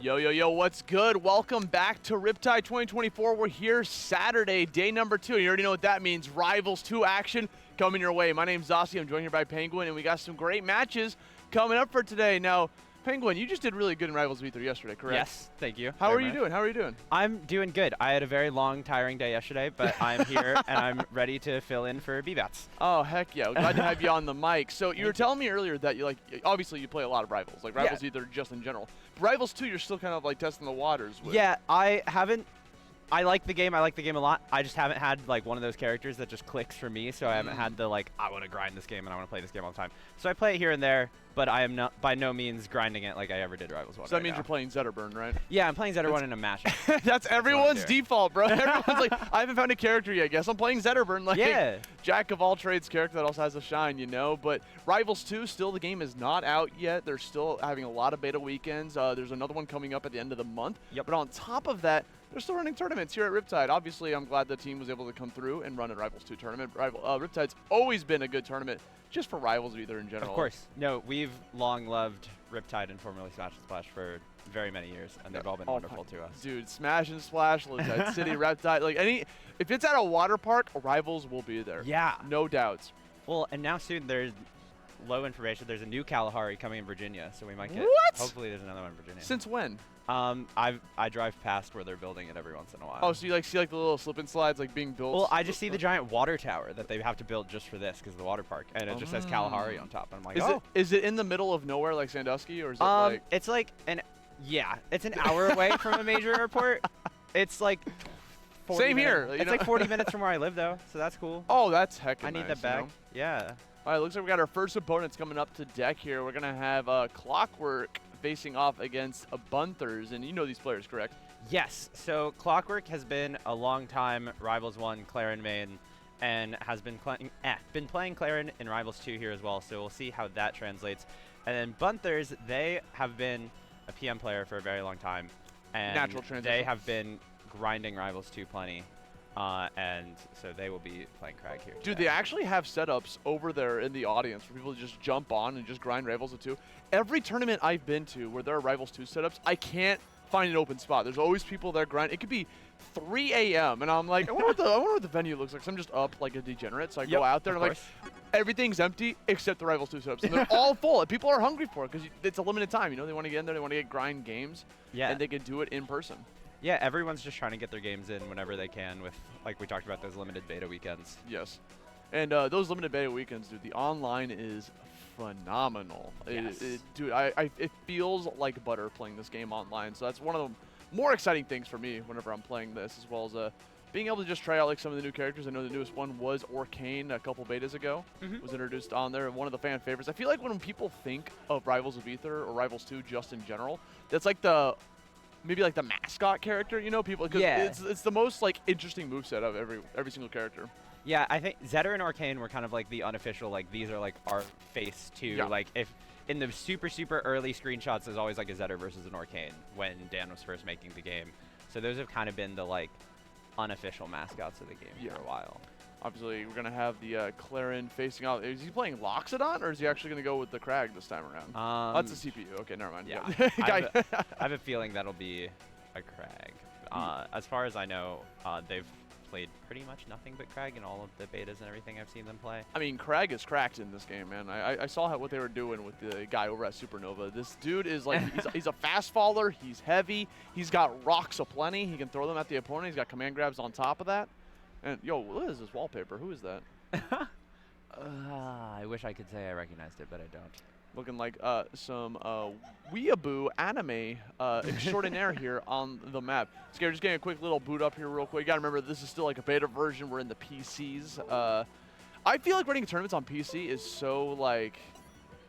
Yo, yo, yo, what's good? Welcome back to Riptide 2024. We're here Saturday, day number 2. You already know what that means. Rivals 2 action coming your way. My name's Zossi. I'm joined here by Penguin, and we got some great matches coming up for today. Now, Penguin, you just did really good in Rivals V3 yesterday, correct? Yes, thank you. How are you doing? How are you doing? I'm doing good. I had a very long, tiring day yesterday, but I'm here and I'm ready to fill in for BBats. Oh, heck yeah. Glad to have you on the mic. So you were telling me earlier that you obviously you play a lot of Rivals, like Rivals V3 just in general. Rivals 2, you're still kind of like testing the waters with. Yeah, I like the game. I like the game a lot. I just haven't had like one of those characters that just clicks for me, so I haven't had the like, I want to grind this game and I want to play this game all the time. So I play it here and there, but I am not by no means grinding it like I ever did Rivals 1. So that means you're playing Zetterburn, right? Yeah, I'm playing Zetterburn in a match. That's everyone's default, bro. Everyone's like, I haven't found a character yet. Guess I'm playing Zetterburn. Like, jack of all trades character that also has a shine, you know? But Rivals 2, still the game is not out yet. They're still having a lot of beta weekends. There's another one coming up at the end of the month. Yep. But on top of that, they're still running tournaments here at Riptide. Obviously, I'm glad the team was able to come through and run a Rivals 2 tournament. Riptide's always been a good tournament just for Rivals either in general. Of course. No, we've long loved Riptide and formerly Smash and Splash for very many years, and they've all been wonderful to us. Dude, Smash and Splash, Riptide City, Riptide, like if it's at a water park, Rivals will be there. Yeah. No doubts. Well, and now soon there's low information. There's a new Kalahari coming in Virginia, so we might get. What? Hopefully, there's another one in Virginia. Since when? I drive past where they're building it every once in a while. Oh, so you see the little slip and slides like being built? Well, I just see the giant water tower that they have to build just for this because of the water park, and it just says Kalahari on top. And I'm like, is it in the middle of nowhere like Sandusky, or is it like? It's like it's an hour away from a major airport. It's like. Same here. It's like 40 minutes from where I live, though, so that's cool. Oh, that's heckin' I need nice, that back. You know? Yeah. All right, looks like we got our first opponents coming up to deck here. We're gonna have Clockwork facing off against Bunthers, and you know these players, correct? Yes. So Clockwork has been a long time Rivals 1 Clarin main, and has been playing Clarin in Rivals 2 here as well. So we'll see how that translates. And then Bunthers, they have been a PM player for a very long time, and natural transition. They have been grinding Rivals 2 plenty. And so they will be playing Crag here. Dude, they actually have setups over there in the audience for people to just jump on and just grind Rivals 2. Every tournament I've been to where there are Rivals 2 setups, I can't find an open spot. There's always people there grinding. It could be 3 a.m. and I'm like, I wonder what the venue looks like. So I'm just up like a degenerate. So I go out there and I'm like, everything's empty except the Rivals 2 setups. And they're all full. And people are hungry for it because it's a limited time. You know, they want to get in there. They want to get grind games. Yeah. And they can do it in person. Yeah, everyone's just trying to get their games in whenever they can with, like we talked about, those limited beta weekends. Yes. And those limited beta weekends, dude, the online is phenomenal. Yes. Dude, it feels like butter playing this game online. So that's one of the more exciting things for me whenever I'm playing this, as well as being able to just try out like some of the new characters. I know the newest one was Orcane a couple betas ago. Was introduced on there, and one of the fan favorites. I feel like when people think of Rivals of Aether or Rivals 2 just in general, that's like maybe like the mascot character, you know, people, because it's the most like interesting moveset of every single character. Yeah, I think Zetter and Orcane were kind of like the unofficial, like these are like our face too. Yeah. Like if in the super early screenshots, there's always like a Zetter versus an Orcane when Dan was first making the game. So those have kind of been the like unofficial mascots of the game for a while. Obviously, we're going to have the Clarin facing out. Is he playing Loxodon, or is he actually going to go with the Crag this time around? That's a CPU. Okay, never mind. Yeah. I have a feeling that'll be a Crag. As far as I know, they've played pretty much nothing but Crag in all of the betas and everything I've seen them play. I mean, Crag is cracked in this game, man. I saw what they were doing with the guy over at Supernova. This dude is like, he's a fast faller. He's heavy. He's got rocks aplenty. He can throw them at the opponent. He's got command grabs on top of that. And, yo, what is this wallpaper? Who is that? I wish I could say I recognized it, but I don't. Looking like some weeaboo anime extraordinaire here on the map. So just getting a quick little boot up here real quick. You got to remember, this is still like a beta version. We're in the PCs. I feel like running tournaments on PC is so, like,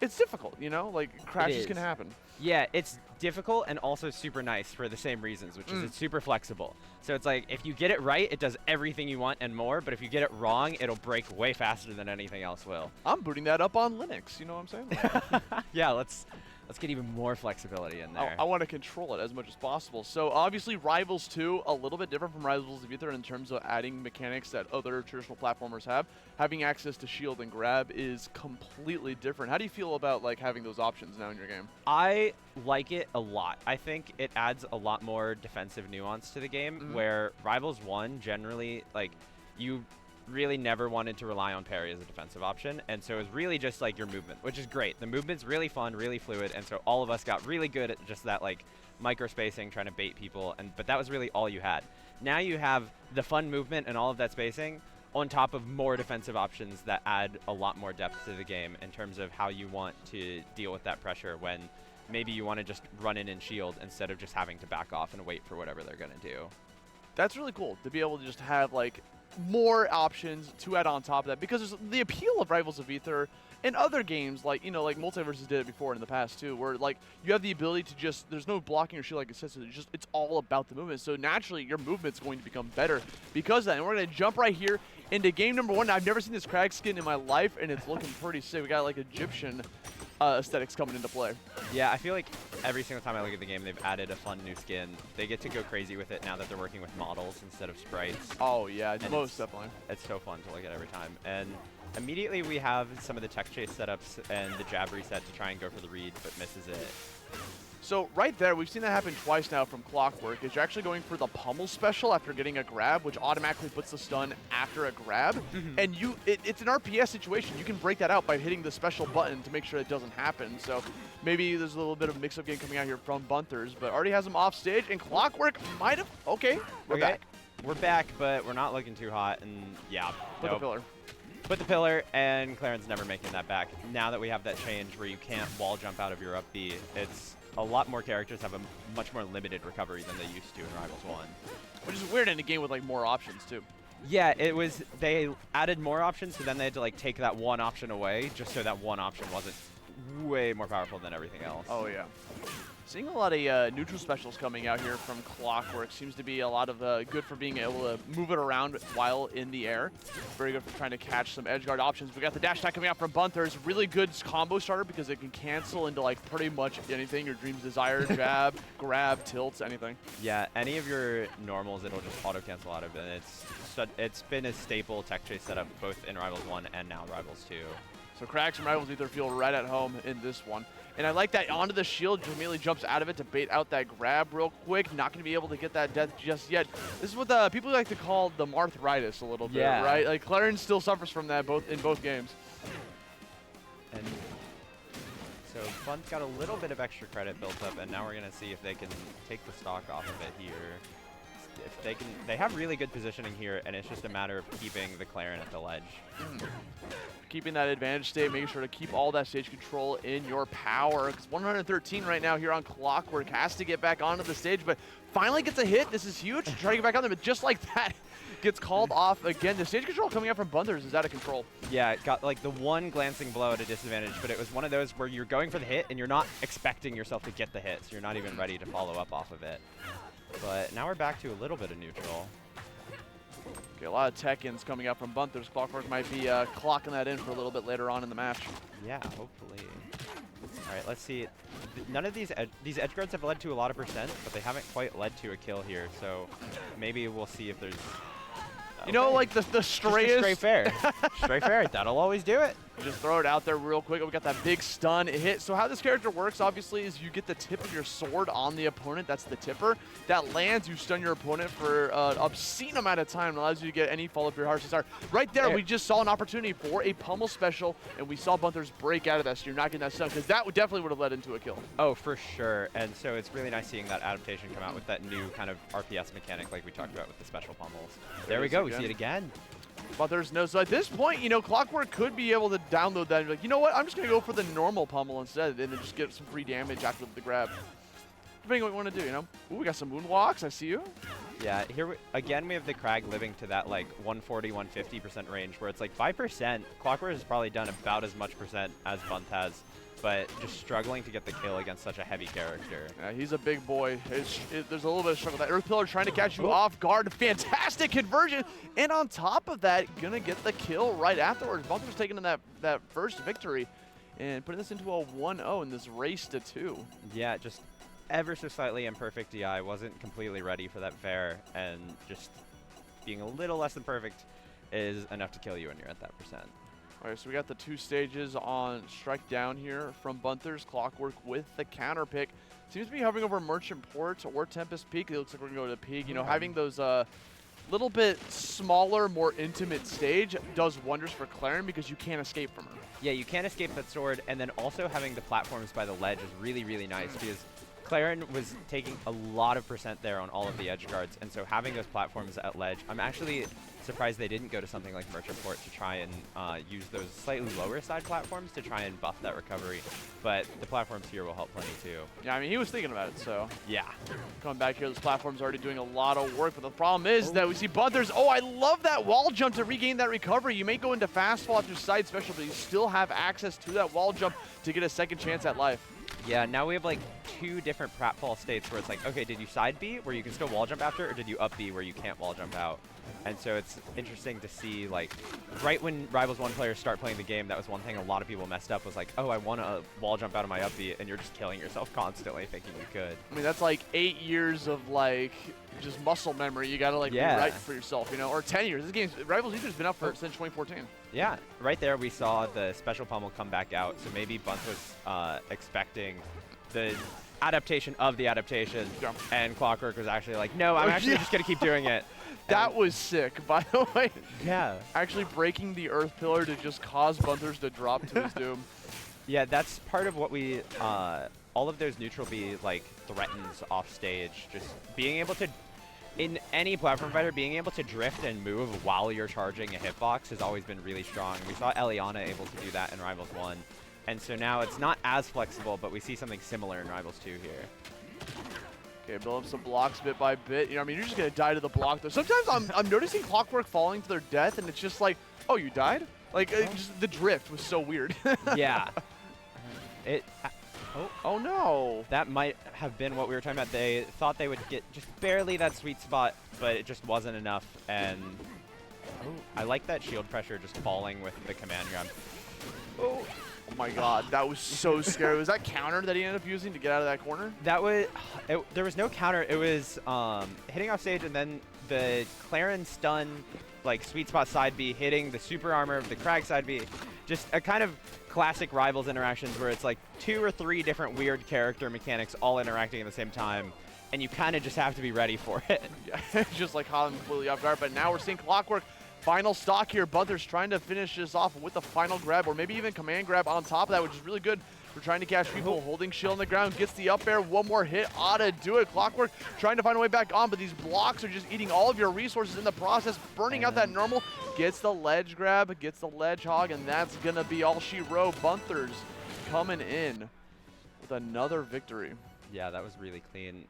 it's difficult, you know? Like, crashes can happen. Yeah, it's difficult and also super nice for the same reasons, which is it's super flexible. So it's like, if you get it right, it does everything you want and more, but if you get it wrong, it'll break way faster than anything else will. I'm booting that up on Linux, you know what I'm saying? Yeah, let's Let's get even more flexibility in there. I want to control it as much as possible. So obviously Rivals 2, a little bit different from Rivals of Ether in terms of adding mechanics that other traditional platformers have. Having access to shield and grab is completely different. How do you feel about like having those options now in your game? I like it a lot. I think it adds a lot more defensive nuance to the game, where Rivals 1 generally, like, you really never wanted to rely on parry as a defensive option, and so it was really just like your movement, which is great. The movement's really fun, really fluid, and so all of us got really good at just that like micro spacing, trying to bait people, but that was really all you had. Now you have the fun movement and all of that spacing on top of more defensive options that add a lot more depth to the game in terms of how you want to deal with that pressure when maybe you want to just run in and shield instead of just having to back off and wait for whatever they're going to do. That's really cool to be able to just have like more options to add on top of that, because the appeal of Rivals of Ether and other games like, you know, like Multiverses did it before in the past too, where like you have the ability to just, there's no blocking or shield like it says, so it's all about the movement. So naturally your movement's going to become better because of that. And we're going to jump right here into game number 1. I've never seen this Crag skin in my life, and it's looking pretty sick. We got like Egyptian aesthetics coming into play. Yeah, I feel like every single time I look at the game, they've added a fun new skin. They get to go crazy with it now that they're working with models instead of sprites. Oh yeah, most definitely. It's so fun to look at every time. And immediately we have some of the tech chase setups and the jab reset to try and go for the read, but misses it. So right there, we've seen that happen twice now from Clockwork, is you're actually going for the pummel special after getting a grab, which automatically puts the stun after a grab. And it's an RPS situation. You can break that out by hitting the special button to make sure it doesn't happen. So maybe there's a little bit of mix-up game coming out here from Bunthers, but already has him off stage, and Clockwork might have, we're back. We're back, but we're not looking too hot, and yeah. Put the pillar. Put the pillar, and Claren's never making that back. Now that we have that change where you can't wall jump out of your up B, it's a lot more characters have a much more limited recovery than they used to in Rivals 1. Which is weird in a game with like more options too. Yeah, it was, they added more options, so then they had to like take that one option away just so that one option wasn't way more powerful than everything else. Oh yeah. Seeing a lot of neutral specials coming out here from Clockwork. Seems to be a lot of good for being able to move it around while in the air. Very good for trying to catch some edge guard options. We got the dash attack coming out from Bunthers. Really good combo starter because it can cancel into like pretty much anything your dreams desire. Jab, grab, tilts, anything. Yeah, any of your normals, it'll just auto cancel out of it. It's been a staple tech chase setup both in Rivals 1 and now Rivals 2. So Cracks and Rivals Ether feel right at home in this one. And I like that onto the shield, just immediately jumps out of it to bait out that grab real quick. Not going to be able to get that death just yet. This is what people like to call the Marthritis a little bit, right? Like Clarence still suffers from that in both games. And so Fun's got a little bit of extra credit built up, and now we're going to see if they can take the stock off of it here. If they can, they have really good positioning here, and it's just a matter of keeping the Claren at the ledge. Keeping that advantage state, making sure to keep all that stage control in your power. Because 113 right now here on Clockwork, has to get back onto the stage, but finally gets a hit. This is huge. Trying to get back on there, but just like that, gets called off again. The stage control coming out from Bunthers is out of control. Yeah, it got like the one glancing blow at a disadvantage, but it was one of those where you're going for the hit and you're not expecting yourself to get the hit, so you're not even ready to follow up off of it. But now we're back to a little bit of neutral. Okay, a lot of tech-ins coming up from Bunthers. Clockwork might be clocking that in for a little bit later on in the match. Yeah, hopefully. All right, let's see. None of these edge guards have led to a lot of percent, but they haven't quite led to a kill here. So maybe we'll see if there's... You know, like the strayest... Stray fair. Stray fair, that'll always do it. Just throw it out there real quick. We got that big stun hit. So how this character works, obviously, is you get the tip of your sword on the opponent. That's the tipper. That lands, you stun your opponent for an obscene amount of time. It allows you to get any follow-up for your harsh desire. Right there, we just saw an opportunity for a pummel special, and we saw Bunthers break out of that, so you're not getting that stun, because that definitely would have led into a kill. Oh, for sure. And so it's really nice seeing that adaptation come out with that new kind of RPS mechanic like we talked about with the special pummels. There we go. We see it again. But there's no, so at this point, you know, Clockwork could be able to download that and be like, you know what, I'm just going to go for the normal pummel instead and then just get some free damage after the grab. Depending on what you want to do, you know. Ooh, we got some moonwalks, I see you. Yeah, here again we have the Crag living to that like 140, 150% range where it's like 5%. Clockwork has probably done about as much percent as Bunth has, but just struggling to get the kill against such a heavy character. Yeah, he's a big boy. There's a little bit of struggle. That Earth Pillar trying to catch you off guard. Fantastic conversion. And on top of that, gonna get the kill right afterwards. Bunker's taking in that first victory and putting this into a 1-0 in this race to 2. Yeah, just ever so slightly imperfect DI. Wasn't completely ready for that fair, and just being a little less than perfect is enough to kill you when you're at that percent. All right, so we got the 2 stages on strike down here from Bunthers. Clockwork with the counter pick. Seems to be hovering over Merchant Port or Tempest Peak. It looks like we're going to go to Peak. You know, having those little bit smaller, more intimate stage does wonders for Claren because you can't escape from her. Yeah, you can't escape that sword, and then also having the platforms by the ledge is really, really nice because Claren was taking a lot of percent there on all of the edge guards, and so having those platforms at ledge, I'm actually surprised they didn't go to something like Merchant Port to try and use those slightly lower side platforms to try and buff that recovery, but the platforms here will help plenty too. Yeah, I mean, he was thinking about it, so. Yeah. Coming back here, this platform's already doing a lot of work, but the problem is that we see Bunthers. Oh, I love that wall jump to regain that recovery. You may go into fast fall after side special, but you still have access to that wall jump to get a second chance at life. Yeah, now we have like 2 different pratfall states where it's like, okay, did you side B where you can still wall jump after, or did you up B where you can't wall jump out? And so it's interesting to see, like, right when Rivals 1 players start playing the game, that was one thing a lot of people messed up was like, oh, I want to wall jump out of my up B, and you're just killing yourself constantly thinking you could. I mean, that's like 8 years of, like, just muscle memory. You got to, like, rewrite for yourself, you know? Or 10 years. This game's, Rivals Ether's been up for since 2014. Yeah, right there we saw the special pummel come back out, so maybe Bunt was expecting the adaptation of the adaptation, and Clockwork was actually like, no, I'm actually just going to keep doing it. That was sick, by the way. Yeah. Actually breaking the Earth Pillar to just cause Bunthers to drop to his doom. Yeah, that's part of what we, all of those neutral B, like, threatens off stage. Just being able to, in any platform fighter, being able to drift and move while you're charging a hitbox has always been really strong. We saw Eliana able to do that in Rivals 1. And so now it's not as flexible, but we see something similar in Rivals 2 here. Okay, build up some blocks bit by bit. You know, I mean, you're just going to die to the block, though. Sometimes I'm noticing Clockwork falling to their death, and it's just like, oh, you died? Like, just the drift was so weird. Yeah. Oh, no. That might have been what we were talking about. They thought they would get just barely that sweet spot, but it just wasn't enough. And I like that shield pressure just falling with the command grab. Oh my god, that was so scary. Was that counter that he ended up using to get out of that corner? That was, there was no counter. It was hitting off stage and then the Claren stun, like sweet spot side B, hitting the super armor of the Crag side B. Just a kind of classic Rivals interactions where it's like 2 or 3 different weird character mechanics all interacting at the same time. And you kind of just have to be ready for it. Yeah, just like Holland completely off guard. But now we're seeing Clockwork. Final stock here. Bunthers trying to finish this off with the final grab, or maybe even command grab on top of that, which is really good for trying to catch people. Holding shield on the ground, gets the up air. One more hit ought to do it. Clockwork trying to find a way back on, but these blocks are just eating all of your resources in the process, burning out that normal. Gets the ledge grab, gets the ledge hog, and that's going to be all she wrote. Bunthers coming in with another victory. Yeah, that was really clean.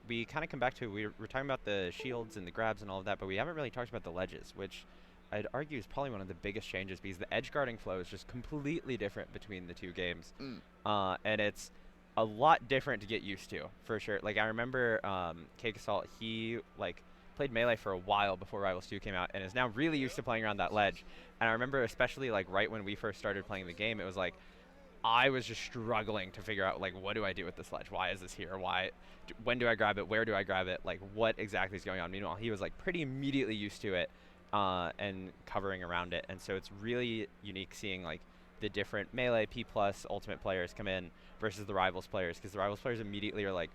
We kind of come back to, we were talking about the shields and the grabs and all of that, but we haven't really talked about the ledges, which I'd argue is probably one of the biggest changes because the edge guarding flow is just completely different between the 2 games. And it's a lot different to get used to, for sure. Like, I remember Cake Assault, he, like, played Melee for a while before Rivals 2 came out and is now really used to playing around that ledge. And I remember especially, like, right when we first started playing the game, it was like, I was just struggling to figure out, like, what do I do with this ledge? Why is this here? When do I grab it? Where do I grab it? Like, what exactly is going on? Meanwhile, he was, like, pretty immediately used to it and covering around it. And so it's really unique seeing, like, the different Melee, P+, Ultimate players come in versus the Rivals players, because the Rivals players immediately are like,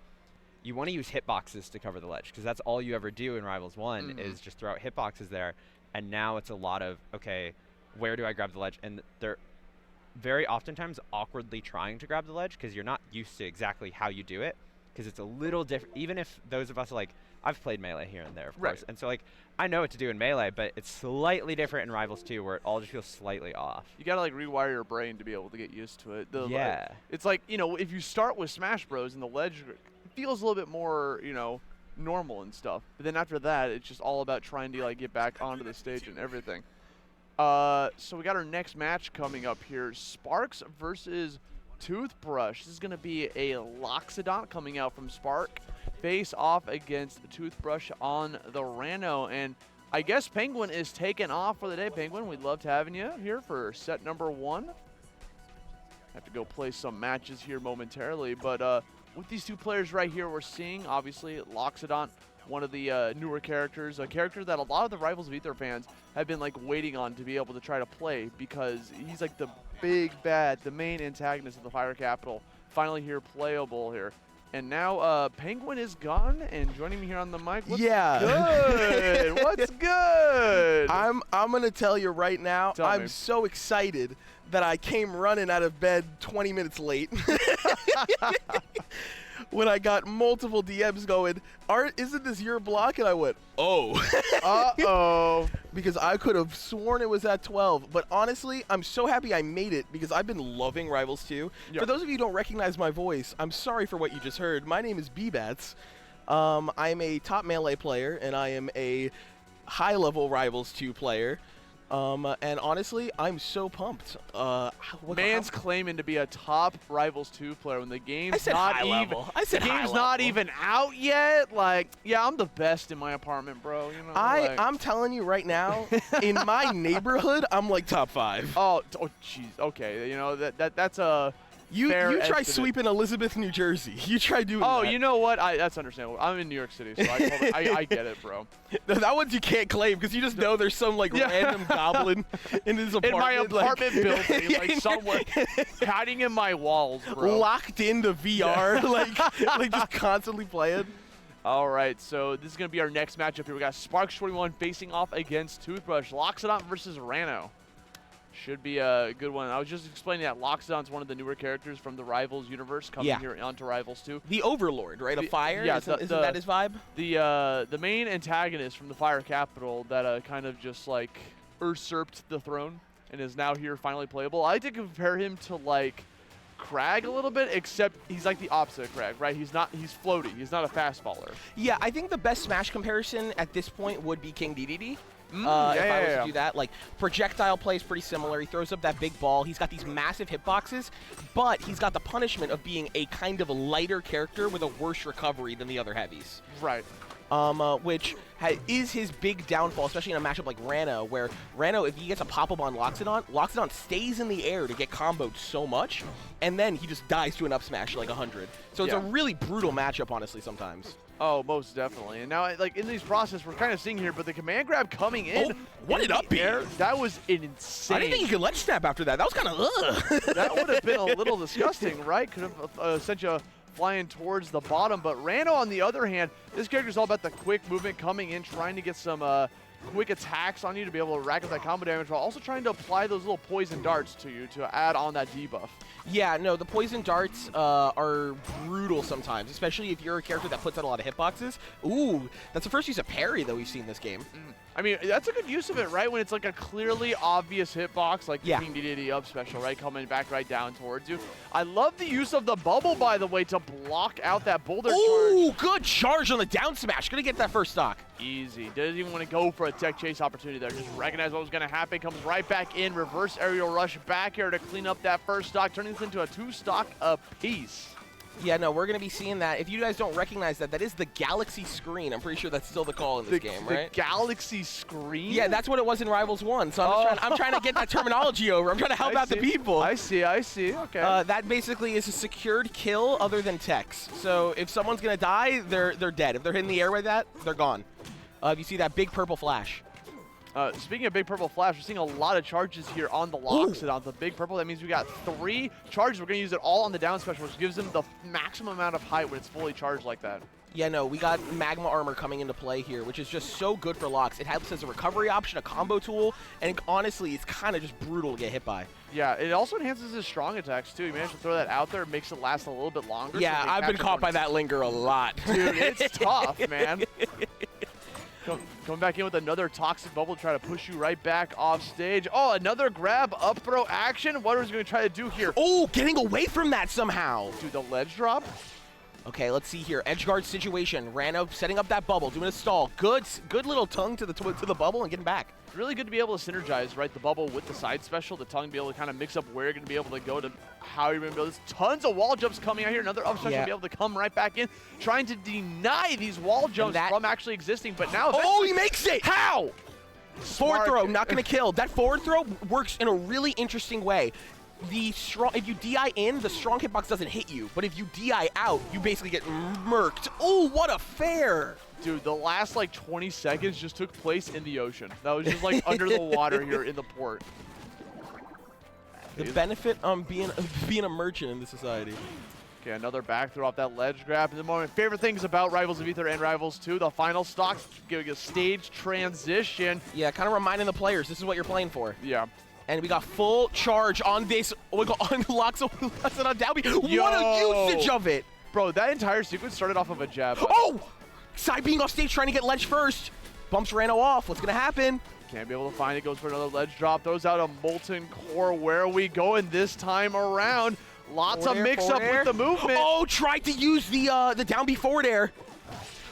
you want to use hitboxes to cover the ledge, because that's all you ever do in Rivals 1 is just throw out hitboxes there. And now it's a lot of, okay, where do I grab the ledge? And they're very oftentimes awkwardly trying to grab the ledge because you're not used to exactly how you do it, because it's a little different. Even if those of us are like, I've played Melee here and there, of course, and so like I know what to do in Melee, but it's slightly different in Rivals 2 where it all just feels slightly off. You gotta like rewire your brain to be able to get used to it. Yeah. It's like, you know, if you start with Smash Bros and the ledge feels a little bit more, you know, normal and stuff, but then after that, it's just all about trying to like get back onto the stage and everything. So we got our next match coming up here. Sparks versus Toothbrush. This is going to be a Loxodont coming out from Spark. Face off against Toothbrush on the Rano. And I guess Penguin is taken off for the day. Penguin, we loved having you here for set number 1. Have to go play some matches here momentarily, but with these two players right here, we're seeing, obviously, Loxodon, one of the newer characters, a character that a lot of the Rivals of Aether fans have been like waiting on to be able to try to play, because he's like the big bad, the main antagonist of the Fire Capital, finally here playable here. And now Penguin is gone, and joining me here on the mic, what's good? What's good? I'm gonna tell you right now, Tell me. so excited that I came running out of bed 20 minutes late. When I got multiple DMs going, Art, isn't this your block? And I went, oh. Uh-oh. Because I could have sworn it was at 12. But honestly, I'm so happy I made it because I've been loving Rivals 2. Yep. For those of you who don't recognize my voice, I'm sorry for what you just heard. My name is B-Bats. I'm a top Melee player, and I am a high-level Rivals 2 player. And honestly, I'm so pumped. Man's claiming to be a top Rivals 2 player when the game's not even out yet. Like, yeah, I'm the best in my apartment, bro. You know, I'm telling you right now, in my neighborhood, I'm like top 5. Oh, jeez. Okay, you know that's a. You fair try estimate. sweeping Elizabeth, New Jersey. You try doing Oh, that. You know what? That's understandable. I'm in New York City, so I get it, bro. That one's you can't claim because you just know there's some like random goblin in his apartment. In my apartment building, like in somewhere, hiding in my walls, bro. Locked into VR, like just constantly playing. All right, so this is going to be our next matchup here. We got Sparks21 facing off against Toothbrush. Loxodon versus Rano. Should be a good one. I was just explaining that Loxodon's one of the newer characters from the Rivals universe coming here onto Rivals 2. The Overlord, right? Of fire? Yeah, isn't that his vibe? The main antagonist from the Fire Capital that kind of just like usurped the throne and is now here finally playable. I like to compare him to like Crag a little bit, except he's like the opposite of Crag, right? He's floaty. He's not a fast faller. Yeah, I think the best Smash comparison at this point would be King DDD. If I was to do that, like projectile play is pretty similar. He throws up that big ball. He's got these massive hitboxes, but he's got the punishment of being a kind of a lighter character with a worse recovery than the other heavies. Right. Which is his big downfall, especially in a matchup like Rano, where Rano, if he gets a pop-up on Loxodon, Loxodon stays in the air to get comboed so much, and then he just dies to an up smash like 100. So it's a really brutal matchup, honestly, sometimes. Oh, most definitely. And now, like, in these process, we're kind of seeing here, but the command grab coming in. Oh, what an up air. That was insane. I didn't think you could ledge snap after that. That was kind of, That would have been a little disgusting, right? Could have sent you flying towards the bottom. But Rano, on the other hand, this character's all about the quick movement coming in, trying to get some quick attacks on you to be able to rack up that combo damage, while also trying to apply those little poison darts to you to add on that debuff. Yeah, no, the poison darts are brutal sometimes, especially if you're a character that puts out a lot of hitboxes. Ooh, that's the first use of parry that we've seen this game. I mean, that's a good use of it, right? When it's like a clearly obvious hitbox, like the King DDD up special, right? Coming back right down towards you. I love the use of the bubble, by the way, to block out that boulder charge. Ooh, good charge on the down smash. Gonna get that first stock. Easy. Didn't even want to go for a tech chase opportunity there. Just recognized what was going to happen. Comes right back in. Reverse aerial rush back here to clean up that first stock, turning this into a 2-stock apiece. Yeah, no, we're going to be seeing that. If you guys don't recognize that, that is the Galaxy screen. I'm pretty sure that's still the call in this game, right? The Galaxy screen? Yeah, that's what it was in Rivals 1. So I'm trying to get that terminology over. I'm trying to help out the people. I see. Okay. That basically is a secured kill other than techs. So if someone's going to die, they're dead. If they're hitting the air with that, they're gone. You see that big purple flash. Speaking of big purple flash, we're seeing a lot of charges here on the Loxodon. The big purple, that means we got 3 charges. We're going to use it all on the down special, which gives them the maximum amount of height when it's fully charged like that. Yeah, no, we got Magma Armor coming into play here, which is just so good for Lox. It helps as a recovery option, a combo tool, and honestly, it's kind of just brutal to get hit by. Yeah, it also enhances his strong attacks, too. You managed to throw that out there. It makes it last a little bit longer. Yeah, so I've been caught by that linger a lot. Dude, it's tough, man. Coming back in with another toxic bubble to try to push you right back off stage. Oh, another grab, up throw action. What is he going to try to do here? Oh, getting away from that somehow. Dude, the ledge drop. Okay, let's see here. Edgeguard situation. Rano setting up that bubble, doing a stall. Good little tongue to the bubble and getting back. Really good to be able to synergize, right? The bubble with the side special, the tongue, be able to kind of mix up where you're going to be able to go to how you're going to build this. Tons of wall jumps coming out here. Another up special to be able to come right back in, trying to deny these wall jumps from actually existing. But now, oh, he makes it! How? Forward throw, not going to kill. That forward throw works in a really interesting way. if you DI in, the strong hitbox doesn't hit you. But if you DI out, you basically get murked. Oh, what a fair! Dude, the last like 20 seconds just took place in the ocean. That was just like under the water here in the port. The benefit of being a merchant in this society. Okay, another back throw off that ledge grab. In the moment, favorite things about Rivals of Ether and Rivals 2, the final stock, giving a stage transition. Yeah, kind of reminding the players, this is what you're playing for. Yeah. And we got full charge on this. We got unlocks it on Dalby. What a usage of it! Bro, that entire sequence started off of a jab. Oh! Side being off stage trying to get ledge first. Bumps Rano off. What's going to happen? Can't be able to find it. Goes for another ledge drop. Throws out a Molten Core. Where are we going this time around? Lots of mix-up with the movement. Oh, tried to use the down B forward air.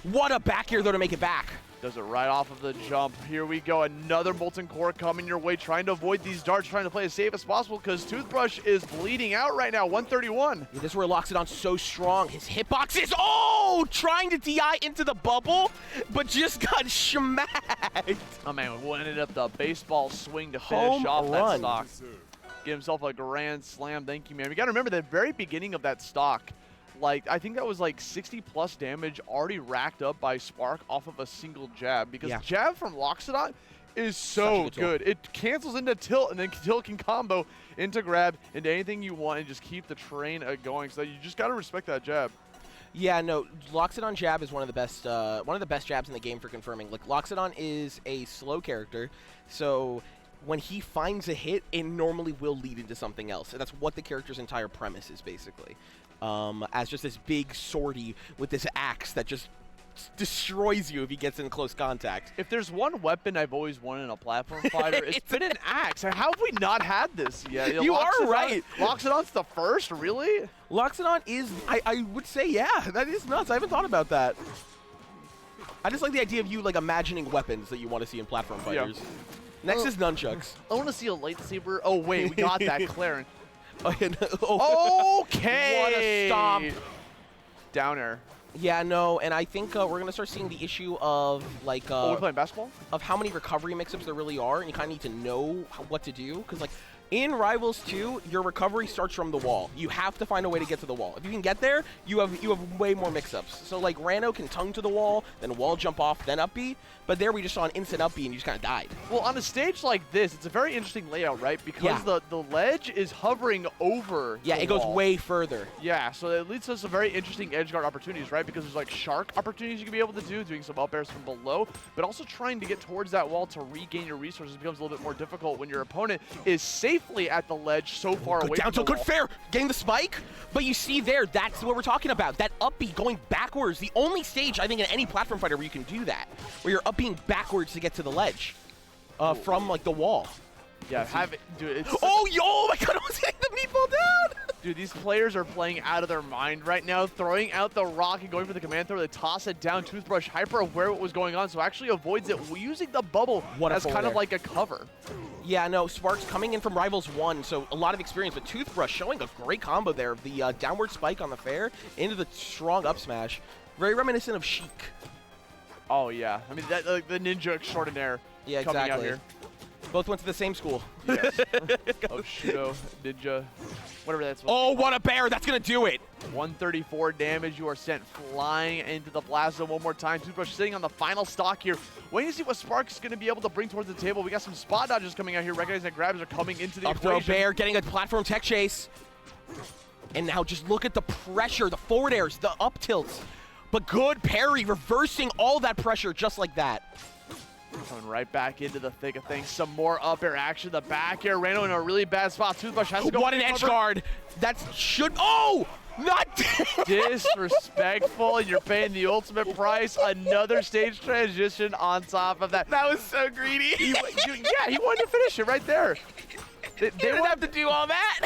What a back air, though, to make it back. Does it right off of the jump. Here we go. Another Molten Core coming your way. Trying to avoid these darts. Trying to play as safe as possible because Toothbrush is bleeding out right now. 131. Yeah, this is where Loxodon so strong. His hitbox is, oh, trying to DI into the bubble, but just got smacked. Oh, man, we ended up the baseball swing to finish off that stock. Give himself a grand slam. Thank you, man. We got to remember the very beginning of that stock. Like, I think that was like 60+ damage already racked up by Spark off of a single jab. Because jab from Loxodon is so good. It cancels into tilt, and then tilt can combo into grab, into anything you want, and just keep the train going. So you just got to respect that jab. Yeah, no, Loxodon jab is one of the best jabs in the game for confirming. Like, Loxodon is a slow character, so when he finds a hit, it normally will lead into something else. And that's what the character's entire premise is, basically. As just this big swordy with this axe that just destroys you if he gets in close contact. If there's one weapon I've always wanted in a platform fighter, it's been an axe. How have we not had this yet? You are right. Loxodon's the first, really? Loxodon is, I would say, yeah, that is nuts. I haven't thought about that. I just like the idea of you, like, imagining weapons that you want to see in platform fighters. Yeah. Next is nunchucks. I want to see a lightsaber. Oh, wait, we got that, Clarence. Okay. What a stomp. Down air. Yeah, no, and I think we're going to start seeing the issue of, like... we're playing basketball? Of how many recovery mix-ups there really are, and you kind of need to know what to do. Because, like, in Rivals 2, your recovery starts from the wall. You have to find a way to get to the wall. If you can get there, you have way more mix-ups. So, like, Rano can tongue to the wall, then wall jump off, then up B. But there we just saw an instant up B, and you just kind of died. Well, on a stage like this, it's a very interesting layout, right? Because the ledge is hovering over the it goes wall. way further. Yeah, so it leads to some very interesting edge guard opportunities, right? Because there's, like, shark opportunities you can be able to do, doing some up airs from below, but also trying to get towards that wall to regain your resources becomes a little bit more difficult when your opponent is safely at the ledge so far away down from to good fair, getting the spike, but you see there, that's what we're talking about, that up B going backwards, the only stage I think in any platform fighter where you can do that, where you're up being backwards to get to the ledge from like the wall. Yeah, dude, it's oh my god, I was hitting the meatball down. Dude, these players are playing out of their mind right now, throwing out the rock and going for the command throw. They toss it down. Toothbrush hyper aware of what was going on, so actually avoids it, using the bubble as kind of like a cover. Yeah, no, Sparks coming in from Rivals 1, so a lot of experience, but Toothbrush showing a great combo there. The downward spike on the fair into the strong up smash. Very reminiscent of Sheik. Oh, yeah. I mean, that, like, the ninja extraordinaire coming out here. Both went to the same school. Yes. Oh, Shudo, Ninja, whatever that's. Oh, what a bear! That's gonna do it. 134 damage. You are sent flying into the blast zone one more time. Toothbrush sitting on the final stock here. Waiting to see what Sparks is going to be able to bring towards the table. We got some spot dodges coming out here. Recognizing that grabs are coming into the equation. Up throw bear, getting a platform tech chase. And now just look at the pressure, the forward airs, the up tilts. But good parry, reversing all that pressure just like that. Coming right back into the thick of things. Some more up air action. The back air. Rano in a really bad spot. Toothbrush has to go. What an edge guard. That should. Oh! Not disrespectful, and you're paying the ultimate price. Another stage transition on top of that. That was so greedy. He wanted to finish it right there. They didn't have to do all that.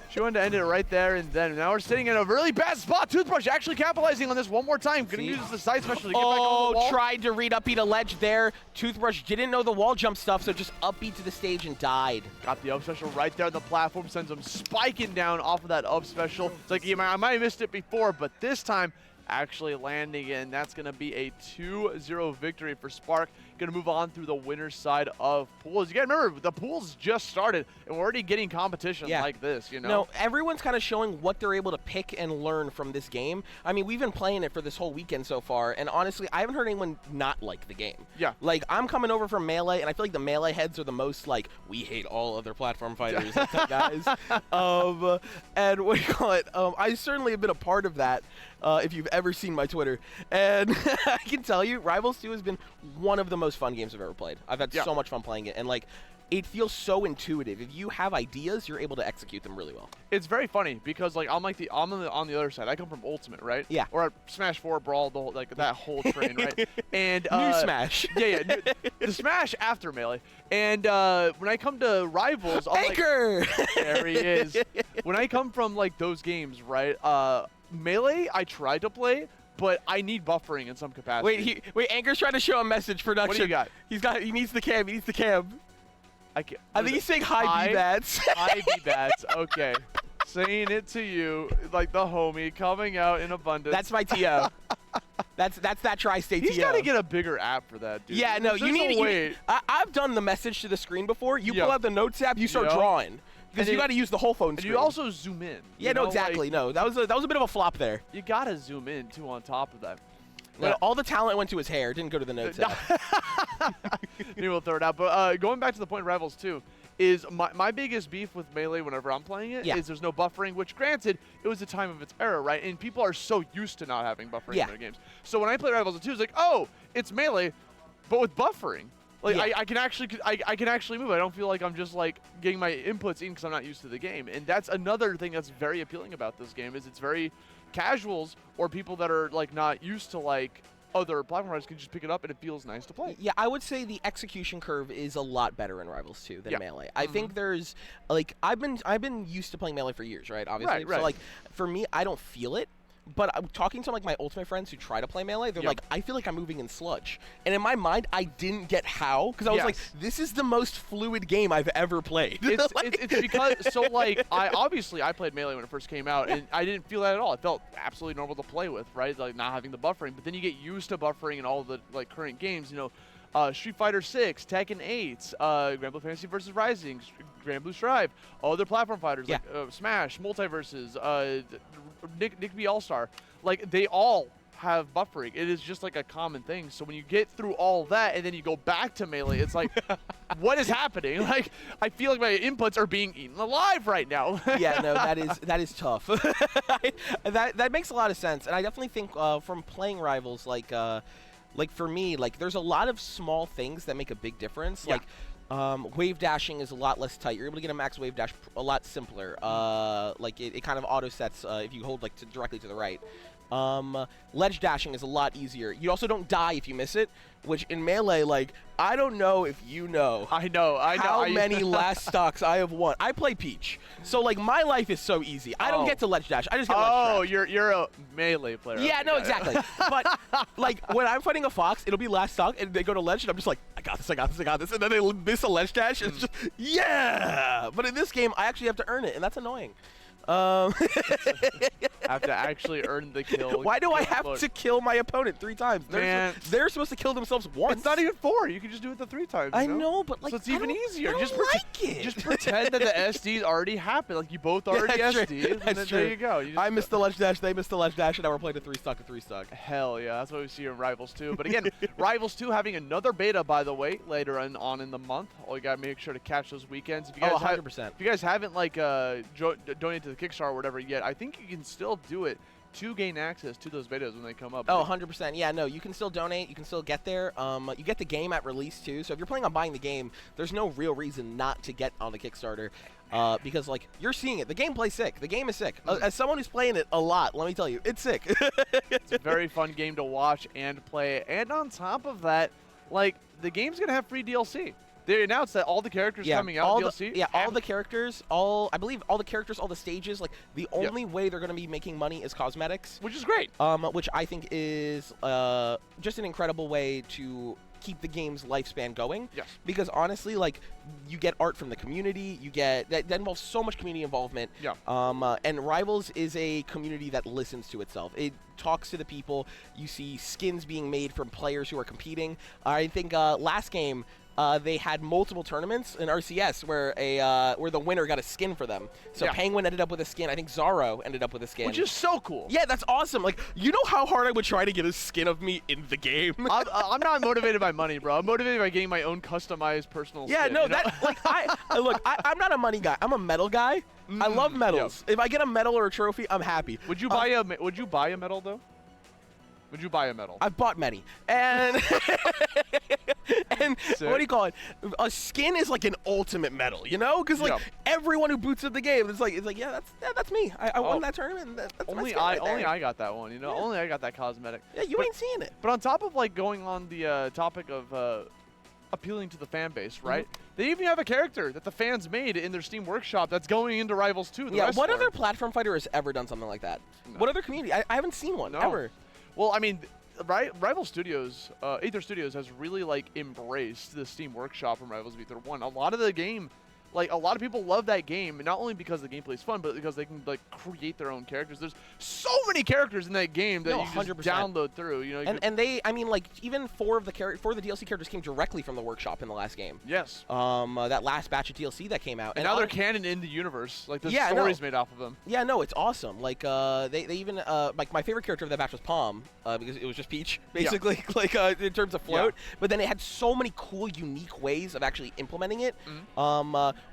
She wanted to end it right there and then. Now we're sitting in a really bad spot. Toothbrush actually capitalizing on this one more time. Gonna use the side special to get back on the wall. Tried to read up beat a ledge there. Toothbrush didn't know the wall jump stuff, so just upbeat to the stage and died. Got the up special right there on the platform. Sends him spiking down off of that up special. It's like, yeah, I might have missed it before, but this time actually landing, and that's going to be a 2-0 victory for Spark. going to move on through the winner's side of pools. You got to remember, the pools just started, and we're already getting competition like this, you know? No, everyone's kind of showing what they're able to pick and learn from this game. I mean, we've been playing it for this whole weekend so far, and honestly, I haven't heard anyone not like the game. Yeah. Like, I'm coming over from Melee, and I feel like the Melee heads are the most, like, we hate all other platform fighters guys. And what do you call it? I certainly have been a part of that, if you've ever seen my Twitter. And I can tell you, Rivals 2 has been one of the most fun games I've ever played. I've had so much fun playing it, and, like, it feels so intuitive. If you have ideas, you're able to execute them really well. It's very funny because like I'm on the other side. I come from Ultimate, right? Yeah. Or at Smash 4 Brawl, the whole, like that whole train, right? And New Smash. Yeah. The Smash after Melee. And when I come to Rivals, I'm Anchor. like, there he is. When I come from like those games, right? Melee, I tried to play, but I need buffering in some capacity. Wait, Anchor's trying to show a message for production. What do you got? He needs the cam. He needs the cam. I think he's saying hi, B-Bats. Hi, B-Bats. Okay. Saying it to you, like the homie, coming out in abundance. That's my TO. That's that tri-state TO. He's got to get a bigger app for that, dude. Yeah, no, you need. I've done the message to the screen before. You pull out the Notes app, you start drawing. Because you got to use the whole phone screen. And you also zoom in. Yeah, no, exactly. Like, no, that was a bit of a flop there. You got to zoom in, too, on top of that. No, all the talent went to his hair. Didn't go to the Notes app. Maybe we'll throw it out. But going back to the point of Rivals 2, is my biggest beef with Melee whenever I'm playing it is there's no buffering, which granted, it was the time of its era, right? And people are so used to not having buffering in their games. So when I play Rivals 2, it's like, oh, it's Melee, but with buffering. Like I can actually move. I don't feel like I'm just like getting my inputs in because I'm not used to the game. And that's another thing that's very appealing about this game is it's very casuals or people that are like not used to like other platformers can just pick it up and it feels nice to play. Yeah, I would say the execution curve is a lot better in Rivals 2 than Melee. I think there's like I've been used to playing Melee for years, right? Obviously. Right. So like for me, I don't feel it. But I'm talking to like my Ultimate friends who try to play Melee, they're like, I feel like I'm moving in sludge. And in my mind, I didn't get how, because I was like, this is the most fluid game I've ever played. It's because, so like, I played Melee when it first came out, and I didn't feel that at all. It felt absolutely normal to play with, right? Like not having the buffering, but then you get used to buffering in all the like current games, you know, Street Fighter 6, Tekken 8, Grand Blue Fantasy vs. Rising, Grand Blue Strive, other platform fighters like Smash, Multiverses, Nick B All-Star. Like, they all have buffering. It is just like a common thing. So when you get through all that and then you go back to Melee, it's like, what is happening? Like, I feel like my inputs are being eaten alive right now. Yeah, no, that is tough. that makes a lot of sense. And I definitely think from playing Rivals, like for me, like there's a lot of small things that make a big difference. Like wave dashing is a lot less tight. You're able to get a max wave dash a lot simpler. Like it kind of auto sets if you hold like directly to the right. Ledge dashing is a lot easier. You also don't die if you miss it, which in Melee, like, I don't know if you know. I know. How many last stocks I have won. I play Peach, so like my life is so easy. I don't get to ledge dash. I just get ledge dash. Oh, you're a Melee player. Yeah, no, exactly. But like when I'm fighting a fox, it'll be last stock, and they go to ledge, and I'm just like, I got this, and then they miss a ledge dash, and it's just But in this game, I actually have to earn it, and that's annoying. Have to actually earn the kill. Why do I have to kill my opponent 3 times? They're supposed to kill themselves once. It's not even 4. You can just do it the 3 times. I know, but like, so it's even easier. I don't like it. Just pretend that the SDs already happened. Like you both already SDs. And then there you go. I missed the ledge dash. They missed the ledge dash, and now we're playing a 3-stock. Hell yeah, that's what we see in Rivals 2. But again, Rivals 2 having another beta, by the way, later on in the month. All you gotta make sure to catch those weekends. If you guys 100%. If you guys haven't like donated to the Kickstarter or whatever yet, I think you can still do it to gain access to those videos when they come up. Oh, 100%. Yeah, no, you can still donate. You can still get there. You get the game at release, too. So if you're planning on buying the game, there's no real reason not to get on the Kickstarter because, like, you're seeing it. The gameplay's sick. The game is sick. As someone who's playing it a lot, let me tell you, it's sick. It's a very fun game to watch and play. And on top of that, like, the game's going to have free DLC. They announced that all the characters coming out DLC. All the characters, I believe all the characters, all the stages, like the only way they're going to be making money is cosmetics. Which is great. Which I think is just an incredible way to keep the game's lifespan going. Yes. Because honestly, like, you get art from the community, you get that involves so much community involvement. Yeah. And Rivals is a community that listens to itself. It talks to the people. You see skins being made from players who are competing. I think last game they had multiple tournaments in RCS where the winner got a skin for them. So Penguin ended up with a skin. I think Zaro ended up with a skin. Which is so cool. Yeah, that's awesome. Like, you know how hard I would try to get a skin of me in the game? I'm not motivated by money, bro. I'm motivated by getting my own customized personal skin, no, you know? look, I'm not a money guy. I'm a medal guy. I love medals. If I get a medal or a trophy, I'm happy. Would you buy a medal though? Would you buy a medal? I've bought many. And and what do you call it? A skin is like an ultimate medal, you know? Because like everyone who boots up the game, it's like yeah, that's me. I won that tournament. That's only my skin only I got that one, you know. Yeah. Only I got that cosmetic. Yeah, you ain't seeing it. But on top of like going on the topic of appealing to the fan base, right? They even have a character that the fans made in their Steam Workshop that's going into Rivals 2. Yeah, what other platform fighter has ever done something like that? No. What other community? I haven't seen one ever. Well, I mean, Rival Studios, Aether Studios has really like embraced the Steam Workshop from Rivals of Aether 1. A lot of the game, like a lot of people love that game, not only because the gameplay is fun, but because they can like create their own characters. There's so many characters in that game that you just 100%. download through. You know, and they, I mean, like even four of the DLC characters came directly from the workshop in the last game. Yes. That last batch of DLC that came out, and now they're canon in the universe. Like the stories made off of them. Yeah, no, it's awesome. Like they even like my favorite character of that batch was Palm because it was just Peach basically, like in terms of float. But then it had so many cool, unique ways of actually implementing it.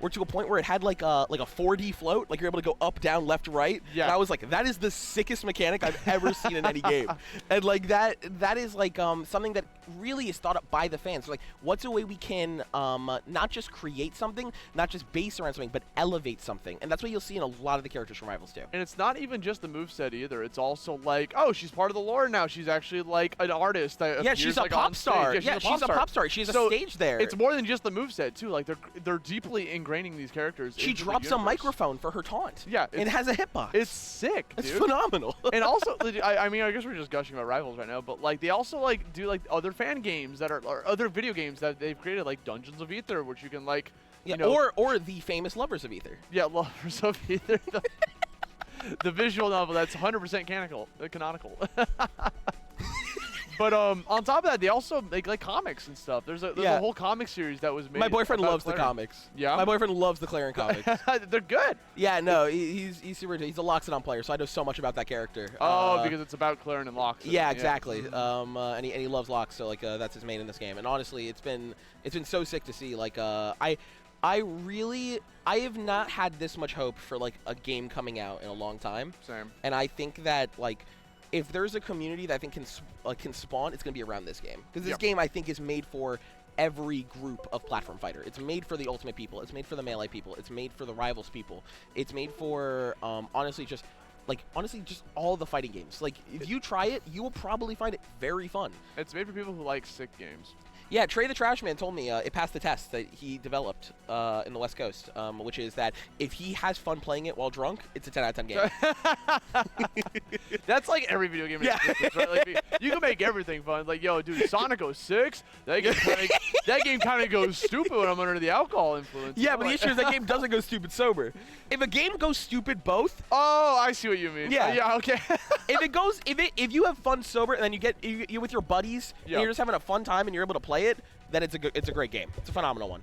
We're to a point where it had like a 4D float, like you're able to go up, down, left, right. Yeah. And I was like, that is the sickest mechanic I've ever seen in any game. And like that is like something that really is thought up by the fans. So, like, what's a way we can not just create something, not just base around something, but elevate something? And that's what you'll see in a lot of the characters from Rivals 2. And it's not even just the moveset either. It's also like, oh, she's part of the lore now. She's actually like an artist. Yeah, she's a pop star. Yeah, she's a pop star. She has a stage there. It's more than just the moveset too. Like they're deeply ingraining these characters. She drops a microphone for her taunt. Yeah, and it has a hitbox. It's sick, dude. It's phenomenal. And also, I mean, I guess we're just gushing about Rivals right now, but like they also like do like other fan games that are or other video games that they've created, like Dungeons of Aether, which you can like, you know, or the famous Lovers of Aether. Yeah, Lovers of Aether. The visual novel that's 100% canonical. But on top of that, they also make like comics and stuff. There's a whole comic series that was made. My boyfriend loves the comics. Yeah, my boyfriend loves the Clarion comics. They're good. Yeah, no, he's super. He's a Loxodon player, so I know so much about that character. Oh, because it's about Clarion and Lox. Yeah, exactly. And he loves Lox, so like that's his main in this game. And honestly, it's been so sick to see. Like I have not had this much hope for like a game coming out in a long time. Same. And I think that like, if there's a community that I think can spawn, it's going to be around this game. Because this game, I think, is made for every group of platform fighter. It's made for the Ultimate people. It's made for the Melee people. It's made for the Rivals people. It's made for, honestly, just all the fighting games. Like, if you try it, you will probably find it very fun. It's made for people who like sick games. Yeah, Trey the Trashman told me it passed the test that he developed in the West Coast, which is that if he has fun playing it while drunk, it's a 10 out of 10 game. That's like every video game. Yeah. Right? Like, you can make everything fun. Like, yo, dude, Sonic 06, that game kind of goes stupid when I'm under the alcohol influence. Yeah, but the issue is that game doesn't go stupid sober. If a game goes stupid both. Oh, I see what you mean. Yeah. Yeah, okay. if you have fun sober and then you're with your buddies and you're just having a fun time and you're able to play it, then it's a great game. It's a phenomenal one.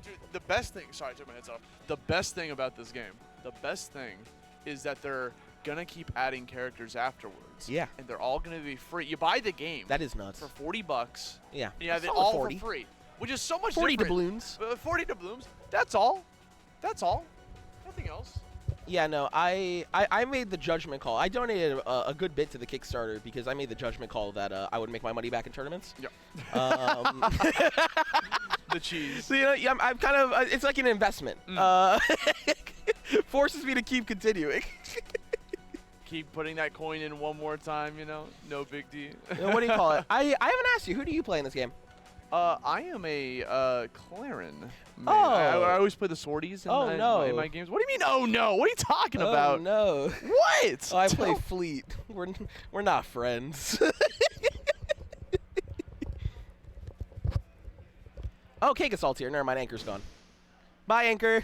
Dude, the best thing, sorry, I took my heads off. The best thing about this game, is that they're gonna keep adding characters afterwards. Yeah. And they're all gonna be free. You buy the game. That is nuts. For $40. Yeah. You have it all 40. For free, which is so much 40 different. 40 doubloons. 40 doubloons. That's all. That's all. Nothing else. Yeah, no, I made the judgment call. I donated a good bit to the Kickstarter because I made the judgment call that I would make my money back in tournaments. Yeah. The cheese. So, you know, I'm kind of, it's like an investment. Forces me to keep continuing. Keep putting that coin in one more time, you know? No big deal. What do you call it? I haven't asked you, who do you play in this game? I am a Clarin. Oh. I always play the swordies in my games. What do you mean, oh no? What are you talking about? Oh no. What? Oh, I play Fleet. We're not friends. Oh, Cake Assault's here. Never mind, Anchor's gone. Bye, Anchor.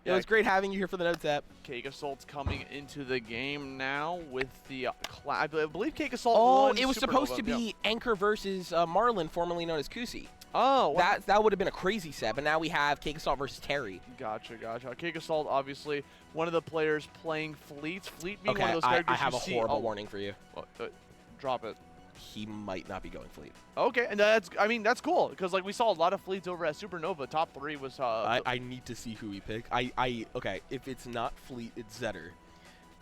It was great having you here for the Notes app. Cake Assault's coming into the game now with the I believe Cake Assault won it was supposed Supernova. to be Anchor versus Marlin, formerly known as Kusi. Oh, that would have been a crazy set, but now we have Cake Assault versus Terry. Gotcha. Cake Assault, obviously, one of the players playing Fleet. Fleet being one of those characters I have you a see horrible warning for you. Drop it. He might not be going Fleet. Okay, and that's cool because like we saw a lot of Fleets over at Supernova. Top 3 was. I need to see who we pick. Okay, if it's not Fleet, it's Zetter.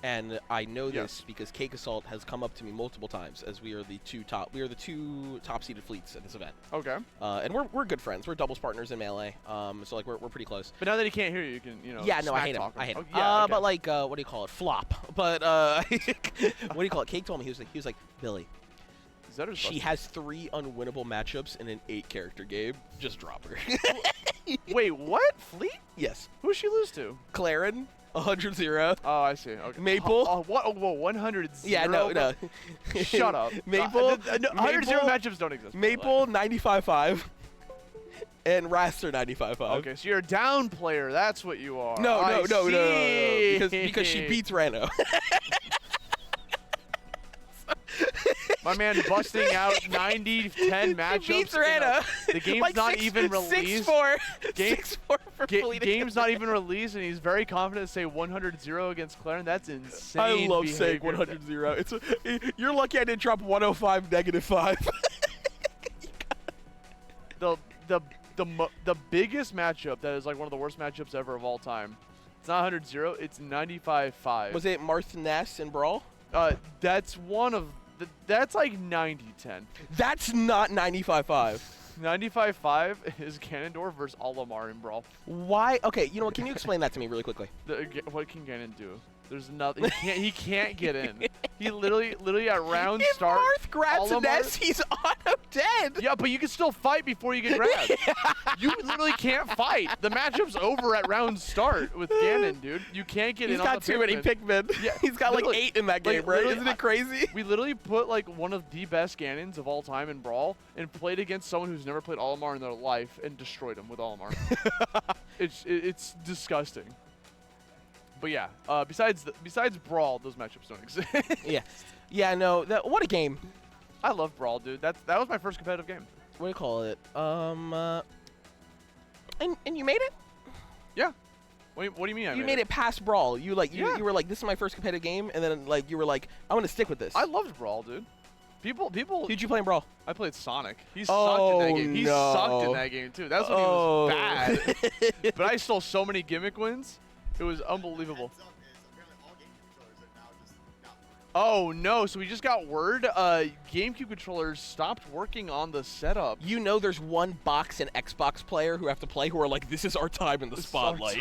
And I know this because Cake Assault has come up to me multiple times as we are the two top-seeded fleets at this event. Okay. And we're good friends. We're doubles partners in Melee. So like we're pretty close. But now that he can't hear you, you can Yeah, no, I hate him. I hate him. But like what do you call it? Flop. But what do you call it? Cake told me he was like Billy. She has 3 unwinnable matchups in an 8-character game. Just drop her. Wait, what? Fleet? Yes. Who'd she lose to? Claren. 100-0. Oh, I see. Okay. Maple. What? Whoa, 100-0. Yeah, no. Shut up. Maple. 100-0 matchups don't exist. Maple 95-5. And Raster 95-5. Okay, so you're a down player. That's what you are. No. Because she beats Rano. My man busting out 90-10 matchups. He beats Rana. The game's like not even released. 6-4. 6-4 for Fleet. Game's not even released, and he's very confident to say 100-0 against Claren. That's insane. I love saying 100-0. You're lucky I didn't drop 105 -5. The biggest matchup that is like one of the worst matchups ever of all time. It's not 100-0. It's 95-5. Was it Marth Ness and Brawl? That's one of that's like 90-10. That's not 95-5. 95-5 is Ganondorf versus Olimar in Brawl. Why? Okay, you know what? Can you explain that to me really quickly? What can Ganon do? There's nothing. He can't get in. He literally at round start. If Marth grabs Ness, he's auto dead. Yeah, but you can still fight before you get grabbed. You literally can't fight. The matchup's over at round start with Ganon, dude. You can't get in on the He's got too many Pikmin. Yeah, he's got like 8 in that game, right? Isn't it crazy? We literally put like one of the best Ganons of all time in Brawl and played against someone who's never played Olimar in their life and destroyed him with Olimar. It's disgusting. But yeah, besides Brawl, those matchups don't exist. Yeah, no. What a game. I love Brawl, dude. That was my first competitive game. What do you call it? And you made it? Yeah. What do you mean? You made it past Brawl. You were like, this is my first competitive game, and then like you were like, I'm gonna stick with this. I loved Brawl, dude. People. Who'd you play in Brawl? I played Sonic. He sucked in that game. He sucked in that game too. That's when he was bad. But I stole so many gimmick wins. It was unbelievable. Oh no, so we just got word GameCube controllers stopped working on the setup. You know there's one box and Xbox player who have to play who are like, this is our time in the spotlight.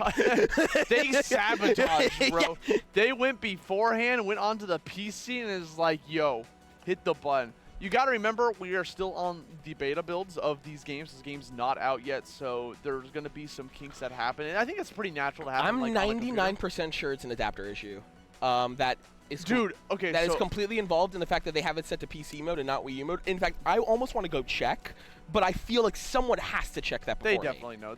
They sabotaged, bro. They went beforehand, went onto the PC and is like, yo, hit the button. You got to remember, we are still on the beta builds of these games. This game's not out yet, so there's going to be some kinks that happen. And I think it's pretty natural to happen. I'm 99% sure it's an adapter issue. That is is completely involved in the fact that they have it set to PC mode and not Wii U mode. In fact, I almost want to go check, but I feel like someone has to check that before. They definitely know.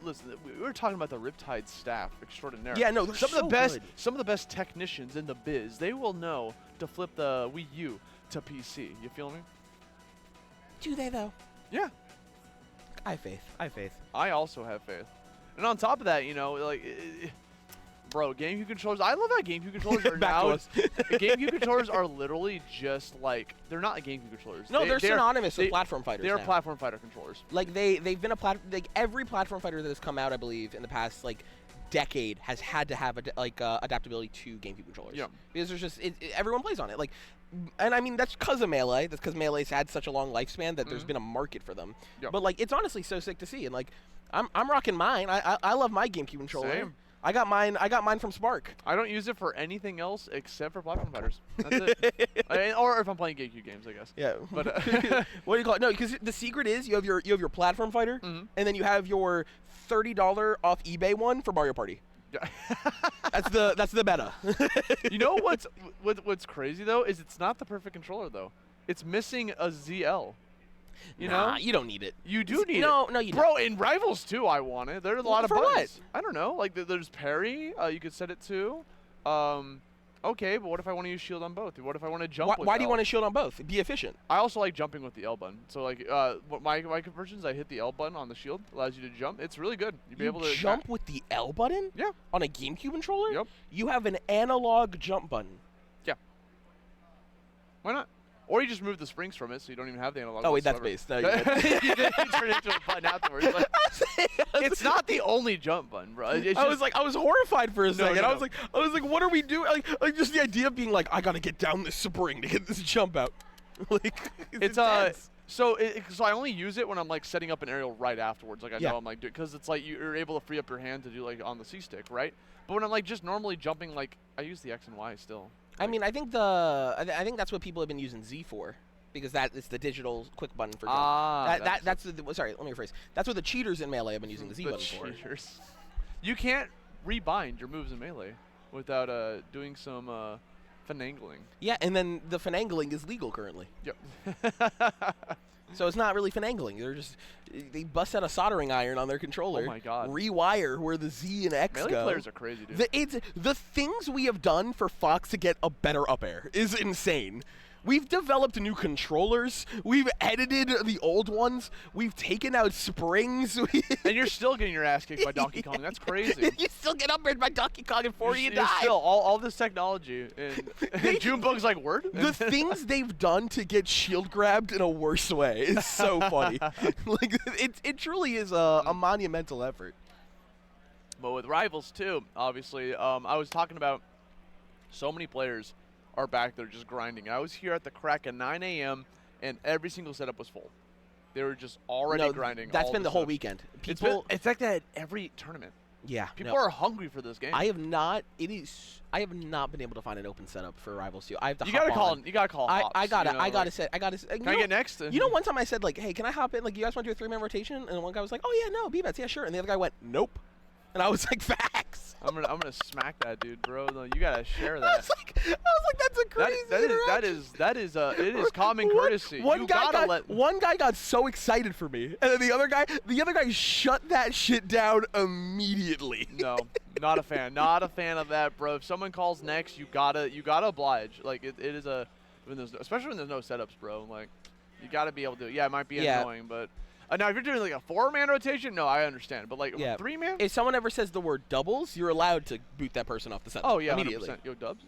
Listen, we were talking about the Riptide staff extraordinaire. Yeah, no, some of the best technicians in the biz. They will know to flip the Wii U to PC. You feel me? Do they though? Yeah. I have faith. I also have faith. And on top of that, you know, like, bro, GameCube controllers. I love how GameCube controllers are now. GameCube controllers are literally just like, they're not GameCube controllers. No, they're synonymous with platform fighters. They are platform fighter controllers. Like they've been like every platform fighter that has come out, I believe, in the past like decade has had to have adaptability to GameCube controllers. Yeah. Because there's just everyone plays on it. Like, and I mean that's because of Melee. That's because Melee's had such a long lifespan that there's been a market for them. Yep. But like, it's honestly so sick to see. And like, I'm rocking mine. I love my GameCube controller. Same. I got mine from Spark. I don't use it for anything else except for platform fighters. That's it. Or if I'm playing GameCube games, I guess. Yeah. But what do you call it? No, because the secret is you have your platform fighter, and then you have your $30 off eBay one for Mario Party. That's the meta. You know what's crazy though is it's not the perfect controller though. It's missing a ZL. You nah, know? you don't need it. You do need it. No, you don't. Bro, in Rivals 2, I want it. There's a lot of For buttons. what? I don't know. Like, there's parry. You could set it to. Okay, but what if I want to use shield on both? What if I want to jump with Why do you L? want to shield on both? Be efficient. I also like jumping with the L button. So, like, my conversions, I hit the L button on the shield. Allows you to jump. It's really good. You'd be able to jump with the L button? Yeah. On a GameCube controller? Yep. You have an analog jump button. Yeah. Why not? Or you just move the springs from it, so you don't even have the analog. Oh, wait, that's whatsoever. base. No, You turn it into a button afterwards. Like, it's not the only jump button, bro. It's I was horrified for a second. no. I was like, what are we doing? Like just the idea of being like, I gotta get down this spring to get this jump out. Like, it's intense. So I only use it when I'm like setting up an aerial right afterwards. Like I know I'm like, because it's like you're able to free up your hand to do like on the C stick, right? But when I'm like just normally jumping, like I use the X and Y still. I mean, I think that's what people have been using Z for, because that is the digital quick button for jump. Sorry, let me rephrase. That's what the cheaters in Melee have been using the Z button for. You can't rebind your moves in Melee without doing some finagling. Yeah, and then the finagling is legal currently. Yep. So it's not really finagling. They bust out a soldering iron on their controller. Oh my god. Rewire where the Z and X Melee go. players are crazy, dude. The things we have done for Fox to get a better up air is insane. We've developed new controllers. We've edited the old ones. We've taken out springs. And you're still getting your ass kicked by Donkey Kong. That's crazy. You still get up aired by Donkey Kong before you die. Still, all this technology. And Junebug's like, word? The things they've done to get shield grabbed in a worse way is so funny. Like it truly is a monumental effort. But with Rivals too, obviously, I was talking about so many players are back there just grinding. I was here at the crack of 9 a.m. and every single setup was full. They were just already grinding. That's all been the whole weekend. People, it's like that at every tournament. Yeah. People are hungry for this game. I have not been able to find an open setup for Rivals 2. I have to you hop gotta call on. You gotta call hops, I gotta Can I get next? You know, one time I said like, hey, can I hop in? Like, you guys want to do a 3-man rotation? And one guy was like, oh yeah, no, B-bets, yeah, sure. And the other guy went, nope. And I was like, facts. I'm gonna smack that dude, bro. No, you gotta share that. I was like, that's a crazy it is common courtesy. One guy got so excited for me, and then the other guy shut that shit down immediately. No, not a fan. Not a fan of that, bro. If someone calls next, you gotta oblige. Like it is especially when there's no setups, bro. Like you gotta be able to. Yeah, it might be annoying, but. Now, if you're doing like a 4-man rotation, no, I understand. But like 3-man? If someone ever says the word doubles, you're allowed to boot that person off the set. Oh, yeah, immediately. 100%. Yo, dubs.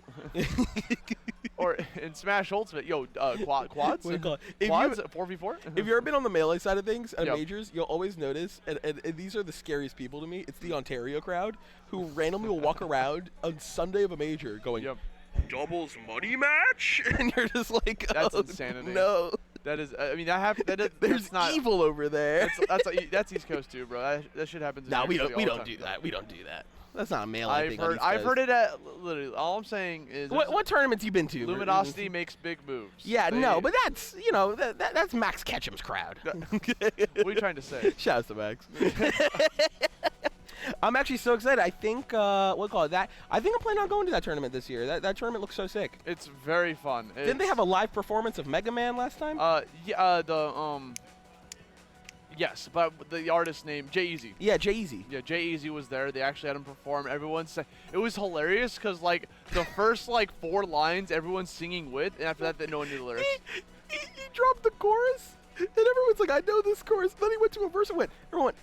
Or in Smash Ultimate, yo, quads? Quads, 4v4? If you've ever been on the Melee side of things at majors, you'll always notice, and these are the scariest people to me, it's the Ontario crowd, who randomly will walk around on Sunday of a major going, doubles money match? And you're just like, that's insanity. No. That is, I mean, that happens. There's not evil over there. That's East Coast too, bro. That shit happens. No, we don't do that. We don't do that. That's not a Melee thing. I've heard it at literally. All I'm saying is. What tournaments you been to? Luminosity makes big moves. Yeah, but that's that's Max Ketchum's crowd. What are you trying to say? Shout out to Max. I'm actually so excited. I think I think I'm planning on going to that tournament this year. That tournament looks so sick. It's very fun. Didn't they have a live performance of Mega Man last time? Yes, but the artist name J-Eazy. Yeah, J-Eazy. Yeah, J-Eazy was there. They actually had him perform. Everyone said it was hilarious because like the first like 4 lines everyone's singing with, and after that no one knew the lyrics. he dropped the chorus, and everyone's like, I know this chorus. Then he went to a verse and everyone went.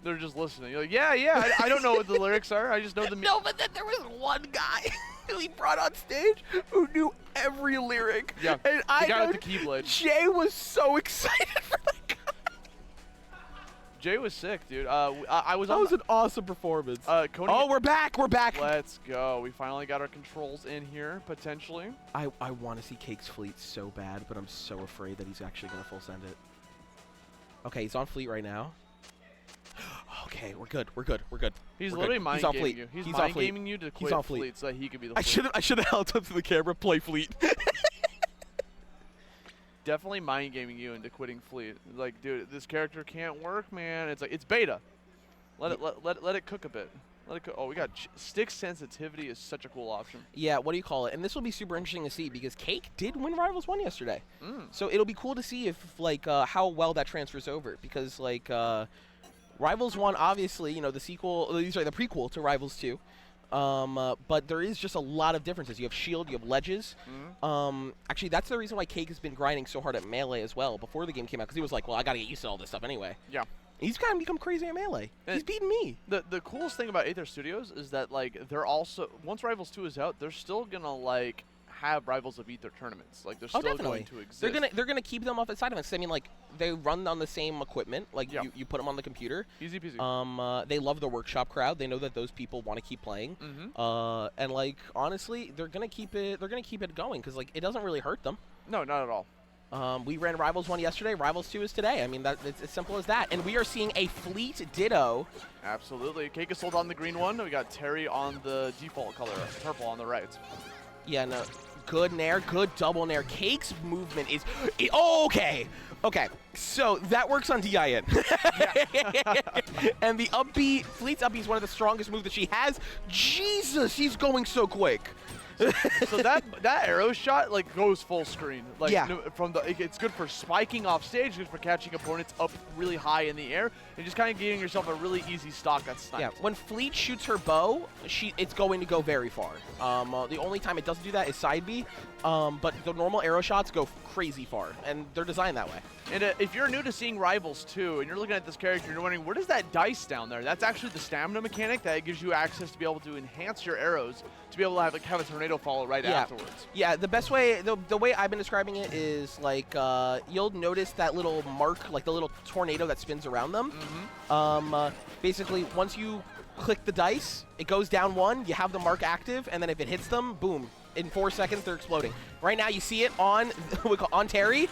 They're just listening. You're like, yeah. I don't know what the lyrics are. I just know the. No, but then there was one guy who he brought on stage who knew every lyric. Yeah. And the guy with the keyblade. Jay was so excited for that guy. Jay was sick, dude. That was an awesome performance. Coney, we're back. We're back. Let's go. We finally got our controls in here, potentially. I want to see Cake's fleet so bad, but I'm so afraid that he's actually going to full send it. Okay, he's on fleet right now. Okay, we're good. He's literally mind gaming you. He's mind gaming you to quit fleet so that he could be the fleet. I should have held up to the camera, play fleet. Definitely mind gaming you into quitting fleet. Like, dude, this character can't work, man. It's like it's beta. Let it cook a bit. Oh, we got stick sensitivity is such a cool option. Yeah, what do you call it? And this will be super interesting to see because Cake did win Rivals 1 yesterday. So it'll be cool to see if, like, how well that transfers over. Because, like, Rivals 1, obviously, you know, the prequel to Rivals 2. But there is just a lot of differences. You have shield, you have ledges. Actually, that's the reason why Cake has been grinding so hard at Melee as well before the game came out. Because he was like, well, I got to get used to all this stuff anyway. Yeah. He's kind of become crazy at Melee. He's beaten me. The coolest thing about Aether Studios is that, like, they're also, once Rivals 2 is out, they're still going to, like, have Rivals of Aether tournaments. Like, they're still going to exist. They're gonna keep them off at side events. I mean, like, they run on the same equipment. Like, you put them on the computer. Easy peasy. They love the workshop crowd. They know that those people want to keep playing. And, like, honestly, they're gonna keep it going because, like, it doesn't really hurt them. No, not at all. We ran Rivals 1 yesterday. Rivals 2 is today. I mean, it's as simple as that. And we are seeing a Fleet Ditto. Absolutely. Cake is sold on the green one. We got Terry on the default color, purple on the right. Yeah, no. Good nair, good double nair. Cake's movement is... okay. Okay, so that works on DIN. And the upbeat, Fleet's upbeat is one of the strongest moves that she has. Jesus, he's going so quick. So that arrow shot like goes full screen. Like from the it's good for spiking off stage, good for catching opponents up really high in the air, and just kind of giving yourself a really easy stock that's sniped. Yeah, when Fleet shoots her bow, it's going to go very far. The only time it doesn't do that is side B, but the normal arrow shots go crazy far, and they're designed that way. And if you're new to seeing Rivals 2 and you're looking at this character and you're wondering, what is that dice down there? That's actually the stamina mechanic that gives you access to be able to enhance your arrows, to be able to have a tornado follow right afterwards. Yeah, the best way, the way I've been describing it is like, you'll notice that little mark, like the little tornado that spins around them. Basically, once you click the dice, it goes down one, you have the mark active, and then if it hits them, boom. In 4 seconds, they're exploding. Right now, you see it on Terry,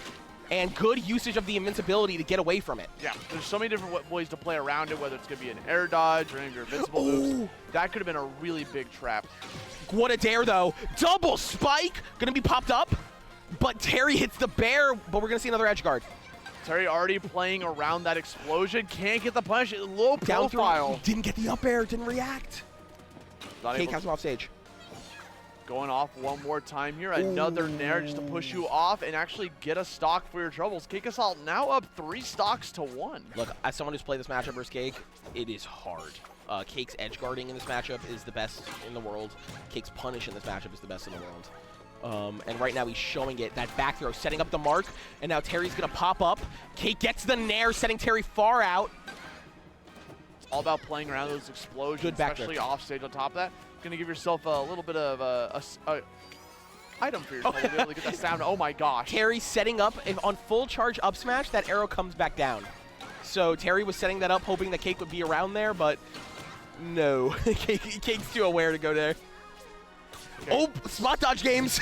and good usage of the invincibility to get away from it. Yeah, there's so many different ways to play around it, whether it's going to be an air dodge or any of your invincible moves. That could have been a really big trap. What a dare, though. Double spike, going to be popped up, but Terry hits the bear, but we're going to see another edge guard. Terry already playing around that explosion, can't get the punish, low profile. Didn't get the up air, didn't react. Cake has him off stage. Going off one more time here. Another nair just to push you off and actually get a stock for your troubles. Cake Assault now up 3 stocks to 1. Look, as someone who's played this matchup versus Cake, it is hard. Cake's edge guarding in this matchup is the best in the world. Cake's punish in this matchup is the best in the world. And right now he's showing it. That back throw, setting up the mark. And now Terry's going to pop up. Cake gets the nair, setting Terry far out. It's all about playing around those explosions, Good back especially there. off stage on top of that. Going to give yourself a little bit of a item for yourself to be able to get that sound. Oh my gosh. Terry setting up, if on full charge up smash, that arrow comes back down. So Terry was setting that up, hoping that Cake would be around there, but no. Cake's too aware to go there. Okay. Oh, spot dodge games.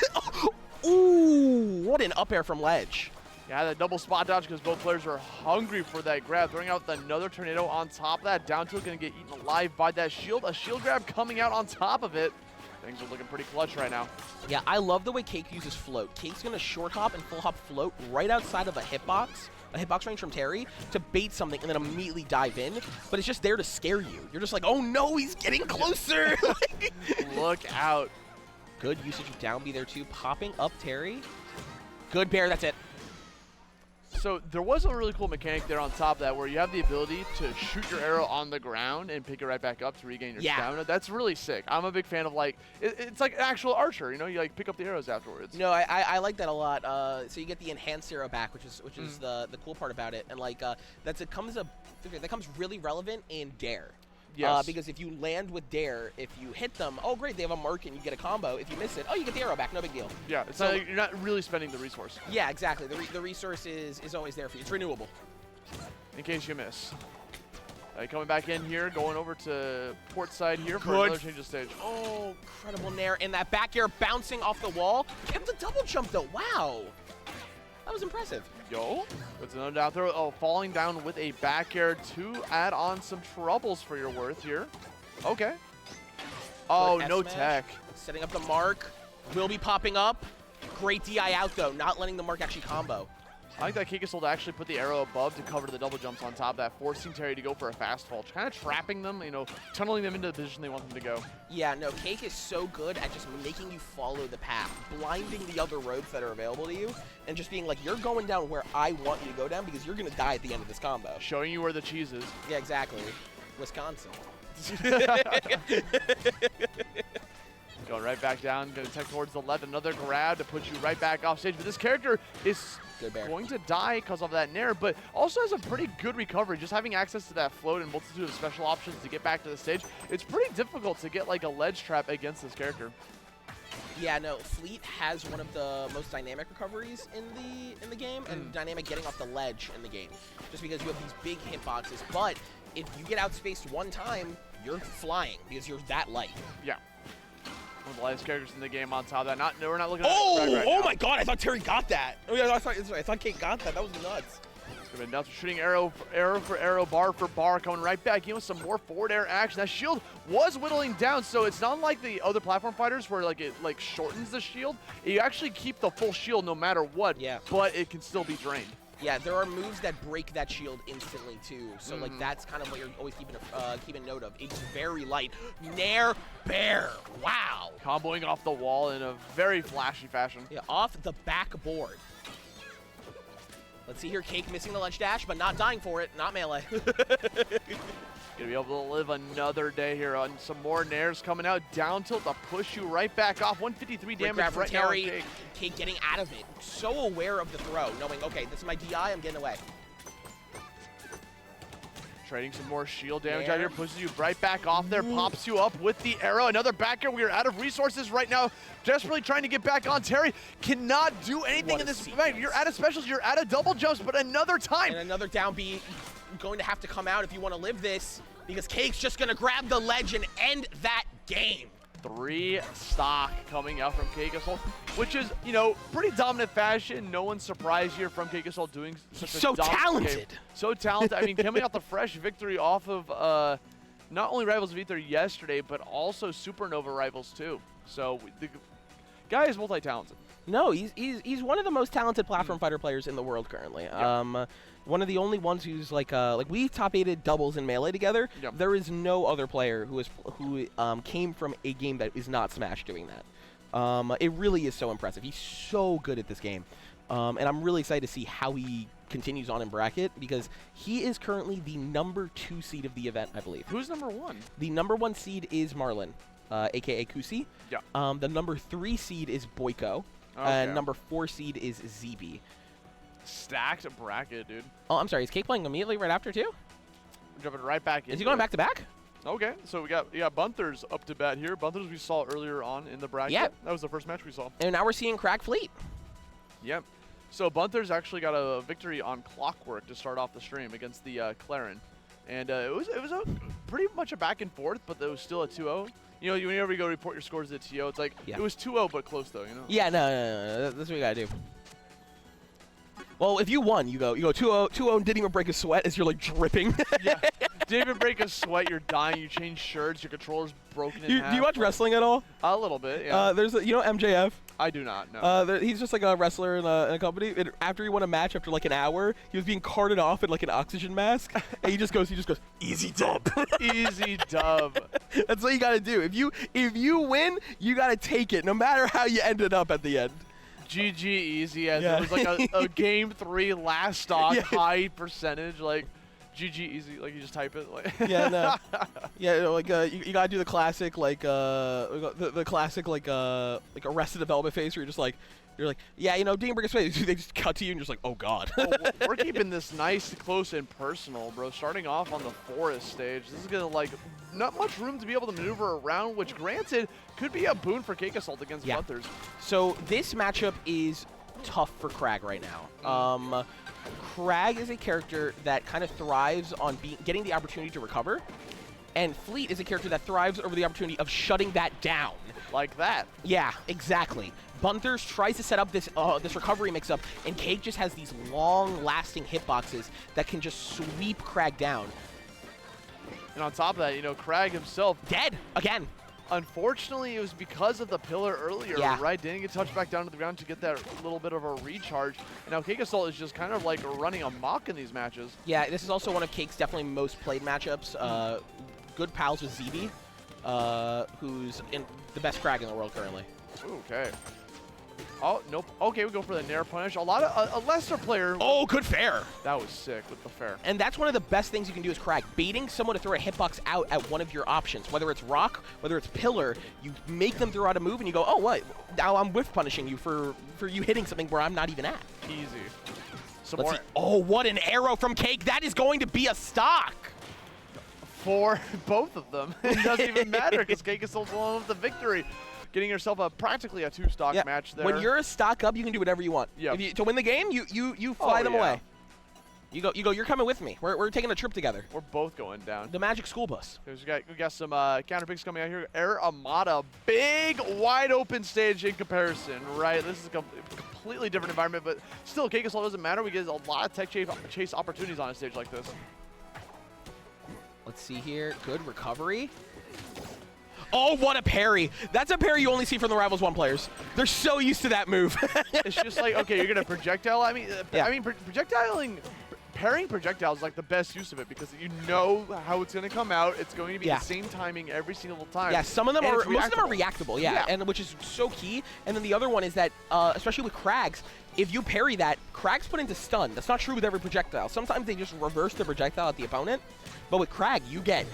Ooh, what an up air from ledge. Yeah, that double spot dodge because both players are hungry for that grab. Throwing out another tornado on top of that. Down tilt going to get eaten alive by that shield. A shield grab coming out on top of it. Things are looking pretty clutch right now. Yeah, I love the way Cake uses float. Cake's going to short hop and full hop float right outside of a hitbox range from Terry to bait something and then immediately dive in. But it's just there to scare you. You're just like, oh no, he's getting closer. Look out. Good usage of down B there too. Popping up Terry. Good bear, that's it. So there was a really cool mechanic there on top of that where you have the ability to shoot your arrow on the ground and pick it right back up to regain your stamina. That's really sick. I'm a big fan of, like, it's like an actual archer, you know, you like pick up the arrows afterwards. No, I like that a lot. So you get the enhanced arrow back, which is the cool part about it. And like that comes really relevant in Dare. Yes. Because if you land with Dare, if you hit them, oh great, they have a mark and you get a combo. If you miss it, oh, you get the arrow back, no big deal. Yeah, it's not like you're not really spending the resource. Yeah, exactly. The resource is always there for you. It's renewable. In case you miss. Coming back in here, going over to port side here for another change of stage. Oh, incredible nair. And that back air bouncing off the wall. Kept the double jump though, wow. That was impressive. Yo, it's another down throw. Oh, falling down with a back air to add on some troubles for your worth here. Okay. Oh, no tech. Setting up the mark. Will be popping up. Great DI out, though. Not letting the mark actually combo. I like that Kikasol to actually put the arrow above to cover the double jumps on top of that, forcing Terry to go for a fast fall, kind of trapping them, you know, tunneling them into the position they want them to go. Yeah, no, Cake is so good at just making you follow the path, blinding the other roads that are available to you, and just being like, you're going down where I want you to go down because you're going to die at the end of this combo. Showing you where the cheese is. Yeah, exactly. Wisconsin. Going right back down, going to tech towards the left, another grab to put you right back off stage. But this character is going to die because of that nair, but also has a pretty good recovery. Just having access to that float and multitude of special options to get back to the stage, it's pretty difficult to get like a ledge trap against this character. Yeah, no, Fleet has one of the most dynamic recoveries in the game, and dynamic getting off the ledge in the game, just because you have these big hitboxes. But if you get outspaced one time, you're flying because you're that light. Yeah. One of the lightest characters in the game on top of that. We're not looking at oh my god, I thought Terry got that. Oh yeah, I thought Kate got that. That was nuts. It's going to be nuts. Shooting arrow for arrow, bar for bar, coming right back in with some more forward air action. That shield was whittling down, so it's not like the other platform fighters where like it like shortens the shield. You actually keep the full shield no matter what, but it can still be drained. Yeah, there are moves that break that shield instantly too. So like that's kind of what you're always keeping note of. It's very light. Nair Bear. Wow. Comboing off the wall in a very flashy fashion. Yeah, off the backboard. Let's see here, Cake missing the ledge dash, but not dying for it. Not melee. Gonna be able to live another day here on some more nairs coming out. Down tilt to push you right back off. 153 damage right now. Cake getting out of it. So aware of the throw, knowing, okay, this is my DI, I'm getting away. Trading some more shield damage out here, pushes you right back off there, pops you up with the arrow. Another back air. We are out of resources right now. Desperately trying to get back on. Terry cannot do anything in this event. You're out of specials, you're out of double jumps, but another time. And another down B going to have to come out if you want to live this, because Cake's just going to grab the ledge and end that game. 3 stock coming out from Kikasol, which is, you know, pretty dominant fashion. No one's surprised here from Kikasol doing such a dominant game. So talented. I mean, coming off the fresh victory off of not only Rivals of Ether yesterday, but also Supernova Rivals too. So the guy is multi-talented. No, he's one of the most talented platform fighter players in the world currently. Yep. One of the only ones who's like we top 8'd doubles in Melee together. Yep. There is no other player who came from a game that is not Smash doing that. It really is so impressive. He's so good at this game, and I'm really excited to see how he continues on in bracket, because he is currently the #2 seed of the event, I believe. Who's #1? The #1 seed is Marlin, aka Kusi. Yeah. The #3 seed is Boyko. Okay. And #4 seed is ZB. Stacked bracket, dude. Oh, I'm sorry. Is Cake playing immediately right after too? We're jumping right back in. Is he going back to back? Okay, so we got Bunthers up to bat here. Bunthers we saw earlier on in the bracket. Yep. That was the first match we saw. And now we're seeing Crack Fleet. Yep. So Bunthers actually got a victory on Clockwork to start off the stream against the Clarin. And it was pretty much a back and forth, but it was still a 2-0. You know, whenever you go report your scores at TO, it's like, it was 2-0, but close, though, you know? Yeah, no. That's what you got to do. Well, if you won, you go 2-0 and didn't even break a sweat as you're, like, dripping. Yeah. Didn't even break a sweat, you're dying, you change shirts, your controller's broken in half. Do you watch wrestling at all? A little bit, yeah. You know MJF? I do not, no. He's just like a wrestler in a company. And after he won a match, after like an hour, he was being carted off in like an oxygen mask. And he just goes, easy dub. Easy dub. That's what you got to do. If you win, you got to take it, no matter how you ended up at the end. GG easy, as it was like a game 3 last stock, high percentage, like GG easy, like you just type it. Like yeah, no. Yeah, like you gotta do the classic, like the classic, like Arrested Development phase where you're like, yeah, you know, didn't break a space. They just cut to you and you're just like, oh god. Oh, we're keeping this nice, close, and personal, bro. Starting off on the forest stage, this is gonna like not much room to be able to maneuver around, which granted could be a boon for Kikasol against Bunthers. So this matchup is tough for Crag right now. Crag is a character that kind of thrives on getting the opportunity to recover, and Fleet is a character that thrives over the opportunity of shutting that down. Like that. Yeah, exactly. Bunthers tries to set up this recovery mix-up, and Cake just has these long-lasting hitboxes that can just sweep Crag down. And on top of that, you know, Crag himself... Dead! Again! Unfortunately, it was because of the pillar earlier, Yeah. right? Didn't get touched back down to the ground to get that little bit of a recharge. And now Cake Assault is just kind of like running amok in these matches. Yeah, this is also one of Cake's definitely most played matchups. Good pals with ZB, who's in the best frag in the world currently. Okay. Oh, nope. Okay, we go for the Nair punish. A lot of a lesser player. Oh, good fair. That was sick with the fair. And that's one of the best things you can do is Crag. Baiting someone to throw a hitbox out at one of your options, whether it's rock, whether it's pillar, you make them throw out a move and you go, oh, what? Now I'm whiff punishing you for you hitting something where I'm not even at. Easy. Let's see. Oh, what an arrow from Cake. That is going to be a stock. For both of them. It doesn't even matter because Cake Assault's along with the victory. Getting yourself practically a 2-stock match there. When you're a stock up, you can do whatever you want. Yeah. To win the game, you fly them away. You go. You're coming with me. We're taking a trip together. We're both going down. The Magic School Bus. We got some counter picks coming out here. Air Amada, big wide open stage in comparison, right? This is a completely different environment, but still, Cake Assault doesn't matter. We get a lot of tech chase opportunities on a stage like this. Let's see here. Good recovery. Oh, what a parry. That's a parry you only see from the Rivals 1 players. They're so used to that move. It's just like, okay, you're going to projectile. I mean, projectiling, parrying projectiles is like the best use of it because you know how it's going to come out. It's going to be the same timing every single time. Yeah, some of them are, most of them are reactable, and which is so key. And then the other one is that, especially with Krags, if you parry that, Krags put into stun. That's not true with every projectile. Sometimes they just reverse the projectile at the opponent. But with Crag, you get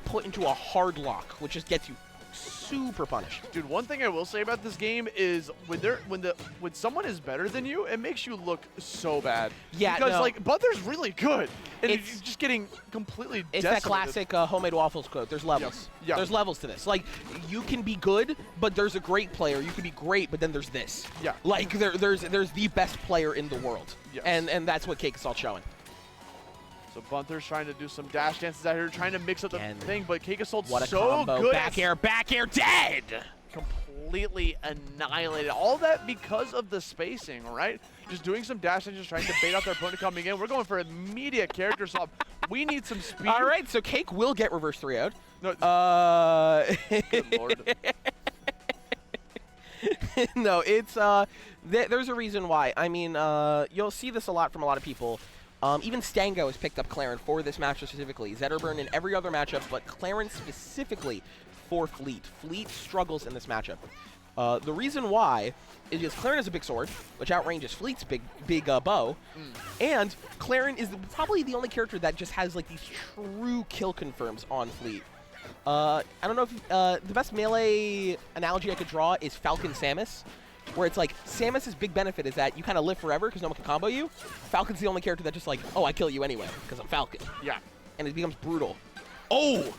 put into a hard lock, which just gets you super punished. Dude, one thing I will say about this game is when someone is better than you, it makes you look so bad. Yeah, because like Butter's really good, and It's- you're just getting completely. It's that classic homemade waffles quote. There's levels. Yeah. There's levels to this. Like, you can be good, but there's a great player. You can be great, but then there's this. Yeah. Like there's the best player in the world. Yes. And that's what Cake Assault's showing. So Bunter's trying to do some dash dances out here, trying to mix up the thing, but Cake Assault's What a so combo. good. Back air, dead! Completely annihilated. All that because of the spacing, right? Just doing some dash dances, trying to bait out their opponent coming in. We're going for immediate character swap. We need some speed. All right, so Cake will get reverse 3-0'd. No, good lord. No, it's there's a reason why. I mean, you'll see this a lot from a lot of people. Even Stango has picked up Claren for this matchup specifically. Zetterburn in every other matchup, but Claren specifically for Fleet. Fleet struggles in this matchup. The reason why is because Claren has a big sword, which outranges Fleet's big bow, and Claren is probably the only character that just has like these true kill confirms on Fleet. I don't know if the best melee analogy I could draw is Falcon Samus, where it's like Samus's big benefit is that you kind of live forever because no one can combo you. Falcon's the only character that just like, oh, I kill you anyway because I'm Falcon. Yeah. And it becomes brutal. Oh!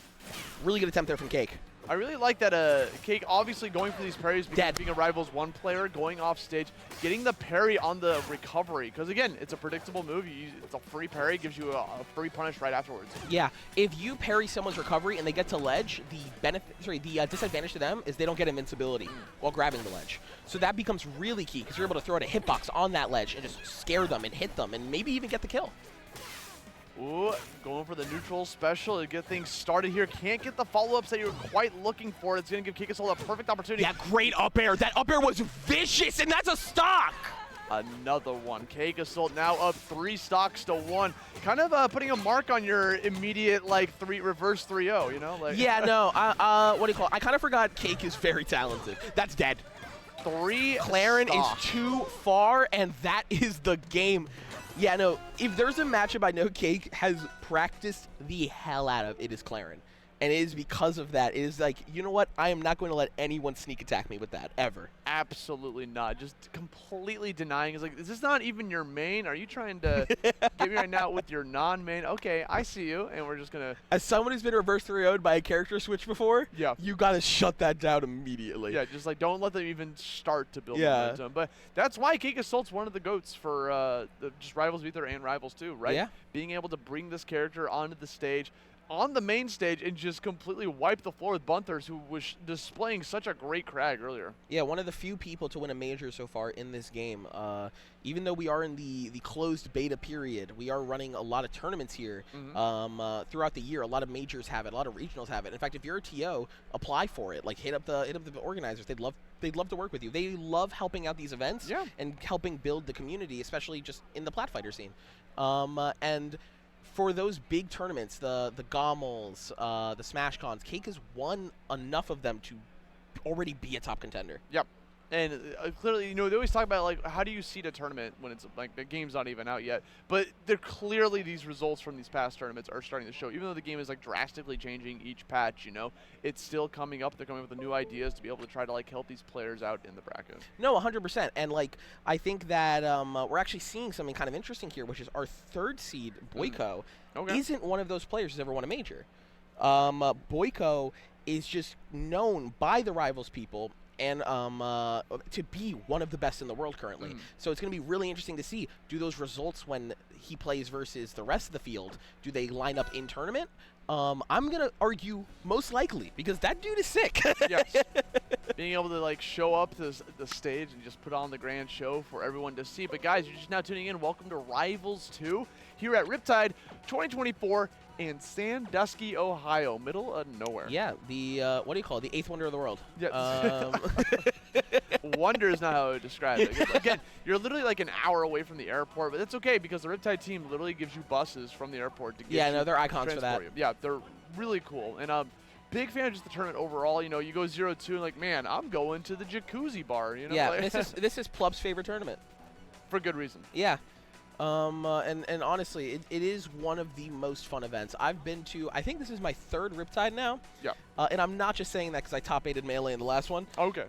Really good attempt there from Cake. I really like that Cake obviously going for these parries because being a Rivals 1 player, going off stage, getting the parry on the recovery. Because again, it's a predictable move. It's a free parry, gives you a free punish right afterwards. Yeah, if you parry someone's recovery and they get to ledge, the disadvantage to them is they don't get invincibility while grabbing the ledge. So that becomes really key because you're able to throw out a hitbox on that ledge and just scare them and hit them and maybe even get the kill. Ooh, going for the neutral special to get things started here. Can't get the follow-ups that you're quite looking for. It's going to give Cake Assault a perfect opportunity. Yeah, great up air. That up air was vicious, and that's a stock. Another one. Cake Assault now up 3 stocks to 1. Kind of putting a mark on your immediate, like, reverse 3-0, you know? Like yeah, no, what do you call it? I kind of forgot Cake is very talented. That's dead. 3 Claren stocks. is too far, and that is the game. Yeah, no, if there's a matchup I know Cake has practiced the hell out of, it is Claren. And it is because of that. It is like, you know what? I am not going to let anyone sneak attack me with that, ever. Absolutely not. Just completely denying. It's like, is this not even your main? Are you trying to get me right now with your non-main? Okay, I see you, and we're just going to... As someone who's been reverse 3-0'd by a character switch before, yeah, you got to shut that down immediately. Yeah, just like, don't let them even start to build momentum. But that's why Cake Assault's one of the GOATs for just Rivals Ether and Rivals 2, right? Yeah. Being able to bring this character onto the stage, on the main stage and just completely wiped the floor with Bunthers, who was displaying such a great crag earlier. Yeah, one of the few people to win a major so far in this game. Even though we are in the closed beta period, we are running a lot of tournaments here throughout the year. A lot of majors have it, a lot of regionals have it. In fact, if you're a TO, apply for it. Like hit up the organizers. They'd love to work with you. They love helping out these events and helping build the community, especially just in the Plat Fighter scene. And for those big tournaments, the Gommels, the Smash Cons, Cake has won enough of them to already be a top contender. Yep. And clearly, they always talk about, like, how do you seed a tournament when it's, like, the game's not even out yet. But they're clearly, these results from these past tournaments are starting to show. Even though the game is, like, drastically changing each patch, it's still coming up. They're coming up with new ideas to be able to try to, like, help these players out in the bracket. No, 100%. And, like, I think that we're actually seeing something kind of interesting here, which is our third seed, Boyko, isn't one of those players who's ever won a major. Boyko is just known by the Rivals people and to be one of the best in the world currently. So it's going to be really interesting to see, do those results when he plays versus the rest of the field, do they line up in tournament? I'm going to argue most likely, because that dude is sick. Yes. Being able to, like, show up to the stage and just put on the grand show for everyone to see. But, guys, you're just now tuning in. Welcome to Rivals 2 here at Riptide 2024 in Sandusky, Ohio, middle of nowhere. Yeah, the, what do you call it? The eighth wonder of the world. Yeah. Wonder is not how I would describe it. Again, you're literally like an hour away from the airport, but that's okay because the Riptide team literally gives you buses from the airport to get no, they're icons for that. You. Yeah, they're really cool. And big fan of just the tournament overall. You go 0-2 and like, man, I'm going to the jacuzzi bar. Yeah, like this is Plub's favorite tournament. For good reason. Yeah. And honestly, it is one of the most fun events I've been to. I think this is my third Riptide now. Yeah. And I'm not just saying that because I top 8'd Melee in the last one. Okay.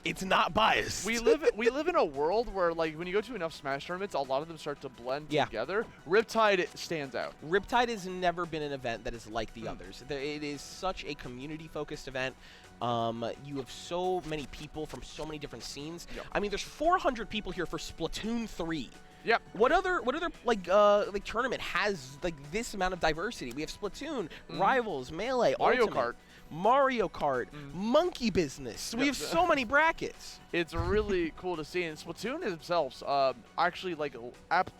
It's not biased. We live in a world where, like, when you go to enough Smash tournaments, a lot of them start to blend together. Riptide stands out. Riptide has never been an event that is like the others. It is such a community-focused event. You have so many people from so many different scenes. Yep. I mean, there's 400 people here for Splatoon 3. Yep. What other like tournament has like this amount of diversity? We have Splatoon, Rivals, Melee, Mario Kart, Monkey Business. We have so many brackets. It's really cool to see, and Splatoon themselves actually like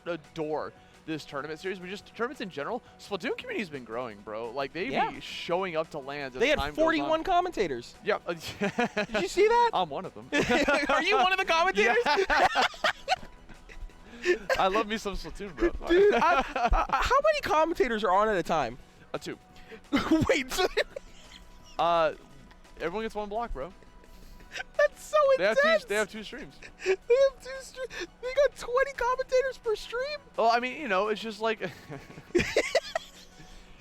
adore this tournament series, but just tournaments in general. Splatoon community has been growing, bro. Like, they be showing up to lands as They had time 41 commentators. Yeah. Did you see that? I'm one of them. Are you one of the commentators? Yeah. I love me some Splatoon, bro. Dude, how many commentators are on at a time? 2. Wait. Everyone gets one block, bro. That's so intense. They have 2 streams. They have 2 streams. They got 20 commentators per stream? Well, I mean, it's just like...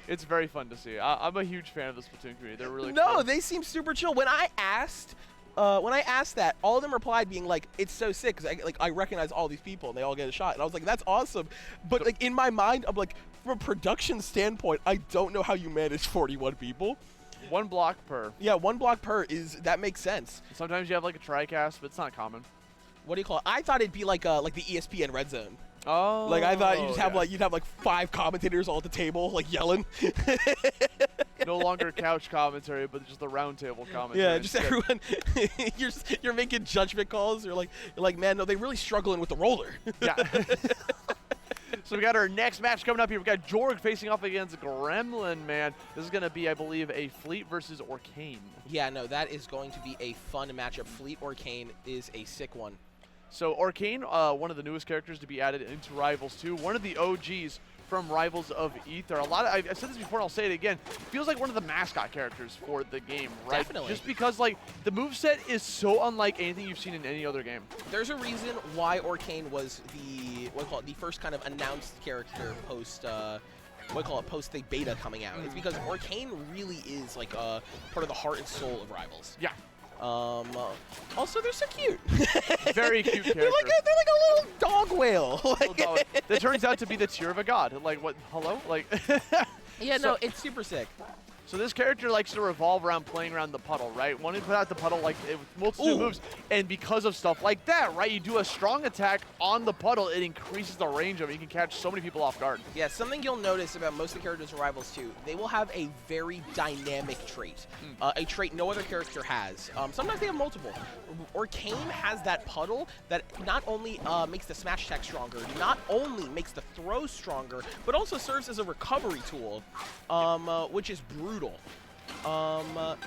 It's very fun to see. I'm a huge fan of the Splatoon community. They're really No, fun. they seem super chill. When I asked that, all of them replied being like, it's so sick because I recognize all these people and they all get a shot. And I was like, that's awesome. But like in my mind, I'm like, from a production standpoint, I don't know how you manage 41 people. 1 block per. Yeah, 1 block per that makes sense. Sometimes you have like a tri-cast, but it's not common. What do you call it? I thought it'd be like the ESPN Red Zone. Oh. Like I thought you just have you'd have 5 commentators all at the table like yelling. No longer couch commentary, but just the round table commentary. Yeah, just everyone. you're making judgment calls. You're like, man, no, they're really struggling with the roller. Yeah. So we got our next match coming up here. We got Jorg facing off against Gremlin, man. This is going to be, I believe, a Fleet versus Orcane. Yeah, no, that is going to be a fun matchup. Fleet Orcane is a sick one. So Orcane, one of the newest characters to be added into Rivals 2, one of the OGs from Rivals of Ether. I've said this before and I'll say it again. Feels like one of the mascot characters for the game, right? Definitely. Just because like the moveset is so unlike anything you've seen in any other game. There's a reason why Orcane was the first kind of announced character post post the beta coming out. It's because Orcane really is like part of the heart and soul of Rivals. Yeah. Also, they're so cute. Very cute character. They're like a little dog whale. That turns out to be the tier of a god. Like, what? Hello? Like. Yeah, no, it's super sick. So this character likes to revolve around playing around the puddle, right? Wanting to put out the puddle like with multitude of moves, and because of stuff like that, right? You do a strong attack on the puddle, it increases the range of it. You can catch so many people off guard. Yeah, something you'll notice about most of the characters in Rivals 2, they will have a very dynamic trait, a trait no other character has. Sometimes they have multiple. Arcane has that puddle that not only makes the smash attack stronger, not only makes the throw stronger, but also serves as a recovery tool, which is brutal.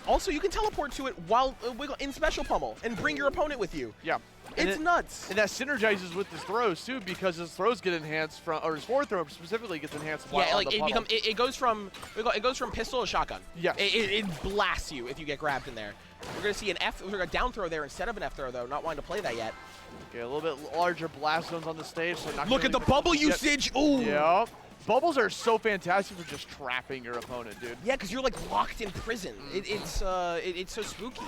Also, you can teleport to it while in Special Pummel and bring your opponent with you. Yeah. It's nuts. And that synergizes with his throws, too, because his throws get enhanced from, or his forward throw specifically gets enhanced while yeah, on like the it goes from pistol to shotgun. Yeah. It blasts you if you get grabbed in there. We're going to see a down throw there instead of an F throw, though. Not wanting to play that yet. Okay, a little bit larger blast zones on the stage. So not Look at the bubble usage. Ooh. Yep. Bubbles are so fantastic for just trapping your opponent, dude. Yeah, because you're like locked in prison. It's so spooky.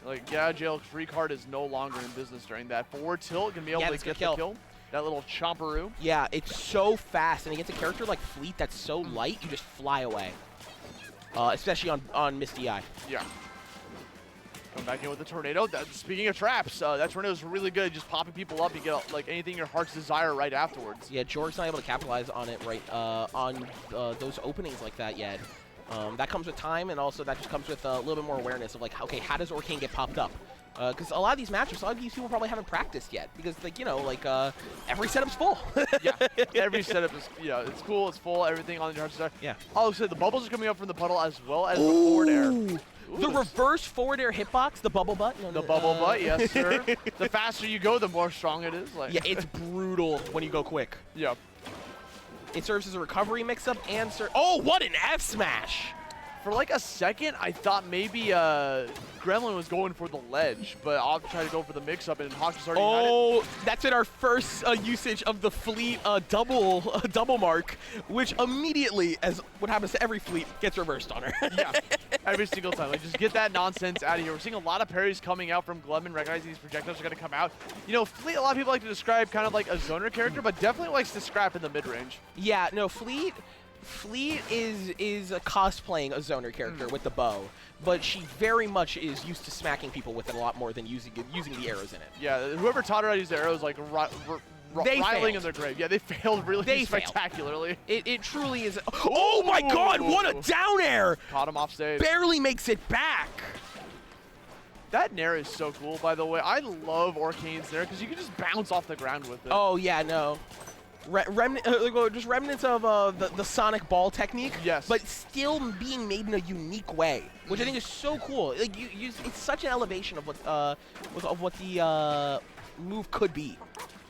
Like, yeah, jail free card is no longer in business during that. Forward tilt can be able to get the kill. That little chomperoo. Yeah, it's so fast, and against a character like Fleet that's so light, you just fly away. Especially on Misty Eye. Yeah. Come back in with the tornado. Speaking of traps, that tornado is really good. Just popping people up, you get like anything your heart's desire right afterwards. Yeah, Jorg's not able to capitalize on it on those openings like that yet. That comes with time, and also that just comes with a little bit more awareness of like, okay, how does Arcane get popped up? Because a lot of these matchups, a lot of these people probably haven't practiced yet. Because like every setup's full. Yeah, every setup is it's cool, it's full, everything on the heart's desire. Yeah. Also, the bubbles are coming up from the puddle as well as the forward air. Ooh, the reverse forward air hitbox, the bubble butt. The bubble butt, yes, sir. The faster you go, the more strong it is. Like. Yeah, it's brutal when you go quick. Yeah. It serves as a recovery mix-up and oh, what an F smash! For like a second, I thought maybe Gremlin was going for the ledge, but I'll try to go for the mix-up, and Hawk has already had it. Oh, that's been our first usage of the Fleet double mark, which immediately, as what happens to every Fleet, gets reversed on her. Yeah, every single time. Like, just get that nonsense out of here. We're seeing a lot of parries coming out from Glumman, recognizing these projectiles are going to come out. You know, Fleet, a lot of people like to describe kind of like a zoner character, but definitely likes to scrap in the mid-range. Yeah, no, Fleet is cosplaying a zoner character with the bow, but she very much is used to smacking people with it a lot more than using the arrows in it. Yeah, whoever taught her how to use the arrows, like riling in their grave. Yeah, they failed really spectacularly. It truly is. Oh my God! What a down air! Caught him off stage. Barely makes it back. That nair is so cool, by the way. I love Arcane's nair because you can just bounce off the ground with it. Oh yeah, no. Just remnants of the Sonic Ball technique, yes, but still being made in a unique way, which I think is so cool. Like it's such an elevation of what the move could be.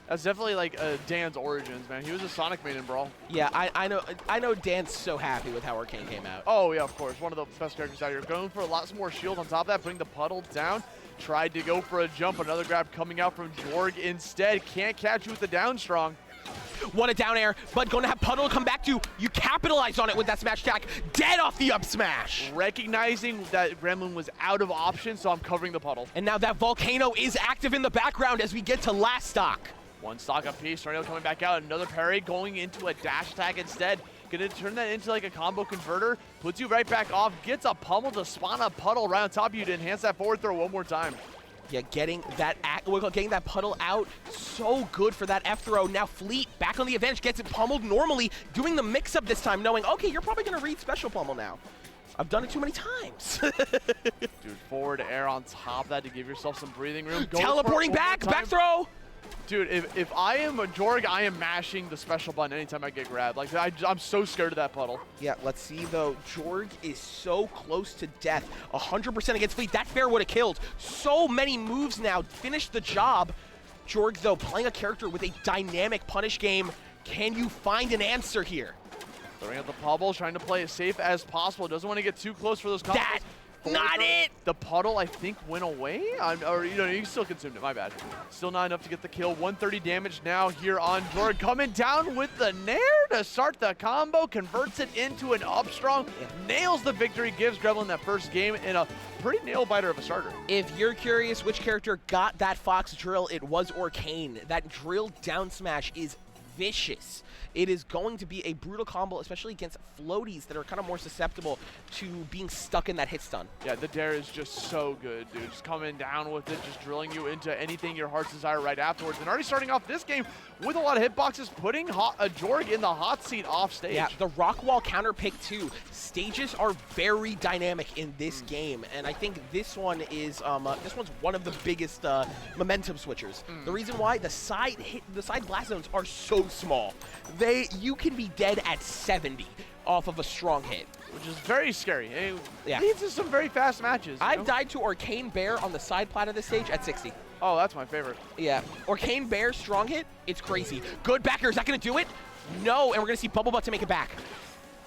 That's definitely like Dan's origins, man. He was a Sonic main in Brawl. Yeah, I know Dan's so happy with how Arcane came out. Oh yeah, of course, one of the best characters out here. Going for lots more shield on top of that, putting the puddle down. Tried to go for a jump, another grab coming out from Jorg instead. Can't catch you with the down strong. What a down air, but going to have Puddle come back to. You capitalize on it with that smash attack. Dead off the up smash. Recognizing that Gremlin was out of options, so I'm covering the puddle. And now that Volcano is active in the background as we get to last stock. One stock apiece, Tornado coming back out. Another parry going into a dash attack instead. Gonna turn that into like a combo converter. Puts you right back off. Gets a pummel to spawn a puddle right on top of you to enhance that forward throw one more time. Yeah, getting that puddle out, so good for that F throw. Now Fleet back on the advantage, gets it pummeled normally, doing the mix-up this time, knowing, okay, you're probably going to read special pummel now. I've done it too many times. Dude, forward air on top of that to give yourself some breathing room. Teleporting back, back throw. Dude, if I am a Jorg, I am mashing the special button anytime I get grabbed. Like, I'm so scared of that puddle. Yeah, let's see, though. Jorg is so close to death. 100% against Fleet. That fair would have killed. So many moves now. Finish the job. Jorg, though, playing a character with a dynamic punish game. Can you find an answer here? Throwing out the puddle, trying to play as safe as possible. Doesn't want to get too close for those combos. Not it! The puddle, I think, went away. Or, you know, you still consumed it. My bad. Still not enough to get the kill. 130 damage now here on Jorg. Coming down with the nair to start the combo. Converts it into an up strong. Nails the victory. Gives Gremlin that first game in a pretty nail-biter of a starter. If you're curious which character got that Fox drill, it was Arcane. That drill down smash is vicious. It is going to be a brutal combo, especially against floaties that are kind of more susceptible to being stuck in that hit stun. Yeah, the dare is just so good, dude. Just coming down with it, just drilling you into anything your heart's desire right afterwards. And already starting off this game with a lot of hitboxes, putting Jorg in the hot seat off stage. Yeah, the rock wall counter pick too. Stages are very dynamic in this game, and I think this one is this one's one of the biggest momentum switchers. The reason why the side blast zones are so small. You can be dead at 70 off of a strong hit, which is very scary. It yeah. leads to some very fast matches. I've died to Arcane Bear on the side plat of this stage at 60. Oh, that's my favorite. Yeah, Arcane Bear strong hit, it's crazy. Good backer, is that gonna do it? No, and we're gonna see Bubblebutt to make it back.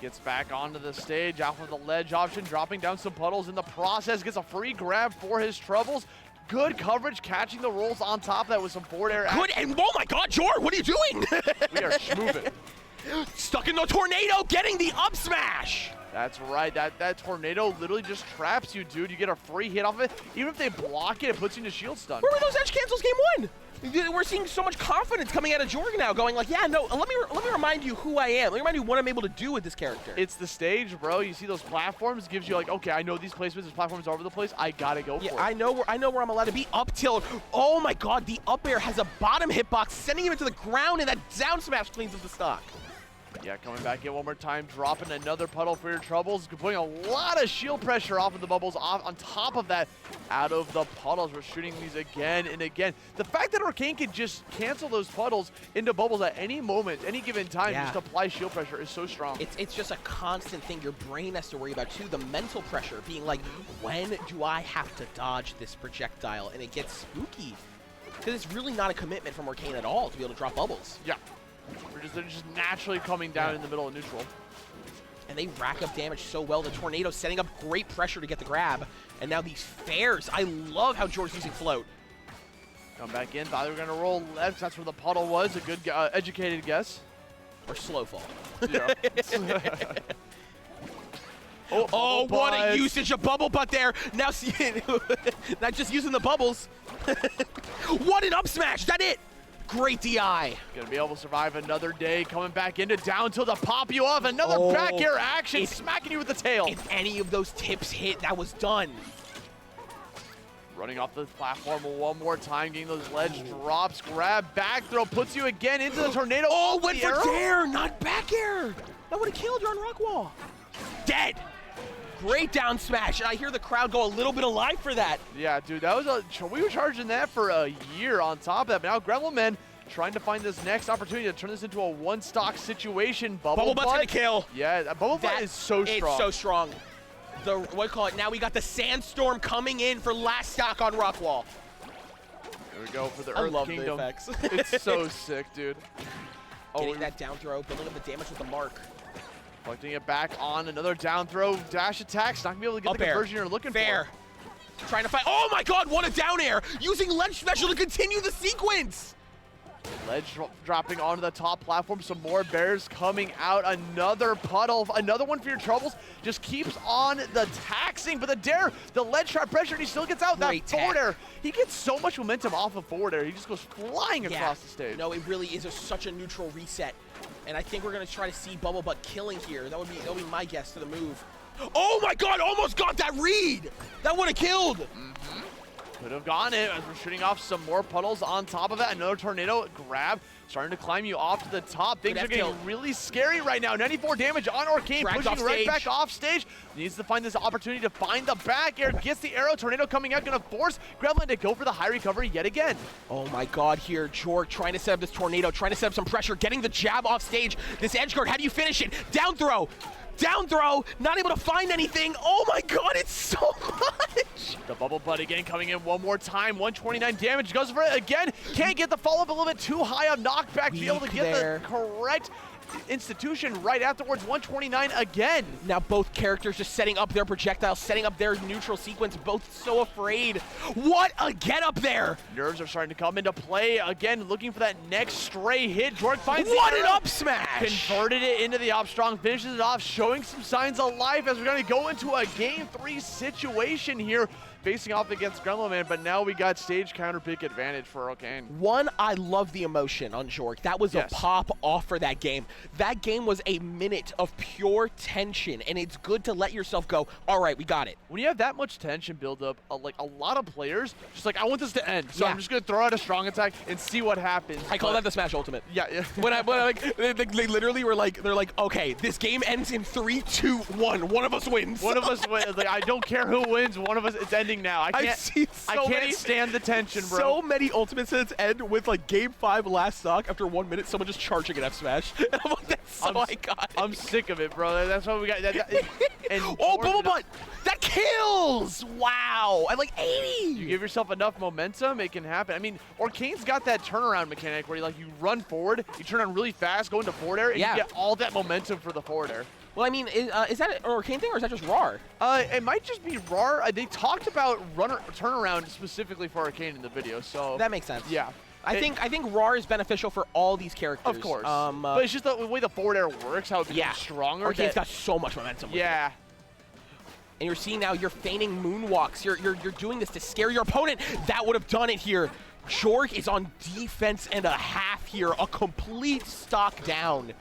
Gets back onto the stage, out for the ledge option, dropping down some puddles in the process, gets a free grab for his troubles. Good coverage, catching the rolls on top of that with some forward air. Good, and oh my god, Jorg, what are you doing? We are schmoving. Stuck in the tornado, getting the up smash. That's right, that tornado literally just traps you, dude. You get a free hit off of it. Even if they block it, it puts you into shield stun. Where were those edge cancels game one? We're seeing so much confidence coming out of Jorg now, going like, yeah, no, let me remind you who I am. Let me remind you what I'm able to do with this character. It's the stage, bro. You see those platforms, gives you like, okay, I know these placements, there's platforms all over the place. I gotta go for it. I know where I'm allowed to be. Up tilt. Oh my god, the up air has a bottom hitbox, sending him into the ground, and that down smash cleans up the stock. Yeah, coming back in one more time, dropping another puddle for your troubles, putting a lot of shield pressure off of the bubbles. On top of that, out of the puddles, we're shooting these again and again. The fact that Arcane can just cancel those puddles into bubbles at any moment, any given time, just apply shield pressure is so strong. It's just a constant thing your brain has to worry about too. The mental pressure being like, when do I have to dodge this projectile? And it gets spooky because it's really not a commitment from Arcane at all to be able to drop bubbles. Yeah. They're just naturally coming down in the middle of neutral. And they rack up damage so well. The tornado setting up great pressure to get the grab. And now these fares. I love how Jorg's using float. Come back in. Thought they were going to roll left. That's where the puddle was. A good educated guess. Or slow fall. Yeah. Oh, what a usage of bubble butt there. Now see, not just using the bubbles. What an up smash. Is that it? Great DI. Gonna be able to survive another day. Coming back into down tilt to pop you off. Another back air action, smacking you with the tail. If any of those tips hit, that was done. Running off the platform one more time, getting those ledge drops. Grab, back throw, puts you again into the tornado. Oh, went for dare, not back air. That would have killed you on rock wall. Dead. Great down smash. I hear the crowd go a little bit alive for that. Yeah, dude, that was we were charging that for a year on top of that. But now Gravelman trying to find this next opportunity to turn this into a one-stock situation. Bubblebutt's gonna kill. Yeah, Bubblebutt is so strong. It's so strong. What do you call it? Now we got the Sandstorm coming in for last stock on rock wall. There we go for the Earth Kingdom. The effects. It's so sick, dude. Getting that down throw, building up the damage with the mark. Collecting it back on, another down throw, dash attacks, not gonna be able to get the conversion you're looking for. Trying to fight, oh my god, what a down air! Using ledge special to continue the sequence! Ledge dropping onto the top platform, some more bears coming out, another puddle, another one for your troubles, just keeps on the taxing, but the dare, the ledge trap pressure, and he still gets out. That forward air, he gets so much momentum off of forward air, he just goes flying across the stage. No, it really is such a neutral reset. And I think we're gonna try to see Bubblebutt killing here. That would be my guess to the move. Oh my god, almost got that read! That would have killed! Could have gone it as we're shooting off some more puddles on top of it. Another tornado grab, starting to climb you off to the top. Things are getting really scary right now. 94 damage on Arcane, pushing right back off stage. Needs to find this opportunity to find the back air. Gets the arrow, tornado coming out, gonna force Gremlin to go for the high recovery yet again. Oh my god, here, Jorg trying to set up this tornado, trying to set up some pressure, getting the jab off stage. This edge guard, how do you finish it? Down throw! Down throw, not able to find anything. Oh my god, it's so much. The Bubblebutt again coming in one more time. 129 damage, goes for it again. Can't get the follow-up, a little bit too high on knockback. Be able to get the correct institution right afterwards. 129 again. Now both characters just setting up their projectiles, setting up their neutral sequence, both so afraid. What a get up there. Nerves are starting to come into play again, looking for that next stray hit. Jorg finds what an up smash. Converted it into the up strong, finishes it off, showing some signs of life as we're going to go into a game 3 situation here. facing off against Gremlin Man, but now we got stage counter pick advantage for Arcane. One, I love the emotion on Jorg. That was a pop off for that game. That game was a minute of pure tension, and it's good to let yourself go, all right, we got it. When you have that much tension build up, like a lot of players, just like, I want this to end, so I'm just going to throw out a strong attack and see what happens. I call that the Smash Ultimate. Yeah. when they literally were like, they're like, okay, this game ends in 3, 2, 1. One of us wins. One of us wins. Like, I don't care who wins. One of us. It's ending now. I can't stand the tension, bro. So many Ultimate sets end with like Game 5 last stock after 1 minute, someone just charging an F smash. And I'm like, that's so iconic. I'm sick of it, bro. That's what we got. And oh, Bubble Butt! That kills! Wow! At like 80! You give yourself enough momentum, it can happen. I mean, Arcane's got that turnaround mechanic where you run forward, you turn on really fast, go into forward air, and you get all that momentum for the forward air. Well, I mean, is that an Arcane thing, or is that just RAR? It might just be RAR. They talked about turnaround specifically for Arcane in the video, so that makes sense. Yeah. I think RAR is beneficial for all these characters. Of course. But it's just the way the forward air works, how it becomes stronger. Arcane's got so much momentum with it. And you're seeing now you're feigning moonwalks. You're doing this to scare your opponent. That would have done it here. Jorg is on defense and a half here. A complete stock down.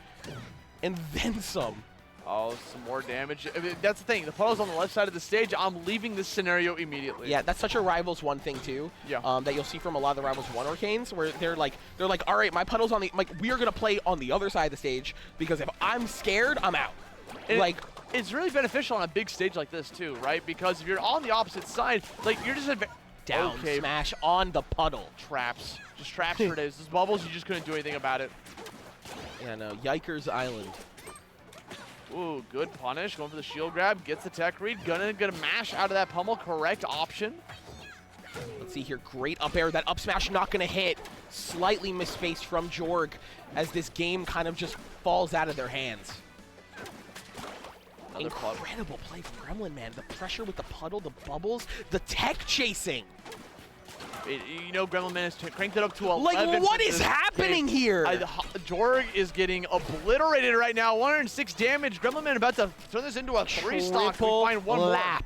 And then some. Oh, some more damage. I mean, that's the thing. The puddle's on the left side of the stage. I'm leaving this scenario immediately. Yeah, that's such a Rivals 1 thing too. Yeah. That you'll see from a lot of the Rivals 1 Arcanes, where they're like, all right, my puddle's on the, like, we are gonna play on the other side of the stage because if I'm scared, I'm out. And it's really beneficial on a big stage like this too, right? Because if you're on the opposite side, like you're just down smash on the puddle. Traps, just traps for days. Those bubbles, you just couldn't do anything about it. Yeah, no, Yikers Island. Ooh, good punish. Going for the shield grab. Gets the tech read. Gonna mash out of that pummel. Correct option. Let's see here. Great up air. That up smash not going to hit. Slightly misspaced from Jorg as this game kind of just falls out of their hands. Another incredible play from Gremlin Man. The pressure with the puddle, the bubbles, the tech chasing. You know, Gremlin Man has cranked it up to 11. Like, what is happening here? Jorg is getting obliterated right now. 106 damage. Gremlin Man about to turn this into a 3-stock. We find one lap.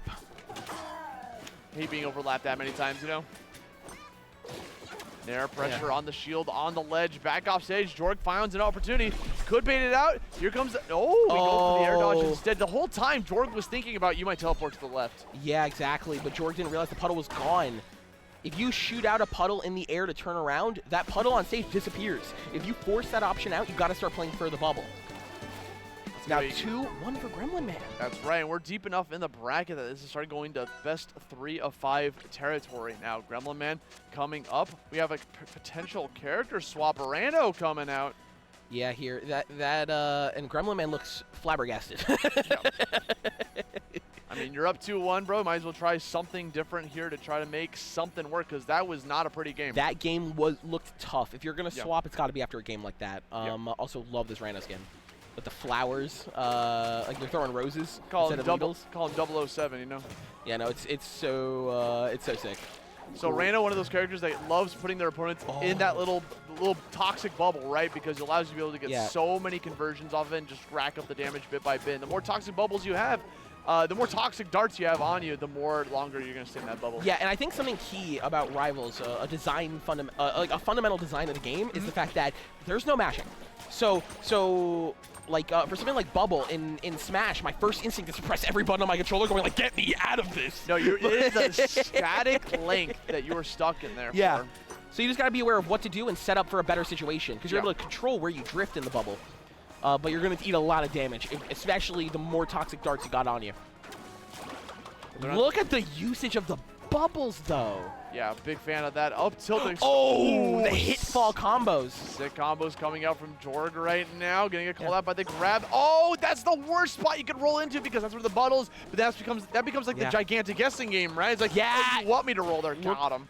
Hate being overlapped that many times, you know? Nair pressure on the shield, on the ledge, back off stage. Jorg finds an opportunity. Could bait it out. Here comes we go for the air dodge instead. The whole time, Jorg was thinking about you might teleport to the left. Yeah, exactly. But Jorg didn't realize the puddle was gone. If you shoot out a puddle in the air to turn around, that puddle on stage disappears. If you force that option out, you got to start playing for the bubble. It's now 2-1 for Gremlin Man. That's right, and we're deep enough in the bracket that this is starting going to best 3 of 5 territory now. Gremlin Man coming up. We have a potential character swap. Rando coming out. Yeah, here and Gremlin Man looks flabbergasted. I mean, you're up 2-1, bro. Might as well try something different here to try to make something work, because that was not a pretty game. That game looked tough. If you're going to swap, it's got to be after a game like that. Also, love this Rhino skin. With the flowers, like you're throwing roses instead of needles. Call him 007, you know? Yeah, no, it's so sick. So Rhino, one of those characters that loves putting their opponents in that little toxic bubble, right? Because it allows you to be able to get so many conversions off of it and just rack up the damage bit by bit. And the more toxic bubbles you have, the more toxic darts you have on you, the more longer you're going to stay in that bubble. Yeah, and I think something key about Rivals, like a fundamental design of the game, is the fact that there's no mashing. So like for something like Bubble in Smash, my first instinct is to press every button on my controller, going like, "Get me out of this!" No, it is a static link that you are stuck in there. Yeah. So you just got to be aware of what to do and set up for a better situation, because you're able to control where you drift in the bubble. But you're going to eat a lot of damage, especially the more toxic darts you got on you. Look at the usage of the bubbles, though. Yeah, big fan of that. Up tilt. The hit fall combos. Sick combos coming out from Jorg right now. Getting a call out by the grab. Oh, that's the worst spot you could roll into, because that's where the buttles. But that becomes like the gigantic guessing game, right? It's like, you want me to roll there? Got him.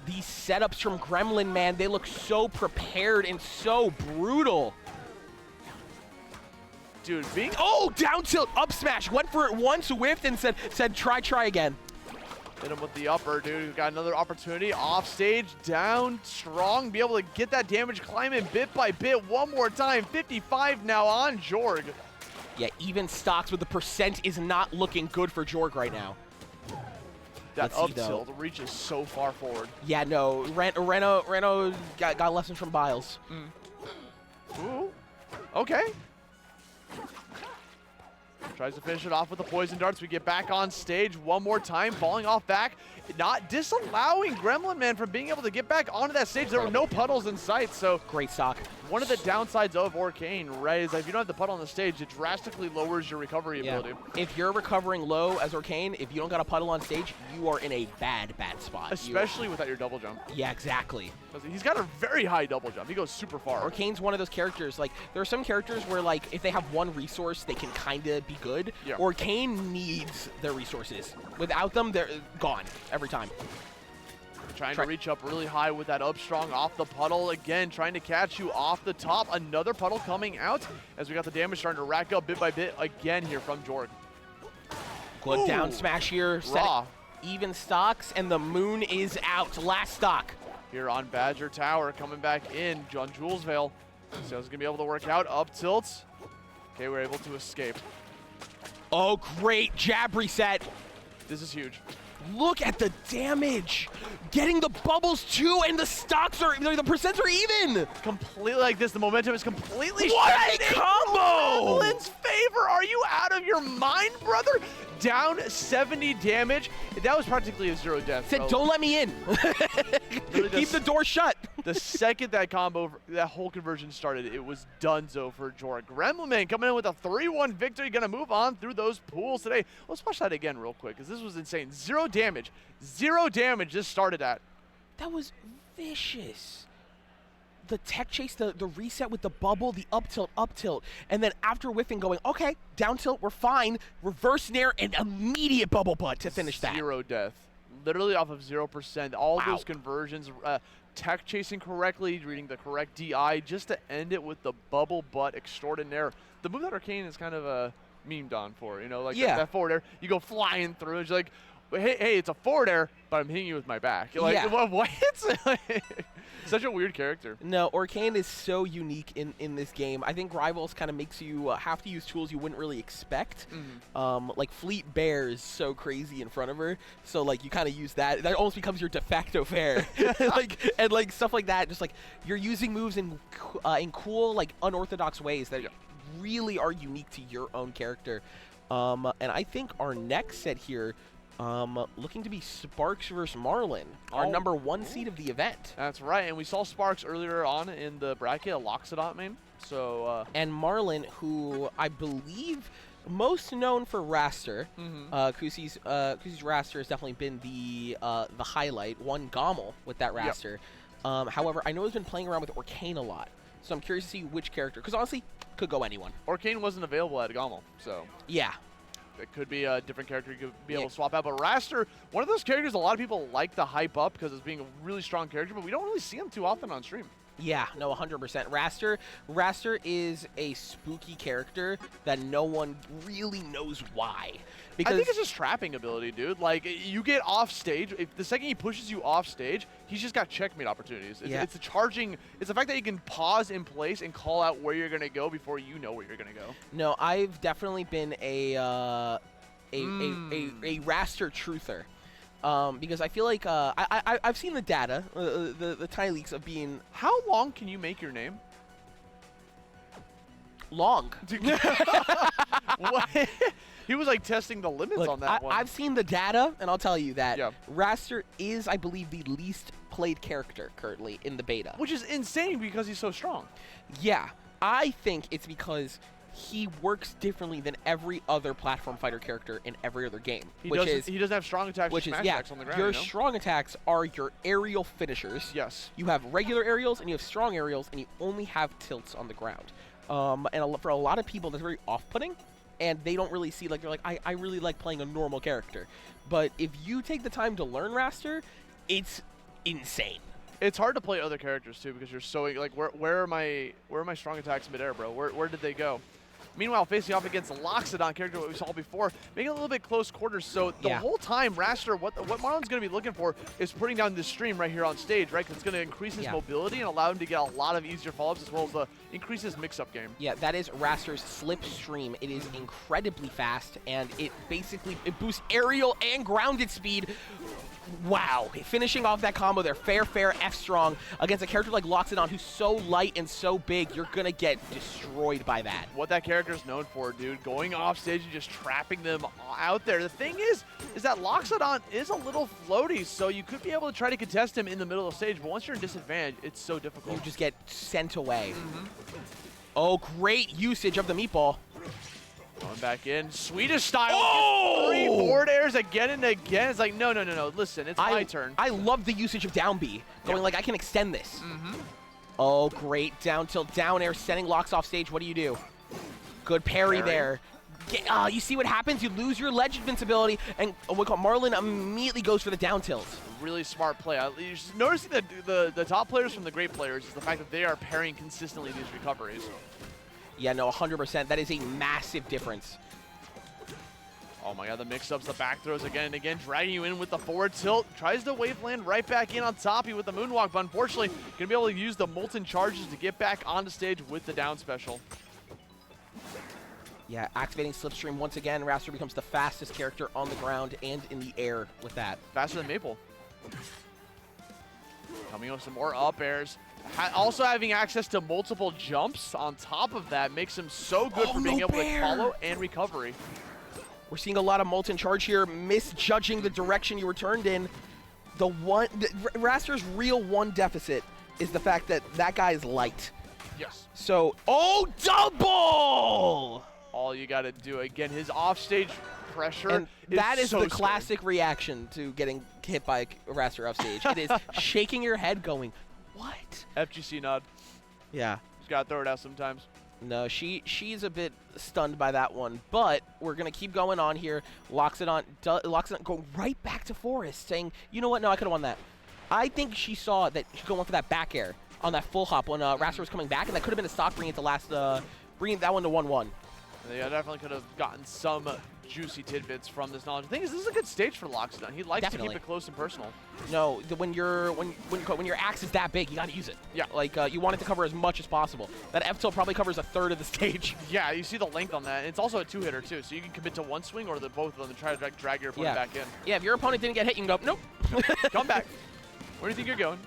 These setups from Gremlin Man, they look so prepared and so brutal. Dude, down tilt, up smash. Went for it once, whiffed, and said try again. Hit him with the upper, dude. We've got another opportunity. Off stage, down, strong. Be able to get that damage climbing bit by bit one more time. 55 now on Jorg. Yeah, even stocks with the percent is not looking good for Jorg right now. That up tilt reaches so far forward. Yeah, no. Reno got lessons from Biles. Ooh. Okay. Tries to finish it off with the poison darts. We get back on stage one more time, falling off back, not disallowing Gremlin Man from being able to get back onto that stage. There were no puddles in sight, so great stock. One of the downsides of Arcane, right, is that if you don't have the puddle on the stage, it drastically lowers your recovery ability. If you're recovering low as Arcane, if you don't got a puddle on stage, you are in a bad spot. Especially without your double jump. Yeah, exactly. He's got a very high double jump. He goes super far. Arcane's one of those characters. Like, there are some characters where, like, if they have one resource, they can kind of be good. Yeah. Arcane needs their resources. Without them, they're gone every time. Trying to reach up really high with that up strong off the puddle. Again, trying to catch you off the top. Another puddle coming out as we got the damage starting to rack up bit by bit again here from Jorg. Good down smash here. Raw. Even stocks, and the moon is out. Last stock. Here on Badger Tower, coming back in. John Jules Vale. So it's going to be able to work out. Up tilts. Okay, we're able to escape. Oh, great jab reset. This is huge. Look at the damage. Getting the bubbles too, and the stocks are, the percents are even. Completely like this. The momentum is completely what a combo! Gremlin's favor. Are you out of your mind, brother? Down 70 damage. That was practically a zero death. Said, don't let me in. Keep the door shut. The second that combo, that whole conversion started, it was donezo for Jorg. Gremlin Man coming in with a 3-1 victory. Going to move on through those pools today. Let's watch that again real quick, because this was insane. Zero damage. Zero damage this started at. That was vicious. The tech chase, the reset with the bubble, the up tilt, and then after whiffing going, okay, down tilt, we're fine, reverse nair, and immediate bubble butt to finish that. Zero death. Literally off of 0%. All those conversions, tech chasing correctly, reading the correct DI, just to end it with the bubble butt extraordinaire. The move that Arcane is kind of memed on for, you know, like that forward air. You go flying through, it's like, hey, it's a forward air, but I'm hitting you with my back. You're like, what? Such a weird character. No, Arcane is so unique in this game. I think Rivals kind of makes you have to use tools you wouldn't really expect. Like Fleet Bear is so crazy in front of her, so like you kind of use that. That almost becomes your de facto fair. and like stuff like that. Just like you're using moves in cool, like unorthodox ways that really are unique to your own character. And I think our next set here. Looking to be Sparks versus Marlin, our number 1 seed of the event. That's right, and we saw Sparks earlier on in the bracket, a Loxodon main. So, and Marlin, who I believe most known for Raster. Kusi's Raster has definitely been the highlight. One Gommel with that Raster. However, I know he's been playing around with Arcane a lot, so I'm curious to see which character, because honestly, could go anyone. Arcane wasn't available at Gommel, so. Yeah. It could be a different character you could be able to swap out. But Raster, one of those characters a lot of people like to hype up because it's being a really strong character, but we don't really see him too often on stream. Yeah, no, 100%. Raster is a spooky character that no one really knows why. Because I think it's his trapping ability, dude. Like, you get off stage, if the second he pushes you off stage, he's just got checkmate opportunities. It's the charging, it's the fact that you can pause in place and call out where you're going to go before you know where you're going to go. No, I've definitely been a Raster truther. Because I feel like I've seen the data, the tiny leaks of being. How long can you make your name? Long. What? He was like testing the limits on that one. I've seen the data, and I'll tell you that Raster is, I believe, the least played character currently in the beta. Which is insane because he's so strong. Yeah, I think it's because he works differently than every other platform fighter character in every other game. He doesn't have strong attacks or smash attacks on the ground. Your strong attacks are your aerial finishers. Yes. You have regular aerials and you have strong aerials, and you only have tilts on the ground. And for a lot of people, that's very off-putting, and they don't really see, like, they're like, I really like playing a normal character. But if you take the time to learn Raster, it's insane. It's hard to play other characters too because you're so like, where are my strong attacks midair, bro? Where did they go? Meanwhile, facing off against Loxodon, character that we saw before, making it a little bit close quarters. So the whole time, Raster, what Marlon's going to be looking for is putting down this stream right here on stage, right? Because it's going to increase his mobility and allow him to get a lot of easier follow-ups as well as increase his mix-up game. Yeah, that is Raster's slipstream. It is incredibly fast, and it boosts aerial and grounded speed. Wow, finishing off that combo there, fair, F-strong against a character like Loxodon who's so light and so big, you're gonna get destroyed by that. What that character is known for, dude, going off stage and just trapping them out there. The thing is that Loxodon is a little floaty, so you could be able to try to contest him in the middle of the stage, but once you're in disadvantage, it's so difficult. You just get sent away. Oh, great usage of the meatball. Going back in, Swedish style. Oh! 3 forward airs again and again. It's like, no. Listen, it's my turn. I love the usage of down B. Going like, I can extend this. Oh, great. Down tilt, down air, sending Lox off stage. What do? Good parry there. You see what happens? You lose your ledge invincibility, and Marlon immediately goes for the down tilt. Really smart play. You're just noticing that the top players from the great players is the fact that they are parrying consistently these recoveries. Yeah, no, 100%. That is a massive difference. Oh my god, the mix-ups, the back throws again and again, dragging you in with the forward tilt. Tries to wave land right back in on top of you with the moonwalk, but unfortunately, going to be able to use the molten charges to get back onto stage with the down special. Yeah, activating Slipstream once again. Raster becomes the fastest character on the ground and in the air with that. Faster than Maple. Coming with some more up airs. Also having access to multiple jumps on top of that makes him so good for being able to follow and recovery. We're seeing a lot of molten charge here, misjudging the direction you were turned in. Raster's real one deficit is the fact that that guy is light. Yes. So, double! All you got to do, again, his offstage pressure. And that is so the classic reaction to getting hit by Raster offstage. It is shaking your head going, what? FGC nod. Yeah. Just got to throw it out sometimes. No, she's a bit stunned by that one, but we're going to keep going on here. Loxodon go right back to Forest, saying, you know what, no, I could have won that. I think she saw that she's going for that back air on that full hop when Raster was coming back, and that could have been a stock bringing that one to 1-1. Yeah, definitely could have gotten some juicy tidbits from this knowledge. The thing is, this is a good stage for Loxodon. He likes to keep it close and personal. No, when your axe is that big, you got to use it. Yeah, like you want it to cover as much as possible. That F tilt probably covers a third of the stage. Yeah, you see the length on that. It's also a 2-hitter too, so you can commit to one swing or both of them and try to drag your opponent back in. Yeah, if your opponent didn't get hit, you can go, nope. Come back. Where do you think you're going?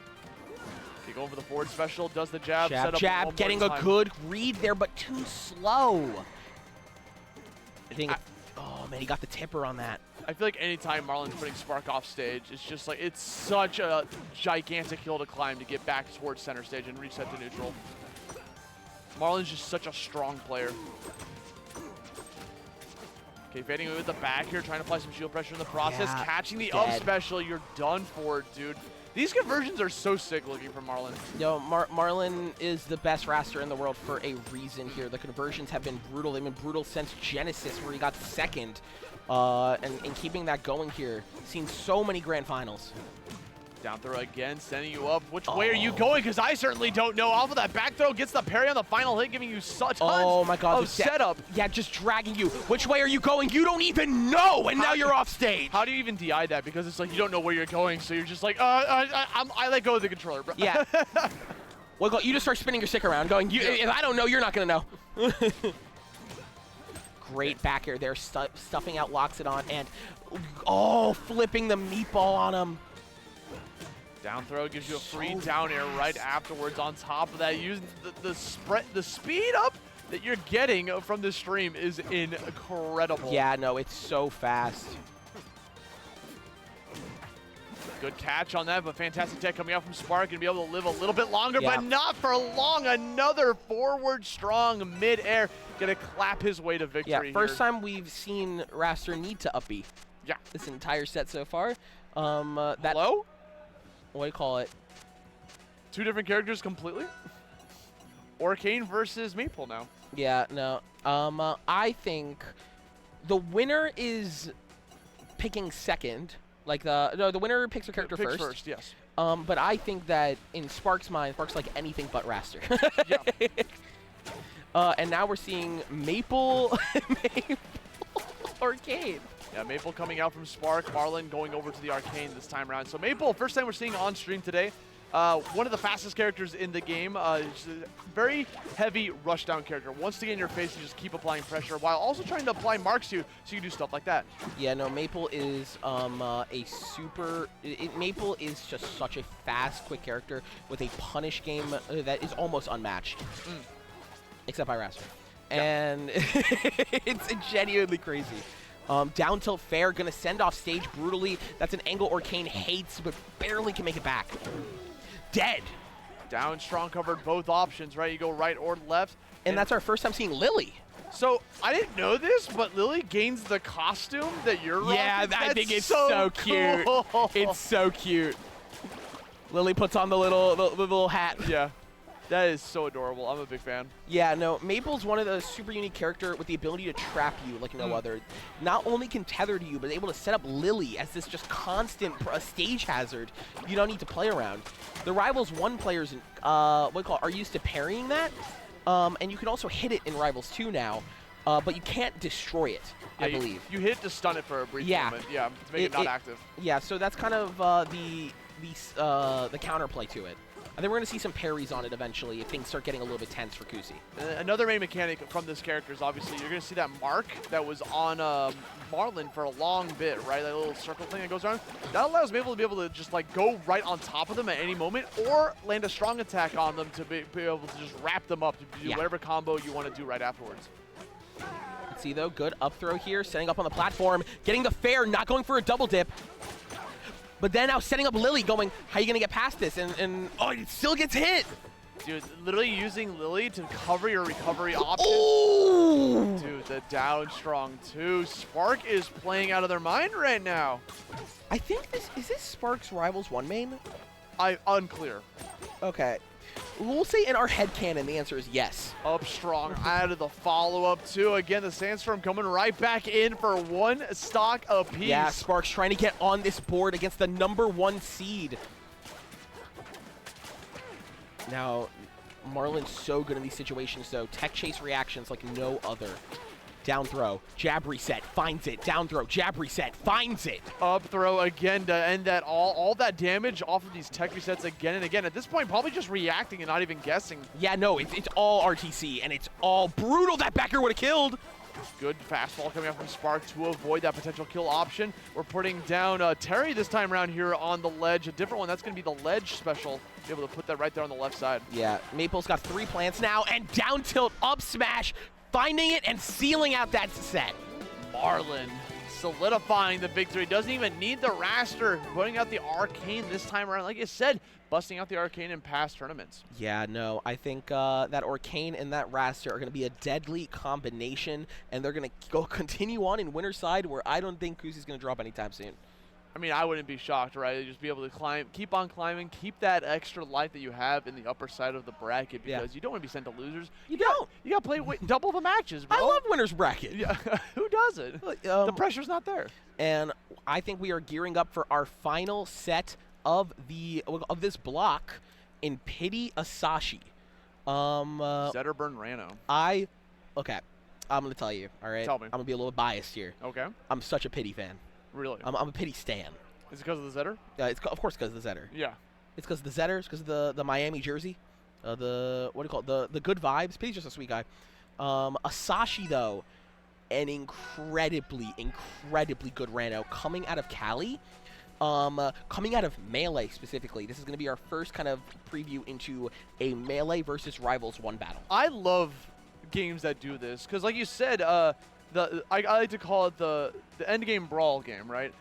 Okay, going for the forward special, does the jab, set up jab, getting a good read there, but too slow. Oh man, he got the tipper on that. I feel like anytime Marlon's putting Spark off stage, it's just like, it's such a gigantic hill to climb to get back towards center stage and reset to neutral. Marlon's just such a strong player. Okay, fading away with the back here, trying to apply some shield pressure in the process. Yeah, catching the up special, you're done for, dude. These conversions are so sick looking from Marlon. Yo, Marlon is the best Raster in the world for a reason here. The conversions have been brutal. They've been brutal since Genesis, where he got second. And keeping that going here. Seen so many grand finals. Down throw again, sending you up. Which way are you going? Because I certainly don't know. Off of that back throw, gets the parry on the final hit, giving you such tons of setup. Yeah, just dragging you. Which way are you going? You don't even know, and now you're off stage. How do you even DI that? Because it's like you don't know where you're going, so you're just like, I let go of the controller, bro. Yeah. Well, you just start spinning your stick around, going, if I don't know, you're not going to know. Great back air there, stuffing out Loxodon, and, flipping the meatball on him. Down throw gives you a free down air right afterwards. On top of that, using the speed up that you're getting from this stream is incredible. Yeah, no, it's so fast. Good catch on that, but fantastic tech coming out from Spark and be able to live a little bit longer, but not for long. Another forward strong mid-air. Gonna clap his way to victory. Yeah, first time we've seen Raster need to up B. Yeah. This entire set so far. Hello? What do you call it? Two different characters completely? Arcane versus Maple now. Yeah, no. I think the winner is picking second. Like the winner picks a character first. First, yes. But I think that in Spark's mind, Spark's like anything but Raster. Yeah. And now we're seeing Maple, Maple Arcade. Yeah, Maple coming out from Spark, Marlon going over to the Arcane this time around. So Maple, first time we're seeing on stream today. One of the fastest characters in the game. Just a very heavy rushdown character. Wants to get in your face and just keep applying pressure while also trying to apply marks to you so you can do stuff like that. Yeah, no, Maple is Maple is just such a fast, quick character with a punish game that is almost unmatched. Except by Raster. And it's genuinely crazy. Down tilt fair, gonna send off stage brutally. That's an angle Arcane hates, but barely can make it back. Dead. Down strong covered both options, right? You go right or left. And that's our first time seeing Lily. So I didn't know this, but Lily gains the costume that you're rocking. Yeah, I think it's so cute. It's so cute. Lily puts on the little hat. Yeah. That is so adorable. I'm a big fan. Yeah, no, Maple's one of the super unique character with the ability to trap you like no other. Not only can tether to you, but able to set up Lily as this just constant stage hazard you don't need to play around. The Rivals 1 players are used to parrying that, and you can also hit it in Rivals 2 now, but you can't destroy it, I believe. You hit to stun it for a brief moment, to make it not active. Yeah, so that's kind of the counterplay to it. I think we're going to see some parries on it eventually if things start getting a little bit tense for Kusi. Another main mechanic from this character is obviously you're going to see that mark that was on Marlon for a long bit, right? That little circle thing that goes around. That allows Maple to be able to just like go right on top of them at any moment or land a strong attack on them to be able to just wrap them up to do whatever combo you want to do right afterwards. Let's see though, good up throw here, setting up on the platform, getting the fair, not going for a double dip. But then now setting up Lily going, how are you going to get past this? And oh, it still gets hit. Dude, literally using Lily to cover your recovery option. Ooh. Dude, the down strong too. Spark is playing out of their mind right now. I think is this Spark's Rivals 1 main? Unclear. Okay. We'll say in our headcanon, the answer is yes. Up strong, added the follow-up too. Again, the Sandstorm coming right back in for one stock apiece. Yeah, Sparks trying to get on this board against the #1 seed. Now, Marlon's so good in these situations, though. Tech chase reactions like no other. Down throw, jab reset, finds it. Down throw, jab reset, finds it. Up throw again to end that all that damage off of these tech resets again and again. At this point, probably just reacting and not even guessing. Yeah, no, it's all RTC, and it's all brutal. That backer would have killed. Good fastball coming out from Spark to avoid that potential kill option. We're putting down Terry this time around here on the ledge. A different one. That's going to be the ledge special. Be able to put that right there on the left side. Yeah, Maple's got 3 plants now, and down tilt up smash. Finding it and sealing out that set. Marlon solidifying the victory. Doesn't even need the Raster. Putting out the Arcane this time around. Like I said, busting out the Arcane in past tournaments. Yeah, no, I think that Arcane and that Raster are going to be a deadly combination, and they're going to go continue on in winner's side where I don't think Kusi's going to drop anytime soon. I mean, I wouldn't be shocked, right? Just be able to climb, keep on climbing, keep that extra life that you have in the upper side of the bracket because you don't want to be sent to losers. You got to play double the matches, bro. I love winner's bracket. Yeah, who doesn't? The pressure's not there. And I think we are gearing up for our final set of this block in Pity Asashi. Zetterburn Rano. Okay, I'm going to tell you, all right? Tell me. I'm going to be a little biased here. Okay. I'm such a Pity fan. Really? I'm a Pity stan. Is it because of the Zetter? It's of course because of the Zetter. Yeah. It's because of the Zetter. It's because of the Miami jersey. What do you call it? The good vibes. Pity's just a sweet guy. Asashi though, an incredibly good Rano coming out of Cali. Coming out of Melee specifically. This is going to be our first kind of preview into a Melee versus Rivals 1 battle. I love games that do this because, like you said, I like to call it the end game brawl game, right?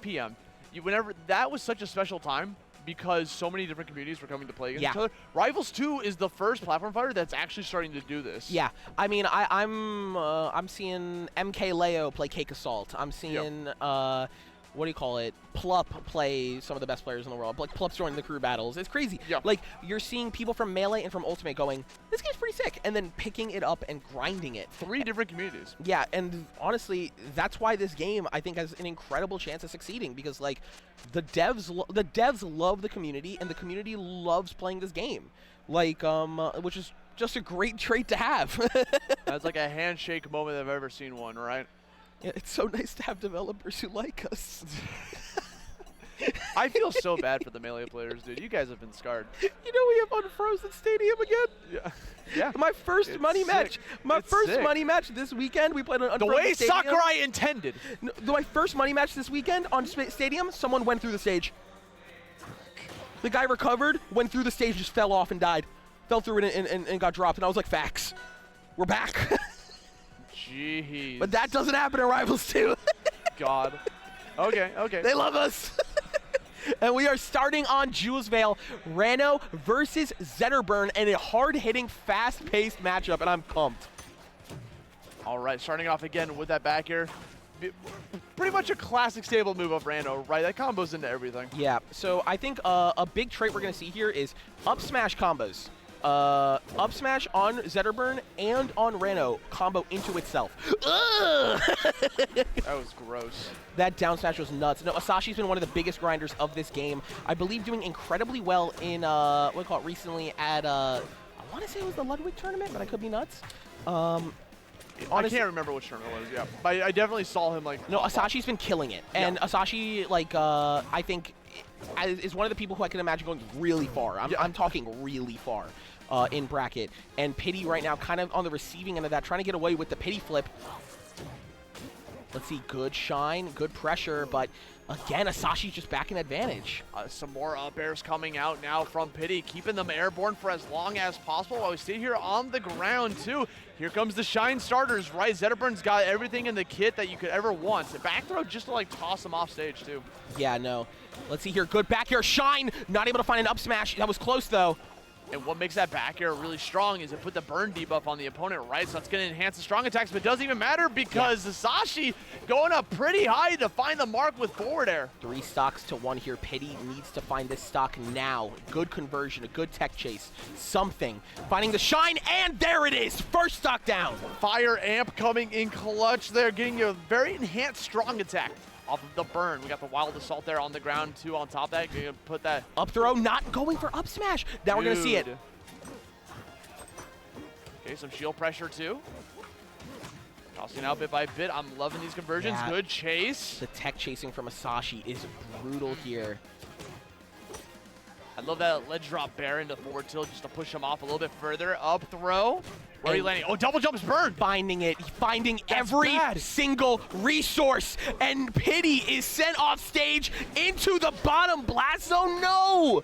PM. Whenever that was such a special time because so many different communities were coming to play against each other. Rivals 2 is the first platform fighter that's actually starting to do this. Yeah, I mean, I'm seeing MK Leo play Cake Assault. I'm seeing what do you call it? Plup play some of the best players in the world. Like Plup's joining the crew battles. It's crazy. Yeah. Like you're seeing people from Melee and from Ultimate going, this game's pretty sick, and then picking it up and grinding it. 3 different communities. Yeah, and honestly, that's why this game I think has an incredible chance of succeeding because like the devs love the community and the community loves playing this game. Like which is just a great trait to have. That's like a handshake moment I've ever seen one, right? Yeah, it's so nice to have developers who like us. I feel so bad for the Melee players, dude. You guys have been scarred. You know we have Unfrozen Stadium again? Yeah. Yeah. My first money match. My first money match this weekend, we played on Unfrozen The way Stadium. Sakurai intended. No, my first money match this weekend on Stadium, someone went through the stage. The guy recovered, went through the stage, just fell off and died. Fell through it and got dropped. And I was like, facts. We're back. Jeez. But that doesn't happen in Rivals 2. God. Okay, okay. They love us. And we are starting on Julesvale, Rano versus Zetterburn, and a hard-hitting, fast-paced matchup, and I'm pumped. All right, starting off again with that back air. Pretty much a classic stable move of Rano, right? That combos into everything. Yeah, so I think a big trait we're going to see here is up smash combos. Up smash on Zetterburn and on Rano combo into itself. That was gross. That down smash was nuts. No, Asashi's been one of the biggest grinders of this game. I believe doing incredibly well in, what do you call it, recently at, I want to say it was the Ludwig tournament, but I could be nuts. I can't remember which tournament it was, yeah. But I definitely saw him, like... No, Asashi's been killing it. And Asashi, like, I think, is one of the people who I can imagine going really far. I'm talking really far in bracket. And Pity right now kind of on the receiving end of that, trying to get away with the Pity flip. Let's see, good shine, good pressure, but again, Asashi's just back in advantage. Some more up airs coming out now from Pity, keeping them airborne for as long as possible while we stay here on the ground, too. Here comes the shine starters, right? Zetterburn's got everything in the kit that you could ever want. The back throw just to, like, toss him off stage, too. Yeah, no. Let's see here, good back air, shine, not able to find an up smash. That was close, though. And what makes that back air really strong is it put the burn debuff on the opponent, right? So that's going to enhance the strong attacks, but it doesn't even matter because Asashi going up pretty high to find the mark with forward air. 3 stocks to 1 here. Pity needs to find this stock now. Good conversion, a good tech chase, something. Finding the shine, and there it is. First stock down. Fire amp coming in clutch there, getting a very enhanced strong attack off of the burn. We got the wild assault there on the ground too on top of that. Gonna put that up throw, not going for up smash. Now we're gonna see it. Okay, some shield pressure too. Tossing out bit by bit. I'm loving these conversions. Yeah. Good chase. The tech chasing from Asashi is brutal here. I love that ledge drop bear into forward tilt just to push him off a little bit further. Up throw. Where are you landing? Oh, double jumps burn. Finding it. Finding every single resource. And Pity is sent off stage into the bottom blast zone. No.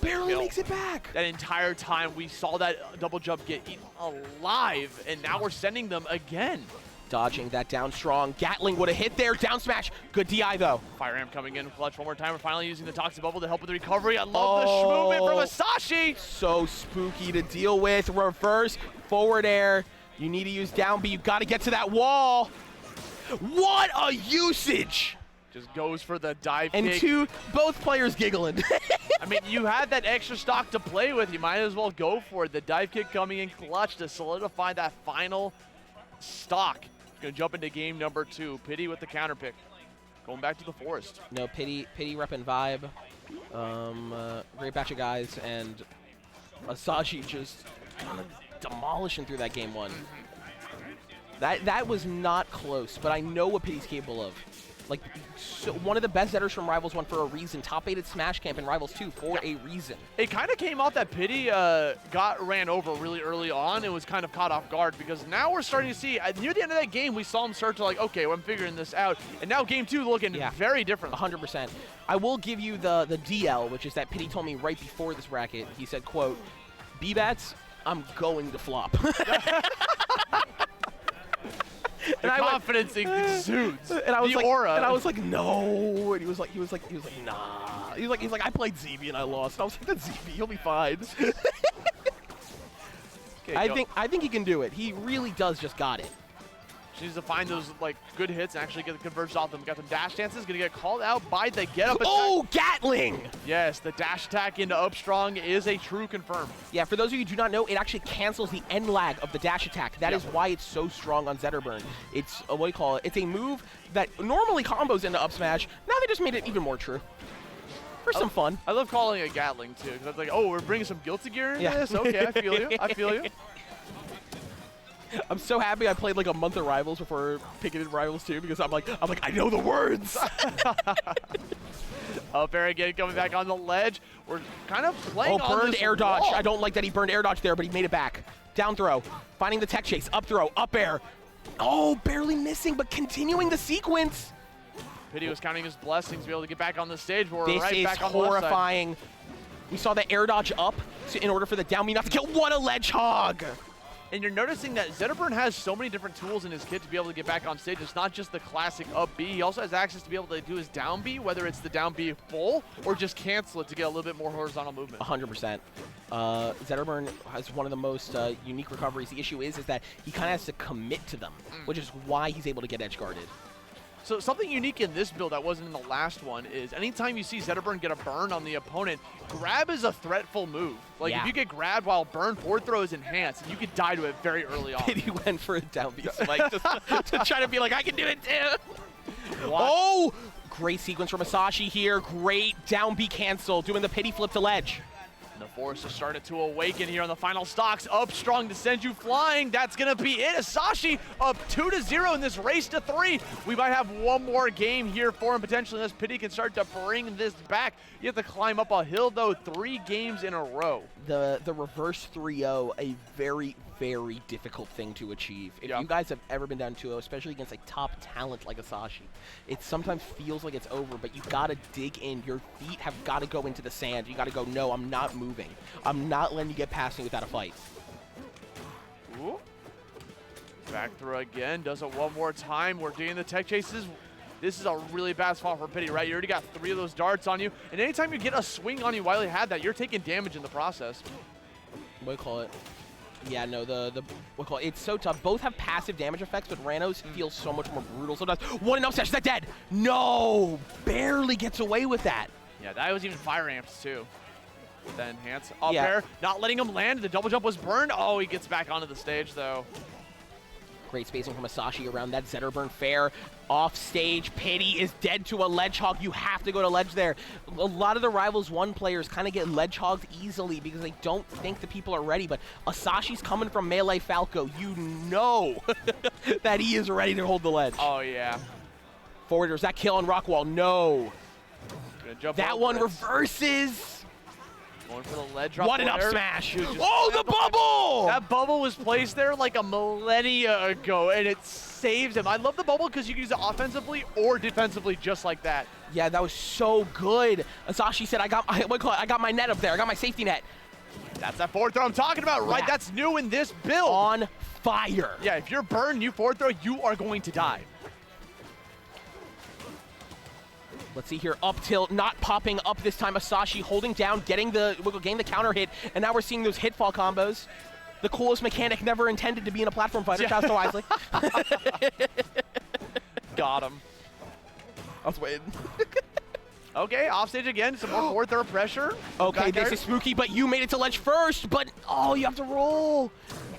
Barely makes it back. That entire time we saw that double jump get eaten alive. And now we're sending them again. Dodging that down strong. Gatling would have hit there. Down smash. Good DI though. Fire amp coming in clutch one more time. We're finally using the toxic bubble to help with the recovery. I love the movement from Asashi. So spooky to deal with. Reverse forward air. You need to use down B. You got to get to that wall. What a usage. Just goes for the dive kick. And both players giggling. I mean, you had that extra stock to play with. You might as well go for it. The dive kick coming in clutch to solidify that final stock. Gonna jump into game number 2. Pity with the counter pick. Going back to the forest. No, Pity repping vibe. Great batch of guys, and Asashi just kind of demolishing through that game 1. That was not close, but I know what Pity's capable of. Like, so one of the best setters from Rivals 1 for a reason. Top 8 at Smash Camp in Rivals 2 for a reason. It kind of came off that Pity ran over really early on and was kind of caught off guard because now we're starting to see, near the end of that game, we saw him start to like, okay, well, I'm figuring this out. And now game 2 looking very different. 100%. I will give you the DL, which is that Pity told me right before this bracket. He said, quote, B-Bats, I'm going to flop. The confidence exudes. And I was the like, aura. And I was like, no. And he was like, nah. He's like, I played ZB and I lost. And I was like, that's ZB. He'll be fine. Okay, I think he can do it. He really does just got it. She needs to find those like good hits and actually get the conversions off them. Got some dash dances. Gonna get called out by the get up. Oh, Gatling! Yes, the dash attack into up strong is a true confirm. Yeah, for those of you who do not know, it actually cancels the end lag of the dash attack. That is why it's so strong on Zetterburn. It's what do you call it? It's a move that normally combos into up smash. Now they just made it even more true. For some fun. I love calling it Gatling, too, because it's like, oh, we're bringing some Guilty Gear into Yeah. this? Okay, I feel you. I feel you. I'm so happy I played like a month of Rivals before picking in Rivals 2 because I'm like, I know the words. Up air again, coming back on the ledge. We're kind of playing on burned this air dodge. wall. I don't like that he burned air dodge there, but he made it back. Down throw, finding the tech chase, up throw, up air. Oh, barely missing, but continuing the sequence. Pity was counting his blessings to be able to get back on the stage, but we're This right is back on the left side. horrifying. We saw the air dodge up in order for the down B not to kill. What a ledge hog! And you're noticing that Zetterburn has so many different tools in his kit to be able to get back on stage. It's not just the classic up B. He also has access to be able to do his down B, whether it's the down B full or just cancel it to get a little bit more horizontal movement. 100%. Zetterburn has one of the most unique recoveries. The issue is that he kind of has to commit to them, which is why he's able to get edge guarded. So something unique in this build that wasn't in the last one is anytime you see Zetterburn get a burn on the opponent, grab is a threatful move. Like if you get grabbed while burn, forward throw is enhanced, and you could die to it very early on. He went for a down B spike just to try to be like, I can do it too. What? Oh, great sequence from Masashi here. Great down B cancel, doing the pity flip to ledge. And the force has started to awaken here on the final stocks. Up strong to send you flying. That's going to be it. Asashi up 2-0 in this race to 3. We might have one more game here for him potentially unless Pity can start to bring this back. You have to climb up a hill, though, 3 games in a row. The reverse 3-0, a very, very difficult thing to achieve. If you guys have ever been down 2-0, especially against like top talent like Asashi, it sometimes feels like it's over, but you gotta dig in. Your feet have gotta go into the sand. You gotta go, no, I'm not moving. I'm not letting you get past me without a fight. Ooh. Back through again, does it one more time. We're doing the tech chases. This is a really bad spot for Pity, right? You already got 3 of those darts on you, and anytime you get a swing on you while you had that, you're taking damage in the process. What do you call it? Yeah, no, it's so tough. Both have passive damage effects, but Rano's feels so much more brutal sometimes. One up smash, is that dead? No, barely gets away with that. Yeah, that was even fire amps too. Then enhance up there, not letting him land. The double jump was burned. Oh, he gets back onto the stage though. Great spacing from Masashi around that Zetterburn fair. Off stage, Pity is dead to a ledge hog. You have to go to ledge there. A lot of the Rivals 1 players kind of get ledge hogged easily because they don't think the people are ready, but Asashi's coming from Melee Falco. You know that he is ready to hold the ledge. Oh, yeah. Forwarders, that kill on Rockwall, no. That one reverses. Going for the ledge drop. What an up smash! Dude, Oh, the bubble! That bubble was placed there like a millennia ago, and it saves him. I love the bubble because you can use it offensively or defensively just like that. Yeah, that was so good. Asashi said, I got my net up there. I got my safety net. That's that forward throw I'm talking about, right? Yeah. That's new in this build. On fire. Yeah, if you're burned, you forward throw, you are going to die. Let's see here, up tilt, not popping up this time. Asashi holding down, getting the counter hit, and now we're seeing those hitfall combos. The coolest mechanic never intended to be in a platform fighter, Chasta Wisely. Got him. I was waiting. Okay, offstage again, some more forward throw pressure. Okay, this is spooky, but you made it to ledge first, but oh, you have to roll.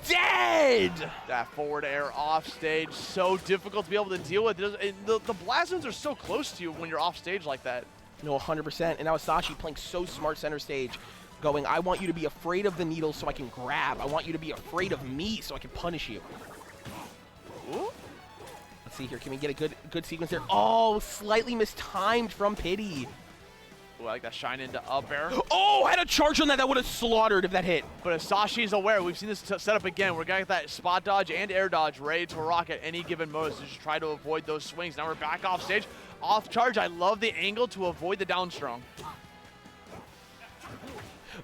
Dead! That forward air off stage, so difficult to be able to deal with. The blast zones are so close to you when you're off stage like that. No, 100%. And now Asashi playing so smart center stage, going, I want you to be afraid of the needles so I can grab. I want you to be afraid of me so I can punish you. Ooh. Let's see here, can we get a good sequence there? Oh, slightly mistimed from Pity. Ooh, I like that shine into up air. Oh, I had a charge on that would have slaughtered if that hit. But Asashi's aware. We've seen this setup again. We're going to get that spot dodge and air dodge ready to rock at any given moment. So just try to avoid those swings. Now we're back off stage. Off charge. I love the angle to avoid the down strong.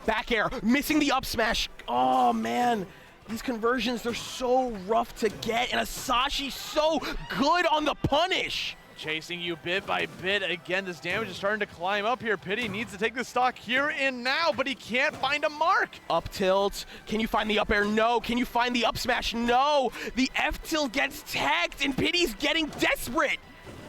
Back air, missing the up smash. Oh, man. These conversions, they're so rough to get. And Asashi's so good on the punish. Chasing you bit by bit. Again, this damage is starting to climb up here. Pity needs to take the stock here and now, but he can't find a mark. Up tilt. Can you find the up air? No. Can you find the up smash? No. The F tilt gets tagged, and Pity's getting desperate.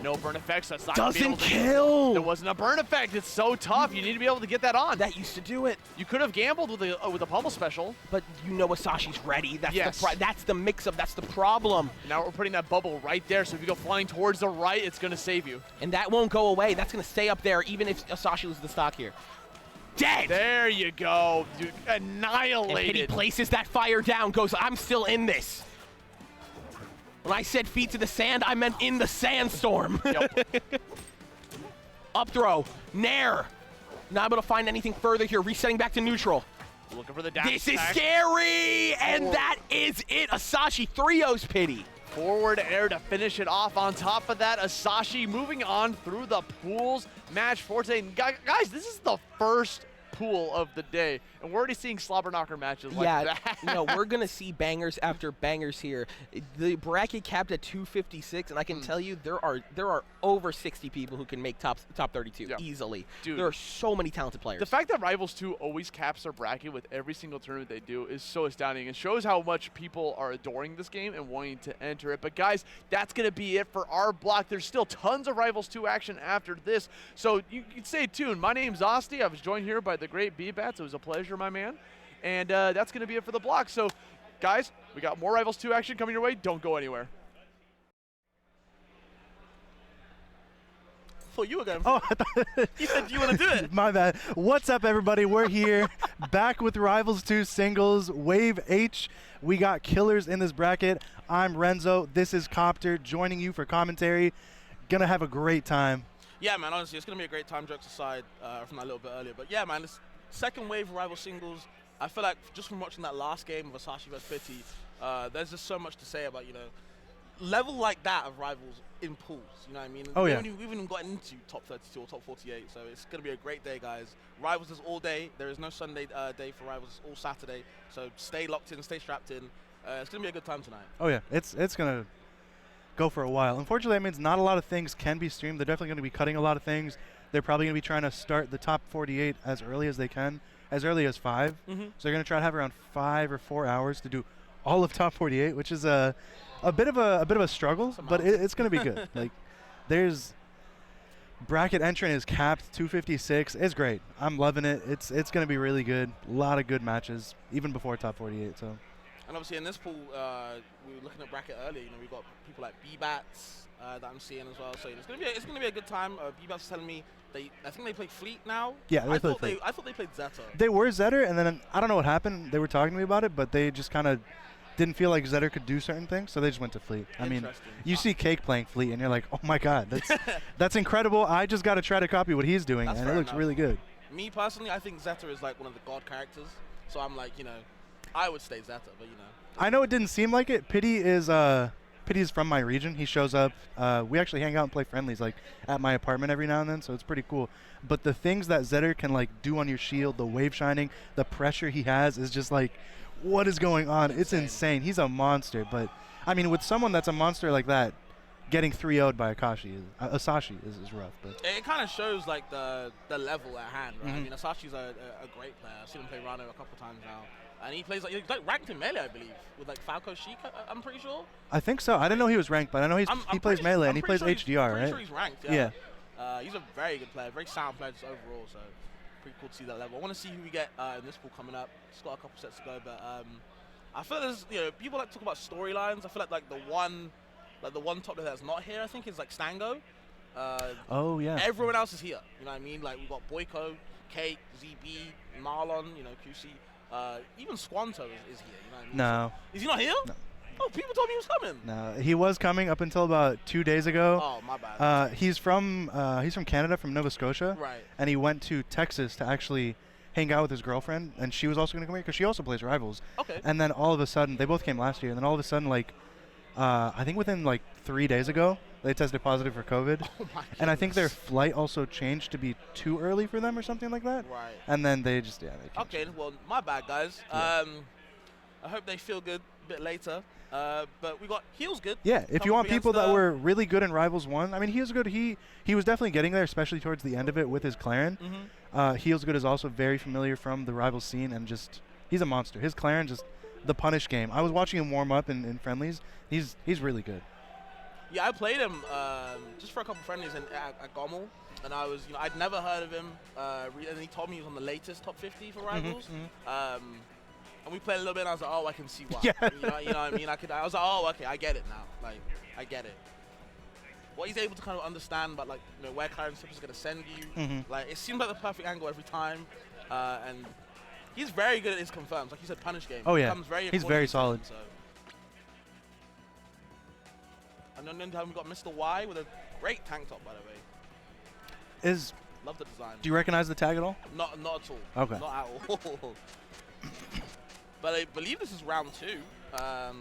No burn effects. That's not Doesn't kill. There wasn't a burn effect. It's so tough. You need to be able to get that on. That used to do it. You could have gambled with a pummel special. But you know Asashi's ready. That's yes. that's the mix-up. That's the problem. Now we're putting that bubble right there, so if you go flying towards the right, it's going to save you. And that won't go away. That's going to stay up there even if Asashi loses the stock here. Dead! There you go. Dude, annihilated. And Pity places that fire down, goes, I'm still in this. When I said feet to the sand, I meant in the sandstorm. Yep. Up throw. Nair. Not able to find anything further here. Resetting back to neutral. Looking for the dash This is attack. scary! And that is it. Asashi 3-0's Pity. Forward air to finish it off. On top of that, Asashi moving on through the pools. Match 14. Guys, this is the first pool of the day, and we're already seeing slobber knocker matches like that. No, we're gonna see bangers after bangers here. The bracket capped at 256, and I can tell you there are over 60 people who can make top 32 easily. Dude, there are so many talented players. The fact that Rivals 2 always caps their bracket with every single tournament they do is so astounding. It shows how much people are adoring this game and wanting to enter it. But guys, that's gonna be it for our block. There's still tons of Rivals 2 action after this, so you can stay tuned. My name's Osti. I was joined here by the great B-Bats. It was a pleasure, my man. And that's going to be it for the block. So, guys, we got more Rivals 2 action coming your way. Don't go anywhere. Thought you were going. Oh, you said you want to do it. My bad. What's up, everybody? We're here, back with Rivals 2 singles, Wave H. We got killers in this bracket. I'm Renzo. This is Copter, joining you for commentary. Gonna have a great time. Yeah, man, honestly, it's going to be a great time, jokes aside, from that a little bit earlier. But yeah, man, this second wave of rival singles, I feel like just from watching that last game of Asashi vs Pity, there's just so much to say about, level like that of rivals in pools, you know what I mean? Oh, yeah. We haven't even gotten into top 32 or top 48, so it's going to be a great day, guys. Rivals is all day. There is no Sunday day for Rivals. It's all Saturday, so stay locked in, stay strapped in. It's going to be a good time tonight. Oh, yeah. It's going to go for a while. Unfortunately, that means not a lot of things can be streamed. They're definitely going to be cutting a lot of things. They're probably going to be trying to start the top 48 as early as they can, as early as 5. So they're going to try to have around 5 or 4 hours to do all of top 48, which is a bit of a struggle, but it's going to be good. Like, there's bracket entrant is capped 256. It's great. I'm loving it. It's going to be really good. A lot of good matches, even before top 48. So. And obviously in this pool, we were looking at bracket earlier. We've got people like B-Bats that I'm seeing as well. So it's gonna be a good time. B-Bats is telling me I think they play Fleet now. Yeah, I thought they played Zeta. They were Zetter, and then I don't know what happened. They were talking to me about it, but they just kind of didn't feel like Zetter could do certain things, so they just went to Fleet. I mean, you see Cake playing Fleet, and you're like, oh my God, that's incredible. I just got to try to copy what he's doing, and it looks really good. Me personally, I think Zeta is like one of the god characters. So I'm like, I would stay Zeta, but I know it didn't seem like it. Pity is from my region. He shows up. We actually hang out and play friendlies like at my apartment every now and then, so it's pretty cool. But the things that Zetter can like do on your shield, the wave shining, the pressure he has is just like, what is going on? It's insane. He's a monster. But I mean, with someone that's a monster like that, getting 3-0'd by Asashi is rough. But it kind of shows like the level at hand, right? I mean, Asashi's a great player. I've seen him play Rano a couple times now. And he plays he's ranked in melee, I believe, with like Falco Sheik, I'm pretty sure. I think so. I didn't know he was ranked, but I know he plays melee and he plays HDR, right? I'm pretty sure he's ranked, yeah. He's a very good player, very sound player just overall, so pretty cool to see that level. I want to see who we get in this pool coming up. Just got a couple sets to go, but I feel like there's, people like to talk about storylines. I feel like the one top that's not here, I think, is like Stango. Oh, yeah. Everyone else is here, you know what I mean? Like, we've got Boyko, Cake, ZB, Marlon, QC. Even Squanto is here, you know what I mean? No. Is he not here? No. Oh, people told me he was coming. No, he was coming up until about 2 days ago. Oh, my bad. He's from Canada, from Nova Scotia. Right. And he went to Texas to actually hang out with his girlfriend, and she was also going to come here because she also plays Rivals. Okay. And then all of a sudden, they both came last year, and then all of a sudden, like, I think within like 3 days ago, they tested positive for COVID. Oh my and I think their flight also changed to be too early for them or something like that. Right. And then they just, they okay, well, my bad, guys. Yeah. I hope they feel good a bit later. But we got Heels good. Yeah, if you want people that were really good in Rivals 1, I mean, he was good. He was definitely getting there, especially towards the end of it with his Claren. Heels good is also very familiar from the Rivals scene, and just, he's a monster. His Claren, just the punish game. I was watching him warm up in friendlies. He's really good. Yeah, I played him just for a couple friendlies at Gommel, and I was, I'd never heard of him. And he told me he was on the latest top 50 for Rivals. And we played a little bit, and I was like, oh, I can see why. Yeah. You know what I mean? I was like, oh, okay, I get it now. Like, I get it. What he's able to kind of understand about, like, where Clarence is going to send you. Like, it seems like the perfect angle every time. And he's very good at his confirms. Like you said, punish game. Oh, yeah. He's very solid. So. And then we got Mr. Y with a great tank top, by the way. Love the design. Do you recognize the tag at all? Not at all. Okay. Not at all. But I believe this is round 2.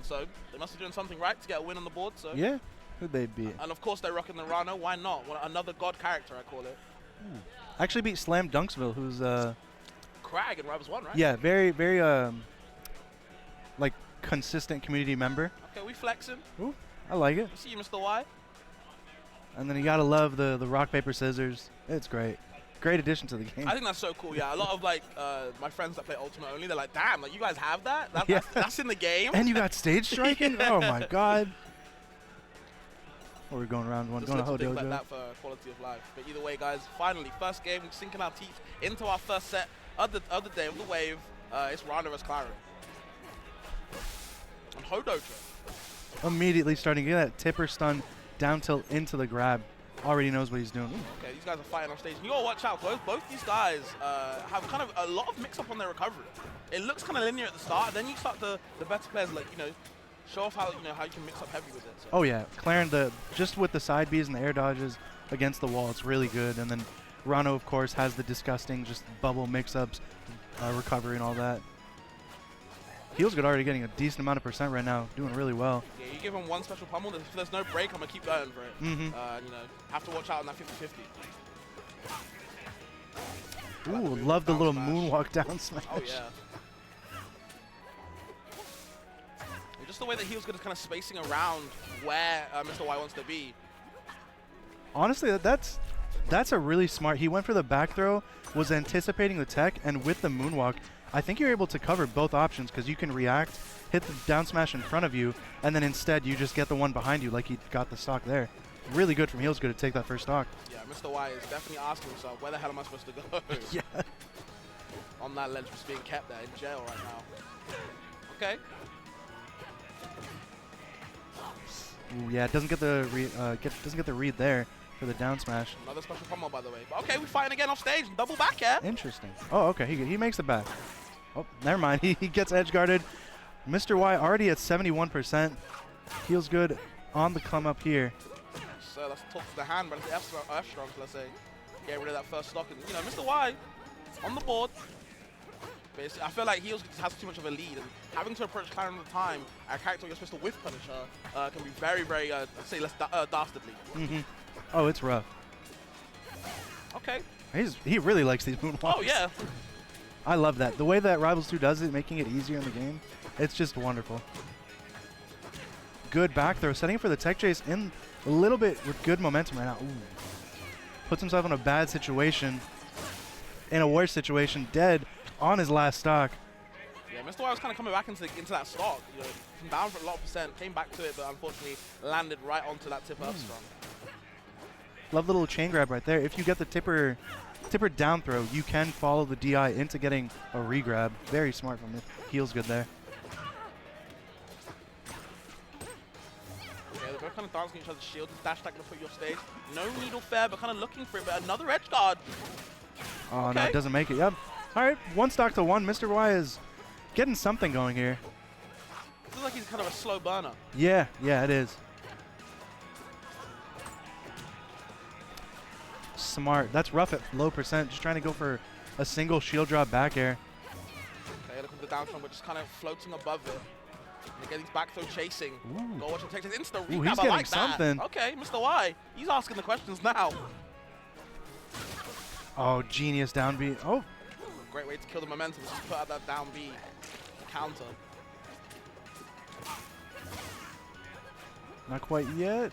So they must be doing something right to get a win on the board. So yeah. Who'd they beat? And of course they're rocking the Rano. Why not? Well, another god character, I call it. Actually beat Slam Dunksville, who's Crag in Rivals 1, right? Yeah, very like consistent community member. Okay, we flexing. Ooh, I like it. I see you, Mr. Y. And then you gotta love the rock paper scissors. It's great. Great addition to the game. I think that's so cool. Yeah, a lot of like my friends that play Ultimate only, they're like, damn, like you guys have that? That's in the game. And you got stage striking? Oh my god. Or we're going round 1. Just going to little things Hodojo. like that for quality of life. But either way, guys, finally, first game, we're sinking our teeth into our first set of the day of the wave. It's Rana vs. Claro. And Hodojo. Immediately starting to get that tipper stun down tilt into the grab. Already knows what he's doing. Okay, these guys are fighting off stage. And you gotta watch out. Both these guys have kind of a lot of mix-up on their recovery. It looks kind of linear at the start. Then you start the better players, like, show off how how you can mix up heavy with it. So. Oh yeah, Clarence, just with the side Bs and the air dodges against the wall, it's really good. And then Rano, of course, has the disgusting just bubble mix-ups, recovery and all that. Heels Good already getting a decent amount of percent right now, doing really well. Yeah, you give him one special pummel, if there's no break, I'm gonna keep going for it. Have to watch out on that 50-50. Ooh, love the little moonwalk down smash. Oh yeah. Just the way that Heels Good is kind of spacing around where Mr. Y wants to be. Honestly, that's a really smart. He went for the back throw, was anticipating the tech, and with the moonwalk, I think you're able to cover both options because you can react, hit the down smash in front of you, and then instead you just get the one behind you like he got the stock there. Really good from Heels Good to take that first stock. Yeah, Mr. Y is definitely asking himself, where the hell am I supposed to go? Yeah. On that ledge, just being kept there in jail right now. Okay. Ooh, yeah, doesn't get the read there for the down smash. Another special pummel, by the way. But okay, we're fighting again off stage. Double back air. Interesting. Oh, okay. He makes it back. Oh, never mind. He gets edge guarded. Mr. Y already at 71%. Feels good on the come up here. So let's talk to the hand, but it's F strong, let's say. Get rid of that first stock. And, Mr. Y on the board. Basically, I feel like Heels has too much of a lead, and having to approach Clarence at the time, a character you're supposed to whiff punish her, can be very, very, say less dastardly. Oh, it's rough. Okay. He really likes these moonwalks. Oh, yeah. I love that. The way that Rivals 2 does it, making it easier in the game, it's just wonderful. Good back throw, setting for the tech chase in a little bit with good momentum right now. Ooh. Puts himself in a bad situation, in a worse situation, dead on his last stock. Yeah, Mr. Y was kind of coming back into that stock. From down for a lot of percent, came back to it, but unfortunately landed right onto that tip up strong. Love the little chain grab right there. If you get the tipper down throw, you can follow the DI into getting a regrab. Very smart from it. Heels good there. Yeah, they're both kind of dancing each other's shields. Dash attack going to put you off stage. No needle fair, but kind of looking for it. But another edge guard. Oh, no, it doesn't make it. Yep. All right, 1 stock to 1. Mr. Y is getting something going here. Feels like he's kind of a slow burner. Yeah, it is. Smart. That's rough at low percent. Just trying to go for a single shield drop back air. Okay, look at the down from, which is kind of floating above it. And again, he's back throw chasing. Ooh. Go watch him take his insta Ooh, recap. he's I getting like something. That. Okay, Mr. Y. He's asking the questions now. Oh, genius down B. Oh. Great way to kill the momentum. Just put out that down B counter. Not quite yet.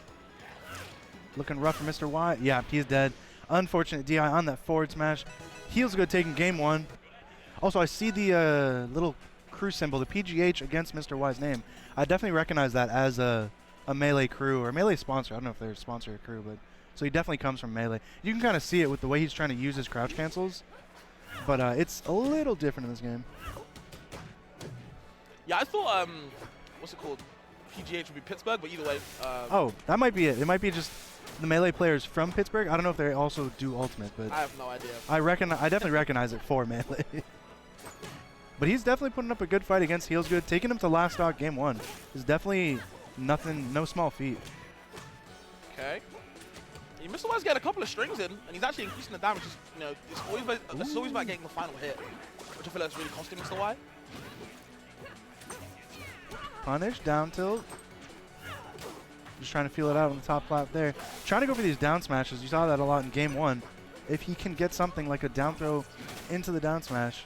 Looking rough for Mr. Y. Yeah, he's dead. Unfortunate DI on that forward smash. Heels Good taking game 1. Also, I see the little crew symbol, the PGH against Mr. Y's name. I definitely recognize that as a Melee crew or Melee sponsor. I don't know if they're a sponsor or crew, but so he definitely comes from Melee. You can kind of see it with the way he's trying to use his crouch cancels, but it's a little different in this game. Yeah, I thought, what's it called? PGH would be Pittsburgh, but either way. Oh, that might be it. It might be just the Melee players from Pittsburgh. I don't know if they also do Ultimate, but I have no idea. I definitely recognize it for Melee. But he's definitely putting up a good fight against Heels Good. Taking him to last stock game 1 is definitely no small feat. Okay. Mr. Y's getting a couple of strings in, and he's actually increasing the damage. Just, you know, it's always about getting the final hit, which I feel like is really costing Mr. Y. Punish, down tilt. Just trying to feel it out on the top flat there. Trying to go for these down smashes. You saw that a lot in game 1. If he can get something like a down throw into the down smash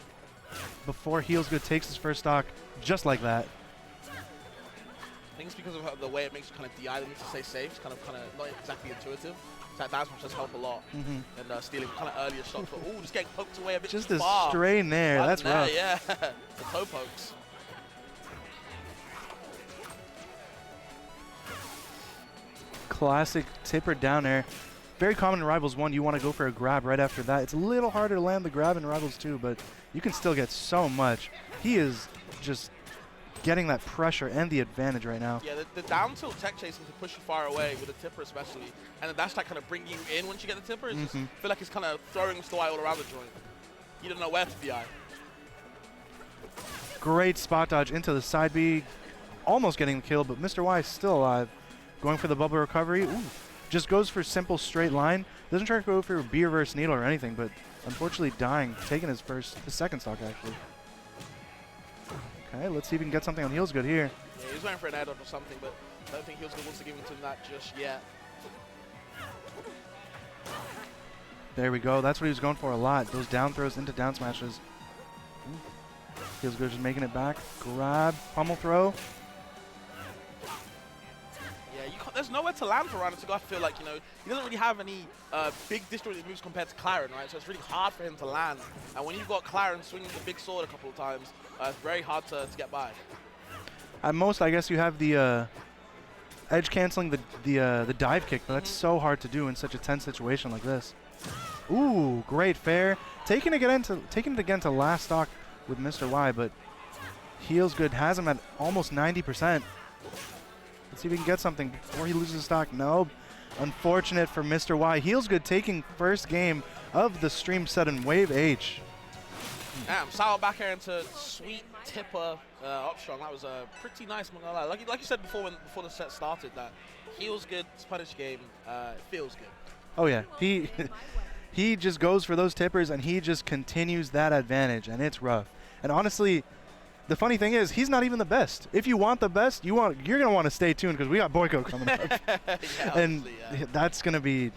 before Heels Good takes his first stock, just like that. I think it's because of the way it makes you kind of DI them to stay safe. It's kind of not exactly intuitive. So that down smash does help a lot. And stealing kind of earlier shots, but just getting poked away a bit just too far. Just a strain there. That's rough. Yeah, the toe pokes. Classic tipper down air. Very common in Rivals 1. You want to go for a grab right after that. It's a little harder to land the grab in Rivals 2, but you can still get so much. He is just getting that pressure and the advantage right now. Yeah, the down tilt tech chasing to push you far away with a tipper especially, and the dash attack kind of bring you in once you get the tipper. It's just, I feel like it's kind of throwing Mr. Y all around the joint. You don't know where to DI. Great spot dodge into the side B. Almost getting the kill, but Mr. Y is still alive. Going for the bubble recovery. Ooh. Just goes for simple straight line. Doesn't try to go for B reverse needle or anything, but unfortunately dying. Taking his second stock actually. Okay, let's see if we can get something on Heels Good here. Yeah, he's waiting for an add-on or something, but I don't think Heels Good wants to give him to that just yet. There we go. That's what he was going for a lot. Those down throws into down smashes. Heels Good just making it back. Grab, pummel throw. There's nowhere to land for Rhino to go. I feel like, you know, he doesn't really have any big disjointed moves compared to Claren, right? So it's really hard for him to land. And when you've got Claren swinging the big sword a couple of times, it's very hard to get by. At most, I guess you have the edge canceling the dive kick, but that's so hard to do in such a tense situation like this. Ooh, great fair. Taking it again to last stock with Mr. Y, but Heels Good has him at almost 90%. Let's see if we can get something before he loses stock. No. Unfortunate for Mr. Y. Heels Good taking first game of the stream set in Wave H. Damn, sour back air into sweet tipper up strong. That was pretty nice. I'm not gonna lie. Like you said before the set started, that Heels Good's punish game feels good. Oh yeah, he just goes for those tippers and he just continues that advantage, and it's rough. And honestly, the funny thing is, he's not even the best. If you want the best, you're gonna want to stay tuned because we got Boyko coming up, yeah, and that's gonna be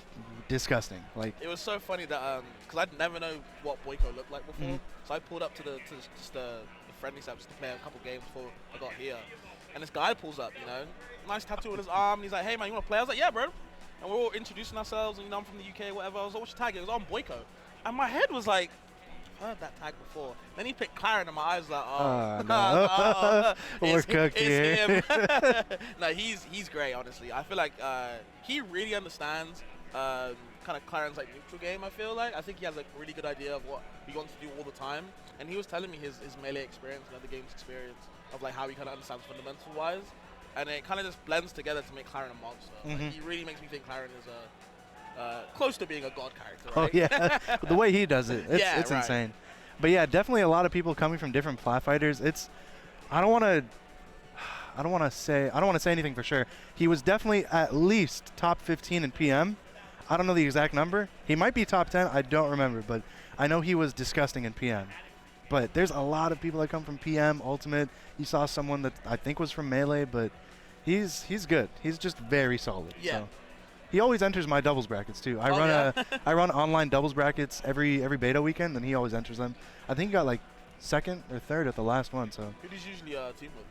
disgusting. Like, it was so funny that because I'd never know what Boyko looked like before, so I pulled up to the friendly set just to play a couple games before I got here, and this guy pulls up, you know, nice tattoo on his arm, and he's like, "Hey man, you wanna play?" I was like, "Yeah, bro." And we're all introducing ourselves, and you know, I'm from the UK, whatever. I was like, "What's your tag?" It was on Boyko, and my head was like, heard that tag before. Then he picked Claren and my eyes were like, oh, no. We're cooked here. Him. No, he's great, honestly. I feel like he really understands kind of Claren's like neutral game, I feel like. I think he has a really good idea of what he wants to do all the time. And he was telling me his melee experience and other games experience of like how he kind of understands fundamental wise. And it kind of just blends together to make Claren a monster. Like, he really makes me think Claren is close to being a god character, right? Oh yeah, the way he does it, it's right. insane. But yeah, definitely a lot of people coming from different flat fighters. I don't want to say anything for sure. He was definitely at least top 15 in PM. I don't know the exact number. He might be top 10. I don't remember, but I know he was disgusting in PM. But there's a lot of people that come from PM, Ultimate. You saw someone that I think was from Melee, but he's good. He's just very solid. Yeah. So. He always enters my doubles brackets too. I run online doubles brackets every beta weekend, and he always enters them. I think he got like second or third at the last one. So. Who does usually team with?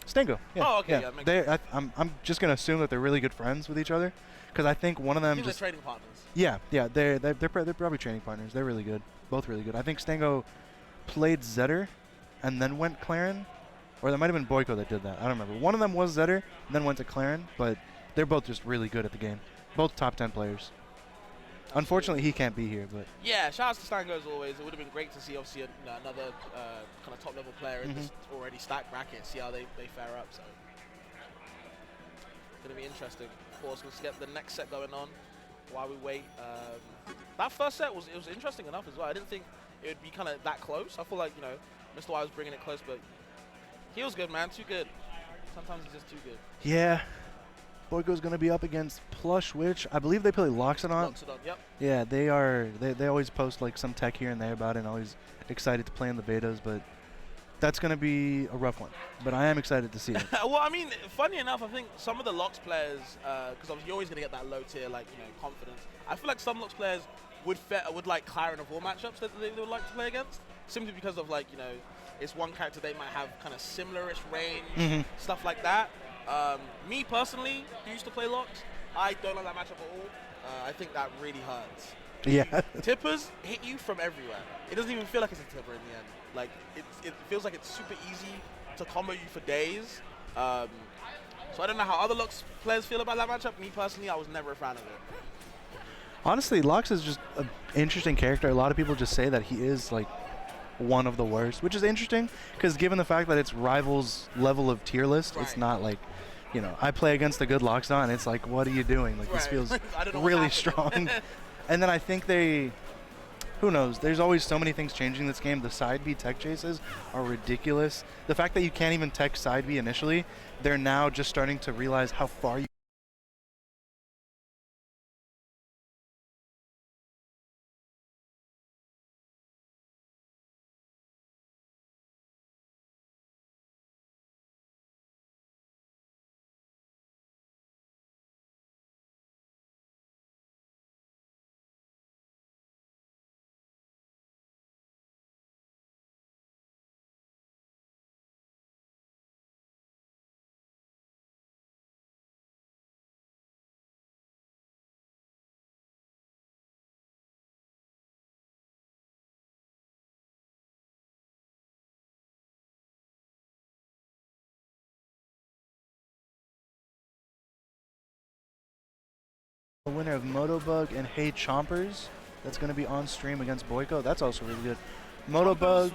Stango. Yeah. Oh, okay. Yeah, I'm just gonna assume that they're really good friends with each other, because I think one of them just they're trading partners. Yeah. They're probably training partners. They're really good. Both really good. I think Stango played Zetter, and then went Claren. Or that might have been Boyko that did that. I don't remember. One of them was Zetter, and then went to Claren, but they're both just really good at the game. Both top 10 players. Unfortunately, he can't be here, but yeah, shout out to Stango as always. It would have been great to see obviously another kind of top level player in this already stacked bracket, see how they fare up. So gonna be interesting. Of course, let's get the next set going on while we wait. That first set was interesting enough as well. I didn't think it would be kind of that close. I feel like Mr. Y was bringing it close, but he was good, man. Too good. Sometimes he's just too good. yeah. Boyko's going to be up against Plush Witch. I believe they play Loxodon. Loxodon, yep. Yeah, they are. They always post like some tech here and there about it, and always excited to play in the betas, but that's going to be a rough one. But I am excited to see it. Well, I mean, funny enough, I think some of the Lox players, because obviously you're always going to get that low tier, like, confidence. I feel like some Lox players would like Kyron of all matchups that they would like to play against, simply because of, like, it's one character they might have kind of similar-ish range, stuff like that. Me personally, who used to play Lox, I don't like that matchup at all. I think that really hurts. Yeah. Tippers hit you from everywhere. It doesn't even feel like it's a tipper in the end. Like, it feels like it's super easy to combo you for days. So I don't know how other Lox players feel about that matchup. Me personally, I was never a fan of it. Honestly, Lox is just an interesting character. A lot of people just say that he is like one of the worst, which is interesting because given the fact that it's Rivals level of tier list, it's not like, I play against a good Loxodon, and it's like, what are you doing? Like, this feels really strong. And then I think who knows? There's always so many things changing in this game. The side B tech chases are ridiculous. The fact that you can't even tech side B initially, they're now just starting to realize how far you the winner of Motobug and Hey Chompers. That's going to be on stream against Boyko. That's also really good. Motobug.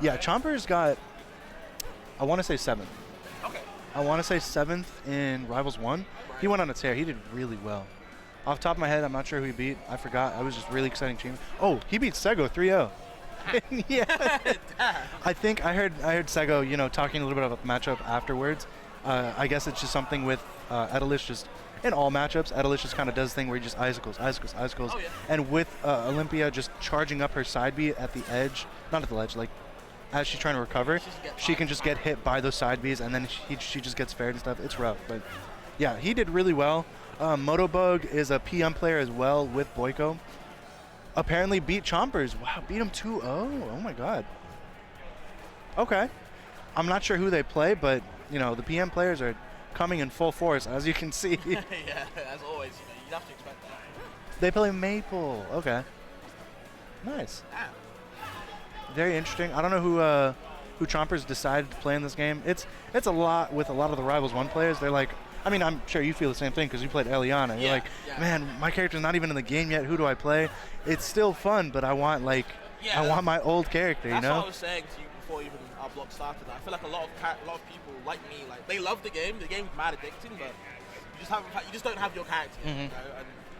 Yeah, Chompers got, I want to say 7th. Okay. I want to say 7th in Rivals 1. He went on a tear. He did really well. Off the top of my head, I'm not sure who he beat. I forgot. I was just really exciting team. Oh, he beat Sego 3-0. Yeah. I think I heard Sego, talking a little bit about the matchup afterwards. I guess it's just something with Edelis just in all matchups. Edelis just kind of does the thing where he just icicles. Oh, yeah. And with Olympia just charging up her side B at the edge, not at the ledge, like as she's trying to recover, she can just get hit by those side Bs, and then she just gets fared and stuff. It's rough, but yeah, he did really well. Motobug is a PM player as well with Boyko. Apparently beat Chompers. Wow, beat him 2-0. Oh my god. Okay. I'm not sure who they play, but the PM players are coming in full force, as you can see. Yeah, as always, you have to expect that. They play Maple. Okay. Nice. Yeah. Very interesting. I don't know who Chompers decided to play in this game. It's a lot with a lot of the Rivals 1 players. They're like, I mean, I'm sure you feel the same thing because you played Eliana. You're like, man, my character's not even in the game yet. Who do I play? It's still fun, but I want I want my old character. That's what I was saying to you before even our block started. I feel like a lot of people like me, like they love the game. The game's mad addicting, but you just don't have your character. And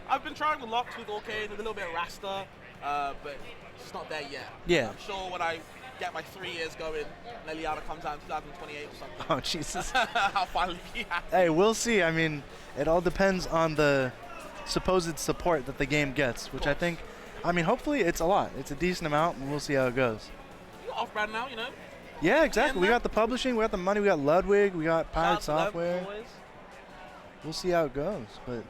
I've been trying the locks with Orcane with a little bit of Rasta, but it's just not there yet. Yeah. I'm sure when I get my 3 years going and Eliana comes out in 2028 or something. Oh, Jesus. I'll finally be happy. Hey, we'll see. I mean, it all depends on the supposed support that the game gets, which I think, hopefully it's a lot. It's a decent amount, and we'll see how it goes. You got off-brand now, Yeah, exactly. We got the publishing, we got the money, we got Ludwig, we got Pirate Software. We'll see how it goes, but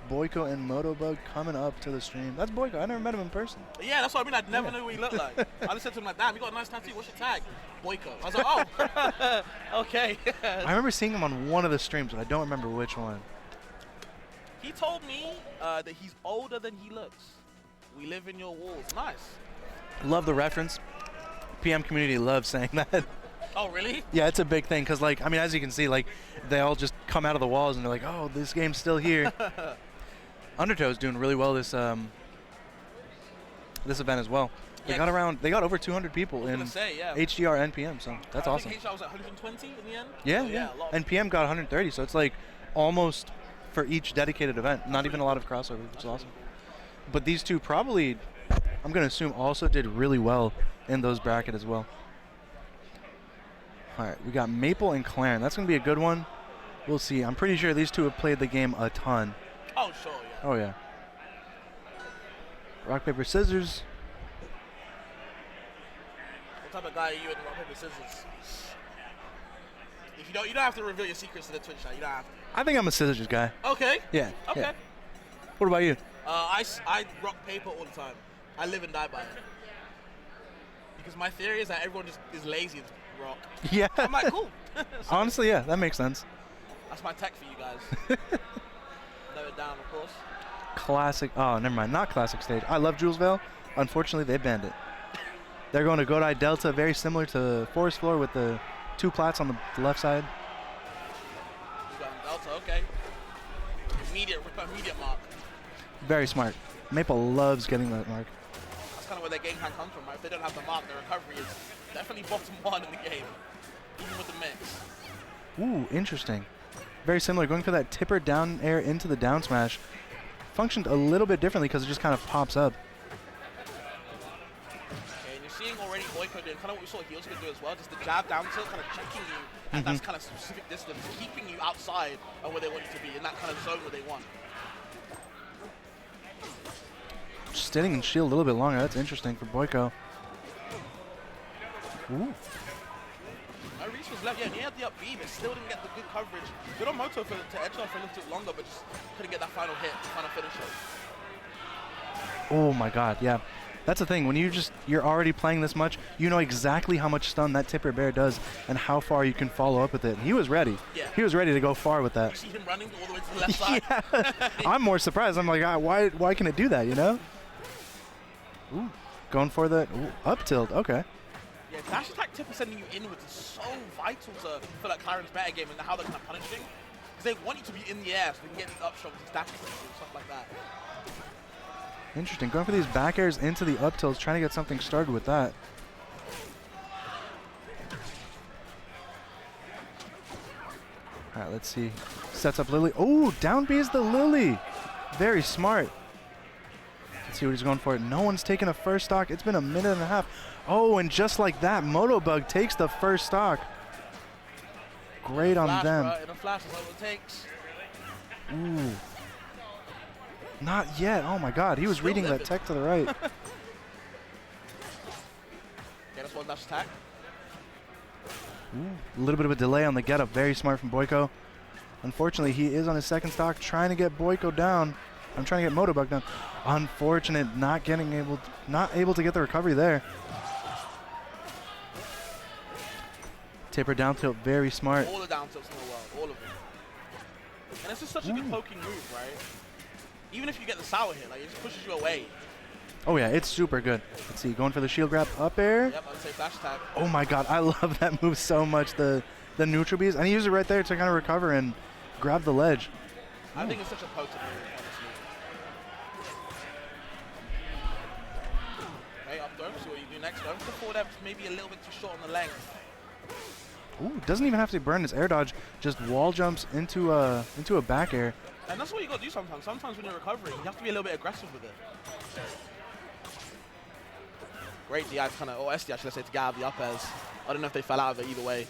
Boyko and Motobug coming up to the stream. That's Boyko. I never met him in person. Yeah, that's what I mean. I never knew what he looked like. I just said to him like, damn, you got a nice tattoo. What's your tag? Boyko. I was like, oh, okay. I remember seeing him on one of the streams, but I don't remember which one. He told me that he's older than he looks. We live in your walls. Nice. Love the reference. PM community loves saying that. Oh, really? Yeah, it's a big thing because, like, I mean, as you can see, like, they all just come out of the walls and they're like, oh, this game's still here. Undertow's doing really well this this event as well. They got over 200 people in HDR and PM, so that's awesome. I think HDR was like 120 in the end. Yeah. And PM got 130, so it's like almost for each dedicated event. Not even a lot of crossover, which is awesome. But these two probably, I'm going to assume, also did really well in those bracket as well. All right, we got Maple and Claren. That's going to be a good one. We'll see. I'm pretty sure these two have played the game a ton. Oh, sure, yeah. Oh, yeah. Rock, paper, scissors. What type of guy are you in rock, paper, scissors? If you don't have to reveal your secrets to the Twitch chat. You don't have to. I think I'm a scissors guy. Okay. Yeah. Okay. Yeah. What about you? I rock paper all the time. I live and die by it. Because my theory is that everyone just is lazy and rock. Yeah. I'm like, cool. So honestly, yeah, that makes sense. that's my tech for you guys. Note it down, of course. Classic. Oh, never mind. Not classic stage. I love Julesville. Unfortunately, they banned it. They're going to Godai Delta, very similar to Forest Floor with the 2 plats on the left side. Delta, okay. Immediate mark. Very smart. Maple loves getting that mark. That's kind of where their game plan comes from, right? If they don't have the mark, their recovery is definitely bottom 1 in the game, even with the mix. Ooh, interesting. Very similar. Going for that tipper down air into the down smash. Functioned a little bit differently because it just kind of pops up. Okay, and you're seeing already Boyko doing kind of what we saw Heels could do as well, just the jab down tilt, kind of checking you at that kind of specific distance, keeping you outside of where they want you to be, in that kind of zone where they want. Standing and shield a little bit longer. That's interesting for Boyko. Ooh. No reach was left. Yeah, and he had the up B, but still didn't get the good coverage. Good on Moto to edge on for a little bit longer, but just couldn't get that final hit, final finisher. Oh my god, yeah. That's the thing. When you're already playing this much, you know exactly how much stun that tipper bear does and how far you can follow up with it. He was ready. Yeah. He was ready to go far with that. You see him running all the way to the left side. Yeah. I'm more surprised. I'm like, why can it do that, you know? Ooh, going for the up tilt. Okay. Yeah, dash attack tipper sending you inwards is so vital for that Claren's better game and how they're kind of punishing. Because they want you to be in the air so they can get these up strokes, these dash attacks and stuff like that. Interesting. Going for these back airs into the up tilts, trying to get something started with that. All right, let's see. Sets up Lily. Oh, down B is the Lily. Very smart. Let's see what he's going for. No one's taken a first stock. It's been a minute and a half. Oh, and just like that, Motobug takes the first stock. Great on them. In a flash is all it takes. Ooh. Not yet. Oh my god, he was Still reading living. that tech to the right. Yeah, that's one dash attack. Ooh, a little bit of a delay on the get up. Very smart from Boyko. Unfortunately, he is on his second stock, trying to get Boyko down. I'm trying to get Motobug down. Unfortunate, not able to get the recovery there. Tipper down tilt, very smart. All the down tilts in the world, all of them. And this is such a good poking move, right? Even if you get the sour hit, like it just pushes you away. Oh yeah, it's super good. Let's see, going for the shield grab up air. Yep, I'd say flash attack. Oh my god, I love that move so much, the neutral bees. And he used it right there to kind of recover and grab the ledge. I think it's such a potent move, honestly. Okay, up throw, see what you do next. Go for forward F's, maybe a little bit too short on the length. Ooh, doesn't even have to burn his air dodge, just wall jumps into a back air. And that's what you got to do sometimes. Sometimes when you're recovering, you have to be a little bit aggressive with it. Great DI kind of, or SDI, should I say, to get out of the up airs. I don't know if they fell out of it either way.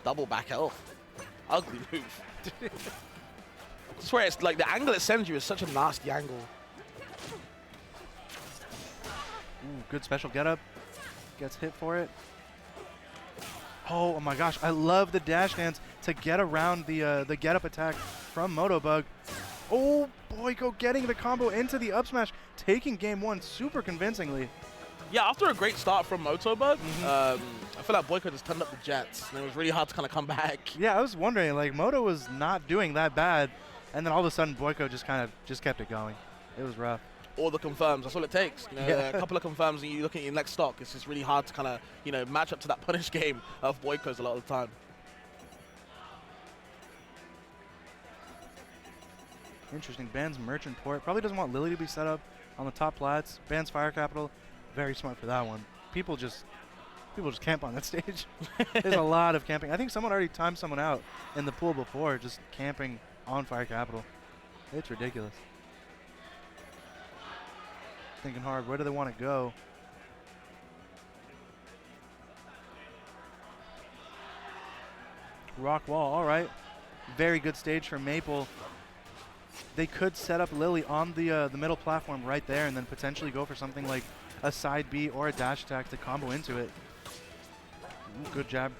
Double back L. Ugly move. I swear, it's like the angle it sends you is such a nasty angle. Ooh, good special get up. Gets hit for it. Oh my gosh, I love the dash dance to get around the get up attack from Motobug. Oh, Boyko getting the combo into the up smash, taking game 1 super convincingly. Yeah, after a great start from Motobug, I feel like Boyko just turned up the jets, and it was really hard to kind of come back. Yeah, I was wondering, like, Moto was not doing that bad, and then all of a sudden Boyko just kept it going. It was rough. all the confirms. That's all it takes. You know, a couple of confirms and you look at your next stock. It's just really hard to kind of, you know, match up to that punish game of Boyko's a lot of the time. Interesting. Bans Merchant Port. Probably doesn't want Lily to be set up on the top plats. Bans Fire Capital. Very smart for that one. People just camp on that stage. There's a lot of camping. I think someone already timed someone out in the pool before, just camping on Fire Capital. It's ridiculous. Thinking hard. Where do they want to go? Rock wall. All right. Very good stage for Maple. They could set up Lily on the middle platform right there and then potentially go for something like a side B or a dash attack to combo into it. Ooh, good jab.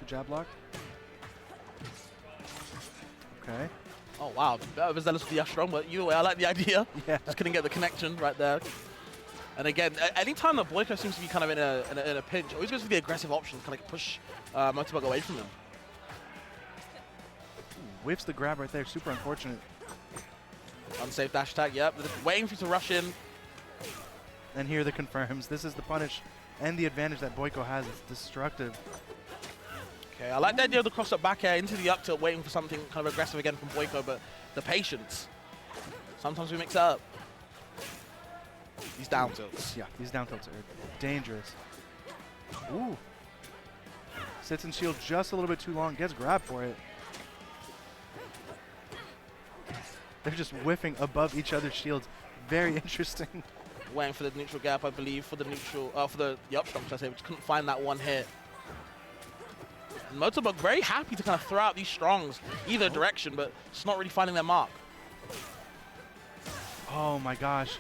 Good jab block. Okay. Oh, wow. That was zealous for the strong, but either way, I like the idea. Yeah. Just couldn't get the connection right there. And again, anytime that Boyko seems to be kind of in a pinch, always goes for the aggressive option to kind of push Motorbug away from him. Whiffs the grab right there. Super unfortunate. Unsafe dash attack, yep. Waiting for you to rush in. And here the confirms. This is the punish and the advantage that Boyko has. It's destructive. Okay, I like the idea of the cross-up back air into the up tilt, waiting for something kind of aggressive again from Boyko, but the patience. Sometimes we mix it up. These down tilts. Yeah, these down tilts are dangerous. Ooh. Sits in shield just a little bit too long. Gets grabbed for it. They're just whiffing above each other's shields. Very interesting. Waiting for the neutral gap, I believe, for the neutral, for the upstrong, should I say, which couldn't find that one hit. And Motorbug very happy to kind of throw out these strongs either direction, but it's not really finding their mark. Oh my gosh.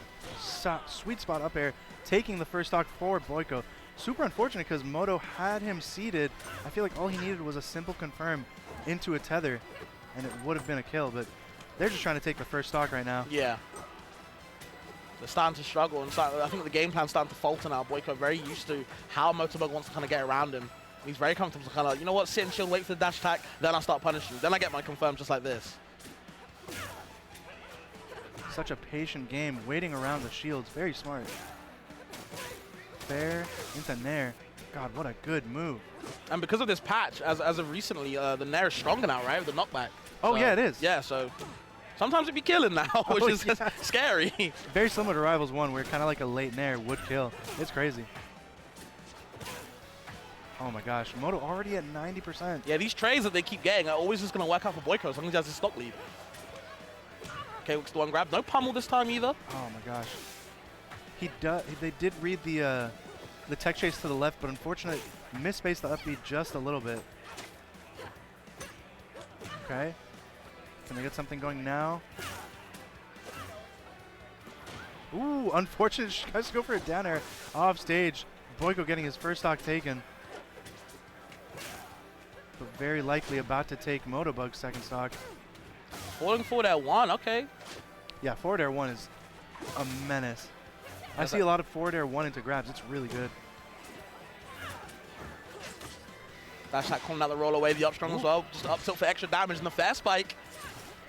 Sweet spot up air, taking the first stock for Boyko. Super unfortunate because Moto had him seated. I feel like all he needed was a simple confirm into a tether, and it would have been a kill, but they're just trying to take the first stock right now. Yeah. They're starting to struggle, and I think the game plan's starting to falter now. Boyko very used to how Motorbug wants to kind of get around him. He's very comfortable to kind of like, you know what, sit and chill, wait for the dash attack, then I'll start punishing. Then I get my confirm just like this. Such a patient game, waiting around the shields. Very smart. Fair into Nair. God, what a good move. And because of this patch, as of recently, the Nair is stronger now, right, with the knockback. Oh, so, yeah, it is. Yeah, so sometimes it be killing now, which is scary. Very similar to Rivals 1, where kind of like a late Nair would kill. It's crazy. Oh my gosh, Moto already at 90%. Yeah, these trades that they keep getting are always just going to work out for Boyko as long as he has his stock lead. Okay, looks the one grab. No pummel this time either. Oh my gosh. They did read the tech chase to the left, but unfortunately misspaced the up B just a little bit. Okay. Can they get something going now? Ooh, unfortunate. Guys go for a down air off stage. Boyko getting his first stock taken. But very likely about to take Motobug's second stock. Falling forward at one, okay. Yeah, forward air one is a menace. I see a lot of forward air one into grabs. It's really good. Dash attack calling out the roll away, the up strong as well. Just up tilt for extra damage and the fair spike.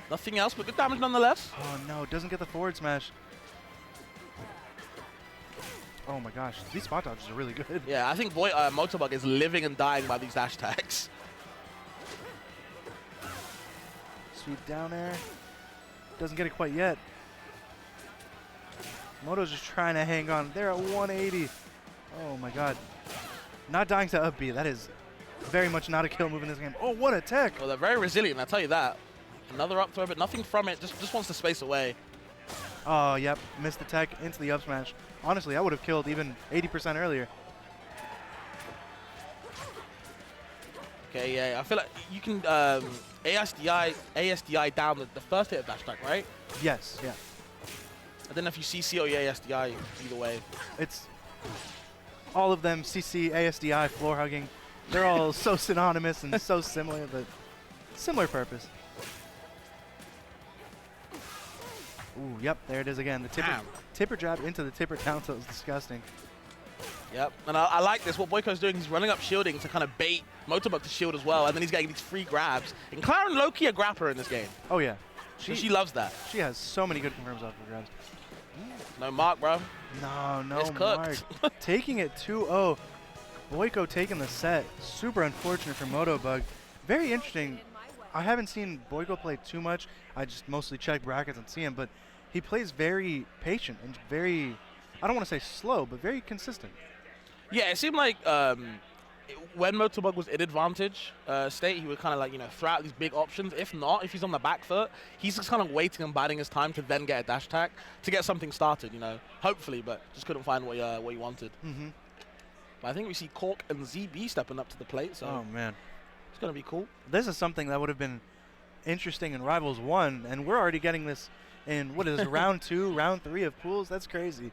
Nothing else but good damage nonetheless. Oh no, doesn't get the forward smash. Oh my gosh, these spot dodges are really good. Yeah, I think Motorbug is living and dying by these dash attacks. Sweet down air. Doesn't get it quite yet. Moto's just trying to hang on. They're at 180. Oh my god. Not dying to up B. That is very much not a kill move in this game. Oh, what a tech. Well, they're very resilient, I'll tell you that. Another up throw, but nothing from it. Just wants to space away. Oh, yep. Missed the tech into the up smash. Honestly, I would have killed even 80% earlier. Okay, yeah. I feel like you can ASDI down the first hit of dash attack, right? Yes, yeah. I don't know if you CC or you ASDI either way. It's all of them, CC, ASDI, floor hugging. They're all so synonymous and so similar, but similar purpose. Ooh, yep, there it is again. The tipper jab into the tipper down tilt is disgusting. Yep, and I like this. What Boyko's doing, he's running up shielding to kind of bait Motorbug to shield as well, and then he's getting these free grabs. And Clara and Loki are grapper in this game. Oh, yeah. She loves that. She has so many good confirms off her grabs. No mark, bro. No, no It's mark. cooked. Taking it 2-0. Boyko taking the set. Super unfortunate for Motobug. Very interesting. I haven't seen Boyko play too much. I just mostly check brackets and see him, but he plays very patient and very, I don't want to say slow, but very consistent. Yeah, it seemed like when Motobug was in advantage state, he would kind of like, throw out these big options. If not, if he's on the back foot, he's just kind of waiting and biding his time to then get a dash attack to get something started, hopefully, but just couldn't find what he wanted. Mm-hmm. But I think we see Cork and ZB stepping up to the plate, so Oh, man. it's going to be cool. This is something that would have been interesting in Rivals 1, and we're already getting this in, what is this, round 2, round 3 of pools? That's crazy.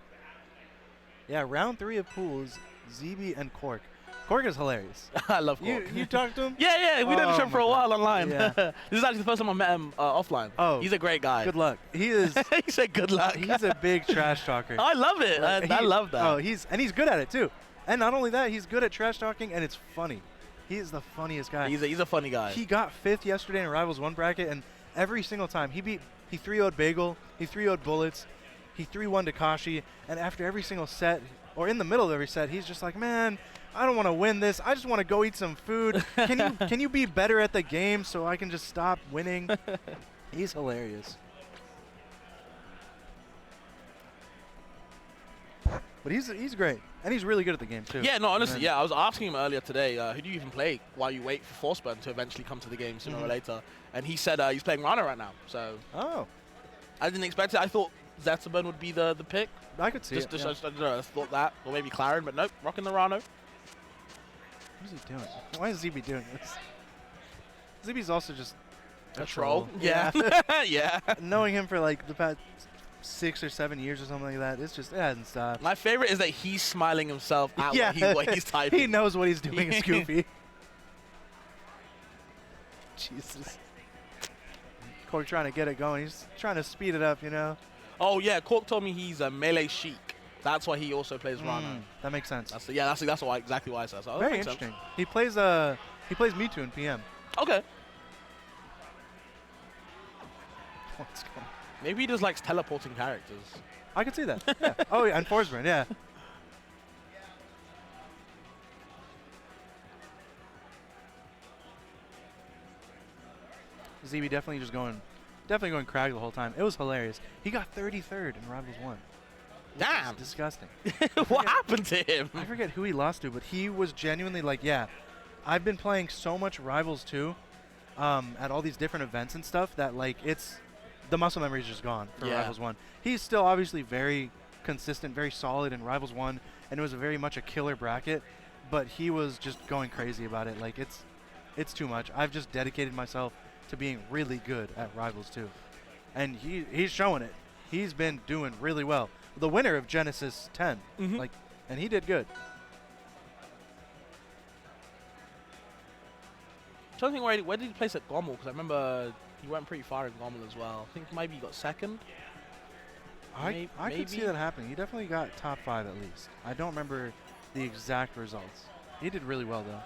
Yeah, round 3 of pools, ZB and Cork. Cork is hilarious. I love Cork. You talked to him? Yeah, we did a show for a while online. Yeah. This is actually the first time I met him offline. Oh. He's a great guy. Good luck. He is. He said good luck. He's a big trash talker. I love it. Like, I love that. Oh, he's good at it too. And not only that, he's good at trash talking, and it's funny. He is the funniest guy. He's a funny guy. He got 5th yesterday in Rivals 1 bracket, and every single time he 3-0'd Bagel, he 3-0'd Bullets, he 3-1 Takashi, and after every single set, or in the middle of every set, he's just like, man, I don't want to win this. I just want to go eat some food. Can you be better at the game so I can just stop winning? He's hilarious. But he's great, and he's really good at the game too. Yeah, no, honestly, yeah. I was asking him earlier today, who do you even play while you wait for Forceburn to eventually come to the game sooner or later? And he said he's playing Rana right now. So I didn't expect it. I thought Zetterburn would be the pick. I could see it. I thought that, or maybe Claren, but nope, rocking the Rano. What is he doing? Why is ZB doing this? ZB's also just A troll. Yeah. Yeah. Knowing him for like the past 6 or 7 years or something like that, it hasn't stopped. My favorite is that he's smiling himself at what he's typing. He knows what he's doing, it's goofy. Jesus. Cork trying to get it going. He's trying to speed it up, Oh yeah, Cork told me he's a melee chic. That's why he also plays Rana. That makes sense. That's exactly why I said so. Very interesting. He plays Mewtwo in PM. Okay. What's going on? Maybe he just likes teleporting characters. I could see that. Yeah. Oh yeah, and Forsburn, yeah. ZB definitely going crag the whole time. It was hilarious. He got 33rd in Rivals 1. Damn. Disgusting. What happened to him? I forget who he lost to, but he was genuinely like, yeah, I've been playing so much Rivals 2 at all these different events and stuff that like the muscle memory is just gone for Rivals 1. He's still obviously very consistent, very solid in Rivals 1, and it was very much a killer bracket, but he was just going crazy about it. Like it's too much. I've just dedicated myself to being really good at Rivals 2. And he's showing it. He's been doing really well. The winner of Genesis 10, and he did good. I'm trying to think where did he place at Gommel? Because I remember he went pretty far in Gommel as well. I think maybe he got second. I could see that happening. He definitely got top 5 at least. I don't remember the exact results. He did really well though.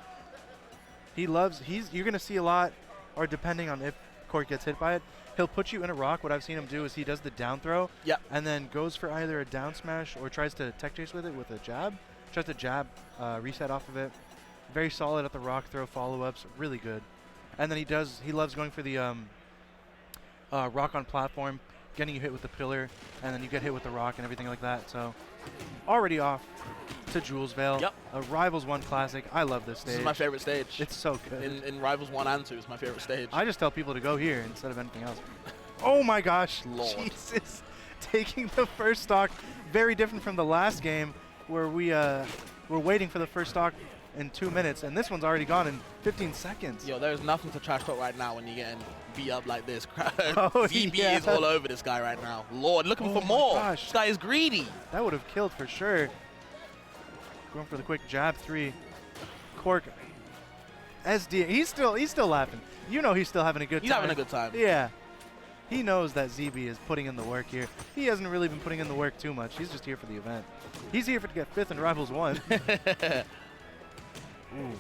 You're gonna see a lot, or depending on if Cork gets hit by it, he'll put you in a rock. What I've seen him do is he does the down throw, and then goes for either a down smash or tries to tech chase with it with a jab. Tries to jab, reset off of it. Very solid at the rock throw follow-ups, really good. And then he loves going for the rock on platform, getting you hit with the pillar, and then you get hit with the rock and everything like that. So already off to Jules Vale. Yep. A Rivals 1 classic. I love this stage. This is my favorite stage. It's so good. In Rivals 1 and 2, it's my favorite stage. I just tell people to go here instead of anything else. Oh my gosh. Lord. Jesus. Taking the first stock. Very different from the last game where we were waiting for the first stock in 2 minutes, and this one's already gone in 15 seconds. Yo, there's nothing to trash talk right now when you're getting beat up like this. ZB is all over this guy right now. Lord, looking for more. Gosh. This guy is greedy. That would have killed for sure. Going for the quick jab 3. Cork. SD. He's still laughing. He's still having a good time. He's having a good time. Yeah. He knows that ZB is putting in the work here. He hasn't really been putting in the work too much. He's just here for the event. He's here to get 5th in Rivals 1. Ooh.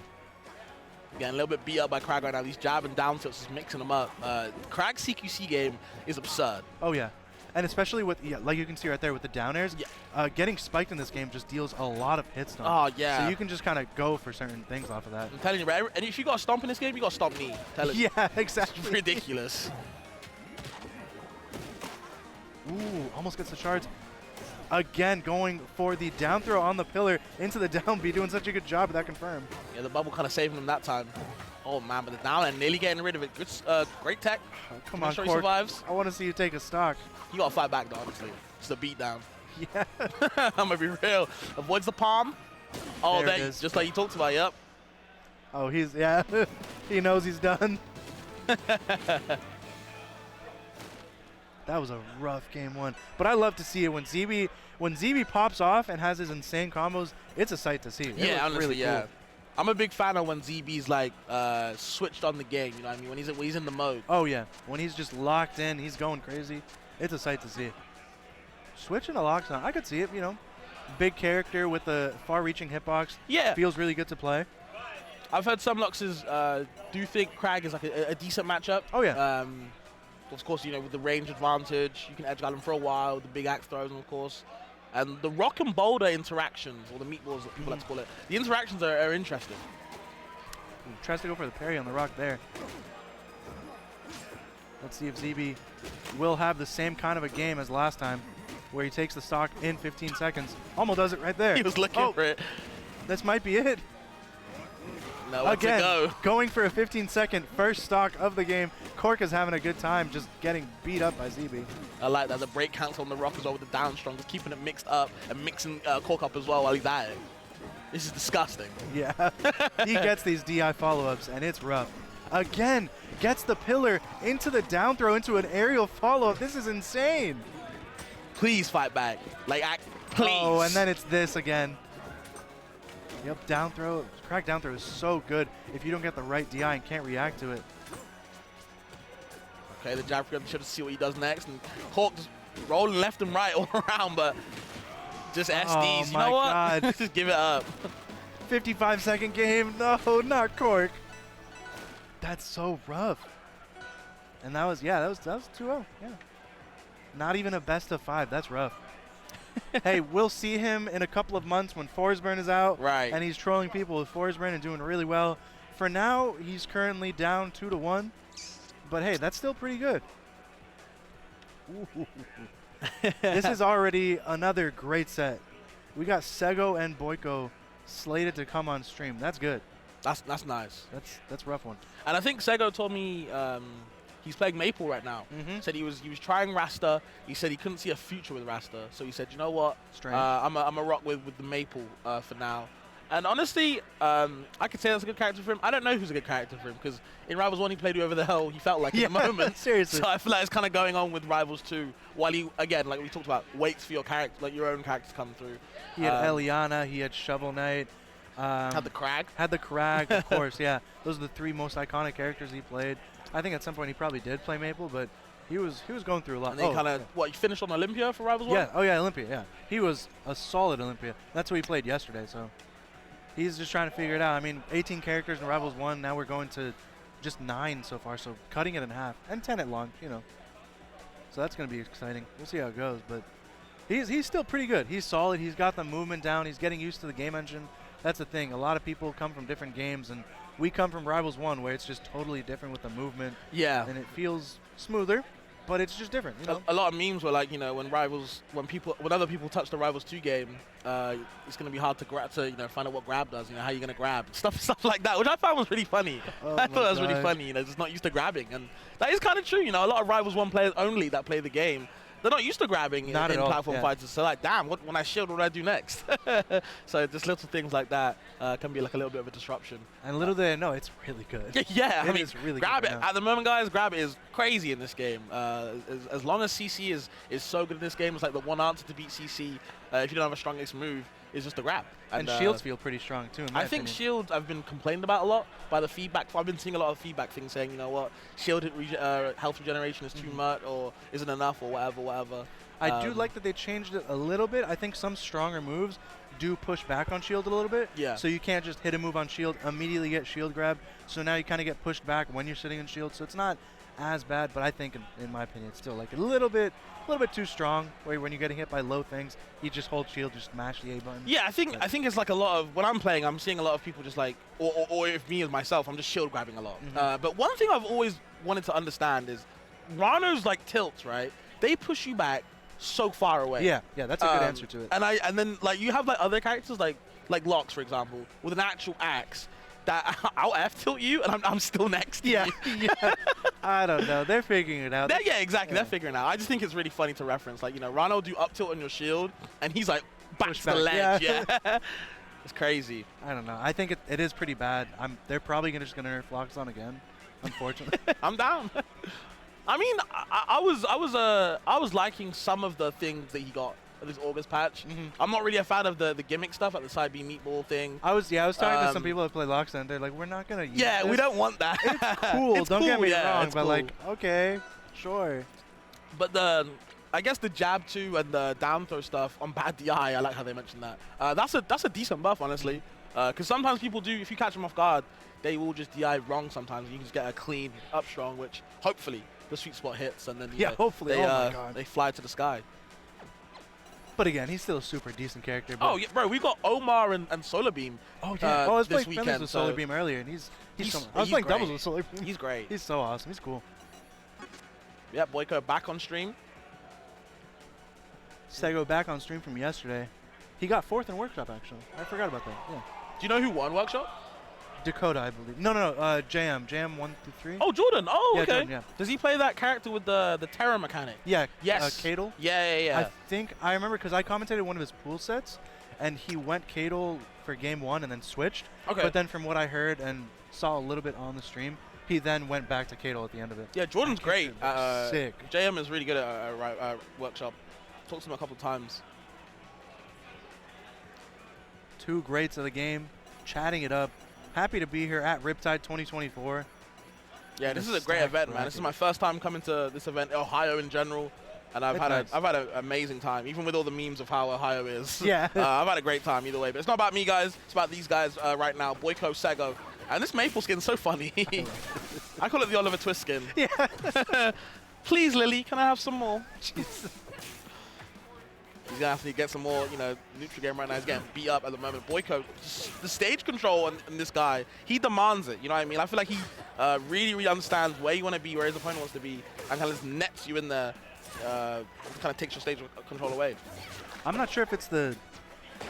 Getting a little bit beat up by Krag right now. These jab and down tilts is mixing them up. Krag's CQC game is absurd. Oh, yeah. And especially with, like you can see right there with the down airs, getting spiked in this game just deals a lot of hits. Oh, yeah. So you can just kind of go for certain things off of that. I'm telling you, bro. And if you got to stomp in this game, you got to stomp me. Yeah, exactly. It's ridiculous. Ooh, almost gets the shards. Again, going for the down throw on the pillar into the down B, doing such a good job with that confirm. Yeah, the bubble kind of saving him that time. Oh, man, but the down and nearly getting rid of it. Good, great tech. Come on, sure Cork. he survives. I want to see you take a stock. You got to fight back, though, honestly. It's a beatdown. Yeah. I'm going to be real. Avoids the palm. Oh, There it there, is. just like you talked about, yep. Oh, yeah. He knows he's done. That was a rough game one. But I love to see it when ZB pops off and has his insane combos. It's a sight to see. Yeah, honestly, really yeah. cool. I'm a big fan of when ZB's like switched on the game. You know what I mean? When he's in the mode. Oh yeah, when he's just locked in, he's going crazy. It's a sight to see. Switching to locks on, I could see it. You know, big character with a far-reaching hitbox. Yeah, feels really good to play. I've heard some Luxes do think Crag is like a decent matchup. Oh yeah. Of course, you know, with the range advantage, you can edge guard him for a while. With the big axe throws, of course. And the rock and boulder interactions, or the meatballs that people like to call it, the interactions are interesting. Ooh, tries to go for the parry on the rock there. Let's see if ZB will have the same kind of a game as last time, where he takes the stock in 15 seconds. Almost does it right there. He was looking for it. This might be it. No, Again, go. going for a 15-second first stock of the game. Cork is having a good time just getting beat up by ZB. I like that. The break cancel on the rock as well with the down strong, just keeping it mixed up and mixing Cork up as well while he's at it. This is disgusting. Yeah, he gets these DI follow-ups, and it's rough. Again, gets the pillar into the down throw, into an aerial follow-up. This is insane. Please fight back. Like, please. Oh, and then it's this again. Yep, down throw. Crack down throw is so good if you don't get the right DI and can't react to it. Okay, the jab grab should see what he does next, and Cork just rolling left and right all around, but just SDs. Oh You my know what? God. Just give it up. 55-second game. No, not Cork. That's so rough. And that was 2-0. Yeah. Not even a best of 5. That's rough. Hey, we'll see him in a couple of months when Forsburn is out. Right. And he's trolling people with Forsburn and doing really well. For now, he's currently down 2-1. But hey, that's still pretty good. This is already another great set. We got Sego and Boyko slated to come on stream. That's good. That's nice. That's a rough one. And I think Sego told me he's playing Maple right now. Said he was trying Rasta. He said he couldn't see a future with Rasta. So he said, you know what? Strange. I'm a rock with the Maple for now. And honestly, I could say that's a good character for him. I don't know who's a good character for him because in Rivals 1 he played whoever the hell he felt like at the moment. Seriously. So I feel like it's kind of going on with Rivals 2 while he, again, like we talked about, waits for your character, like your own character to come through. He had Eliana, he had Shovel Knight. Had the Crag. Had the Crag, of course, yeah. Those are the 3 most iconic characters he played. I think at some point he probably did play Maple, but he was going through a lot. And then kind of, you finished on Olympia for Rivals 1? Yeah, oh yeah, Olympia, yeah. He was a solid Olympia. That's what he played yesterday, so. He's just trying to figure it out. I mean, 18 characters in Rivals 1, now we're going to just 9 so far, so cutting it in half. And 10 at launch, you know. So that's going to be exciting. We'll see how it goes, but he's still pretty good. He's solid. He's got the movement down. He's getting used to the game engine. That's the thing. A lot of people come from different games, and we come from Rivals 1 where it's just totally different with the movement. Yeah. And it feels smoother, but it's just different, you know? A lot of memes were like, you know, when other people touch the Rivals 2 game, it's going to be hard to find out what grab does, you know, how you're going to grab, stuff like that, which I found was really funny. Oh I thought that was my really God. funny, you know, just not used to grabbing. And that is kind of true, you know, a lot of Rivals 1 players only that play the game, they're not used to grabbing in platform fighters. So like, damn, when I shield, what do I do next? So just little things like that can be like a little bit of a disruption. And little do they know, it's really good. Yeah, I mean, is really grab good it. right now. At the moment, guys, grab it is crazy in this game. As long as CC is so good in this game, it's like the one answer to beat CC if you don't have a strong X move is just a grab. And shields feel pretty strong too, in my I think opinion. shields I've been complained about a lot by the feedback. I've been seeing a lot of feedback things saying, you know what, shield health regeneration is too much or isn't enough or whatever. I do like that they changed it a little bit. I think some stronger moves do push back on shield a little bit. Yeah. So you can't just hit a move on shield, immediately get shield grab. So now you kind of get pushed back when you're sitting in shield. So it's not as bad, but I think, in my opinion, it's still like a little bit too strong. Where when you're getting hit by low things, you just hold shield, just mash the A button. Yeah, I think it's like a lot of when I'm playing, I'm seeing a lot of people just like, or if me as myself, I'm just shield grabbing a lot. But one thing I've always wanted to understand is Rano's like tilts, right? They push you back so far away. Yeah, that's a good answer to it. And then like you have like other characters like Locks, for example, with an actual axe that I'll F tilt you and I'm still next to you. Yeah. I don't know. They're figuring it out. Yeah, exactly. They're figuring it out. I just think it's really funny to reference. Like, you know, Rano will do up tilt on your shield and he's like back to the ledge. Yeah. It's crazy. I don't know. I think it is pretty bad. They're probably just gonna nerf Loxon again, unfortunately. I'm down. I mean, I was liking some of the things that he got in this August patch. I'm not really a fan of the gimmick stuff, like the side B meatball thing. I was talking to some people that play Loxon. They're like, we're not gonna use this. We don't want that. It's cool. It's don't get me wrong, but cool. like, okay, sure. But I guess the jab 2 and the down throw stuff on bad DI, I like how they mentioned that. That's a decent buff, honestly. Because sometimes people do, if you catch them off guard, they will just DI wrong sometimes. You can just get a clean up strong, which hopefully the sweet spot hits, and then hopefully they fly to the sky. But again, he's still a super decent character. Oh yeah, bro, we got Omar and Solar Beam. Oh yeah, I was this playing weekend with Solar Beam earlier, and I was playing great. doubles with Solar Beam. He's great. He's so awesome. He's cool. Yeah, Boyko back on stream. Sego back on stream from yesterday. He got 4th in Workshop, actually. I forgot about that. Yeah. Do you know who won Workshop? Dakota, I believe. No, JM 1 through 3. Oh, Jordan. Oh, yeah, okay. Jordan, yeah. Does he play that character with the terror mechanic? Yeah. Yes. Kadel? Yeah. I remember because I commentated one of his pool sets, and he went Kadel for game 1 and then switched. Okay. But then from what I heard and saw a little bit on the stream, he then went back to Kadel at the end of it. Yeah, Jordan's great. Sick. JM is really good at Workshop. Talked to him a couple times. 2 greats of the game, chatting it up. Happy to be here at Riptide 2024. Yeah, this is a great event, man. This is my first time coming to this event, Ohio in general, and I've had an amazing time, even with all the memes of how Ohio is. Yeah. I've had a great time either way, but it's not about me, guys. It's about these guys right now, Boyko, Sego, and this maple skin's so funny. I call it the Oliver Twist skin. Yeah. Please, Lily, can I have some more? Jesus. He's gonna have to get some more, neutral game right now. He's getting beat up at the moment. Boyko, the stage control on this guy, he demands it. You know what I mean? I feel like he really, really understands where you want to be, where his opponent wants to be, and kind of just nets you in there, kind of takes your stage control away. I'm not sure if it's I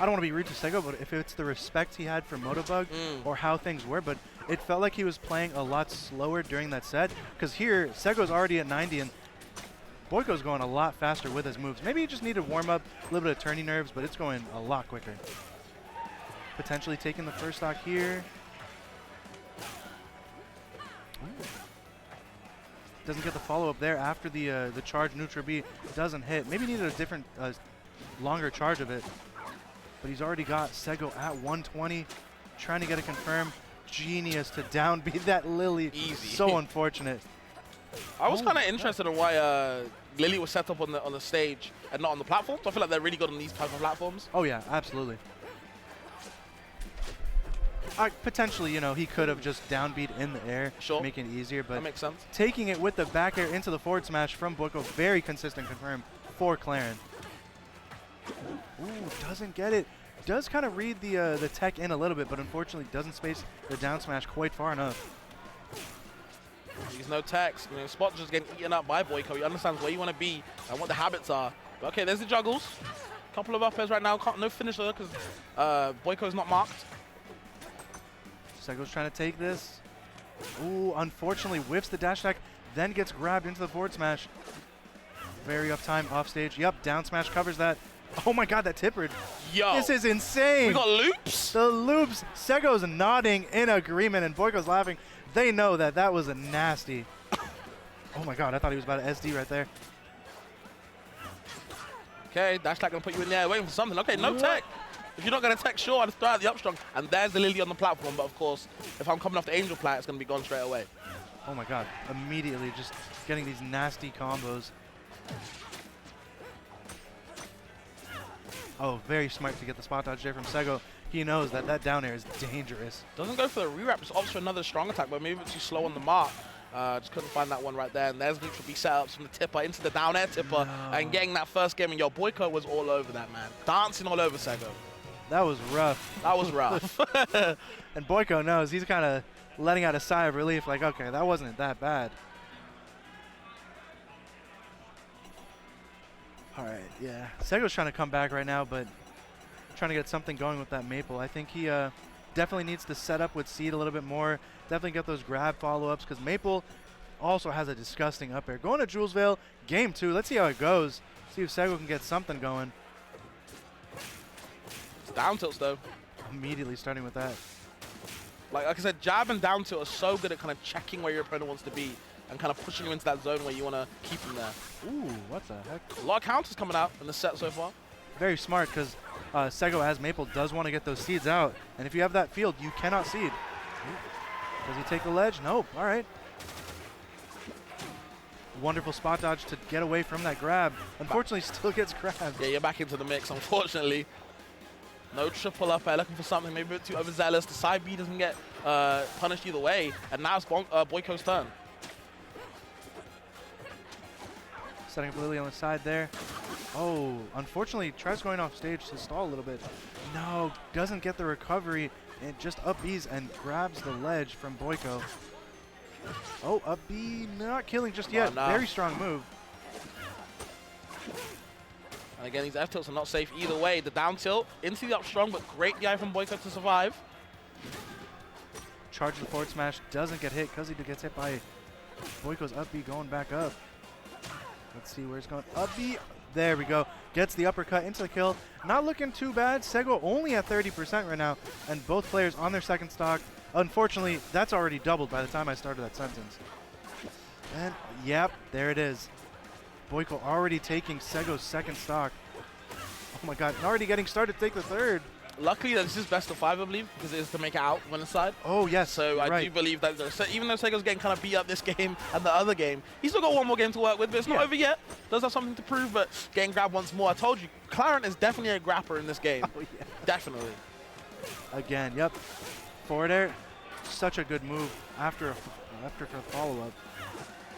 don't want to be rude to Sego, but if it's the respect he had for Motobug or how things were, but it felt like he was playing a lot slower during that set. Because here, Sego's already at 90, and Boyko's going a lot faster with his moves. Maybe he just needed to warm up, a little bit of turning nerves, but it's going a lot quicker. Potentially taking the first stock here. Ooh. Doesn't get the follow-up there after the charge neutral B doesn't hit. Maybe needed a different, longer charge of it. But he's already got Sego at 120, trying to get it confirmed. Genius to downbeat that Lily. Easy. So unfortunate. I was kind of interested in why Lily was set up on the stage and not on the platform. So I feel like they're really good on these type of platforms. Oh yeah, absolutely. Potentially, he could have just downbeat in the air, making it easier. But that makes sense. Taking it with the back air into the forward smash from Boyko, very consistent confirm for Claren. Ooh, doesn't get it. Does kind of read the tech in a little bit, but unfortunately doesn't space the down smash quite far enough. There's no text. Spot just getting eaten up by Boyko. He understands where you want to be and what the habits are. But okay, there's the juggles. Couple of up airs right now. No finisher because Boyko's not marked. Sego's trying to take this. Ooh, unfortunately whiffs the dash attack, then gets grabbed into the forward smash. Very up time, off stage. Yep, down smash covers that. Oh my god, that tippered. Yo. This is insane. We got loops? The loops. Sego's nodding in agreement and Boyko's laughing. They know that was a nasty. Oh my god, I thought he was about to SD right there. Okay, dash attack gonna put you in there waiting for something. Okay, no tech. If you're not gonna tech, sure, I'd throw out the up strong. And there's the Lily on the platform, but of course, if I'm coming off the Angel plat, it's gonna be gone straight away. Oh my god, immediately just getting these nasty combos. Oh, very smart to get the spot dodge there from Sego. He knows that down air is dangerous. Doesn't go for the rewrap, just opts for another strong attack, but maybe it's too slow on the mark. Just couldn't find that one right there. And there's neutral B setups from the tipper into the down air tipper and getting that first game. And yo, Boyko was all over that, man. Dancing all over Sego. That was rough. That was rough. And Boyko knows. He's kind of letting out a sigh of relief, like, okay, that wasn't that bad. All right, yeah. Sego's trying to come back right now, but trying to get something going with that Maple. I think he definitely needs to set up with Seed a little bit more. Definitely get those grab follow-ups, because Maple also has a disgusting up air. Going to Julesville, game 2. Let's see how it goes. See if Sego can get something going. It's down tilts, though. Immediately starting with that. Like I said, jab and down tilt are so good at kind of checking where your opponent wants to be and kind of pushing you into that zone where you want to keep him there. Ooh, what the heck? A lot of counters coming out in the set so far. Very smart, because Sego, as Maple, does want to get those seeds out. And if you have that field, you cannot seed. Does he take the ledge? Nope. All right. Wonderful spot dodge to get away from that grab. Unfortunately, still gets grabbed. Yeah, you're back into the mix, unfortunately. No triple up air, looking for something maybe a bit too overzealous. The side B doesn't get punished either way. And now it's Boyko's turn. Setting up Lily on the side there. Oh, unfortunately, tries going off stage to stall a little bit. No, doesn't get the recovery. It just up B's and grabs the ledge from Boyko. Oh, up B, not killing just yet. No. Very strong move. And again, these F tilts are not safe either way. The down tilt into the up strong, but great DI from Boyko to survive. Charge the forward smash, doesn't get hit because he gets hit by Boyko's up B going back up. Let's see where it's going. Up B, there we go. Gets the uppercut into the kill. Not looking too bad. Sego only at 30% right now, and both players on their second stock. Unfortunately, that's already doubled by the time I started that sentence. And, yep, there it is. Boyko already taking Sego's second stock. Oh my god, and already getting started to take the third. Luckily, this is best of 5, I believe, because it is to make it out one side. Oh, yes. So I do believe that even though Sego's getting kind of beat up this game and the other game, he's still got one more game to work with, but it's not over yet. Does have something to prove, but getting grabbed once more. I told you, Clarent is definitely a grapper in this game. Oh, yeah. Definitely. Again, yep. Forward air, such a good move after a follow-up.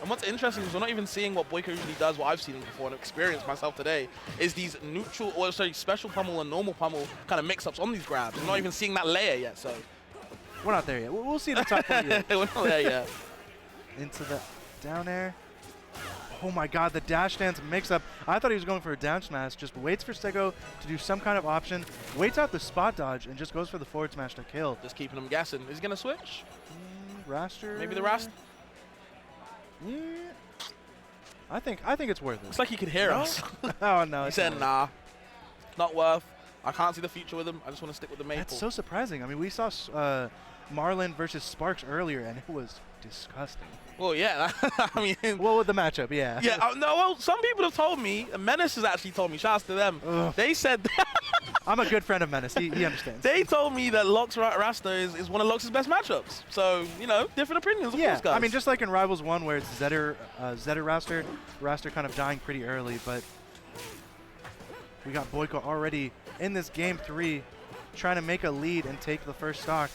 And what's interesting is we're not even seeing what Boyko usually does, what I've seen him before and experienced myself today, is these neutral, or sorry, special pummel and normal pummel kind of mix-ups on these grabs. We're not even seeing that layer yet, so. We're not there yet. We'll see the top 48. We're not there yet. Into the down air. Oh my god, the dash dance mix-up. I thought he was going for a down smash, just waits for Sego to do some kind of option, waits out the spot dodge, and just goes for the forward smash to kill. Just keeping him guessing. Is he going to switch? Raster? Maybe the Rast? Yeah. I think it's worth it. Looks like he could hear us. Oh no. He said, nah, not worth. I can't see the future with him. I just want to stick with the Maple. That's so surprising. I mean, we saw Marlin versus Sparks earlier, and it was disgusting. Well, yeah. I mean, well, with the matchup, yeah. Yeah. No. Well, some people have told me. Menace has actually told me. Shouts to them. Ugh. They said. I'm a good friend of Menace. He understands. They told me that Lox Rasta is one of Lox's best matchups. So, you know, different opinions, of course, guys. I mean, just like in Rivals 1 where it's Zetter Raster kind of dying pretty early, but we got Boyko already in this game 3 trying to make a lead and take the first stock.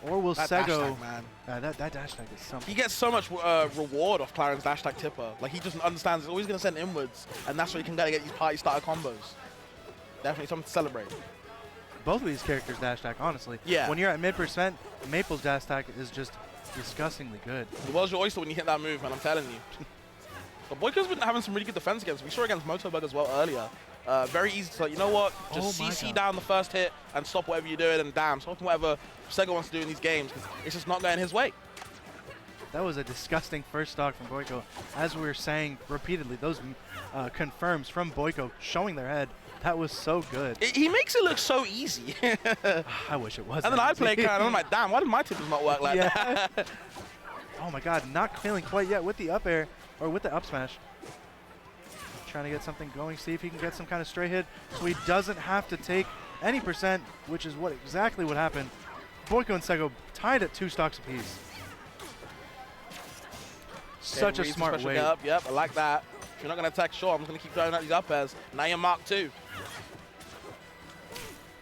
Or will that Sego... dash tag, man. That dash tag is something. He gets so much reward off Clarence dash tag tipper. Like, he just understands it's always going to send inwards, and that's where he can get these party starter combos. Definitely something to celebrate. Both of these characters dash attack, honestly. Yeah. When you're at mid%, Maple's dash attack is just disgustingly good. The world's your oyster when you hit that move, man, I'm telling you. But Boyko's been having some really good defense against. We saw against Motobug as well earlier. Very easy to, like, you know what? Just CC down the first hit and stop whatever you're doing, and damn, stop whatever Sego wants to do in these games, because it's just not going his way. That was a disgusting first stock from Boyko. As we were saying repeatedly, those confirms from Boyko showing their head. That was so good. He makes it look so easy. I wish it wasn't. And then I play Karen, and I'm like, damn, why did my tippers not work like that? Oh my god, not feeling quite yet with the up air, or with the up smash. Trying to get something going, see if he can get some kind of straight hit, so he doesn't have to take any %, which is exactly what happened. Boyko and Sego tied at 2 stocks apiece. Such a smart way. Yep, I like that. If you're not going to attack, sure, I'm just going to keep throwing out these up airs. Now you're Mark 2.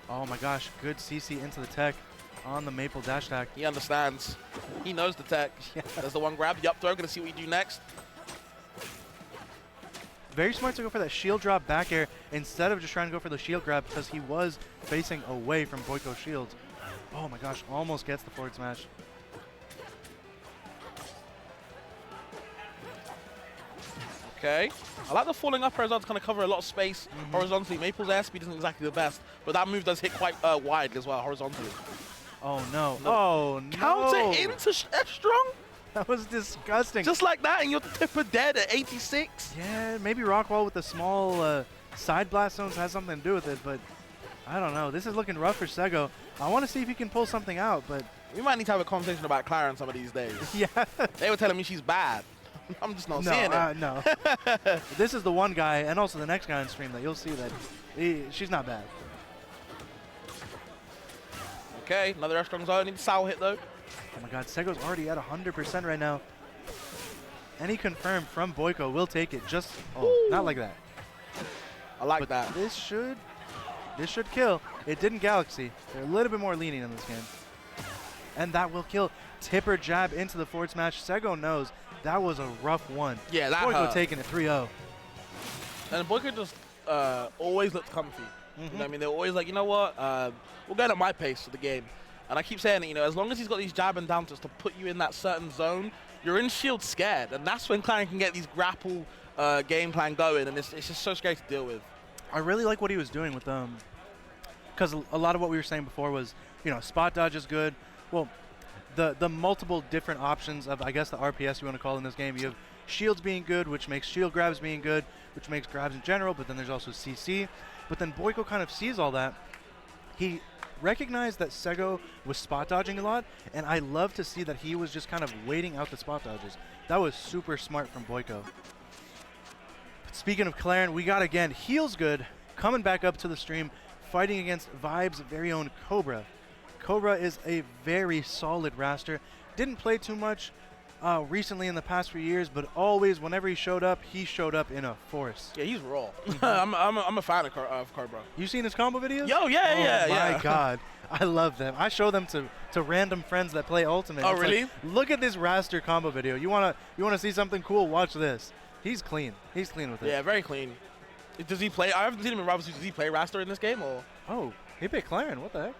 Oh my gosh, good CC into the tech on the Maple dash attack. He understands. He knows the tech. Yeah. There's the one grab. The up throw. Gonna see what you do next. Very smart to go for that shield drop back air instead of just trying to go for the shield grab because he was facing away from Boyko's shields. Oh my gosh, almost gets the forward smash. Okay. I like the falling up air as well to kind of cover a lot of space horizontally. Maple's airspeed isn't exactly the best, but that move does hit quite wide as well horizontally. Oh no. Oh no. Counter into F strong? That was disgusting. Just like that, and you're tipper dead at 86? Yeah, maybe Rockwall with the small side blast zones has something to do with it, but I don't know. This is looking rough for Sego. I want to see if he can pull something out, but... We might need to have a conversation about Clara some of these days. Yeah. They were telling me she's bad. I'm just not seeing it. No. This is the one guy, and also the next guy on stream that you'll see that she's not bad. Okay, another F strong zone. Need the sour hit though. Oh my god, Sego's already at 100% right now. Any confirm from Boyko will take it. Just not like that. I like but that. This should kill. It didn't Galaxy. They're a little bit more lenient in this game. And that will kill. Tipper jab into the forward smash. Sego knows that was a rough one. Yeah, that Boyko hurt. taking it 3-0. And Boyko just always looked comfy. You know what I mean? They're always like, you know what? We're going at my pace for the game. And I keep saying it, you know, as long as he's got these jab and down to put you in that certain zone, you're in shield scared. And that's when Klein can get these grapple game plan going. And it's just so scary to deal with. I really like what he was doing with them. Because a lot of what we were saying before was, you know, spot dodge is good. Well, the multiple different options of, I guess, the RPS you want to call in this game. You have shields being good, which makes shield grabs being good, which makes grabs in general, but then there's also CC. But then Boyko kind of sees all that. He recognized that Sego was spot dodging a lot, and I love to see that he was just kind of waiting out the spot dodges. That was super smart from Boyko. Speaking of Claren, we got again Heals Good coming back up to the stream, fighting against Vibe's very own Cobra. Cobra is a very solid raster. Didn't play too much recently in the past few years, but always, whenever he showed up in a force. Yeah, he's raw. I'm a fan of Cobra. You seen his combo videos? Yo, yeah. Oh my god. I love them. I show them to random friends that play Ultimate. Oh, it's really? Like, look at this raster combo video. You wanna see something cool? Watch this. He's clean. He's clean with it. Yeah, very clean. Does he play? I haven't seen him in Rival Suits. Does he play raster in this game or? Oh, he picked Claren. What the heck?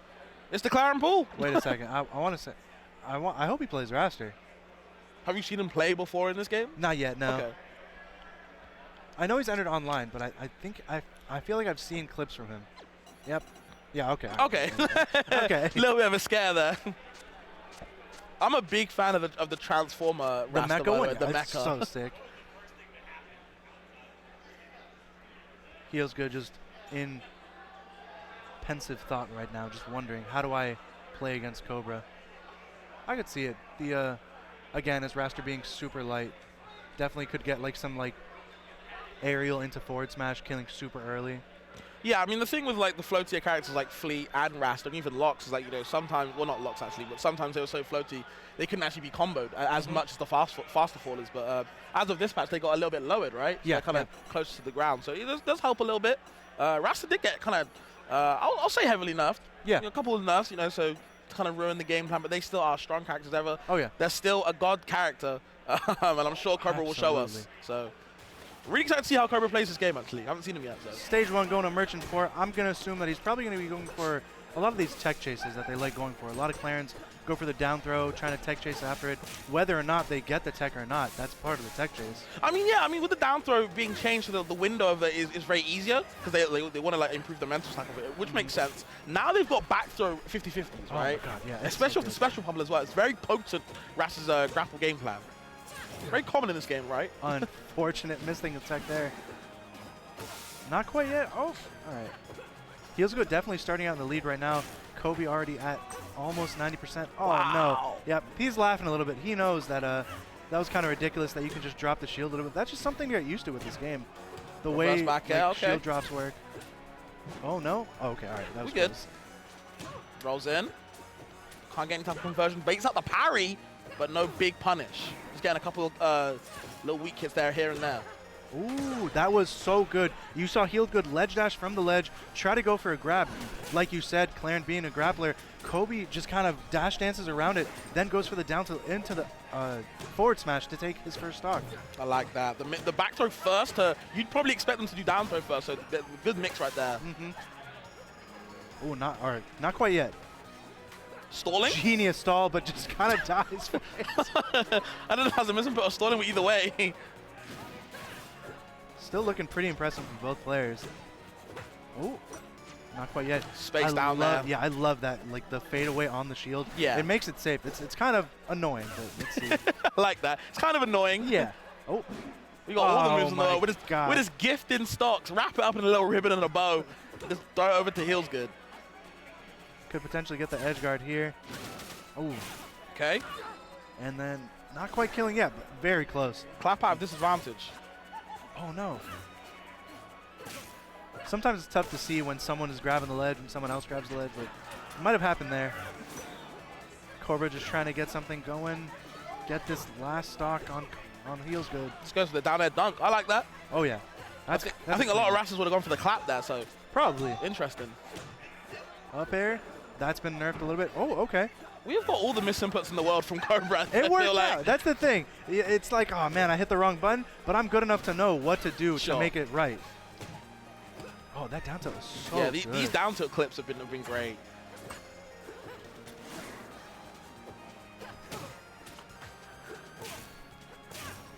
It's the Claren pool. Wait a second. I want to say. I hope he plays raster. Have you seen him play before in this game? Not yet. No. Okay. I know he's entered online, but I think I feel like I've seen clips from him. Yep. Yeah. Okay. Okay. Okay. A little bit of a scare there. I'm a big fan of the Transformer The raster, mecha by the one. way, the That's mecha. so sick. Feels good, just in pensive thought right now, just wondering how do I play against Cobra. I could see it. The again, his raster being super light, definitely could get like some like aerial into forward smash, killing super early. Yeah, I mean, the thing with like the floatier characters like Fleet and Rast and even Locks is like, you know, sometimes, well, not Locks actually, but sometimes they were so floaty they couldn't actually be comboed as much as the faster fallers. But as of this patch, they got a little bit lowered, right? Yeah, kind of closer to the ground. So it does help a little bit. Rasta did get kind of, I'll say heavily nerfed. Yeah. You know, a couple of nerfs, you know, so to kind of ruin the game plan, but they still are strong characters ever. Oh, yeah. They're still a god character, and I'm sure Cobra will show us. So really excited to see how Cobra plays this game, actually. I haven't seen him yet. So. Stage 1 going to Merchant 4. I'm going to assume that he's probably going to be going for a lot of these tech chases that they like going for. A lot of Clarens go for the down throw, trying to tech chase after it. Whether or not they get the tech or not, that's part of the tech chase. I mean, yeah, with the down throw being changed to the window of it is very easier because they want to like improve the mental stack of it, which makes sense. Now they've got back throw 50-50s, right? Oh my god, yeah. Especially with the special bubble as well. It's very potent, Rass's grapple game plan. Very common in this game, right? Unfortunate missing attack there. Not quite yet. Oh, all right. Heels Good definitely starting out in the lead right now. Kobe already at almost 90%. Oh, wow. no. Yep, he's laughing a little bit. He knows that that was kind of ridiculous that you can just drop the shield a little bit. That's just something to get used to with this game. The way back, like, okay. shield drops work. Oh, no. Oh, okay, all right. That was good. close. Rolls in. Can't get any type of conversion. Baits out the parry, but no big punish. Just getting a couple of little weak hits there, here and there. Ooh, that was so good. You saw Healgood ledge dash from the ledge, try to go for a grab. Like you said, Clarence being a grappler, Kobe just kind of dash dances around it, then goes for the down tilt into the forward smash to take his first stock. I like that. The back throw first, you'd probably expect them to do down throw first, so good mix right there. Oh, not quite yet. Stalling? Genius stall, but just kind of dies for it. I don't know how the missing put or stalling, but either way. Still looking pretty impressive from both players. Oh, not quite yet. Space down there. Yeah, I love that. Like the fade away on the shield. Yeah. It makes it safe. It's kind of annoying, but let's see. I like that. It's kind of annoying. Yeah. Oh. We got all the moves in the my world. With his gift in stocks, wrap it up in a little ribbon and a bow. Just throw it over to Healgood. Could potentially get the edge guard here. Oh. Okay. And then not quite killing yet, but very close. Clap out of disadvantage. Oh no. Sometimes it's tough to see when someone is grabbing the ledge and someone else grabs the ledge, but it might have happened there. Cobra just trying to get something going. Get this last stock on Healgood. This goes for the down air dunk. I like that. Oh yeah. I think a lot of wrestlers would have gone for the clap there, so probably. interesting. Up air. That's been nerfed a little bit. Oh, okay. We've got all the misinputs in the world from Cobra. It worked out. That's the thing. It's like, oh man, I hit the wrong button, but I'm good enough to know what to do to make it right. Oh, that down tilt was so good. These down tilt clips have been great.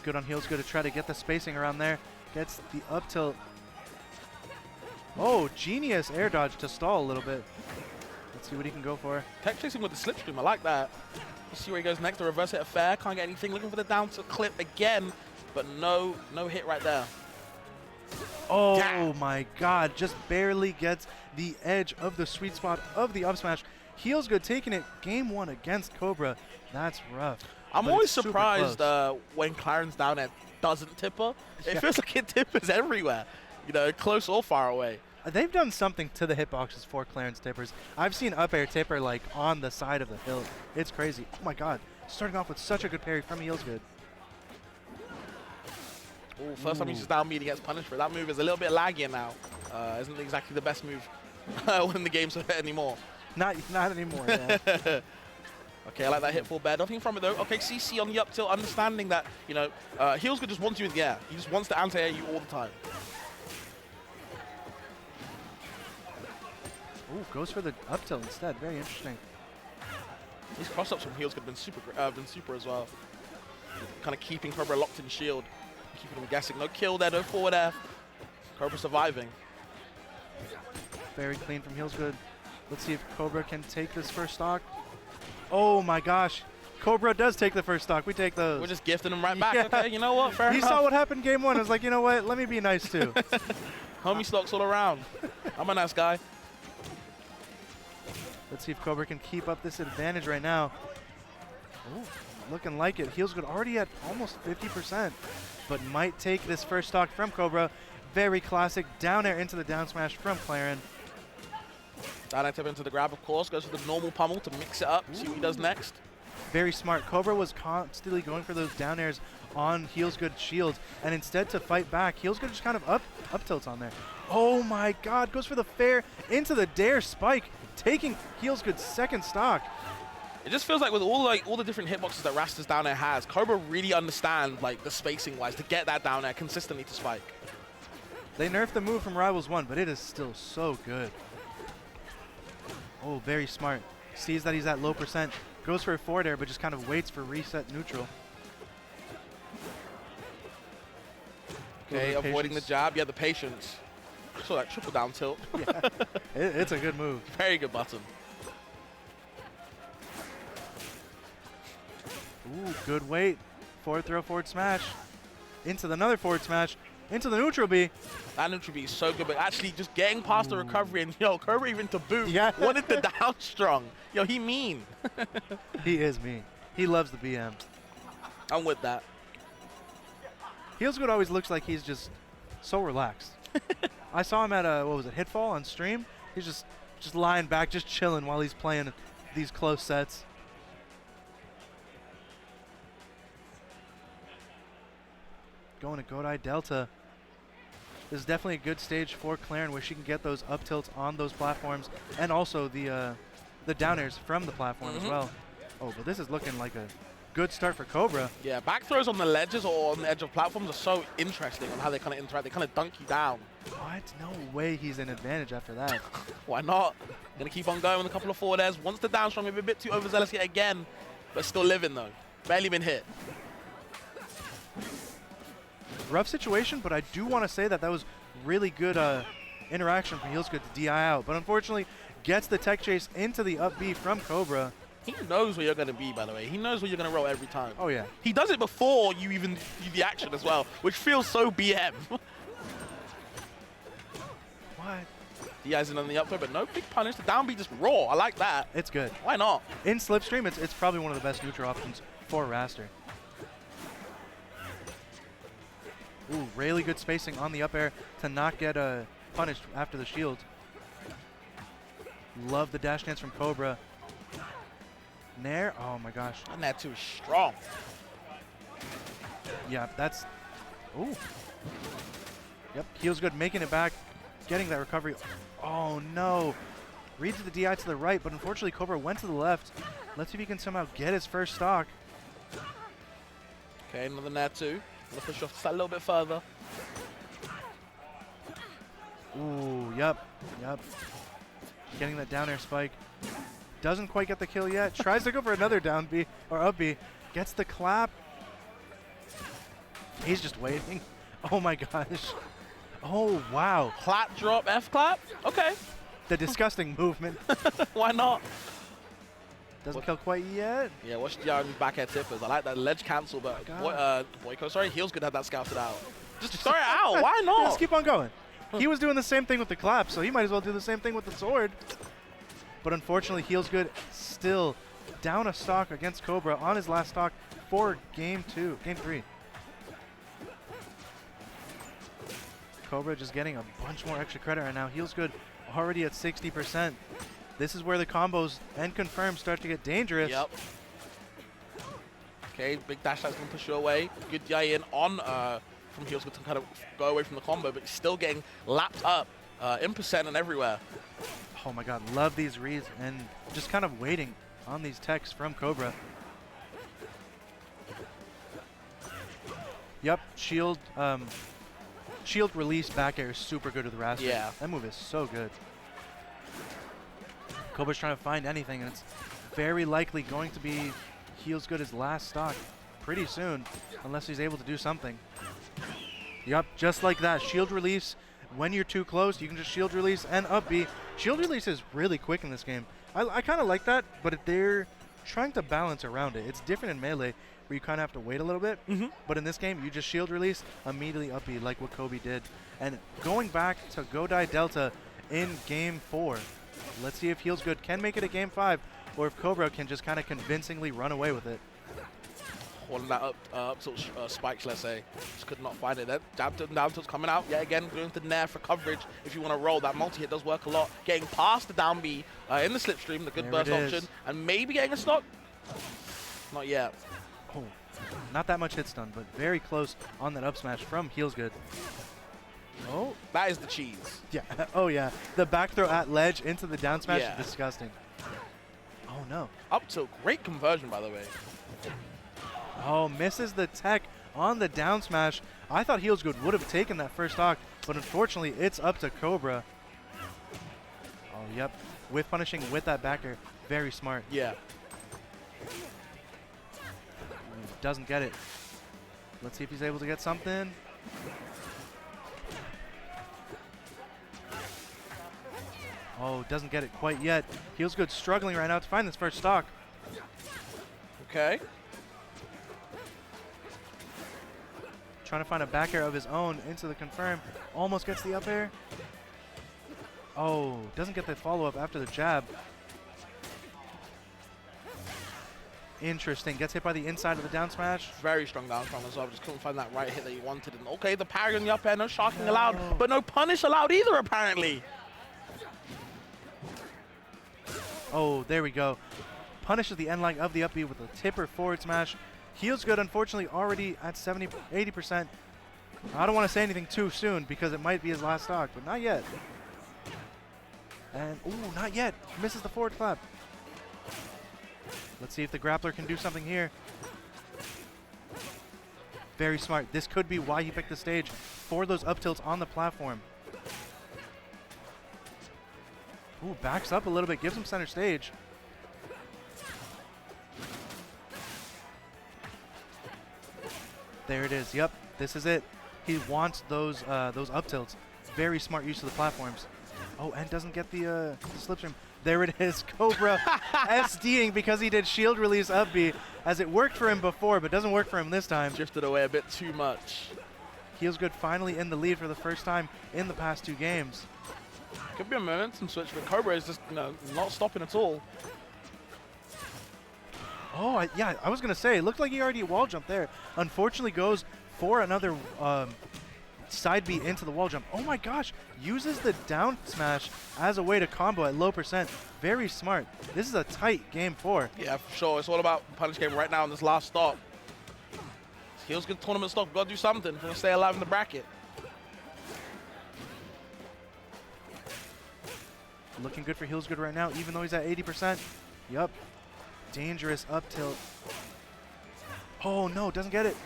Good on Healgood to try to get the spacing around there. Gets the up tilt. Oh, genius air dodge to stall a little bit. Let's see what he can go for. Tech chasing with the slipstream. I like that. Let's see where he goes next. The reverse hit of fair. Can't get anything. Looking for the down tilt clip again, but no hit right there. Oh Damn. My God, just barely gets the edge of the sweet spot of the up smash. Healgood taking it game one against Cobra. That's rough. I'm always surprised when Clarence down there doesn't tipper. It feels like it tippers everywhere, you know, close or far away. They've done something to the hitboxes for Clarence tippers. I've seen up air tipper like on the side of the hill. It's crazy. Oh my God, starting off with such a good parry from Healgood. Ooh, first time he uses down B, he gets punished for it. That move is a little bit laggier now. Isn't exactly the best move when the game's anymore. Not anymore, yeah. Okay, I like that hit full bear. Nothing from it though. Okay, CC on the up tilt, understanding that, you know, Healgood just wants you in the air. He just wants to anti-air you all the time. Ooh, goes for the up tilt instead. Very interesting. These cross-ups from Healgood have been super as well. Kind of keeping Cobra locked in shield. Keeping him guessing. No kill there, no forward air. Cobra surviving. Very clean from Healgood. Let's see if Cobra can take this first stock. Oh my gosh. Cobra does take the first stock. We take those. We're just gifting him right back. Yeah. Okay, you know what? Fair enough. He saw what happened game one. I was like, you know what? Let me be nice too. Homie stocks all around. I'm a nice guy. Let's see if Cobra can keep up this advantage right now. Ooh, looking like it. Healgood already at almost 50%, but might take this first stock from Cobra. Very classic down air into the down smash from Clarence. Down air tip into the grab, of course. Goes for the normal pummel to mix it up. See what he does next. Very smart. Cobra was constantly going for those down airs on Healgood's shields, and instead to fight back, Healgood just kind of up tilts on there. Oh my God, goes for the fair into the dare spike, taking Healgood's second stock. It just feels like with all the different hitboxes that Rasta's down air has, Cobra really understands like the spacing wise to get that down air consistently to spike. They nerfed the move from Rivals 1, but it is still so good. Oh, very smart. Sees that he's at low percent, goes for a forward air, but just kind of waits for reset neutral. Okay, avoiding the jab. Yeah, the patience. So that triple down tilt. Yeah, it's a good move. Very good button. Ooh, good weight. Forward throw, forward smash. Into another forward smash. Into the neutral B. That neutral B is so good, but actually just getting past the recovery and, yo, Cobra even to boot. Yeah. Wanted the down strong. Yo, he mean. He is mean. He loves the BM. I'm with that. Healgood always looks like he's just so relaxed. I saw him at what was it, Hitfall on stream. He's just lying back, just chilling while he's playing these close sets. Going to Godai Delta. This is definitely a good stage for Claren where she can get those up tilts on those platforms and also the down airs from the platform as well. Oh, but this is looking like a good start for Cobra. Yeah, back throws on the ledges or on the edge of platforms are so interesting on how they kind of interact. They kind of dunk you down. What? No way he's in advantage after that. Why not? Gonna keep on going with a couple of forward airs. Wants the down strong, maybe a bit too overzealous yet again, but still living though. Barely been hit. Rough situation, but I do want to say that was really good interaction from Heelsgood to DI out. But unfortunately, gets the tech chase into the up B from Cobra. He knows where you're going to be, by the way. He knows where you're going to roll every time. Oh, yeah. He does it before you even do the action as well, which feels so BM. What? DI's in on the up throw, but no big punish. The down B just raw. I like that. It's good. Why not? In Slipstream, it's probably one of the best neutral options for Raster. Ooh, really good spacing on the up air to not get punished after the shield. Love the dash dance from Cobra. Nair, oh my gosh. And that too is strong. Yeah, that's, ooh. Yep, Heelsgood making it back, getting that recovery. Oh no. Reads the DI to the right, but unfortunately Cobra went to the left. Let's see if he can somehow get his first stock. Okay, another net two. Gonna push off just a little bit further. Ooh, yep. Getting that down air spike. Doesn't quite get the kill yet. Tries to go for another down B or up B. Gets the clap. He's just waiting. Oh my gosh. Oh wow. Clap drop, F clap. Okay. The disgusting movement. Why not? Doesn't kill quite yet. Yeah, watch the back air tippers. I like that ledge cancel, but Boyko, sorry, Heelsgood had that scouted out. Just throw it out. Why not? Just keep on going. He was doing the same thing with the clap, so he might as well do the same thing with the sword. But unfortunately, Heelsgood still down a stock against Cobra on his last stock for game 3. Cobra just getting a bunch more extra credit right now. Heelsgood already at 60%. This is where the combos and confirms start to get dangerous. Yep. Okay, big dash that's going to push you away. Good DI in on from Heelsgood to kind of go away from the combo, but he's still getting lapped up in percent and everywhere. Oh my god, love these reads and just kind of waiting on these techs from Cobra. Yep, shield release back air is super good with the Raster. Yeah. That move is so good. Cobra's trying to find anything, and it's very likely going to be Heelsgood's last stock pretty soon, unless he's able to do something. Yep, just like that. Shield release. When you're too close, you can just shield release and up B. Shield release is really quick in this game. I kind of like that, but they're trying to balance around it. It's different in Melee, where you kind of have to wait a little bit. But in this game, you just shield release, immediately up B, like what Kobe did. And going back to Godai Delta in Game 4, let's see if Heelsgood can make it a Game 5, or if Cobra can just kind of convincingly run away with it. Holding that up tilt spikes, let's say. Just could not find it then. Jab tilt and down tilt's coming out. Yet again, going to Nair for coverage if you want to roll. That multi-hit does work a lot. Getting past the down B in the slipstream, the good burst option. And maybe getting a stock. Not yet. Oh, not that much hit stun, but very close on that up smash from Heelsgood. Oh. That is the cheese. Yeah. Oh, yeah. The back throw at ledge into the down smash Yeah. is disgusting. Oh, no. Up tilt. Great conversion, by the way. Oh, misses the tech on the down smash. I thought Heelsgood would have taken that first stock, but unfortunately, it's up to Cobra. Oh, yep. With punishing with that backer. Very smart. Yeah. Doesn't get it. Let's see if he's able to get something. Oh, doesn't get it quite yet. Heelsgood struggling right now to find this first stock. Okay. Trying to find a back air of his own into the confirm. Almost gets the up air. Oh, doesn't get the follow-up after the jab. Interesting. Gets hit by the inside of the down smash. Very strong down strong as well. Just couldn't find that right hit that he wanted. And okay, the parry on the up air. No sharking allowed, but no punish allowed either, apparently. Oh, there we go. Punishes the end line of the up B with a tipper forward smash. Heelsgood, unfortunately, already at 80%. I don't want to say anything too soon because it might be his last stock, but not yet. And, ooh, not yet. Misses the forward clap. Let's see if the grappler can do something here. Very smart. This could be why he picked the stage for those up tilts on the platform. Ooh, backs up a little bit, gives him center stage. There it is. Yep, this is it. He wants those up tilts. Very smart use of the platforms. Oh, and doesn't get the slipstream. There it is. Cobra SDing because he did shield release up B, as it worked for him before, but doesn't work for him this time. Drifted away a bit too much. Heels Good finally in the lead for the first time in the past 2 games. Could be a momentum switch, but Cobra is just not stopping at all. Oh, yeah, I was going to say, it looked like he already wall jumped there. Unfortunately goes for another side B into the wall jump. Oh my gosh, uses the down smash as a way to combo at low percent. Very smart. This is a tight game 4. Yeah, for sure. It's all about punish game right now in this last stock. Heels Good tournament stock. Got to do something if we're going to stay alive in the bracket. Looking good for Heels Good right now, even though he's at 80%. Yup. Dangerous up tilt. Oh no, doesn't get it.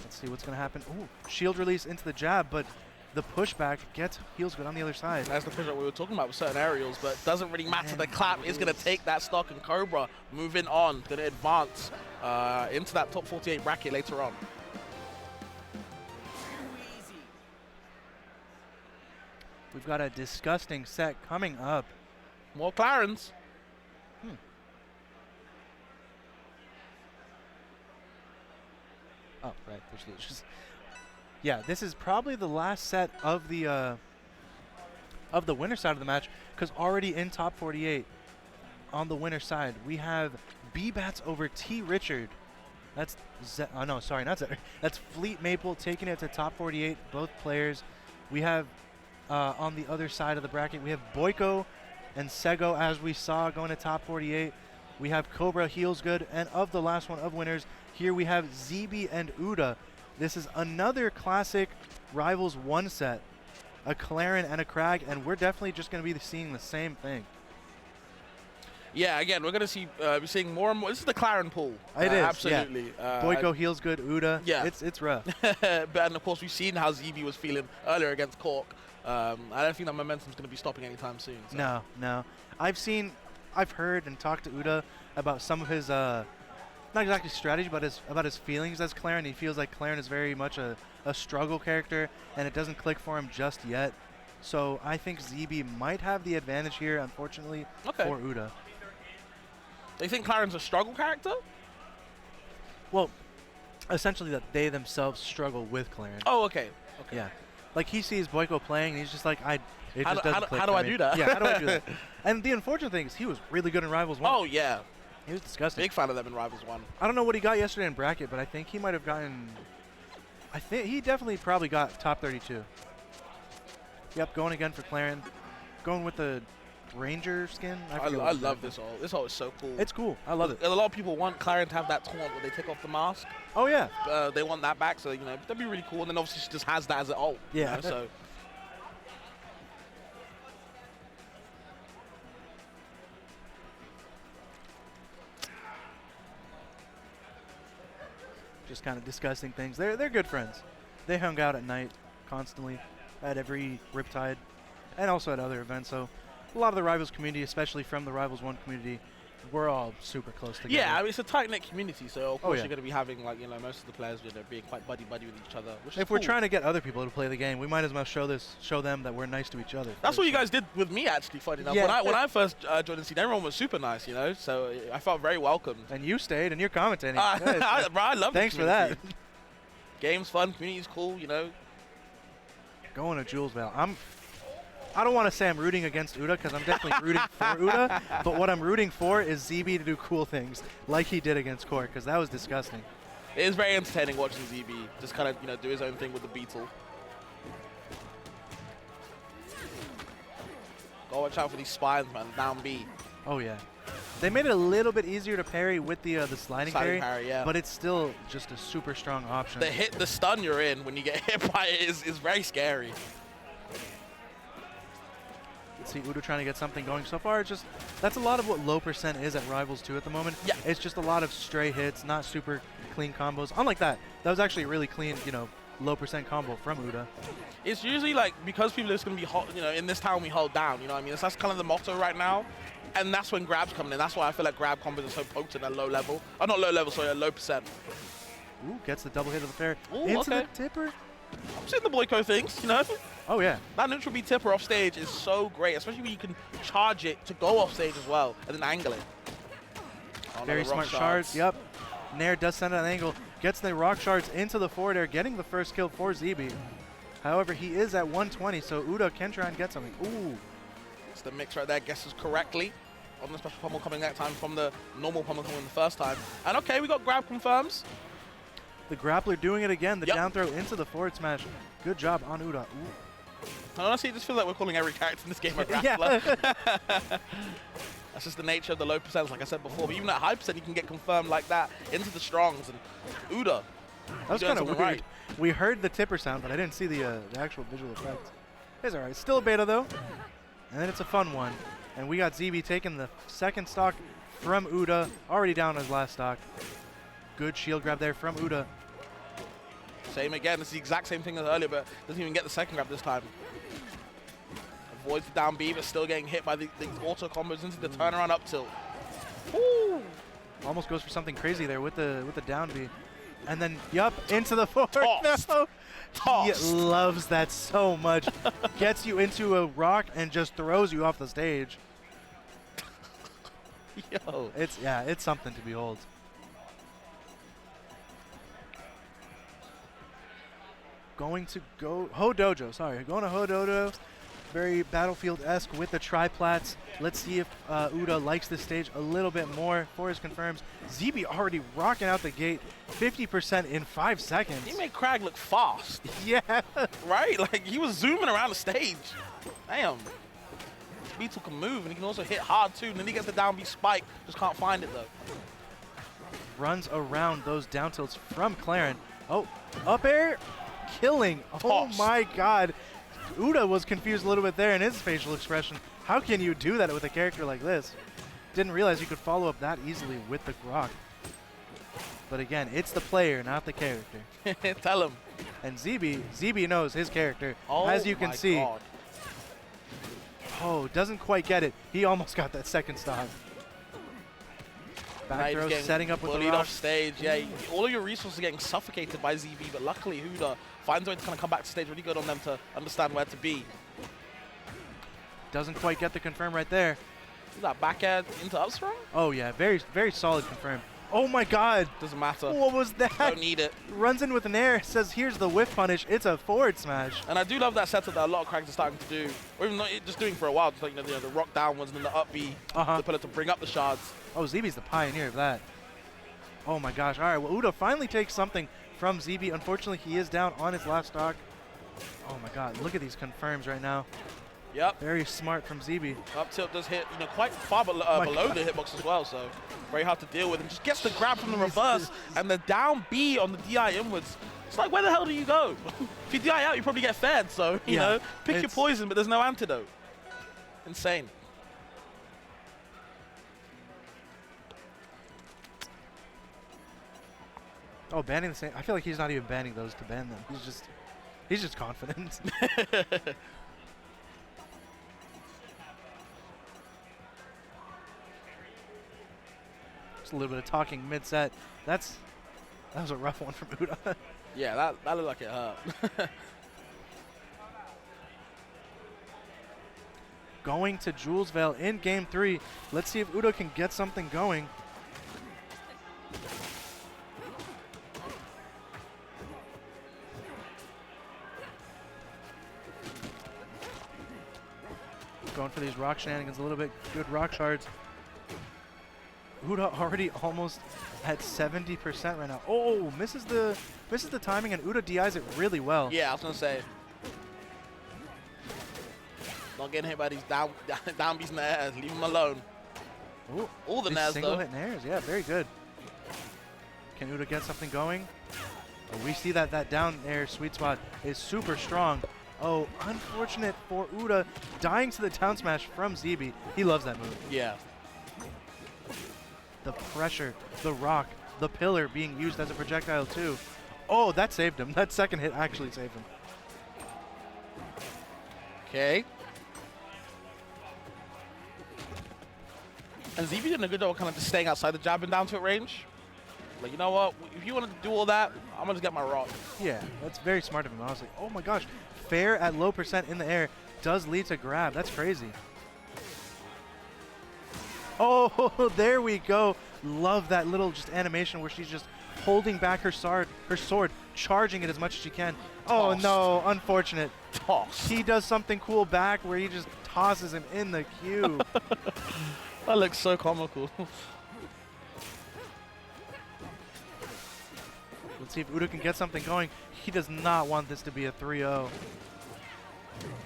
Let's see what's going to happen. Ooh, shield release into the jab, but the pushback gets Heels Good on the other side. That's the pushback we were talking about with certain aerials, but it doesn't really matter. The clap is going to take that stock, and Cobra moving on, going to advance into that top 48 bracket later on. We've got a disgusting set coming up. More Clarence. Oh, right, there's Lucius. Yeah, this is probably the last set of the winner side of the match, because already in top 48 on the winner side, we have B-Bats over T. Richard. That's oh no, sorry, not Zetter. That's Fleet Maple taking it to top 48, both players. We have on the other side of the bracket, we have Boyko and Sego, as we saw, going to top 48. We have Cobra, Heels Good, and of the last one of winners, here we have ZB and Uda. This is another classic Rivals 1 set, a Claren and a Crag, and we're definitely just going to be seeing the same thing. Yeah, again, we're going to see be seeing more and more. This is the Claren pool. It is, absolutely. Yeah. Boyko, Heels Good, Uda. Yeah. It's rough. But and of course, we've seen how ZB was feeling earlier against Cork. I don't think that momentum's going to be stopping anytime soon. So. No. I've heard and talked to Uda about some of his, not exactly strategy, but about his feelings as Claren. He feels like Claren is very much a struggle character, and it doesn't click for him just yet. So I think ZB might have the advantage here, unfortunately, for Uda. Do you think Claren's a struggle character? Well, essentially that they themselves struggle with Claren. Oh, okay. Yeah. Like he sees Boyko playing, and he's just like, How do I do that? Yeah, how do I do that? And the unfortunate thing is he was really good in Rivals 1. Oh, yeah. He was disgusting. Big fan of them in Rivals 1. I don't know what he got yesterday in bracket, but I think he might have gotten... I think he definitely probably got top 32. Yep, going again for Claren. Going with the Ranger skin. I love this all. This all is so cool. It's cool. I love it. A lot of people want Claren to have that taunt where they take off the mask. Oh, yeah. They want that back, so, that'd be really cool. And then obviously she just has that as an ult. Yeah. So... Just kind of discussing things. They're good friends. They hung out at night constantly at every Riptide and also at other events. So a lot of the Rivals community, especially from the Rivals 1 community, we're all super close together. Yeah, I mean, it's a tight-knit community, so of course yeah. you're going to be having, most of the players being quite buddy-buddy with each other, which is If we're trying to get other people to play the game, we might as well show them that we're nice to each other. That's what you guys did with me, actually, funny enough. Yeah. When I first joined the scene, everyone was super nice, so I felt very welcomed. And you stayed, and you're commentating. I love Thanks for that. Game's fun, community's cool, Going to Jules Vale. I don't want to say I'm rooting against Uda, because I'm definitely rooting for Uda, but what I'm rooting for is ZB to do cool things, like he did against Cork, because that was disgusting. It is very entertaining watching ZB just kind of, do his own thing with the Beetle. Gotta watch out for these spines, man. Down B. Oh yeah. They made it a little bit easier to parry with the sliding parry, yeah. but it's still just a super strong option. The stun you're in when you get hit by it is very scary. Let's see Udo trying to get something going. So far, that's a lot of what low percent is at Rivals 2 at the moment. Yeah. It's just a lot of stray hits, not super clean combos. Unlike that was actually a really clean, low percent combo from Udo. It's usually like, because people are just going to be, in this town we hold down, you know what I mean? That's kind of the motto right now. And that's when grabs come in. That's why I feel like grab combos are so potent at low level. Oh, not low level, sorry, at low percent. Ooh, gets the double hit of the fair. Ooh, into okay. the tipper. I'm seeing the Boyko things, you know? Oh, yeah. That neutral B tipper off stage is so great, especially when you can charge it to go off stage as well, and then angle it. Oh, Very smart shards. Yep. Nair does send an angle. Gets the rock shards into the forward air, getting the first kill for ZB. However, he is at 120, so Udo can try and get something. Ooh. It's the mix right there, guesses correctly. On the special pummel coming that time from the normal pummel coming the first time. And okay, we got grab confirms. The grappler doing it again. The Yep. down throw into the forward smash. Good job on Udo. Ooh. And honestly, it just feels like we're calling every character in this game a grappler. Yeah. That's just the nature of the low percents, like I said before. But even at high percent, you can get confirmed like that into the strongs. And Udo, That was kind of weird. Right. We heard the tipper sound, but I didn't see the actual visual effect. It's all right. Still a beta, though. And then it's a fun one. And we got ZB taking the second stock from Uda. Already down his last stock. Good shield grab there from Uda. Same again. It's the exact same thing as earlier, but doesn't even get the second grab this time. Avoids the down B, but still getting hit by the auto combos into the turnaround up tilt. Woo! Almost goes for something crazy there with the down B. And then, yup, into the forward. Tossed. No. Tossed. He loves that so much. Gets you into a rock and just throws you off the stage. Yo. It's something to behold. Going to go Ho Dojo, sorry. Going to Ho Dojo. Very Battlefield-esque with the triplats. Let's see if Uda likes this stage a little bit more. Forrest confirms. ZB already rocking out the gate. 50% in 5 seconds. He made Crag look fast. Yeah. Right? Like, he was zooming around the stage. Damn. Beetle can move, and he can also hit hard, too. And then he gets the down B spike. Just can't find it, though. Runs around those down tilts from Claren. Oh, up air. Killing. Oh, Tossed. my God. Uda was confused a little bit there in his facial expression. How can you do that with a character like this? Didn't realize you could follow up that easily with the rock. But again, it's the player, not the character. Tell him. And ZB knows his character, Oh, as you can see. God. Oh, doesn't quite get it. He almost got that second stock. Now Back he's throw, getting setting up with the bullied rock. off stage. Yeah, all of your resources are getting suffocated by ZB, but luckily Huda finds a way to kind of come back to stage. Really good on them to understand where to be. Doesn't quite get the confirm right there. Is that back air into up throw? Oh yeah, very, very solid confirm. Oh my God. Doesn't matter. What was that? Don't need it. Runs in with an air, says here's the whiff punish. It's a forward smash. And I do love that setup that a lot of characters are starting to do, or even not just doing for a while, just like the rock downwards and then the up B, the pillar to bring up the shards. Oh, ZB's the pioneer of that. Oh my gosh. All right, well, Uda finally takes something from ZB. Unfortunately, he is down on his last stock. Oh my God, look at these confirms right now. Yep. Very smart from ZB. Up tilt does hit, quite far below the hitbox as well, so very hard to deal with. And just gets the grab from the reverse, and the down B on the DI inwards. It's like, where the hell do you go? If you DI out, you probably get fed, so, you know, pick your poison, but there's no antidote. Insane. Oh, banning the same. I feel like he's not even banning those to ban them. He's just confident. Just a little bit of talking mid-set. That was a rough one from Uda. Yeah, that looked like it hurt. Going to Julesvale in game 3. Let's see if Uda can get something going. Going for these rock shenanigans a little bit. Good rock shards. Uda already almost at 70% right now. Oh, misses the timing, and Uda DIs it really well. Yeah, I was gonna say. Not getting hit by these down Bs in the air. Leave him alone. Ooh, All the these nairs, single though. hit nairs. Yeah, very good. Can Uda get something going? Oh, we see that down air sweet spot is super strong. Oh, unfortunate for Uda, dying to the down smash from ZB. He loves that move. Yeah. The pressure, the rock, the pillar being used as a projectile too. Oh, that saved him. That second hit actually saved him. Okay. And ZB did a good job of kind of just staying outside the jab and down to it range. Like, you know what? If you want to do all that, I'm going to just get my rock. Yeah, that's very smart of him, honestly. Oh my gosh. Fair at low percent in the air does lead to grab. That's crazy. Oh, there we go. Love that little just animation where she's just holding back her sword, charging it as much as she can. Oh Tossed. no, unfortunate. Toss. He does something cool back where he just tosses him in the queue. That looks so comical. Let's see if Uda can get something going. He does not want this to be a 3-0.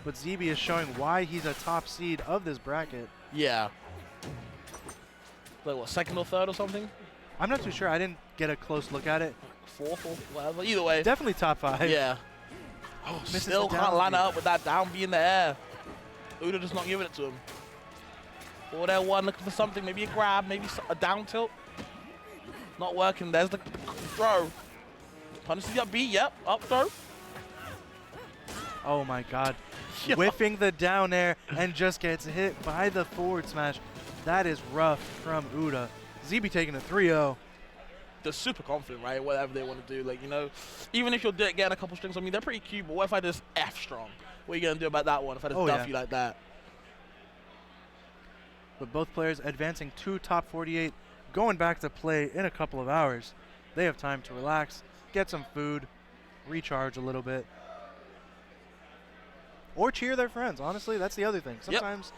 But ZB is showing why he's a top seed of this bracket. Yeah. Like, what, second or third or something? I'm not too sure. I didn't get a close look at it. Fourth or whatever. Either way. Definitely top 5. Yeah. Oh, Still can't line it up with that down B in the air. Uda just not giving it to him. Or there one looking for something, maybe a grab, maybe a down tilt. Not working. There's the throw. Punishes the up B, yep, up throw. Oh my god. Yeah. Whiffing the down air and just gets hit by the forward smash. That is rough from Uda. ZB taking a 3-0. They're super confident, right? Whatever they want to do. Like, you know, even if you're getting a couple strings on me, they're pretty cute, but what if I just F strong? What are you going to do about that one if I just duff you like that? But both players advancing to top 48, going back to play in a couple of hours. They have time to relax, get some food, recharge a little bit, or cheer their friends. Honestly, that's the other thing. Sometimes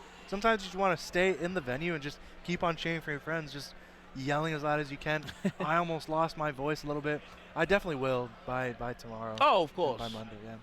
you just want to stay in the venue and just keep on cheering for your friends, just yelling as loud as you can. I almost lost my voice a little bit. I definitely will by tomorrow. Oh, of course. By Monday, yeah.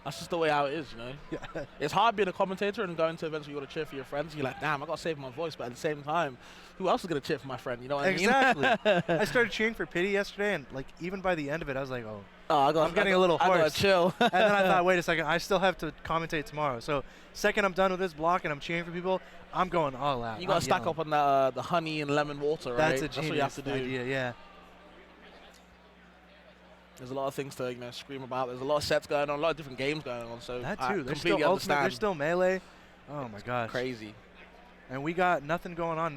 That's just the way how it is, you know? Yeah. It's hard being a commentator and going to events where you got to cheer for your friends. You're like, damn, I got to save my voice, but at the same time, who else is going to cheer for my friend? You know what I mean? Exactly. I started cheering for Pity yesterday, and like even by the end of it, I was like, oh, I'm getting a little I hoarse. got to chill. And then I thought, wait a second, I still have to commentate tomorrow. So second I'm done with this block and I'm cheering for people, I'm going all out. You got to stack up on the honey and lemon water, right? That's what you have to do. idea, yeah. There's a lot of things to scream about. There's a lot of sets going on, a lot of different games going on. So That I too. There's completely still ultimate, understand. there's still melee. Oh my gosh. Crazy. And we got nothing going on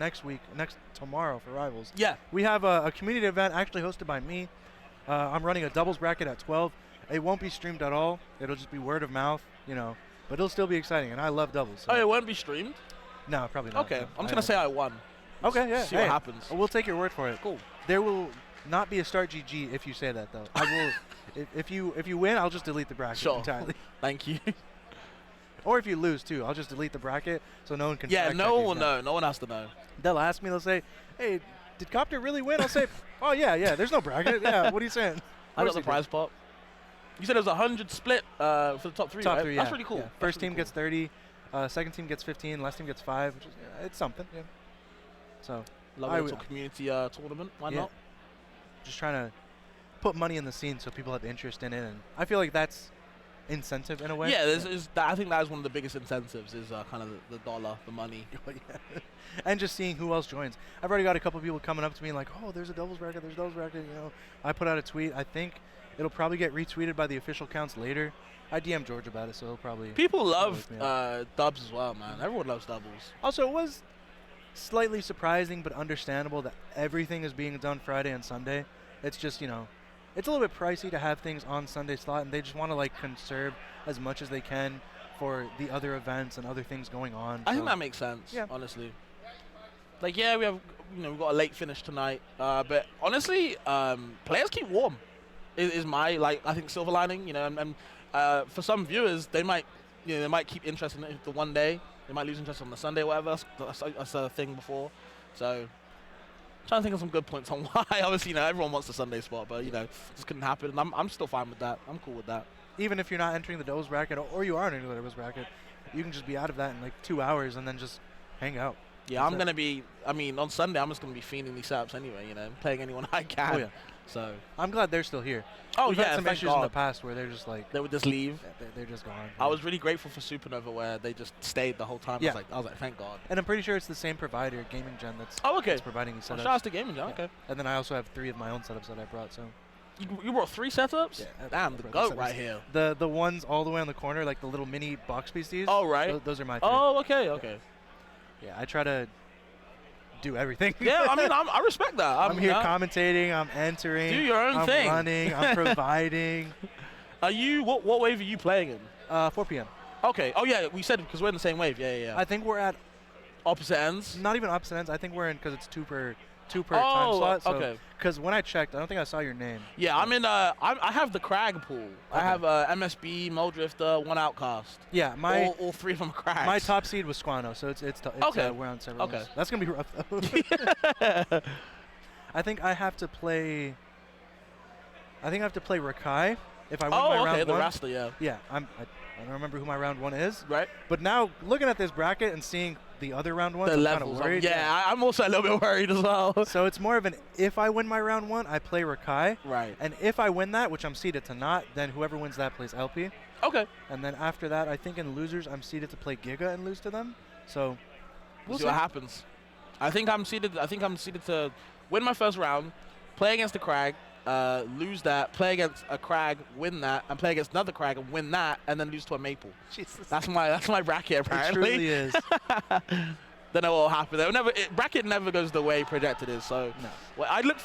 tomorrow for Rivals. Yeah. We have a community event actually hosted by me. I'm running a doubles bracket at 12. It won't be streamed at all. It'll just be word of mouth, you know. But it'll still be exciting, and I love doubles. So. Oh, it won't be streamed? No, probably not. Okay. No. I'm just going to say I won. Okay, yeah. See what happens. We'll take your word for it. Cool. There will not be a start GG if you say that, though. I will. If you win, I'll just delete the bracket entirely. Thank you. Or if you lose too, I'll just delete the bracket so no one can. Yeah, fact no check one you. will know. No one has to know. They'll ask me. They'll say, "Hey, did Copter really win?" I'll say, "Oh yeah. There's no bracket. Yeah, what are you saying?" I got the prize pot. You said it was 100 split for the top 3, Top right? 3, That's yeah. really cool. Yeah. First team gets 30, second team gets 15, last team gets 5, which is it's something. Yeah. So Love a little community tournament. Why not? Just trying to put money in the scene so people have interest in it, and I feel like that's incentive in a way. Yeah, I think that is one of the biggest incentives is kind of the dollar, the money. And just seeing who else joins. I've already got a couple people coming up to me like, oh, there's a doubles bracket, you know. I put out a tweet. I think it'll probably get retweeted by the official accounts later. I DM'd George about it, so he'll probably... People love dubs as well, man. Everyone loves doubles. Also, it was slightly surprising but understandable that everything is being done Friday and Sunday. It's just, you know, it's a little bit pricey to have things on Sunday slot, and they just want to, like, conserve as much as they can for the other events and other things going on. I think that makes sense, yeah. Honestly. Like, yeah, we've got a late finish tonight, but honestly, players keep warm. Is my I think silver lining, you know, and for some viewers they might keep interest in it the one day, they might lose interest on the Sunday, whatever. That's a thing before. So, I'm trying to think of some good points on why. Obviously, everyone wants the Sunday spot, but this couldn't happen. And I'm still fine with that. I'm cool with that. Even if you're not entering the doubles bracket, or you are entering the doubles bracket, you can just be out of that in like 2 hours and then just hang out. Yeah, I'm going to be, I mean, on Sunday, I'm just going to be fiending these setups anyway, you know, playing anyone I can. Oh, yeah. So. I'm glad they're still here. Oh, We've yeah, had some thank issues God. in the past where they're just like... They would just leave. They're just gone. I was really grateful for Supernova where they just stayed the whole time. Yeah. I was like, thank God. And I'm pretty sure it's the same provider, Gaming Gen, that's, that's providing these setups. Shout out to Gaming Gen, Yeah. okay. And then I also have 3 of my own setups that I brought, so... You brought 3 setups? Yeah, Damn, I the brought GOAT setups. right here. The ones all the way on the corner, like the little mini box PCs. Oh, right. Those are my 3. Oh, okay, okay. Yeah, I try to do everything. Yeah, I mean, I respect that. I'm here commentating, I'm entering. Do your own thing. I'm running, I'm providing. Are you, what wave are you playing in? 4 p.m. Okay. Oh, yeah, we said because we're in the same wave. Yeah. I think we're at Opposite ends? not even opposite ends. I think we're in because it's 2 per Oh, time slot. So, okay. Because when I checked, I don't think I saw your name. Yeah, I'm in, I have the Crag pool. I Okay. have MSB, Moldrifter, 1 Outcast. Yeah, all 3 of them are Crags. my top seed was Squano, so it's Okay. we're on several. Okay. Lists. That's gonna be rough though. I think I have to play. Rakai if I win my round the 1. Rasta, yeah. Yeah, I don't remember who my round 1 is. Right. But now looking at this bracket and seeing the other round 1s, The I'm kind of levels. worried. Yeah, I'm also a little bit worried as well. So it's more of an if I win my round 1, I play Rakai. Right. And if I win that, which I'm seeded to not, then whoever wins that plays LP. Okay. And then after that, I think in losers, I'm seeded to play Giga and lose to them. So We'll see what happens. I think I'm seeded to win my first round, play against the Crag, lose that, play against a Crag, win that, and play against another Crag and win that, and then lose to a Maple. Jesus. That's my bracket It apparently. truly is. Don't know what will happen. Bracket never goes the way projected is. So No. well, I look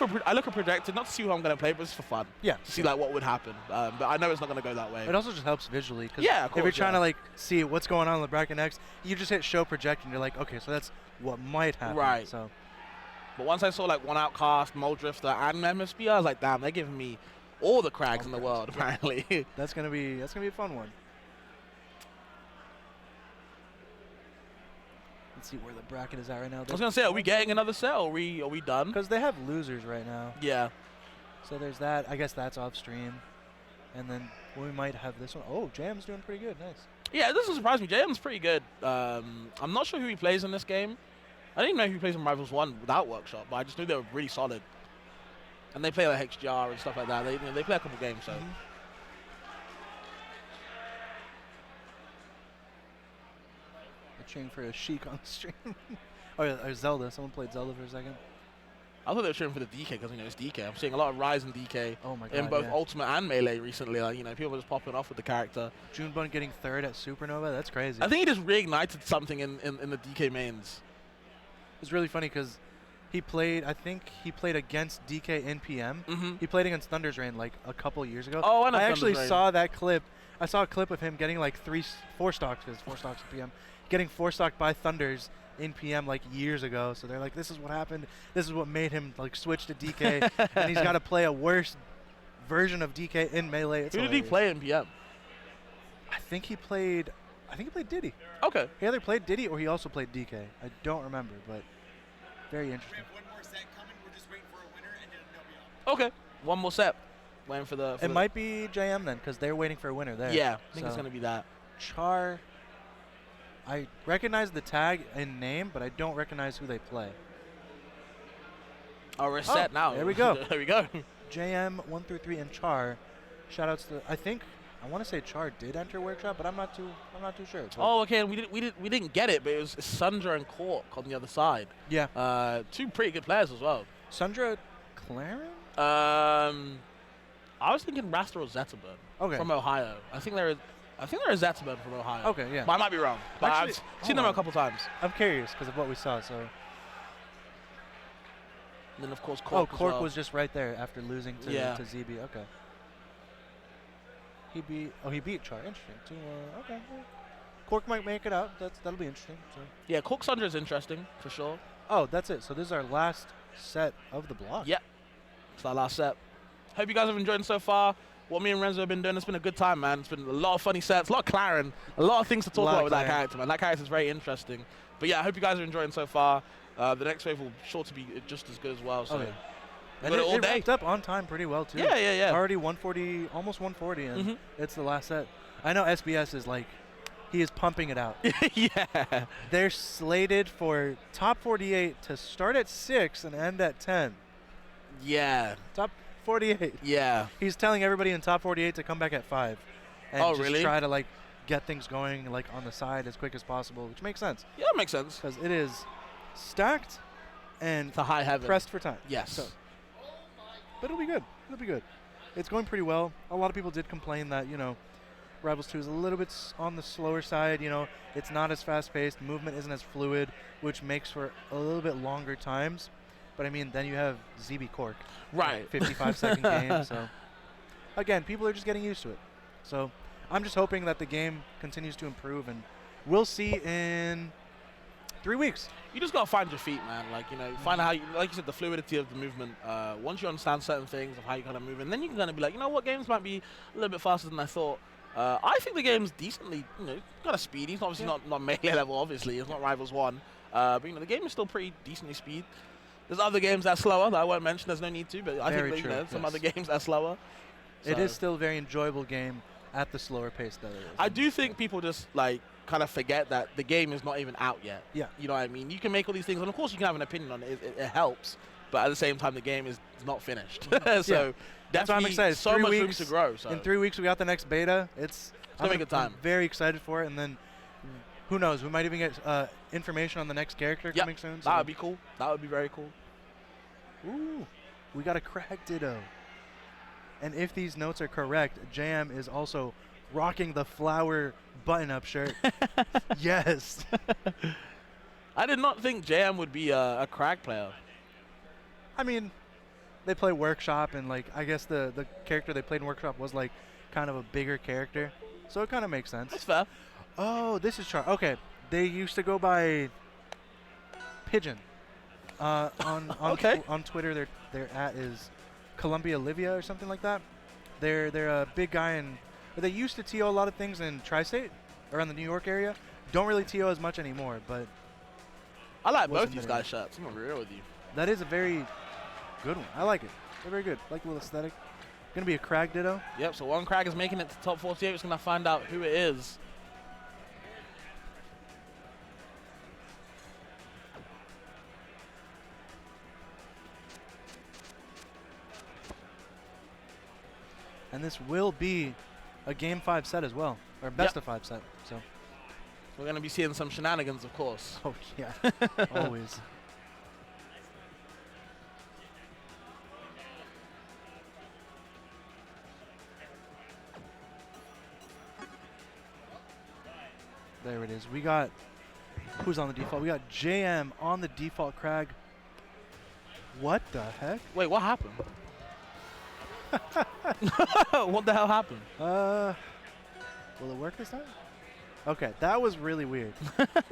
at projected not to see who I'm going to play, but just for fun. Yeah. To see like what would happen. But I know it's not going to go that way. It also just helps visually. Cause Yeah, of if you're course, trying yeah. to like see what's going on in the bracket next, you just hit show project and you're like, okay, so that's what might happen. Right. So But once I saw like 1 Outcast, Moldrifter, and MSB, I was like, damn, they're giving me all the Crags in the world apparently. that's gonna be a fun one. Let's see where the bracket is at right now. I was gonna say, are we getting another set? Or are we done? Because they have losers right now. Yeah. So there's that. I guess that's off stream. And then we might have this one. Oh, Jam's doing pretty good. Nice. Yeah, this doesn't surprise me. JM's pretty good. I'm not sure who he plays in this game. I didn't even know who he plays in Rivals 1 without Workshop, but I just knew they were really solid. And they play like HGR and stuff like that. They play a couple games, so. Cheering for a Sheik on the stream. Oh yeah, or Zelda. Someone played Zelda for a second. I thought they were cheering for the DK because it's DK. I'm seeing a lot of rise in DK Oh my god. in both yeah. Ultimate and Melee recently. Like, people are just popping off with the character. Junebun getting 3rd at Supernova. That's crazy. I think he just reignited something in the DK mains. It's really funny because he played. I think he played against DK in PM. Mm-hmm. He played against Thunder's Reign like a couple years ago. Oh, I know I actually Thunder's Reign. saw that clip. I saw a clip of him getting like 4 stocks because 4 stocks in PM, getting 4 stocked by Thunders in PM like years ago. So they're like, this is what happened. This is what made him like switch to DK, and he's got to play a worse version of DK in Melee. It's Who did he hilarious. play in PM? I think he played Diddy. Okay. He either played Diddy or he also played DK. I don't remember, but very We interesting. have one more set coming. We're just waiting for a winner and then a W. Okay. One more set. Waiting for the. It might be JM then, because they're waiting for a winner there. Yeah, I think it's So, gonna be that. Char. I recognize the tag in name, but I don't recognize who they play. Oh, we're set now. there we go. There we go. JM 1 through 3 and Char. Shoutouts to I want to say Char did enter Workshop, but I'm not too sure. But Oh, okay. And we didn't get it, but it was Sundra and Cork on the other side. yeah. 2 pretty good players as well. Sundra Claren? I was thinking Rasta or Zetterburn Okay. from Ohio. I think they're a Zetterburn from Ohio. Okay, yeah. But I might be wrong. But Actually, I've seen them hold a couple times. I'm curious because of what we saw. So. And then of course Cork. Oh, as Cork well. was just right there after losing to Yeah. ZB. Okay. He beat Char. Interesting. Okay. Well, Cork might make it out. That'll be interesting. So. Yeah, Cork Sundra is interesting for sure. Oh, that's it. So this is our last set of the block. Yeah. It's our last set. Hope you guys have enjoyed it so far. What me and Renzo have been doing, it's been a good time, man. It's been a lot of funny sets, a lot of Claren, a lot of things to talk Lot about of with that Claren. character, man. That character's very interesting. But yeah, I hope you guys are enjoying so far. The next wave will sure to be just as good as well. So Oh, yeah. we And got it all it day. wrapped up on time pretty well too. Yeah. Already 140, almost 140, and Mhm. it's the last set. I know SBS is like he is pumping it out. Yeah. They're slated for top 48 to start at 6 and end at 10. Yeah. Top 48. Yeah. He's telling everybody in top 48 to come back at 5. And Oh, just really? try to like get things going like on the side as quick as possible, which makes sense Yeah, it makes sense. because it is stacked and To high heaven. pressed for time. Yes. So, but it'll be good. It'll be good. It's going pretty well. A lot of people did complain that, you know, Rivals 2 is a little bit on the slower side. You know, it's not as fast-paced. Movement isn't as fluid, which makes for a little bit longer times. But, I mean, then you have ZB Cork. Right. 55-second game. So, again, people are just getting used to it. So, I'm just hoping that the game continues to improve, and we'll see in 3 weeks. You just gotta find your feet, man. Like, you know, find out how you, like you said, the fluidity of the movement. Once you understand certain things of how you kind of move, and then you can kind of be like, you know what, games might be a little bit faster than I thought. I think the game's decently, you know, kind of speedy. It's obviously not melee level, obviously. It's not Rivals 1. But, you know, the game is still pretty decently speed. There's other games that are slower that I won't mention. There's no need to, but I Very think that, you true, know, some yes. other games that are slower. It So- is still a very enjoyable game at the slower pace that it is. I do think people just, like, kind of forget that the game is not even out yet. Yeah. You know what I mean? You can make all these things, and of course you can have an opinion on it. It helps, but at the same time, the game is not finished. So That's why I'm definitely excited. so 3 much room weeks, to grow. So In 3 weeks, we got the next beta. It's gonna be a good time. I'm very excited for it, and then who knows? We might even get information on the next character Yep, coming soon. that would be cool. That would be very cool. Ooh, we got a Crag Ditto. And if these notes are correct, JM is also rocking the flower button-up shirt. Yes. I did not think JM would be a Crag player. I mean, they play Workshop, and like I guess the character they played in Workshop was like kind of a bigger character, so it kind of makes sense. That's fair. Oh, this is Char. Okay, they used to go by Pigeon. On Okay. on Twitter, their at is Columbia Livia or something like that. They're a big guy, and they used to TO a lot of things in Tri-State around the New York area. Don't really TO as much anymore, but I like Wasn't both these there. guys' shirts. I'm gonna be real with you. that is a very good one. I like it. They're very good. Like the little aesthetic. Gonna be a Crag Ditto. Yep. So one Crag is making it to top 48. We're just gonna find out who it is. And this will be a Game 5 set as well, or best of 5 set. So, We're gonna be seeing some shenanigans, of course. oh yeah, always. There it is. We got who's on the default? We got JM on the default Crag. What the heck? Wait, what happened? What the hell happened? Will it work this time? Okay, that was really weird.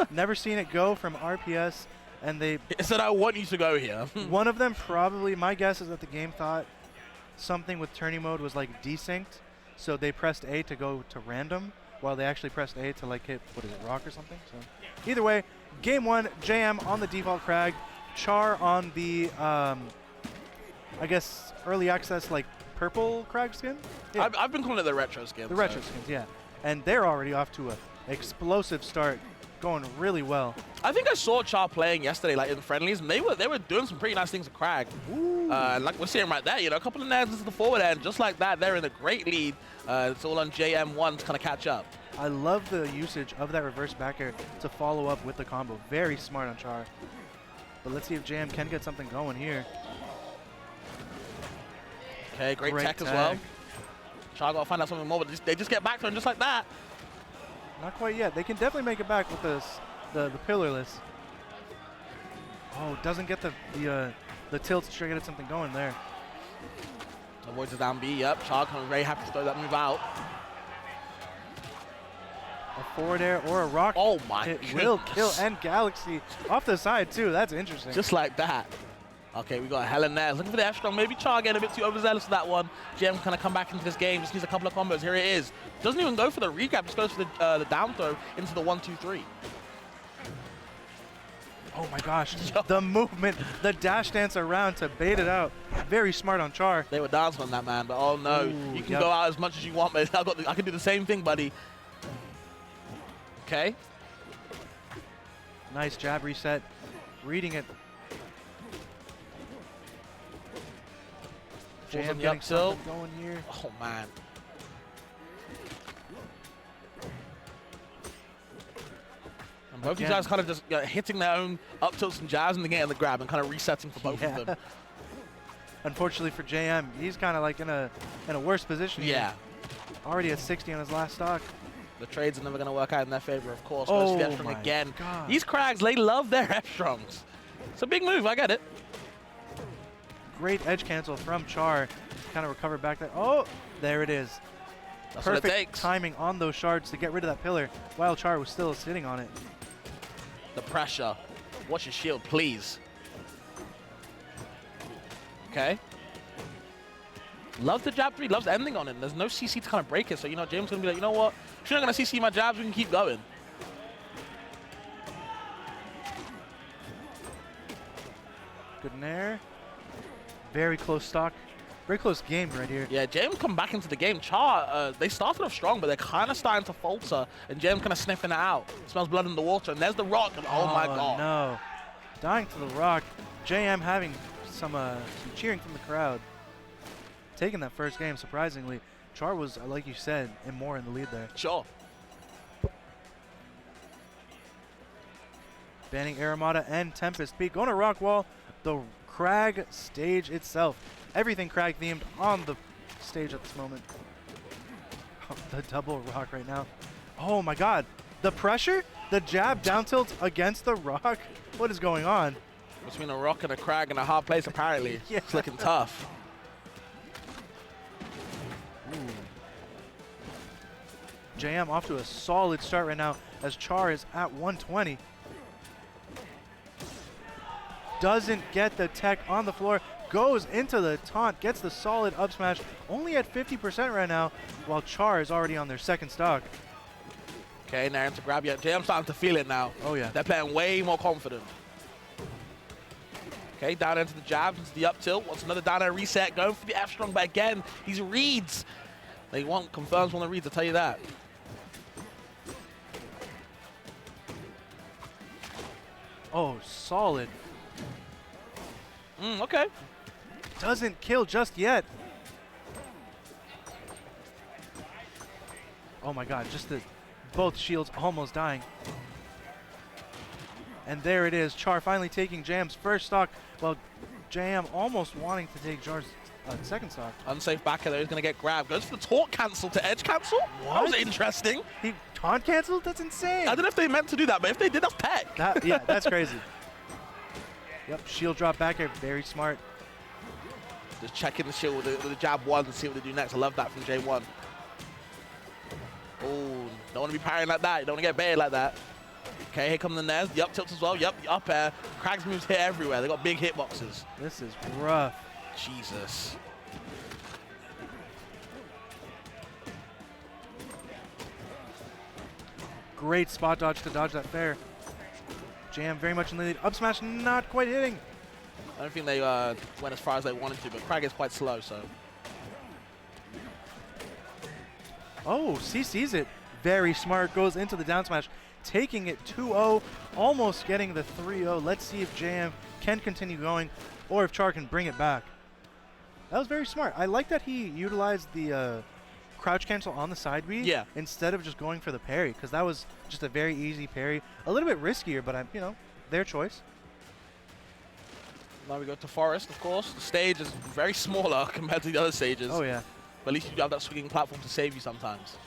Never seen it go from RPS, and they It said I want you to go here. one of them probably, my guess is that the game thought something with tourney mode was like desynced, so they pressed A to go to random, while they actually pressed A to like hit, what is it, rock or something? So either way, game 1, JM on the default Crag, Char on the, I guess, early access like purple Crag skin? Yeah. I've been calling it the retro skin. The so- retro skins, yeah. And they're already off to a explosive start, going really well. I think I saw Char playing yesterday, like in friendlies, and they were doing some pretty nice things with Crag. And like we're seeing right there, you know, a couple of nads into the forward end, just like that. They're in a great lead. It's all on JM1 to kind of catch up. I love the usage of that reverse back air to follow up with the combo. Very smart on Char. But let's see if JM can get something going here. Okay, great tech as well. Char got to find out something more, but they just get back to him just like that. Not quite yet. They can definitely make it back with the pillarless. Oh, doesn't get the tilt to try to get something going there. Avoids the down B, yep. Char comes very happy to throw that move out. A forward air or a rock. Oh my It goodness. will kill, and Galaxy off the side too. That's interesting. Just like that. Okay, we got Helen there. Looking for the F-Strong. Maybe Char getting a bit too overzealous for that one. GM kind of come back into this game. Just needs a couple of combos. Here it is. Doesn't even go for the recap. Just goes for the down throw into the 1-2-3. Oh my gosh, the movement, the dash dance around to bait it out. Very smart on Char. They were dancing on that, man. But oh no, Ooh, you can yep. go out as much as you want, man. I can do the same thing, buddy. Okay. Nice jab reset. Reading it. Falls JM on the getting up tilt. something going here. Oh, man. And both these Again. guys kind of just hitting their own up tilts and jabs and then getting the grab and kind of resetting for both of them. Unfortunately for JM, he's kind of like in a worse position here. Yeah. Already at 60 on his last stock. The trades are never going to work out in their favor, of course. Oh Goes for the F-strong my again. God. These Krags, they love their F-strongs. It's a big move, I get it. Great edge cancel from Char. Kind of recover back there. Oh, there it is. That's what it Perfect takes. timing on those shards to get rid of that pillar while Char was still sitting on it. The pressure. Watch your shield, please. Okay. Loves the jab 3, loves the ending on it. There's no CC to kind of break it, so, you know, James going to be like, you know what? If you're not going to CC my jabs, we can keep going. Good nair. Very close stock. Very close game right here. Yeah, James come back into the game. Char, they started off strong, but they're kind of starting to falter, and James kind of sniffing it out. Smells blood in the water, and there's the rock, and oh my god. No. Dying to the rock. JM having some cheering from the crowd. Taking that first game, surprisingly. Char was, like you said, more in the lead there. Sure. Banning Aramata and Tempest Peak. Going to rock wall. The Crag stage itself. Everything Crag themed on the stage at this moment. Oh, the double rock right now. Oh my god. The pressure? The jab down tilt against the rock? What is going on? Between a rock and a Crag in a hard place, apparently. Yeah. It's looking tough. JM off to a solid start right now as Char is at 120. Doesn't get the tech on the floor, goes into the taunt, gets the solid up smash, only at 50% right now, while Char is already on their second stock. Okay, now to grab you. JM's starting to feel it now. Oh yeah. They're playing way more confident. Okay, down into the jabs, into the up tilt. Wants another down air reset, going for the F strong, but again, these reads. They want confirms on the reads, I'll tell you that. Oh, solid. Okay. Doesn't kill just yet. Oh my god, just the both shields almost dying. And there it is, Char finally taking Jam's first stock, while Jam almost wanting to take Char's second stock. Unsafe backer there, he's going to get grabbed. Goes for the taunt cancel to edge cancel. That was interesting. He taunt canceled? That's insane. I don't know if they meant to do that, but if they did, that's tech. Yeah, that's crazy. Yep, shield drop back here, very smart. Just checking the shield with the jab one and see what they do next. I love that from J1. Oh, don't want to be parrying like that. You don't want to get baited like that. Okay, here come the Nez. The up tilts as well. Yep, the up air. Krag's moves hit everywhere. They got big hitboxes. This is rough. Jesus. Great spot dodge to dodge that fair. Jam very much in the lead. Up smash not quite hitting. I don't think they went as far as they wanted to, but Krag is quite slow, so. Oh, CC's it. Very smart. Goes into the down smash, taking it 2-0, almost getting the 3-0. Let's see if JM can continue going or if Char can bring it back. That was very smart. I like that he utilized the crouch cancel on the side B instead of just going for the parry, because that was just a very easy parry. A little bit riskier, but you know, their choice. Now we go to Forest, of course. The stage is very smaller compared to the other stages. Oh, yeah. But at least you have that swinging platform to save you sometimes.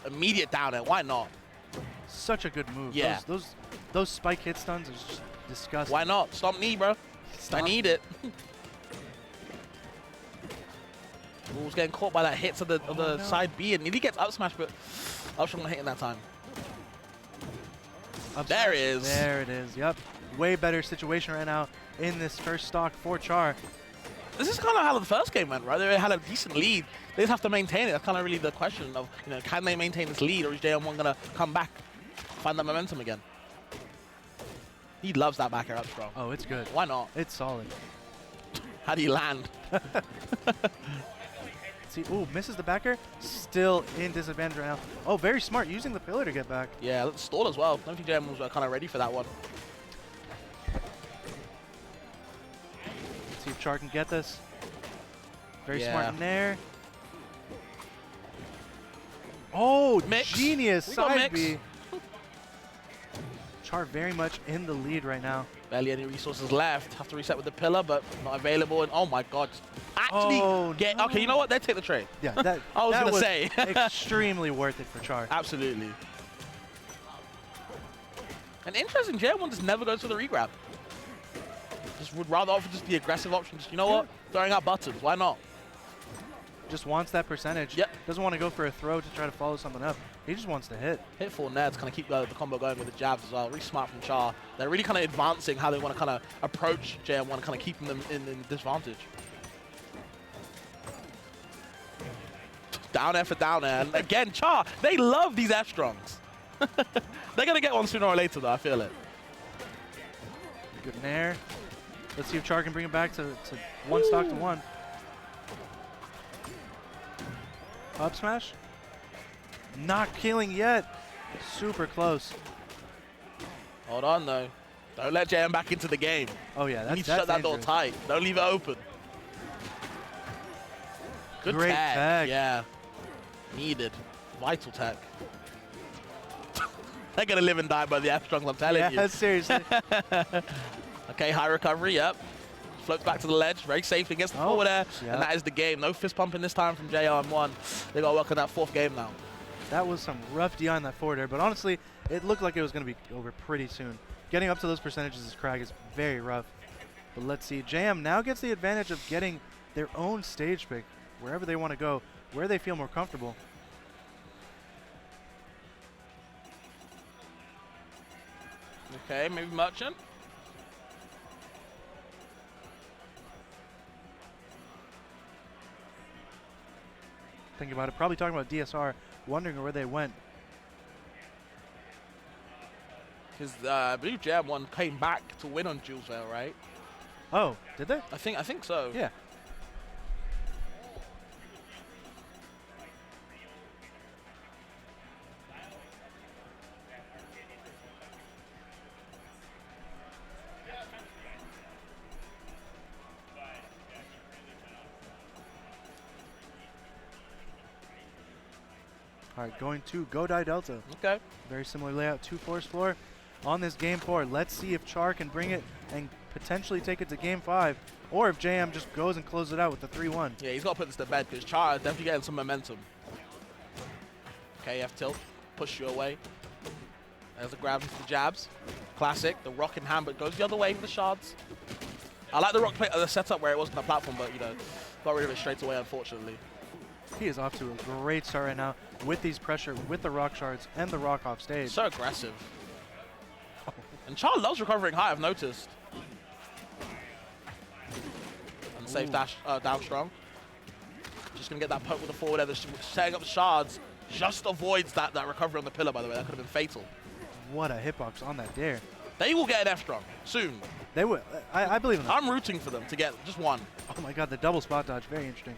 Immediate down air, why not? Such a good move. Yeah. Those spike hit stuns is just disgusting. Why not? Stomp me, bro. Stomp. I need it. Was getting caught by that hits of the side B, and he gets up smash, but Upstrong not hitting that time. Up There smash. it is. There it is. Yep. Way better situation right now in this first stock for Char. This is kind of how the first game went, right? They had a decent lead. They just have to maintain it. That's kind of really the question of, you know, can they maintain this lead, or is JM1 going to come back, find that momentum again? He loves that back air up strong. Oh, it's good. Why not? It's solid. How do you land? It's see. Ooh, misses the backer. Still in disadvantage right now. Oh, very smart, using the pillar to get back. Yeah, let's stall as well. I don't think JM was kind of ready for that one. Let's see if Char can get this. Very Yeah. smart in there. Oh, Mix. genius We got side mix. B. Char very much in the lead right now. Barely any resources left. Have to reset with the pillar, but not available. And oh my god. Actually, No. okay, you know what? They take the trade. Yeah, that, I was that going to say. extremely worth it for Char. Absolutely. And interesting, JM1 just never goes for the regrab. Just would rather opt for just the aggressive option. Just, you know what? Throwing out buttons. Why not? Just wants that percentage. Yep. Doesn't want to go for a throw to try to follow something up. He just wants to hit. Hit full net to kind of keep the combo going with the jabs as well. Really smart from Char. They're really kind of advancing how they want to kind of approach JM1, kind of keeping them in disadvantage. Down air for down air. And again, Char, they love these F-strongs. They're going to get one sooner or later, though. I feel it. Good nair. Let's see if Char can bring it back to one stock to one. Up smash. Not killing yet. Super close. Hold on, though. Don't let JM back into the game. Oh, yeah. You That's, need to shut that door dangerous. tight. Don't leave it open. Good Great tag. tag. Yeah. Needed. Vital tag. They're going to live and die by the F-strongs, I'm telling you. Yeah, seriously. Okay, high recovery, yep. Floats back to the ledge, very safely, gets the forward air, yeah. and that is the game. No fist pumping this time from JR1. They got to work on that fourth game now. That was some rough DI on that forward air, but honestly, it looked like it was going to be over pretty soon. Getting up to those percentages as Crag is very rough. But let's see, JM now gets the advantage of getting their own stage pick, wherever they want to go, where they feel more comfortable. Okay, maybe Merchant. Think about it, probably talking about DSR, wondering where they went. Because I believe JM1 came back to win on Julesvale, right? Oh, did they? I think so. Yeah. All right, going to Godai Delta. Okay. Very similar layout to Force Floor on this game 4. Let's see if Char can bring it and potentially take it to game 5, or if JM just goes and closes it out with the 3-1. Yeah, he's got to put this to bed because Char is definitely getting some momentum. Okay, F tilt, push you away. There's the grab into the jabs. Classic, the rock in hand, but goes the other way for the shards. I like the rock play, the setup where it wasn't a platform, but you know, got rid of it straight away, unfortunately. He is off to a great start right now with these pressure, with the rock shards and the rock off stage. So aggressive. And Char loves recovering high, I've noticed. And safe dash down strong. Just going to get that poke with the forward air, setting up the shards. Just avoids that recovery on the pillar, by the way. That could have been fatal. What a hitbox on that dare. They will get an F-strong soon. They will. I believe in them. I'm rooting for them to get just one. Oh my god, the double spot dodge, very interesting.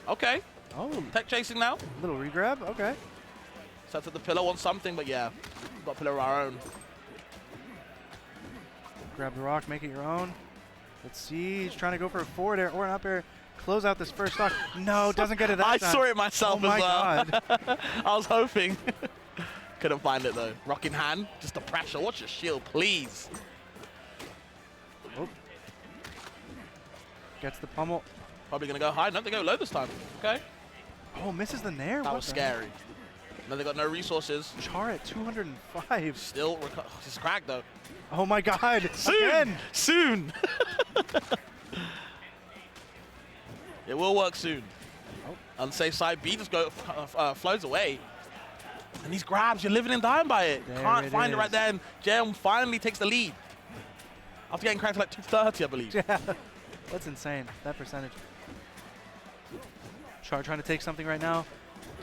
Okay. Oh, Tech chasing now. little regrab, okay. Sets up the pillar, wants something, but yeah. Got a pillar of our own. Grab the rock, make it your own. Let's see, he's trying to go for a forward air or an up air. Close out this first stock. No, doesn't get it that I time. saw it myself Oh my as well. god. I was hoping. Couldn't find it though. Rock in hand, just the pressure. Watch your shield, please. Oh. Gets the pummel. Probably gonna go high. No, they go low this time. Okay. Oh, misses the nair. That What was the scary. No, they got no resources. heck? Char at 205. Still, it's cracked though. Oh my god. Soon! Again. Soon! It will work soon. Oh. Unsafe side B just flows away. And these grabs, you're living and dying by it. There Can't it find it right is. there, and JM finally takes the lead. After getting cracked to like 230, I believe. Yeah. That's insane, that percentage. Char trying to take something right now.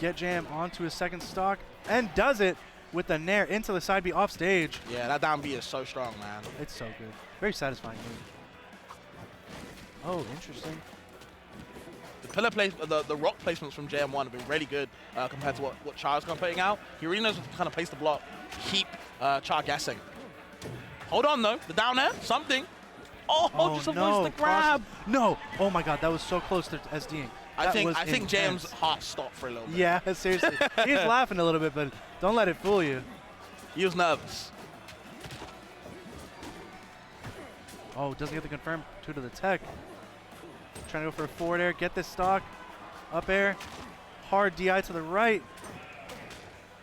Get Jam onto his second stock, and does it with the nair into the side B off stage. Yeah, that down B is so strong, man. It's so good. Very satisfying move. Oh, interesting. The pillar the rock placements from JM1 have been really good compared to what Char's kind of putting out. He really knows what to kind of place the block, keep Char guessing. Hold on though, the down air, something. Oh, just avoids the grab. No, oh my God, that was so close to SDing. I think JM's heart stopped for a little bit. Yeah, seriously. He's laughing a little bit, but don't let it fool you. He was nervous. Oh, doesn't get the confirm. 2 to the tech. Trying to go for a forward air, get this stock. Up air. Hard DI to the right.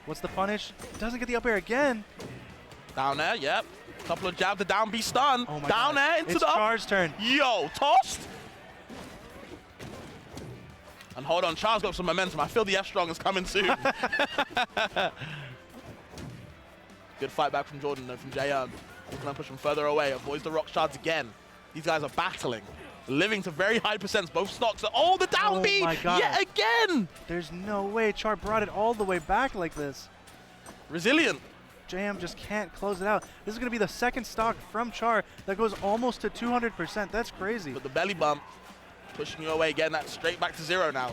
What's the punish? Doesn't get the up air again. Down air, yep. Couple of jab to down B stun. Oh my down God. air into it's the up. Char's turn. Yo, tossed. And hold on, Char's got some momentum. I feel the F strong is coming soon. Good fight back from Jordan though, from JM. He's gonna push him further away, avoids the rock shards again. These guys are battling, living to very high percents. Both stocks are, oh, the down B, my God. yet again. There's no way Char brought it all the way back like this. Resilient. JM just can't close it out. This is gonna be the second stock from Char that goes almost to 200%. That's crazy. But the belly bump, pushing you away, getting that straight back to 0 now.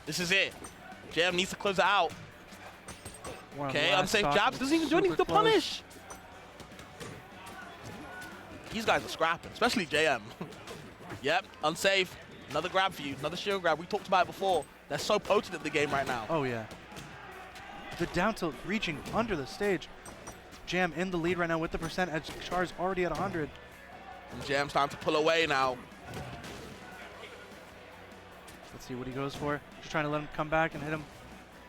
This is it. JM needs to close it out. Okay, unsafe jabs, doesn't even do anything to punish. These guys are scrapping, especially JM. Yep, unsafe. Another grab for you, another shield grab. We talked about it before. They're so potent in the game right now. Oh, yeah. The down tilt reaching under the stage. Jam in the lead right now with the percent as Char's already at 100. And JM's time to pull away now. Let's see what he goes for. Just trying to let him come back and hit him.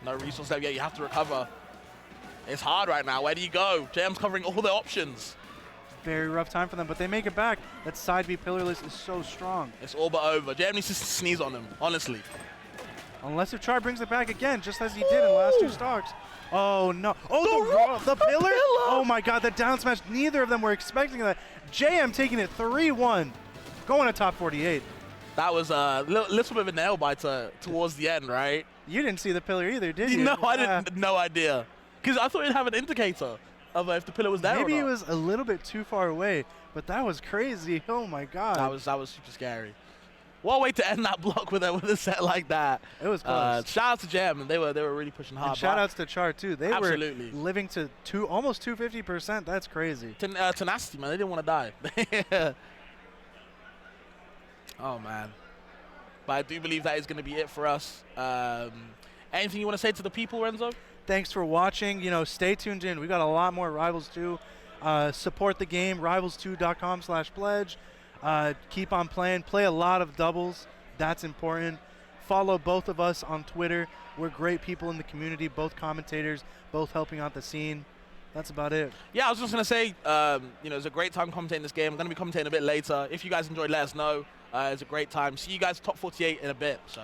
No resource there yet, you have to recover. It's hard right now, where do you go? JM's covering all the options. Very rough time for them, but they make it back. That side B pillarless is so strong. It's all but over. JM needs to sneeze on him, honestly. Unless if Char brings it back again, just as he did in the last 2 stocks. Oh, no. Oh, the pillar? Oh, my God, the down smash. Neither of them were expecting that. JM taking it 3-1, going to top 48. That was a little bit of a nail biter towards the end, right? You didn't see the pillar either, did you? No, I didn't. No idea. Because I thought it'd have an indicator of if the pillar was there Maybe or not. it was a little bit too far away, but that was crazy. Oh, my God. That was super scary. What a way to end that block with a set like that. It was close. Shout out to Jam, and they were really pushing hard. And shout outs to Char too. They absolutely were living to almost 250%. That's crazy. Tenacity, man. They didn't want to die. Oh man. But I do believe that is going to be it for us. Anything you want to say to the people, Renzo? Thanks for watching. You know, stay tuned in. We got a lot more Rivals 2. Support the game. Rivals2.com/pledge. Keep on playing. Play a lot of doubles. That's important. Follow both of us on Twitter. We're great people in the community, both commentators, both helping out the scene. That's about it. Yeah, I was just going to say, you know, it's a great time commentating this game. I'm going to be commentating a bit later. If you guys enjoyed, let us know. It's a great time. See you guys top 48 in a bit. So,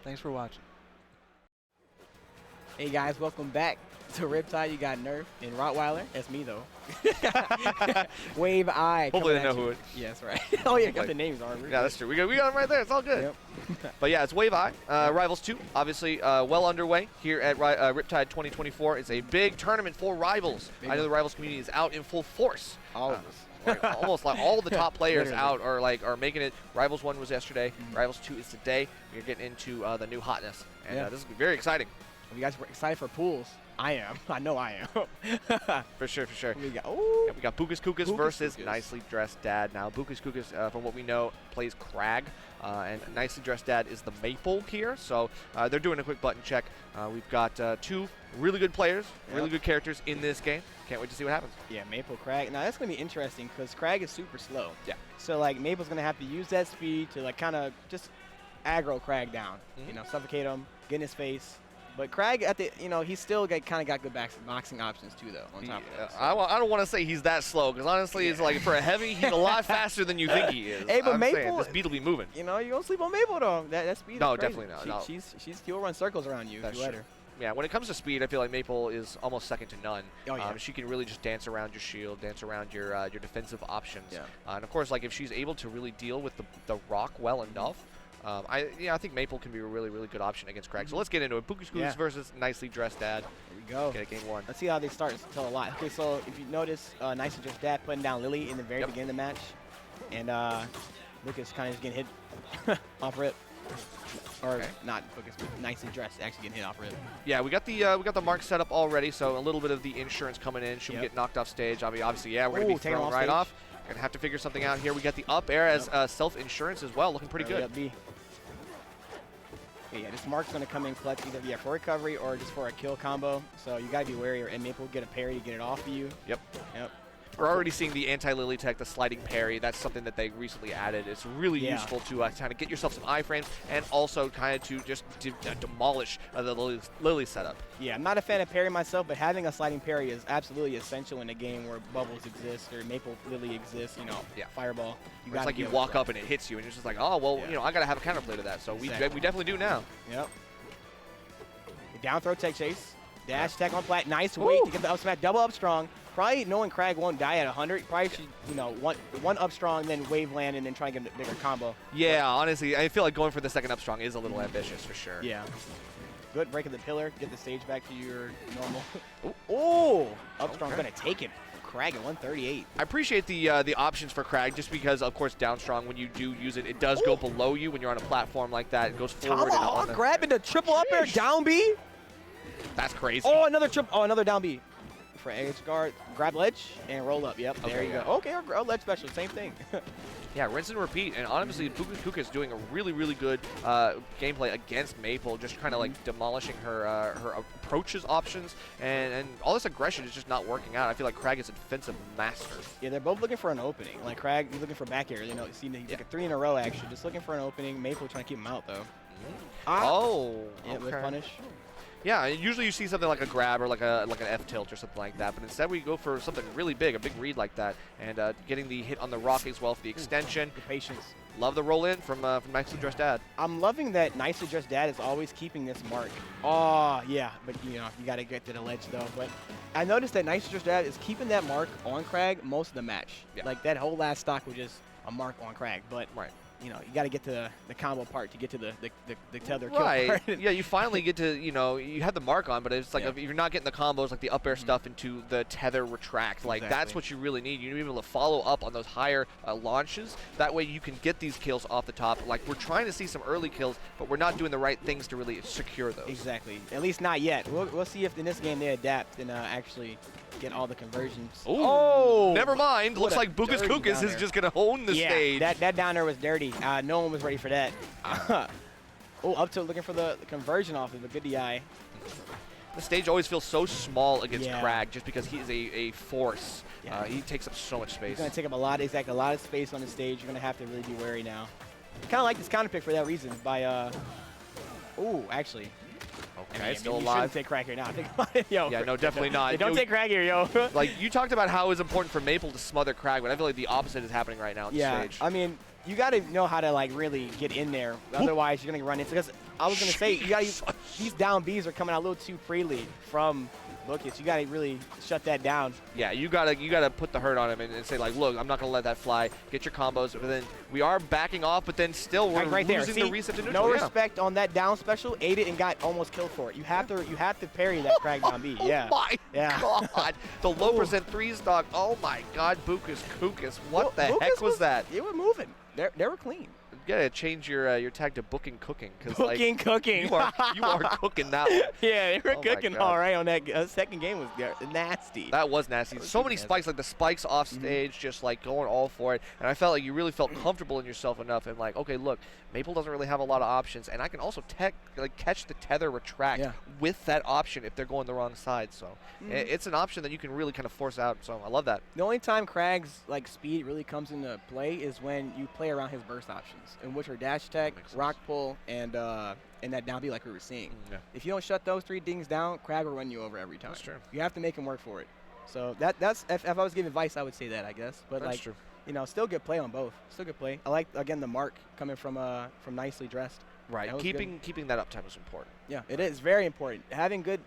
thanks for watching. Hey guys, welcome back to Riptide. You got Nerf and Rottweiler. That's me though. Wave I. Hopefully they know who it is. Yes, right. Oh yeah, got the names on. Yeah, that's true. We got them right there. It's all good. Yep. But yeah, it's Wave I. Rivals 2, obviously well underway here at Riptide 2024. It's a big tournament for Rivals. I know the Rivals community is out in full force. All of us. Like, almost like all the top players out are making it. Rivals 1 was yesterday. Rivals 2 is today. We're getting into the new hotness, and this is very exciting. You guys were excited for pools? I am. I know I am. For sure, for sure. We got we got Bukas Kukas versus Nicely Dressed Dad. Now, Bukas Kukas, from what we know, plays Crag, and Nicely Dressed Dad is the Maple here. So they're doing a quick button check. We've got 2 really good players, really good characters in this game. Can't wait to see what happens. Yeah, Maple Crag. Now that's gonna be interesting because Crag is super slow. Yeah. So like Maple's gonna have to use that speed to like kind of just aggro Crag down. You know, suffocate him, get in his face. But Crag, at the he's still kind of got good boxing options too, though. On top of that, so. I don't want to say he's that slow because honestly, it's like for a heavy, he's a lot faster than you think he is. Hey, but Maple, this beat will be moving. You know, you don't sleep on Maple though. That speed. No, is crazy. definitely not. She'll run circles around you if you let her. Yeah, when it comes to speed, I feel like Maple is almost second to none. Oh, yeah. She can really just dance around your shield, dance around your defensive options. Yeah. And of course, like if she's able to really deal with the rock well enough. I think Maple can be a really, really good option against Crag. So let's get into it. Bukas Kukas versus Nicely Dressed Dad. Here we go. Get game 1. Let's see how they start. It's tell a lot. Okay, so if you notice, Nicely Dressed Dad putting down Lily in the very beginning of the match. And Lucas kind of just getting hit off rip. Or not focused, but nicely dressed, actually getting hit off rip. Yeah, we got the mark set up already, so a little bit of the insurance coming in. Should we get knocked off stage? I mean, obviously, yeah, we're going to be thrown right off. Gonna have to figure something out here. We got the up air as self-insurance as well, looking pretty good. Yeah, this mark's going to come in clutch either for recovery or just for a kill combo. So you got to be wary, and Maple will get a parry to get it off of you. Yep. We're already seeing the anti-Lily tech, the sliding parry. That's something that they recently added. It's really useful to kind of get yourself some iframes and also kind of to just demolish the Lily setup. Yeah, I'm not a fan of parry myself, but having a sliding parry is absolutely essential in a game where bubbles exist or Maple Lily exists, you know, fireball. It's like you walk up and it hits you, and it's just like, oh, well, you know, I got to have a counterplay to that. So we definitely do now. Yep. Down throw tech chase. Dash tech on flat. Nice wait to get the up smash. Double up strong. Probably knowing Crag won't die at 100. Probably should, you know, one up strong, then wave land, and then try and get a bigger combo. Yeah, honestly, I feel like going for the second up strong is a little ambitious for sure. Yeah. Good break of the pillar. Get the stage back to your normal. Up strong going to take it. Crag at 138. I appreciate the options for Crag just because, of course, down strong, when you do use it, it does go below you when you're on a platform like that. It goes forward. Tomahawk grabbing the triple up air down B. That's crazy. Oh, another down B. For edge guard, grab ledge and roll up. Yep, there you go. Okay, or ledge special, same thing. Yeah, rinse and repeat. And honestly, Puka is doing a really, really good gameplay against Maple, just kind of like demolishing her her approaches options, and all this aggression is just not working out. I feel like Crag is a defensive master. Yeah, they're both looking for an opening. Like Crag, he's looking for back air. You know, he's like a 3 in a row actually, just looking for an opening. Maple trying to keep him out though. Yeah, with punish. Yeah, usually you see something like a grab or like an F tilt or something like that, but instead we go for something really big, a big read like that, and getting the hit on the rock as well for the extension. The patience. Love the roll in from Nicely Dressed Dad. I'm loving that Nicely Dressed Dad is always keeping this mark. Oh yeah, but you know you got to get to the ledge though. But I noticed that Nicely Dressed Dad is keeping that mark on Crag most of the match. Yeah. Like that whole last stock was just a mark on Crag, but. Right. You know, you got to get to the combo part to get to the tether kill part. Yeah, you finally get to, you know, you have the mark on, but it's like if you're not getting the combos, like the up air stuff into the tether retract, like that's what you really need. You need to be able to follow up on those higher launches. That way you can get these kills off the top. Like we're trying to see some early kills, but we're not doing the right things to really secure those. Exactly. At least not yet. We'll see if in this game they adapt and actually get all the conversions. Ooh. Oh, never mind. Looks like Bukas Kukas is just going to own the stage. That down there was dirty. No one was ready for that. Up to looking for the conversion off of a good DI. The stage always feels so small against Crag just because he is a force. Yeah. He takes up so much space. He's going to take up a lot of space on the stage. You're going to have to really be wary now. Kind of like this counter pick for that reason by, actually. Okay, I mean, still alive. You shouldn't take Crag here now. Think about it, yo. Yeah, no, definitely not. Don't take Crag here, yo. Like, you talked about how it's important for Maple to smother Crag, but I feel like the opposite is happening right now on the stage. I mean, you got to know how to, like, really get in there. Otherwise, you're going to run into – because I was going to say, you got these down Bs are coming out a little too freely from – Lucas, you gotta really shut that down. Yeah, you gotta put the hurt on him and say like, look, I'm not gonna let that fly. Get your combos, but then we are backing off, but then still we're losing the reset to neutral. No respect on that down special. Ate it and got almost killed for it. You have to parry that Crag down B. Yeah. Oh my God. The low percent 3 stock. Oh my God, Bukas Kukas. What the heck was that? They were moving. They were clean. You gotta change your tag to booking cooking because cooking. You are cooking that one. Yeah, they were cooking all right on that second game was nasty. That was nasty. So many spikes, like the spikes off stage, just like going all for it. And I felt like you really felt comfortable in yourself enough and like, okay, look, Maple doesn't really have a lot of options, and I can also catch the tether retract with that option if they're going the wrong side. So it's an option that you can really kind of force out. So I love that. The only time Crag's like speed really comes into play is when you play around his burst options, in which are dash tech, rock pull, and that down B like we were seeing. If you don't shut those 3 things down, Crag will run you over every time. That's true. You have to make him work for it. So that's if I was giving advice, I would say that, I guess. But that's like, true. You know, still good play on both. Still good play. I like again the mark coming from Nicely Dressed. Right. Keeping that uptime is important. Yeah, it is very important. Having good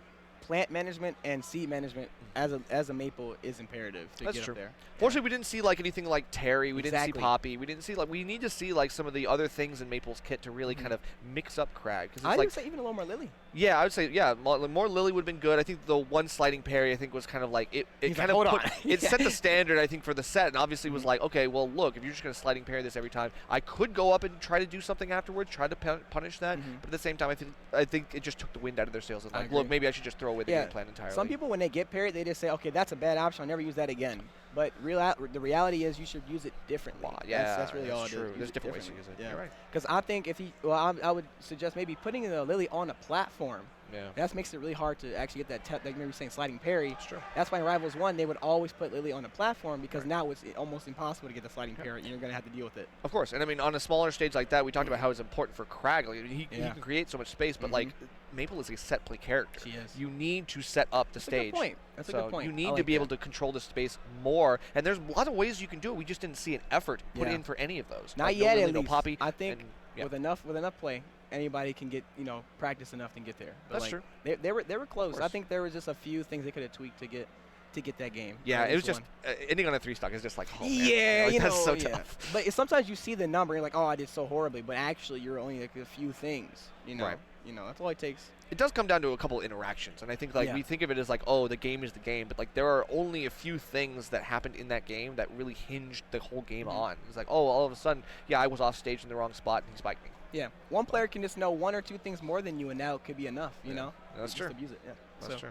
plant management and seed management as a maple is imperative to That's get true. up there. Fortunately, we didn't see like anything like Terry. We didn't see Exactly. Poppy. We didn't see like we need to see like some of the other things in Maple's kit to really kind of mix up Crag. Cause it's I like, would say even a little more Lily. yeah, I would say more Lily would have been good. I think the one sliding parry I think was kind of like it He's kind like, of "Hold put, on." it set the standard I think for the set and obviously was like, okay, well look, if you're just going to sliding parry this every time, I could go up and try to do something afterwards, try to punish that, but at the same time I think it just took the wind out of their sails and I like, agree. look, maybe I should just throw away the game plan entirely. Some people when they get parried, they just say, okay, that's a bad option. I'll never use that again. But the reality is you should use it differently. Yeah, that's really all it is. true. Use There's it different ways to use differently. it. Yeah. You're right. Because I think if I would suggest maybe putting the Lily on a platform. Yeah. That makes it really hard to actually get that, like maybe saying sliding parry. It's true. That's why in Rivals 1, they would always put Lily on the platform because now it's almost impossible to get the sliding parry and you're going to have to deal with it. Of course, and I mean on a smaller stage like that, we talked about how it's important for Crag. Like, he can create so much space, but like Maple is a set play character. She is. You need to set up the That's stage. a good point. That's so a good point. you I need like to be able that. to control the space more, and there's a lot of ways you can do it. We just didn't see an effort put Yeah. in for any of those. Not like, yet, no Lily, at no least. Poppy. I think and, with enough play, anybody can get practice enough to get there. But That's like, true. They were close. I course. think there was just a few things they could have tweaked to get that game. Yeah, At it was least just ending on a 3-stock is just like, oh, man. Yeah, Like, that's so tough. But sometimes you see the number and you're like, oh, I did so horribly, but actually you're only like a few things. Right. That's all it takes. It does come down to a couple interactions, and I think like we think of it as like, oh, the game is the game, but like there are only a few things that happened in that game that really hinged the whole game on. It's like, oh, all of a sudden, yeah, I was off stage in the wrong spot and he spiked me. Yeah, one player can just know one or two things more than you, and now it could be enough. You know, That's just true. Abuse it. Yeah, That's true.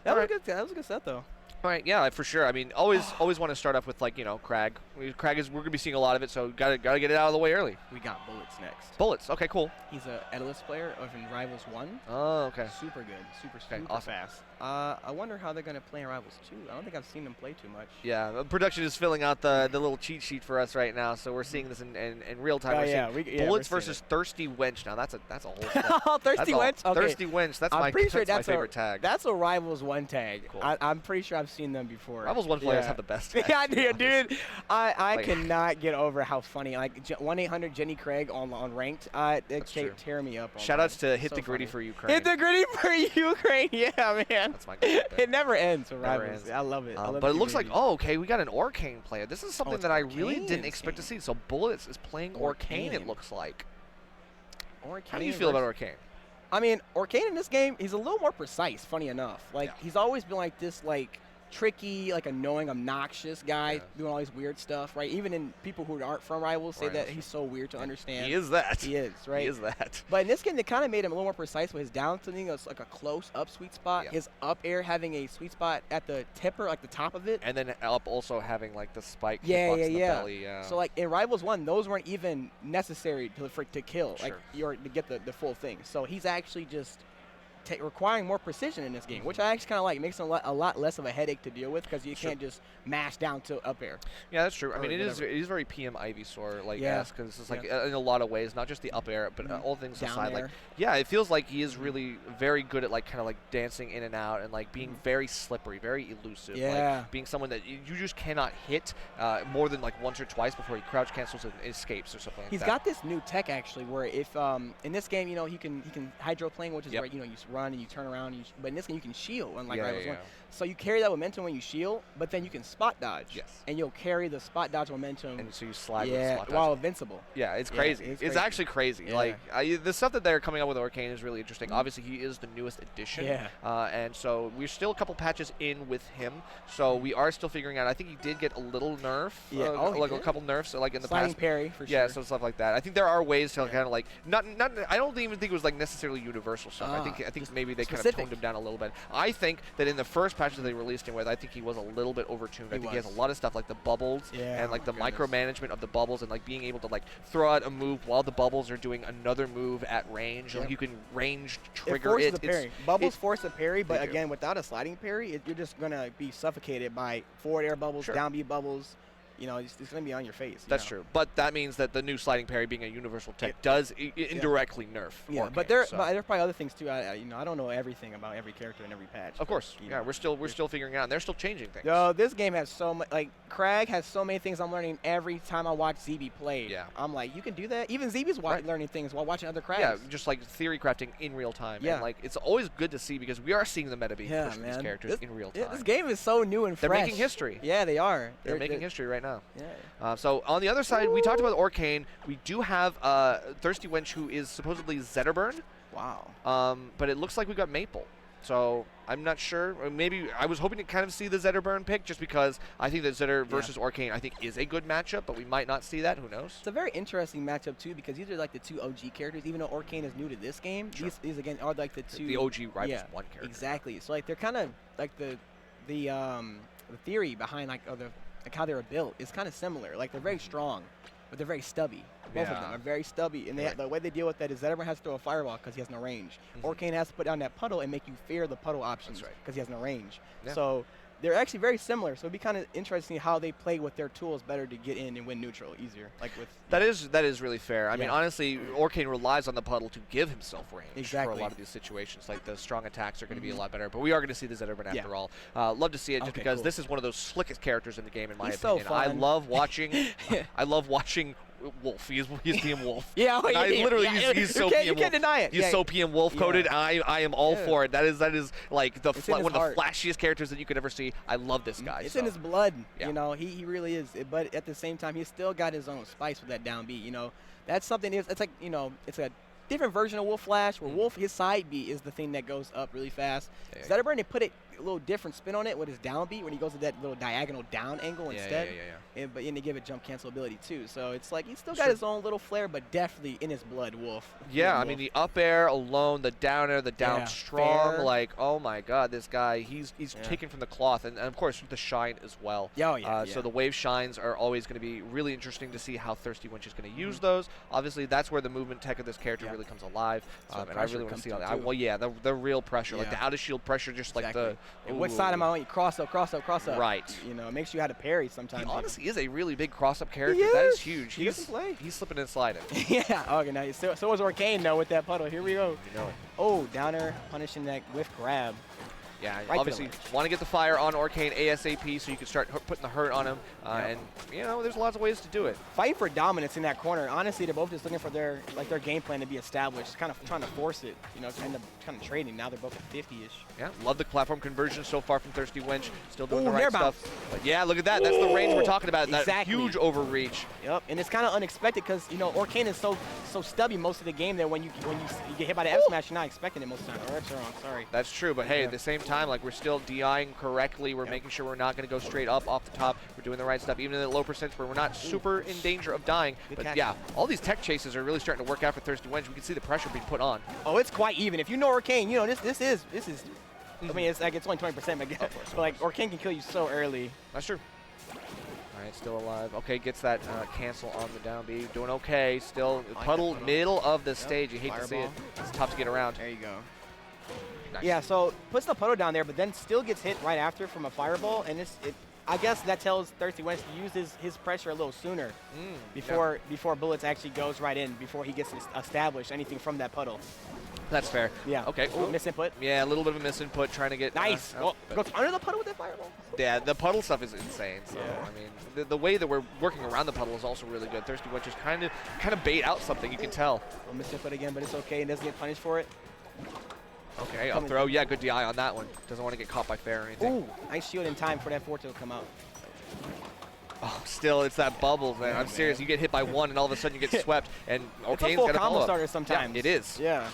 That All was good. That was a good set though. All right, yeah, for sure. I mean, always want to start off with like Crag. Crag we're gonna be seeing a lot of it, so gotta get it out of the way early. We got Bullets next. Bullets, okay, cool. He's a Edalist player in Rivals 1. Oh, okay. Super good, super awesome. fast. I wonder how they're gonna play in Rivals 2. I don't think I've seen them play too much. Yeah, production is filling out the little cheat sheet for us right now, so we're seeing this in real time. Bullets versus Thirsty Wench. Now that's a whole. Oh, Thirsty Wench. Okay. Thirsty Wench. That's my favorite tag. That's a Rivals 1 tag. Cool. I'm pretty sure I've seen them before. Rivals 1 players have the best. Tags, yeah, dude. I cannot get over how funny 1-800 Jenny Craig on ranked. They tear me up. Shoutouts to Hit so the Gritty funny. for Ukraine. Hit the Gritty for Ukraine. Yeah, man. That's my favorite. It never ends for Never Rivals. ends. I love it. But it looks like, okay, we got an Arcane player. This is something it's that I really didn't Arcane's expect to game. see. So Bullets is playing Arcane, it Arcane. looks like. Arcane How do you feel about Arcane? I mean, Arcane in this game, he's a little more precise, funny enough. Like, he's always been like this, like, tricky, like, annoying, obnoxious guy doing all these weird stuff, right? Even in people who aren't from Rivals say that he's so weird to understand. He is that. He is, right? He is that. But in this game, they kind of made him a little more precise with his down tilting. It's like a close-up sweet spot. Yeah. His up air having a sweet spot at the tipper, like the top of it. And then up also having, like, the spike Yeah. in the belly. So, like, in Rivals 1, those weren't even necessary to kill, Sure. like, to get the full thing. So he's actually just requiring more precision in this game, which I actually kind of like. It makes it a lot less of a headache to deal with because you can't just mash down to up air. Yeah, that's true. I mean, it whatever. is very PM Ivysaur like Yeah. esque because it's like in a lot of ways, not just the up air, but all things Down aside. air. Like, yeah, it feels like he is really very good at like kind of like dancing in and out and like being very slippery, very elusive. Yeah. Like being someone that you just cannot hit more than like once or twice before he crouch cancels and escapes or something like He's that. got this new tech actually, where if in this game, he can hydroplane, which is where you run and you turn around. But in this game, you can shield, unlike Rivals 1. So you carry that momentum when you shield, but then you can spot dodge. Yes. And you'll carry the spot dodge momentum. And so you slide with the spot dodge. while invincible. Yeah, it's crazy. it's It's crazy. actually crazy. Yeah. Like the stuff that they're coming up with Arcane is really interesting. Obviously, he is the newest addition. Yeah. And so we're still a couple patches in with him. So we are still figuring out. I think he did get a little nerf. Yeah. He Like a did. couple nerfs, like in the Sliding past. parry for Yeah, sure. so stuff like that. I think there are ways to kind of like not. I don't even think it was like necessarily universal stuff. I think maybe they kind of toned him down a little bit. I think that in the first patch that they released him with, I think he was a little bit overtuned. I think he has a lot of stuff like the bubbles and like the micromanagement of the bubbles and like being able to like throw out a move while the bubbles are doing another move at range. Like you can range trigger it. Forces a parry. Bubbles force a parry, but do. again, without a sliding parry, you're just gonna be suffocated by forward air bubbles, down B bubbles. you know, it's going to be on your face. That's true. But that means that the new sliding parry being a universal tech does indirectly nerf. Yeah, Arcane, but there so. are probably other things too. You know, I don't know everything about every character in every patch. Of course. Yeah, we're still figuring it out. And they're still changing things. Yo, this game has so much. Like Crag has so many things I'm learning every time I watch ZB play. Yeah. I'm like, you can do that. Even ZB's learning things while watching other Crags. Yeah, just like theory crafting in real time. Yeah. And like it's always good to see because we are seeing the meta being pushed for these characters in real time. Yeah, this game is so new and They're fresh. making history. Yeah, they are. They're making history right now. Yeah. So on the other side, we talked about Arcane. We do have Thirsty Wench, who is supposedly Zetterburn. Wow. But it looks like we got Maple. So I'm not sure. Or maybe I was hoping to kind of see the Zetterburn pick just because I think that Zetter versus Arcane I think is a good matchup, but we might not see that. Who knows? It's a very interesting matchup too because these are like the two OG characters. Even though Arcane is new to this game, these again are like the two. The OG rivals one character. Exactly. So like they're kind of like the theory behind like how they're built is kind of similar. Like they're very strong, but they're very stubby. Both of them are very stubby, and the way they deal with that is that everyone has to throw a fireball because he has no range. Arcane has to put down that puddle and make you fear the puddle options because he has no range. Yeah. So they're actually very similar. So it'd be kind of interesting how they play with their tools better to get in and win neutral easier. Like with that is really fair. I mean, honestly, Arcane relies on the puddle to give himself range for a lot of these situations. Like the strong attacks are going to be a lot better, but we are going to see the Zetterburn after all. Love to see it just because this is one of those slickest characters in the game, in my opinion. So fun. I love watching. I love watching. Wolf. He's PM Wolf. Yeah, he's so PM You can't deny it. He's so PM Wolf coded. I am all for it. That is like one of the heart. flashiest characters that you could ever see. I love this guy. It's in his blood. You know, he really is. But at the same time, he's still got his own spice with that down B. You know, that's something. It's like, you know, it's a different version of Wolf Flash where Wolf, his side B is the thing that goes up really fast. Zetterburn, they put a little different spin on it with his down B when he goes to that little diagonal down angle instead. But they give it jump cancel ability too. So it's like he's still got his own little flair, but definitely in his blood, Wolf. Yeah, I mean the up air alone, the down air, the down strong, like oh my god, this guy, he's taken from the cloth, and of course the shine as well. So the wave shines are always going to be really interesting to see how Thirsty Wench is going to use those. Obviously, that's where the movement tech of this character really comes alive, and I really want to see all that. Well, the real pressure, like the out of shield pressure, just like the. What side am I on? You cross up. Right. You know, it makes you how to parry sometimes. He honestly is a really big cross-up character. That is huge. He doesn't play. He's slipping and sliding. Yeah. Okay. Now so was Arcane though with that puddle. Here we go. You know it. Oh, downer punishing that whiff grab. Yeah, obviously want to get the fire on Arcane ASAP so you can start putting the hurt on him. And, you know, there's lots of ways to do it. Fighting for dominance in that corner. Honestly, they're both just looking for their game plan to be established, kind of trying to force it, you know, kind of trading. Now they're both at 50-ish. Yeah, love the platform conversion so far from Thirsty Wench. Still doing the right stuff. But yeah, look at that. That's the range we're talking about. That huge overreach. Yep, and it's kind of unexpected because, you know, Arcane is so stubby most of the game that when you get hit by the F smash, you're not expecting it most of the time. Oh, that's wrong. Sorry. That's true, but hey, at the same time, like we're still DIing correctly. We're making sure we're not going to go straight up off the top. We're doing the right stuff, even in the low percent where we're not super in danger of dying. But yeah, all these tech chases are really starting to work out for Thirsty Wench. We can see the pressure being put on. Oh, it's quite even. If you know Arcane, you know this is. I mean, it's like it's only 20%, but like Arcane can kill you so early. That's true. All right, still alive. Okay, gets that cancel on the down B. Doing okay. Still puddle middle of the stage. You hate to see it. It's tough to get around. There you go. Nice. Yeah, so puts the puddle down there, but then still gets hit right after from a fireball, and I guess that tells Thirsty Wench to use his pressure a little sooner before bullets actually goes right in, before he gets established anything from that puddle. That's fair. Yeah. Okay. Ooh, misinput. Yeah, a little bit of a misinput, trying to get. Nice. Goes under the puddle with that fireball. Yeah, the puddle stuff is insane. So I mean, the way that we're working around the puddle is also really good. Thirsty Wench is kind of bait out something. You can tell. Well, misinput again, but it's okay. And doesn't get punished for it. Okay, up throw. Yeah, good DI on that one. Doesn't want to get caught by fair or anything. Ooh, nice shield in time for that forward to come out. Oh, still, it's that bubbles, man. I'm serious. You get hit by one, and all of a sudden you get swept. And Arcane's got a combo starter sometimes. Yeah, it is. Yeah.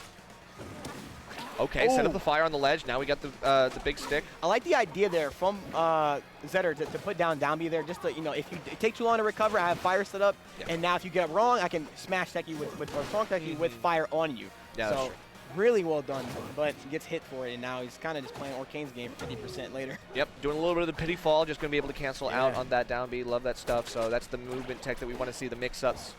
Okay, set up the fire on the ledge. Now we got the big stick. I like the idea there from Zetter to put down B there, just to, you know, if it takes too long to recover, I have fire set up, and now if you get wrong, I can smash tech you or strong tech you with fire on you. Yeah, so really well done, but he gets hit for it, and now he's kind of just playing Arcane's game 50% later. Yep, doing a little bit of the pity fall, just going to be able to cancel out on that down B. Love that stuff. So that's the movement tech that we want to see, the mix-ups.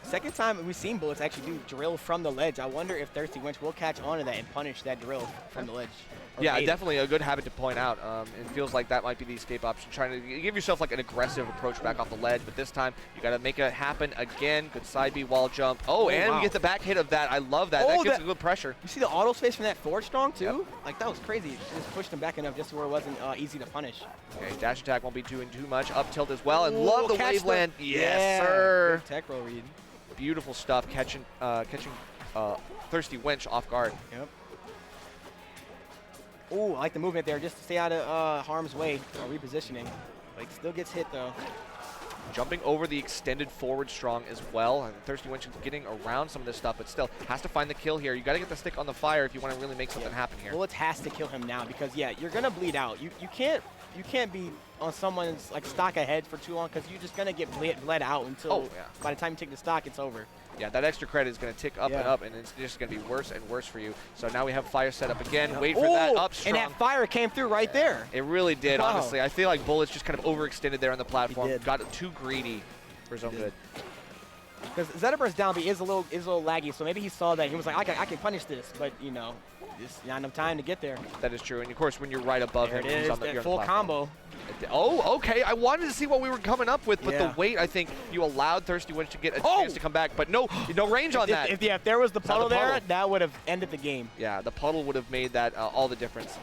Second time we've seen Bullets actually do drill from the ledge. I wonder if Thirsty Winch will catch onto that and punish that drill from the ledge. Yeah, definitely a good habit to point out. It feels like that might be the escape option, trying to give yourself like an aggressive approach back off the ledge, but this time you got to make it happen again. Good side B wall jump. Oh, and we get the back hit of that. I love that. That gives a good pressure. You see the auto space from that forward strong too? Yep. Like that was crazy. It just pushed him back enough just to where it wasn't easy to punish. Okay, dash attack won't be doing too much. Up tilt as well, and love the wave land. Yes, yeah, sir. Good tech roll read. Beautiful stuff, catching Thirsty Winch off guard. Yep. Ooh, I like the movement there, just to stay out of harm's way, repositioning. Like, still gets hit though. Jumping over the extended forward strong as well. And Thirsty Winch is getting around some of this stuff, but still has to find the kill here. You got to get the stick on the fire if you want to really make something happen here. Bullets has to kill him now because you're gonna bleed out. You can't be on someone's like stock ahead for too long because you're just gonna get bled out until by the time you take the stock, it's over. Yeah, that extra credit is going to tick up and up, and it's just going to be worse and worse for you. So now we have fire set up again. Wait for that up strong. And that fire came through right there. It really did, honestly. I feel like Bullets just kind of overextended there on the platform. Got too greedy for his own good. Because Zetterburn's down B is a little laggy, so maybe he saw that and he was like, I can punish this, but you know, just not enough time to get there. That is true, and of course when you're right above him, he's on the full combo. Oh, okay. I wanted to see what we were coming up with, but the weight, I think you allowed Thirsty Winch to get a chance to come back, but no range on that. If there was the puddle there, that would have ended the game. Yeah, the puddle would have made that all the difference.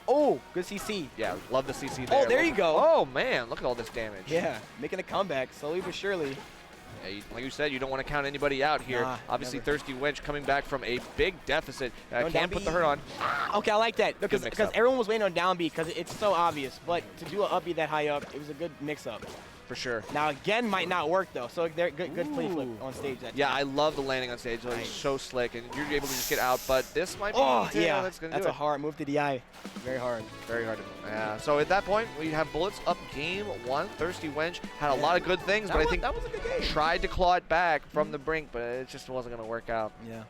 Oh, good CC. Yeah, love the CC there. Oh, there you go. Oh, man, look at all this damage. Yeah, making a comeback, slowly but surely. Yeah, like you said, you don't want to count anybody out here. Obviously, never. Thirsty Winch coming back from a big deficit. Can't put the hurt on. Okay, I like that because everyone was waiting on down B because it's so obvious. But to do an up B that high up, it was a good mix-up. For sure. Now, again, might not work, though. So they're good play flip on stage. I love the landing on stage. It's so slick, and you're able to just get out. But this might be that's a hard move to DI. Very hard. Very hard. Yeah. So at that point, we have Bullets up game 1. Thirsty Winch had a lot of good things, but I think that was a good game. Tried to claw it back from the brink, but it just wasn't going to work out. Yeah.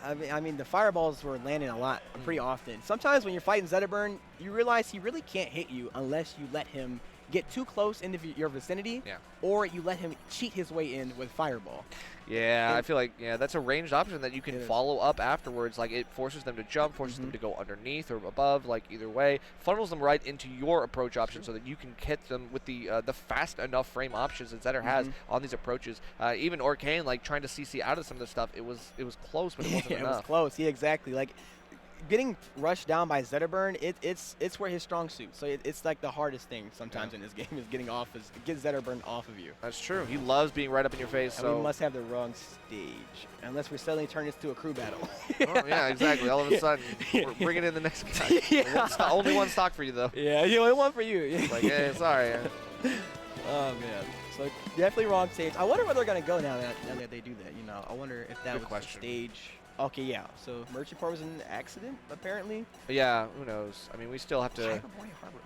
I mean, the fireballs were landing a lot, pretty often. Sometimes when you're fighting Zetterburn, you realize he really can't hit you unless you let him get too close into your vicinity, or you let him cheat his way in with Fireball. Yeah, I feel like, that's a ranged option that you can follow up afterwards. Like, it forces them to jump, forces them to go underneath or above, like, either way. Funnels them right into your approach option so that you can hit them with the fast enough frame options that Zetter has on these approaches. Even Orcane, like, trying to CC out of some of this stuff, it was close, but it wasn't enough. It was close, exactly. Like, getting rushed down by Zetterburn, it's where his strong suit. So it's like the hardest thing sometimes in this game is get Zetterburn off of you. That's true. He loves being right up in your face. And we must have the wrong stage, unless we're suddenly turning this to a crew battle. Oh, yeah, exactly. All of a sudden, we're bringing in the next guy. Only one stock for you, though. Yeah, the only one for you. Like, hey, sorry. Oh man. So definitely wrong stage. I wonder where they're gonna go now that they do that. You know, I wonder if that was the stage. Okay, yeah. So Merchant Port was an accident, apparently. Yeah, who knows? I mean, we still have to.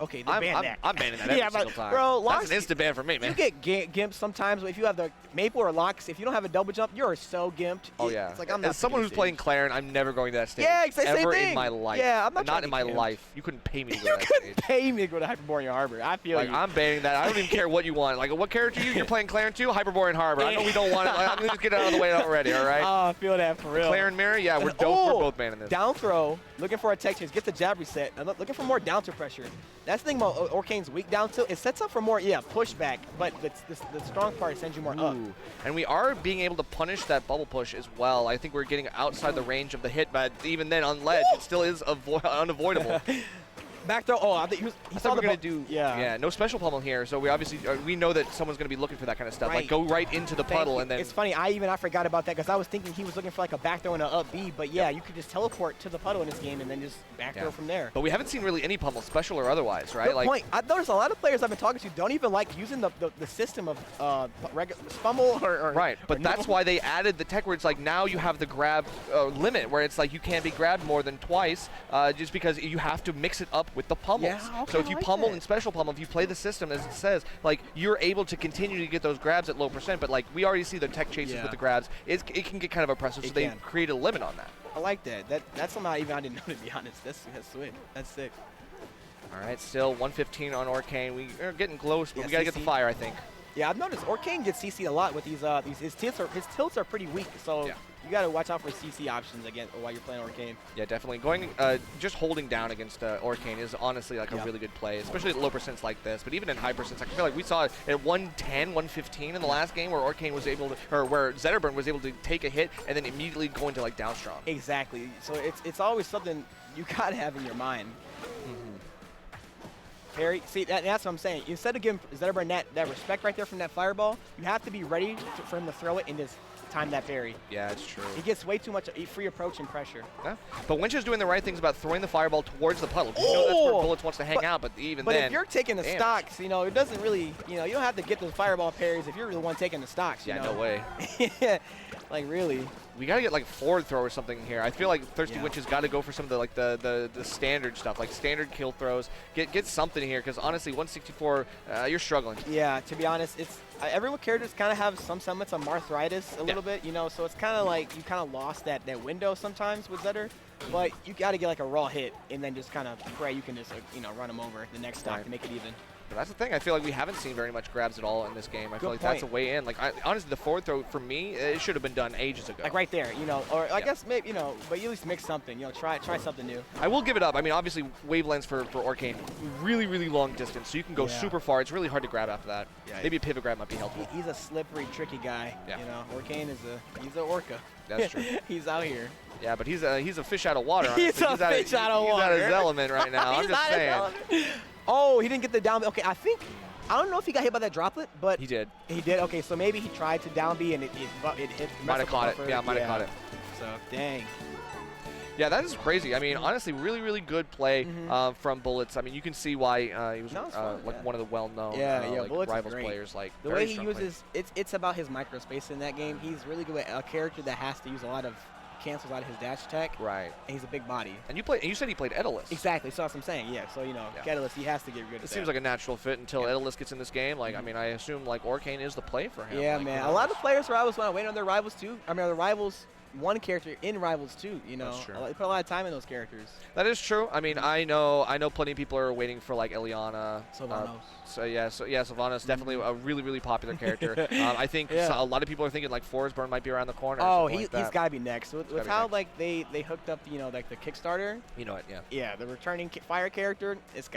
Okay, they ban that. I'm banning that every single time. Bro, that's an instant ban for me, man. You get gimped sometimes, but if you have the Maple or Locks, if you don't have a double jump, you're so gimped. Oh yeah. It's like I'm not. As someone who's playing Claren, I'm never going to that stage. Yeah, exactly. Ever in my life. Yeah, I'm not in my life. You couldn't pay me to go to that stage. You couldn't pay me to go to Hyperborean Harbor. I feel you. I'm banning that. I don't even care what you want. Like, what character you're playing Claren 2? Hyperborean Harbor. I know we don't want it. I'm gonna just get it out of the way already. All right. Oh, I feel that for real. Claren Mirror. Yeah, we're dope. We're both banning this. Down throw, looking for a tech chase, gets the jab reset, and looking for more down tilt pressure. That's the thing about Orcane's weak down tilt. It sets up for more, pushback, but the strong part sends you more up. And we are being able to punish that bubble push as well. I think we're getting outside the range of the hit, but even then on ledge, it still is unavoidable. Back throw. Oh, I think he saw the gonna do. Yeah. No special pummel here. So we obviously we know that someone's gonna be looking for that kind of stuff. Like go right into the puddle and then. It's funny. I forgot about that because I was thinking he was looking for like a back throw and an up B. But yeah, you could just teleport to the puddle in this game and then just back throw from there. But we haven't seen really any pummel, special or otherwise, right? Good point. I've noticed a lot of players I've been talking to don't even like using the system of regular pummel or right. But that's why they added the tech where it's like now you have the grab limit where it's like you can't be grabbed more than twice just because you have to mix it up with the pummels. Yeah. Okay, so if you pummel and special pummel, if you play the system as it says, like you're able to continue to get those grabs at low percent, but like we already see the tech chases with the grabs. It can get kind of oppressive, so they create a limit on that. I like that. That's something I didn't know, to be honest. That's sweet. That's sick. All right, still 115 on Orcane. We are getting close, but we got to get the fire, I think. Yeah, I've noticed Orcane gets CC'd a lot with these his tilts are pretty weak, so you gotta watch out for CC options again while you're playing Orcane. Yeah, definitely. Going, just holding down against Orcane is honestly like a really good play, especially at low percents like this. But even in high percents, I feel like we saw it at 110, 115 in the last game where Orcane was able to, or where Zetterburn was able to take a hit and then immediately go into like down strong. Exactly. So it's always something you gotta have in your mind. Parry, see, that's what I'm saying. Instead of giving Zetterburn that respect right there from that fireball, you have to be ready for him to throw it and just time that parry. Yeah, it's true. He gets way too much free approach and pressure. Yeah. But Winch is doing the right things about throwing the fireball towards the puddle. You know that's where Bullets wants to hang out, but even then. But if you're taking the stocks, you know, it doesn't really, you know, you don't have to get those fireball parries if you're the one taking the stocks. You know? No way. Like, really. We gotta get like forward throw or something here. I feel like Thirsty Winch has got to go for some of the like the standard stuff, like standard kill throws. Get something here, because honestly, 164, you're struggling. Yeah, to be honest, it's everyone characters kind of have some semblance of arthritis a little bit, you know. So it's kind of like you kind of lost that window sometimes with Zetter, but you got to get like a raw hit and then just kind of pray you can just you know run him over the next stock to make it even. But that's the thing. I feel like we haven't seen very much grabs at all in this game. I feel like that's a way in. Like honestly, the forward throw for me, it should have been done ages ago. Like right there, you know, or I guess maybe you know, but you at least mix something. You know, try something new. I will give it up. I mean, obviously, wavelengths for Orcane, really long distance, so you can go super far. It's really hard to grab after that. Yeah, maybe a pivot grab might be helpful. He's a slippery, tricky guy. Yeah. You know, Orcane is he's an orca. That's true. He's out here. Yeah, but he's a fish out of water. He's a fish out of water. He's out of his element right now. I'm just saying. Oh, he didn't get the down. Okay, I don't know if he got hit by that droplet, but he did. He did. Okay, so maybe he tried to down B and it hit. Might have caught it. Yeah, might have caught it. So dang. Yeah, that is crazy. I mean, honestly, really good play from Bullets. I mean, you can see why he was like one of the well-known like Rivals players. Like the way he uses it's about his microspace in that game. He's really good at a character that has to use a lot of cancels out of his dash attack. Right. And he's a big body. And you said he played Edalus. Exactly. So that's what I'm saying. Yeah. So you know, Edalus, he has to get good at that. It seems like a natural fit until Edalus gets in this game. Like I mean, I assume like Orcane is the play for him. Yeah, like, man. A lot of players for Rivals want to wait on their Rivals too. I mean, the Rivals one character in Rivals 2, you know. That's true. They put a lot of time in those characters. That is true. I mean, I know plenty of people are waiting for like Eliana. Sylvanos. Sylvanos definitely a really popular character. I think a lot of people are thinking like Forsburn might be around the corner. Oh, he's got to be next. With how like they hooked up, you know, like the Kickstarter. You know it, yeah. Yeah, the returning fire character. It's.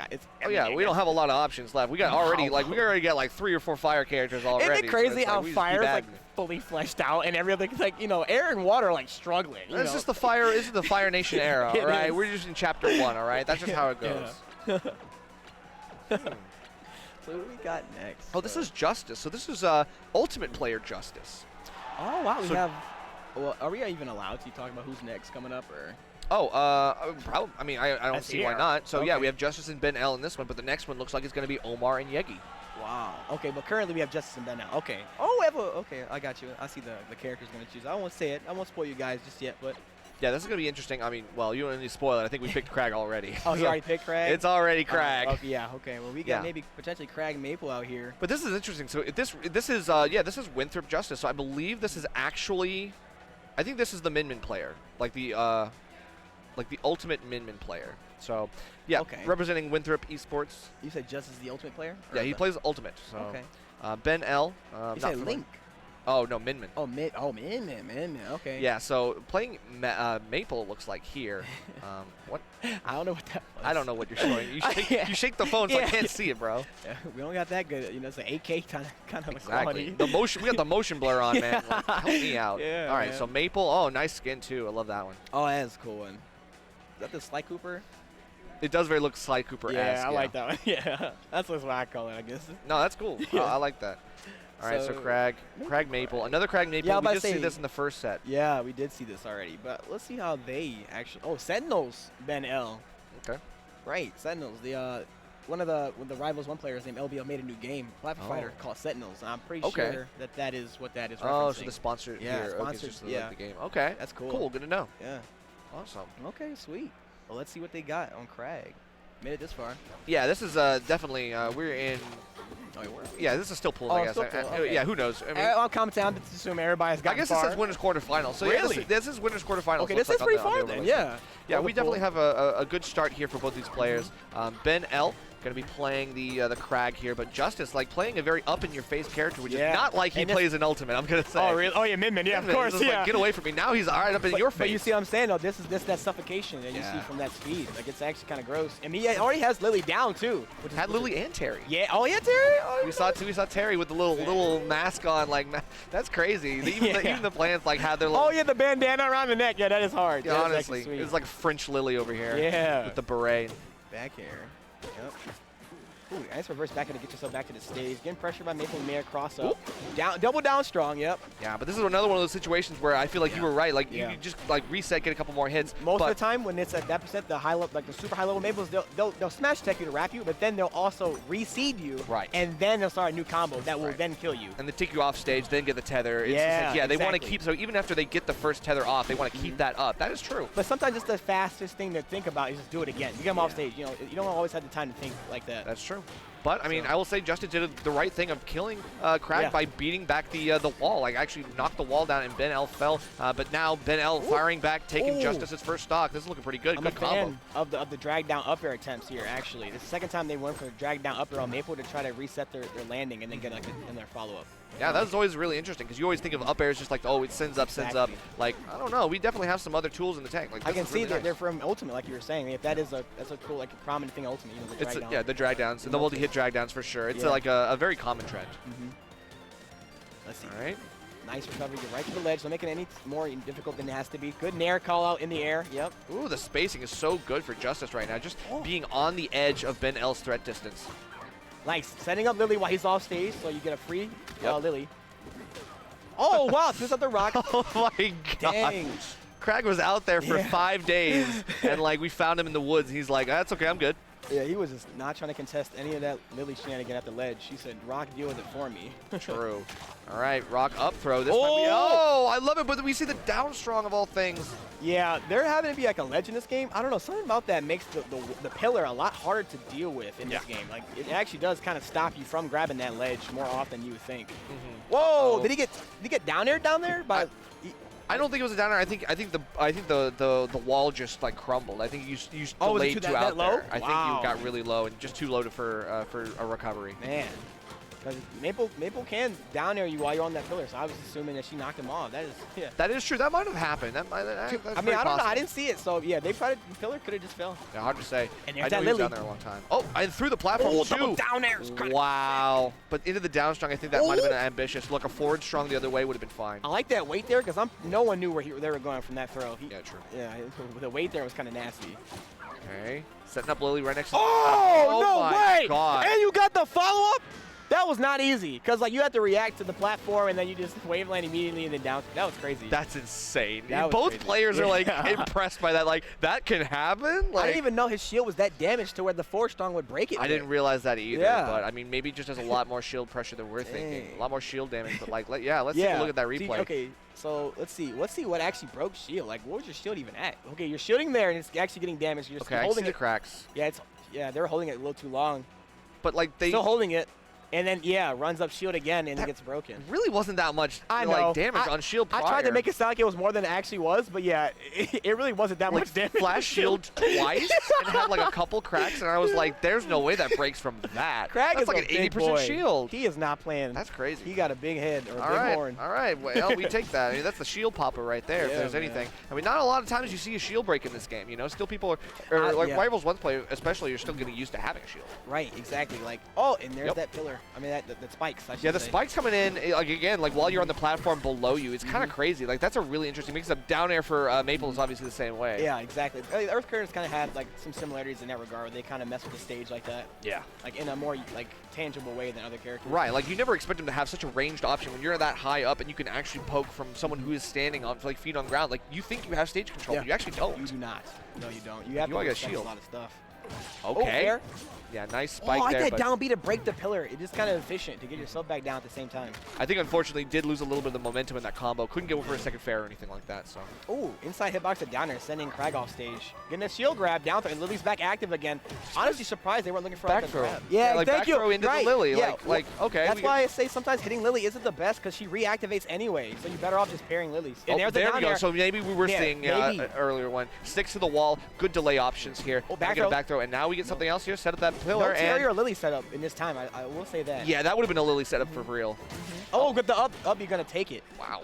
Oh yeah, we don't have a lot of options left. We got already got like 3 or 4 fire characters already. Isn't it crazy so how fire's like fully fleshed out and everything's like, you know, air and water are like struggling. This is the Fire. This is the Fire Nation era. All right, we're just in chapter 1. All right, that's just how it goes. So what do we got next? Oh, this is Justice. So this is Ultimate Player Justice. Oh wow, we have. Well, are we even allowed to talk about who's next coming up, or? Oh, probably. I mean, I don't see why not. So yeah, we have Justice and Ben L in this one, but the next one looks like it's going to be Omar and Yegi. Wow. Okay, but currently we have Justice and Ben now. Okay. Oh, we have okay, I got you. I see the character's going to choose. I won't say it. I won't spoil you guys just yet, but. Yeah, this is going to be interesting. I mean, well, you don't need to spoil it. I think we picked Crag already. Oh, you already picked Crag? It's already Crag. Okay, yeah, okay. Well, we got maybe potentially Crag Maple out here. But this is interesting. So this is Winthrop Justice. So I believe this is actually, I think this is the Min player, like the ultimate Min player. So yeah, representing Winthrop Esports. You said Justice is the ultimate player? Yeah, he plays Ultimate. So okay. Ben L. You said Link. Oh no, Min. Oh Min. Okay. Yeah, so playing Maple looks like here. What? I don't know what that was. I don't know what you're showing. You shake the phone, so I can't see it, bro. Yeah, we don't got that good. You know, it's an 8K kind of exactly. quality. The motion. We got the motion blur on, man. Like, help me out. Yeah, all right, so Maple. Oh, nice skin too. I love that one. Oh, that is a cool one. Is that the Sly Cooper? It does very look Sly Cooper-esque. Yeah, I like that one. Yeah, that's what I call it, I guess. No, that's cool. I like that. All right, so Crag Maple. Another Crag Maple. Yeah, we just see this in the first set. Yeah, we did see this already. But let's see how they actually. Oh, Sentinels, Ben L. Okay. Right, Sentinels. The one of the Rivals 1 players named LBL made a new game, platform fighter called Sentinels. And I'm pretty sure that is what that is referencing. Oh, so the sponsor here. Sponsored. The game. Okay. That's cool. Cool. Good to know. Yeah. Awesome. Okay, sweet. Well, let's see what they got on Crag. Made it this far. Yeah, this is definitely we're in. Oh, yeah, this is still pools, I guess. Okay. Yeah, who knows? I mean, I'll comment down to assume everybody's got. I guess it says winners quarterfinals. So really? Yeah, this is winners quarterfinals. Okay, this is pretty far then. Yeah. Yeah, we definitely have a good start here for both these players. Ben L going to be playing the Crag here, but Justice, like, playing a very up-in-your-face character, which is not like he And plays an ultimate, I'm going to say. Oh, really? Oh, yeah, Min-Min, yeah, of course, Just like, get away from me. Now he's all right up in your face. But you see what I'm saying, though? This is that suffocation that you see from that speed. Like, it's actually kind of gross. I mean, he already has Lily down, too. Had Lily and Terry. Yeah, oh, yeah, Terry? Oh, We saw Terry with the little mask on, like, that's crazy. Even the plants, like, had their little... Oh, yeah, the bandana around the neck. Yeah, that is hard. Yeah, honestly, it's like French Lily over here. Yeah. With the beret. Back air. Yep. Ooh, nice reverse back air to get yourself back to the stage. Getting pressure by Maple and Mayor cross up. Down, double down strong, yep. Yeah, but this is another one of those situations where I feel like you were right. Like, you just, like, reset, get a couple more hits. Most of the time when it's at that percent, the high level, like the super high level Maples, they'll smash tech you to wrap you, but then they'll also reseed you. Right. And then they'll start a new combo that will then kill you. And they take you off stage, then get the tether. It's just like, they want to keep, so even after they get the first tether off, they want to keep that up. That is true. But sometimes it's the fastest thing to think about is just do it again. You get them off stage. You know, you don't always have the time to think like that. That's true. But, I mean, I will say Justin did the right thing of killing Crag by beating back the wall. Like, actually knocked the wall down, and Ben L fell. But now Ben L firing back, taking Justice's first stock. This is looking pretty good. I'm Good a combo. fan of the drag down up air attempts here, actually. This is the second time they went for drag down up air on Maple to try to reset their landing and then get like in their follow-up. Yeah, that's always really interesting because you always think of up airs just like, oh, it sends up, sends up. Like, I don't know. We definitely have some other tools in the tank. Like, I can see really that they're from Ultimate, like you were saying. If that's a cool, like a prominent thing, Ultimate. You know, the drag down. Yeah, the drag downs, the multi-hit drag downs for sure. It's like a very common trend. Let's see. All right. Nice recovery, get right to the ledge, don't make it any more difficult than it has to be. Good nair call out in the air, yep. Ooh, the spacing is so good for Justice right now. Just being on the edge of Ben L's threat distance. Nice, setting up Lily while he's off stage, so you get a free Lily. Oh, wow, twist up the rock. Oh my god. Dang. Crag was out there for 5 days, and like we found him in the woods. He's like, that's okay, I'm good. Yeah, he was just not trying to contest any of that Lily shenanigan at the ledge. She said, Rock, deal with it for me. True. All right, Rock up throw. This might be, I love it, but we see the down strong of all things. Yeah, there having to be like a ledge in this game. I don't know, something about that makes the pillar a lot harder to deal with in this game. Like, it actually does kind of stop you from grabbing that ledge more often than you would think. Whoa, did he get down there by... I don't think it was a downer. I think the wall just like crumbled. I think you delayed too out low? there. I think you got really low and just too low for a recovery. Man, because Maple can down air you while you're on that pillar. So I was assuming that she knocked him off. That is true. That might have happened. That's I mean, I don't know. I didn't see it. So yeah, the pillar could have just fell. Yeah, hard to say. And I know he was down there a long time. Oh, and through the platform too. Down airs. Wow. But into the down strong, I think that might have been ambitious. Look, a forward strong the other way would have been fine. I like that weight there because no one knew where they were going from that throw. Yeah, true. Yeah, the weight there was kind of nasty. Okay. Setting up Lily right next to no way! God. And you got the follow-up? That was not easy, because like you had to react to the platform and then you just wave land immediately and then down. That was crazy. That's insane. Both players are like impressed by that. Like, that can happen? Like, I didn't even know his shield was that damaged to where the 4-strong would break it. I didn't realize that either, but I mean, maybe just has a lot more shield pressure than we're thinking. A lot more shield damage, but like, let's take a look at that replay. Okay, so let's see what actually broke shield. Like, what was your shield even at? Okay, you're shielding there and it's actually getting damaged. You're okay, holding I see the cracks. Yeah, they're holding it a little too long. But like still holding it. And then, runs up shield again, and it gets broken. Really wasn't that much damage on shield prior. I tried to make it sound like it was more than it actually was, but yeah, it really wasn't that much damage. Flash shield twice and had like a couple cracks, and I was like, there's no way that breaks from that. That's like an 80% shield. He is not playing. That's crazy. He got a big head or a big horn. All right, well, we take that. I mean, that's the shield popper right there, if there's anything. I mean, not a lot of times you see a shield break in this game, you know? Still people are like Rivals 1 play, especially, you're still getting used to having a shield. Right, exactly. Like, and there's that pillar. I mean, that spikes. Yeah, the spikes coming in, like again, like while you're on the platform below you, it's kind of crazy. Like that's a really interesting mix up. Down air for Maple is obviously the same way. Yeah, exactly. Earth Currents kind of had like some similarities in that regard. They kind of mess with the stage like that. Yeah. Like in a more like tangible way than other characters. Right. Like you never expect them to have such a ranged option when you're that high up and you can actually poke from someone who is standing on like feet on ground. Like you think you have stage control, but you actually don't. You do not. No, you don't. You have to get shield. A lot of stuff. Okay. Yeah, nice spike there. I that down B to break the pillar. It is kind of efficient to get yourself back down at the same time. I think unfortunately did lose a little bit of the momentum in that combo. Couldn't get one for a second fair or anything like that. So. Ooh, inside hitbox to down there, sending Crag off stage. Getting a shield grab down throw, and Lily's back active again. Honestly surprised they weren't looking for back a throw. grab. Yeah, like thank back you. throw into the Lily. Yeah. Like okay. That's why I say sometimes hitting Lily isn't the best because she reactivates anyway. So you're better off just pairing Lilies. And there we go. So maybe we were seeing earlier one. Sticks to the wall. Good delay options here. Back throw. throw. And now we get something else here. Set up that pillar. No Terry and or Lily setup in this time. I will say that. yeah, that would have been a Lily setup for real. Oh, with the up, you're gonna take it. Wow.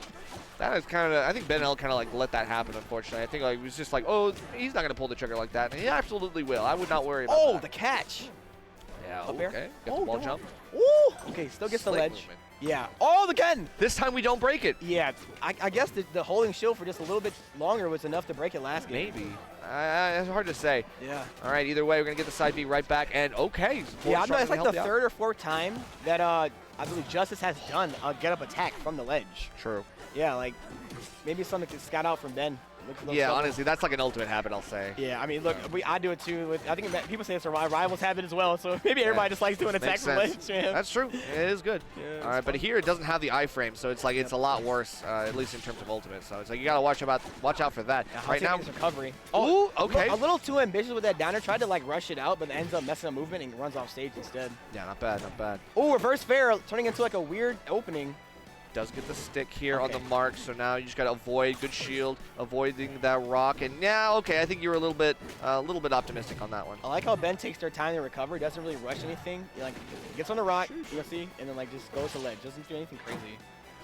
That is kind of, I think Ben L kind of like let that happen, unfortunately. I think like, it was just like, oh, he's not going to pull the trigger like that. And he absolutely will. I would not worry about that. The catch. Yeah, Up air. okay. Get the ball jump. Ooh. Okay, still gets the Slick ledge. movement. Yeah. Oh, again. This time we don't break it. Yeah, I guess the holding shield for just a little bit longer was enough to break it last game. Maybe. It's hard to say. Yeah. All right, either way, we're going to get the side B right back. And okay. Yeah, I know it's like the third or fourth time that I believe Justice has done a get-up attack from the ledge. True. Yeah, like maybe something to scout out from Ben. Yeah, honestly, that's like an ultimate habit, I'll say. Yeah, I mean, look, I do it too. I think people say it's a rivals habit as well, so maybe everybody just likes doing attack from ledge. Yeah. That's true. It is good. Yeah, all right, but here it doesn't have the iframe, so it's like it's a lot worse, at least in terms of ultimate. So it's like you gotta watch out for that. Yeah, right now, recovery. Oh, okay. A little too ambitious with that downer. Tried to like rush it out, but ends up messing up movement and runs off stage instead. Yeah, not bad, not bad. Oh, reverse fair, turning into like a weird opening. Does get the stick here on the mark, so now you just got to avoid good shield, avoiding that rock, and now, okay, I think you were a little bit optimistic on that one. I like how Ben takes their time to recover, doesn't really rush anything. He like gets on the rock, you'll see, and then like just goes to ledge, doesn't do anything crazy.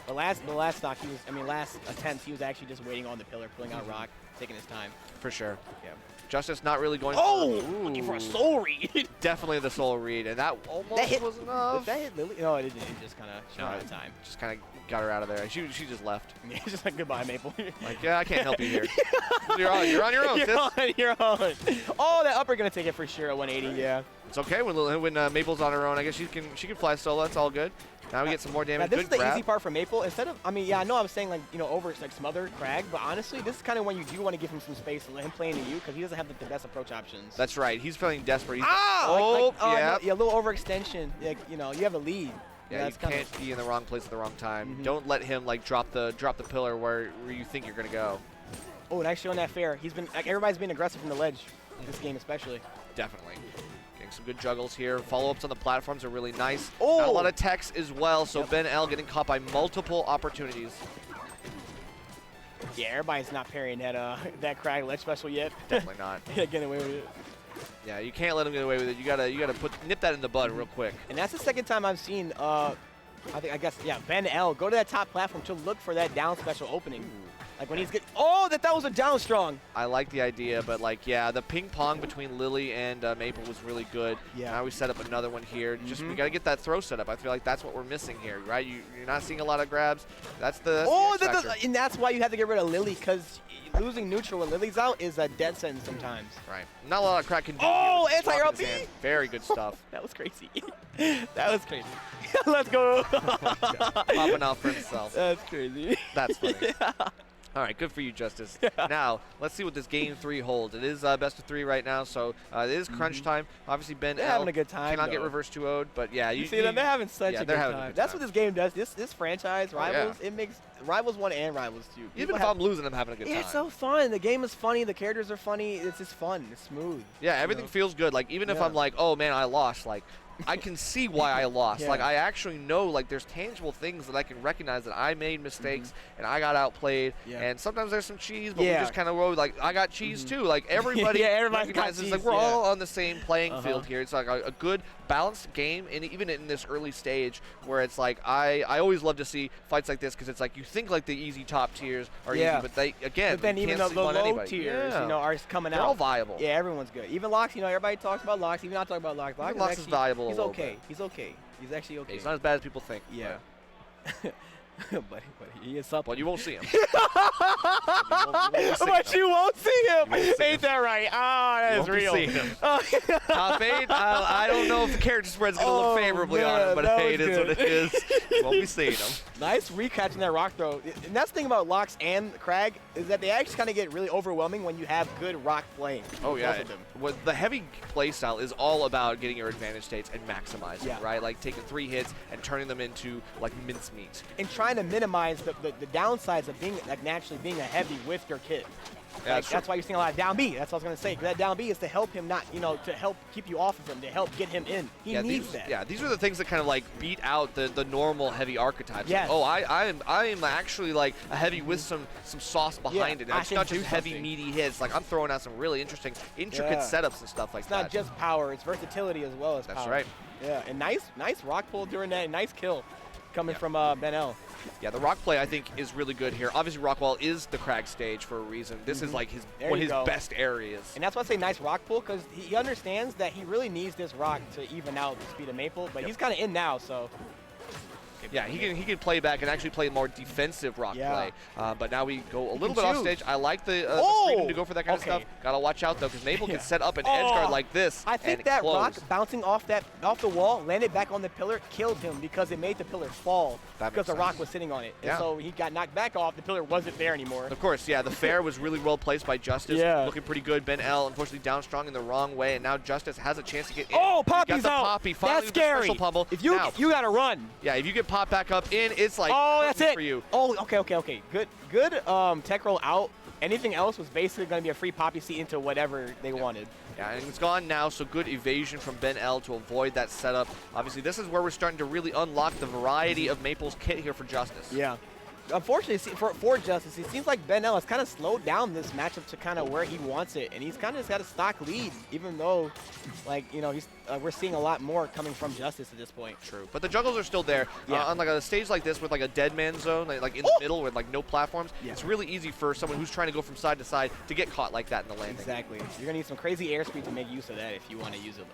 The last stock, last attempt, he was actually just waiting on the pillar, pulling out rock, taking his time. For sure. Yeah. Justice not really going. Looking for a soul read. Definitely the soul read, and that almost was enough. Did that hit Lily? No, it didn't. It just kind of shot out of time. Just kind of got her out of there. She just left. Yeah, just like goodbye, Maple. Like, yeah, I can't help you here. You're on your own, sis. You're on. Oh, that upper gonna take it for sure at 180. Yeah. It's okay when Maple's on her own. I guess she can fly solo. That's all good. Now we get some more damage. This is the grab. easy part for Maple. Instead of, I know I was saying like, over like smother Crag, but honestly, this is kind of when you do want to give him some space to let him play into you because he doesn't have the best approach options. That's right. He's feeling desperate. Yeah, a little overextension. Like, you have a lead. Yeah, you can't be in the wrong place at the wrong time. Don't let him like drop the pillar where you think you're gonna go. Oh, nice showing that fair. He's been everybody's been aggressive from the ledge this game especially. Definitely. Some good juggles here. Follow-ups on the platforms are really nice. Oh! Not a lot of techs as well, so Ben L getting caught by multiple opportunities. Yeah, everybody's not parrying that Crag ledge special yet. Definitely not. Getting away with it. Yeah, you can't let him get away with it. You gotta nip that in the bud real quick. And that's the second time I've seen Ben L go to that top platform to look for that down special opening. Like when he's getting, that was a down strong. I like the idea, but like, yeah, the ping pong between Lily and Maple was really good. Yeah. Now we set up another one here. Just we gotta get that throw set up. I feel like that's what we're missing here, right? You're not seeing a lot of grabs. That's the and that's why you have to get rid of Lily because losing neutral when Lily's out is a dead sentence sometimes. Right. Not a lot of crack can do. Anti-RP. Very good stuff. That was crazy. That was crazy. Let's go. Popping off for himself. That's crazy. That's funny. Yeah. All right, good for you, Justice. Now, let's see what this game 3 holds. It is best of 3 right now, so it is crunch time. Obviously, Ben L having a good time. Cannot get reverse 2-0'd, but yeah, you see them. They're having such a good time. That's what this game does. This franchise, Rivals, it makes Rivals 1 and Rivals 2. Even if I'm losing, I'm having a good time. It's so fun. The game is funny. The characters are funny. It's just fun. It's smooth. Yeah, everything feels good. Like, even if I'm like, oh, man, I lost, like, I can see why I lost. Like, I actually know, like, there's tangible things that I can recognize that I made mistakes and I got outplayed. And sometimes there's some cheese, but we just kind of roll, like, I got cheese too. Like, everybody recognizes, like, we're all on the same playing field here. It's like a good, balanced game, and even in this early stage where it's like, I always love to see fights like this because it's like, you think, like, the easy top tiers are easy, but they, again, but then even the low tiers, are coming out. They're all viable. Yeah, everyone's good. Even Lox, everybody talks about Lox. Even I talk about Lox. Lox is valuable. He's okay. He's okay. He's actually okay. He's not as bad as people think. Yeah. but he is something. Well, you won't see him. But you won't see him. Ain't that right? That is real. You won't see him. Top 8, I don't know if the character spread's going to look favorably on him, but hey, it is what it is. You won't be seeing him. Nice recatching that rock throw. And that's the thing about Lox and Crag is that they actually kind of get really overwhelming when you have good rock playing. Oh, yeah. The heavy play style is all about getting your advantage states and maximizing, right? Like taking 3 hits and turning them into, like, mincemeat. And trying trying to minimize the downsides of being naturally being a heavy with your kit. Yeah, That's why you're seeing a lot of down B. That's what I was going to say. 'Cause that down B is to help him not, to help keep you off of him, to help get him in. He needs that. Yeah, these are the things that kind of like beat out the normal heavy archetypes. Yes. Like, oh, I am actually like a heavy with some sauce behind it. I It's can not do just heavy, something. meaty hits. Like I'm throwing out some really interesting, intricate setups and stuff like It's that. not just power. It's versatility as well as power. That's right. Yeah, and nice rock pull during that. Nice kill coming from Ben L. Yeah, the rock play I think is really good here. Obviously, Rockwall is the Crag stage for a reason. This is like one of his best areas. And that's why I say nice rock pull, because he understands that he really needs this rock to even out the speed of Maple. But he's kind of in now, so. Yeah, he can play back and actually play more defensive rock play. But now we go a little bit off stage. I like the freedom to go for that kind of stuff. Gotta watch out though, because Maple can set up an edge guard like this. I think that rock bouncing off the wall, landed back on the pillar, killed him because it made the pillar fall because the rock was sitting on it. And so he got knocked back off. The pillar wasn't there anymore. Of course, yeah. The fair was really well placed by Justice. Looking pretty good. Ben L unfortunately down strong in the wrong way, and now Justice has a chance to get in. Oh, Poppy's got the out. Poppy. That's scary. Special pummel. If you gotta run. Yeah, if you get Pop back up in, it's like that's it for you. Oh, okay. Good tech roll out. Anything else was basically going to be a free Poppy seat into whatever they wanted. Yeah, and it's gone now, so good evasion from Ben L to avoid that setup. Obviously, this is where we're starting to really unlock the variety of Maple's kit here for Justice. Yeah. Unfortunately, for Justice, it seems like Ben L has kind of slowed down this matchup to kind of where he wants it, and he's kind of just got a stock lead, even though, like, he's we're seeing a lot more coming from Justice at this point. True, but the juggles are still there. On like a stage like this with like a dead man zone, like in the middle with like no platforms, it's really easy for someone who's trying to go from side to side to get caught like that in the landing. Exactly. You're gonna need some crazy airspeed to make use of that if you want to use a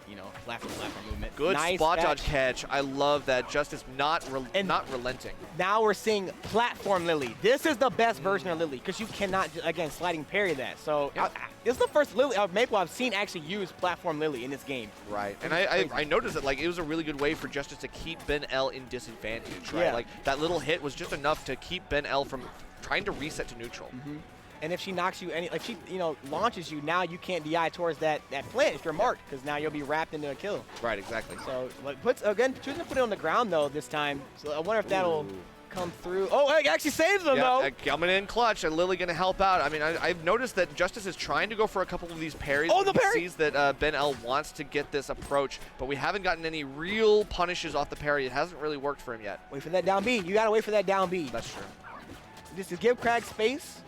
platform movement. Good spot dodge catch. I love that. Justice not relenting. Now we're seeing platform Lily. This is the best version of Lily because you cannot, again, sliding parry that. So this is the first Lily Maple I've seen actually use platform Lily in this game. Right, and I noticed that like it was a really good way for Justice to keep Ben L in disadvantage. Right, like that little hit was just enough to keep Ben L from trying to reset to neutral. And if she knocks you, if she launches you, now you can't DI towards that plant if you're marked, because now you'll be wrapped into a kill. Right, exactly. So choosing to put it on the ground though this time. So I wonder if that'll come through. Oh, it actually saves them though. Coming in clutch, and Lily gonna help out. I mean, I've noticed that Justice is trying to go for a couple of these parries. Oh, the parry! He sees that Ben L wants to get this approach, but we haven't gotten any real punishes off the parry. It hasn't really worked for him yet. Wait for that down B. You gotta wait for that down B. That's true. Just to give Crag space.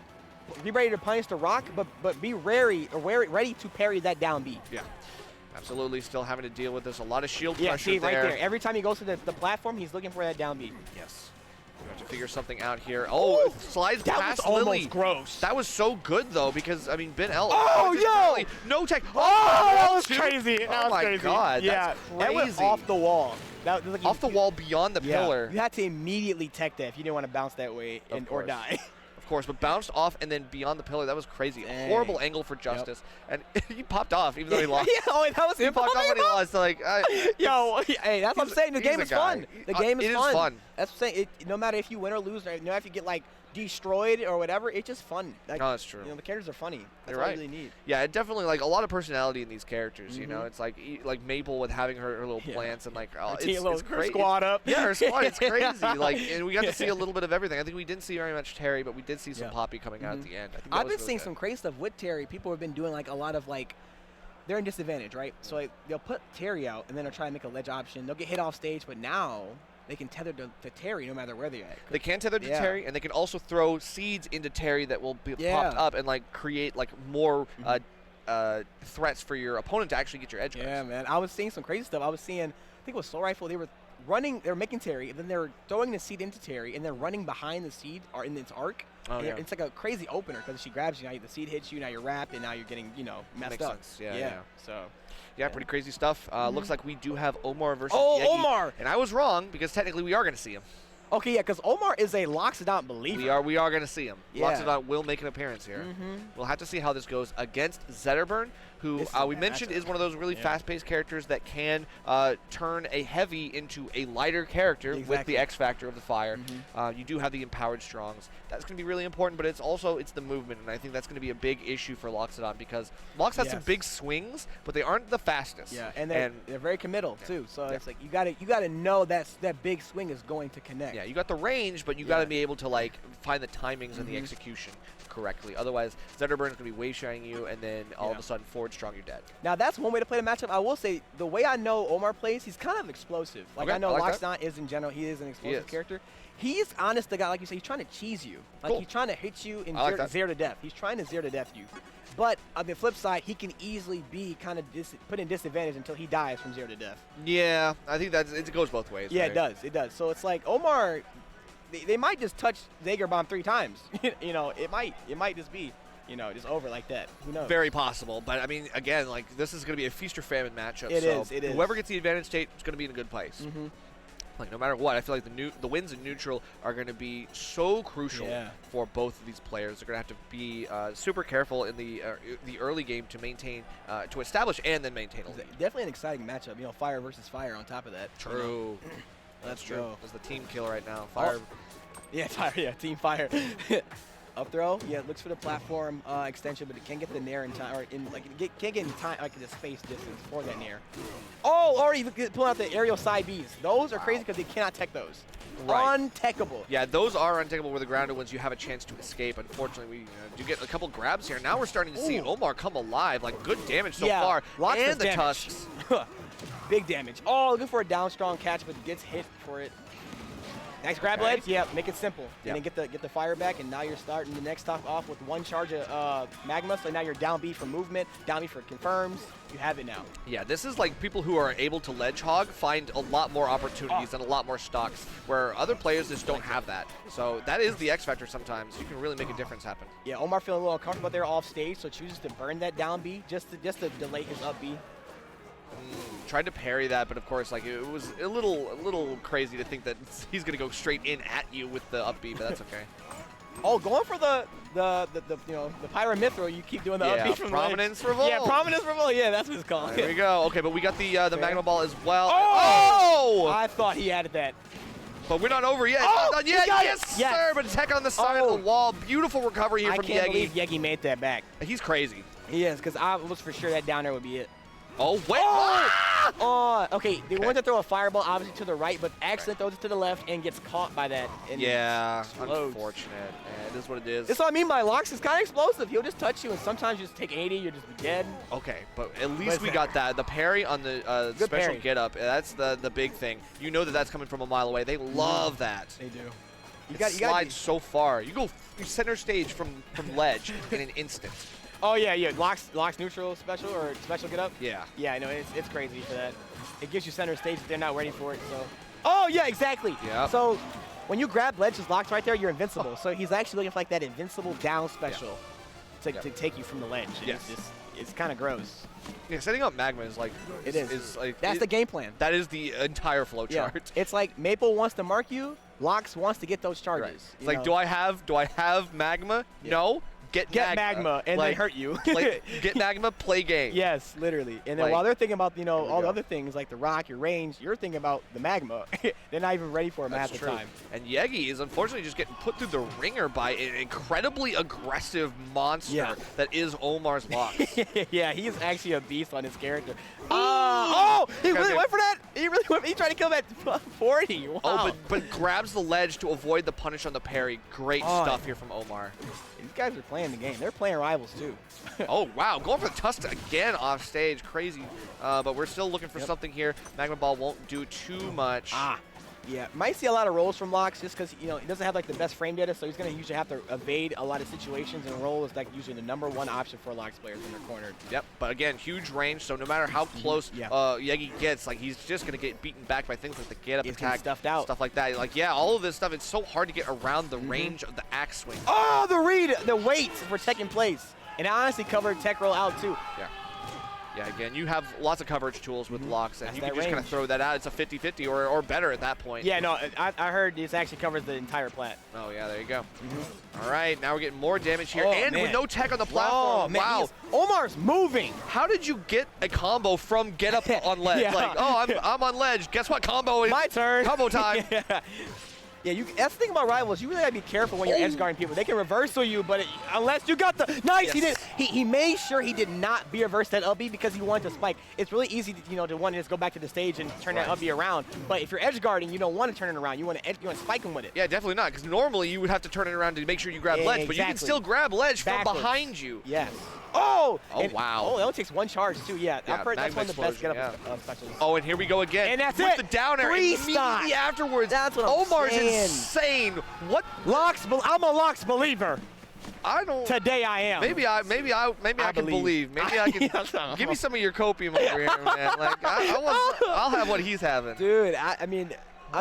Be ready to punish the rock, but be ready to parry that down B. Yeah. Absolutely, still having to deal with this. A lot of shield yeah, pressure see, there. right there. Every time he goes to the platform, he's looking for that down B. Yes. We have to figure something out here. Oh, it slides past Lily. That was Lily. almost gross. That was so good, though, because, I mean, Ben L. No tech. Oh, that was crazy. Oh, my God. Yeah, that's crazy. that went off the wall. That was like off the wall beyond the pillar. You had to immediately tech that if you didn't want to bounce that way or die. Of course, but bounced off and then beyond the pillar. That was crazy. A horrible angle for Justice. And he popped off even though he lost. That was he popped off when he lost. Like, hey, that's what I'm saying. The game is fun. The game is fun. It is fun. That's what I'm saying. No matter if you win or lose, or if you get like destroyed or whatever, it's just fun. Like, no, that's true. The characters are funny. That's You're what right. I really need. Yeah, it definitely like a lot of personality in these characters. You know, it's like Maple with having her little plants and like it's her squad up. Yeah, her squad. It's crazy. Like, and we got to see a little bit of everything. I think we didn't see very much Terry, but we did see some Poppy coming out at the end. I've been seeing some crazy stuff with Terry. People have been doing like a lot of like. They're in disadvantage, right? So like, they'll put Terry out and then they'll try to make a ledge option. They'll get hit off stage, but now they can tether to Terry no matter where they're at. They can tether to Terry, and they can also throw seeds into Terry that will be popped up and like create like more threats for your opponent to actually get your edge. Yeah, man. I was seeing some crazy stuff. I was seeing, I think it was Soul Rifle. They were making Terry, and then they were throwing the seed into Terry, and then running behind the seed or in its arc. Oh, yeah. It's like a crazy opener because she grabs you, now the seed hits you, now you're wrapped, and now you're getting messed Makes up. Sense. Yeah. So. Yeah, pretty crazy stuff. Looks like we do have Omar versus Yegi. Omar! And I was wrong, because technically we are going to see him. Okay, yeah, because Omar is a Loxodont believer. We are going to see him. Yeah. Loxodont will make an appearance here. We'll have to see how this goes against Zetterburn, who we mentioned is one of those really fast-paced characters that can turn a heavy into a lighter character with the X factor of the fire. You do have the empowered strongs. That's going to be really important, but it's the movement, and I think that's going to be a big issue for Loxodont because Lox has some big swings, but they aren't the fastest. Yeah, and they're very committal too. So it's like you got to know that big swing is going to connect. Yeah, you got the range, but you got to be able to like find the timings and the execution correctly. Otherwise, Zetterburn's going to be way-shying you, and then all of a sudden, forward strong, you're dead. Now, that's one way to play the matchup. I will say, the way I know Omar plays, he's kind of explosive. Like, I know Locksnot is in general, he is an explosive character. He's honest to God, like you say, he's trying to cheese you. Like, he's trying to hit you in zero to death. He's trying to zero to death you. But on the flip side, he can easily be kind of put in disadvantage until he dies from 0 to death. Yeah, I think it goes both ways. Yeah, right? it does. It does. So it's like Omar, they might just touch Zager Bomb 3 times. You know, it might just be, you know, just over like that. Who knows? Very possible. But I mean, again, like this is going to be a feast or famine matchup. It is. Whoever gets the advantage state is going to be in a good place. Like no matter what, I feel like the wins in neutral are going to be so crucial for both of these players. They're going to have to be super careful in the early game to maintain, to establish and then maintain a lead. Definitely an exciting matchup. You know, fire versus fire on top of that. True. You know? That's true. That's the team kill right now. Fire. Yeah, fire. Yeah, team fire. Up throw, yeah, it looks for the platform extension, but it can't get the nair in time, or can't get in time, like the space distance for that nair. Oh, already pulling out the aerial side Bs. Those are crazy because they cannot tech those. Right. Untechable. Yeah, those are untechable with the grounded ones. You have a chance to escape. Unfortunately, we do get a couple grabs here. Now we're starting to see Omar come alive. Like good damage so far, and the tusks. Big damage. Oh, looking for a down strong catch, but gets hit for it. Nice grab ledge. Yeah, make it simple. And then get the fire back, and now you're starting the next stock off with 1 charge of magma. So now you're down B for movement, down B for confirms. You have it now. Yeah, this is like people who are able to ledge hog find a lot more opportunities and a lot more stocks, where other players just don't have that. So that is the X factor sometimes. You can really make a difference happen. Yeah, Omar feeling a little uncomfortable there off stage, so chooses to burn that down B just to delay his up B. Tried to parry that, but of course, like it was a little crazy to think that he's gonna go straight in at you with the up B, but that's okay. Oh, going for the you know, the Pyra Mithril, you keep doing the up B from Prominence the Revolt. Yeah, Prominence Revolt. Yeah, that's what it's called. There we go. Okay, but we got the Magma Ball as well. Oh! I thought he added that. But we're not over yet. Oh, not yet. Yes, sir. But tech on the side of the wall. Beautiful recovery here from Yegi. I can't believe Yegi made that back. He's crazy. He is, because I was for sure that down there would be it. Oh, wait. Oh, okay. They wanted to throw a fireball, obviously, to the right, but accidentally throws it to the left and gets caught by that. And unfortunate. Yeah, it is what it is. That's what I mean by Lox. It's kind of explosive. He'll just touch you, and sometimes you just take 80, you're just dead. Okay, but at least we got that. The parry on the special get-up, that's the big thing. You know that's coming from a mile away. They love that. They do. You slide so far. You go center stage from ledge in an instant. Oh, yeah. Lox neutral special or special get up? Yeah. Yeah, I know. It's crazy for that. It gives you center stage if they're not ready for it. So. Oh, yeah, exactly. Yeah. So when you grab ledge's Lox right there, you're invincible. So he's actually looking for like that invincible down special to take you from the ledge. And it's kind of gross. Yeah, setting up Magma is like... That's the game plan. That is the entire flow chart. Yeah. It's like Maple wants to mark you, Lox wants to get those charges. Right. It's like, do I have Magma? Yeah. No. Get Magma and then hurt you. Get Magma, play game. Yes, literally. And then while they're thinking about all the other things like the rock, your range, you're thinking about the Magma. They're not even ready for him at the time. And Yegi is unfortunately just getting put through the ringer by an incredibly aggressive monster that is Omar's Lox. Yeah, he is actually a beast on his character. He really went for that. He tried to kill him at 40. Wow. Oh, but grabs the ledge to avoid the punish on the parry. Great stuff here from Omar. These guys are playing the game. They're playing rivals too. Oh wow, going for the tusk again off stage, crazy. But we're still looking for something here. Magma Ball won't do too much. Yeah, might see a lot of rolls from Lox just because he doesn't have like the best frame data, so he's gonna usually have to evade a lot of situations, and roll is like usually the #1 option for Lox players when they're cornered. Yep, but again, huge range, so no matter how close Yegi gets, like he's just gonna get beaten back by things like the get up attack, stuffed out, stuff like that. Like all of this stuff, it's so hard to get around the range of the axe swing. Oh, the read, the weight for taking place, and I honestly covered tech roll out too. Yeah, again, you have lots of coverage tools with Lox, and you can just kind of throw that out. It's a 50-50 or better at that point. Yeah, no, I heard this actually covers the entire plat. Oh, yeah, there you go. All right, now we're getting more damage here, with no tech on the platform. Wow. Omar's moving. How did you get a combo from get up on ledge? Like, I'm on ledge. Guess what combo is? My turn. Combo time. Yeah, that's the thing about rivals. You really gotta be careful when you're edge guarding people. They can reversal you, but unless you got the nice, he made sure he did not be reverse that up B because he wanted to spike. It's really easy, to want to just go back to the stage and turn that up B around. But if you're edge guarding, you don't want to turn it around. You want to spike him with it. Yeah, definitely not. Because normally you would have to turn it around to make sure you grab ledge, but you can still grab ledge from behind you. Yes. Oh! Wow. Oh, it only takes 1 charge, too. Yeah, that's one of the best get-up specials. Oh, and here we go again. And that's with the down air immediately afterwards. That's what I'm Omar's saying. insane. What? I'm a Locks believer. I don't. Today I am. Maybe I can believe. Maybe I can. Give me some of your copium over here, man. Like I'll have what he's having. Dude, I mean.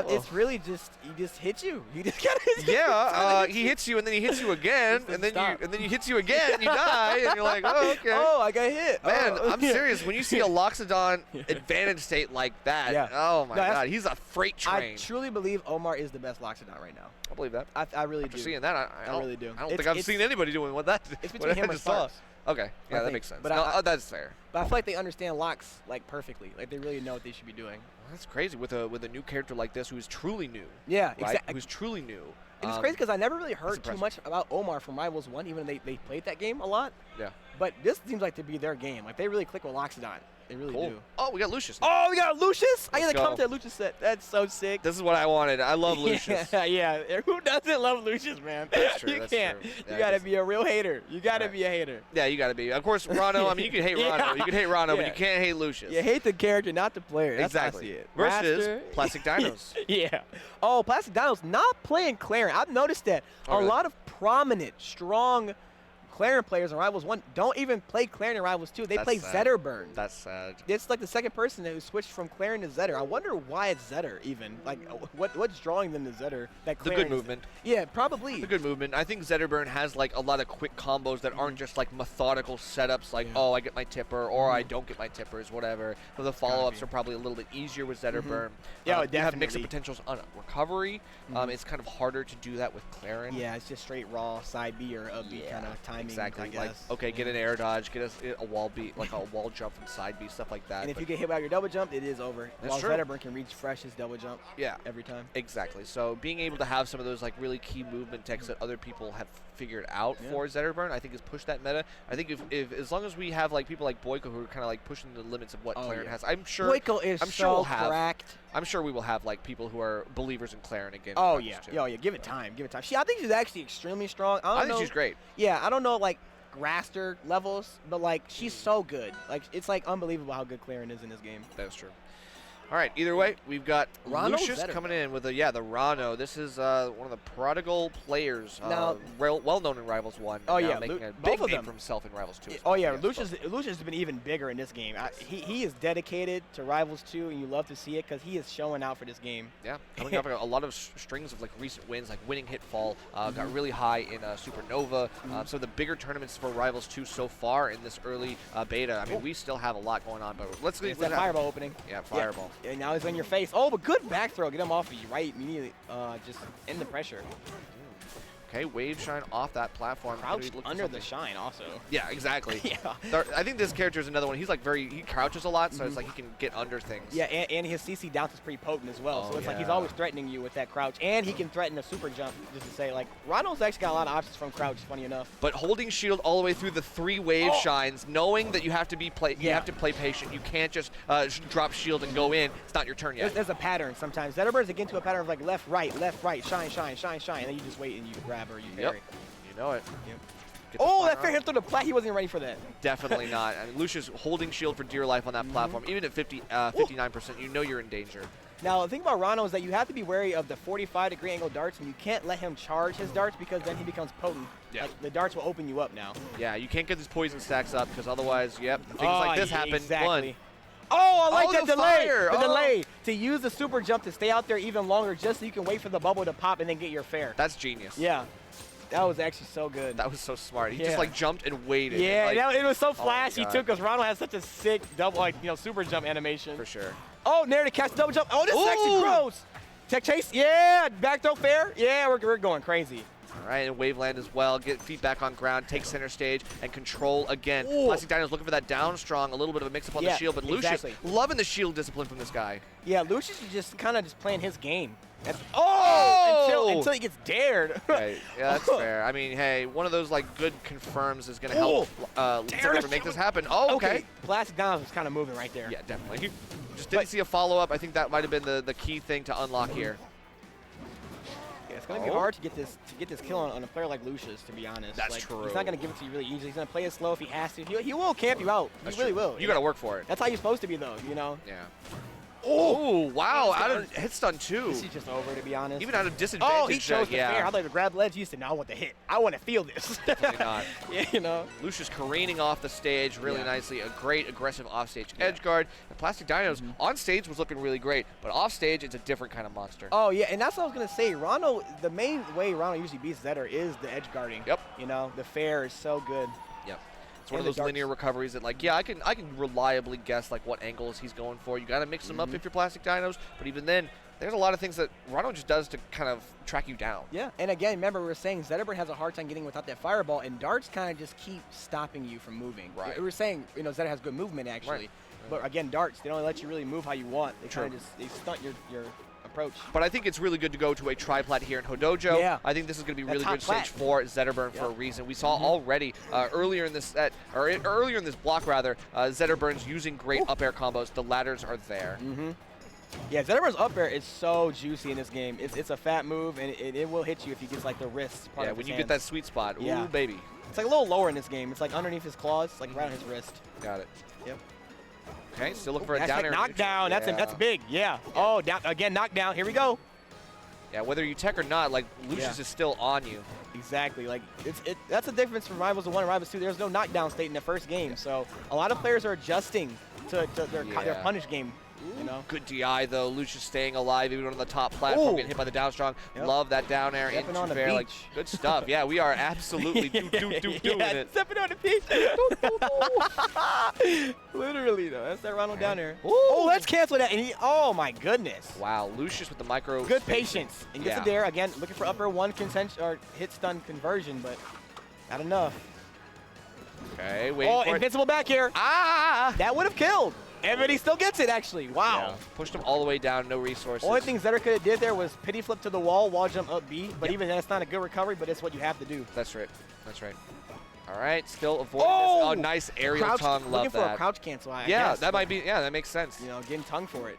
It's really just he just hits you. He just he hits you and then he hits you again and then he hits you again and you die and you're like, oh, okay. Oh, I got hit. Man, I'm serious. When you see a Loxodon advantage state like that, oh my God, he's a freight train. I truly believe Omar is the best Loxodon right now. I believe that. I really do. After seeing that, I really do. I don't think I've seen anybody doing what that. It's between him and Sparks. Okay, yeah, that makes sense. But that's fair. But I feel like they understand locks like perfectly. Like they really know what they should be doing. Well, that's crazy with a new character like this who's truly new. Yeah, right? exactly. Who's truly new. And it's crazy because I never really heard too much about Omar from Rivals 1, even though they played that game a lot. Yeah. But this seems like to be their game. Like they really click with Loxodon. They really do. Oh, we got Lucius. Oh, we got Lucius? I gotta come to a Lucius set. That's so sick. This is what I wanted. I love Lucius. Yeah. Who doesn't love Lucius, man? That's true. You that's can't. True. You gotta be a real hater. You gotta be a hater. Yeah, you gotta be. Of course, Rano. I mean, you can hate Rano. You can hate Rano, but you can't hate Lucius. You hate the character, not the player. That's exactly. How I see it. Versus Master. Plastic Dinos. Yeah. Oh, Plastic Dinos not playing Claren. I've noticed that a lot of prominent, strong Claren players in Rivals 1 don't even play Claren in Rivals 2. They play Zetterburn. That's sad. It's like the second person who switched from Claren to Zetter. I wonder why it's Zetter even. Like, what's drawing them to Zetter? That the good movement. Yeah, probably. The good movement. I think Zetterburn has like a lot of quick combos that aren't just like methodical setups like, oh, I get my tipper or I don't get my tippers, whatever. So the follow-ups are probably a little bit easier with Zetterburn. Yeah, definitely. You have mix-up definitely. potentials on recovery. It's kind of harder to do that with Claren. Yeah, it's just straight raw side B or up B kind of timing. Exactly. I guess. Like, okay, get an air dodge, get us a wall beat, like a wall jump from side B, stuff like that. And if you get hit by your double jump, it is over. That's true. Zetterburn can reach fresh his double jump. Yeah. Every time. Exactly. So being able to have some of those like really key movement techs that other people have figured out for Zetterburn, I think has pushed that meta. I think if as long as we have like people like Boyko who are kind of like pushing the limits of what Claren has, I'm sure Boyko is cracked. I'm sure we will have like people who are believers in Claren again. Oh yeah. Oh yeah. Give it time. Give it time. I think she's actually extremely strong. I think she's great. Yeah. I don't know like Raster levels, but like she's so good. Like it's like unbelievable how good Claren is in this game. That's true. All right, either way, we've got Rano Lucius coming in with the Rano. This is one of the prodigal players, well known in Rivals 1. Oh yeah, making a both big of name them for himself in Rivals 2. Oh yeah, Lucius has been even bigger in this game. He is dedicated to Rivals 2, and you love to see it because he is showing out for this game. Yeah, coming off a lot of strings of like recent wins, like winning Hitfall, got really high in Supernova. So the bigger tournaments for Rivals 2 so far in this early beta. I mean, we still have a lot going on, but let's get that fireball opening. Yeah, fireball. Yeah, and now he's on your face. Oh, but good back throw. Get him off of you right immediately. Just end the pressure. Okay, wave shine off that platform. Crouched under the shine also. Yeah, exactly. Yeah. I think this character is another one. He's like he crouches a lot, so it's like he can get under things. Yeah, and his CC down is pretty potent as well. So it's like he's always threatening you with that crouch, and he can threaten a super jump. Just to say, like Ronald's actually got a lot of options from crouch. Funny enough. But holding shield all the way through the 3 wave shines, knowing that you have to you have to play patient. You can't just drop shield and go in. It's not your turn yet. There's a pattern sometimes. Zetterburn's get into a pattern of like left, right, shine, shine, shine, shine, and then you just wait and you grab or you parry. You know it. Yep. Oh, that fair hit through the plat. He wasn't ready for that. Definitely not. I mean, Lucius holding shield for dear life on that platform. Even at 59%, you know you're in danger. Now, the thing about Rano is that you have to be wary of the 45-degree angle darts, and you can't let him charge his darts because then he becomes potent. Yeah. Like, the darts will open you up now. Yeah, you can't get these poison stacks up because otherwise, things like this happen. Exactly. Oh, I like that delay. Fire. The delay to use the super jump to stay out there even longer just so you can wait for the bubble to pop and then get your fair. That's genius. Yeah. That was actually so good. That was so smart. He just like jumped and waited. Yeah, and, like, it was so flashy too because Ronald has such a sick double, super jump animation. For sure. Oh, Nair to catch the double jump. Oh, this is actually gross. Tech chase. Yeah, back throw fair. Yeah, we're going crazy. All right, and Waveland as well. Get feedback on ground, take center stage, and control again. Plastic Dino's looking for that down strong, a little bit of a mix-up on the shield, but Lucius loving the shield discipline from this guy. Yeah, Lucius is just kind of playing his game. Until he gets dared. Right. Yeah, that's fair. I mean, hey, one of those like good confirms is gonna help Zedder make this happen. Oh, okay. Plastic Dinos was kind of moving right there. Yeah, definitely. Just didn't see a follow-up. I think that might have been the key thing to unlock here. Yeah, it's gonna be hard to get this kill on a player like Lucius, to be honest. That's like, true. He's not gonna give it to you really easy. He's gonna play it slow if he has to. He will camp you out. He really will. You gotta work for it. That's how you're supposed to be, though. You know. Yeah. Oh, wow. Out of hit stun, too. This is just over, to be honest. Even out of disadvantage. Oh, he chose the fair. I thought to grab ledge. He said, no, I want to hit. I want to feel this. Definitely not. Yeah, you know. Lucius careening off the stage really nicely. A great aggressive offstage edge guard. The Plastic Dinos on stage was looking really great, but off stage, it's a different kind of monster. Oh, yeah, and that's what I was going to say. Rano, the main way Rano usually beats Zedder is the edge guarding. Yep. You know, the fair is so good. Yep. It's one of those linear recoveries that, like, yeah, I can reliably guess, like, what angles he's going for. You got to mix them up if you're Plastic Dinos, but even then, there's a lot of things that Rano just does to kind of track you down. Yeah, and again, remember we were saying Zedder has a hard time getting without that fireball, and darts kind of just keep stopping you from moving. Right. We were saying, you know, Zedder has good movement, actually. Right. But again, darts, they don't let you really move how you want. They kind of just they stunt your approach. But I think it's really good to go to a tri-plat here in Hodojo. Yeah. I think this is going to be really top good stage for Zedderburn for a reason. We saw already earlier in this set, or earlier in this block rather, Zedderburn's using great up air combos. The ladders are there. Yeah, Zedderburn's up air is so juicy in this game. It's a fat move, and it will hit you if he gets like the wrist part of when his you hands. get that sweet spot. Ooh, baby. It's like a little lower in this game. It's like underneath his claws, like right on his wrist. Got it. Yep. Okay, still looking for a That's down like air. knockdown. That's big. Yeah. Oh, down again, knockdown. Here we go. Yeah, whether you tech or not, like Lucius is still on you. Exactly. Like that's the difference from Rivals 1 and Rivals 2. There's no knockdown state in the first game, so a lot of players are adjusting to their punish game. You know? Good DI though. Lucius staying alive even on the top platform, getting hit by the down strong. Love that down air Stepping into on the fair. Like, beach. good stuff. Yeah, we are absolutely doing it. Stepping on the beach. Literally though. That's that Ronald down there. Oh, let's cancel that. And oh my goodness. Wow, Lucius with the micro. Good patience. And gets it there again. Looking for upper one or hit stun conversion, but not enough. Okay, wait. Invincible back here. That would have killed. And he still gets it, actually. Wow. Yeah. Pushed him all the way down, no resources. Only thing Zedder could have did there was pity flip to the wall jump up B, but even then, it's not a good recovery, but it's what you have to do. That's right. That's right. All right, still avoiding this. Oh, nice aerial tongue. Love looking that. for a crouch cancel. I yeah, guess, that might be. Yeah, that makes sense. You know, getting tongue for it.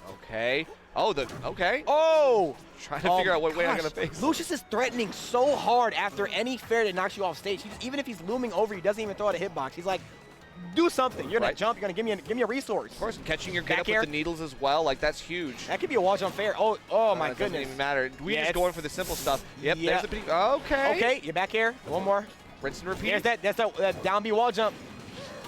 Okay. Oh, okay. Oh! Trying to figure out what way I'm going to face. Lucius is threatening so hard after any fair that knocks you off stage. Even if he's looming over you, he doesn't even throw out a hitbox. He's like, do something. You're gonna jump. You're gonna give me a resource. Of course, catching your get up with the needles as well. Like that's huge. That could be a wall jump fair. Oh my goodness. Doesn't even matter. We just going for the simple stuff. Yep. There's the pity. Okay. Okay. You're back here. One more. Rinse and repeat. That's that down B wall jump.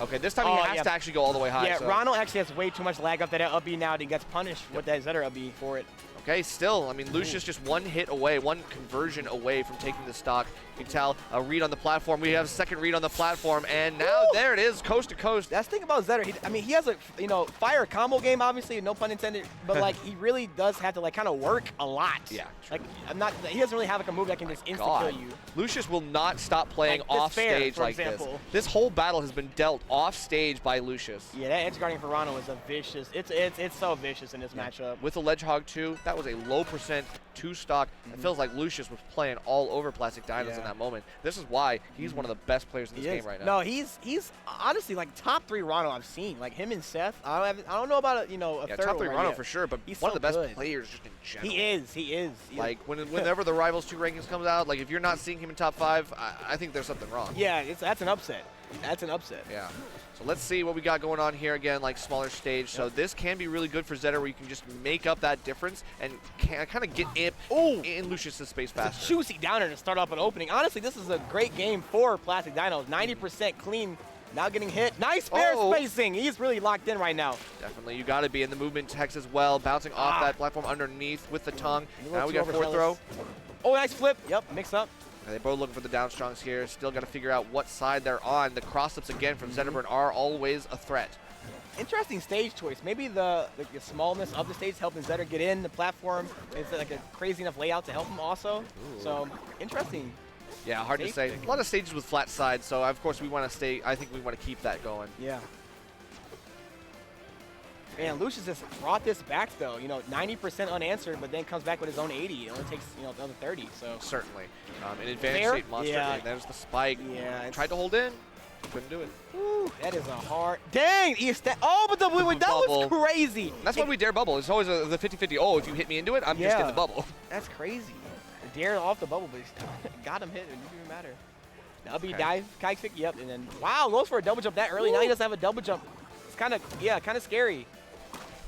Okay. This time he has to actually go all the way high. Yeah. So. Ronald actually has way too much lag up that up B now. And he gets punished with that Zedder up B for it. Okay, still, I mean, Lucius just one hit away, one conversion away from taking the stock. You can tell a read on the platform. We have a second read on the platform, and now there it is, coast to coast. That's the thing about Zedder. He has a fire combo game, obviously, no pun intended, but like he really does have to like kind of work a lot. Yeah. Like he doesn't really have like a move that can just instant kill you. Lucius will not stop playing off stage like this. This whole battle has been dealt off stage by Lucius. Yeah, that edge guarding for Rano is a vicious. It's so vicious in this matchup. With the Ledgehog 2, that was a low percent 2 stock. It feels like Lucius was playing all over Plastic Dinos in that moment. This is why he's one of the best players in this game right now. No, he's honestly like top 3 Rano I've seen. Like him and Seth. I don't know about a third top 3 Rano yet. for sure, but he's one so of the best good. players just in general. He is. Like whenever the Rivals 2 rankings comes out, like if you're not seeing him in top 5, I think there's something wrong. Yeah, that's an upset. That's an upset. Yeah. So let's see what we got going on here again, like smaller stage. So this can be really good for Zedder where you can just make up that difference and kind of get in Lucius's space faster. It's a juicy downer to start off an opening. Honestly, this is a great game for Plastic Dinos. 90% clean, now getting hit. Nice fair spacing. He's really locked in right now. Definitely. You got to be in the movement text as well, bouncing off that platform underneath with the tongue. Now we got 4th throw. Oh, nice flip. Yep, mix up. They're both looking for the down strongs here. Still got to figure out what side they're on. The cross-ups again from Zedderburn are always a threat. Interesting stage choice. Maybe the smallness of the stage helping Zedder get in. The platform is like a crazy enough layout to help him also. So interesting. Yeah, hard to say. A lot of stages with flat sides, so of course we want to stay. I think we want to keep that going. Yeah. And Lucius just brought this back, though. 90% unanswered, but then comes back with his own 80. It only takes, another 30. So Certainly. An advanced Fair? state monster. Yeah. And there's the spike. Yeah, Tried to hold in. Couldn't do it. Woo, that is a hard. Dang! Oh, but that was Bubble. crazy. That's why we dare bubble. It's always the 50-50. Oh, if you hit me into it, I'm just in the bubble. That's crazy. Dare off the bubble, but he got him hit. It didn't even matter. That'll be dive, kite kick, yep, and then wow, goes for a double jump that early. Now he doesn't have a double jump. It's kind of scary.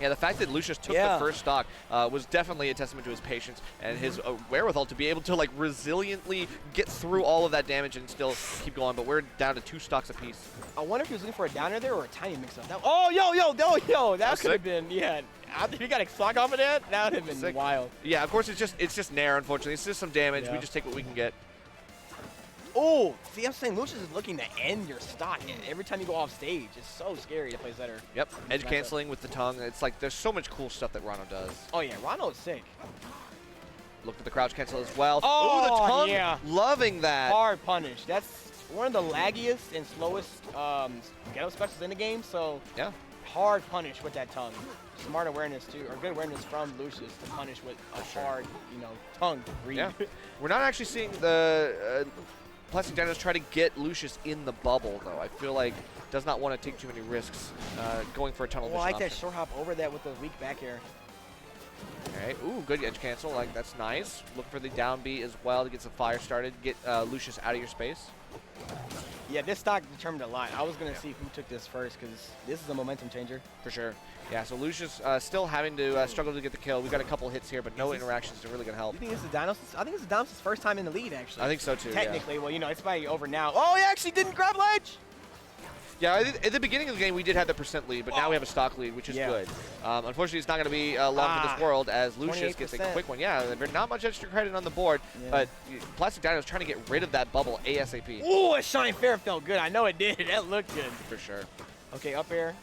Yeah, the fact that Lucius took the first stock was definitely a testament to his patience and his wherewithal to be able to resiliently get through all of that damage and still keep going. But we're down to 2 stocks apiece. I wonder if he was looking for a downer there or a tiny mix-up. That, that could have been, If you got a stock off of that, that would have been wild. Yeah, of course, it's just nair, unfortunately. It's just some damage. Yeah. We just take what we can get. Oh, see, I'm saying Lucius is looking to end your stock every time you go off stage. It's so scary to play Zetter. Yep, edge canceling with the tongue. It's like there's so much cool stuff that Rano does. Oh, yeah, Rano is sick. Looked at the crouch cancel as well. Oh, the tongue. yeah. Loving that. Hard punish. That's one of the laggiest and slowest get-up specials in the game, so yeah, hard punish with that tongue. Smart awareness, too, or good awareness from Lucius to punish with a hard, tongue read. Yeah. We're not actually seeing the Plastic Dinos try to get Lucius in the bubble, though. I feel like does not want to take too many risks going for a tunnel vision I like option. that short hop over that with the weak back air. All right. Ooh, good edge cancel. That's nice. Look for the down B as well to get some fire started. Get Lucius out of your space. Yeah, this stock determined a lot. I was going to see who took this first because this is a momentum changer. For sure. Yeah, so Lucius still having to struggle to get the kill. We got a couple hits here, but no interactions are really going to help. You think this is Dinos? I think this is Dinos' first time in the lead, actually. I think so, too. Technically, well, it's probably over now. Oh, he actually didn't grab ledge! Yeah, at the beginning of the game, we did have the percent lead, but now we have a stock lead, which is good. Unfortunately, it's not going to be long for this world as Lucius gets a quick one. Yeah, not much extra credit on the board, but Plastic Dino is trying to get rid of that bubble ASAP. Ooh, a Shine Fair felt good. I know it did. That looked good. For sure. Okay, up air.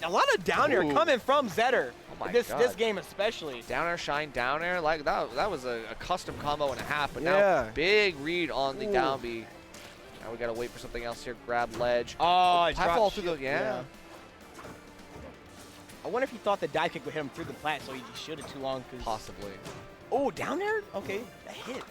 A lot of down air coming from Zetter. Oh my this God. game especially. Down air, shine, down air. Like that was a custom combo and a half, but now big read on the down B. Now we got to wait for something else here. Grab ledge. Oh, platfall through the I wonder if he thought the dive kick would hit him through the plat, so he just shielded too long. Possibly. Oh, down there? Okay, that hit.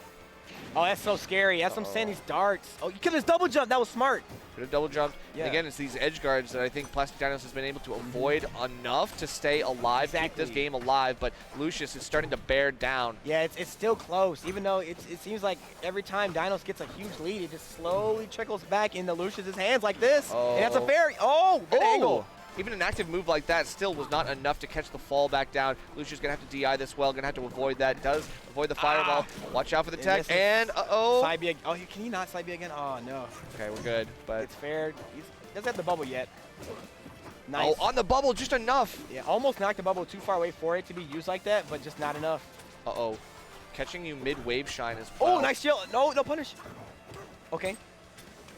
Oh, that's so scary. That's what I'm saying, these darts. Oh, you could have double jumped. That was smart. Could have double jumped. Yeah. And again, it's these edge guards that I think Plastic Dinos has been able to avoid enough to stay alive, keep this game alive. But Lucius is starting to bear down. Yeah, it's still close. Even though it seems like every time Dinos gets a huge lead, it just slowly trickles back into Lucius's hands like this. And that's a fair. Oh, good angle. Even an active move like that still was not enough to catch the fall back down. Lucius going to have to DI this well, going to have to avoid that. Does avoid the fireball. Watch out for the tech. And, Side B. Oh, can he not side B again? Oh, no. Okay, we're good. But it's fair. He doesn't have the bubble yet. Nice. Oh, on the bubble, just enough. Yeah, almost knocked the bubble too far away for it to be used like that, but just not enough. Uh-oh. Catching you mid-wave shine as well. Oh, nice shield. No punish. Okay.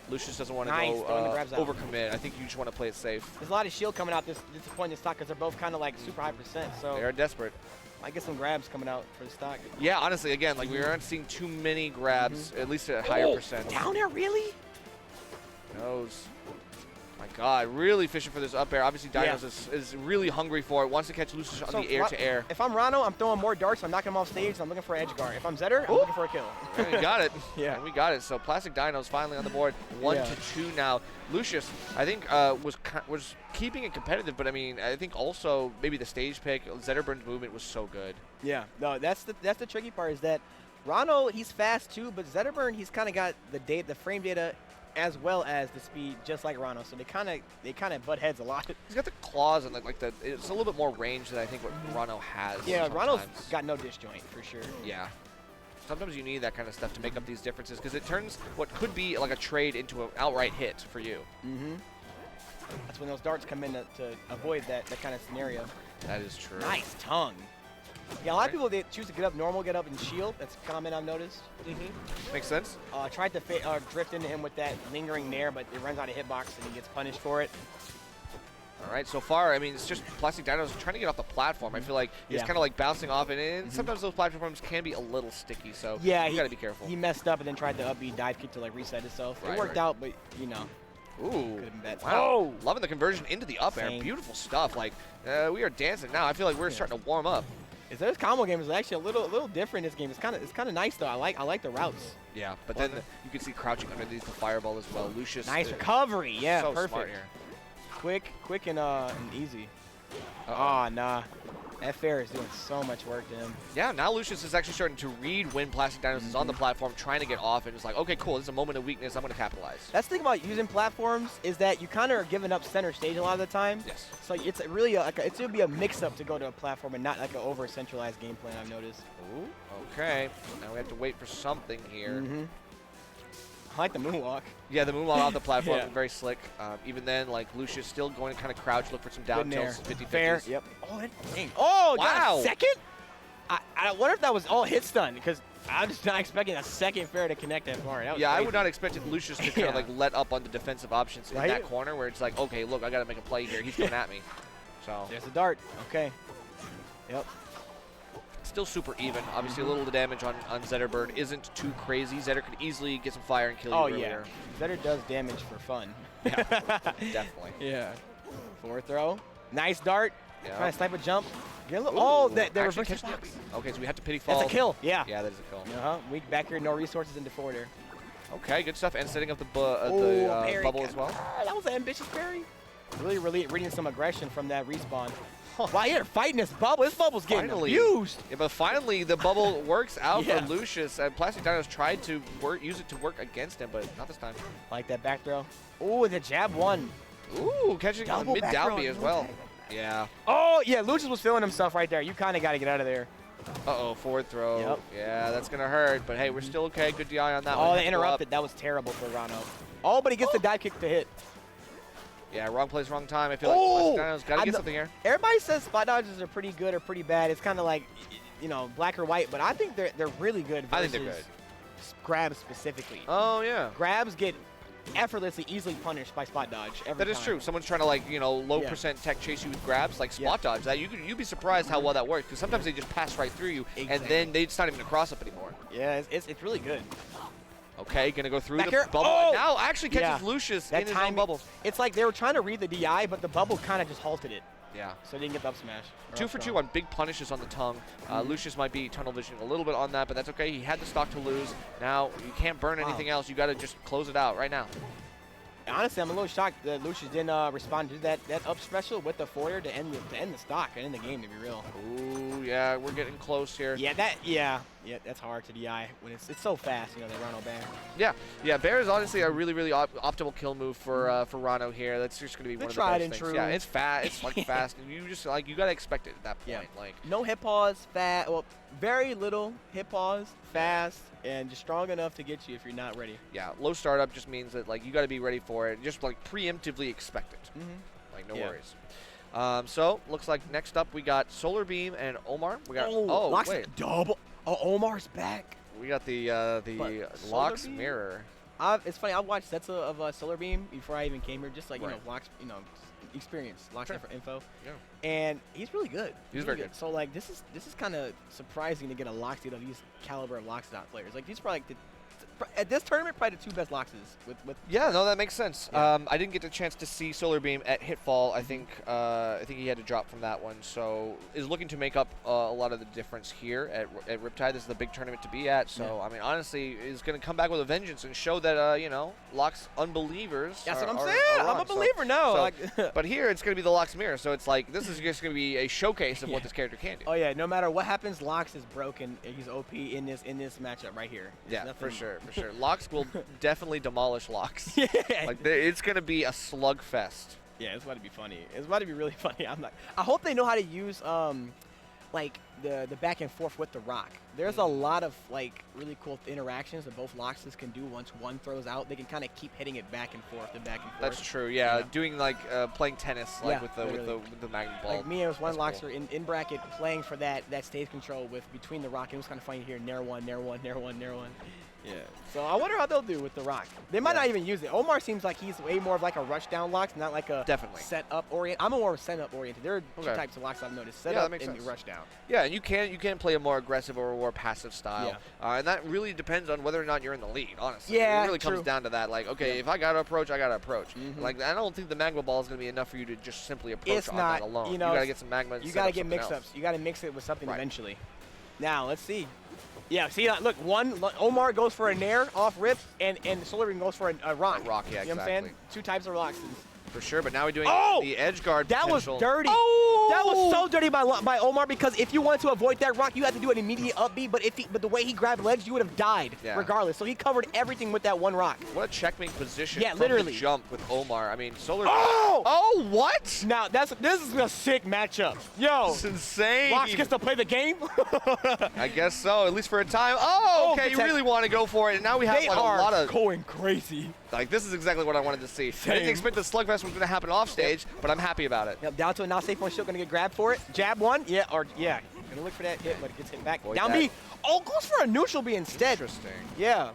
Lucius doesn't want to go overcommit. I think you just want to play it safe. There's a lot of shield coming out this point in the stock because they're both kind of like super high percent. So they are desperate. I get some grabs coming out for the stock. Yeah, honestly, again, like we aren't seeing too many grabs, at least at higher percent. Down there, really? Knows. My God, really fishing for this up air. Obviously, Dinos is really hungry for it. Wants to catch Lucius on the air-to-air. If I'm Rano, I'm throwing more darts. I'm knocking him off stage. And I'm looking for an edge guard. If I'm Zetter, I'm looking for a kill. And we got it. Yeah, and we got it. So Plastic Dinos finally on the board, 1-2 now. Lucius, I think, was keeping it competitive, but I mean, I think also maybe the stage pick, Zetterburn's movement was so good. Yeah, no, that's the tricky part is that Rano, he's fast too, but Zetterburn, he's kind of got the frame data as well as the speed, just like Rano. So they kind of butt heads a lot. He's got the claws and like it's a little bit more range than I think what Rano has. Yeah, Rano's got no disjoint for sure. Yeah. Sometimes you need that kind of stuff to make up these differences because it turns what could be like a trade into an outright hit for you. Mm-hmm. That's when those darts come in to avoid that kind of scenario. That is true. Nice tongue. Yeah, a lot of people, they choose to get up normal, get up and shield. That's common, I've noticed. Mm-hmm. Makes sense. Tried to drift into him with that lingering nair, but it runs out of hitbox and he gets punished for it. All right, so far, I mean, it's just Plastic Dinos trying to get off the platform. I feel like he's kind of like bouncing off, and sometimes those platforms can be a little sticky, so you got to be careful. He messed up and then tried to up B dive kick to like reset itself. It worked out, but you know. Ooh, Could've been bad. wow. Oh! Loving the conversion into the up air. Same. Beautiful stuff. Like, we are dancing now. I feel like we're starting to warm up. This combo game is actually a little different. This game it's kind of nice though. I like the routes. Yeah, but then you can see crouching underneath the fireball as well. Lucius. Nice recovery. Yeah, so perfect. smart here. Quick and easy. Uh-oh. Oh, nah. That fair is doing so much work to him. Yeah, now Lucius is actually starting to read when Plastic Dinos is on the platform, trying to get off, and it's like, okay, cool, this is a moment of weakness, I'm going to capitalize. That's the thing about using platforms is that you kind of are giving up center stage a lot of the time. Yes. So it's really it's gonna be a mix-up to go to a platform and not like an over-centralized game plan. I've noticed. Ooh, okay. Now we have to wait for something here. I like the moonwalk. Yeah, the moonwalk off the platform Yeah. is very slick. Even then, like, Lucius still going to kind of crouch, look for some down Good nair. tilts, 50-50s. Fair. Yep. Oh, dang. Oh, Wow. got a second? I wonder if that was all hit stun because I'm just not expecting a second fair to connect that far. That was Yeah, I crazy. would not expect Lucius to kind of like let up on the defensive options in Right? that corner where it's like, okay, look, I got to make a play here. He's coming at me. So There's a dart. Okay. Yep. still super even. Obviously, a little damage on Zetterbird isn't too crazy. Zetter could easily get some fire and kill you earlier. Yeah. Zetter does damage for fun. Yeah, definitely. Yeah. Forward throw. Nice dart. Yeah. Trying to snipe a jump. Get a little, Ooh, oh, that actually reverse catching hitbox. it. Okay, so we have to pity fall. That's a kill. Yeah. Yeah, that is a kill. Uh-huh. Weak back here, no resources into forward air. Okay, good stuff. And setting up the, Parry. bubble as well. That was an ambitious parry. Really reading some aggression from that respawn. Wow, you're fighting this bubble. This bubble's getting abused. Yeah, but finally the bubble works out Yeah. for Lucius. And Plastic Dinos tried to use it to work against him, but not this time. Like that back throw. Ooh, the jab one. Ooh, catching on the Double mid back down throw, B as no well. tag. Yeah. Oh, yeah, Lucius was feeling himself right there. You kind of got to get out of there. Uh-oh, forward throw. Yep. Yeah, that's going to hurt. But, hey, we're still okay. Good DI on that one. Oh, Had they to go up. interrupted. That was terrible for Rano. Oh, but he gets the dive kick to hit. Yeah, wrong place, wrong time. I feel like Plastic Dinos got to get something here. Everybody says spot dodges are pretty good or pretty bad. It's kind of like, you know, black or white. But I think they're really good I versus think they're good. grabs specifically. Oh, yeah. Grabs get effortlessly easily punished by spot dodge every That is time. true. Someone's trying to, like, you know, low Yeah. percent tech chase you with grabs, like spot dodge. That you'd be surprised how well that works, because sometimes they just pass right through you, and then it's not even a cross up anymore. Yeah, it's really good. Okay, gonna go through Back the here. bubble. Oh! And now actually catches Yeah. Lucius That in his time, own bubble. It's like they were trying to read the DI, but the bubble kind of just halted it. Yeah. So they didn't get the up smash. 2 for 2 on big punishes on the tongue. Lucius might be tunnel vision a little bit on that, but that's okay. He had the stock to lose. Now you can't burn anything else. You got to just close it out right now. Honestly, I'm a little shocked that Lucius didn't respond to that up special with the forward to end the stock and end the game, to be real. Ooh, yeah, we're getting close here. Yeah, that's hard to DI when it's so fast. You know, they run all bad. Yeah, Bear is honestly a really optimal kill move for Rano here. That's just gonna be one of the tried best and things. true. Yeah, it's fast. It's like fast, and you just like you gotta expect it at that point. Yeah. Like No hit pause, fast. Well, very little hit pause, fast, and just strong enough to get you if you're not ready. yeah, low startup just means that like you gotta be ready for it. Just like preemptively expect it. Like no Yeah. worries. So looks like next up we got Solar Beam and Omar. We got Lox wait, double. Oh, Omar's back. we got the But Lox Solar Beam? mirror. It's funny. I watched sets of Solar Beam before I even came here, just like you know, Right. Lox, you know, experience, Lox Sure. for info. Yeah. And he's really good. He's really very good. So like this is kind of surprising to get a Loxodon of these caliber of Loxodon players. Like these are probably like at this tournament probably the two best Loxes with. Yeah, no, that makes sense. Yeah. I didn't get the chance to see Solar Beam at Hitfall. I think he had to drop from that one. So is looking to make up a lot of the difference here at Riptide. This is the big tournament to be at. So I mean, honestly, is going to come back with a vengeance and show that you know, Lox unbelievers. That's what I'm are saying. I'm wrong. a believer now. So- Like, but here it's going to be the Lox mirror. So it's like this is just going to be a showcase of what this character can do. oh yeah, no matter what happens, Lox is broken. He's OP in this matchup right here. There's Yeah, for nothing- sure, for sure. Lox will definitely demolish Lox. Yeah. Like it's going to be a slugfest. Yeah, it's about to be funny. It's about to be really funny. I hope they know how to use like the back and forth with the rock. There's a lot of like really cool interactions that both Loxes can do. Once one throws out, they can kind of keep hitting it back and forth and back and forth. That's true. Yeah, Yeah. doing like playing tennis, like Yeah, with the literally. with the magnet ball. Like me, it was one That's Loxer in bracket playing for that stage control with between the rock. It was kind of funny to hear nair one, nair one, nair one, nair one. Yeah. So I wonder how they'll do with the rock. They might not even use it. Omar seems like he's way more of like a rush down locks, not like a set up orient. I'm more set up oriented. There are two types of locks I've noticed: set up and rush down. Yeah, and you can play a more aggressive or a more passive style, and that really depends on whether or not you're in the lead. Honestly, yeah, it really comes down to that. Like, okay, if I gotta approach, I gotta approach. Like, I don't think the magma ball is gonna be enough for you to just simply approach on that alone. You gotta get some magma. You gotta get mix-ups. You gotta mix it with something eventually. Now let's see. Yeah, see, look, Omar goes for a nair off rip, and Solar Beam goes for a rock. A rock, yeah, you know what I'm saying? Two types of rocks. For sure, but now we're doing the edge guard That potential. was dirty. That was so dirty by Omar, because if you wanted to avoid that rock, you had to do an immediate upbeat, but the way he grabbed ledge, you would have died regardless. So he covered everything with that one rock. What a checkmate position from literally. the jump with Omar. I mean, Solar... Oh, what? Now, this is a sick matchup. Yo. It's insane. Locks gets to play the game? I guess so, at least for a time. Okay, you really want to go for it, and now we have like, a lot of... going crazy. Like, this is exactly what I wanted to see. I didn't expect the slugfest was going to happen off stage, but I'm happy about it. Yep, down to a not safe one shot, gonna get grabbed for it. Jab one, gonna look for that hit, but it gets hit back. Down B, goes for a neutral B instead. Interesting. Yeah.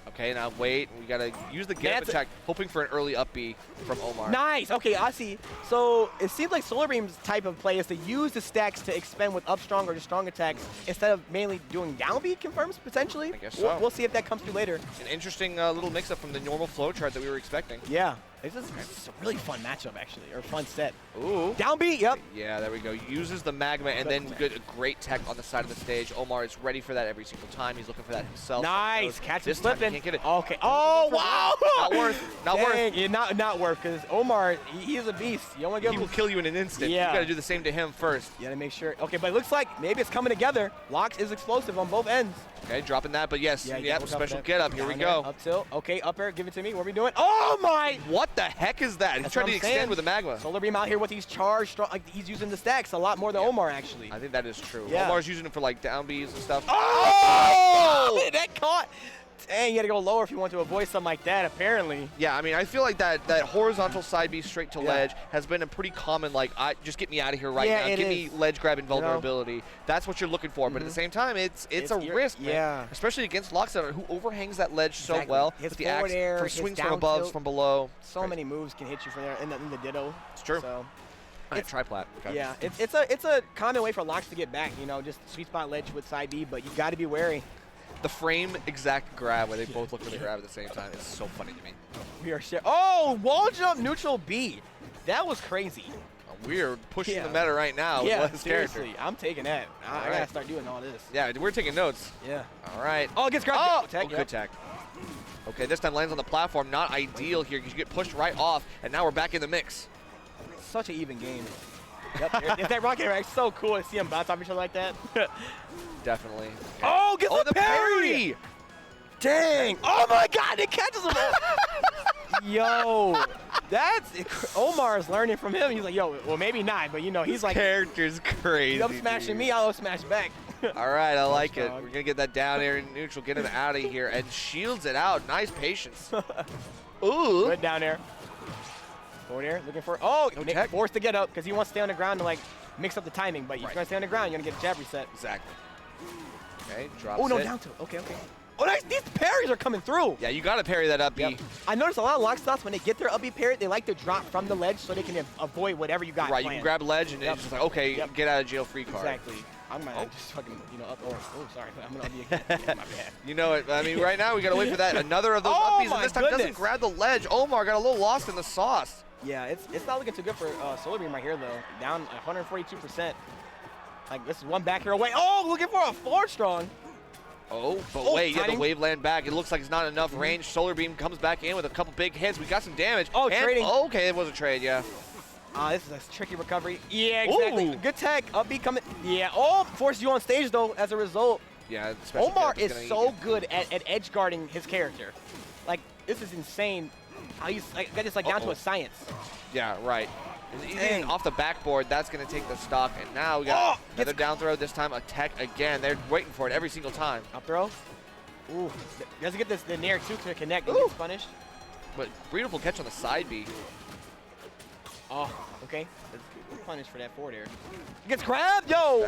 Okay, now wait, we gotta use the get up attack, hoping for an early up B from Omar. Nice, okay, I see. So it seems like Solar Beam's type of play is to use the stacks to expend with up strong or just strong attacks instead of mainly doing down B confirms, potentially. I guess so. We'll see if that comes through later. An interesting little mix-up from the normal flow chart that we were expecting. Yeah. This is a really fun matchup, actually, or fun set. Ooh. Down B, yep. Yeah, there we go. Uses the magma and then a great tech on the side of the stage. Omar is ready for that every single time. He's looking for that himself. Nice. Catch him this time slipping. he can't get it. Okay. Oh, wow. Not worth. Not worth. Yeah, not worth, because Omar, he is a beast. You don't want to give him. He will kill you in an instant. Yeah. You got to do the same to him first. You got to make sure. Okay, but it looks like maybe it's coming together. Locks is explosive on both ends. Okay, dropping that, but yes, special get up. Here we go. Up tilt. Okay, up air. Give it to me. What are we doing? Oh, my. What the heck is that? He's trying to extend with the magma. Solar Beam out here with these charged, strong, like he's using the stacks a lot more than Omar, actually. I think that is true. Yeah. Omar's using it for like down Bs and stuff. Oh! That caught. Dang, you got to go lower if you want to avoid something like that, apparently. Yeah, I mean, I feel like that horizontal side B straight to ledge has been a pretty common, like, just get me out of here right now. Give me ledge grab and vulnerability. That's what you're looking for. But at the same time, it's a risk, man. Yeah. Especially against Locksetter, who overhangs that ledge so well. His with the forward axe, air, from swings from above, from below. So many moves can hit you from there in the ditto. It's true. So. It's triplat. Okay. Yeah, it's a common way for Locks to get back, just sweet spot ledge with side B, but you got to be wary. The frame exact grab where they both look for the grab at the same time is so funny to me. We are wall jump neutral B. That was crazy. We're pushing the meta right now with his seriously. character. I'm taking that. I gotta start doing all this. Yeah, we're taking notes. Yeah. All right. Oh, it gets grabbed. Good tech. Okay, this time lands on the platform. Not ideal here because you get pushed right off, and now we're back in the mix. Such an even game. Yep, if that rocket rack, so cool to see them bounce off each other like that. Definitely. Okay. Oh, get the parry! Dang! Oh my God, it catches him! Yo, Omar is learning from him. He's like, yo, well maybe not, but he's like, character's crazy. Up smashing me, I'll up smash back. All right, I like it. We're gonna get that down air in neutral, get him out of here, and shields it out. Nice patience. Ooh. Good down air. Forward air, looking for. Oh, forced to get up because he wants to stay on the ground to like mix up the timing. But if you're gonna stay on the ground, you're gonna get a jab reset. Exactly. Okay, drops it. Oh no, down to. Okay. Oh, nice. These parries are coming through. Yeah, you gotta parry that up B. Yep. I noticed a lot of lock slots when they get their up B parry, they like to drop from the ledge so they can avoid whatever you got. Right, you can grab ledge and it's just like, okay, get out of jail free card. Exactly. I'm gonna just fucking, up. Oh, sorry. I'm gonna up B again. Yeah, my bad. You know it. I mean, right now we gotta wait for that. Another of those up Bs, and this time doesn't grab the ledge. Omar got a little lost in the sauce. Yeah, it's not looking too good for Solar Beam right here though. Down 142%. Like this is one back here away. Oh, looking for a 4-strong. Oh, but wait, the wave land back. It looks like it's not enough range. Solar Beam comes back in with a couple big hits. We got some damage. Oh, trading. Okay, it was a trade, yeah. This is a tricky recovery. Yeah, exactly. Ooh. Good tech. Up B coming. Yeah. Oh, forces you on stage though as a result. Yeah. Omar is so good at edge guarding his character. Like this is insane. How he's got this down to a science. Yeah, right. Even off the backboard, that's going to take the stock. And now we got another down throw. This time a tech again. They're waiting for it every single time. Up throw. Ooh. Doesn't get the nair 2 to connect and gets punished. But beautiful catch on the side B. Oh, okay. Let's punish for that forward air. He gets grabbed. Yo,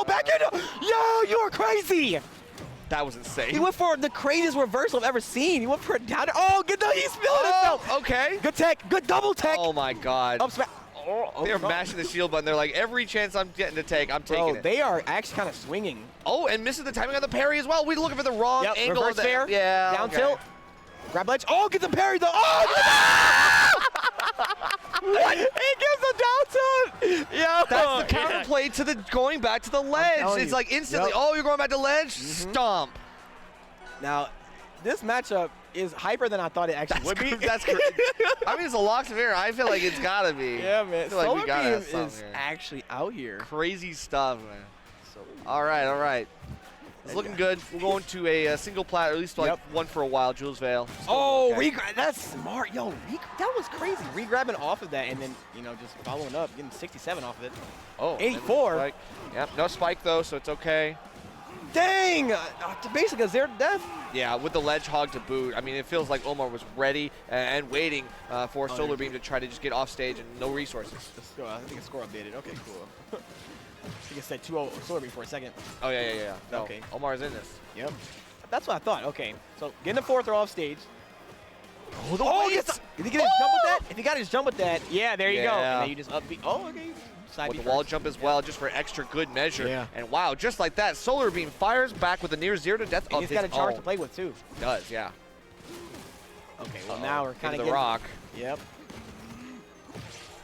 back in. Yo, you are crazy. That was insane. He went for the craziest reversal I've ever seen. He went for a down. Oh, good though. He's spilling himself. Okay. Good tech. Good double tech. Oh my God. Up smash. They're mashing the shield button. They're like, every chance I'm getting to take, I'm taking it. They are actually kind of swinging. Oh, and misses the timing on the parry as well. We're looking for the wrong angle. Reverse fair. Yeah. Down tilt. Grab ledge. Oh, get the parry though. Oh! What? He gives a down tilt. Yeah. That's the counterplay to the going back to the ledge. It's you. like instantly, oh, you're going back to ledge? Stomp. Now, this matchup is hyper than I thought it actually would be. That's great. I mean, it's a locks of air. I feel like it's gotta be. Yeah, man. I feel like we gotta have Beam something is here. actually out here. Crazy stuff, man. All right. It's looking good. We're going to a single plat, or at least like one for a while. Jules Vale. Oh, regrab. That's smart. Yo, that was crazy. Regrabbing off of that and then, just following up, getting 67 off of it. Oh, 84. Yep, no spike though, so it's okay. Dang! Basically, a zero to death. Yeah, with the ledge hog to boot. I mean, it feels like Omar was ready and waiting for Solar Beam to try to just get off stage and no resources. I think the score updated. Okay, cool. I think it said 2-0 Solar Beam for a second. Oh, yeah. No, okay. Omar's in this. Yep. That's what I thought. Okay. So, getting the fourth throw off stage. Oh, did he get his jump with that? If he got his jump with that, yeah, there you go. And then you just upbeat. Oh, okay. Side with the wall jump as well, just for extra good measure. Yeah. And wow, just like that, Solar Beam fires back with a near zero to death of his own. He's got a charge to play with, too. Does, yeah. Okay, well, now we're kind of the getting... rock. Yep.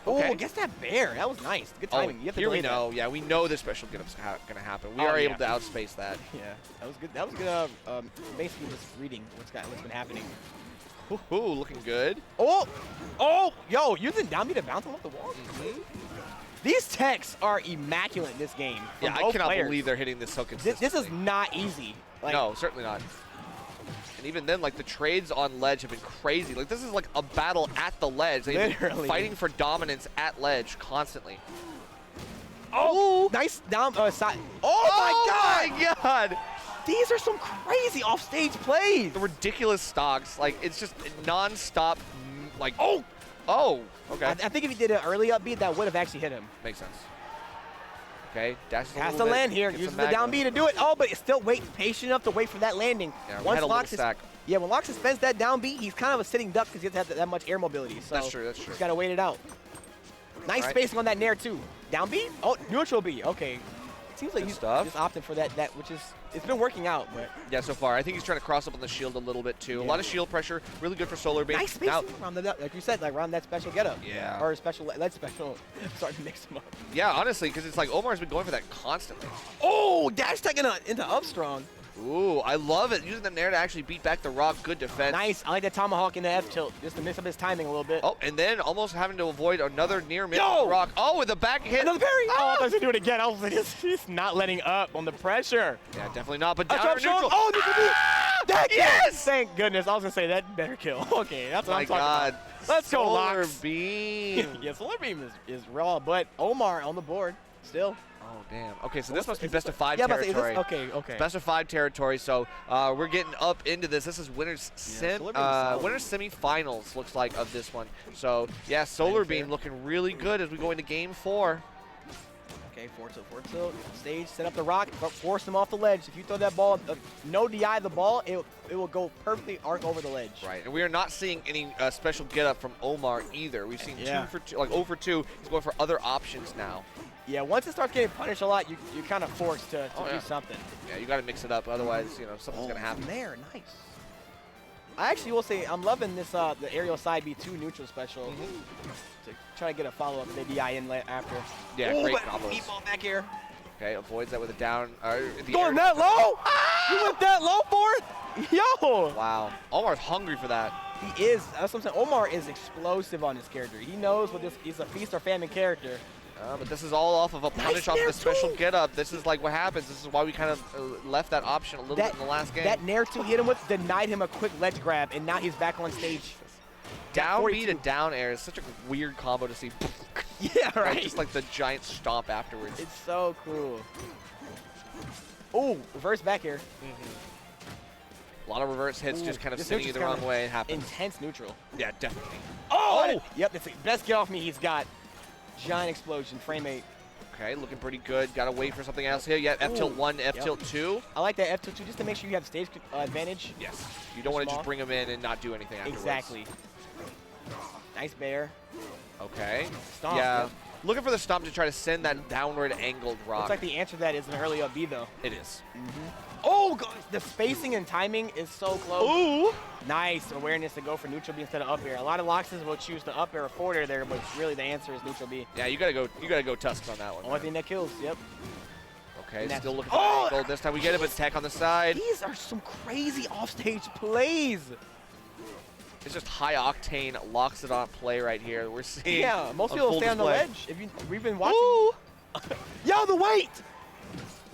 Okay. Oh, guess that bear. That was nice. Good timing. You have to here we delay know. that. Yeah, we know this special getup's going to happen. We are able to outspace that. Yeah, that was good. That was good. Basically, just reading what's been happening. Ooh, looking good. Oh, yo, using down B to bounce him off the wall. These techs are immaculate in this game. Yeah, I cannot believe they're hitting this so consistently. This is not easy. Like, no, certainly not. And even then, like, the trades on ledge have been crazy. Like, this is like a battle at the ledge. They've been fighting for dominance at ledge constantly. Oh, nice down side. Oh my God! These are some crazy offstage plays. The ridiculous stocks. Like, it's just non-stop, like, okay. I think if he did an early upbeat, that would have actually hit him. Makes sense. Okay, dashes has to land here. Uses the down B to do it. Oh, but it's still patient enough to wait for that landing. Yeah, Once Lox spends that down B, he's kind of a sitting duck because he doesn't have that much air mobility. So that's true. He's got to wait it out. Nice spacing on that nair too. Down B? Oh, neutral B. Okay. It seems like he's just opting for that, which is, it's been working out. But yeah, so far. I think he's trying to cross up on the shield a little bit too. Yeah. A lot of shield pressure. Really good for Solar Beam. Nice spacing around like you said, like around that special getup. Yeah. Or special, let's special. Starting to mix them up. Yeah, honestly, because it's like Omar's been going for that constantly. Oh, dash tech into up strong. Ooh, I love it. Using the nair to actually beat back the rock. Good defense. Nice. I like that tomahawk in the F tilt just to mix up his timing a little bit. Oh, and then almost having to avoid another near miss on the rock. Oh, with the back hit. Another parry. Oh, I thought he was going to do it again. I was like, he's not letting up on the pressure. Yeah, definitely not. But down neutral. Oh, that yes! Thank goodness. I was going to say that better kill. Okay, that's what I'm talking about. Let's go, Solar Lox. Beam. Yeah, Solar Beam is raw, but Omar on the board still. Oh, damn. Okay, so this must be best of 5 territory. Okay. It's best of 5 territory, so we're getting up into this. This is winners semifinals, looks like, of this one. So, yeah, Solar Beam looking really good as we go into game 4. Okay, forward tilt. Stage, set up the rock, force him off the ledge. If you throw that ball, no DI the ball, it will go perfectly arc over the ledge. Right, and we are not seeing any special get up from Omar either. We've seen 2 for 2, like 0 for 2. He's going for other options now. Yeah, once it starts getting punished a lot, you're kind of forced to do something. Yeah, you got to mix it up, otherwise, something's gonna happen. There, nice. I actually will say I'm loving this the aerial side B2 neutral special to try to get a follow up the DI in after. Yeah, great combos. Meatball back here. Okay, avoids that with a down. Going that low? You went that low for it? Yo! Wow, Omar's hungry for that. He is. That's what I'm saying. Omar is explosive on his character. He knows what he's a feast or famine character. But this is all off of a punish off the special get-up. This is like what happens. This is why we kind of left that option a little bit in the last game. That Nair 2 hit him with denied him a quick ledge grab, and now he's back on stage. Down B to down air is such a weird combo to see. Yeah, right. Just like the giant stomp afterwards. It's so cool. Oh, reverse back here. A lot of reverse hits just kind of sending you the wrong way. It happens. Intense neutral. Yeah, definitely. Oh! Yep, that's the best get off me he's got. Giant explosion, frame 8. Okay, looking pretty good. Got to wait for something else here. Yeah, F tilt 1, F tilt 2. I like that F tilt 2 just to make sure you have stage advantage. Yes. You don't want to just bring him in and not do anything afterwards. Exactly. Nice bear. Okay. Stomp. Yeah. Yep. Looking for the stomp to try to send that downward angled rock. Looks like the answer to that is an early up B, though. It is. Oh, gosh. The spacing and timing is so close. Ooh. Nice awareness to go for neutral B instead of up air. A lot of Loxes will choose the up air or forward air there, but really the answer is neutral B. Yeah, you gotta go tusks on that one. Only thing that kills, yep. Okay, And still that's- looking for the angle. This time we get it, but tech on the side. These are some crazy offstage plays. It's just high octane Loxodon play right here. We're seeing. Yeah, most on people full stay on the display. ledge. We've been watching. Yo, the weight!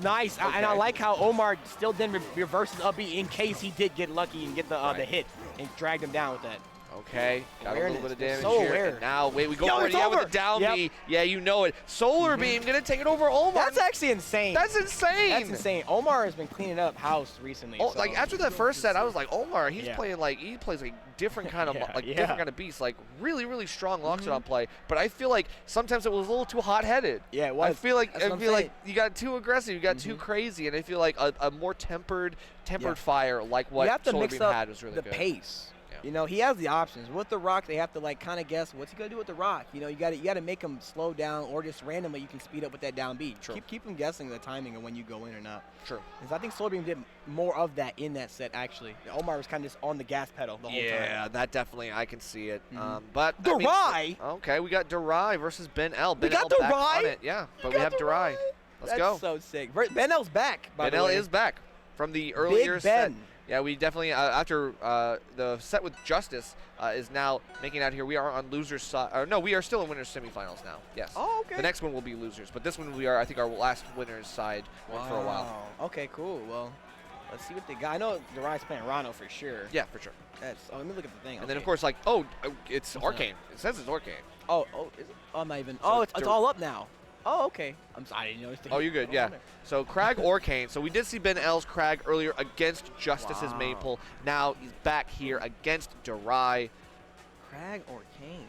Nice, and I Okay. like how Omar still then reverses up B in case he did get lucky and get the hit and dragged him down with that. Okay, got a little Awareness. bit of They're damage so here. aware. And now, wait, we go Yo, for it. it's Yeah, over. with the down Yep. B. Yeah, you know it. Solar Beam gonna take it over Omar. That's actually insane. That's insane. That's insane. Omar has been cleaning up house recently. Oh, so. like after that first set, I was like, Omar, he's Yeah. playing like he plays like different kind of Yeah, different yeah. kind of beast, like really really strong Loxodon play. But I feel like sometimes it was a little too hot headed. Yeah, it I was. feel like That's what I'm like saying. you got too aggressive, you got too crazy, and I feel like a more tempered Yeah. fire like what you have to Solar mix Beam up had was really the good. pace. Yeah. You know, he has the options. With the rock, they have to like kind of guess what's he gonna do with the rock. You know, you got to make him slow down, or just randomly you can speed up with that down beat. True. Keep him guessing the timing of when you go in or not. True. Because I think Solar Beam did more of that in that set actually. Omar was kind of just on the gas pedal the whole time. Yeah, that definitely I can see it. Mhm. But I mean, Durai? okay, we got Durai versus Ben L. We Ben got L back Durai? on it. Yeah, but we have Durai. Let's That's go. so sick. Ben L's back. By Ben the L way. is back from the earlier Big set. Ben. Yeah, we definitely after the set with Justice is now making out here. We are on losers side. Or no, we are still in winners semifinals now. Yes. Oh, okay. The next one will be losers, but this one we are I think our last winners side one for a while. Wow. Okay, cool. Well, let's see what they got. I know Durai's playing Rano for sure. Yeah, for sure. Let me look at the thing. And then of Okay. course it's What's that? Arcane. It says it's Arcane. Oh, is it? Oh, I'm not even. So Oh, it's it's all up now. Oh, okay. I didn't notice. Oh, you're good. Yeah. So Crag Orcane. So we did see Ben L's Crag earlier against Justice's Wow. Maple. Now he's back here against Durai. Crag or Kane?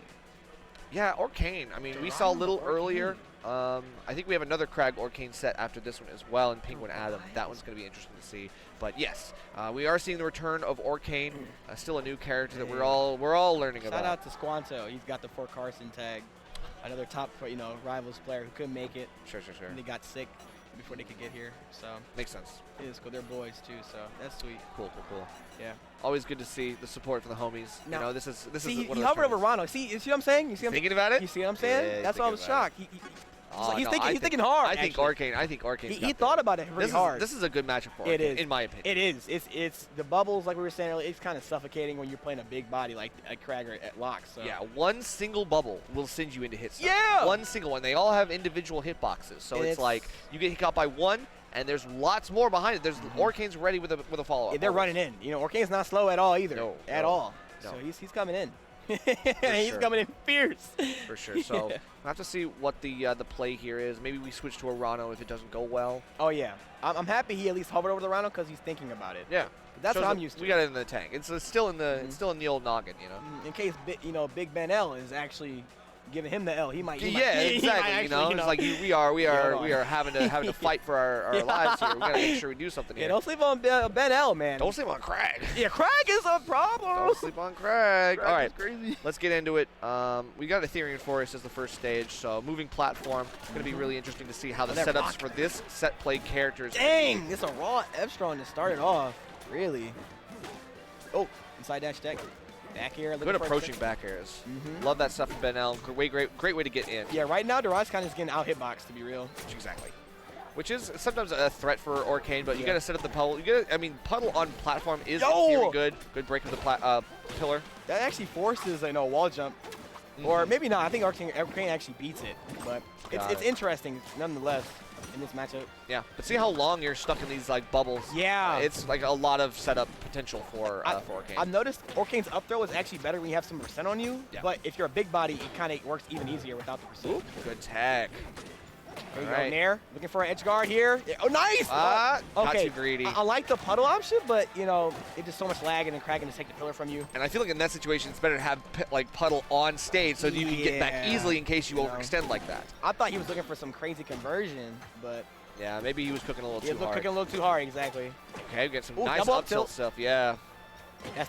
Yeah, Orcane. I mean, we saw a little earlier. I think we have another Crag Orcane set after this one as well in Penguin Adam. That one's going to be interesting to see. But yes, we are seeing the return of Orcane. Still a new character that we're all learning Shout about. out to Squanto. He's got the Fort Carson tag. Another top, rivals player who couldn't make it. Sure. And they got sick before they could get here. So Makes sense. it is cool. They're boys too. So that's sweet. Cool. Yeah. Always good to see the support for the homies. Now- You know, this is See, one of he those hovered over tournaments. Rano. See, you see what I'm saying? You see what I'm Thinking about it? You see what I'm saying? Yeah, he's That's why I thinking was about shocked. Oh, He's no, thinking hard. I think actually. Orcane's He thought about it really hard. This is a good matchup for It Orcane, is. in my opinion. It is. It's the bubbles, like we were saying earlier. It's kind of suffocating when you're playing a big body like a Cragger at Locks. So. Yeah, one single bubble will send you into hit stun. Yeah! One single one. They all have individual hitboxes, so And it's like you get hit caught by one, and there's lots more behind it. There's Orcane's ready with a follow up. Yeah, they're running in. Orcane's not slow at all either. No, at no, all. no. So he's coming in. He's sure. coming in fierce. For sure. So Yeah. we'll have to see what the play here is. Maybe we switch to a Rano if it doesn't go well. Oh yeah, I'm happy he at least hovered over the Rhino because he's thinking about it. Yeah. That's Shows what I'm that used to. We got it in the tank. It's still in the old noggin, you know. In case Big Ben L is actually giving him the L, he might. Yeah, exactly. It's like we are having to fight for our lives here. We gotta make sure we do something Yeah, here. don't sleep on Ben L, man. Don't sleep on Crag. Yeah, Crag is a problem. Don't sleep on Crag. Crag All right, is crazy. let's get into it. We got Ethereum Forest as the first stage, so moving platform. It's going to be really interesting to see how the That setups rock. for this set play characters. Dang, it's a raw F-Strong to start it off. Really. Oh, inside dash deck. Back here. Good approaching back airs. Love that stuff from Ben L. Great way to get in. Yeah, right now Durai's kind of just getting out hitbox, to be real. Exactly. Which is sometimes a threat for Orcane, but you got to set up the puddle. Puddle on platform is very good. Good break of the pillar. That actually forces a wall jump. Or maybe not. I think Orcane actually beats it. But it's interesting nonetheless in this matchup. Yeah, but see how long you're stuck in these bubbles. Yeah. It's like a lot of setup potential for Orcane. I've noticed Orcane's up throw is actually better when you have some percent on you. Yeah. But if you're a big body, it kind of works even easier without the percent. Good tag. There you go, Nair. Looking for an edge guard here. Yeah. Oh, nice! Got okay. too greedy. I like the puddle option, but, you know, it's just so much lag and then Kraken to take the pillar from you. And I feel like in that situation, it's better to have like puddle on stage so that you can get back easily in case you overextend like that. I thought he was looking for some crazy conversion, but... Yeah, maybe he was cooking a little too hard. Cooking a little too hard, exactly. Okay, we got some nice up tilt stuff, yeah.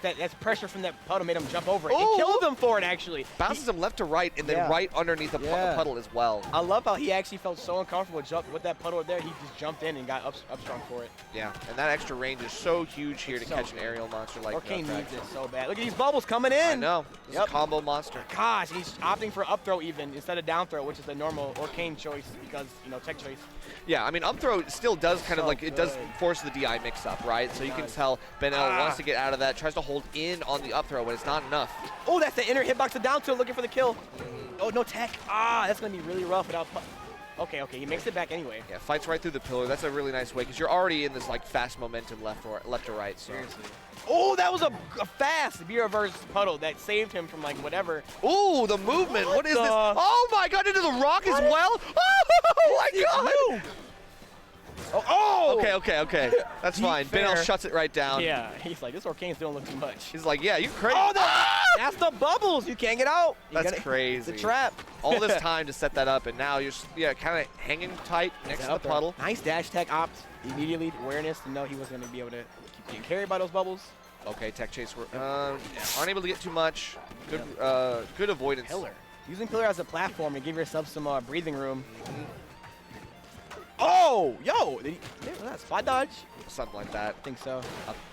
That's pressure from that puddle made him jump over it. It killed him for it, actually. Bounces him left to right and then right underneath the puddle as well. I love how he actually felt so uncomfortable with that puddle there. He just jumped in and got upstrung for it. Yeah, and that extra range is so huge here to catch an aerial monster like Orcane needs it so bad. Look at these bubbles coming in. I know. This is a combo monster. Gosh, he's opting for up throw even instead of down throw, which is the normal Orcane choice because, you know, tech choice. Yeah, I mean, up throw still does kind of like, it does force the DI mix up, right? So you can tell Ben L wants to get out of that, tries to hold in on the up throw, but it's not enough. Oh, that's the inner hitbox to down tilt looking for the kill. Oh, no tech. That's going to be really rough without... Okay, he makes it back anyway. Yeah, fights right through the pillar. That's a really nice way because you're already in this like fast momentum left to right. So. Seriously. Oh, that was a fast reverse puddle that saved him from like whatever. Ooh, the movement. What is this? Oh my god, into the rock as well? Oh my god! Oh! Okay. That's fine. Ben L shuts it right down. Yeah, he's like, this Orcane's doing a little too much. He's like, yeah, you crazy. Oh, that's the bubbles. You can't get out. That's crazy. It's a trap. All this time to set that up, and now you're kind of hanging tight next to the puddle. Nice dash tech opt. Immediately awareness to know he wasn't going to be able to keep getting carried by those bubbles. Okay, tech chase. Aren't able to get too much. Good avoidance. Pillar. Using pillar as a platform to give yourself some breathing room. Oh, yo, that's spot dodge? Something like that. I think so.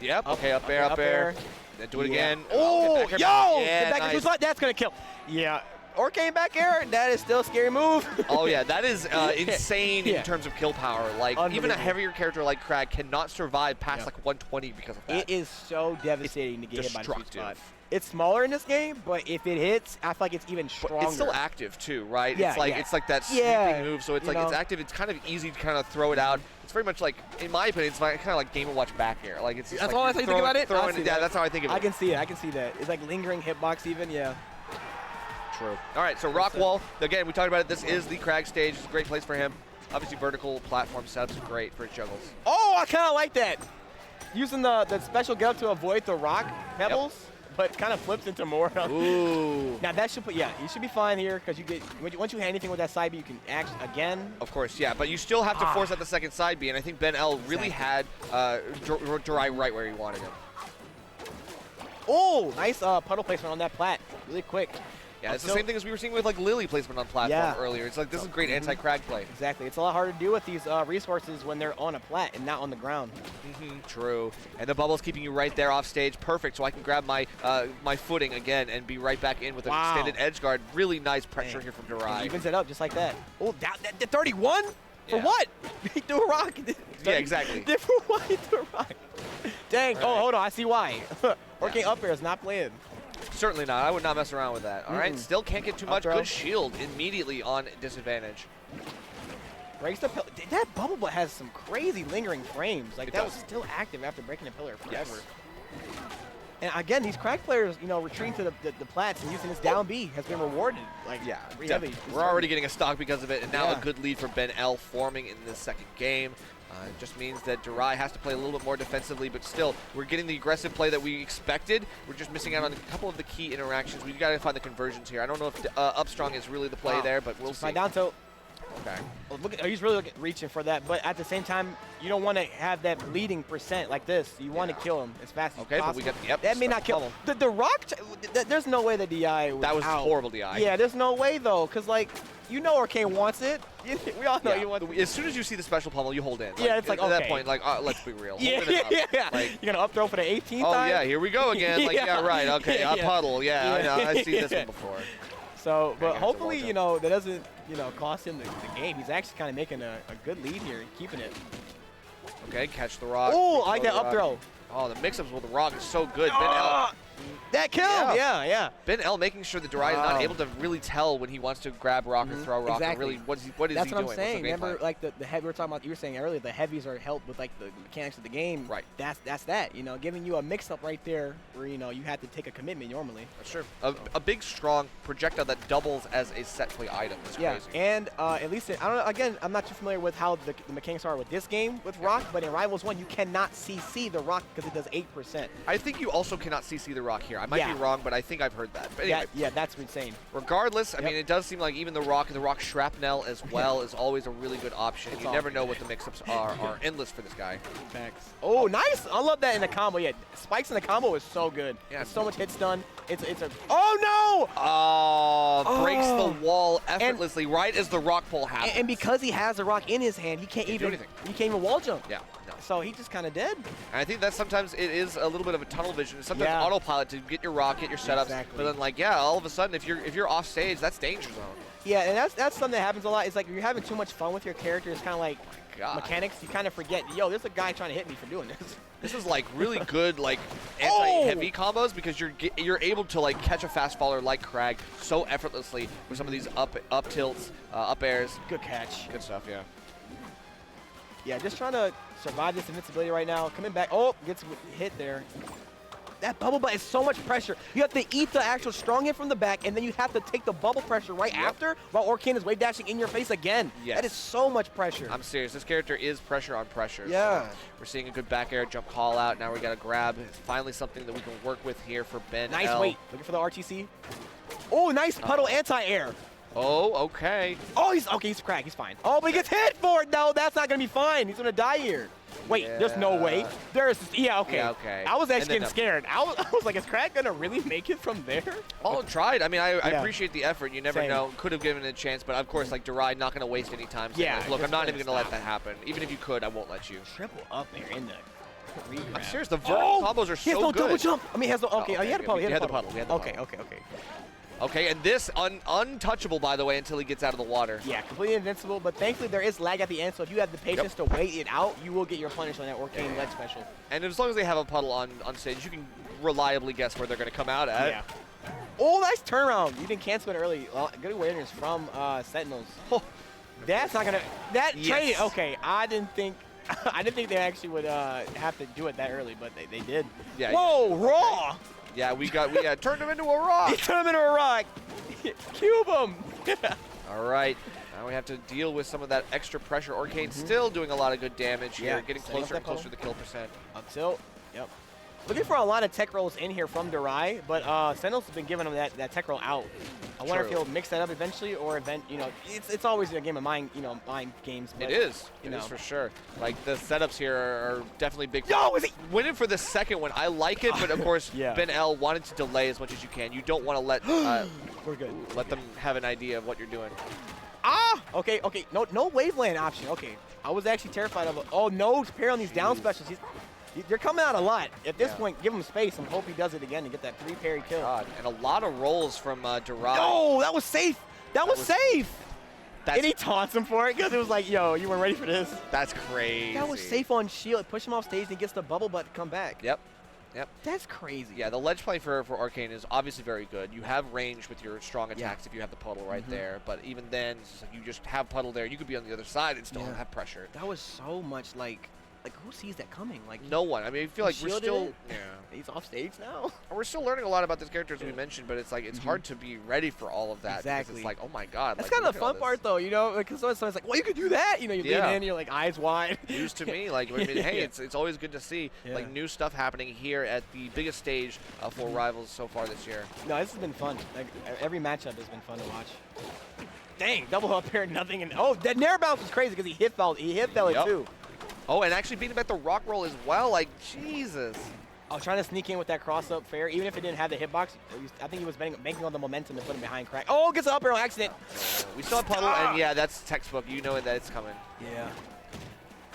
Yep, okay, up air. Then do it again. Oh, yo! Yeah, nice. That's going to kill. Yeah. Orcane back air, that is still a scary move. Oh, yeah, that is insane in terms of kill power. Like, even a heavier character like Krag cannot survive past like 120 because of that. It is so devastating to get hit by the sweet spot. It's smaller in this game, but if it hits, I feel like it's even stronger. But it's still active too, right? Yeah, it's like that sweeping move, so it's like it's active. It's kind of easy to kind of throw it out. It's very much like, in my opinion, it's kind of like Game & Watch back air. Like it's. That's all I think about it. Yeah, that's how I think of it. I can see it. I can see that. It's like lingering hitbox even. Yeah. True. All right, so rock wall. Again, we talked about it. This is the Krag stage. It's a great place for him. Obviously, vertical platform setups are great for juggles. Oh, I kind of like that. Using the special get up to avoid the rock pebbles. But kind of flips into more. Ooh. Now that should you should be fine here because you get once you hit anything with that side B, you can act again. Of course, yeah, but you still have to force out the second side B, and I think Ben L really had Durai right where he wanted him. Oh, nice puddle placement on that plat, really quick. Yeah, it's the same thing as we were seeing with like Lily placement on platform earlier. It's like this is great anti-Krag play. Exactly. It's a lot harder to do with these resources when they're on a plat and not on the ground. True. And the bubble's keeping you right there off stage. Perfect. So I can grab my my footing again and be right back in with an extended edge guard. Really nice pressure here from Durai. He evens it up just like that. Oh, the 31? For what? He threw a rock. Yeah, exactly. For what? He threw a rock. Dang. Oh, hold on. I see why. Working up air is not playing. Certainly not. I would not mess around with that. All right. Still can't get too much. Good shield immediately on disadvantage. Breaks the pillar. That bubble butt has some crazy lingering frames. Like that was still active after breaking the pillar forever. Yes. And again, these Krag players, retreating to the plats and using this down B has been rewarded. Like, we're already getting a stock because of it, and now a good lead for Ben L forming in this second game. It just means that Durai has to play a little bit more defensively, but still, we're getting the aggressive play that we expected. We're just missing out on a couple of the key interactions. We've got to find the conversions here. I don't know if Upstrong is really the play there, but we'll see. Down tilt. Okay. Well, he's really reaching for that, but at the same time, you don't want to have that bleeding percent like this. You want to kill him as fast as possible. But we got that may not kill him. The rock, there's no way the DI was That was out. horrible DI. Yeah, there's no way though, because like, Orcane wants it. We all know he wants it. As soon as you see the special pummel, you hold in. Yeah, it's like, at that point, like, let's be real. Yeah. Like, you're going to up throw for the 18th time? Oh, yeah, here we go again. Like, right, okay, I puddle. Yeah, I know. I've seen this one before. So, but hopefully, that doesn't, cost him the game. He's actually kind of making a good lead here, keeping it. Okay, catch the rock. Oh, I like that up throw. Oh, the mix-ups with the rock is so good. Ben L. that killed. Yeah. Ben L making sure that Durai is not able to really tell when he wants to grab rock or throw rock. Exactly. Or really, what is he doing? That's what I'm What's saying. the game Remember, plan? like the heavy we were talking about. You were saying earlier, the heavies are helped with like the mechanics of the game. Right. That's that. You know, giving you a mix-up right there where you know you have to take a commitment normally. That's true. A big, strong projectile that doubles as a set play item. That's crazy. And at least I don't know. Again, I'm not too familiar with how the mechanics are with this game with rock, but in Rivals 1 you cannot CC the rock because it does 8%. I think you also cannot CC the rock here. I might be wrong, but I think I've heard that. But anyway, yeah, that's insane. Regardless, I mean, it does seem like even the rock shrapnel as well is always a really good option. You never know what the mix-ups are endless for this guy. Facts. Oh, nice! I love that in the combo. Yeah, spikes in the combo is so good. Yeah, so much hits done. It's a. Oh no! Oh, breaks the wall effortlessly right as the rock pull happens. And because he has the rock in his hand, he can't do even anything. He can't even wall jump. Yeah. No. So he just kind of dead. And I think that sometimes it is a little bit of a tunnel vision. Sometimes autopilot to get your rock, get your setups. Exactly. But then, like, all of a sudden, if you're off stage, that's danger zone. Yeah, and that's something that happens a lot. It's like you're having too much fun with your character. It's kind of like mechanics. You kind of forget, yo, there's a guy trying to hit me for doing this. This is like really good like anti-heavy combos because you're able to like catch a fast faller like Crag so effortlessly with some of these up tilts, up airs. Good catch. Good stuff, yeah. Yeah, just trying to survive this invincibility right now. Coming back. Oh, gets hit there. That bubble butt is so much pressure. You have to eat the actual strong hit from the back, and then you have to take the bubble pressure right after while Orcane is wave dashing in your face again. Yes. That is so much pressure. I'm serious. This character is pressure on pressure. Yeah. So we're seeing a good back air jump call out. Now we got to grab. It's finally something that we can work with here for Ben Nice L. weight. Looking for the RTC. Oh, nice puddle anti-air. Oh, okay. Oh, he's Crag. He's fine. Oh, but he gets hit for it. No, that's not going to be fine. He's going to die here. Wait, there's no way. Okay. Yeah, okay. I was actually getting scared. I was like, is Crag going to really make it from there? Oh, tried. I mean, I appreciate the effort. You never know. Could have given it a chance, but of course, like Durai, not going to waste any time. Yeah. Look, I'm not even going to let that happen. Even if you could, I won't let you. Triple up there in the regrab. I'm serious. The vertical combos are so good. He has no double jump. I mean, he has no. Okay, he had a puddle. He had the puddle. Okay. Okay, and this untouchable, by the way, until he gets out of the water. Yeah, completely invincible, but thankfully there is lag at the end, so if you have the patience to wait it out, you will get your punish on that Orcane ledge special. And as long as they have a puddle on stage, you can reliably guess where they're going to come out at. Yeah. Oh, nice turnaround. You didn't cancel it early. Good awareness from Sentinels. Oh, that's not going to... That trade... Okay, I didn't think they actually would have to do it that early, but they did. Yeah. Whoa, raw! Yeah, we turned him into a rock. He turned him into a rock. Cube him. All right. Now we have to deal with some of that extra pressure. Orcane still doing a lot of good damage here, getting closer and closer to the kill percent. Up tilt. Yep. Looking for a lot of tech rolls in here from Durai, but Sentinels has been giving him that tech roll out. I wonder if he'll mix that up eventually, or it's always a game of mind games. But, it is for sure. Like the setups here are definitely big. Yo, is he winning for the second one? I like it, but of course, Ben L wanted to delay as much as you can. You don't want to let we're good. Let them have an idea of what you're doing. Okay. No waveland option. Okay, I was actually terrified of it. Oh no, parry on these down specials. They're coming out a lot. At this point, give him space and hope he does it again to get that 3 parry kill. God, and a lot of rolls from Durai. No, that was safe. That was safe. And he taunts him for it because it was like, yo, you weren't ready for this. That's crazy. That was safe on shield. Push him off stage and he gets the bubble butt to come back. Yep. That's crazy. Yeah, the ledge play for Orcane is obviously very good. You have range with your strong attacks if you have the puddle right there. But even then, it's like you just have puddle there. You could be on the other side and still have pressure. That was so much like who sees that coming? Like no one. I mean, I feel like we're still he's off stage now. We're still learning a lot about this character as we mentioned, but it's like it's hard to be ready for all of that. Exactly. It's like, oh my god. That's like, kind of the fun part though, because someone's like, well, you could do that. You lean in, you're like eyes wide. News to me. Like, I mean, hey, it's always good to see like new stuff happening here at the biggest stage for Rivals so far this year. No, this has been fun. Like every matchup has been fun to watch. Dang, double up air, nothing. And that nair bounce was crazy because he hit fell it too. Oh, and actually beat him at the rock roll as well. Like, Jesus. I was trying to sneak in with that cross-up fair. Even if it didn't have the hitbox, I think he was banking on the momentum to put him behind Crack. Oh, gets an up air on accident. We still have puddle, and yeah, that's textbook. You know that it's coming. Yeah.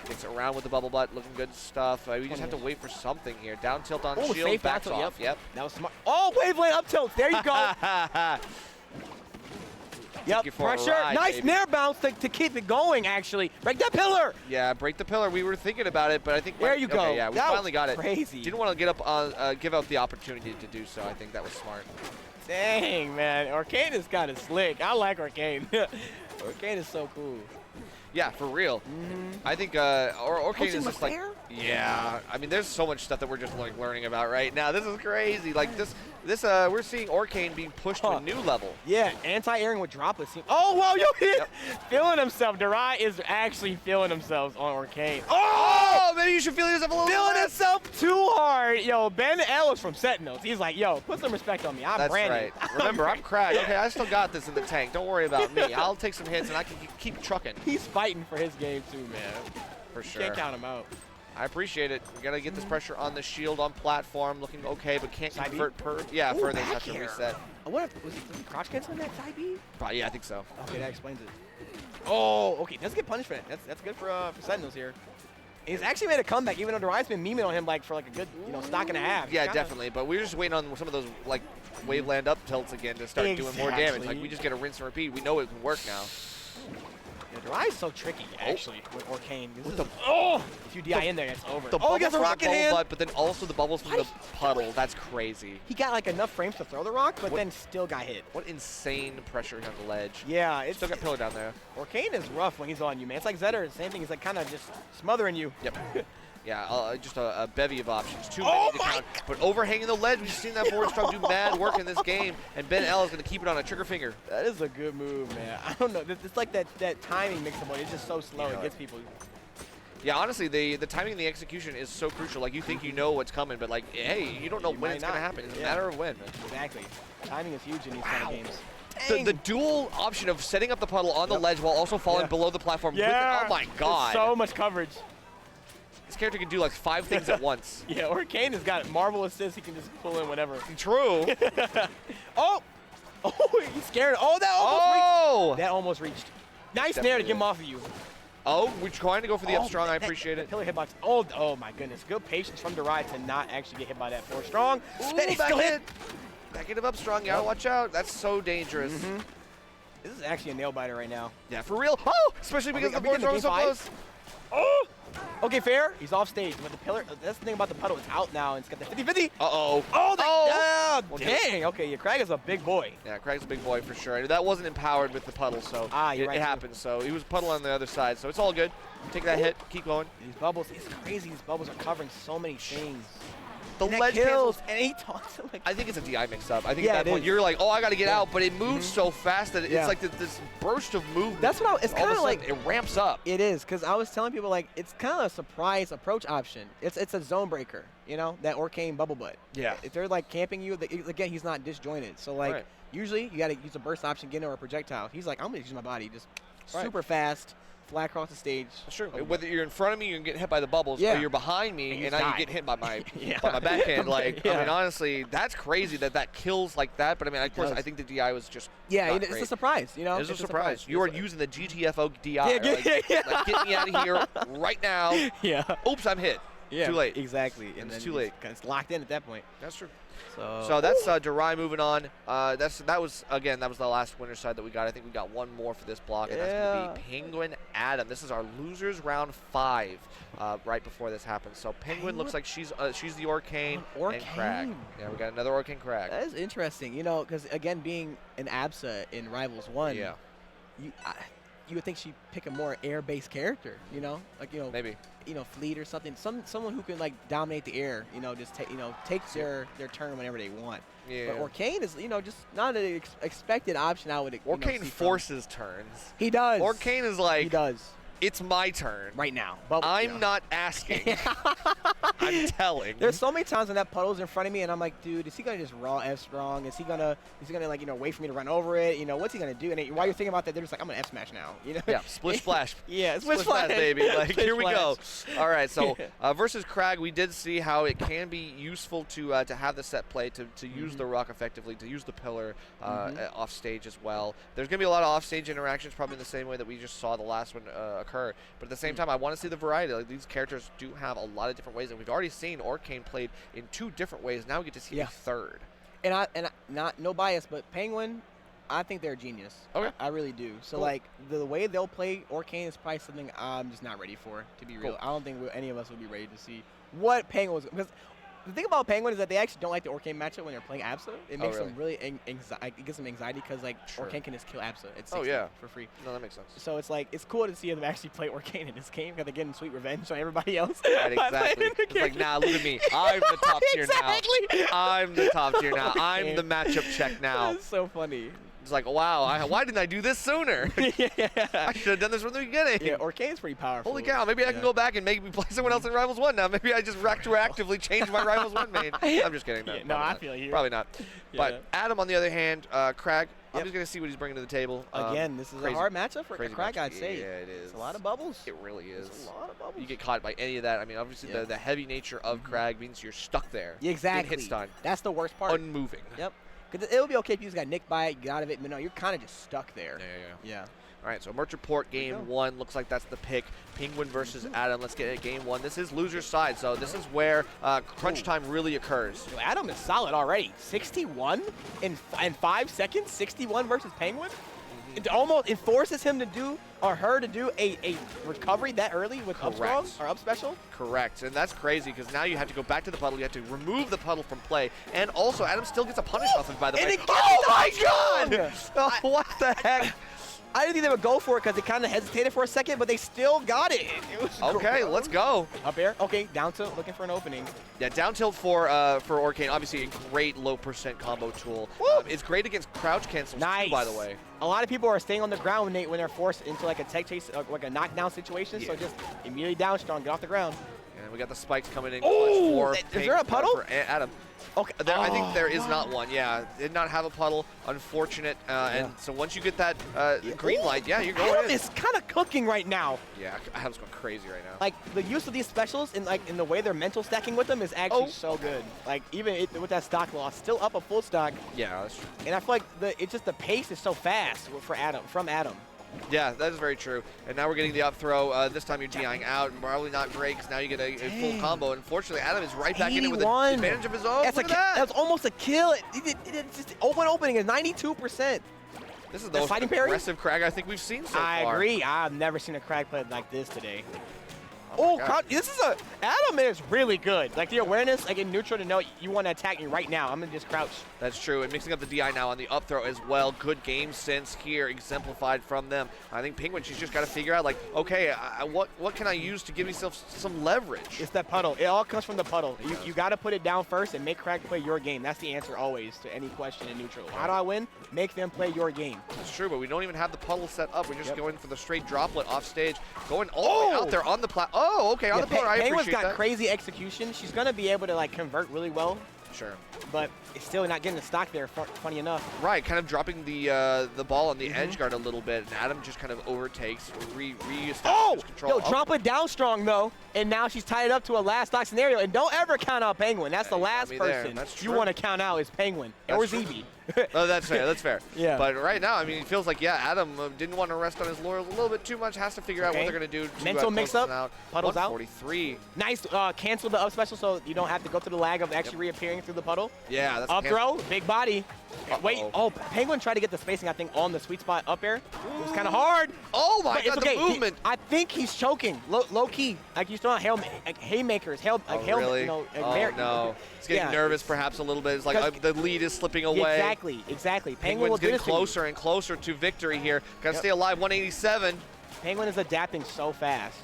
Gets around with the bubble butt, looking good stuff. We just have to wait for something here. Down tilt on shield, safe backs off. Yep. That was smart. Oh, waveland up tilt. There you go. Yep, take you for pressure. a ride, Nice baby. nair bounce to keep it going, actually. Break that pillar. Yeah, break the pillar. We were thinking about it, but I think There you go. Okay, yeah, we That finally got it. crazy. Didn't want to get up on give out the opportunity to do so. I think that was smart. Dang, man. Arcane is kind of slick. I like Arcane. Arcane is so cool. Yeah, for real. I think Arcane is just like, fair? yeah. I mean, there's so much stuff that we're just like learning about right now. This is crazy. Like we're seeing Arcane being pushed to a new level. Yeah, anti-airing with droplets. Oh, wow, yo, feeling himself. Durai is actually feeling himself on Arcane. Oh, maybe you should feel yourself a little Feeling less. himself too hard. Yo, Ben L is from Sentinels. He's like, yo, put some respect on me. I'm That's Brandon. right. Remember, I'm Crag. Okay, I still got this in the tank. Don't worry about me. I'll take some hits and I can keep trucking. He's fighting for his game too, man. For sure. Can't count him out. I appreciate it. We gotta get this pressure on the shield on platform, looking okay, but can't Side B? convert per. Yeah, Ooh, further back touch and air. reset. Was he crouch canceling that side B? Probably, yeah, I think so. Okay, that explains it. Oh, okay, doesn't get punished for that. That's good for Sentinels here. He's actually made a comeback, even though Durai's been memeing on him like for like a good stock and a half. Yeah, Kinda- definitely. But we're just waiting on some of those like waveland up tilts again to start doing more damage. Exactly. Like we just get a rinse and repeat. We know it can work now. Yeah, Durai's so tricky actually with Arcane. With If you DI in there, it's over. The Oh, he bubbles gets a from rocket the bubble hand. butt, but then also the bubbles from the puddle. That's crazy. He got like enough frames to throw the rock, but What- then still got hit. What insane pressure on the ledge. Yeah, it's Still got pillar down there. Arcane is rough when he's on you, man. It's like Zetter, same thing. He's like kind of just smothering you. Yep. Yeah, just a bevy of options. Too Oh many to count. But overhanging the ledge, we've seen that forward strong do mad work in this game, and Ben L is going to keep it on a trigger finger. That is a good move, man. I don't know. It's like that timing mix-up. It's just so slow. Yeah. It gets people. Yeah, honestly, the timing and the execution is so crucial. Like, you think you know what's coming, but, like, hey, you don't know You when might it's going to not. happen. It's a Yeah. matter of when. Exactly. Timing is huge in these kind of games. The dual option of setting up the puddle on the ledge while also falling Yeah. below the platform. Yeah. With it, oh, my God. There's so much coverage. This character can do, like, 5 things at once. Yeah, Arcane has got Marvel assists. He can just pull in whenever. True. Oh! Oh, he's scared. Oh, that almost reached. Oh! That almost reached. Nice nair to get him off of you. Oh, we're trying to go for the up strong. I that- appreciate that it. Pillar hitbox. Oh my goodness. Good patience from Durai to not actually get hit by that 4 strong. Ooh, He's back still hit. Back hit of up strong. You gotta watch out. That's so dangerous. This is actually a nail biter right now. Yeah, for real. Oh, especially because Are the we forward getting strong the is so game close. Oh! Okay, fair. He's off stage, but the pillar. That's the thing about the puddle. It's out now. And it's got the 50-50. Uh-oh. Oh, Well, dang. Okay, yeah, Crag is a big boy. Yeah, Craig's a big boy for sure. And that wasn't empowered with the puddle, so You're it right, too. happened. So he was puddle on the other side, so it's all good. Take that hit, keep going. These bubbles, it's crazy. These bubbles are covering so many things. The And that ledge kills, cancels. and he talks like. I think it's a DI mix-up. I think Yeah, at it that point is. you're like, oh, I got to get out, but it moves so fast that Yeah. it's like this burst of movement. That's what it's All of kind a of like. sudden, it ramps up. It is, because I was telling people like it's kind of a surprise approach option. It's a zone breaker, you know, that Arcane bubble butt. Yeah. If they're like camping you, again, he's not disjointed. So like Right. usually you got to use a burst option, get in or a projectile. He's like, I'm gonna use my body, just Right. super fast, fly across the stage. That's true. Bubble Whether you're in front of me, you're gonna get hit by the bubbles, Yeah. or you're behind me, And you and now die. you get hit by my Yeah. by my backhand. Like, I Yeah. mean, honestly, that's crazy that kills like that. But I mean, of course, does. I think the DI was just Yeah, not it's great. a surprise, you know. It's a surprise. You are using the GTFO DI. Yeah, like, yeah. like, get me out of here right now. Yeah. Oops, I'm hit. Yeah. Too late. Exactly. It's then too you late. just- It's locked in at that point. That's true. So. So that's Durai moving on. That was the last winner side that we got. I think we got one more for this block, and that's going to be Penguin Adam. This is our losers round 5. Right before this happens. So Penguin looks like she's the Arcane and Crag. Yeah, we got another Arcane Crag. That is interesting, you know, because again, being an ABSA in Rivals 1, Yeah. you would think she'd pick a more air-based character, you know, like Maybe. Fleet or something, someone who can like dominate the air, just take their turn whenever they want. Yeah. But Arcane is, just not an expected option. I would. Arcane see forces turns. He does. Arcane is He like, does it's my turn. right now. But I'm not asking. I'm telling. There's so many times when that puddle's in front of me, and I'm like, dude, is he gonna just raw F strong? Is he gonna like wait for me to run over it? What's he gonna do? And while you're thinking about that, they're just like, I'm gonna F smash now. Yeah, splish splash. Yeah, Splish splash, baby. Like, Splish here we go. splash. All right, so versus Crag, we did see how it can be useful to have the set play, to use the rock effectively, to use the pillar off stage as well. There's going to be a lot of off stage interactions, probably in the same way that we just saw the last one occur. But at the same time, I want to see the variety. Like, these characters do have a lot of different ways, and we've already seen Arcane played in 2 different ways. Now we get to see a third. And not no bias, but Penguin, I think they're a genius. Okay. I really do. So, Cool. like, the way they'll play Orcane is probably something I'm just not ready for, to be real. Cool. I don't think any of us would be ready to see what Penguin was. Because the thing about Penguin is that they actually don't like the Orcane matchup when they're playing Absa. It makes them really it gives them anxiety because, like, Orcane can just kill Absa at 60 for free. No, that makes sense. So it's like, it's cool to see them actually play Orcane in this game because they're getting sweet revenge on everybody else. Right, exactly. It's like, nah, look at me. I'm the top tier now. I'm the top tier now. I'm the matchup check now. That's so funny. It's like, wow, why didn't I do this sooner? I should have done this from the beginning. Yeah, Orcane's pretty powerful. Holy cow, maybe I can go back and maybe play someone else in Rivals 1 now. Maybe I just retroactively change my Rivals 1 main. I'm just kidding. No, no, I feel you. Probably not. Yeah. But Adam, on the other hand, Crag, I'm just going to see what he's bringing to the table. Again, this is a hard matchup for Crag, I'd say. Yeah, it is. It's a lot of bubbles. It really is. It's a lot of bubbles. You get caught by any of that. I mean, obviously, the heavy nature of Crag means you're stuck there. Exactly. In hit stun. That's the worst part. Unmoving. Yep. Because it'll be okay if you just got nicked by it, you get out of it, but no, you're kind of just stuck there. Yeah. All right, so Merch Report game 1 looks like that's the pick. Penguin versus Adam. Let's get it game 1. This is loser's side, so this is where crunch time really occurs. Yo, Adam is solid already. 61 in 5 seconds. 61 versus Penguin. It almost forces him to do, or her to do, a recovery that early with up strong or up special. Correct, and that's crazy because now you have to go back to the puddle. You have to remove the puddle from play, and also Adam still gets a punish off it, by the way. Oh my God! Oh, what the heck? I didn't think they would go for it because they kind of hesitated for a second, but they still got it. It was okay, let's go. Up air. Okay, down tilt, looking for an opening. Yeah, down tilt for Orcane. Obviously, a great low percent combo tool. It's great against crouch cancels too, by the way. A lot of people are staying on the ground when they're forced into like a tech chase, like a knockdown situation. So just immediately down strong, get off the ground. And we got the spikes coming in. Oh, is there a puddle? For Adam. Okay, I think there is not one. Yeah, did not have a puddle. Unfortunate. And so once you get that green light, you're going Adam in. is kind of cooking right now. Yeah, Adam's going crazy right now. Like the use of these specials and like in the way they're mental stacking with them is actually so good. Like even with that stock loss, still up a full stock. Yeah, that's true. And I feel like it's just the pace is so fast for Adam from Adam. Yeah, that is very true. And now we're getting the up throw. This time you're DIing out, and probably not great because now you get a full combo. Unfortunately, Adam is right back in it with an advantage of his own. Look at that. That's almost a kill. It's just opening is 92%. This is the most aggressive Crag I think we've seen so far. I agree. I've never seen a Crag play like this today. Oh, this is Adam is really good. Like the awareness, like in neutral to know you want to attack me right now. I'm gonna just crouch. That's true. And mixing up the DI now on the up throw as well. Good game sense here, exemplified from them. I think Penguin, she's just got to figure out like, okay, what can I use to give myself some leverage? It's that puddle. It all comes from the puddle. You got to put it down first and make Crag play your game. That's the answer always to any question in neutral. How do I win? Make them play your game. That's true, but we don't even have the puddle set up. We're just going for the straight droplet off stage, going all the way out there on the platform. Oh, okay, on the pillar. I Penguin's appreciate got that. crazy execution. She's gonna be able to like convert really well. Sure. But it's still not getting the stock there, funny enough. Right, kind of dropping the ball on the edge guard a little bit, and Adam just kind of overtakes, reestablishes control. Yo, drop it down strong, though, and now she's tied up to a last stock scenario, and don't ever count out Penguin. That's the last person you want to count out is Penguin, or ZB. Oh, that's fair, that's fair. Yeah. But right now, I mean, it feels like, Adam didn't want to rest on his laurels a little bit too much, has to figure out what they're going to do. Mental mix-up, puddles out. 143. Nice, cancel the up special so you don't have to go through the lag of actually reappearing through the puddle. Yeah, that's up throw, big body. Wait, Penguin tried to get the spacing, I think, on the sweet spot up air. It was kind of hard. Oh my God, the movement. I think he's choking, low key. Like you still have haymakers, really? you know. No. He's getting nervous perhaps a little bit. It's like the lead is slipping away. Exactly. Penguin's getting closer and closer to victory here. Got to stay alive, 187. Penguin is adapting so fast.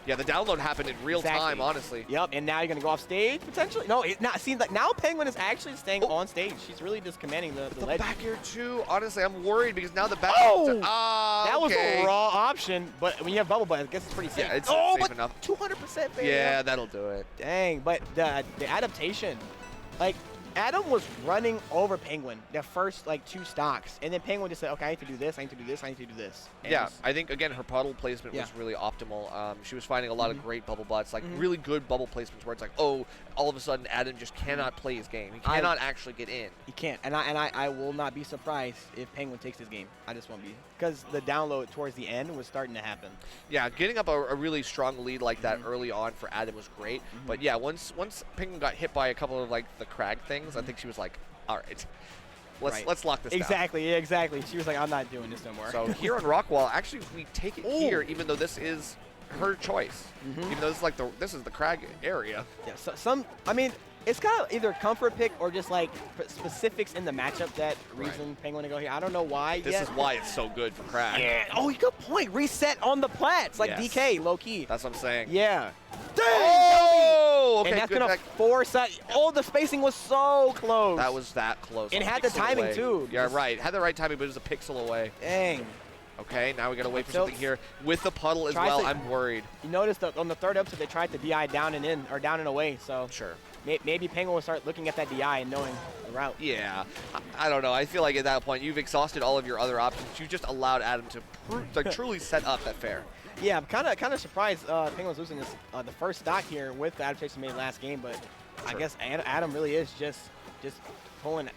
Yeah, the download happened in real time, honestly. Yep, and now you're going to go off stage, potentially? No, it seems like now Penguin is actually staying on stage. She's really just commanding the ledge. Back air, too. Honestly, I'm worried because now the back that was a raw option, but when you have bubble butt, I guess it's pretty safe. Yeah, it's safe enough. 200% fair. Yeah, that'll do it. Dang, but the adaptation, like, Adam was running over Penguin the first, like, 2 stocks, and then Penguin just said, okay, I need to do this, I need to do this, I need to do this. And yeah, I think, again, her puddle placement was really optimal. She was finding a lot of great bubble butts, like really good bubble placements where it's like, oh, all of a sudden Adam just cannot play his game. He cannot actually get in. He can't, and I will not be surprised if Penguin takes this game. I just won't be. Because the download towards the end was starting to happen. Yeah, getting up a really strong lead like that early on for Adam was great. But yeah, once Penguin got hit by a couple of like the Crag things, I think she was like, all right. Let's lock this down. Exactly, yeah, exactly. She was like, I'm not doing this no more. So here on Rockwall, actually we take it here, even though this is her choice. Even though this is like this is the Crag area. Yeah, so I mean, it's kind of either comfort pick or just like specifics in the matchup that reason Penguin to go here. I don't know why. This is why it's so good for Crag. Yeah. Oh, good point. Reset on the plats like DK, low key. That's what I'm saying. Yeah. Dang, oh, okay, and that's gonna force that. Oh, the spacing was so close. That was that close. And had the timing away. too. Yeah, right. Had the right timing, but it was a pixel away. Dang. Okay, now we gotta wait for something here with the puddle as well. I'm worried. You noticed that on the third episode they tried to DI down and in or down and away. So sure. Maybe Penguin will start looking at that DI and knowing the route. Yeah, I don't know. I feel like at that point you've exhausted all of your other options. You just allowed Adam to truly set up that fair. Yeah, I'm kind of surprised Penguin's losing this the first stock here with the adaptation made last game, but I guess Adam really is just pulling it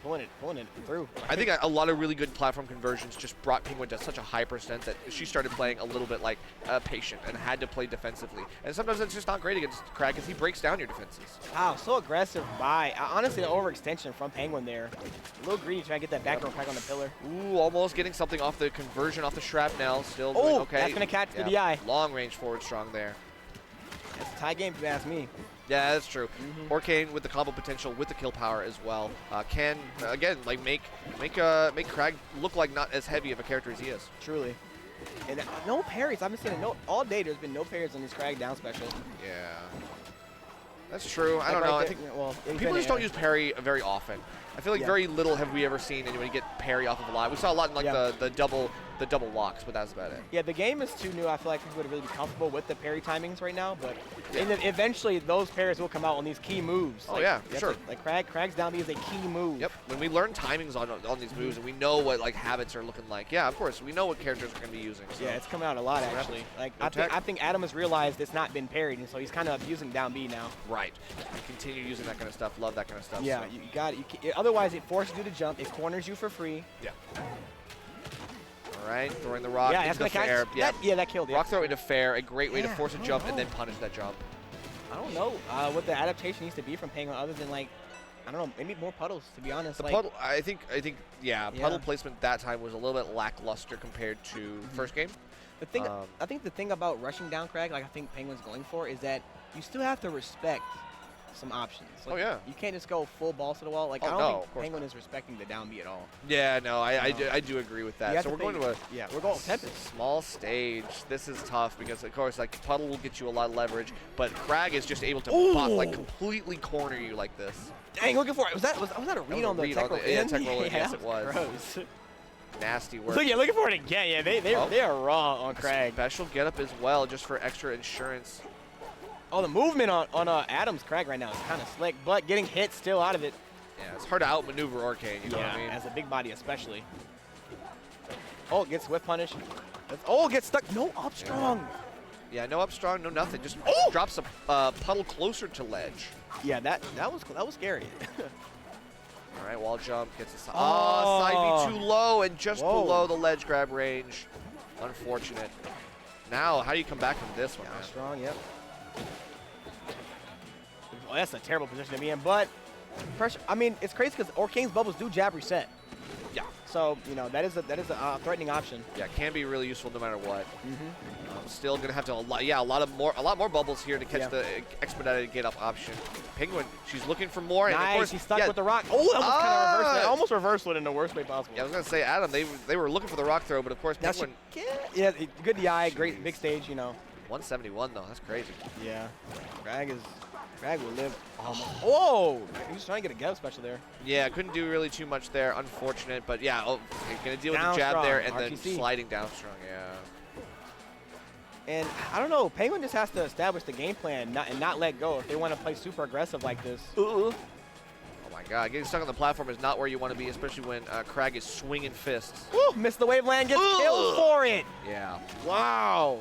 through. I think a lot of really good platform conversions just brought Penguin to such a high percent that she started playing a little bit like patient and had to play defensively. And sometimes it's just not great against Crag because he breaks down your defenses. Wow, so aggressive by honestly an overextension from Penguin there. A little greedy trying to get that back row crack on the pillar. Ooh, almost getting something off the conversion off the shrapnel. Still doing okay. That's gonna catch the DI. Long range forward strong there. It's a tie game if you ask me. Yeah, that's true. Orcane with the combo potential, with the kill power as well, can again like make Crag look like not as heavy of a character as he is. Truly. And no parries. I've been seeing it all day. There's been no parries on this Crag down special. Yeah, that's true. I don't know. I think people just don't use parry very often. I feel like very little have we ever seen anybody get parry off of a lot. We saw a lot in like the double locks, but that's about it. Yeah, the game is too new. I feel like people would really be comfortable with the parry timings right now, but eventually those parries will come out on these key moves. Oh yeah, sure. Like Crag's down B is a key move. Yep. When we learn timings on these moves and we know what like habits are looking like, yeah, of course we know what characters are going to be using. So. Yeah, it's coming out a lot actually. Like I think Adam has realized it's not been parried, and so he's kind of using down B now. Right. Continue using that kind of stuff. Love that kind of stuff. Yeah, so. You got it. Otherwise, it forces you to jump. It corners you for free. Yeah. All right, throwing the rock into the fair. That killed it. Rock throw into fair, a great way to force a jump and then punish that jump. I don't know what the adaptation needs to be from Penguin other than like, I don't know, maybe more puddles to be honest. The puddle, I think, puddle placement that time was a little bit lackluster compared to first game. The thing, I think the thing about rushing down Crag, like I think Penguin's going for, is that you still have to respect some options. Like, you can't just go full balls to the wall. Like I don't think Penguin is respecting the down B at all. Yeah, no, I do agree with that. So we're going to we're going Tempest. Small stage. This is tough because of course like puddle will get you a lot of leverage, but Crag is just able to completely corner you like this. Dang, looking for it. Was that a read on the tech roll? Yeah, tech roll. Yes, it was. Gross. Nasty work. So yeah, looking for it again. Yeah, they are raw on Crag. Special get up as well, just for extra insurance. Oh, the movement on Adam's Crag right now is kind of slick, but getting hit still out of it. Yeah, it's hard to outmaneuver Orcane, you know what I mean? As a big body especially. Oh, gets whip punish. Gets stuck. No up strong. Yeah, no up strong, no nothing. Just drops a puddle closer to ledge. Yeah, that was scary. All right, wall jump, gets a side B too low and just below the ledge grab range. Unfortunate. Now, how do you come back from this one? Down strong, yep. Oh, that's a terrible position to be in, but pressure. I mean, it's crazy because Orcane's bubbles do jab reset. Yeah. So that is a threatening option. Yeah, can be really useful no matter what. Still gonna have to a lot more bubbles here to catch the expedited get up option. Penguin, she's looking for more. Nice, and of course, she's stuck with the rock. Oh, that was kind of reversed. Almost reversed it in the worst way possible. Yeah, I was gonna say Adam, they were looking for the rock throw, but of course Penguin. Yeah, good DI, great big stage, you know. 171 though, that's crazy. Yeah, Crag will live. Whoa! He was trying to get a get up special there. Yeah, couldn't do really too much there. Unfortunate, but yeah, gonna deal with the jab there and then sliding down strong. Yeah. And I don't know, Penguin just has to establish the game plan and not let go if they want to play super aggressive like this. Oh my God, getting stuck on the platform is not where you want to be, especially when Crag is swinging fists. Woo! Missed the wave land, gets killed for it. Yeah. Wow.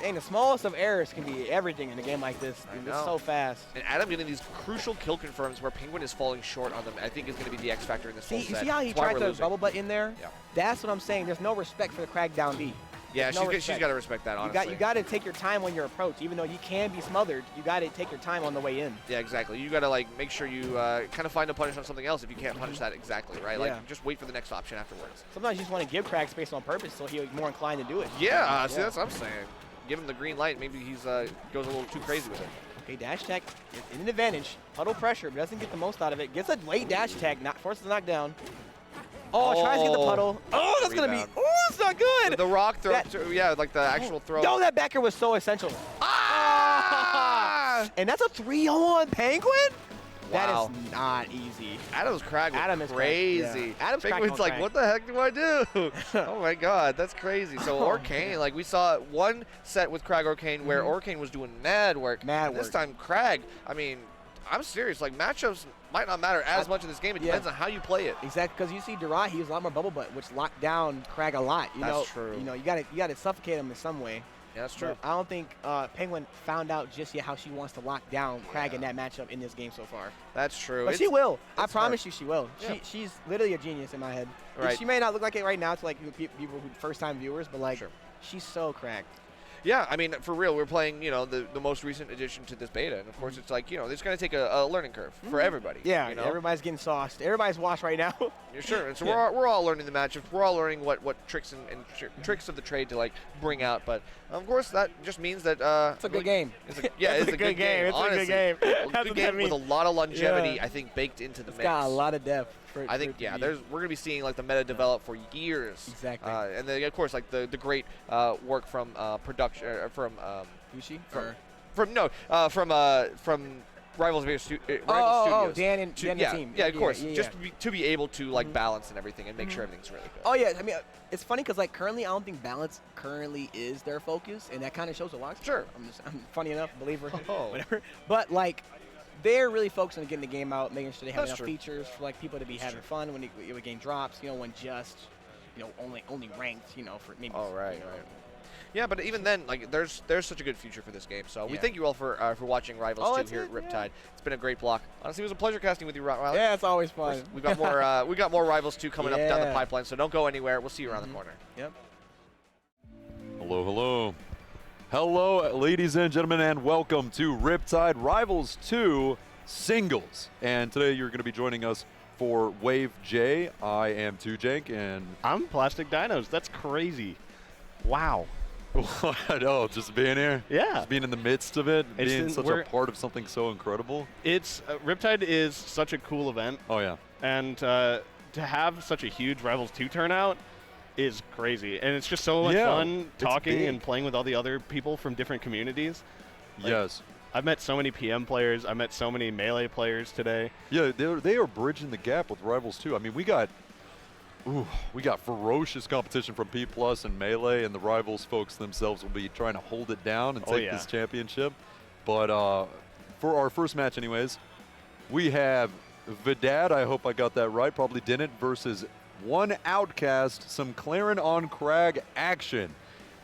Dang, the smallest of errors can be everything in a game like this. It's so fast. And Adam getting these crucial kill confirms where Penguin is falling short on them, I think is going to be the X factor in this whole set. You see how he tried to bubble butt in there? Yeah. That's what I'm saying. There's no respect for the Crag down B. Yeah, There's no she's got to respect that, honestly. You got to take your time when you approach. Even though you can be smothered, you got to take your time on the way in. Yeah, exactly. You got to like make sure you kind of find a punish on something else if you can't punish that exactly, right? Yeah. Like just wait for the next option afterwards. Sometimes you just want to give Crag space on purpose so he'll be more inclined to do it. Yeah, see, that's what I'm saying. Give him the green light. Maybe he's goes a little too crazy with it. Okay, dash tech is in an advantage. Puddle pressure, but doesn't get the most out of it. Gets a late dash tech, forces the knockdown. Oh, tries to get the puddle. Oh, that's going to be, it's not good. The rock throw, yeah, like the actual throw. Yo, that backer was so essential. Ah! And that's a 3-on Penguin? Wow. That is not easy. Adam's Crag was is crazy. Adam's Penguin's like, what the heck do I do? Oh my god, that's crazy. So Orcane, like we saw one set with Crag Orcane where Orcane was doing mad work. This time Crag, I mean, I'm serious, like matchups might not matter as much in this game. It depends on how you play it. Exactly, because you see Durai, he was a lot more bubble butt, which locked down Crag a lot. That's true. You know, you gotta suffocate him in some way. Yeah, that's true. But I don't think Penguin found out just yet how she wants to lock down Crag in that matchup in this game so far. That's true. But she will. I promise you she will. Yeah. She's literally a genius in my head. Right. She may not look like it right now to like people who first-time viewers, but like she's so cracked. Yeah, I mean, for real, we're playing, you know, the most recent addition to this beta, and of course it's like, you know, it's going to take a learning curve for everybody. Yeah, you know? everybody's getting sauced. Everybody's washed right now. You're sure. And so we're all learning the matchups. We're all learning what tricks and tricks of the trade to like bring out. But of course that just means that it's a good game. It's a good game. It's honestly. a good game. A good game with a lot of longevity, I think, baked into the mix. It's got a lot of depth. I think we're gonna be seeing like the meta develop for years. Exactly. And then of course like the great work from production from Gushi from Rivals Studios. Dan and the team. Yeah, of course. Just to be able to like balance and everything and make sure everything's really good. Oh yeah, I mean it's funny because like currently I don't think balance currently is their focus, and that kind of shows a lot. Sure. I'm funny enough, believer, whatever. But like they're really focused on getting the game out, making sure they have enough features for like people to be having fun when the game drops. You know, when just only ranked. You know, for maybe. Oh right. Yeah, but even then, like, there's such a good future for this game. So we thank you all for watching Rivals 2 here at Riptide. It's been a great block. Honestly, it was a pleasure casting with you, Riley. Yeah, it's always fun. We got more Rivals 2 coming up down the pipeline. So don't go anywhere. We'll see you around the corner. Yep. Hello, ladies and gentlemen, and welcome to Riptide Rivals 2 Singles. And today you're going to be joining us for Wave J. I am 2Jank, and I'm Plastic Dinos. That's crazy. Wow. I know, just being here. Yeah. Just being in the midst of it, being such a part of something so incredible. It's Riptide is such a cool event. Oh, yeah. And to have such a huge Rivals 2 turnout is crazy. And it's just so much fun talking and playing with all the other people from different communities. Like, yes. I've met so many PM players. I met so many Melee players today. Yeah, they are bridging the gap with Rivals 2. I mean, we got ferocious competition from P+ and Melee, and the Rivals folks themselves will be trying to hold it down and take this championship. But for our first match anyways, we have Vidad, I hope I got that right, probably didn't, versus one Outcast, some Clarin on Crag action.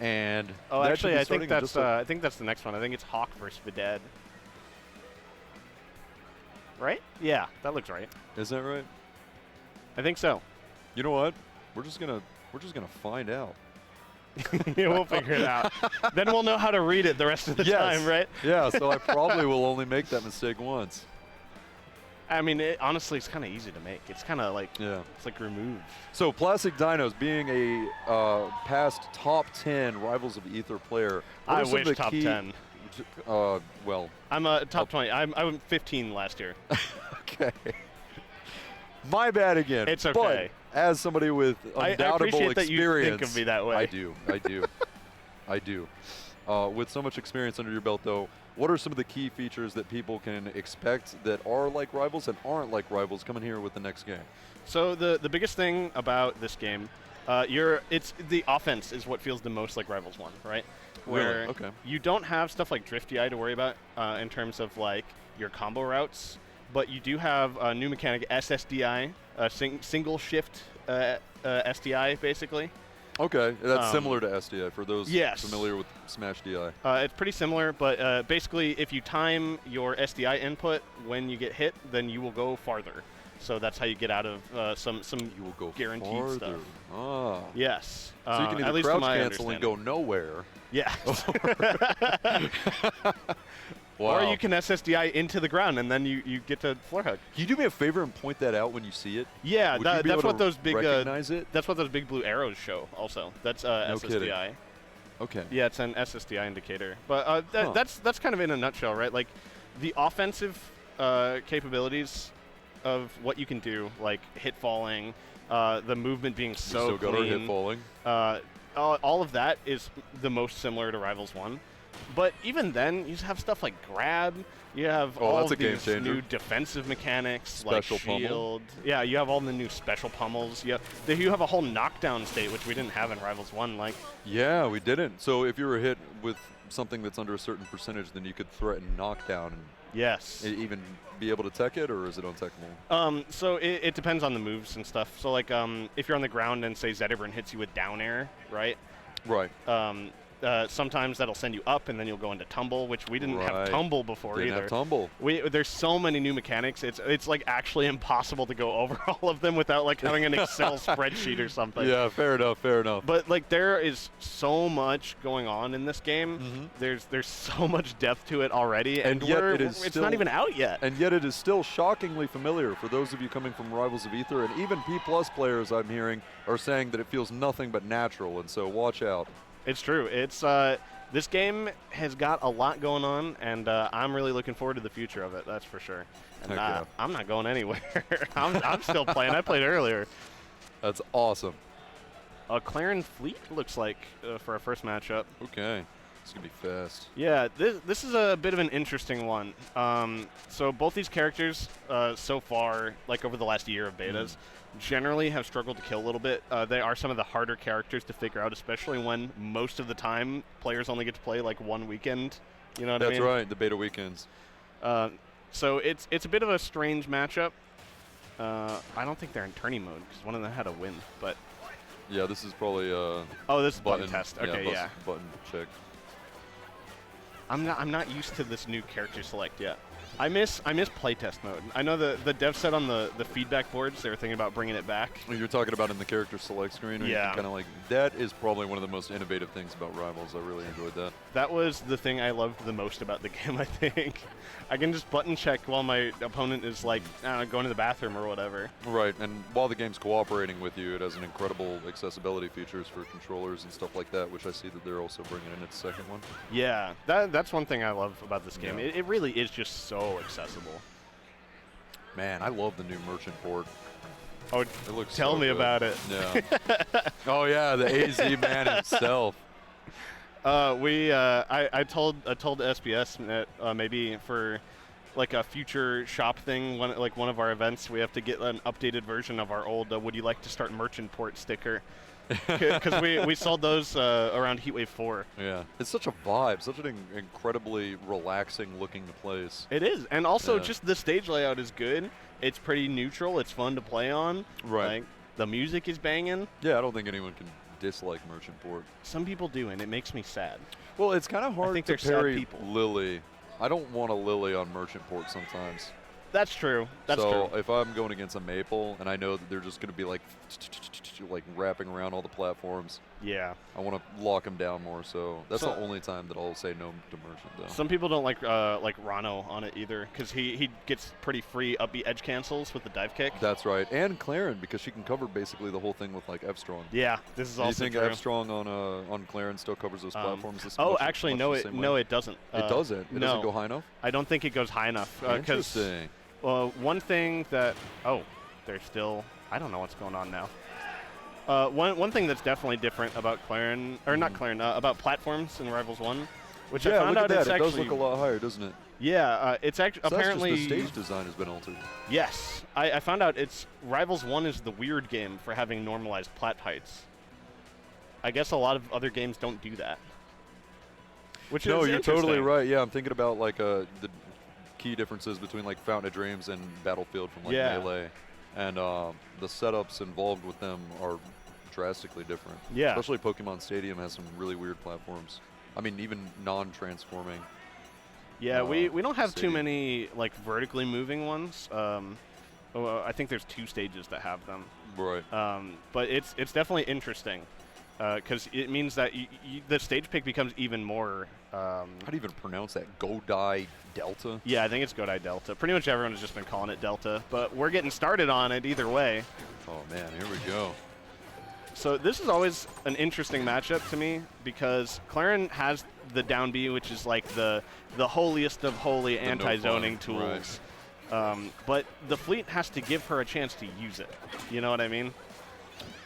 And actually, I think that's the next one. I think it's Hawk versus Vidad. Right? Yeah, that looks right. Is that right? I think so. You know what? We're just gonna find out. Yeah, we'll figure it out. Then we'll know how to read it the rest of the time, right? Yeah. So I probably will only make that mistake once. I mean, honestly, it's kind of easy to make. It's kind of like it's like removed. So Plastic Dinos, being a past top 10 Rivals of Ether player, I wish top 10. Well, I'm a top 20. I'm 15 last year. Okay. My bad again. It's okay. But as somebody with undoubtable experience, that you think of me that way. I do. I do. With so much experience under your belt, though, what are some of the key features that people can expect that are like Rivals and aren't like Rivals coming here with the next game? So the biggest thing about this game, it's the offense is what feels the most like Rivals 1, right? Where you don't have stuff like Drift DI to worry about in terms of like your combo routes. But you do have a new mechanic, SSDI, single shift SDI, basically. Okay, that's similar to SDI for those yes. familiar with Smash DI. It's pretty similar, but basically if you time your SDI input when you get hit, then you will go farther. So that's how you get out of some you will go guaranteed farther. stuff. Ah. Yes. So you can at either least crouch to my cancel and go nowhere. Yeah. Wow. Or you can SSDI into the ground, and then you get to floor hug. Can you do me a favor and point that out when you see it? Yeah, that's what those big recognize it. That's what those big blue arrows show. Also, that's No SSDI. kidding. Okay. Yeah, it's an SSDI indicator. But that's kind of in a nutshell, right? Like the offensive capabilities of what you can do, like hit falling, the movement being so you still got our clean. hit falling. All of that is the most similar to Rivals 1. But even then, you just have stuff like grab. You have all that's of a game these changer. new defensive mechanics, Special like shield. pummel. Yeah, you have all the new special pummels. You have a whole knockdown state, which we didn't have in Rivals 1. Like, yeah, we didn't. So if you were hit with something that's under a certain percentage, then you could threaten knockdown and yes, even be able to tech it, or is it untechable? So it depends on the moves and stuff. So like, if you're on the ground and say Zedibern hits you with down air, right? Right. Sometimes that'll send you up, and then you'll go into tumble, which we didn't have Right. tumble before Didn't either. have tumble. There's so many new mechanics. It's like actually impossible to go over all of them without like having an Excel spreadsheet or something. Yeah, fair enough. Fair enough. But like there is so much going on in this game. Mm-hmm. There's so much depth to it already, and yet it's not still- even out yet. And yet it is still shockingly familiar for those of you coming from Rivals of Aether, and even P+ players I'm hearing are saying that it feels nothing but natural, and so watch out. It's true. It's this game has got a lot going on, and I'm really looking forward to the future of it. That's for sure. And Heck yeah. I'm not going anywhere. I'm still playing. I played earlier. That's awesome. Claren Fleet looks like for our first matchup. Okay. It's going to be fast. Yeah, this is a bit of an interesting one. So both these characters so far, like over the last year of betas, generally have struggled to kill a little bit. They are some of the harder characters to figure out, especially when most of the time players only get to play like one weekend. You know what I mean? That's right, the beta weekends. So it's a bit of a strange matchup. I don't think they're in tourney mode because one of them had a win, but... Yeah, this is probably this is button test. Okay, yeah. Button check. I'm not used to this new character select yet. I miss playtest mode. I know the dev said on the feedback boards they were thinking about bringing it back. You're talking about in the character select screen? Yeah. Kind of like, that is probably one of the most innovative things about Rivals. I really enjoyed that. That was the thing I loved the most about the game, I think. I can just button check while my opponent is like, I don't know, going to the bathroom or whatever. Right, and while the game's cooperating with you, it has an incredible accessibility features for controllers and stuff like that, which I see that they're also bringing in its second one. Yeah, that's one thing I love about this game. Yeah. It really is just so accessible. Man, I love the new merchant port. Oh, it looks tell so me good. about it. Yeah. Oh yeah, the AZ man himself. I told SBS that maybe for like a future shop thing, one of our events, we have to get an updated version of our old "Would you like to start merchant port" sticker, because we sold those around Heatwave 4. Yeah, it's such a vibe, such an incredibly relaxing looking place. It is, and also just the stage layout is good. It's pretty neutral. It's fun to play on. Right. Like, the music is banging. Yeah, I don't think anyone can dislike merchant port. Some people do, and it makes me sad. Well, it's kind of hard think to they're sad parry people. Lily. I don't want a Lily on merchant port sometimes. That's true. That's so true. if I'm going against a Maple and I know that they're just going to be like wrapping around all the platforms, yeah, I want to lock them down more. So that's the only time that I'll say no to merchant, though. Some people don't like Rano on it either, because he gets pretty free up B edge cancels with the dive kick. That's right, and Claren, because she can cover basically the whole thing with like F strong. Yeah, this is also true. Do you think F strong on Claren still covers those platforms? Actually, no, it doesn't. It doesn't. It doesn't go high enough. I don't think it goes high enough. Interesting. One thing that they're still, I don't know what's going on now. One thing that's definitely different about Claren, or not Claren, about platforms in Rivals 1, which I found out it it's actually does look a lot higher, doesn't it? Yeah, it's actually So apparently that's just the stage design has been altered. Yes, I found out it's Rivals 1 is the weird game for having normalized plat heights. I guess a lot of other games don't do that. Which no, is you're totally interesting. right. Yeah, I'm thinking about like the key differences between like Fountain of Dreams and Battlefield from like Melee, and the setups involved with them are drastically different. Yeah, especially Pokemon Stadium has some really weird platforms. I mean, even non-transforming. Yeah, we don't have Stadium. too many like vertically moving ones. I think there's 2 stages that have them. Right. But it's definitely interesting because it means that the stage pick becomes even more. How do you even pronounce that? Godai Delta? Yeah, I think it's Godai Delta. Pretty much everyone has just been calling it Delta, but we're getting started on it either way. Oh man, here we go. So this is always an interesting matchup to me because Claren has the down B, which is like the holiest of holy anti-zoning tools. Right. But the Fleet has to give her a chance to use it. You know what I mean?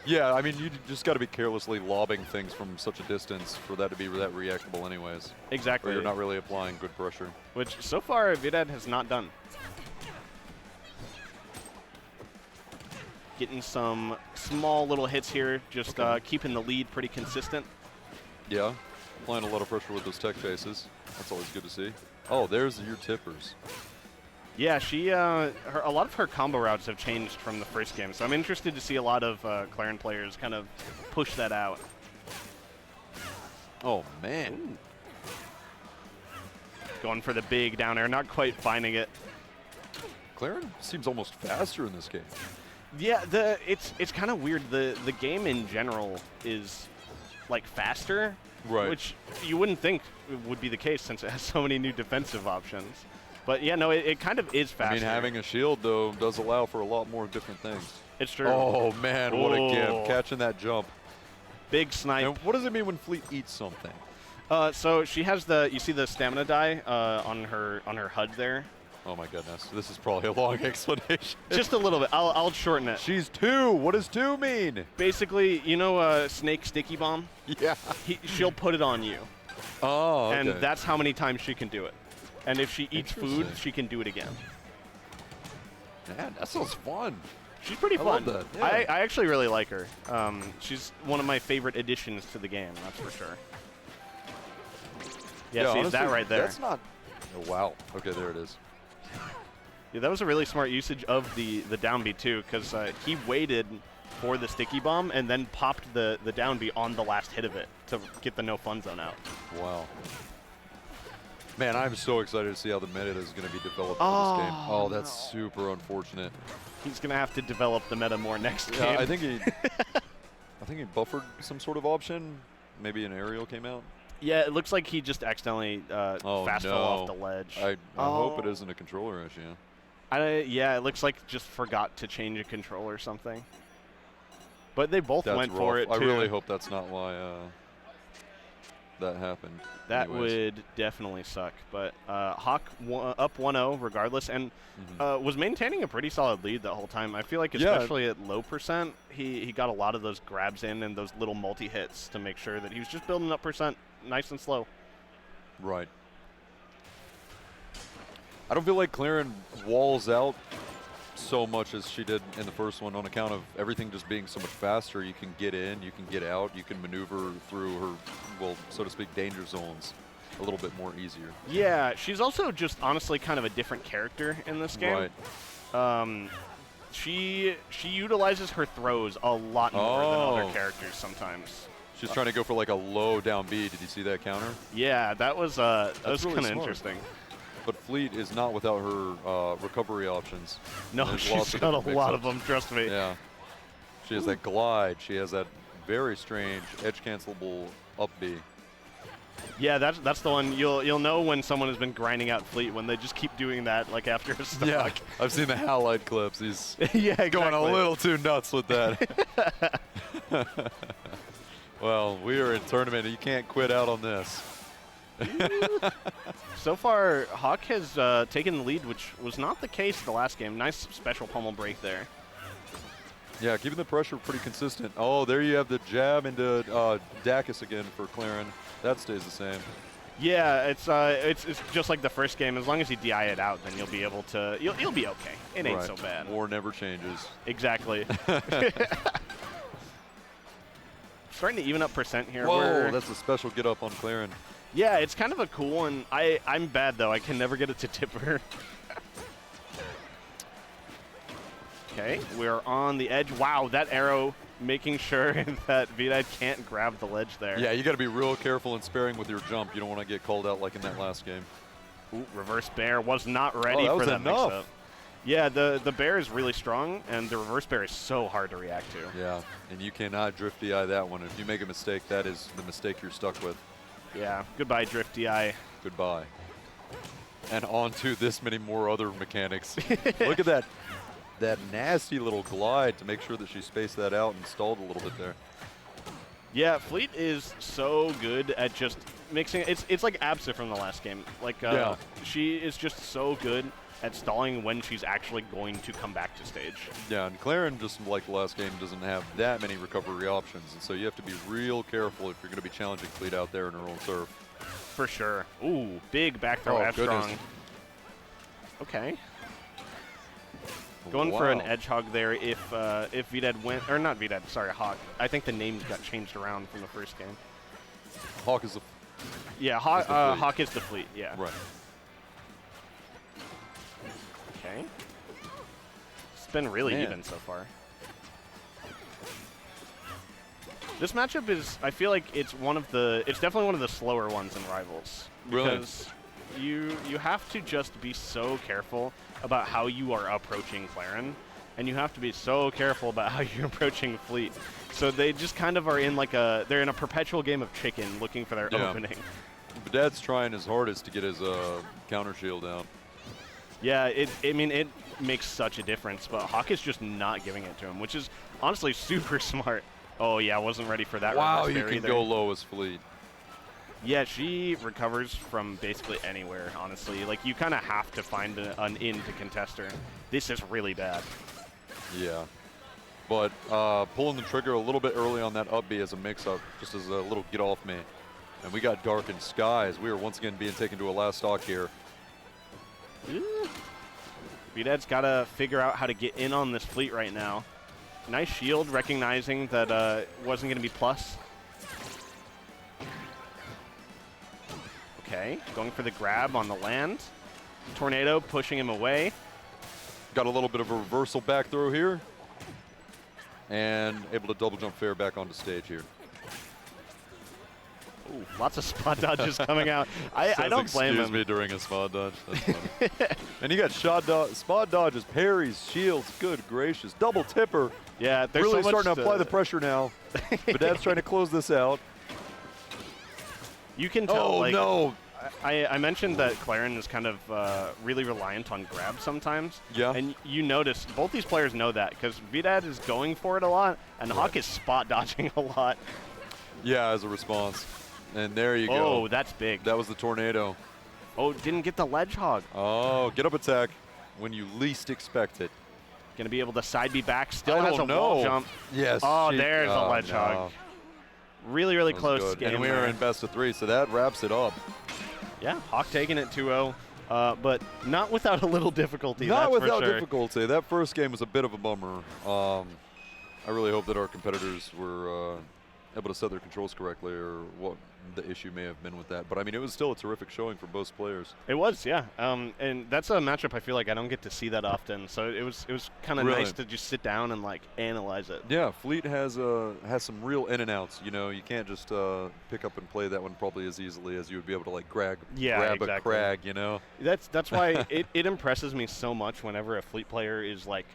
Yeah, I mean, you just got to be carelessly lobbing things from such a distance for that to be that reactable anyways. Exactly. Or you're not really applying good pressure. Which, so far, VOD has not done. Getting some small little hits here, just keeping the lead pretty consistent. Yeah, applying a lot of pressure with those tech faces. That's always good to see. Oh, there's your tippers. Yeah, a lot of her combo routes have changed from the first game, so I'm interested to see a lot of Claren players kind of push that out. Oh, man. Ooh. Going for the big down air, not quite finding it. Claren seems almost faster in this game. Yeah, it's kind of weird. The game in general is like faster, right? Which you wouldn't think would be the case since it has so many new defensive options. But yeah, no, it kind of is faster. I mean, having a shield though does allow for a lot more different things. It's true. Oh man, what a gift! Catching that jump. Big snipe. And what does it mean when Fleet eats something? So she has you see the stamina die on her HUD there. Oh my goodness, this is probably a long explanation. Just a little bit. I'll shorten it. She's 2. What does 2 mean? Basically, you know, Snake Sticky Bomb. Yeah. She'll put it on you. Oh. Okay. And that's how many times she can do it. And if she eats food, she can do it again. Man, that sounds fun. She's pretty fun. I love that. Yeah. I actually really like her. She's one of my favorite additions to the game, that's for sure. Yeah, see, honestly, that right there. That's not... Oh, wow. Okay, there it is. Yeah, that was a really smart usage of the down B too, because he waited for the sticky bomb and then popped the down B on the last hit of it to get the no fun zone out. Wow. Man, I'm so excited to see how the meta is going to be developed for this game. Oh, that's super unfortunate. He's going to have to develop the meta more next game. I think he buffered some sort of option. Maybe an aerial came out. Yeah, it looks like he just accidentally fast fell off the ledge. I hope it isn't a controller issue. Yeah, it looks like just forgot to change a control or something. But they both went for it, too. I really hope that's not why that happened. That would definitely suck. But Hawk up 1-0 regardless, and was maintaining a pretty solid lead the whole time. I feel like especially at low percent, he got a lot of those grabs in and those little multi-hits to make sure that he was just building up percent nice and slow. Right. I don't feel like Claren walls out so much as she did in the first one on account of everything just being so much faster. You can get in, you can get out, you can maneuver through her, well, so to speak, danger zones a little bit more easier. Yeah, she's also just honestly kind of a different character in this game. Right. She utilizes her throws a lot more than other characters sometimes. She's trying to go for like a low down B. Did you see that counter? Yeah, that was really kind of interesting. But Fleet is not without her recovery options. No, she's got a lot of them, trust me. Yeah. She has that glide. She has that very strange edge-cancelable up B. Yeah, that's the one. You'll know when someone has been grinding out Fleet, when they just keep doing that like after a stock. Yeah, I've seen the Halide clips. He's exactly. going a little too nuts with that. Well, we are in tournament. You can't quit out on this. So far, Hawk has taken the lead, which was not the case the last game. Nice special pummel break there. Yeah, keeping the pressure pretty consistent. Oh, there you have the jab into Dacus again for Claren. That stays the same. Yeah, it's just like the first game. As long as you DI it out, then you'll be able to. You'll be okay. It ain't so bad. War never changes. Exactly. Starting to even up percent here. Whoa, that's a special get up on Claren. Yeah, it's kind of a cool one. I'm bad though. I can never get it to tipper. Okay, we're on the edge. Wow, that arrow making sure that VOD can't grab the ledge there. Yeah, you got to be real careful and sparing with your jump. You don't want to get called out like in that last game. Ooh, reverse bear was not ready for that mix-up. Yeah, the bear is really strong, and the reverse bear is so hard to react to. Yeah, and you cannot drift DI that one. If you make a mistake, that is the mistake you're stuck with. Yeah, goodbye, drift DI. Goodbye. And on to this many more other mechanics. Look at that nasty little glide to make sure that she spaced that out and stalled a little bit there. Yeah, Fleet is so good at just mixing. It's like Absa from the last game. Like, she is just so good at stalling when she's actually going to come back to stage. Yeah, and Claren, just like the last game, doesn't have that many recovery options, and so you have to be real careful if you're going to be challenging Fleet out there in her own turf. For sure. Ooh, big back throw F strong. Okay. Going for an edge hog there if VDAD went, or not VDAD, sorry, Hawk. I think the names got changed around from the first game. Hawk is the Hawk is the Fleet, yeah. Right. Okay. It's been really even so far. This matchup is, I feel like it's definitely one of the slower ones in Rivals. Really? Because you have to just be so careful about how you are approaching Claren, and you have to be so careful about how you're approaching Fleet. So they just kind of are in like they're in a perpetual game of chicken looking for their opening. But Dad's trying his hardest to get his counter shield down. Yeah, it makes such a difference, but Hawk is just not giving it to him, which is honestly super smart. Oh yeah, wasn't ready for that. Wow, you can go low as Fleet. Yeah, she recovers from basically anywhere, honestly. Like, you kind of have to find an in to contest her. This is really bad. Yeah. But pulling the trigger a little bit early on that up B as a mix-up, just as a little get off me. And we got darkened skies. We are once again being taken to a last stock here. VDAD's got to figure out how to get in on this Fleet right now. Nice shield, recognizing that it wasn't going to be plus. Okay, going for the grab on the land. Tornado pushing him away. Got a little bit of a reversal back throw here. And able to double jump fair back onto stage here. Ooh, lots of spot dodges coming out. I don't blame him. Excuse me during a spot dodge. That's funny. And you got spot dodges, parries, shields. Good gracious. Double tipper. Yeah, they're really so starting to apply the pressure now. But Dad's trying to close this out. You can tell. Oh, like, no. I mentioned that Claren is kind of really reliant on grab sometimes. Yeah. And you notice both these players know that because VDAD is going for it a lot and Hawk is spot dodging a lot. Yeah, as a response. And there you go. Oh, that's big. That was the tornado. Oh, didn't get the ledge hog. Oh, get up attack when you least expect it. Gonna be able to side B back. Still has a wall jump. Yes. Oh, there's a ledge hog. Really, really close game. And we are in best of 3, so that wraps it up. Yeah, Hawk taking it 2-0, but not without a little difficulty. Not that's without for sure. difficulty. That first game was a bit of a bummer. I really hope that our competitors were able to set their controls correctly, or what the issue may have been with that. But I mean, it was still a terrific showing for both players. It was, yeah. And that's a matchup I feel like I don't get to see that often. So it was kind of nice to just sit down and like analyze it. Yeah, Fleet has some real in and outs. You know, you can't just pick up and play that one probably as easily as you would be able to like grab a crag. You know. That's why it impresses me so much whenever a Fleet player is like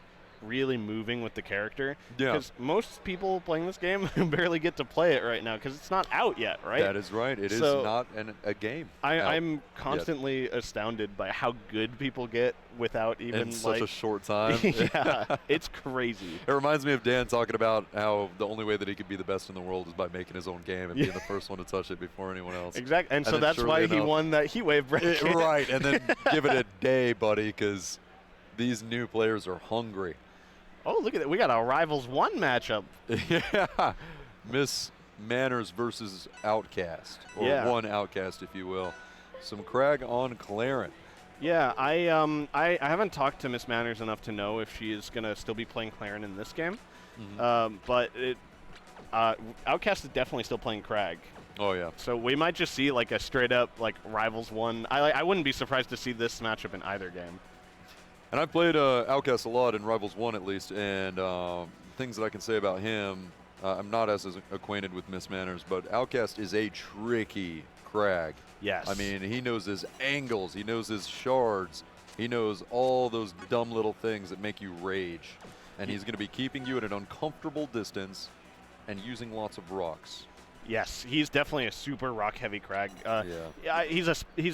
really moving with the character. Yeah. Because most people playing this game barely get to play it right now because it's not out yet, right? That is right. It is not a game. I'm constantly astounded by how good people get without even in such a short time. Yeah, it's crazy. It reminds me of Dan talking about how the only way that he could be the best in the world is by making his own game and being the first one to touch it before anyone else. Exactly. And so that's why he won that Heatwave bracket. Right. And then give it a day, buddy, because these new players are hungry. Oh, look at that. We got a Rivals 1 matchup. Yeah. Miss Manners versus Outcast. Or one Outcast, if you will. Some crag on Claren. Yeah, I haven't talked to Miss Manners enough to know if she is going to still be playing Claren in this game. Mm-hmm. But Outcast is definitely still playing Crag. Oh, yeah. So we might just see like a straight-up like Rivals 1. I wouldn't be surprised to see this matchup in either game. And I've played Outcast a lot in Rivals 1 at least, and things that I can say about him, I'm not as acquainted with Miss Manners, but Outcast is a tricky crag. Yes. I mean, he knows his angles, he knows his shards, He knows all those dumb little things that make you rage. And he's going to be keeping you at an uncomfortable distance and using lots of rocks. Yes, he's definitely a super rock-heavy Crag. Yeah, he's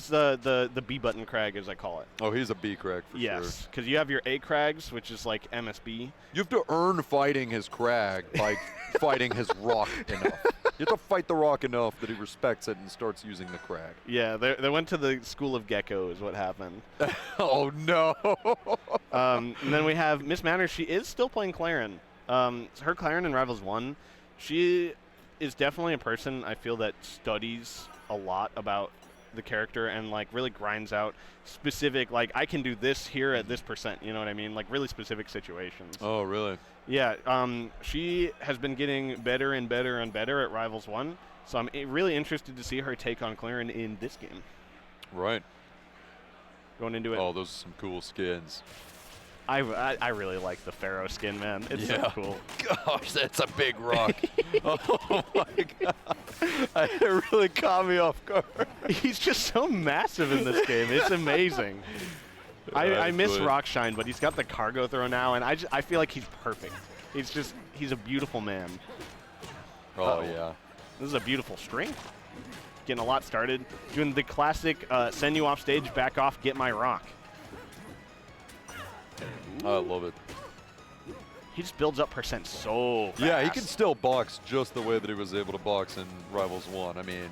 the B button Crag, as I call it. Oh, he's a B Crag for sure. Yes, because you have your A Crags, which is like MSB. You have to earn fighting his Crag by fighting his rock enough. You have to fight the rock enough that he respects it and starts using the Crag. Yeah, they went to the school of Gecko is what happened. Oh, no. And then we have Miss Manners. She is still playing Claren. Her Claren in Rivals 1, she is definitely a person I feel that studies a lot about the character and like really grinds out specific, like I can do this here at this %, you know what I mean? Like really specific situations. Oh, really? Yeah, she has been getting better and better and better at Rivals 1, so I'm really interested to see her take on Claren in this game. Right. Going into it. Oh, those are some cool skins. I really like the Pharaoh skin, man. It's so cool. Gosh, that's a big rock. Oh, my God. It really caught me off guard. He's just so massive in this game. It's amazing. I miss Rockshine, but he's got the cargo throw now, and I feel like he's perfect. He's a beautiful man. Oh, yeah. This is a beautiful string. Getting a lot started. Doing the classic send you off stage, back off, get my rock. I love it. He just builds up % so fast. Yeah, he can still box just the way that he was able to box in Rivals 1. I mean,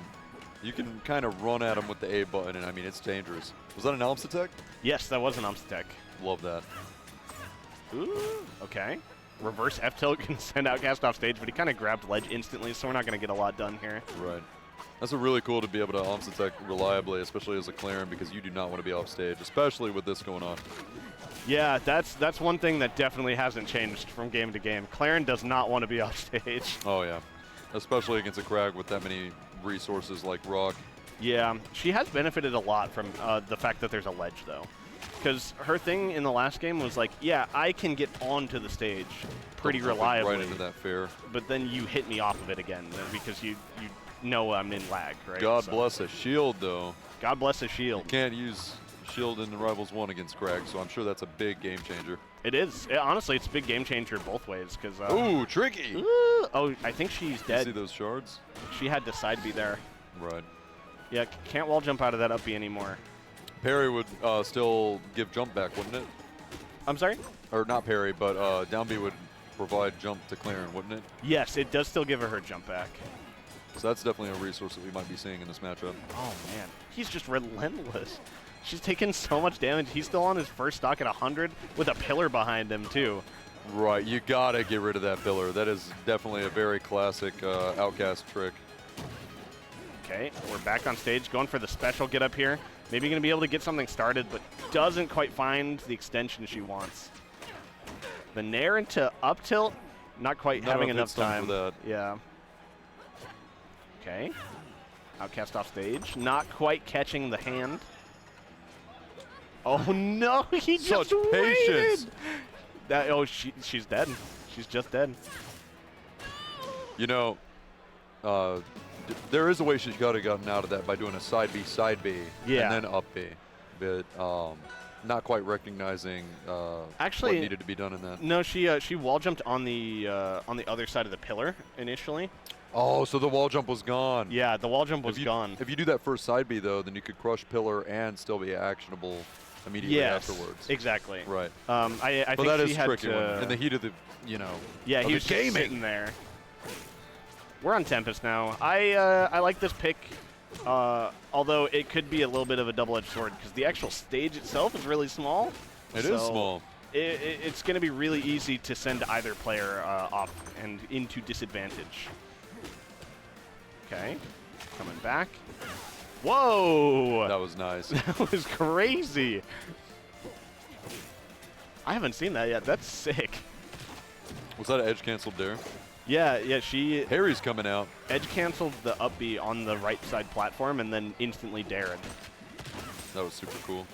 you can kind of run at him with the A button, and I mean, it's dangerous. Was that an Alms attack? Yes, that was an Alms attack. Love that. Ooh, okay. Reverse F-tilt can send Outcast off stage, but he kind of grabbed ledge instantly, so we're not going to get a lot done here. Right. That's really cool to be able to Alms attack reliably, especially as a Claren, because you do not want to be off stage, especially with this going on. Yeah, that's one thing that definitely hasn't changed from game to game. Claren does not want to be off stage. Oh, yeah. Especially against a Crag with that many resources like rock. Yeah, she has benefited a lot from the fact that there's a ledge, though. Because her thing in the last game was like, yeah, I can get onto the stage pretty reliably. Right into that fair. But then you hit me off of it again because you know I'm in lag, right? God bless a shield, though. God bless a shield. You can't use shield in the Rivals 1 against Crag, so I'm sure that's a big game changer. It is. Honestly, it's a big game changer both ways. Cause, ooh, tricky. Oh, I think she's dead. You see those shards? She had to side B there. Right. Yeah, can't wall jump out of that up B anymore. Parry would still give jump back, wouldn't it? I'm sorry? Or not parry, but down B would provide jump to Claren, wouldn't it? Yes, it does still give her jump back. So that's definitely a resource that we might be seeing in this matchup. Oh, man. He's just relentless. She's taken so much damage. He's still on his first stock at 100 with a pillar behind him, too. Right. You got to get rid of that pillar. That is definitely a very classic Outcast trick. Okay, we're back on stage, going for the special get up here. Maybe going to be able to get something started, but doesn't quite find the extension she wants. The nair into up tilt, not quite having enough time. For that. Yeah. Okay. Outcast off stage, not quite catching the hand. Oh no, he Such just patience. Waited. She's dead. She's just dead. You know, there is a way she could have gotten out of that by doing a side B, yeah, and then up B. But not quite recognizing actually what needed to be done in that. No, she wall jumped on the other side of the pillar initially. Oh, so the wall jump was gone. Yeah, the wall jump was gone. If you do that first side B though, then you could crush pillar and still be actionable immediately afterwards. Exactly. Right. I but think that she is had tricky to, in the heat of the yeah, he was gaming. Sitting there. We're on Tempest now. I like this pick, although it could be a little bit of a double-edged sword because the actual stage itself is really small. It is small. It's going to be really easy to send either player off and into disadvantage. Okay, coming back. Whoa! That was nice. That was crazy. I haven't seen that yet. That's sick. Was that an edge canceled dare? Yeah, Harry's coming out. Edge canceled the up B on the right side platform and then instantly dared. That was super cool.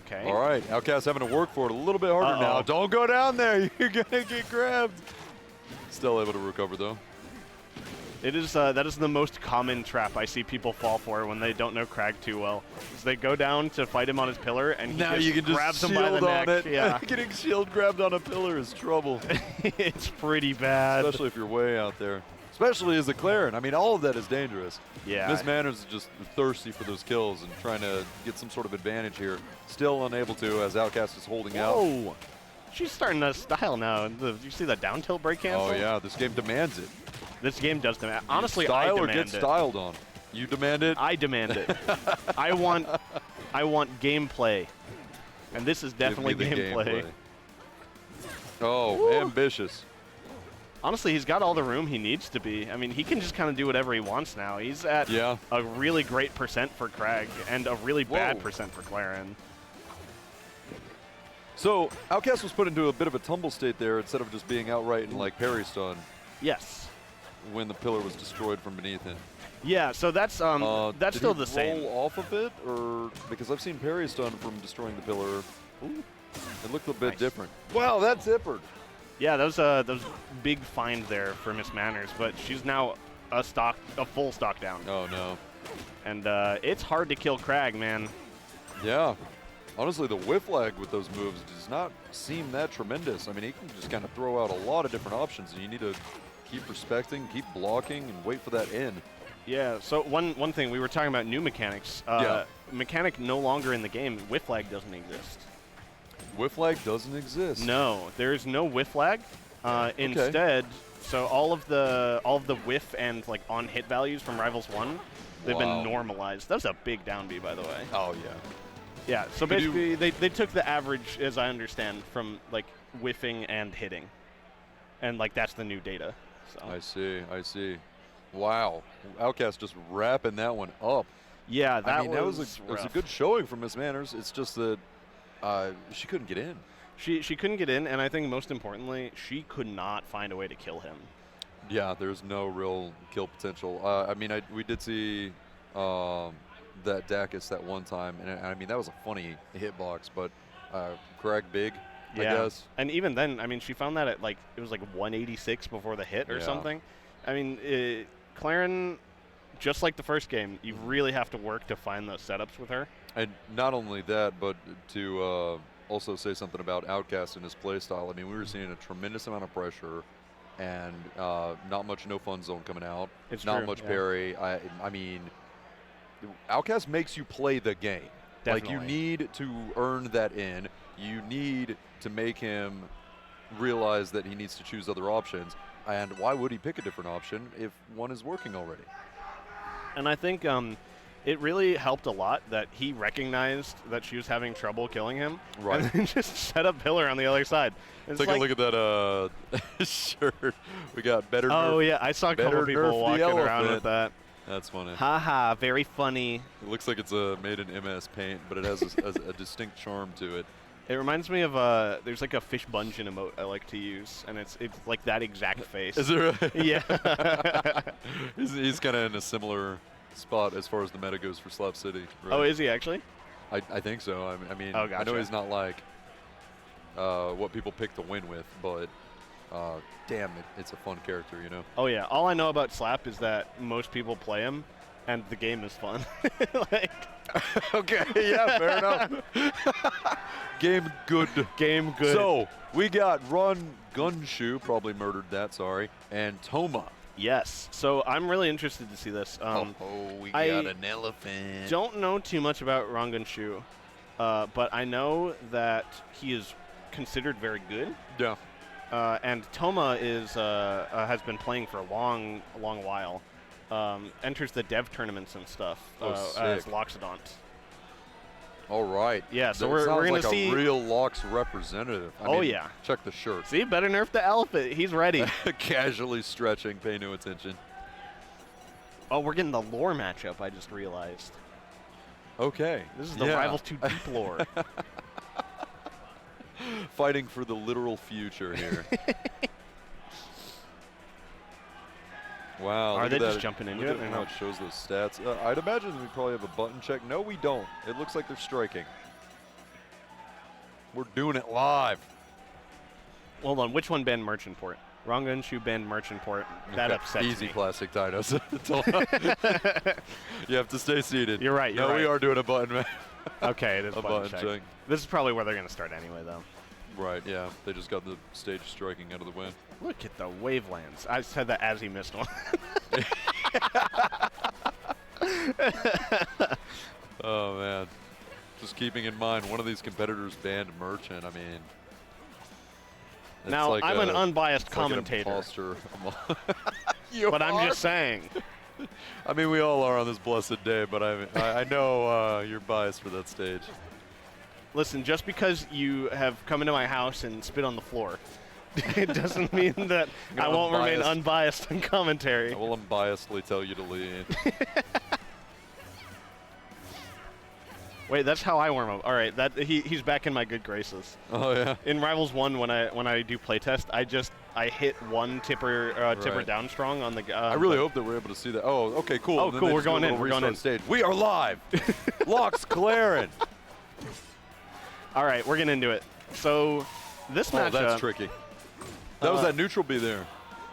Okay. All right, Outcast having to work for it a little bit harder now. Don't go down there. You're going to get grabbed. Still able to recover, though. It is that is the most common trap I see people fall for when they don't know Crag too well. Is they go down to fight him on his pillar, and now he you can grabs just him by the shield on neck. it. Yeah, Getting shield grabbed on a pillar is trouble. it's pretty bad. Especially if you're way out there. Especially as a Claren. I mean, all of that is dangerous. Yeah. Miss Manners is just thirsty for those kills and trying to get some sort of advantage here. Still unable to, as Outcast is holding out. Whoa. She's starting to style now. You see the down tilt break cancel? Oh, yeah. This game demands it. This game does demand. Honestly, style I demand or get styled on. You demand it? I demand it. I want gameplay. And this is definitely gameplay. Oh, ambitious. Honestly, he's got all the room he needs to be. I mean, he can just kind of do whatever he wants now. He's at a really great percent for Crag and a really bad percent for Claren. So, Outcast was put into a bit of a tumble state there instead of just being outright in like parry stun. Yes. When the pillar was destroyed from beneath him. Yeah, so that's still the same. Did he roll off of it, or because I've seen parry stun from destroying the pillar. Ooh, it looked a bit different. Wow, that's zippered. Yeah, that was big find there for Miss Manners, but she's now a full stock down. Oh no. And it's hard to kill Crag, man. Yeah. Honestly, the whiff lag with those moves does not seem that tremendous. I mean, he can just kind of throw out a lot of different options, and you need to keep respecting, keep blocking, and wait for that in. Yeah, so one thing, we were talking about new mechanics. Mechanic no longer in the game, whiff lag doesn't exist. Whiff lag doesn't exist? No, there's no whiff lag. Instead, so all of the whiff and like on hit values from Rivals 1, they've been normalized. That was a big down B, by the way. Oh, yeah. Yeah, so basically they took the average, as I understand, from like whiffing and hitting. And like that's the new data. So. I see. Wow. Outcast just wrapping that one up. Yeah, that was a good showing from Miss Manners. It's just that she couldn't get in. She couldn't get in, and I think most importantly, she could not find a way to kill him. Yeah, there's no real kill potential. I mean, we did see that Dacus that one time, and I mean, that was a funny hitbox, but Crag big, I guess. And even then, I mean, she found that at like, it was like 186 before the hit or something. I mean, Claren, just like the first game, you really have to work to find those setups with her. And not only that, but to also say something about Outcast and his playstyle. I mean, we were seeing a tremendous amount of pressure and not much no fun zone coming out. It's not true, much parry. I mean, Outcast makes you play the game. Definitely. Like, you need to earn that in. You need to make him realize that he needs to choose other options. And why would he pick a different option if one is working already? And I think it really helped a lot that he recognized that she was having trouble killing him. Right. And then just set up pillar on the other side. Take a look at that shirt. We got better nerf. Oh, yeah. I saw a couple people walking around with that. That's funny. Haha, very funny. It looks like it's made in MS Paint, but it has a distinct charm to it. It reminds me of there's like a fish bungin emote I like to use, and it's like that exact face. Is there? Yeah. he's kind of in a similar spot as far as the meta goes for Slap City. Right? Oh, is he actually? I think so. I mean, oh, gotcha. I know he's not like what people pick to win with, but damn, it's a fun character, you know? Oh, yeah. All I know about Slap is that most people play him, and the game is fun. Like, okay, yeah, fair enough. Game good. Game good. So, we got Run Gunshoe, probably murdered that, sorry, and Toma. Yes. So, I'm really interested to see this. We got an elephant. Don't know too much about Ranganshu, but I know that he is considered very good. Yeah. And Toma is has been playing for a long while. Enters the dev tournaments and stuff as Loxodont. All right. Yeah, so we're going to like see a real Lox representative. I mean, yeah. Check the shirt. See, better nerf the elephant. He's ready. Casually stretching. Pay no attention. Oh, we're getting the lore matchup. I just realized. Okay. This is the Rivals 2 Deep lore. Fighting for the literal future here. Wow. Are they just jumping into it? Look at how it shows those stats. I'd imagine we probably have a button check. No, we don't. It looks like they're striking. We're doing it live. Hold on. Which one banned Merchant Port? Ranganshu banned merchant port. That upsets Easy me. plastic Dinos. You have to stay seated. You're right. You're right. We are doing a button match. Okay, it is a button check. This is probably where they're going to start anyway, though. Right, yeah. They just got the stage striking out of the wind. Look at the wavelands. I said that as he missed one. Oh, man. Just keeping in mind, one of these competitors banned merchant. I mean, now, like I'm an unbiased commentator. But I'm just saying. I mean, we all are on this blessed day, but I know you're biased for that stage. Listen, just because you have come into my house and spit on the floor, it doesn't mean that I won't remain unbiased in commentary. I will unbiasedly tell you to lead. Wait, that's how I warm up. All right, he's back in my good graces. Oh yeah. In Rivals 1, when I do playtest, I hit one tipper down strong on the. I really hope that we're able to see that. Oh, okay, cool. Oh, cool. We're going in. We're going in. Stage. We are live. Locks Claren. All right, we're getting into it. So this matchup. That's tricky. That was that neutral B there.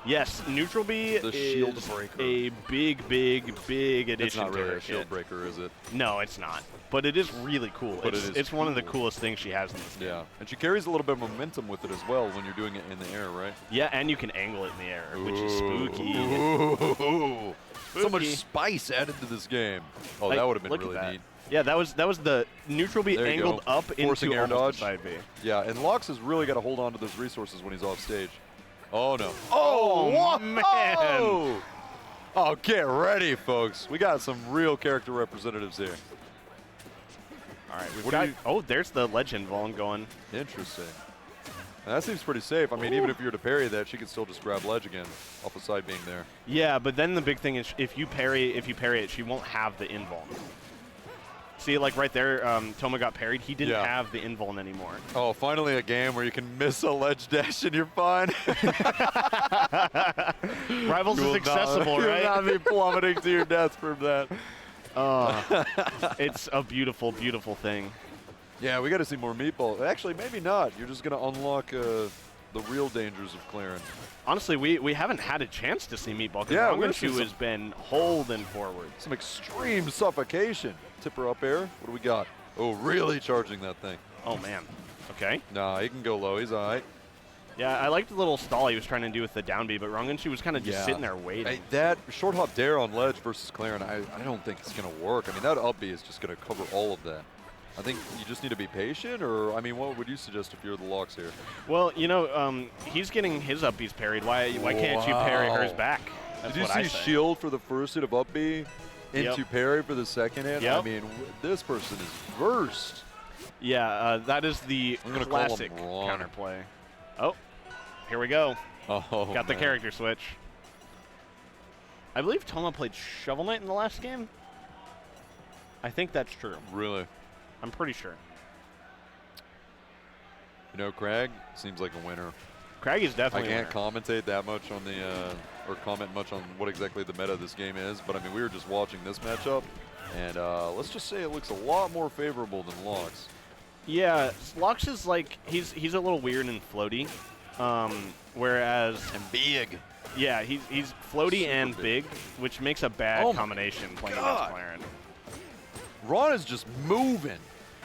Yes, neutral B the shield breaker. A big addition. It's not to really her a shield kit. breaker, is it? No, it's not. But it is really cool. But it's one of the coolest things she has in this game. Yeah, and she carries a little bit of momentum with it as well when you're doing it in the air, right? Yeah, and you can angle it in the air, which is spooky. Ooh. So much spice added to this game. Oh, that would have been really neat. Yeah, that was the neutral B angled up Forcing into air dodge. Side B. Yeah, and Lox has really got to hold on to those resources when he's off stage. Oh no! Oh man! Oh, get ready, folks. We got some real character representatives here. All right, we've got. Oh, there's the legend Vaughn going. Interesting. And that seems pretty safe. I mean, even if you were to parry that, she could still just grab ledge again off the side being there. Yeah, but then the big thing is if you parry it, she won't have the invuln. See, like right there, Toma got parried. He didn't have the invuln anymore. Oh, finally a game where you can miss a ledge dash and you're fine. Rivals is accessible, right? You'll not be plummeting to your death from that. It's a beautiful, beautiful thing. Yeah, we got to see more meatball. Actually, maybe not. You're just going to unlock the real dangers of Claren. Honestly, we haven't had a chance to see meatball because Ranganshu has been holding forward. Some extreme suffocation. Tipper up air. What do we got? Oh, really charging that thing. Oh, man. Okay. Nah, he can go low. He's all right. Yeah, I liked the little stall he was trying to do with the down B, but Ranganshu was kind of just sitting there waiting. Hey, that short hop dare on ledge versus Claren, I don't think it's going to work. I mean, that up B is just going to cover all of that. I think you just need to be patient, or, I mean, what would you suggest if you're the Lox here? Well, you know, he's getting his up B's parried. Why can't you parry hers back? That's Did you see shield for the first hit of up B? Into parry for the second hit? I mean, this person is versed. Yeah, that is the classic counterplay. Oh, here we go. Oh, got the character switch. I believe Toma played Shovel Knight in the last game. I think that's true. Really? I'm pretty sure. You know, Craig seems like a winner. Craig is definitely I can't commentate that much on the, or comment much on what exactly the meta of this game is, but I mean, we were just watching this matchup, and let's just say it looks a lot more favorable than Lox. Yeah, Lox is like, he's a little weird and floaty, whereas... And big. Yeah, he's floaty and big, which makes a bad combination playing against Claren. Ron is just moving.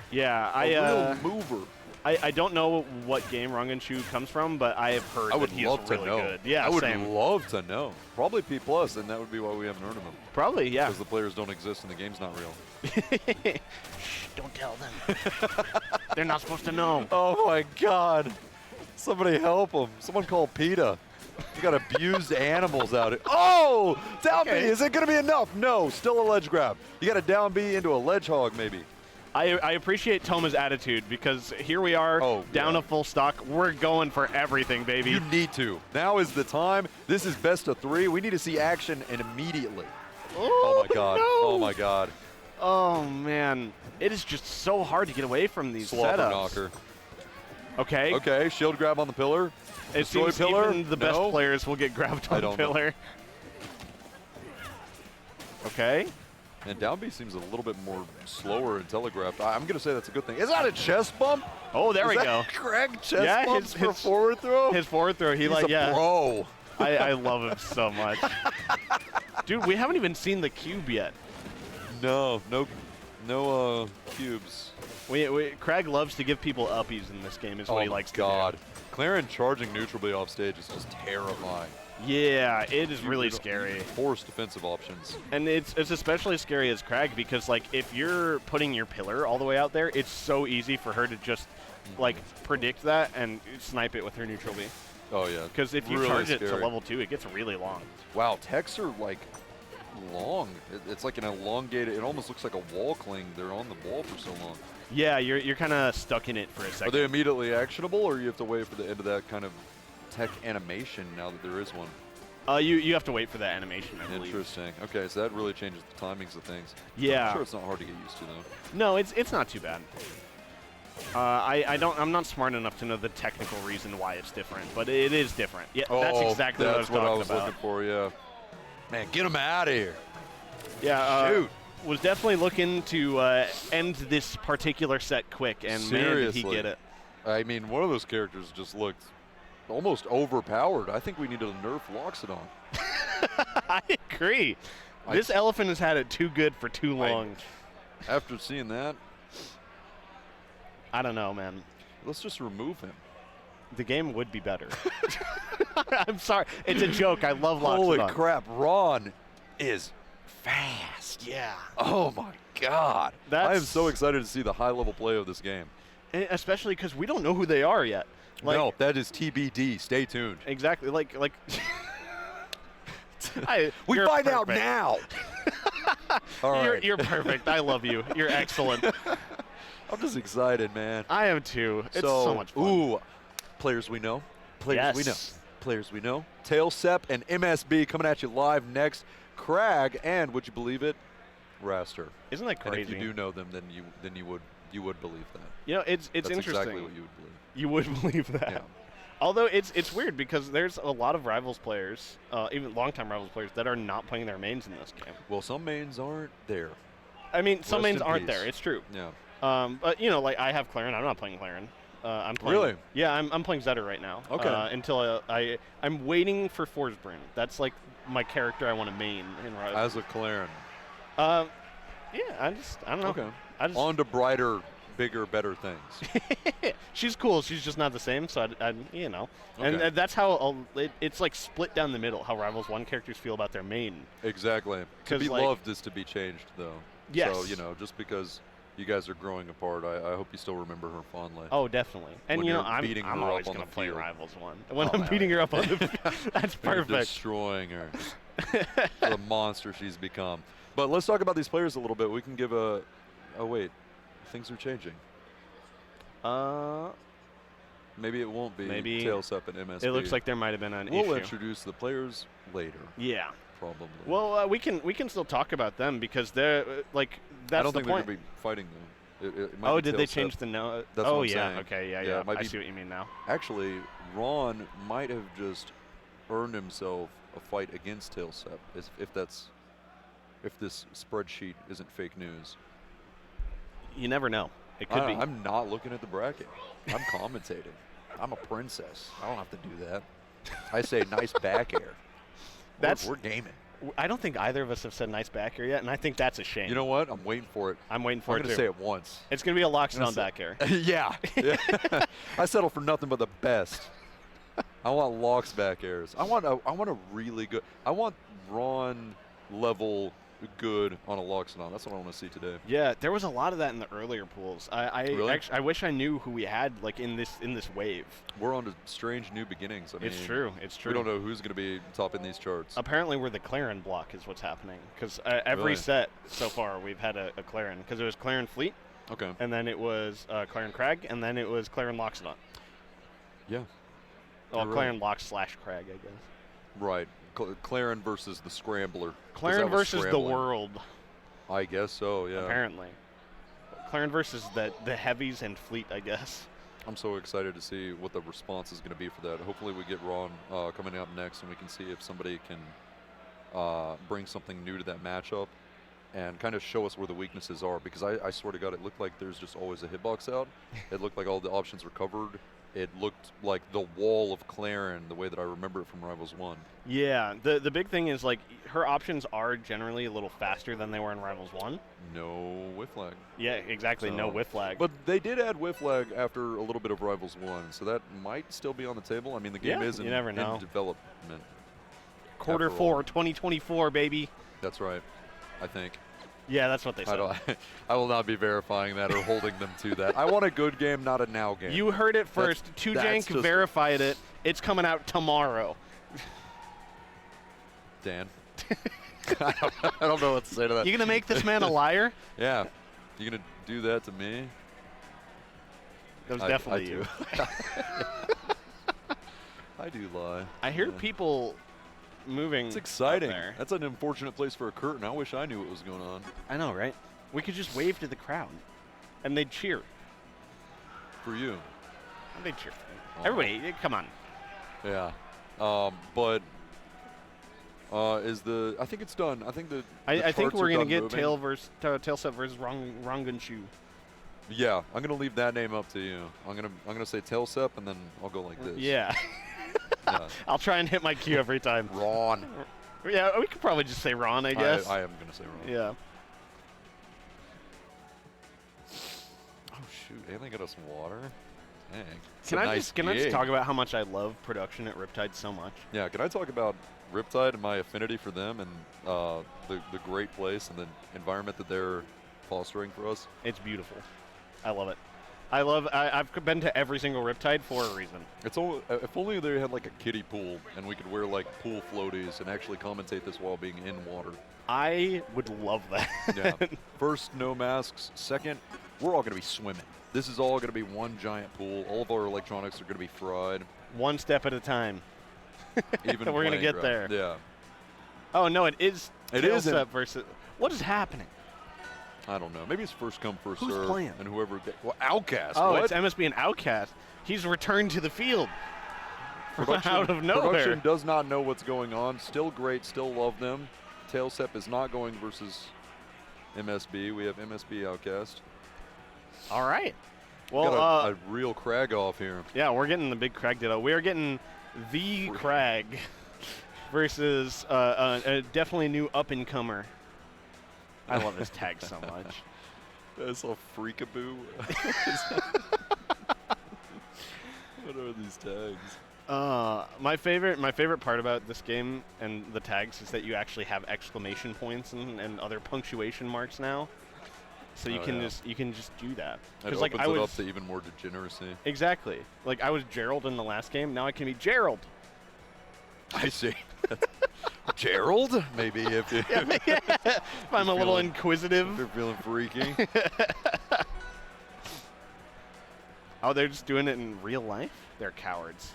Yeah, a real mover. I don't know what game Ranganshu comes from, but I have heard that he is really good. Yeah, I would love to know. Probably P+, and that would be why we haven't heard of him. Probably, yeah. Because the players don't exist and the game's not real. Shh, don't tell them. They're not supposed to know. Oh, my God. Somebody help him. Someone call PETA. You got abused animals out here. Oh! Down B! Is it going to be enough? No. Still a ledge grab. You got a down B into a ledge hog, maybe. I appreciate Toma's attitude because here we are, down a full stock. We're going for everything, baby. You need to. Now is the time. This is best of 3. We need to see action and immediately. Oh, my God. No. Oh, my God. Oh, man. It is just so hard to get away from these setups. Knocker. Okay. Okay, shield grab on the pillar. It seems even the best players will get grabbed on the pillar. Okay. And down B seems a little bit more slower and telegraphed. I'm going to say that's a good thing. Is that a chest bump? Oh, there we go. Craig chest bumps for forward throw? His forward throw. He's a bro. I love him so much. Dude, we haven't even seen the cube yet. No cubes. Craig loves to give people uppies in this game is what he likes to do. Claren charging neutral B off stage is just terrifying. Yeah, it is really scary. Forced defensive options. And it's especially scary as Craig because, like, if you're putting your pillar all the way out there, it's so easy for her to just, like, predict that and snipe it with her neutral B. Oh, yeah. Because if you charge it to level 2, it gets really long. Wow, techs are, like, long. It's like an elongated, it almost looks like a wall cling. They're on the wall for so long. Yeah, you're kind of stuck in it for a second. Are they immediately actionable, or you have to wait for the end of that kind of tech animation now that there is one? You have to wait for that animation, I believe. Interesting. Okay, so that really changes the timings of things. Yeah. I'm sure it's not hard to get used to, though. No, it's not too bad. I'm not smart enough to know the technical reason why it's different, but it is different. Yeah, that's exactly what I was talking about. That's what I was looking for, yeah. Man, get him out of here. Yeah, shoot. Was definitely looking to end this particular set quick, and seriously, man, did he get it. I mean, one of those characters just looked almost overpowered. I think we need to nerf Loxodon. I agree. This elephant has had it too good for too long. After seeing that, I don't know, man. Let's just remove him. The game would be better. I'm sorry. It's a joke. I love Loxodon. Holy crap. Ron is fast. Yeah. Oh, my God. I am so excited to see the high-level play of this game. And especially because we don't know who they are yet. Like, no, that is TBD. Stay tuned. Exactly. Like we find out now. All right. You're perfect. I love you. You're excellent. I'm just excited, man. I am too. It's so much fun. Ooh, players we know. Players we know. Players we know. Tailsep and MSB coming at you live next. Crag and, would you believe it, Raster. Isn't that crazy? And if you do know them, then you would believe that. You know, it's That's interesting. exactly what you would believe. You would believe that. Yeah. Although it's weird because there's a lot of Rivals players, even longtime Rivals players, that are not playing their mains in this game. Well, some mains aren't there. I mean, some mains aren't there. It's true. Yeah. But you know, like I have Claren. I'm not playing Claren. I'm playing. Really? Yeah, I'm playing Zetter right now. Okay. Until I'm waiting for Forsbrun. That's like my character I want to main in Rivals. As a Claren. Yeah, I don't know. Okay. On to brighter, bigger, better things. She's cool. She's just not the same. So I you know, Okay. and that's how it's like split down the middle. How Rivals 1 characters feel about their main. Exactly. To be loved is to be changed, though. Yes. So you know, just because you guys are growing apart, I hope you still remember her fondly. Oh, definitely. And when you know, beating I'm her always up going on to the play field. Rivals 1. When I'm beating her up on the field, that's perfect. You're destroying her. The monster she's become. But let's talk about these players a little bit. We can give a. Oh wait, things are changing. Maybe it won't be Tailsep and MSB. It looks like there might have been an issue. We'll introduce the players later. Yeah. Probably. Well, we can still talk about them because they're like that's I don't the think point. they're going to be fighting them. It might oh, be did they Tailsep. change the no? That's oh what I'm yeah. saying. Okay. Yeah. It might I be, see what you mean now. Actually, Ron might have just earned himself a fight against Tailsep, if this spreadsheet isn't fake news. You never know. It could be. I'm not looking at the bracket. I'm commentating. I'm a princess. I don't have to do that. I say nice back air. We're gaming. I don't think either of us have said nice back air yet, and I think that's a shame. You know what? I'm waiting for it. I'm waiting for it I'm going to say it once. It's going to be a Loxodon back air. Yeah. I settle for nothing but the best. I want Lox back airs. I want a really good. I want Ron level good on a Loxodon. That's what I want to see today. Yeah, there was a lot of that in the earlier pools. Really? I wish I knew who we had like in this wave. We're on to strange new beginnings. I mean, it's true. It's true. We don't know who's going to be top in these charts. Apparently, we're the Claren block is what's happening because every set so far we've had a Claren because it was Claren Fleet. Okay. And then it was Claren Crag, and then it was Claren Loxodon. Yeah. Well, Claren Lox / Crag, I guess. Right. Claren versus the Scrambler. Claren versus the world. I guess so, yeah. Apparently. Claren versus the heavies and Fleet, I guess. I'm so excited to see what the response is going to be for that. Hopefully we get Ron coming up next and we can see if somebody can bring something new to that matchup. and kind of show us where the weaknesses are, because I swear to God, it looked like there's just always a hitbox out. It looked like all the options were covered. It looked like the wall of Claren, the way that I remember it from Rivals 1. Yeah, the big thing is, like, her options are generally a little faster than they were in Rivals 1. No whiff lag. Yeah, exactly, So, no whiff lag. But they did add whiff lag after a little bit of Rivals 1, so that might still be on the table. I mean, the game is in development. Q4 2024, baby. That's right, I think. Yeah, that's what they said. I will not be verifying that or holding them to that. I want a good game, not a now game. You heard it first. Tujank verified it. It's coming out tomorrow. Dan. I don't know what to say to that. You gonna make this man a liar? Yeah. You gonna do that to me? That was definitely you. I do lie. I hear people moving. It's exciting. There. That's an unfortunate place for a curtain. I wish I knew what was going on. I know, right? We could just wave to the crowd, and they'd cheer. For you. They'd cheer for me. Everybody, come on. Yeah. But I think it's done. I think I think we're gonna get Tailset versus Rangunshu. Yeah, I'm gonna leave that name up to you. I'm gonna say Tailsep, and then I'll go like this. Yeah. I'll try and hit my cue every time. Ron. Yeah, we could probably just say Ron, I guess. I am going to say Ron. Yeah. Oh, shoot. And they got us some water. Dang. Can I just talk about how much I love production at Riptide so much? Yeah, can I talk about Riptide and my affinity for them and the great place and the environment that they're fostering for us? It's beautiful. I love it. I've been to every single Riptide for a reason. It's only, if only they had like a kiddie pool and we could wear like pool floaties and actually commentate this while being in water. I would love that. Yeah. First, no masks. Second, we're all going to be swimming. This is all going to be one giant pool. All of our electronics are going to be fried. One step at a time. Even we're going to get there. Yeah. Oh, no, it is. It is versus. What is happening? I don't know. Maybe it's first come, first serve. Who's playing? And whoever. Well, Outcast. Oh, what? it's MSB and Outcast. He's returned to the field. Out of nowhere. Production does not know what's going on. Still great. Still love them. Tailsep is not going versus MSB. We have MSB Outcast. All right. Well, got a real crag off here. Yeah, we're getting the big crag ditto. We are getting the crag versus a definitely new up-and-comer. I love this tag so much. That's a freakaboo. What are these tags? My favorite part about this game and the tags is that you actually have exclamation points and other punctuation marks now. So you can just do that. It opens it up to even more degeneracy. Exactly. Like I was Gerald in the last game. Now I can be Gerald. I see. Gerald? Maybe if you if I'm a little inquisitive. If you're feeling freaky. Oh, they're just doing it in real life? They're cowards.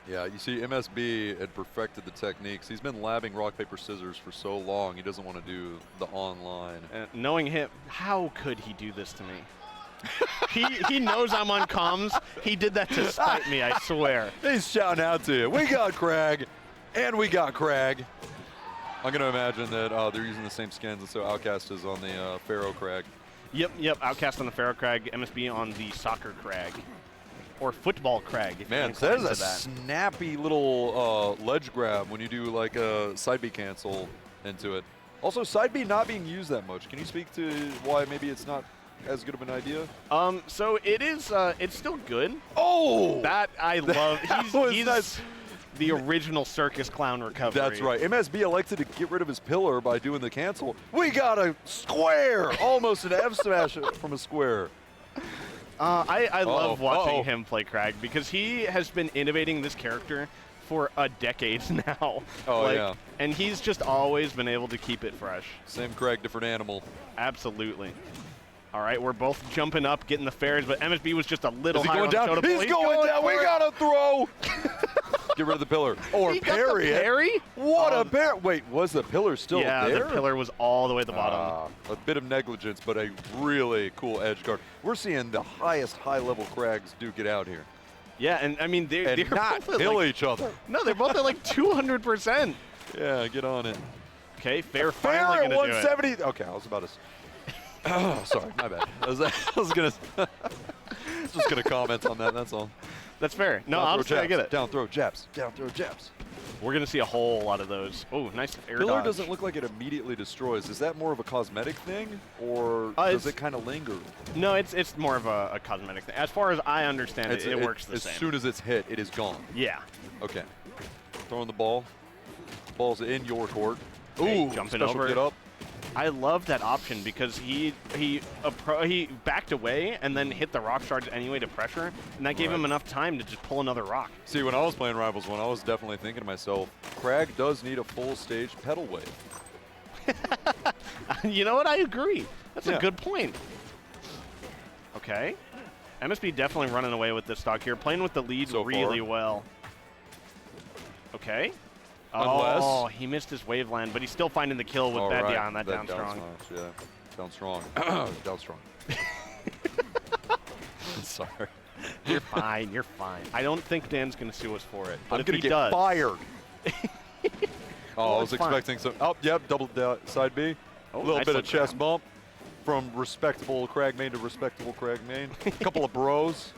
Yeah, you see, MSB had perfected the techniques. He's been labbing rock, paper, scissors for so long, he doesn't want to do the online. Knowing him, how could he do this to me? he knows I'm on comms. He did that to spite me, I swear. He's shouting out to you. We got Crag, and we got Crag. I'm going to imagine that they're using the same skins, and so Outcast is on the Pharaoh Crag. Yep. Outcast on the Pharaoh Crag, MSB on the Soccer Crag. Or Football Crag. Man, that is a snappy little ledge grab when you do like a side B cancel into it. Also, side B not being used that much. Can you speak to why maybe it's not as good of an idea? So it is. It's still good. Oh, that I love. He's the original circus clown recovery. That's right. MSB elected to get rid of his pillar by doing the cancel. We got a square, almost an F smash from a square. I love watching him play Crag because he has been innovating this character for a decade now. Yeah. And he's just always been able to keep it fresh. Same Crag, different animal. Absolutely. All right, we're both jumping up, getting the fairs, but MSB was just a little higher on the totem pole. He's going down. We got to throw. Get rid of the pillar. Or parry it. Parry? What a parry. Wait, was the pillar still there? Yeah, the pillar was all the way at the bottom. A bit of negligence, but a really cool edge guard. We're seeing the highest high-level Crags duke it out here. Yeah, and I mean, they're not both kill each other. No, they're both at like 200%. Yeah, get on it. Okay, fair Fair finally at gonna do it. 170. Okay, I was about to. Oh, sorry, my bad. I was gonna. Just gonna comment on that. That's all. That's fair. No, Down throw honestly, I jabs, get it. Down throw jabs. Down throw jabs. We're gonna see a whole lot of those. Oh, nice air Pillar dodge. doesn't look like it immediately destroys. Is that more of a cosmetic thing, or does it kind of linger? No, it's more of a cosmetic thing. As far as I understand it works the same. As soon as it's hit, it is gone. Yeah. Okay. Throwing the ball. Ball's in your court. Hey, Ooh, jumping special over. get up. I love that option because he backed away and then hit the rock shards anyway to pressure, and that gave him enough time to just pull another rock. See, when I was playing Rivals 1, I was definitely thinking to myself, Crag does need a full stage pedal wave. You know what? I agree. That's a good point. Okay. MSB definitely running away with this stock here, playing with the lead really well. Okay. Unless. Oh, he missed his waveland, but he's still finding the kill with that on that down strong. Yeah, down strong. Down strong. Sorry. You're fine. You're fine. I don't think Dan's going to sue us for it. But I'm going to get fired. Oh, I was expecting some. Oh, yep, double side B. A little bit of chest bump from respectable Crag main to respectable Crag main. A couple of bros.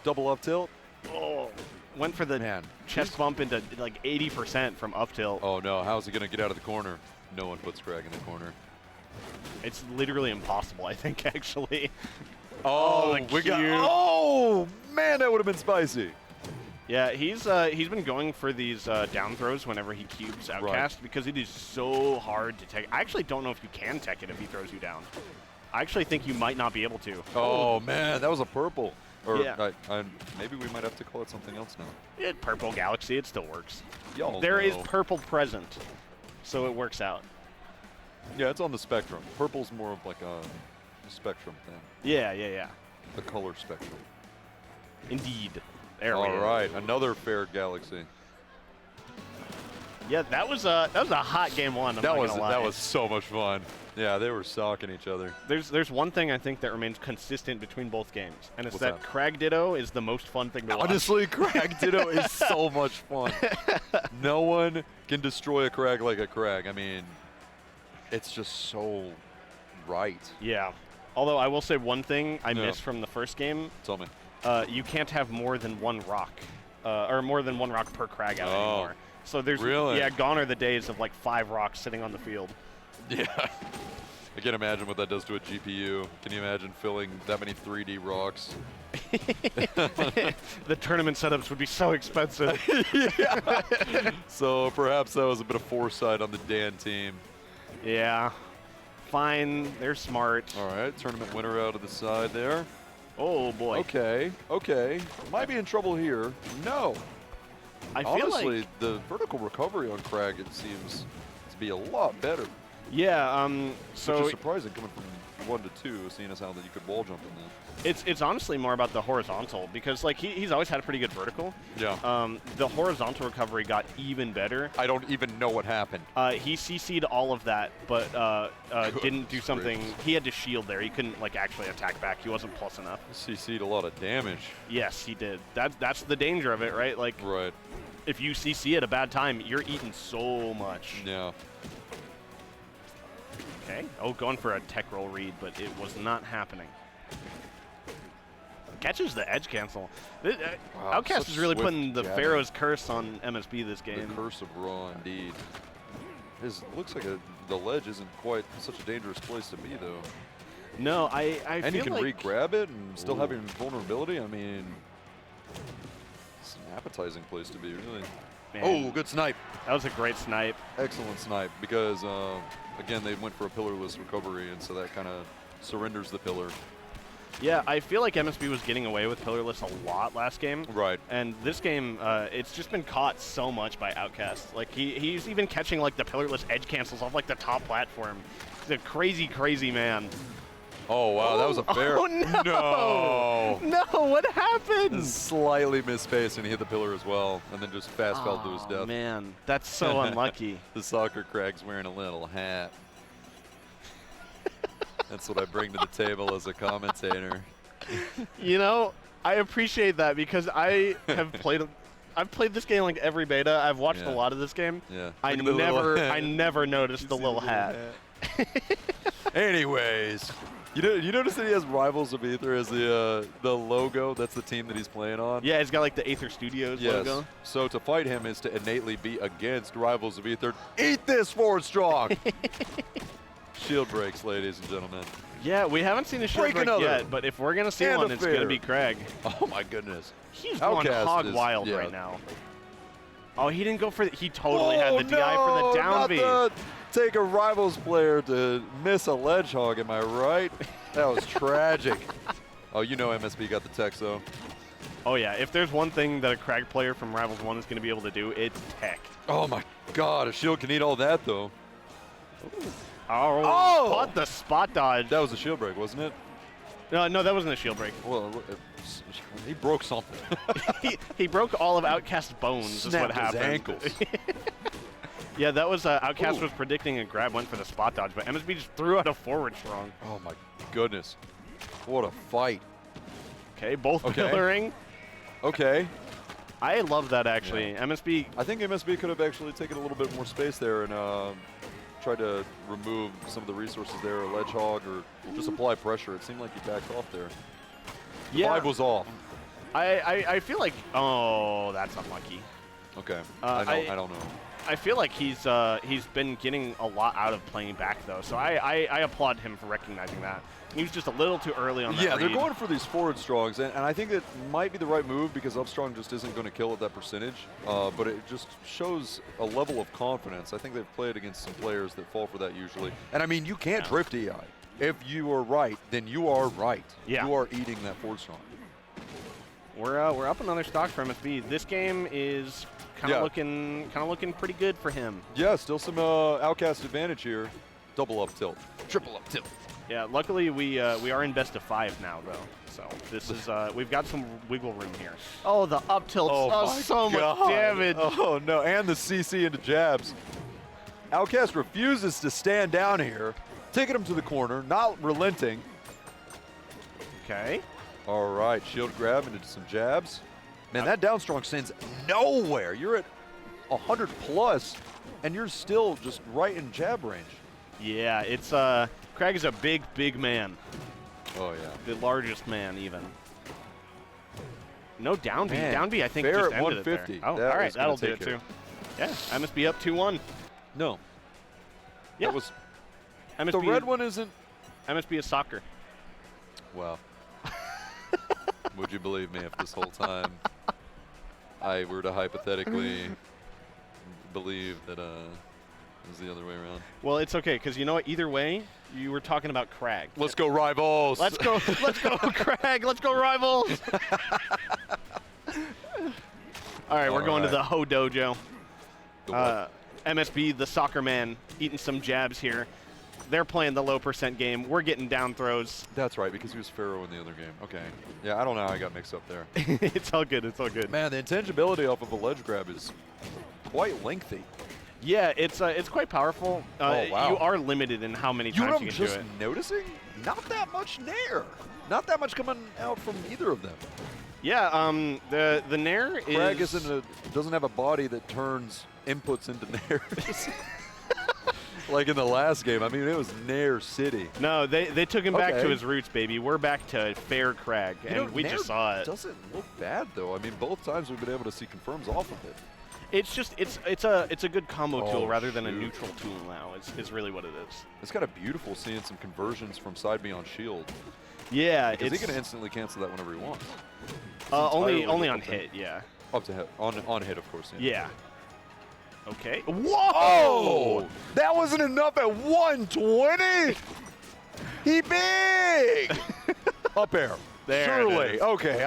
Double up tilt. Oh. Went for the chest bump into like 80% from up tilt. Oh no, how's he gonna get out of the corner? No one puts Crag in the corner. It's literally impossible, I think, actually. Oh, we got. Oh man, that would have been spicy. Yeah, he's been going for these down throws whenever he cubes outcast because it is so hard to tech. I actually don't know if you can tech it if he throws you down. I actually think you might not be able to. Oh man, that was a purple. Or yeah. Maybe we might have to call it something else now. Purple Galaxy, it still works. There is purple present, so it works out. Yeah, it's on the spectrum. Purple's more of like a spectrum thing. Yeah, yeah, yeah. The color spectrum. Indeed. There we go. All right, another fair Galaxy. Yeah, that was a hot game one. That was so much fun. Yeah, they were socking each other. There's one thing I think that remains consistent between both games, and it's What's that Crag Ditto is the most fun thing to watch. Honestly, Crag Ditto is so much fun. No one can destroy a Crag like a Crag. I mean, it's just so right. Yeah. Although I will say one thing I missed from the first game. Tell me. You can't have more than one rock, or more than one rock per Crag out anymore. So there's gone are the days of like 5 rocks sitting on the field. Yeah. I can't imagine what that does to a GPU. Can you imagine filling that many 3D rocks? The tournament setups would be so expensive. Yeah. So perhaps that was a bit of foresight on the Dan team. Yeah. Fine. They're smart. All right. Tournament winner out of the side there. Oh, boy. Okay. Okay. Might be in trouble here. No. I feel Honestly, like the vertical recovery on Crag, it seems to be a lot better. Yeah, so which is surprising coming from 1 to 2, seeing as how that you could wall jump in that. It's honestly more about the horizontal because like he's always had a pretty good vertical. Yeah. The horizontal recovery got even better. I don't even know what happened. He CC'd all of that, but didn't do something. He had to shield there. He couldn't like actually attack back. He wasn't plus enough. CC'd a lot of damage. Yes, he did. That's the danger of it, right? Like, if you CC at a bad time, you're eating so much. Yeah. Okay. Oh, going for a tech roll read, but it was not happening. Catches the edge cancel. Wow, Outcast is really putting the Pharaoh's curse on MSB this game. The curse of Raw, indeed. Looks like the ledge isn't quite such a dangerous place to be, though. No, I and feel you can like re-grab it and still have your vulnerability. I mean, it's an appetizing place to be, really. Man. Oh, good snipe. That was a great snipe. Excellent snipe because, again, they went for a pillarless recovery, and so that kind of surrenders the pillar. Yeah, I feel like MSB was getting away with pillarless a lot last game. Right. And this game, it's just been caught so much by Outcast. Like, he's even catching, like, the pillarless edge cancels off, like, the top platform. He's a crazy, crazy man. Oh, wow, that was a fair. Oh, no! No, what happened? Slightly misspaced, and he hit the pillar as well, and then just fast fell to his death. Man, that's so unlucky. The soccer Crag's wearing a little hat. That's what I bring to the table as a commentator. You know, I appreciate that because I have played I've played this game like every beta. I've watched a lot of this game. Yeah. I never noticed the little hat. Anyways, you notice that he has Rivals of Aether as the logo? That's the team that he's playing on. Yeah, he's got like the Aether Studios logo. So to fight him is to innately be against Rivals of Aether. Eat this, Forward Strong! Shield breaks, ladies and gentlemen. Yeah, we haven't seen a shield break yet, but if we're going to see one, it's going to be Craig. Oh, my goodness. He's going hog wild right now. Oh, he didn't go for he totally had the DI for the down B. Take a Rivals player to miss a ledge hog, am I right? That was tragic. Oh, you know MSB got the text, though. Oh, yeah. If there's one thing that a Craig player from Rivals 1 is going to be able to do, it's tech. Oh, my God. A shield can eat all that, though. Ooh. Oh! Caught the spot dodge. That was a shield break, wasn't it? No, that wasn't a shield break. Well, he broke something. he broke all of Outcast's bones. Is what happened. His ankles. Yeah, that was Outcast was predicting a grab, went for the spot dodge, but MSB just threw out a forward strong. Oh my goodness, what a fight! Okay, both pillaring. Okay. I love that actually. Yeah. MSB. I think MSB could have actually taken a little bit more space there and tried to remove some of the resources there, a ledge hog, or just apply pressure. It seemed like he backed off there. The vibe was off. I feel like, oh, that's unlucky. Okay, I don't know. I feel like he's been getting a lot out of playing back though, so I applaud him for recognizing that. He was just a little too early on that read. They're going for these forward strongs, and I think it might be the right move because up strong just isn't going to kill at that percentage, but it just shows a level of confidence. I think they've played against some players that fall for that usually. And I mean, you can't drift EI. If you are right, then you are right. Yeah. You are eating that forward strong. We're up another stock for MSB. This game is kind of looking pretty good for him. Yeah, still some Outcast advantage here. Double up tilt, triple up tilt. Yeah, luckily we are in best of 5 now though, so this is we've got some wiggle room here. Oh, the up tilt! Oh, so much damage! Oh no, and the CC into jabs. Outcast refuses to stand down here, taking him to the corner, not relenting. Okay. All right, shield grab into some jabs. Man, that down strong sends nowhere. You're at 100 plus, and you're still just right in jab range. Yeah, it's Craig is a big man. Oh yeah. The largest man even. No down B. Down B I think fair just at ended 150. It there. Oh, all right, that'll do it too. Yeah, MSB up 2-1. No. Yeah. That was MSB the red one isn't. MSB is soccer. Wow. Would you believe me if this whole time I were to hypothetically believe that it was the other way around? Well, it's okay, because you know what? Either way, you were talking about Crag. Let's go Rivals. Let's go Crag. Let's go Rivals. All right, we're going to the Ho Dojo. MSB, the soccer man, eating some jabs here. They're playing the low percent game. We're getting down throws. That's right, because he was Pharaoh in the other game. Okay. Yeah, I don't know how I got mixed up there. It's all good. It's all good. Man, the intangibility off of a ledge grab is quite lengthy. Yeah, it's quite powerful. Wow. You are limited in how many times you can do it. Just noticing? Not that much nair. Not that much coming out from either of them. Yeah, the nair Crag doesn't have a body that turns inputs into nairs. Like in the last game. I mean, it was Nair City. No, they took him back to his roots, baby. We're back to fair Crag, and we just saw it. Doesn't look bad though. I mean, both times we've been able to see confirms off of it. It's just it's a good combo tool rather than a neutral tool now. Is really what it is. It's kind of beautiful seeing some conversions from side B on shield. Yeah, because he can instantly cancel that whenever he wants. Only on hit, yeah. Up to hit on hit, of course. Yeah. Okay. Whoa! Oh, that wasn't enough at 120. He big. Up air. There. Surely. Okay.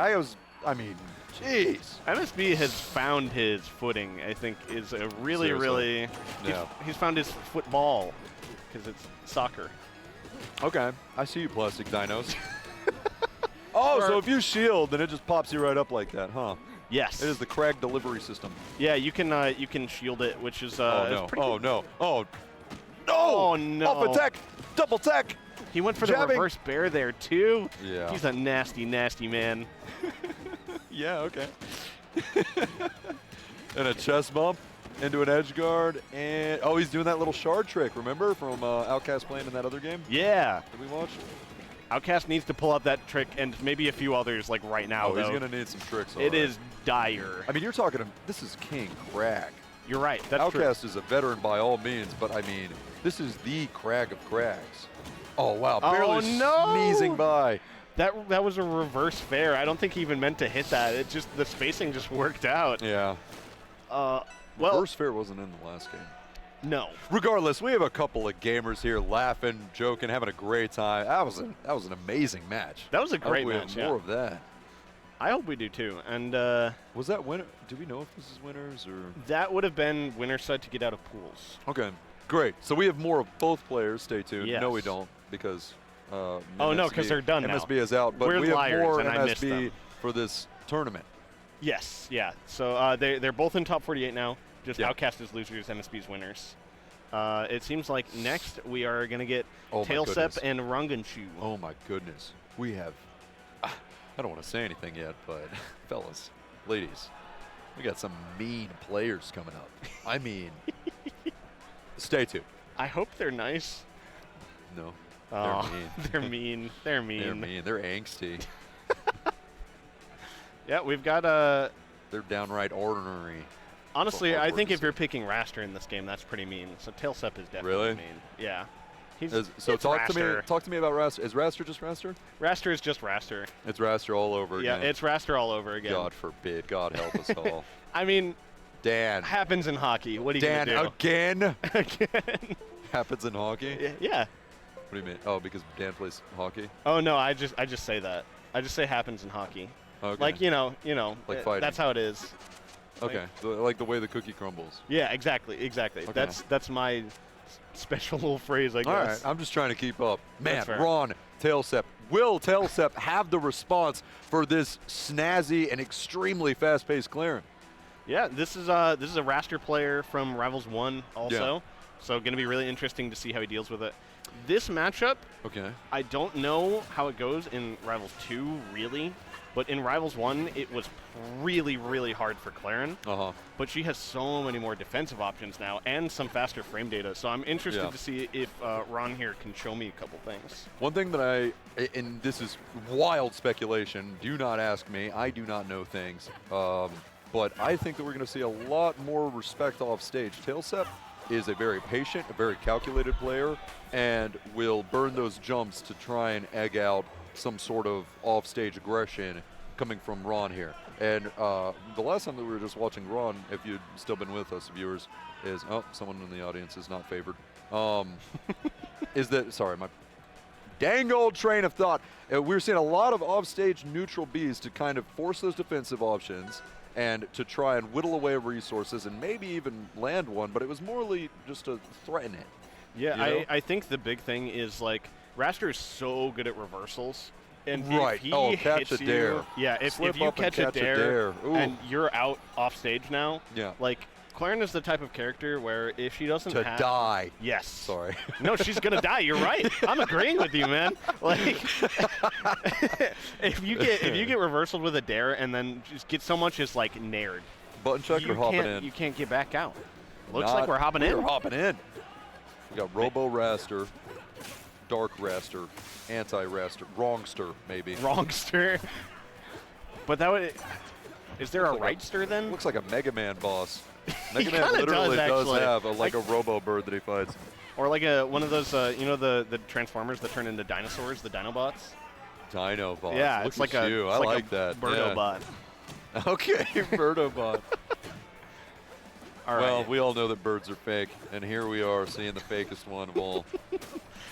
I mean, jeez. MSB has found his footing. I think is a really. He's found his football because it's soccer. Okay. I see you, plastic dinos. So if you shield, then it just pops you right up like that, huh? Yes. It is the Crag delivery system. Yeah, you can shield it, which is no. no. Oh no. Off attack. Double tech. He went for the reverse bear there too. Yeah. He's a nasty man. Yeah, okay. And a chest bump into an edge guard, and oh, he's doing that little shard trick, remember, from Outcast playing in that other game? Yeah. Did we watch? Outcast needs to pull up that trick, and maybe a few others, like right now, Oh, though. he's going to need some tricks. It is dire. I mean, you're talking, this is King Crag. You're right, that's Outcast true. is a veteran by all means, but I mean, this is the Crag of Crags. Oh, wow, barely sneezing by. That was a reverse fair. I don't think he even meant to hit that. It just, the spacing just worked out. Yeah. Well, reverse fair wasn't in the last game. No. Regardless, we have a couple of gamers here laughing, joking, having a great time. That was an amazing match. That was a great match. More of that. I hope we do too. And was that winner? Do we know if this is winners or? That would have been winner's side to get out of pools. Okay, great. So we have more of both players. Stay tuned. Yes. No, we don't, because. Oh no, because they're done now. MSB is out, but We're we have liars, more and I missed MSB them. for this tournament. Yes, yeah. So they're both in top 48 now. Just Yeah. Outcast is losers, MSB's winners. It seems like next we are going to get Oh my Tailsep goodness. and Ranganshu. Oh my goodness. We have, I don't want to say anything yet, but fellas, ladies, we got some mean players coming up. I mean, stay tuned. I hope they're nice. No, Oh, they're mean. they're mean. They're mean. They're angsty. Yeah, we've got They're downright ordinary. honestly, For I think awkward if you're picking Raster in this game, that's pretty mean. So Tailsep is definitely Really? mean. Yeah. So it's talk Raster. to me about Raster. Is Raster just Raster? Raster is just Raster. It's Raster all over Yeah, again. it's Raster all over again. God forbid. God help us all. I mean, Dan. happens in hockey. What are you Dan, gonna do? again? Again. Happens in hockey? Yeah. What do you mean? Oh, because Dan plays hockey? Oh no, I just say that. I just say happens in hockey. Okay. Like you know, Like fighting. that's how it is. Okay. Like the way the cookie crumbles. Yeah, exactly. Okay. That's my special little phrase, I guess. All right. I'm just trying to keep up. Man, That's fair. Ron Tailsep. Will Tailsep have the response for this snazzy and extremely fast-paced clearing? Yeah, this is a Raster player from Rivals 1 also. So going to be really interesting to see how he deals with it. This matchup, Okay. I don't know how it goes in Rivals 2 really, but in Rivals 1 it was really, really hard for Claren. Uh-huh. But she has so many more defensive options now and some faster frame data. So I'm interested to see if Ron here can show me a couple things. One thing that and this is wild speculation, do not ask me, I do not know things, but I think that we're going to see a lot more respect off stage. Tailsep is a very patient, a very calculated player, and will burn those jumps to try and egg out some sort of off-stage aggression coming from Ron here. And the last time that we were just watching Ron, if you'd still been with us, viewers, is, oh, someone in the audience is not favored, is that, sorry, my dang old train of thought. We're seeing a lot of off-stage neutral Bs to kind of force those defensive options and to try and whittle away resources and maybe even land one, but it was morely just to threaten it. Yeah, You know? I think the big thing is, like, Raster is so good at reversals. And Right. if he Oh, catch hits a dare. You, yeah, if Slip you up and catch a catch a dare, dare. Ooh. and you're out off stage now, Yeah. like, Claren is the type of character where if she doesn't To have... die. Yes. Sorry. No, she's going to die. You're right. I'm agreeing with you, man. Like, if you get reversaled with a dare and then just get so much as, like, nared, Button check or hopping in? you can't get back out. Looks like we're hopping in. We're hopping in. We got Robo Raster, Dark Raster, Anti-Raster, Wrongster, maybe. Wrongster. But that would... Is there a Rightster then? Looks like a Mega Man boss. Mega Man kinda literally does, does actually. have a Robo bird that he fights. Or like one of those, you know, the Transformers that turn into dinosaurs, the Dinobots? Dinobots. Yeah, Look it's like at a you. it's I like like a that. Birdobot. Yeah. Okay, Birdobot. All right. Well, we all know that birds are fake, and here we are seeing the fakest one of all.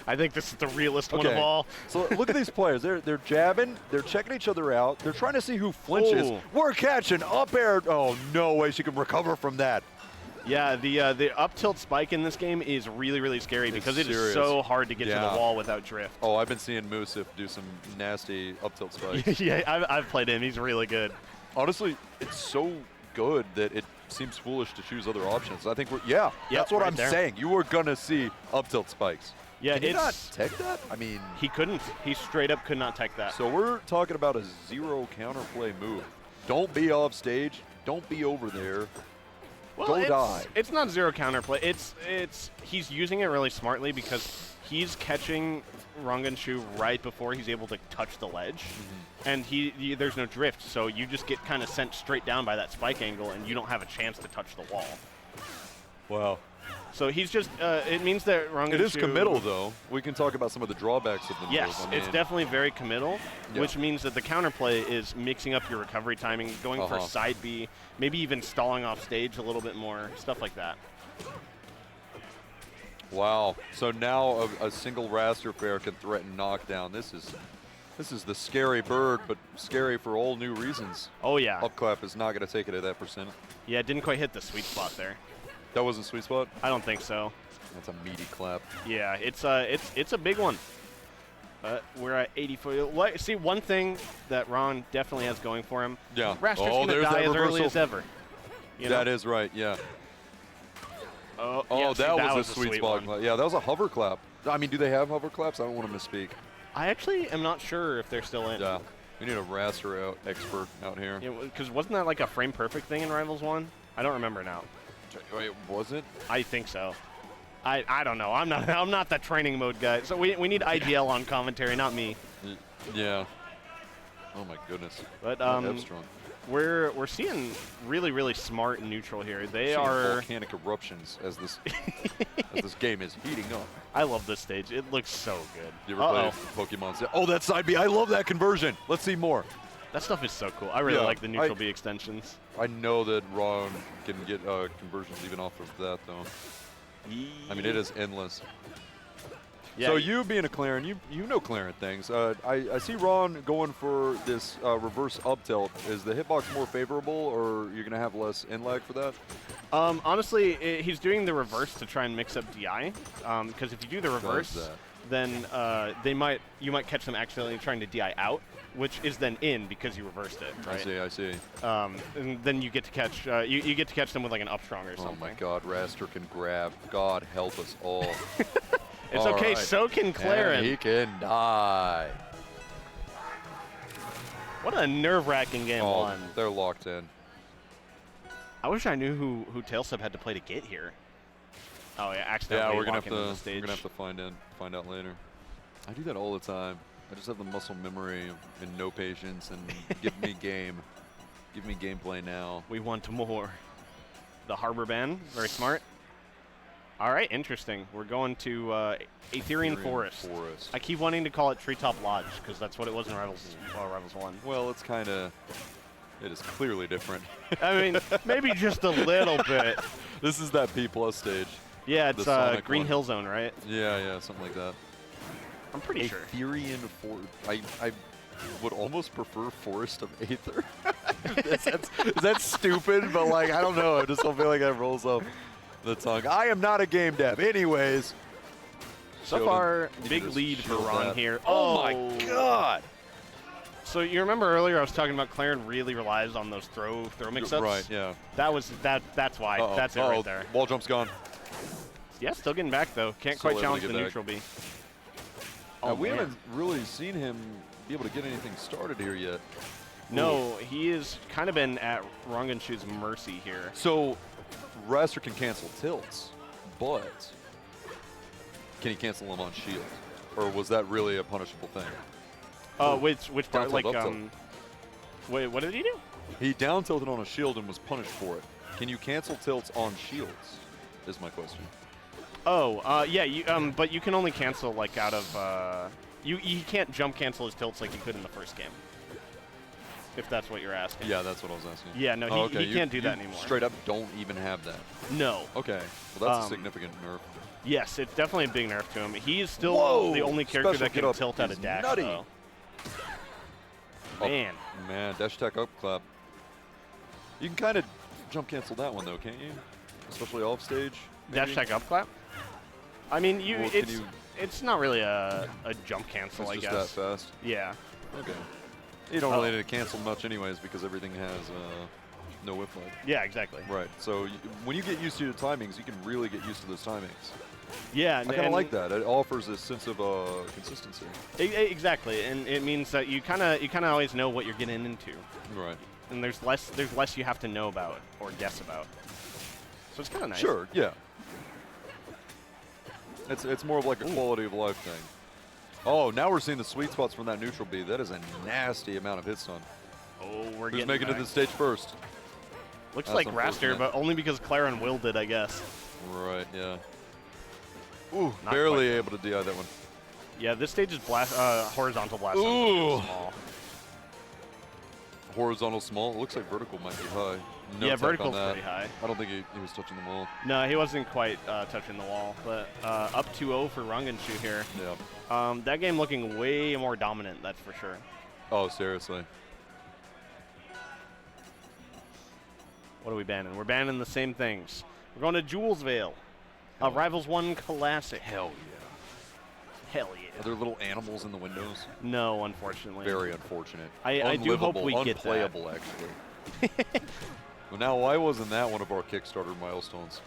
I think this is the realest one of all. So look at these players. They're jabbing. They're checking each other out. They're trying to see who flinches. Ooh. We're catching up air. Oh, no way she can recover from that. Yeah, the up tilt spike in this game is really, really scary because it is so hard to get to the wall without drift. Oh, I've been seeing Musif do some nasty up tilt spikes. Yeah, I've played him. He's really good. Honestly, it's so good that it seems foolish to choose other options. I think that's what right I'm there. saying. You are going to see up tilt spikes. Yeah, Can you not tech that? I mean, he couldn't. He straight up could not tech that. So we're talking about a zero counterplay move. Don't be off stage. Don't be over there. Well, Go die. It's not zero counterplay. He's using it really smartly because he's catching Ranganshu right before he's able to touch the ledge, and there's no drift, so you just get kind of sent straight down by that spike angle, and you don't have a chance to touch the wall. Wow. So he's just, it means that Ranganshu... It is committal, though. We can talk about some of the drawbacks of the move. Yes, I mean, it's definitely very committal, which means that the counterplay is mixing up your recovery timing, going for side B, maybe even stalling off stage a little bit more, stuff like that. Wow. So now a single raster fair can threaten knockdown. This is the scary bird, but scary for all new reasons. Oh, yeah. Upclap is not going to take it at that percent. Yeah, it didn't quite hit the sweet spot there. That wasn't sweet spot? I don't think so. That's a meaty clap. Yeah, it's a big one. We're at 84. See, one thing that Ron definitely has going for him. Yeah. Raster's going to die as early as ever. That is right, yeah. Oh, yeah, see, that was a sweet spot. one. Yeah, that was a hover clap. I mean, do they have hover claps? I don't want to misspeak. I actually am not sure if they're still in. Yeah. We need a raster expert out here. Because wasn't that like a frame perfect thing in Rivals 1? I don't remember now. Wait, was it? I think so. I don't know. I'm not that training mode guy. So we need IGL on commentary, not me. Yeah. Oh my goodness. But we're seeing really smart neutral here. They are volcanic eruptions as this game is heating up. I love this stage. It looks so good. You ever play Pokemon? Oh, that's side B. I love that conversion. Let's see more. That stuff is so cool. I really like the neutral B extensions. I know that Ron can get conversions even off of that, though. I mean, it is endless. Yeah, so you being a Claren, you know Claren things. I see Ron going for this reverse up tilt. Is the hitbox more favorable, or you're going to have less in lag for that? Honestly, he's doing the reverse to try and mix up DI. Because if you do the reverse, then you might catch them accidentally trying to DI out, which is then in because you reversed it. Right? I see. And then you get to catch you get to catch them with like an up strong or something. Oh my God, Raster can grab. God help us all. It's all okay. Right. So can Claren. And he can die. What a nerve-wracking game one. They're locked in. I wish I knew who Tailsub had to play to get here. Oh yeah, accidentally. Yeah, we're gonna have to find out later. I do that all the time. I just have the muscle memory and no patience and give me game. Give me gameplay now. We want more. The Harbor Ban, very smart. All right, interesting. We're going to Aetherian Forest. I keep wanting to call it Treetop Lodge because that's what it was in Rivals 1. Well, it's kind of... It is clearly different. I mean, maybe just a little bit. This is that P+ stage. Yeah, it's Green Hill Zone, right? Yeah, something like that. I'm pretty sure. Aetherian Forest. I would almost prefer Forest of Aether. That's stupid, but like, I don't know. I just don't feel like that rolls up the tongue. I am not a game dev. Anyways. So far, big lead for Ron here. Oh my God. So you remember earlier I was talking about Claren really relies on those throw mix-ups? Right, yeah. That's why. That's it right there. Wall jump's gone. Yeah, still getting back though. Can't quite challenge the neutral B. We haven't really seen him be able to get anything started here yet. No, he has kind of been at Ranganshu's mercy here. So Raster can cancel tilts, but can he cancel them on shield? Or was that really a punishable thing? Which part? Like, wait, what did he do? He down tilted on a shield and was punished for it. Can you cancel tilts on shields? Is my question. Oh, yeah, but you can only cancel like out of you can't jump cancel his tilts like you could in the first game. If that's what you're asking. Yeah, that's what I was asking. Yeah, no, he can't do that anymore. Straight up don't even have that. No. Okay. Well, that's a significant nerf. Yes, it's definitely a big nerf to him. He is still the only character that can tilt out a dash, though. Man. Man, dash attack up clap. You can kind of jump cancel that one, though, can't you? Especially off stage. Maybe? Dash attack up clap? I mean, it's not really a jump cancel, I guess. It's just that fast? Yeah. Okay. You don't really need to cancel much anyways because everything has no whip lag. Yeah, exactly. Right. So when you get used to your timings, you can really get used to those timings. Yeah. I kind of like that. It offers a sense of consistency. Exactly, and it means that you kind of always know what you're getting into. Right. and there's less you have to know about or guess about. So it's kind of nice. Sure, yeah. It's more of like a quality of life thing. Oh, now we're seeing the sweet spots from that neutral B. That is a nasty amount of hit stun. Oh, we're Who's getting making it to the stage first? Looks That's like Raster, but only because Clara and Will did, I guess. Right, yeah. Ooh, Not barely able to DI that one. Yeah, this stage is horizontal blast. Ooh. Small. Horizontal small. It looks like vertical might be high. No Yeah, tech on vertical's that. pretty high. I don't think he was touching the wall. No, he wasn't quite touching the wall, but up 2-0 for Runganshu here. Yeah. That game looking way more dominant, that's for sure. Oh, seriously. What are we banning? We're banning the same things. We're going to Julesvale, a Rivals 1 Classic. Hell Hell yeah. yeah. Are there little animals in the windows? No, unfortunately. Very unfortunate. I do hope we get that. Unplayable, actually. Well, now, why wasn't that one of our Kickstarter milestones?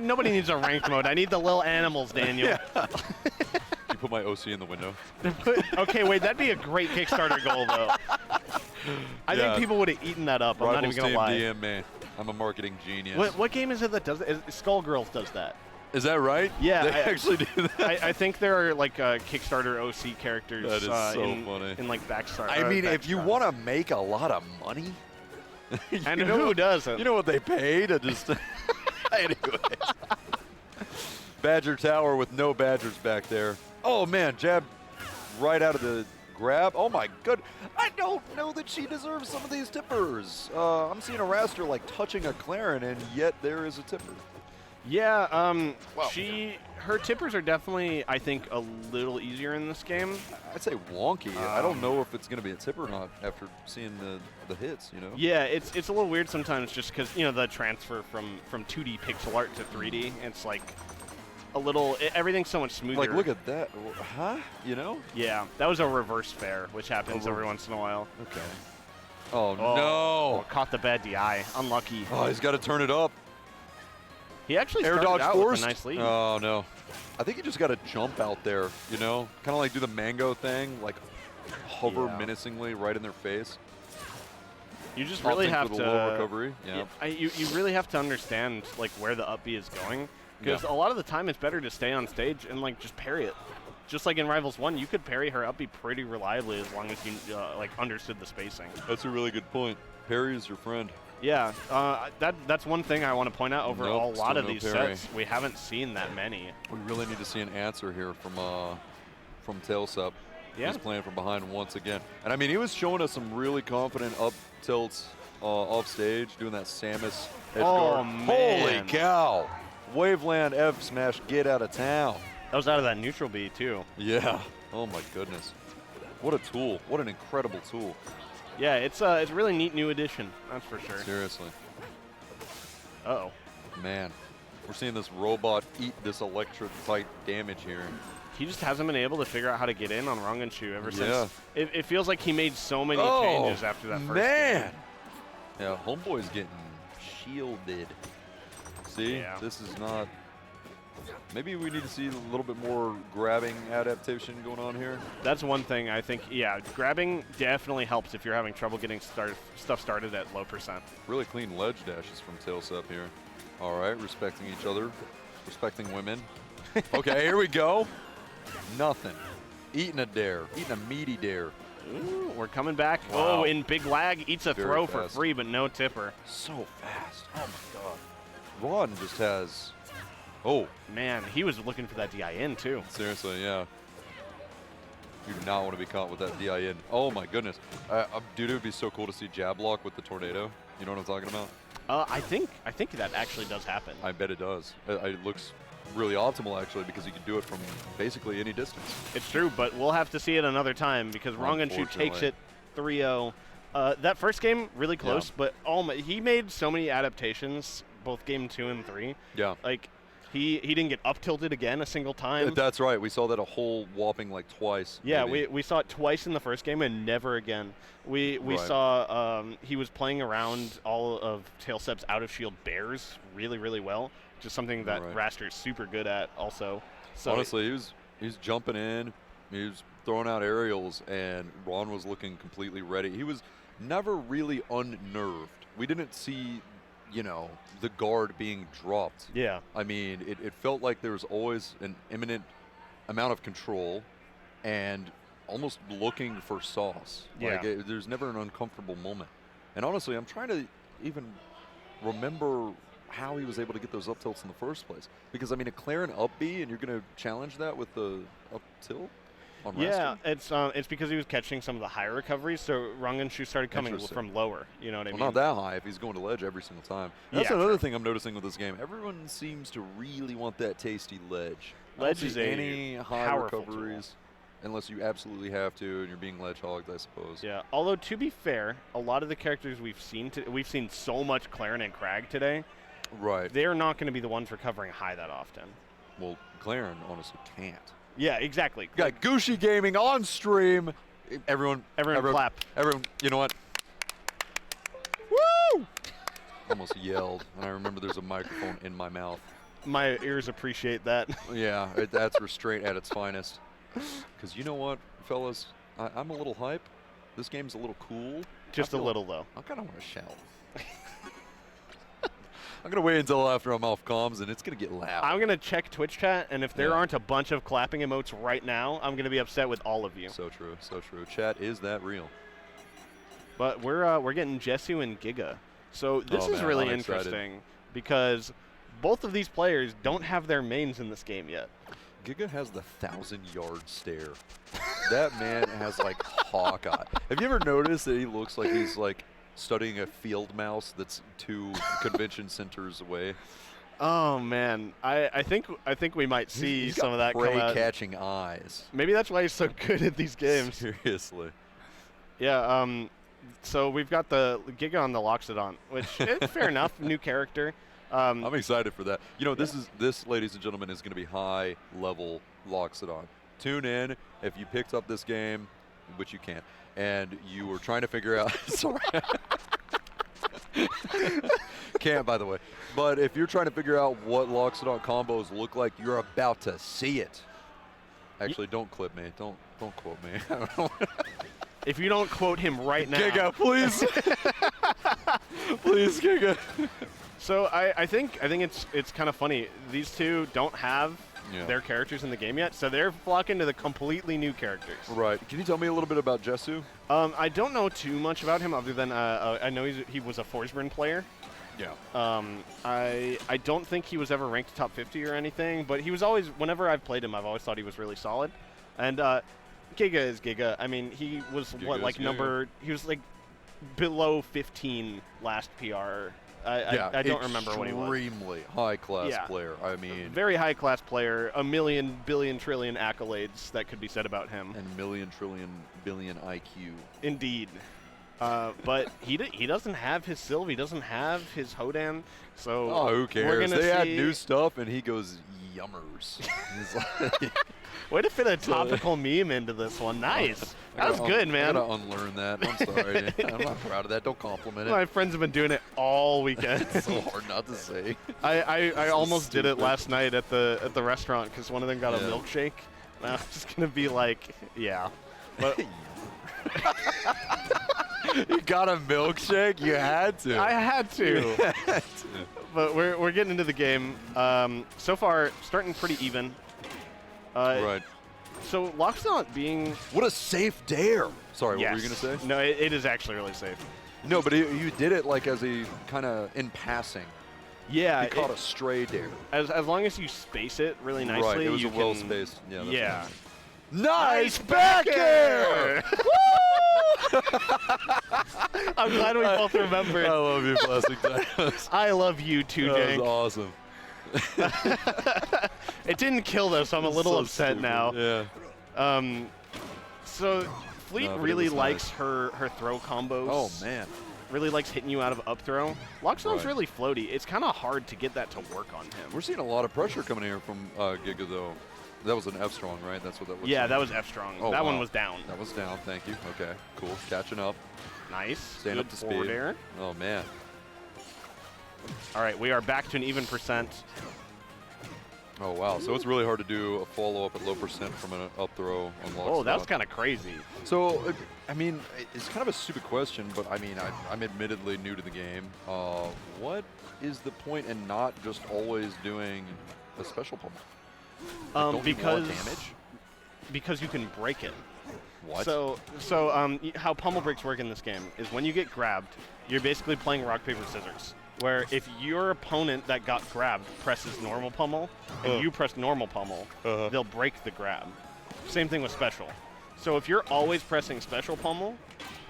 Nobody needs a ranked mode. I need the little animals, Daniel. Yeah. You put my OC in the window. Okay, wait, that'd be a great Kickstarter goal, though. I think people would have eaten that up. I'm not even going to lie. DM, man. I'm a marketing genius. What game is it that does it? Skullgirls does that. Is that right? Yeah. They actually do that? I think there are like Kickstarter OC characters that is so funny. in like Backstar. I mean, if you want to make a lot of money. And who doesn't? You know what they pay to just... Anyways. Badger Tower with no Badgers back there. Oh, man, jab right out of the grab. Oh, my good. I don't know that she deserves some of these tippers. I'm seeing a Raster, like, touching a Claren, and yet there is a tipper. Yeah, Wow. her tippers are definitely, I think, a little easier in this game. I'd say wonky. I don't know if it's going to be a tipper or not after seeing the hits, you know? Yeah, it's a little weird sometimes just because, you know, the transfer from 2D pixel art to 3D, it's like a little, everything's so much smoother. Like, look at that. Huh? You know? Yeah, that was a reverse fair, which happens every once in a while. Okay. Oh, no. Caught the bad DI. Unlucky. Oh, he's got to turn it up. He actually Air started dodge out forced. with a nice lead. Oh, no. I think you just got to jump out there, you know? Kind of like do the mango thing, like hover menacingly right in their face. You just really have to low recovery. Yeah. You really have to understand like where the up B is going, because a lot of the time it's better to stay on stage and like just parry it. Just like in Rivals 1, you could parry her up B pretty reliably as long as you like understood the spacing. That's a really good point. Parry is your friend. Yeah, that's one thing I want to point out over a lot of these sets. We haven't seen that many. We really need to see an answer here from Tailsup. Yeah. He's playing from behind once again. And I mean, he was showing us some really confident up tilts off stage, doing that Samus edge guard. Man. Holy cow. Waveland F smash, get out of town. That was out of that neutral B too. Yeah. Oh my goodness. What a tool. What an incredible tool. Yeah, it's a really neat new addition, that's for sure. Seriously. Uh-oh. Man, we're seeing this robot eat this electric-type damage here. He just hasn't been able to figure out how to get in on Runganshu ever since. It feels like he made so many changes after that first game. Yeah, Homeboy's getting shielded. See, this is not... Maybe we need to see a little bit more grabbing adaptation going on here. That's one thing I think, yeah, grabbing definitely helps if you're having trouble getting stuff started at low percent. Really clean ledge dashes from Tailsup here. All right, respecting each other, respecting women. Okay, here we go. Nothing. Eating a dare, eating a meaty dare. Ooh, we're coming back. Wow. Oh, in big lag, eats a Very throw fast. for free, but no tipper. So fast. Oh my God. Ron just has... Oh. Man, he was looking for that DI in too. Seriously, yeah. You do not want to be caught with that DI in. Oh my goodness. Dude, it would be so cool to see jab lock with the tornado. You know what I'm talking about? I think that actually does happen. I bet it does. It looks really optimal actually because you can do it from basically any distance. It's true, but we'll have to see it another time because Runganshu takes it 3-0. That first game, really close, but he made so many adaptations, both game 2 and 3. Yeah. Like, he didn't get up tilted again a single time. That's right. We saw that a whole whopping like twice. Yeah, maybe. we saw it twice in the first game and never again. We saw he was playing around all of Tailsup's out of shield bears really, really well. Just something that Raster is super good at also. So honestly, he was jumping in, He was throwing out aerials, and Ron was looking completely ready. He was never really unnerved. We didn't see, you know, the guard being dropped. Yeah. I mean, it felt like there was always an imminent amount of control and almost looking for sauce. Yeah. Like, there's never an uncomfortable moment. And honestly, I'm trying to even remember how he was able to get those up tilts in the first place. Because, I mean, a Claren up B, and you're going to challenge that with the up tilt? Yeah, it's because he was catching some of the higher recoveries, so Rungenshu started coming from lower. You know what I mean? Well, not that high if he's going to ledge every single time. That's another thing I'm noticing with this game. Everyone seems to really want that tasty ledge. Ledge is any high recoveries, unless you absolutely have to, and you're being ledge hogged, I suppose. Yeah. Although to be fair, a lot of the characters we've seen so much Claren and Crag today. Right. They're not going to be the ones recovering high that often. Well, Claren honestly can't. Yeah, exactly. Got GooshiGaming on stream. Everyone clap. Everyone, you know what? Woo! Almost yelled, and I remember there's a microphone in my mouth. My ears appreciate that. Yeah, that's restraint at its finest. Because you know what, fellas? I'm a little hype. This game's a little cool. Just a little, though. I kind of want to shout. I'm going to wait until after I'm off comms, and it's going to get loud. I'm going to check Twitch chat, and if there aren't a bunch of clapping emotes right now, I'm going to be upset with all of you. So true, so true. Chat, is that real? But we're getting Jesu and Giga. So this is really interesting because both of these players don't have their mains in this game yet. Giga has the 1,000-yard stare. That man has, like, Hawkeye. Have you ever noticed that he looks like he's, like, studying a field mouse that's 2 convention centers away? Oh man, I think we might see some of that come out. Prey-catching eyes. Maybe that's why he's so good at these games. Seriously. Yeah. So we've got the Giga on the Loxodon, which fair enough, new character. I'm excited for that. You know, this, ladies and gentlemen, is going to be high-level Loxodon. Tune in if you picked up this game, which you can't, and you were trying to figure out. Sorry. Can't, by the way. But if you're trying to figure out what Loxodon combos look like, you're about to see it. Actually, don't clip me. Don't quote me. If you don't quote him right now. Giga, please. Please, Giga. So I think it's kind of funny. These two don't have their characters in the game yet, so they're flocking to the completely new characters. Right. Can you tell me a little bit about Jesu? I don't know too much about him other than I know he was a Forsburn player. Yeah. I don't think he was ever ranked top 50 or anything, but he was always, whenever I've played him, I've always thought he was really solid. And Giga is Giga. I mean, he was he was like below 15 last PR. I don't remember what he was. Extremely high-class player. I mean, very high-class player. A million, billion, trillion accolades that could be said about him. And million, trillion, billion IQ. Indeed. But he doesn't have his Sylve. He doesn't have his Hodan. So who cares? They add new stuff, and he goes yummers. Way to fit a topical meme into this one. Nice. That was good, man. I gotta unlearn that. I'm sorry. I'm not proud of that. Don't compliment it. My friends have been doing it all weekend. It's so hard not to say. I almost did it last night at the restaurant because one of them got a milkshake. And I was just gonna be like, yeah. But you got a milkshake? You had to. I had to. But we're getting into the game. So far, starting pretty even. Right. So Loxodon being... What a safe dare. Sorry, what were you going to say? No, it is actually really safe. No, but you did it like as a kind of in passing. Yeah. You caught a stray dare. As long as you space it really nicely, right, it was a well-spaced. Yeah. Nice back air! I'm glad we both remembered. I love you, Plastic Dinos. I love you too, Dank. That was awesome. It didn't kill though, so I'm a little upset stupid. now. Yeah. So Fleet really likes her throw combos. Oh man. Really likes hitting you out of up throw. Loxodon's really floaty. It's kind of hard to get that to work on him. We're seeing a lot of pressure coming here from Giga though. That was an F strong, right? That's what that was. Yeah, that was F strong. Oh, that one was down. That was down. Thank you. Okay, cool. Catching up. Nice. Staying up to speed. Air. Oh man. All right, we are back to an even %. Oh, wow. So it's really hard to do a follow-up at low percent from an up throw on lock. Oh, that's kind of crazy. So, I mean, it's kind of a stupid question, but I mean, I'm admittedly new to the game. What is the point in not just always doing a special pummel? Like, because you can break it. What? So how pummel breaks work in this game is when you get grabbed, you're basically playing rock, paper, scissors. Where if your opponent that got grabbed presses normal pummel and you press normal pummel, they'll break the grab. Same thing with special. So if you're always pressing special pummel,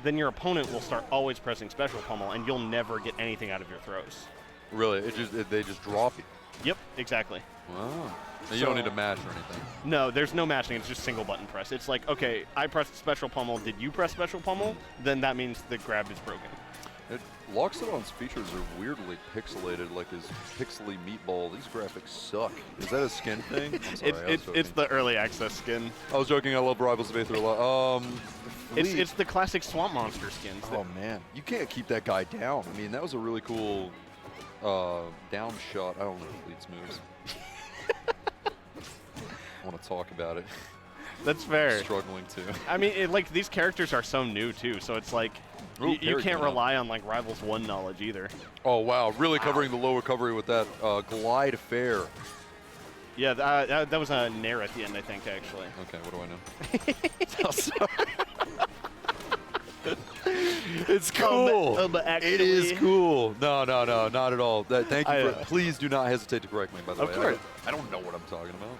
then your opponent will start always pressing special pummel, and you'll never get anything out of your throws. Really? They just drop you? Yep, exactly. Wow. You don't need to mash or anything. No, there's no mashing. It's just single button press. It's like, okay, I pressed special pummel. Did you press special pummel? Then that means the grab is broken. Loxodon's features are weirdly pixelated, like his pixely meatball. These graphics suck. Is that a skin thing? I'm sorry, it's the early access skin. I was joking. I love Rivals of Aether a lot. It's the classic Swamp Monster skins. Oh man, you can't keep that guy down. I mean, that was a really cool down shot. I don't know Fleet's moves. I want to talk about it. That's fair. I'm struggling to. I mean, like these characters are so new too, so it's like you can't rely on like Rivals 1 knowledge either. Oh wow, really covering the low recovery with that glide fair. Yeah, that was a nair at the end, I think, actually. Okay, what do I know? It's cool. It is cool. No, not at all. Thank you. Please do not hesitate to correct me, by the way. Of course. I don't know what I'm talking about.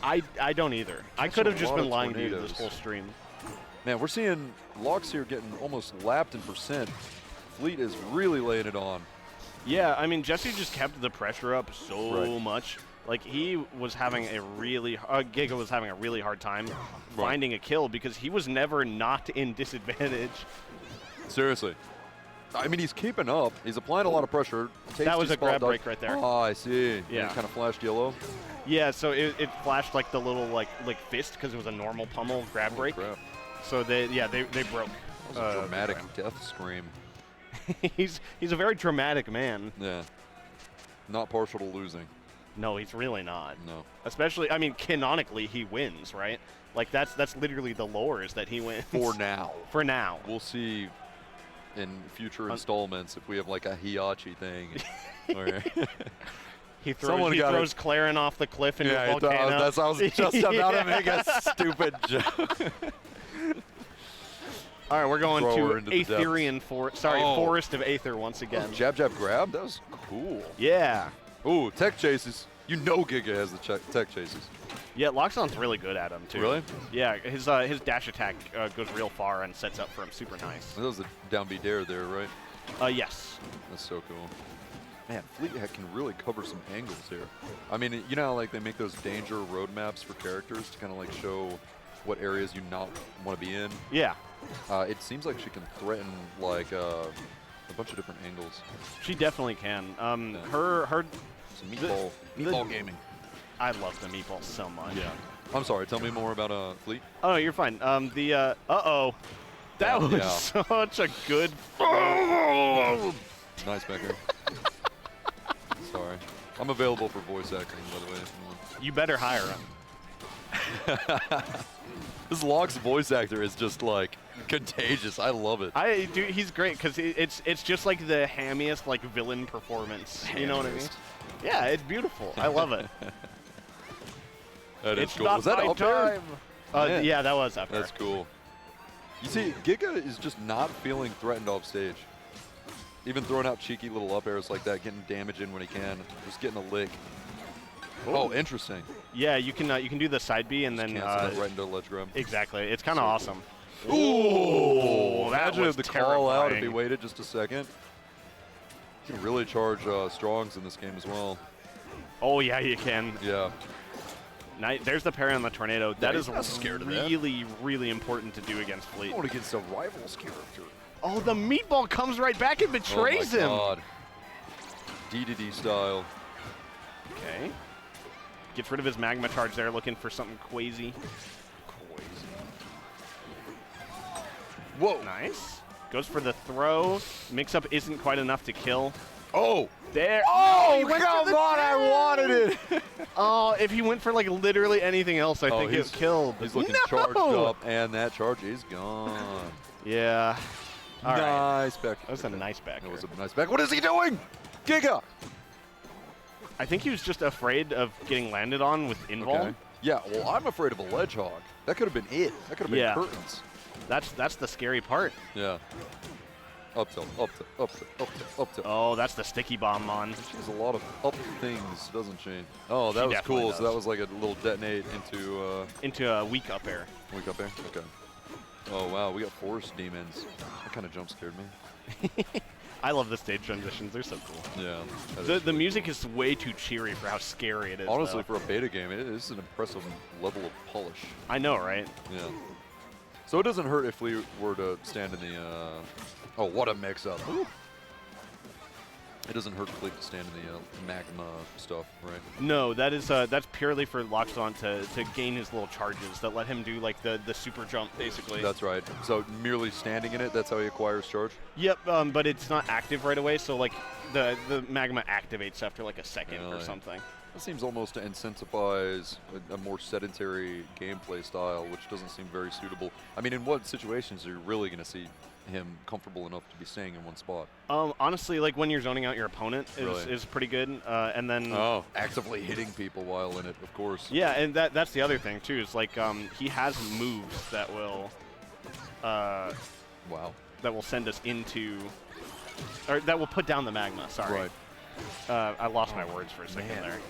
I don't either. I could have just been lying to you this whole stream. Man, we're seeing Lox here getting almost lapped in percent. Fleet is really laying it on. Yeah, I mean, Jesse just kept the pressure up so much. Like, he was having a really Giga was having a really hard time finding a kill because he was never not in disadvantage. Seriously. I mean, he's keeping up. He's applying a lot of pressure. That was a grab break right there. Oh, I see. Yeah. It kind of flashed yellow. Yeah, so it flashed like the little like fist because it was a normal pummel grab break. Crap. So they broke. That was a dramatic death scream. he's a very dramatic man. Yeah. Not partial to losing. No, he's really not. No. Especially, I mean, canonically he wins, right? Like that's literally the lore is that he wins. For now. For now. We'll see in future installments if we have like a Hiachi thing. Where he throws Claren off the cliff into a volcano. I was just about to make a stupid joke. All right, we're going to Aetherian Forest of Aether once again. Jab, jab, grab? That was cool. Yeah. Ooh, tech chases. You know Giga has the tech chases. Yeah, Loxodon's really good at him, too. Really? Yeah, his dash attack goes real far and sets up for him super nice. That was a down B dare there, right? Yes. That's so cool. Man, Fleet can really cover some angles here. I mean, you know how like they make those danger roadmaps for characters to kind of like show what areas you not want to be in? Yeah. It seems like she can threaten like a bunch of different angles. She definitely can. Some meatball gaming. I love the meatball so much. Yeah. I'm sorry. Tell me more about Fleet. Oh, no, you're fine. That was such a good. Nice, Becker. Sorry. I'm available for voice acting, by the way. If you want. You better hire him. This Lox voice actor is just like contagious. I love it. Dude, he's great because it's just like the hammiest like villain performance. You know what I mean? Yeah, it's beautiful. I love it. That is it's cool. not Was that my up there? time. Yeah, that was up there. That's cool. You see, Giga is just not feeling threatened off stage. Even throwing out cheeky little up airs like that, getting damage in when he can, just getting a lick. Oh, interesting. Yeah, you can do the side B and just then right into ledge grab. Exactly. It's kind of awesome. Ooh, that imagine was the terrifying. call out if he waited just a second. You can really charge Strongs in this game as well. Oh yeah, you can. Yeah. There's the parry on the tornado. Yeah, that is scared of really, really important to do against Fleet. Going against a rival's character. Oh, the meatball comes right back and betrays him. Oh my God. D style. Okay. Gets rid of his magma charge there, looking for something crazy. Whoa. Nice. Goes for the throw. Mix-up isn't quite enough to kill. Oh. There. Oh, come on. I wanted avoided. Oh, if he went for like literally anything else, I think it killed. He's looking charged up, and that charge is gone. Yeah. All nice back. That was a nice back. That was a nice back. What is he doing? Giga! I think he was just afraid of getting landed on with invul. Okay. Yeah, well, I'm afraid of a ledge hog. That could have been it. That could have been curtains. That's the scary part. Yeah. Up tilt, up tilt, up tilt, up tilt, up tilt. Oh, that's the sticky bomb on. She has a lot of up things, doesn't she? Oh, that was cool. So that was like a little detonate into a weak up air. Weak up air? Okay. Oh, wow, we got forest demons. That kind of jump scared me. I love the stage transitions. They're so cool. Yeah. The music is way too cheery for how scary it is. Honestly, for a beta game, it is an impressive level of polish. I know, right? Yeah. So it doesn't hurt if we were to stand in the... oh, what a mix-up. It doesn't hurt Fleet to stand in the magma stuff, right? No, that's purely for Loxodon to gain his little charges that let him do like the super jump, basically. That's right. So merely standing in it, that's how he acquires charge? Yep, but it's not active right away, so like the magma activates after like a second or something. That seems almost to incentivize a more sedentary gameplay style, which doesn't seem very suitable. I mean, in what situations are you really going to see him comfortable enough to be staying in one spot? Honestly, like when you're zoning out your opponent is pretty good, and then actively hitting people while in it, of course. Yeah, and that's the other thing too. Is like he has moves that will that will send us into, or that will put down the magma. Sorry. Right. I lost my words for a second there.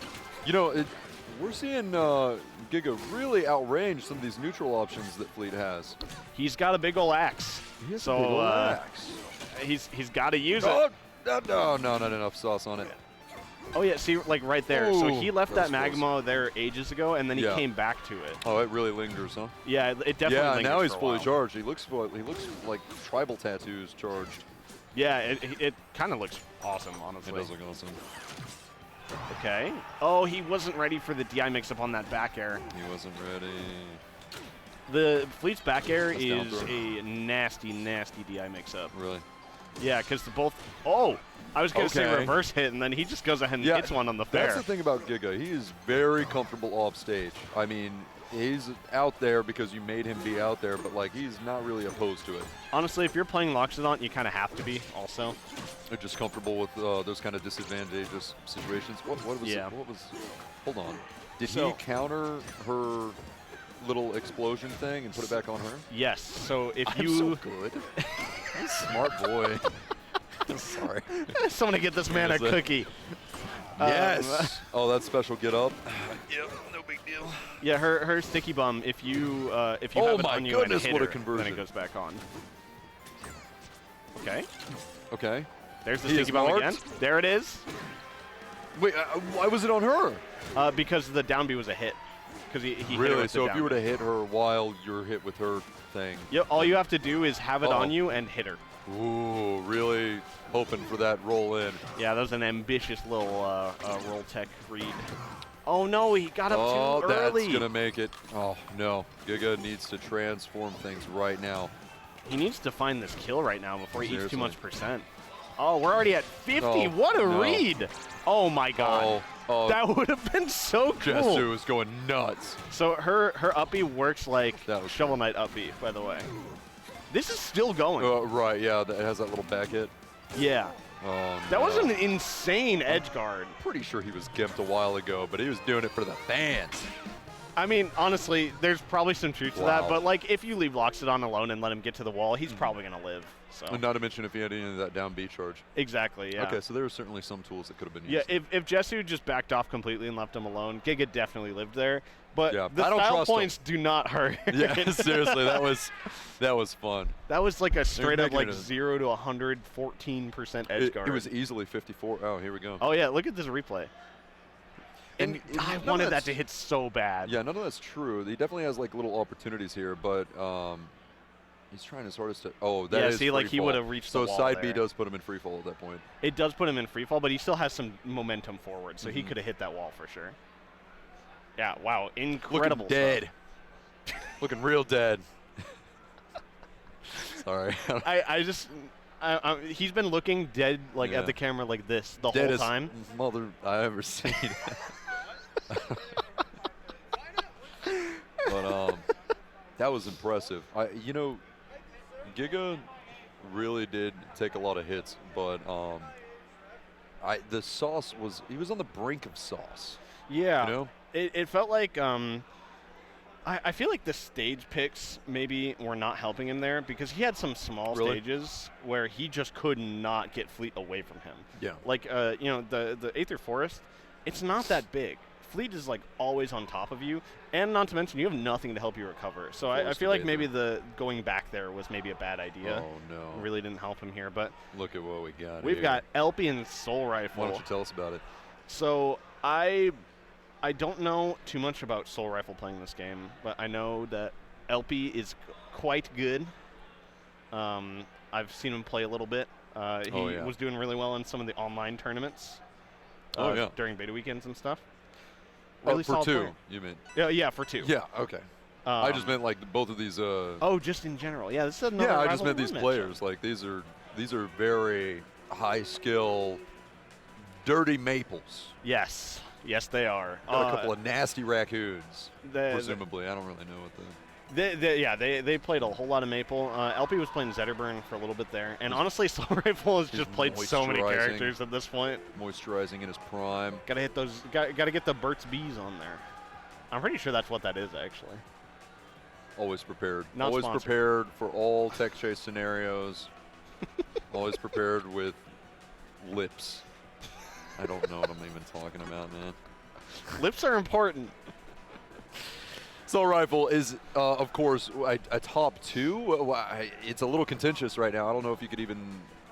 You know, we're seeing Giga really outrange some of these neutral options that Fleet has. He's got a big ol' axe. He has a big ol' axe. He's got to use it. No, not enough sauce on it. Oh yeah, see, like right there. Ooh, so he left that magma there ages ago, and then he came back to it. Oh, it really lingers, huh? Yeah, it definitely lingers. Yeah, now he's for a fully while. charged. He looks like tribal tattoos charged. Yeah, it kind of looks awesome, honestly. It does look awesome. Okay. Oh, he wasn't ready for the DI mix-up on that back air. He wasn't ready. The Fleet's back air is a nasty, nasty DI mix-up. Really? Yeah, because both... Oh! I was going to say reverse hit, and then he just goes ahead and hits one on the fair. That's the thing about Giga. He is very comfortable off stage. I mean, he's out there because you made him be out there, but like he's not really opposed to it. Honestly, if you're playing Loxodon, you kind of have to be also. They're just comfortable with those kind of disadvantageous situations. What was hold on. Did he counter her little explosion thing and put it back on her? Yes. So if I'm you... so good. Smart boy. I'm sorry. Someone get this man a cookie. Yes. Oh, that's special get up. Yep, no big deal. Yeah, her sticky bomb. If you have it on you and hit what a her, conversion. then it goes back on. Okay. Okay. There's the sticky bomb again. There it is. Wait, why was it on her? Because the down B was a hit. Because he hit her really? with So the if you were to hit her while you're hit with her thing. Yep. All you have to do is have it on you and hit her. Ooh, really hoping for that roll in. Yeah, that was an ambitious little roll tech read. Oh no, he got up too early. That's gonna make it. Oh no, Giga needs to transform things right now. He needs to find this kill right now before he eats too much percent. Oh, we're already at 50. Oh, what a read! Oh my god. That would have been so cool. Jesu is going nuts. So her up B works like Shovel Knight up B, by the way. This is still going. Right, yeah, it has that little back hit. Yeah. Oh, that was an insane edge guard. Pretty sure he was gimped a while ago, but he was doing it for the fans. I mean, honestly, there's probably some truth to that, but like if you leave Loxodon alone and let him get to the wall, he's probably going to live. So. And not to mention if he had any of that down B charge. Exactly, yeah. Okay, so there were certainly some tools that could have been used. Yeah, if Jesu just backed off completely and left him alone, Giga definitely lived there. But the I don't style trust points do not hurt. Yeah, seriously, that was fun. That was like a straight up like 0 to 114% edge guard. It was easily 54. Oh, here we go. Oh yeah, look at this replay. And I wanted that to hit so bad. Yeah, none of that's true. He definitely has like little opportunities here, but he's trying his hardest to. Oh, that is. Yeah, see, like he would have reached the wall. So side there. B does put him in free fall at that point. It does put him in free fall, but he still has some momentum forward, so he could have hit that wall for sure. Yeah, wow, incredible. Looking dead. Looking real dead. Sorry. He's been looking dead like at the camera like this the whole time. Mother I've ever seen. But that was impressive. You know, Giga really did take a lot of hits, but the sauce was, he was on the brink of sauce. Yeah. You know? It felt like I feel like the stage picks maybe were not helping him there, because he had some small stages where he just could not get Fleet away from him. Yeah. Like you know, the Aether Forest, it's not that big. Fleet is like always on top of you, and not to mention you have nothing to help you recover. So I feel like maybe the going back there was maybe a bad idea. Oh no. It really didn't help him here, but look at what we got. We've got LP and Soul Rifle. Why don't you tell us about it? So I don't know too much about Soul Rifle playing this game, but I know that LP is quite good. I've seen him play a little bit. He was doing really well in some of the online tournaments. During beta weekends and stuff. Really for 2, player. You mean? Yeah, for 2. Yeah, okay. I just meant like both of these. Oh, just in general. Yeah, this is another. Yeah, I just meant these players. Like these are very high skill, dirty maples. Yes, yes, they are. Got a couple of nasty raccoons. Presumably, I don't really know what the. They played a whole lot of Maple. LP was playing Zetterburn for a little bit there, and honestly, Soul Rifle has just played so many characters at this point. Moisturizing in his prime. Gotta hit those. Gotta get the Burt's Bees on there. I'm pretty sure that's what that is actually. Always prepared. Not always sponsored. Prepared for all tech chase scenarios. Always prepared with lips. I don't know what I'm even talking about, man. Lips are important. Soul Rifle is, of course, a top 2. It's a little contentious right now. I don't know if you could even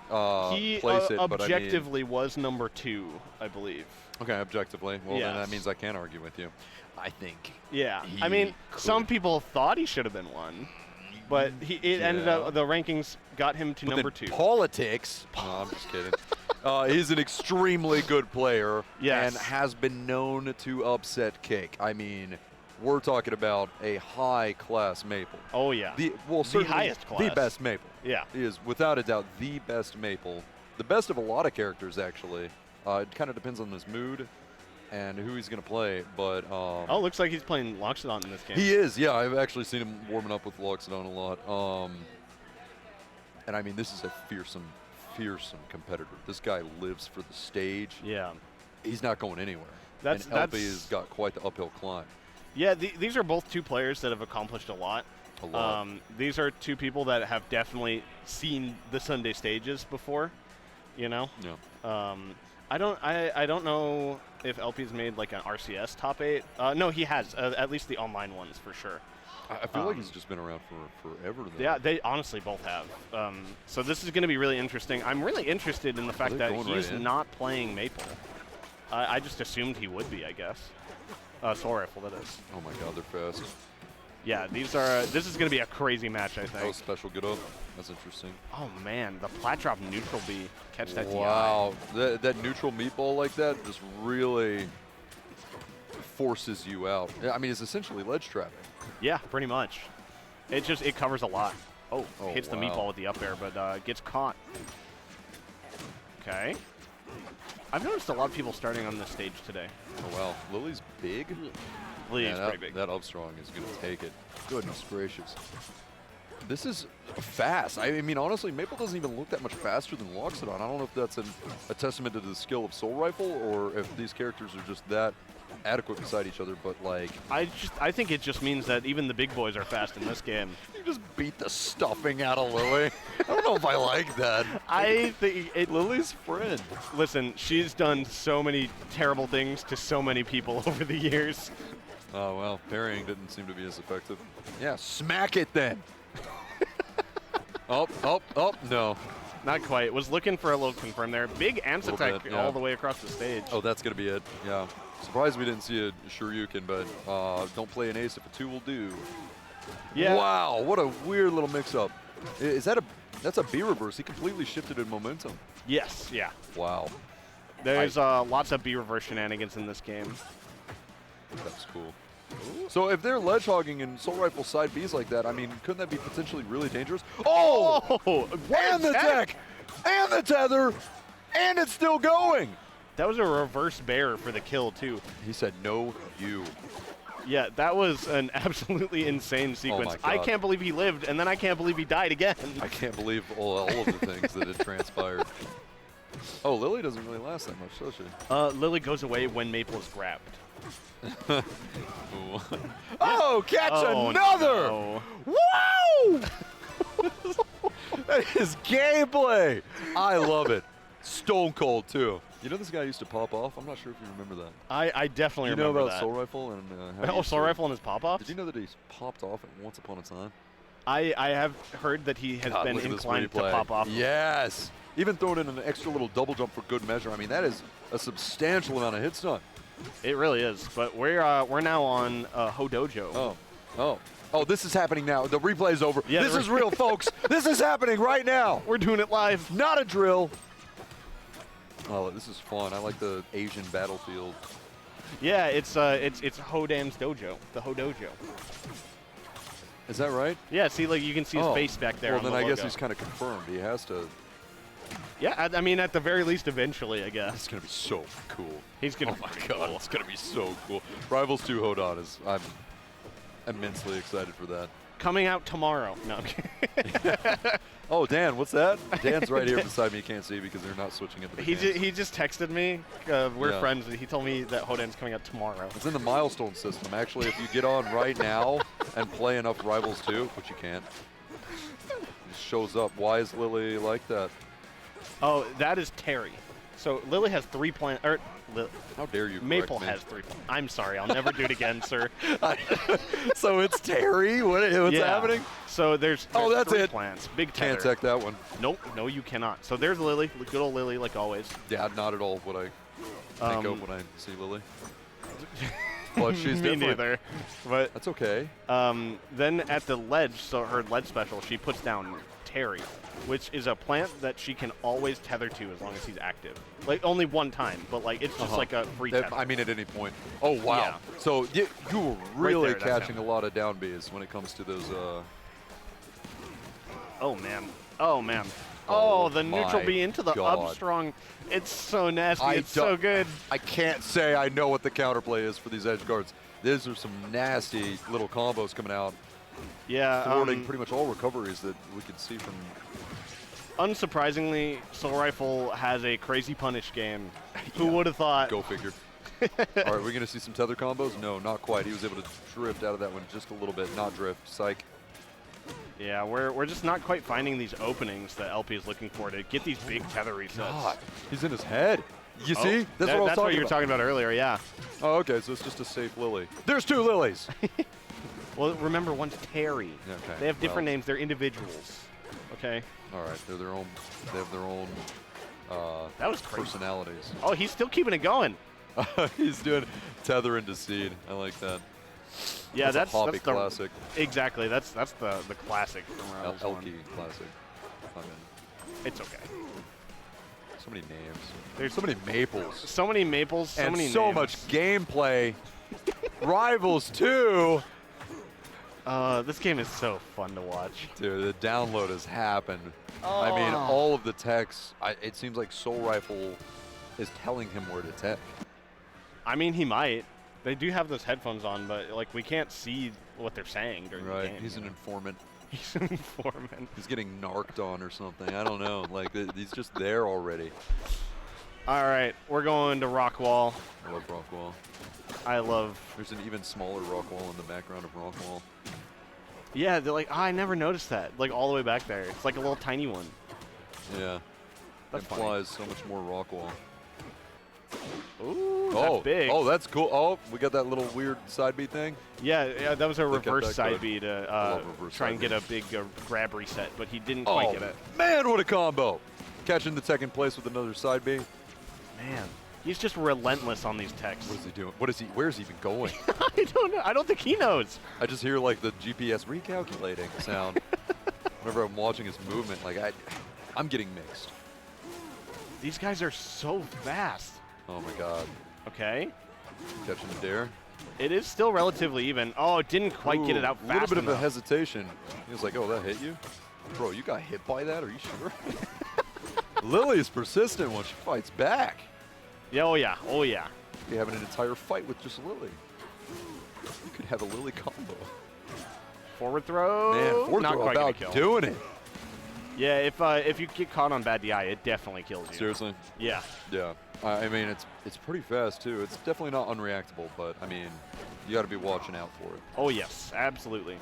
place it. Objectively, but was number 2, I believe. Okay, objectively. Well, then that means I can't argue with you. I think. Yeah. I mean, some people thought he should have been 1, but it ended up, the rankings got him to number 2. Politics. No, I'm just kidding. He's an extremely good player and has been known to upset Cake. I mean, we're talking about a high-class Maple. Oh, yeah. The highest class. The best Maple. Yeah. He is, without a doubt, the best Maple. The best of a lot of characters, actually. It kind of depends on his mood and who he's going to play, but... oh, looks like he's playing Loxodon in this game. He is, yeah. I've actually seen him warming up with Loxodon a lot. And, I mean, this is a fearsome competitor. This guy lives for the stage. Yeah. He's not going anywhere. And LP has got quite the uphill climb. Yeah, these are both 2 players that have accomplished a lot. A lot. These are 2 people that have definitely seen the Sunday stages before, you know? Yeah. I don't know if LP's made like an RCS top 8. No, he has, at least the online ones for sure. I feel like he's just been around for forever. Though. Yeah, they honestly both have. So this is going to be really interesting. I'm really interested in the fact that he's not playing Maple. I just assumed he would be, I guess. Soul Rifle, that is. Oh my God, they're fast. Yeah, this is going to be a crazy match, I think. Oh, special get up. That's interesting. Oh man, the plat drop neutral B. Catch that DI. Wow, that neutral meatball like that just really forces you out. I mean, it's essentially ledge trapping. Yeah, pretty much. It covers a lot. Oh, hits the meatball with the up air, but gets caught. Okay. I've noticed a lot of people starting on this stage today. Oh, wow. Lily's big? Lily's pretty big. That up strong is going to take it. Goodness gracious. This is fast. I mean, honestly, Maple doesn't even look that much faster than Loxodon. I don't know if that's a testament to the skill of Soul Rifle or if these characters are just that adequate beside each other, but like... I think it just means that even the big boys are fast in this game. You just beat the stuffing out of Lily. I don't know if I like that. I think Lily's friend. Listen, she's done so many terrible things to so many people over the years. Oh, well, parrying didn't seem to be as effective. Yeah, smack it then. Oh, no. Not quite. Was looking for a little confirm there. Big ants attack all the way across the stage. Oh, that's going to be it. Yeah. Surprised we didn't see a Shoryuken, but don't play an ace if a 2 will do. Yeah. Wow, what a weird little mix-up. That's a B reverse. He completely shifted in momentum. Yes, yeah. Wow. There's lots of B reverse shenanigans in this game. That's cool. So if they're ledge hogging and Soul Rifle side Bs like that, I mean, couldn't that be potentially really dangerous? Oh! And the tech! And the tether! And it's still going! That was a reverse bear for the kill, too. He said, no, you. Yeah, that was an absolutely insane sequence. I can't believe he lived, and then I can't believe he died again. I can't believe all of the things that had transpired. Oh, Lily doesn't really last that much, does she? Lily goes away when Maple is grabbed. Oh, catch another! No. Woo! That is gameplay. I love it. Stone cold, too. You know this guy used to pop off? I'm not sure if you remember that. I definitely remember that. You know about Soul Rifle? And Soul Rifle and his pop-offs? Did you know that he's popped off at once upon a time? I have heard that he has been inclined to pop off. Yes. Even throwing in an extra little double jump for good measure. I mean, that is a substantial amount of hit stun. It really is. But we're now on Hodojo. Oh, this is happening now. The replay is over. Yeah, this is real, folks. This is happening right now. We're doing it live. Not a drill. Oh, this is fun. I like the Asian battlefield. Yeah, it's Hodan's dojo, the Hodojo. Is that right? Yeah, see, like you can see his face back there. Well, on then the I logo. guess he's kind of confirmed. He has to. Yeah, I mean, at the very least, eventually, I guess. It's gonna be so cool. He's gonna. Oh my God, it's gonna be so cool. Rivals 2 Hodan is. I'm immensely excited for that. Coming out tomorrow. No. I'm kidding. Oh, Dan, what's that? Dan's right here beside me. You can't see because they're not switching it. He just texted me. We're friends. He told me that Hodan's coming out tomorrow. It's in the milestone system. Actually, if you get on right now and play enough Rivals 2, which you can't, it just shows up. Why is Lily like that? Oh, that is Terry. So Lily has 3 plans. How dare you? Maple has 3 plans. I'm sorry. I'll never do it again, sir. So it's Terry? What's happening? So there's that's 3 it. plans. Big tether. Can't tech that one. Nope. No, you cannot. So there's Lily. Good old Lily, like always. Yeah, not at all what I think of when I see Lily. But she's Me different. neither. But that's okay. Then at the ledge, so her ledge special, she puts down Terry, which is a plant that she can always tether to as long as he's active. Like only one time, but like it's just like a free tether. I mean, at any point. Oh wow! Yeah. So you were really Right there, catching a lot of down Bs when it comes to those. Oh man! Oh man! Oh, the neutral my B into the God. up strong. It's so nasty. It's so good. I can't say I know what the counterplay is for these edge guards. These are some nasty little combos coming out. Yeah. Thwarting pretty much all recoveries that we could see from. Unsurprisingly, Soul Rifle has a crazy punish game. Who would have thought? Go figure. All right, we're going to see some tether combos? No, not quite. He was able to drift out of that one just a little bit. Not drift. Psych. Yeah, we're just not quite finding these openings that LP is looking for to get these big tether resets. God, he's in his head. You see? That's what you were talking about earlier, yeah. Oh, okay, so it's just a safe Lily. There's 2 Lilies. Well, remember, one's Terry. Okay. They have different names. They're individuals. Okay. All right, they're their own. They have their own. That was crazy. Personalities. Oh, he's still keeping it going. He's doing tether into seed. I like that. Yeah, that's a hobby the classic. Exactly. That's the classic from Rivals Elky classic. I mean, it's okay. So many names. There's so many maples. So many maples. So and many so names. much gameplay. Rivals 2. This game is so fun to watch. Dude, the download has happened. Oh. I mean, all of the techs, it seems like Soul Rifle is telling him where to tech. I mean, he might. They do have those headphones on, but like we can't see what they're saying during the game. He's an informant. He's an informant. He's getting narked on or something. I don't know. Like, he's just there already. All right, we're going to Rockwall. I love Rockwall. I love. There's an even smaller Rockwall in the background of Rockwall. Yeah, they're like, I never noticed that. Like all the way back there. It's like a little tiny one. Yeah. That implies so much more Rockwall. Ooh, that's big. Oh, that's cool. Oh, we got that little weird side B thing. Yeah, that was a reverse side B to reverse try and get a big grab reset, but he didn't quite get it. Man, what a combo! Catching the second place with another side B. Man, he's just relentless on these techs. What is he doing? Where's he even going? I don't know. I don't think he knows. I just hear like the GPS recalculating sound whenever I'm watching his movement. Like I'm getting mixed. These guys are so fast. Oh my God. Okay. Catching the dare. It is still relatively even. Oh, it didn't quite get it out fast A little bit enough. of a hesitation. He was like, oh, that hit you? Bro, you got hit by that? Are you sure? Lily is persistent when she fights back. Yeah, oh yeah, oh yeah. You're having an entire fight with just Lily. You could have a Lily combo. Forward throw. Man, forward not throw quite about kill. doing it. Yeah, if you get caught on bad DI, it definitely kills you. Seriously? Yeah. Yeah. I mean, it's pretty fast too. It's definitely not unreactable, but I mean, you got to be watching out for it. Oh yes, absolutely.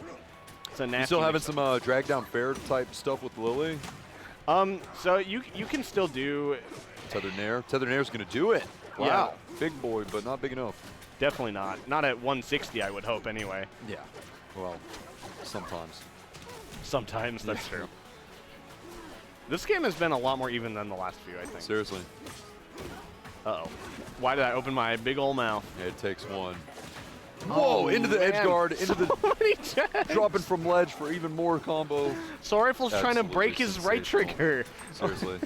It's a nasty. You still having some drag down fair type stuff with Lily? So you can still do Tethered Nair. Tethered Nair's gonna do it. Wow. Yeah. Big boy, but not big enough. Definitely not. Not at 160, I would hope anyway. Yeah. Well, sometimes. Sometimes, that's true. This game has been a lot more even than the last few, I think. Seriously. Uh-oh. Why did I open my big old mouth? Yeah, it takes one. Whoa, into the edge guard, into the dropping from ledge for even more combo. Soul Rifle's trying to break his right trigger. Seriously.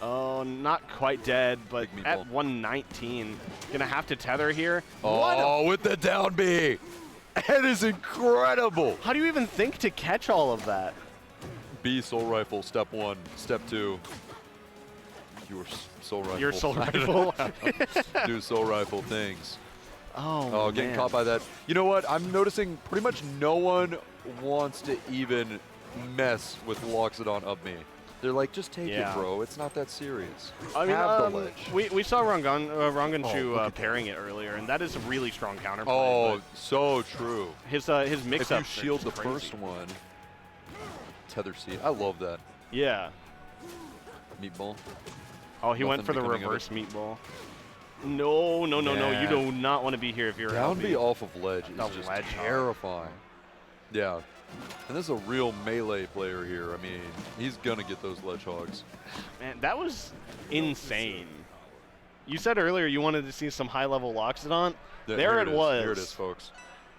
Oh, not quite dead, but at 119. Gonna have to tether here. Oh, with the down B. That is incredible. How do you even think to catch all of that? B Soul Rifle, step 1. Step 2. Your Soul Rifle. Your Soul Rifle. Do Soul Rifle things. Oh, getting man. caught by that. You know what? I'm noticing pretty much no one wants to even mess with Loxodon up me. They're like, just take it, bro. It's not that serious. I mean, have the ledge. we saw Ranganshu pairing it earlier, and that is a really strong counterplay. Oh, so true. His mix-up. If you shield the first one, tether seed. I love that. Yeah. Meatball. Oh, he went for the reverse meatball. No. You do not want to be here if you're down LB. B off of ledge is just terrifying. Yeah. And this is a real melee player here. I mean, he's going to get those ledge hogs. Man, that was insane. You said earlier you wanted to see some high-level Loxodon. There it was. Here it is, folks.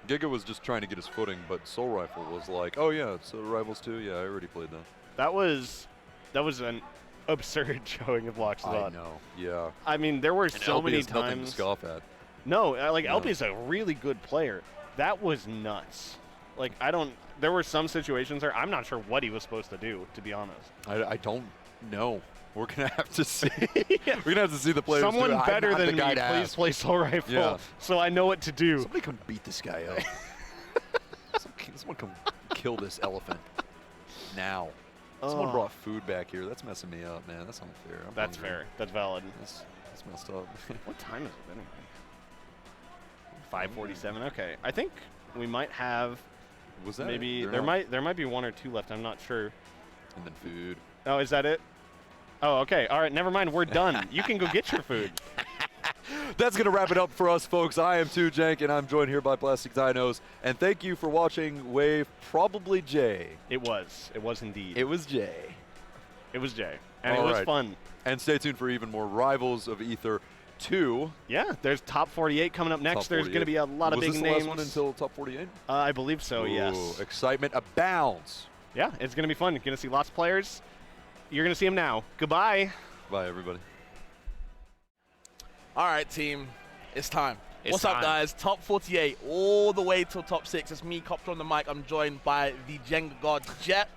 Giga was just trying to get his footing, but Soul Rifle was like, oh, yeah, it's Rivals 2. Yeah, I already played that. That was an absurd showing of Loxodon. I know, yeah. I mean, there were so LB many is nothing times. to scoff at. No, like LB is a really good player. That was nuts. Like, there were some situations where I'm not sure what he was supposed to do, to be honest. I don't know. We're going to have to see. We're going to have to see the players. Someone do it. better than me, please play Soul Rifle, so I know what to do. Somebody come beat this guy up. Someone come kill this elephant now. Someone brought food back here. That's messing me up, man. That's unfair. That's fair. That's valid. That's messed up. What time is it anyway? 5:47. Okay, I think we might have. Was that maybe there might be 1 or 2 left. I'm not sure. And then food. Oh, is that it? Oh, okay. All right. Never mind. We're done. You can go get your food. That's going to wrap it up for us, folks. I am 2Jank, and I'm joined here by Plastic Dinos. And thank you for watching Wave, probably Jay. It was. It was indeed. It was Jay. It was Jay. And it was fun. And stay tuned for even more Rivals of Ether 2. Yeah, there's Top 48 coming up next. There's going to be a lot of big names. Was this the last one until Top 48? I believe so, Ooh, yes. Excitement abounds. Yeah, it's going to be fun. You're going to see lots of players. You're going to see them now. Goodbye. Bye, everybody. All right, team. It's time. What's up, guys? Top 48 all the way till top 6. It's me, Copter on the mic. I'm joined by the Jenga God, Jet.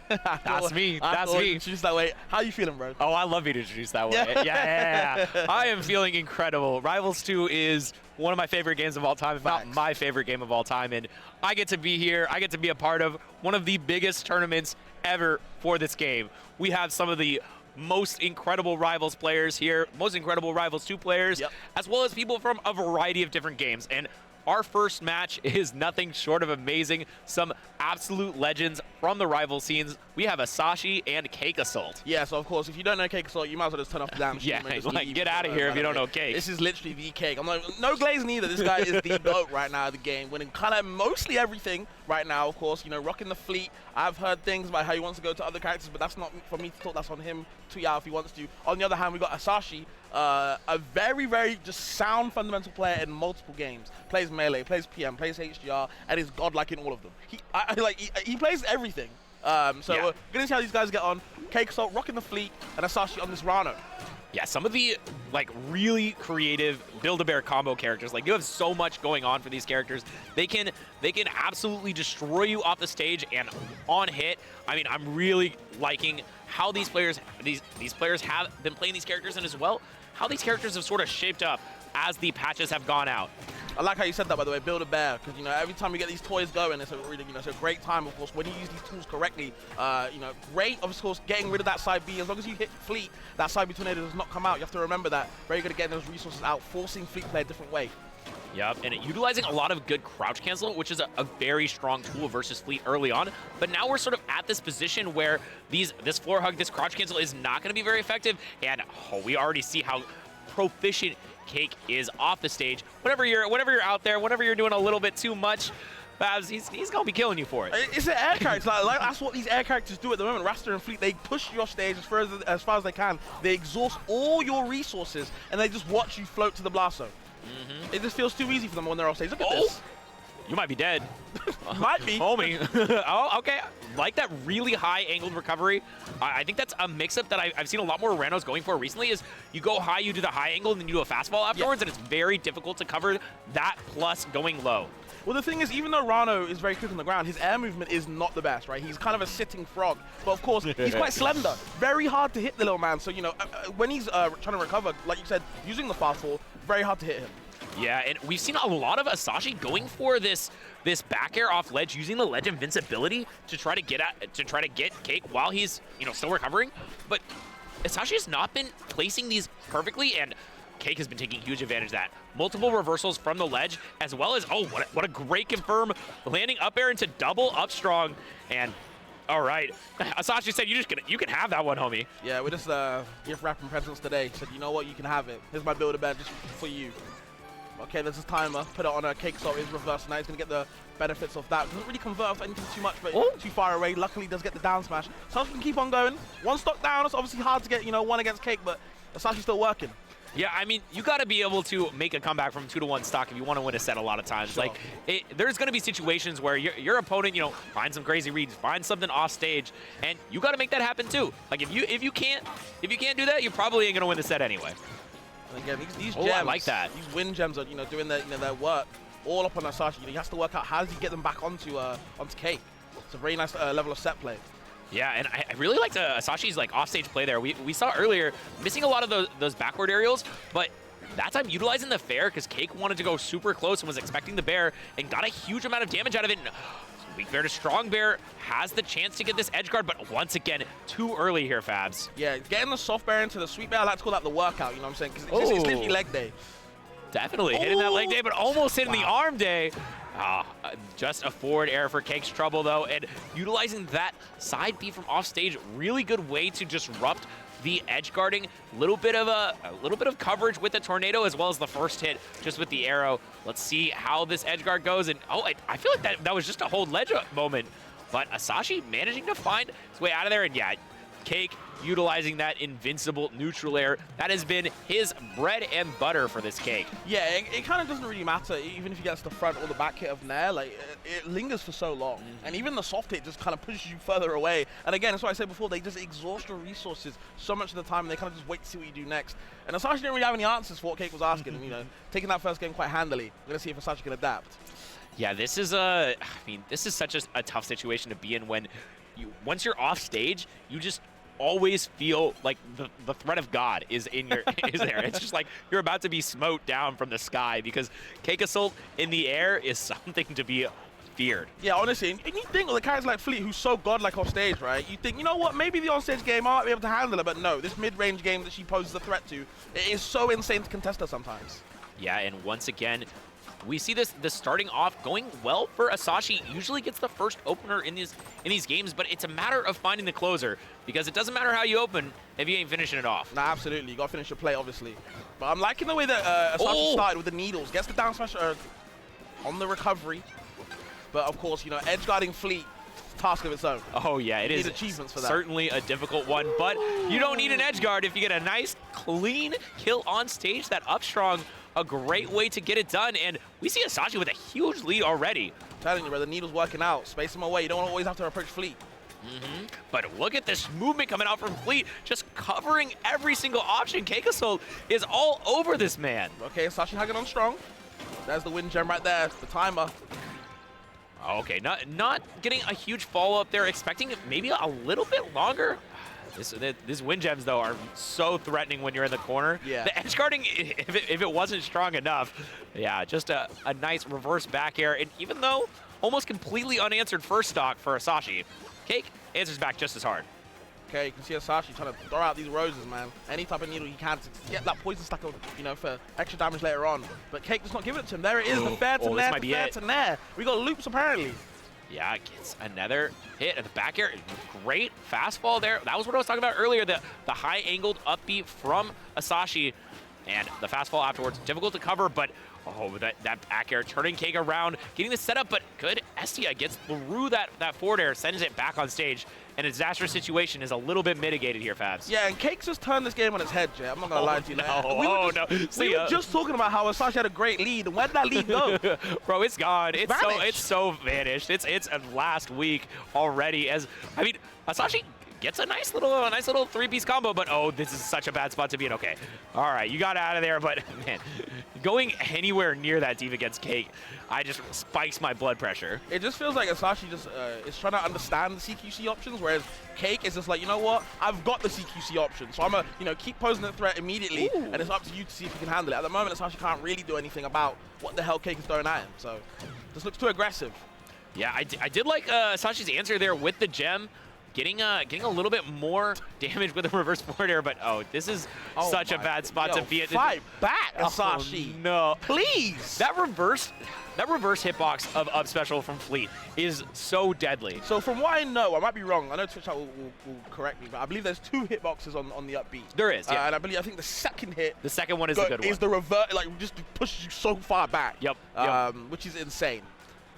That's me. That's me. Introduce that way. How you feeling, bro? Oh, I love you to introduce that way. Yeah. I am feeling incredible. Rivals 2 is one of my favorite games of all time, if not my favorite game of all time. And I get to be here. I get to be a part of one of the biggest tournaments ever for this game. We have some of the most incredible Rivals players here, most incredible Rivals 2 players, as well as people from a variety of different games. And our first match is nothing short of amazing. Some absolute legends from the rival scenes. We have Asashi and Cake Assault. Yeah, so of course, if you don't know Cake Assault, you might as well just turn off the damn stream. Yeah, like, get out of here if you don't know Cake. This is literally the Cake. I'm like, no glaze neither. This guy is the GOAT right now of the game, winning kind of mostly everything right now, of course. You know, rocking the fleet. I've heard things about how he wants to go to other characters, but that's not for me to talk. That's on him to if he wants to. On the other hand, we got Asashi, a very, very just sound fundamental player in multiple games. Plays melee, plays PM, plays HDR, and is godlike in all of them. He plays everything. We're gonna see how these guys get on. Cake Assault rocking the fleet, and Asashi on this Rano. Yeah, some of the like really creative Build-A-Bear combo characters, like you have so much going on for these characters. They can absolutely destroy you off the stage and on hit. I mean, I'm really liking how these players have been playing these characters, and as well how these characters have sort of shaped up as the patches have gone out. I like how you said that, by the way, Build-A-Bear, because, you know, every time you get these toys going, it's a really, you know, it's a great time, of course, when you use these tools correctly. You know, great, of course, getting rid of that side B. As long as you hit Fleet, that side B tornado does not come out. You have to remember that. Very good at getting those resources out, forcing Fleet to play a different way. Yep, and utilizing a lot of good crouch cancel, which is a very strong tool versus Fleet early on. But now we're sort of at this position where this floor hug, this crouch cancel is not going to be very effective, and we already see how proficient Cake is off the stage. Whenever you're out there, whenever you're doing a little bit too much, Babs, he's gonna be killing you for it. It's an air character. Like that's what these air characters do at the moment. Raster and Fleet, they push your stage as far as they can. They exhaust all your resources, and they just watch you float to the blast zone. It just feels too easy for them when they're off stage. Look at this. You might be dead. Might be. Homie. Oh, okay. Like that really high angled recovery. I think that's a mix-up that I've seen a lot more randos going for recently is you go high, you do the high angle, and then you do a fastball afterwards, and it's very difficult to cover that plus going low. Well, the thing is, even though Rano is very quick on the ground, his air movement is not the best, right? He's kind of a sitting frog. But, of course, he's quite slender. Very hard to hit the little man. So, you know, when he's trying to recover, like you said, using the fastball, very hard to hit him. Yeah, and we've seen a lot of Asashi going for this back air off ledge, using the ledge invincibility to try to get Cake while he's, you know, still recovering. But Asashi has not been placing these perfectly, and Cake has been taking huge advantage of that. Multiple reversals from the ledge, as well as, oh, what a great confirm, landing up air into double up strong, and all right. Asashi said you can have that one, homie. Yeah, we just gift wrapping presents today. Said, you know what, you can have it. Here's my Build-A-Bear just for you. Okay, there's his timer. Put it on a Cake, so it's reverse. Now he's going to get the benefits of that. Doesn't really convert off anything too much, but too far away. Luckily, does get the down smash. Asashi can keep on going. One stock down. It's obviously hard to get, you know, one against Cake, but Asashi's still working. Yeah, I mean, you got to be able to make a comeback from 2-1 stock if you want to win a set a lot of times. Sure. Like, there's going to be situations where your opponent, you know, finds some crazy reads, finds something off stage, and you got to make that happen too. Like, if you can't do that, you probably ain't going to win the set anyway. And again, these gems, I like that. These win gems are, you know, doing their, their work all up on Asashi. You know, he has to work out how does he get them back onto Cake. It's a very nice level of set play. Yeah, and I really liked Asashi's like offstage play there. We saw earlier missing a lot of those backward aerials, but that time utilizing the fair because Cake wanted to go super close and was expecting the bear and got a huge amount of damage out of it. And weak bear to strong bear has the chance to get this edge guard, but once again, too early here, Fabs. Yeah, getting the soft bear into the sweet bear, I like to call that the workout, you know what I'm saying? Because it's literally leg day. Definitely hitting that leg day, but almost hitting the arm day. Just a forward air for Cake's trouble, though, and utilizing that side B from off stage, really good way to disrupt the edge guarding. A little bit of coverage with the tornado as well as the first hit just with the arrow. Let's see how this edge guard goes. And I feel like that was just a hold ledge moment, but Asashi managing to find his way out of there. And yeah, Cake utilizing that invincible neutral air. That has been his bread and butter for this Cake. Yeah, it kind of doesn't really matter, even if he gets the front or the back hit of Nair, like, it lingers for so long. And even the soft hit just kind of pushes you further away. And again, that's what I said before, they just exhaust your resources so much of the time, and they kind of just wait to see what you do next. And Asashi didn't really have any answers for what Cake was asking, and, you know, taking that first game quite handily. We're going to see if Asashi can adapt. Yeah, this is such a tough situation to be in when once you're off stage, you just always feel like the threat of God is in your is there. It's just like you're about to be smote down from the sky because Cake Assault in the air is something to be feared. Yeah, honestly, and you think of the characters like Fleet, who's so godlike off stage, right? You think, you know what, maybe the onstage game I might be able to handle it, but no, this mid-range game that she poses a threat to, it is so insane to contest her sometimes. Yeah, and once again, we see this starting off going well for Asashi. Usually gets the first opener in these games, but it's a matter of finding the closer because it doesn't matter how you open if you ain't finishing it off. Nah, absolutely. You got to finish your play, obviously. But I'm liking the way that Asashi started with the needles. Gets the down smash on the recovery. But, of course, you know, edge guarding Fleet, task of its own. Oh, yeah, it is achievements for that. Certainly a difficult one, but you don't need an edge guard if you get a nice, clean kill on stage. That up strong, a great way to get it done, and we see Asashi with a huge lead already. I'm telling you, bro, the needle's working out. Space him away. You don't always have to approach Fleet. But look at this movement coming out from Fleet, just covering every single option. Keikasol is all over this man. Okay, Asashi hanging on strong. There's the win gem right there, the timer. Okay, not getting a huge follow-up there, expecting maybe a little bit longer. These win gems, though, are so threatening when you're in the corner. Yeah. The edge guarding, if it wasn't strong enough, yeah, just a nice reverse back air. And even though almost completely unanswered first stock for Asashi, Cake answers back just as hard. Okay, you can see Asashi trying to throw out these roses, man. Any type of needle he can to get that poison stack of, for extra damage later on. But Cake does not give it to him. There it is, the fair to there, the fair to there. We got loops apparently. Yeah, gets another hit at the back air. Great fastball there. That was what I was talking about earlier, the high-angled upbeat from Asashi. And the fastball afterwards, difficult to cover, but that back air turning Cake around, getting the setup, but good. Estia gets through that forward air, sends it back on stage, and a disastrous situation is a little bit mitigated here, Fabs. Yeah, and Cake's just turned this game on its head, Jay. I'm not going to lie to you. No. We were just talking about how Asashi had a great lead, and where did that lead go? Bro, it's gone. It's so vanished. It's last week already. Asashi gets a nice little three-piece combo, but this is such a bad spot to be in. Okay, all right, you got out of there, but man, going anywhere near that deep against Cake, I just spikes my blood pressure. It just feels like Asashi just is trying to understand the CQC options, whereas Cake is just like, you know what, I've got the CQC option, so I'm gonna keep posing the threat immediately, and it's up to you to see if you can handle it. At the moment, Asashi can't really do anything about what the hell Cake is throwing at him, so this looks too aggressive. Yeah, I did like Asashi's answer there with the gem. Getting a little bit more damage with the reverse forward air, but this is such a bad spot to be at. Fight back, Asashi. No, please. That reverse hitbox of up special from Fleet is so deadly. So from what I know, I might be wrong. I know Twitch will correct me, but I believe there's 2 hitboxes on the upbeat. There is, yeah. And I think the second hit. The second one is a good one. Is the revert, just pushes you so far back. Yep. Which is insane.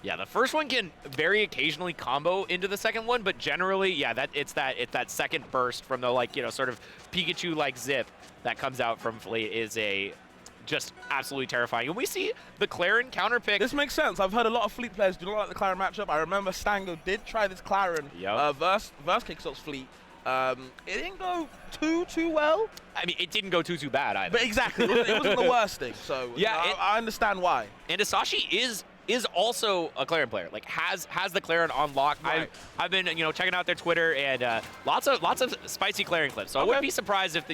Yeah, the first one can very occasionally combo into the second one, but generally, yeah, it's that second burst from the sort of Pikachu-like zip that comes out from Fleet is just absolutely terrifying. And we see the Claren counter pick. This makes sense. I've heard a lot of Fleet players do not like the Claren matchup. I remember Stango did try this Claren versus Kickstop's Fleet. It didn't go too well. I mean, it didn't go too bad either. But exactly, it wasn't the worst thing. So yeah, I understand why. And Asashi is also a Claren player, has the Claren on lock. Right. I've been checking out their Twitter and lots of spicy Claren clips. So I wouldn't be surprised if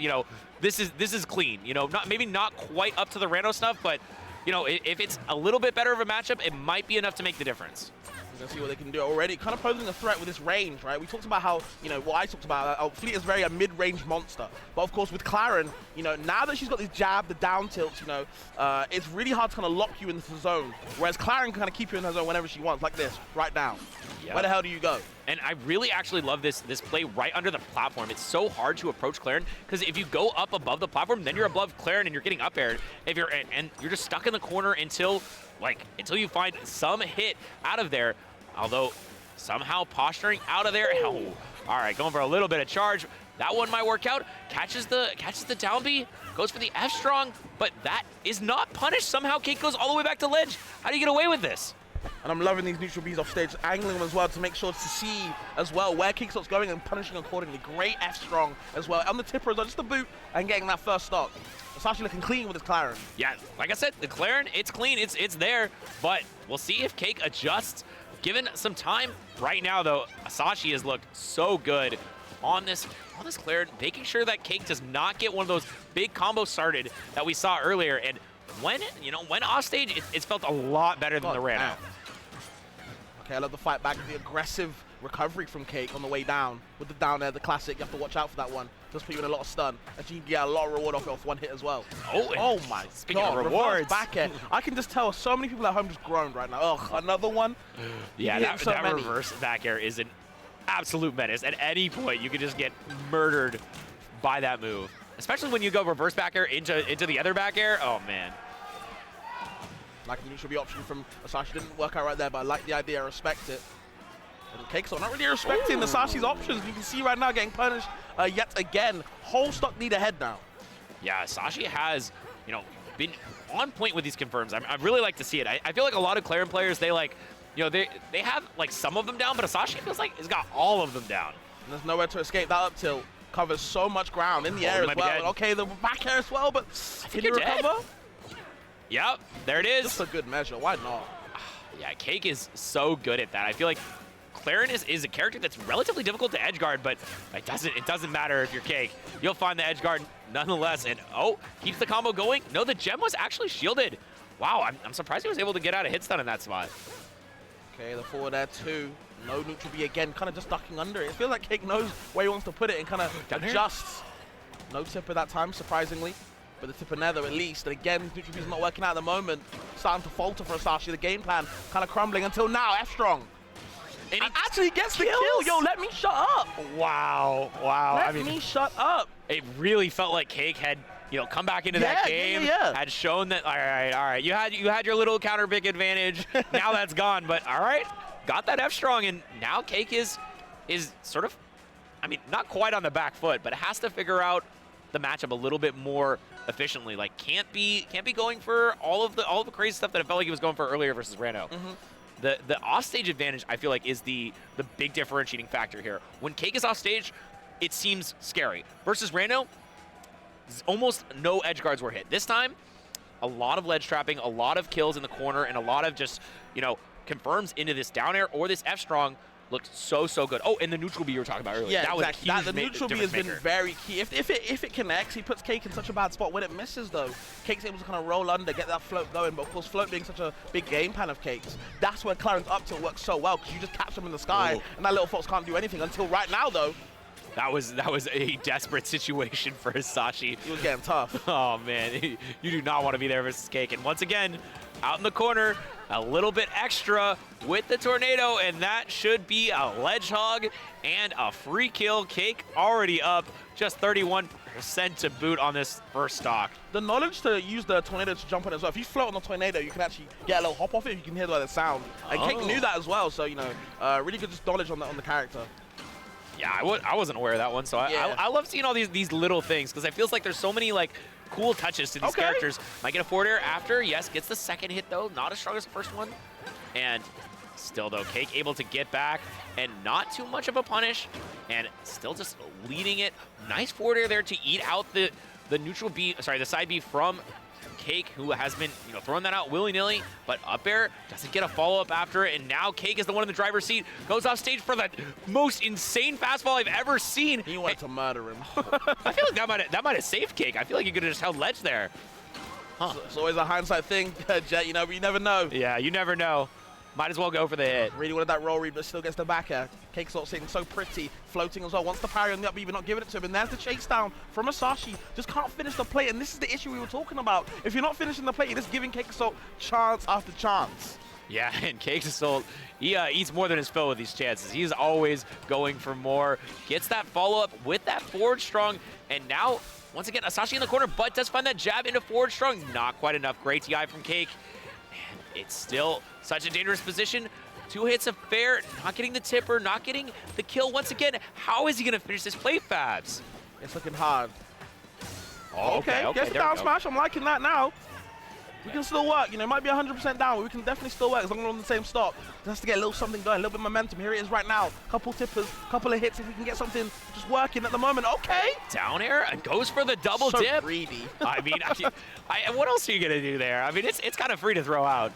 this is clean. Maybe not quite up to the Rando stuff, but if it's a little bit better of a matchup, it might be enough to make the difference. We're going to see what they can do already. Kind of posing a threat with this range, right? We talked about how, what I talked about, Fleet is very a mid-range monster. But of course with Claren, now that she's got this jab, the down tilts, it's really hard to kind of lock you into the zone. Whereas Claren can kind of keep you in her zone whenever she wants, like this, right now. Yep. Where the hell do you go? And I really actually love this play right under the platform. It's so hard to approach Claren because if you go up above the platform, then you're above Claren and you're getting up aired. And you're just stuck in the corner until you find some hit out of there. Although somehow posturing out of there. Oh, all right, going for a little bit of charge. That one might work out. Catches the down B, goes for the F strong, but that is not punished. Somehow Cake goes all the way back to ledge. How do you get away with this? And I'm loving these neutral Bs off stage, angling them as well to make sure to see as well where Kickstop's going and punishing accordingly. Great F strong as well. On the tipper as well, just the boot and getting that first stock. Asashi looking clean with his Claren. Yeah, like I said, the Claren, it's clean, it's there, but we'll see if Cake adjusts. Given some time right now, though, Asashi has looked so good on this Claren, making sure that Cake does not get one of those big combos started that we saw earlier. And when off stage, it's felt a lot better than the Rando. Okay, I love the fight back, the aggressive recovery from Cake on the way down with the down air, the classic. You have to watch out for that one. Just put you in a lot of stun. And you can get a lot of reward off one hit as well. Oh my speaking God, of rewards, back air. I can just tell so many people at home just groaned right now. Ugh, another one. Yeah, that reverse back air is an absolute menace. At any point, you can just get murdered by that move. Especially when you go reverse back air into the other back air. Oh man. Like the neutral B option from Asashi didn't work out right there, but I like the idea, I respect it. And Cake's not really respecting Asashi's options. You can see right now getting punished yet again. Whole stock lead ahead now. Yeah, Asashi has, been on point with these confirms. I really like to see it. I feel like a lot of Claren players, they you know, they have like some of them down, but Asashi feels like he's got all of them down. And there's nowhere to escape. That up tilt covers so much ground in the air as well. Okay, the back air as well, but can you recover? Yep, there it is. Just a good measure. Why not? Yeah, Cake is so good at that. I feel like Clarin is a character that's relatively difficult to edgeguard, but it doesn't matter if you're Cake. You'll find the edgeguard nonetheless. And oh, keeps the combo going. No, the gem was actually shielded. Wow, I'm surprised he was able to get out a hit stun in that spot. Okay, the forward air too. No neutral B again, kind of just ducking under it. It feels like Cake knows where he wants to put it and kind of adjusts. No tipper that time, surprisingly. But the tipper nether at least. And again, neutral B's not working out at the moment. Starting to falter for Asashi. The game plan kind of crumbling until now. F-Strong. And he actually gets the kill. Yo, let me shut up. Wow, wow. Let me shut up. It really felt like Cake had, you know, come back into that game, had shown that, all right, you had your little counter pick advantage. Now that's gone, but all right, got that F-Strong, and now Cake is sort of, I mean, not quite on the back foot, but has to figure out the matchup a little bit more efficiently. Like, can't be going for all of the crazy stuff that it felt like he was going for earlier versus Rano. The offstage advantage, I feel like, is the big differentiating factor here. When Cake is offstage, it seems scary. Versus Rano, almost no edge guards were hit. This time, a lot of ledge trapping, a lot of kills in the corner, and a lot of just, you know, confirms into this down air or this F-Strong. Looked so good. Oh, and the neutral B you were talking about earlier. Yeah, that exactly. Was a huge the neutral B has been very key. If it connects, he puts Cake in such a bad spot. When it misses, though, Cake's able to kind of roll under, get that float going. But of course, float being such a big game plan of Cake's, that's where Claren's up tilt works so well, because you just catch him in the sky, and that little fox can't do anything until right now, though. That was a desperate situation for Asashi. He was getting tough. Oh man, you do not want to be there versus Cake. And once again, out in the corner, a little bit extra with the tornado, and that should be a ledge hog and a free kill. Cake already up just 31% to boot on this first stock. The knowledge to use the tornado to jump on as well. If you float on the tornado, you can actually get a little hop off it. You can hear the sound. And Cake knew that as well, so, you know, really good just knowledge on the character. Yeah, I wasn't aware of that one, so I love seeing all these little things, because it feels like there's so many like cool touches to these characters. Might get a forward air after, yes, gets the second hit though, not as strong as the first one. And still though, Cake able to get back and not too much of a punish, and still just leading it. Nice forward air there to eat out the neutral B, sorry, the side B from Cake, who has been, you know, throwing that out willy-nilly, but up air doesn't get a follow-up after it, and now Cake is the one in the driver's seat, goes off stage for the most insane fastball I've ever seen. He wanted to murder him. I feel like that might have saved Cake. I feel like he could have just held ledge there. Huh. It's always a hindsight thing, Jet, you know, but you never know. Yeah, you never know. Might as well go for the hit. Really wanted that roll read, but still gets the back air. Cake's not sitting so pretty, floating as well. Wants the parry on the up B, but not giving it to him. And there's the chase down from Asashi. Just can't finish the play, and this is the issue we were talking about. If you're not finishing the play, you're just giving Cake Assault chance after chance. Yeah, and Cake Assault, he eats more than his fill with these chances. He's always going for more. Gets that follow-up with that forward strong, and now, once again, Asashi in the corner, but does find that jab into forward strong. Not quite enough. Great TI from Cake. And it's still such a dangerous position. 2 hits of fair, not getting the tipper, not getting the kill. Once again, how is he going to finish this play, Fabs? It's looking hard. Oh, okay. Gets the down smash. I'm liking that now. We can still work. You know, it might be 100% down, but we can definitely still work as long as we're on the same stop. Just has to get a little something going, a little bit of momentum. Here it is right now. Couple tippers, couple of hits. If we can get something just working at the moment. Okay. Down air and goes for the double dip. So greedy. I mean, what else are you going to do there? I mean, it's kind of free to throw out.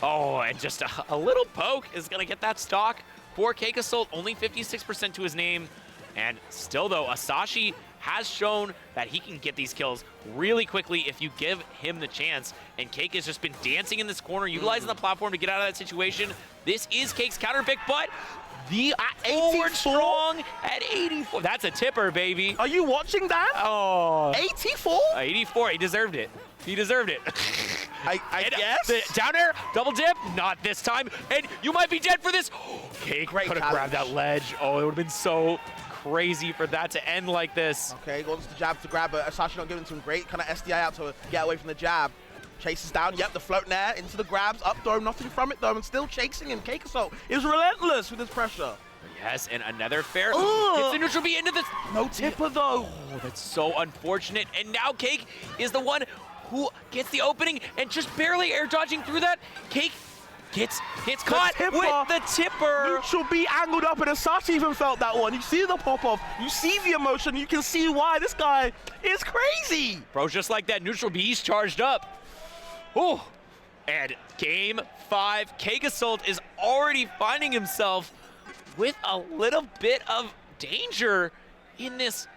Oh, and just a little poke is going to get that stock for Cake Assault. Only 56% to his name. And still, though, Asashi has shown that he can get these kills really quickly if you give him the chance. And Cake has just been dancing in this corner, utilizing the platform to get out of that situation. This is Cake's counter pick, but the forward strong at 84. That's a tipper, baby. Are you watching that? Oh. 84? 84. He deserved it. He deserved it. I guess. The down air, double dip, not this time. And you might be dead for this. Cake could have grabbed that ledge. Oh, it would have been so crazy for that to end like this. Okay, goes to jab to grab, but Asashi not giving some great kind of SDI out to get away from the jab. Chases down, yep, the float there, into the grabs, up throw, nothing from it though, and still chasing him. Cake Assault is relentless with his pressure. Yes, and another fair. Gets the neutral B into this. No tipper though. Oh, that's so unfortunate. And now Cake is the one who gets the opening and just barely air dodging through that. Cake Gets caught with the tipper. Neutral B angled up, and Asashi even felt that one. You see the pop-off. You see the emotion. You can see why this guy is crazy. Bro, just like that, Neutral B's charged up. Oh, and game 5, Kagasult is already finding himself with a little bit of danger in this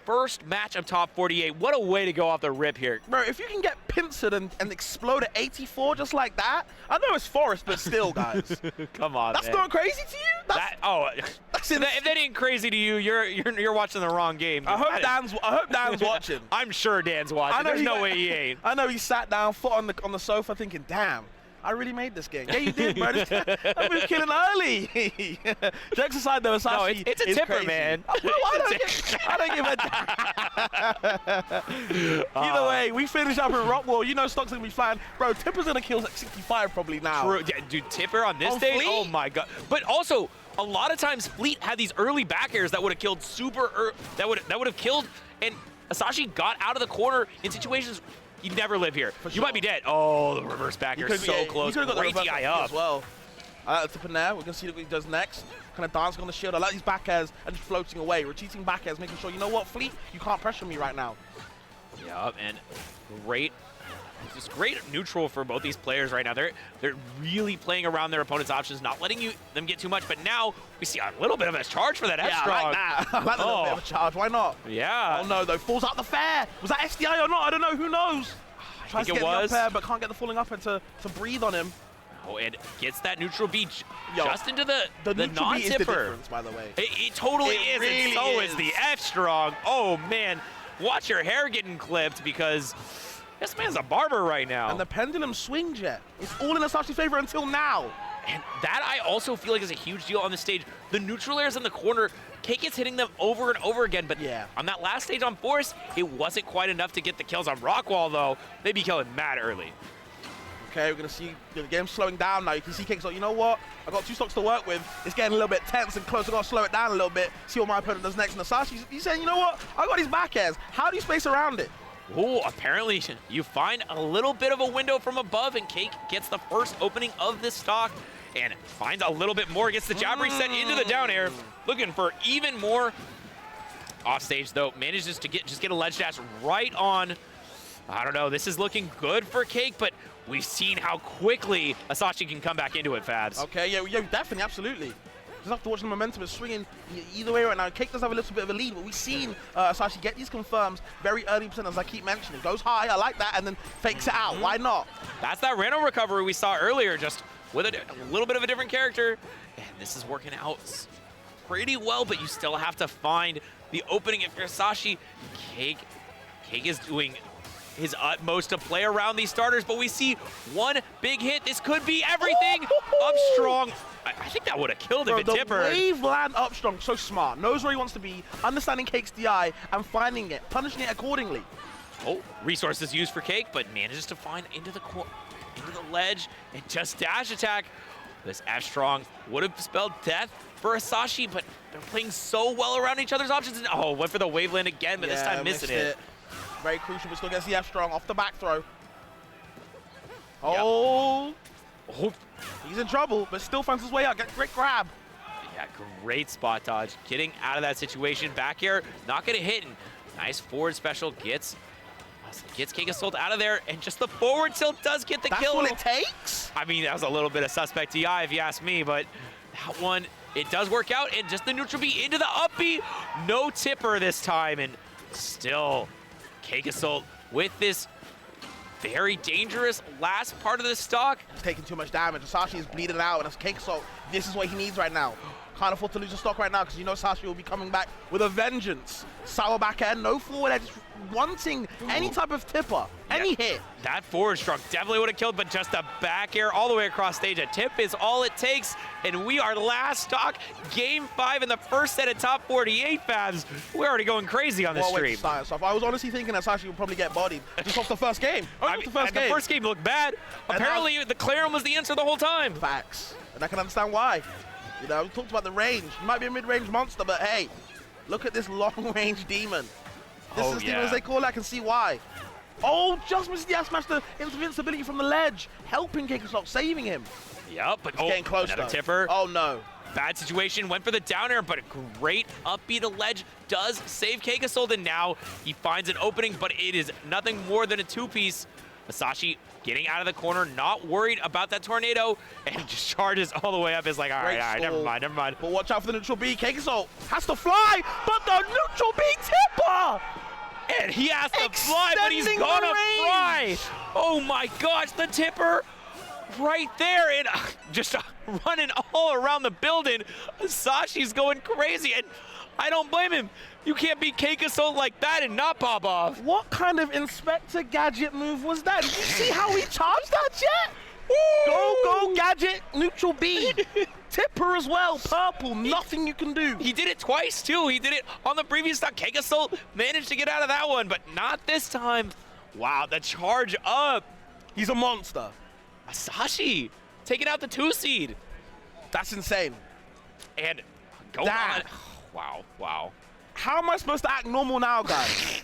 first match of top 48. What a way to go off the rip here. Bro, if you can get pincered and explode at 84 just like that, I know it's Forest, but still, guys. Come on, That's man. not crazy to you? That's if that ain't crazy to you, you're watching the wrong game. I hope Dan's watching. I'm sure Dan's watching. There's no way he ain't. I know he sat down, foot on the sofa, thinking, "Damn, I really made this game." Yeah, you did, bro. I've been killing early. Jokes aside, though, Asashi no, it's a tipper, crazy. man. I don't give a damn. Either way, we finish up in Rockwall. You know Stock's going to be flying. Bro, Tipper's going to kill like 65 probably now. True. Yeah, dude, Tipper on this stage? Fleet? Oh, my God. But also, a lot of times Fleet had these early back airs that would have killed that would have killed, and Asashi got out of the corner in situations. You'd never live here. You might be dead. Oh, the reverse back air is so close. Great DI up. As well. I like the tip in there. We're going to see what he does next. Kind of dancing on the shield. I like these back airs and just floating away. Retreating back airs, making sure, you know what, Fleet, you can't pressure me right now. Yeah, and great. Just great neutral for both these players right now. They're really playing around their opponent's options, not letting them get too much. But now we see a little bit of a charge for that F-Strong. I like that. I like a little bit of a charge. Why not? Yeah. Oh no, though. Falls out the fair. Was that SDI or not? I don't know. Who knows? I think it was. The up air, but can't get the falling up and to breathe on him. Oh, and gets that neutral B just into the non-tipper. Is the difference, by the way. It totally is. Really and so is the F-Strong. Oh man, watch your hair getting clipped because this man's a barber right now. And the pendulum swings yet. It's all in Asashi's favor until now. And that I also feel like is a huge deal on the stage. The neutral airs in the corner, Cake is hitting them over and over again, but on that last stage on Forest, it wasn't quite enough to get the kills on Rockwall, though. They'd be killing mad early. Okay, we're going to see the game slowing down now. You can see Cake's like, you know what? I got 2 stocks to work with. It's getting a little bit tense and close. I got to slow it down a little bit, see what my opponent does next. And Asashi, he's saying, you know what? I got these back airs. How do you space around it? Oh, apparently you find a little bit of a window from above, and Cake gets the first opening of this stock and finds a little bit more, gets the jab reset into the down air, looking for even more. Off stage, though, manages to get a ledge dash right on. I don't know, this is looking good for Cake, but we've seen how quickly Asashi can come back into it, Fabs. Okay, yeah, definitely, absolutely. Just have to watch the momentum. It's swinging either way right now. Cake does have a little bit of a lead, but we've seen Asashi get these confirms very early percent, as I keep mentioning. Goes high, I like that, and then fakes it out. Why not? That's that random recovery we saw earlier, just with a little bit of a different character. And this is working out pretty well, but you still have to find the opening. If you're Asashi, Cake is doing his utmost to play around these starters, but we see one big hit. This could be everything. Up strong. I think that would have killed him at Tipper. The wave land up strong, so smart. Knows where he wants to be, understanding Cake's DI, and finding it, punishing it accordingly. Oh, resources used for Cake, but manages to find into the ledge and just dash attack. This F-Strong would have spelled death for Asashi, but they're playing so well around each other's options. And, oh, went for the wave land again, but this time missing it. Very crucial, but still gets the F-Strong off the back throw. Oh. Yep. He's in trouble, but still finds his way out. Great grab. Yeah, great spot dodge. Getting out of that situation. Back air, not going to hit. And nice forward special. Gets Kagasult out of there, and just the forward tilt does get the kill. That's what it takes? I mean, that was a little bit of suspect DI if you ask me, but that one, it does work out, and just the neutral B into the up B. No tipper this time, and still Kagasult with this very dangerous last part of the stock. He's taking too much damage. Asashi is bleeding out, and as Kagasult, this is what he needs right now. Can't afford to lose the stock right now, because you know Asashi will be coming back with a vengeance. Sour back end, no forward edge, wanting any type of tipper, any hit. That forward struck definitely would have killed, but just a back air all the way across stage. A tip is all it takes, and we are last stock, game 5 in the first set of top 48, Fabs. We're already going crazy on this stream. So I was honestly thinking Asashi would probably get bodied just off the first game. The first game looked bad. Apparently, the Clarum was the answer the whole time. Facts, and I can understand why. You know, we talked about the range. You might be a mid-range monster, but hey, look at this long-range demon. This is demon, as they call it. I can see why. Oh, just misses the F smash, the invincibility from the ledge, helping Keikosock, saving him. Yep, but getting close another though. tipper. Oh no. Bad situation, went for the down air, but a great upbeat to ledge does save Keikosold, and now he finds an opening, but it is nothing more than a two-piece. Masashi getting out of the corner, not worried about that tornado, and just charges all the way up. Is like, all right, never mind. But watch out for the neutral B. Keikosold has to fly, but the neutral B tipper! And he has to fly, but he's gonna fly. Oh my gosh, the tipper right there, and just running all around the building. Sashi's going crazy, and I don't blame him. You can't beat Keikosold like that and not pop off. What kind of Inspector Gadget move was that? Did you see how he charged that jet? Go, Gadget, neutral B. Tipper as well, purple, nothing you can do. He did it twice, too. He did it on the previous stock. Keikosold managed to get out of that one, but not this time. Wow, the charge up. He's a monster. Masashi taking out the 2-seed. That's insane. And go on. Wow. How am I supposed to act normal now, guys?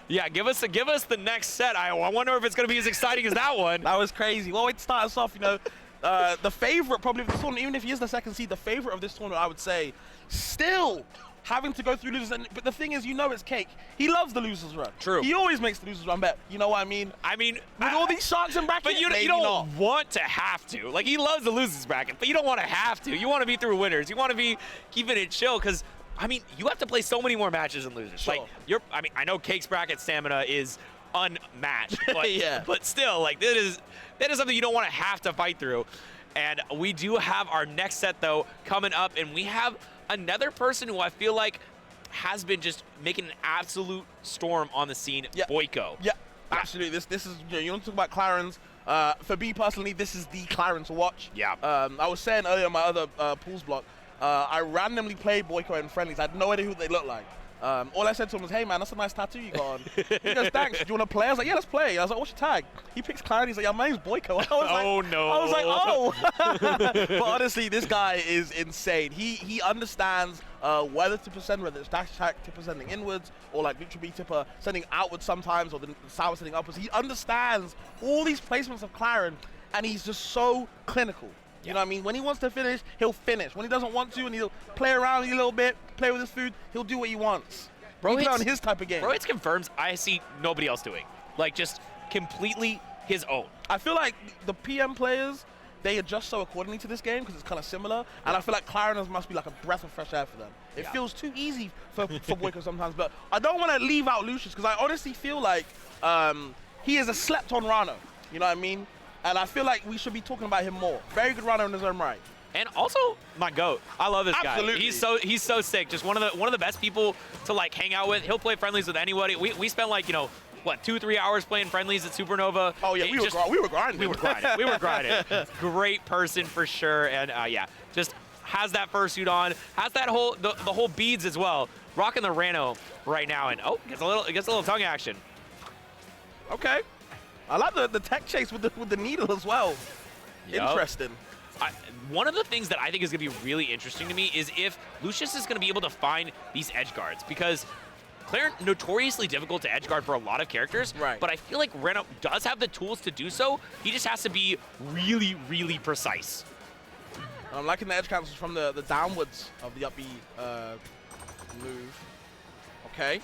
Yeah, give us the next set. I wonder if it's going to be as exciting as that one. That was crazy. Well, it start us off, you know, the favorite probably of this tournament, even if he is the second seed, the favorite of this tournament, I would say, still having to go through losers. But the thing is, you know it's cake. He loves the losers run. True. He always makes the losers run bet. You know what I mean? With all these sharks in bracket, but you don't want to have to. Like, he loves the losers bracket, but you don't want to have to. You want to be through winners. You want to be keeping it chill, because I mean, you have to play so many more matches than losers. Sure. Like, I know Cake's bracket stamina is unmatched, but yeah. But still, like, that is something you don't want to have to fight through. And we do have our next set though coming up, and we have another person who I feel like has been just making an absolute storm on the scene. Boyko. Yeah, absolutely. This is, you don't talk about Clarence. For me personally, this is the Clarence to watch. Yeah. I was saying earlier in my other pools block, I randomly played Boyko in friendlies. I had no idea who they looked like. All I said to him was, hey man, that's a nice tattoo you got on. He goes, thanks, do you want to play? I was like, yeah, let's play. I was like, what's your tag? He picks Clarence. He's like, yeah, my name's Boyko. I was no. I was like, oh. But honestly, this guy is insane. He understands whether to send, whether it's dash attack tipper sending inwards, or like neutral B tipper sending outwards sometimes, or the sour sending upwards. He understands all these placements of Clarence, and he's just so clinical. You know what I mean? When he wants to finish, he'll finish. When he doesn't want to, and he'll play around a little bit, play with his food, he'll do what he wants. Bro, he's on his type of game. Bro, it's confirms I see nobody else doing. Like, just completely his own. I feel like the PM players, they adjust so accordingly to this game because it's kind of similar. And I feel like Clarence must be like a breath of fresh air for them. It feels too easy for Boyko sometimes. But I don't want to leave out Lucius because I honestly feel like he is a slept-on Rano. You know what I mean? And I feel like we should be talking about him more. Very good runner in his own right. And also my GOAT. I love this guy. He's so sick. Just one of the best people to like hang out with. He'll play friendlies with anybody. We spent like, you know, what, 2-3 hours playing friendlies at Supernova. Oh yeah, we were grinding. We were grinding. Great person for sure. And yeah, just has that fursuit on. Has that whole the whole beads as well. Rocking the Rano right now, and gets a little tongue action. Okay. I like the tech chase with the needle as well. Yep. Interesting. One of the things that I think is going to be really interesting to me is if Lucius is going to be able to find these edge guards, because Clarence notoriously difficult to edge guard for a lot of characters, right? But I feel like Reno does have the tools to do so. He just has to be really, really precise. I'm liking the edge cancels from the downwards of the up B move. Okay.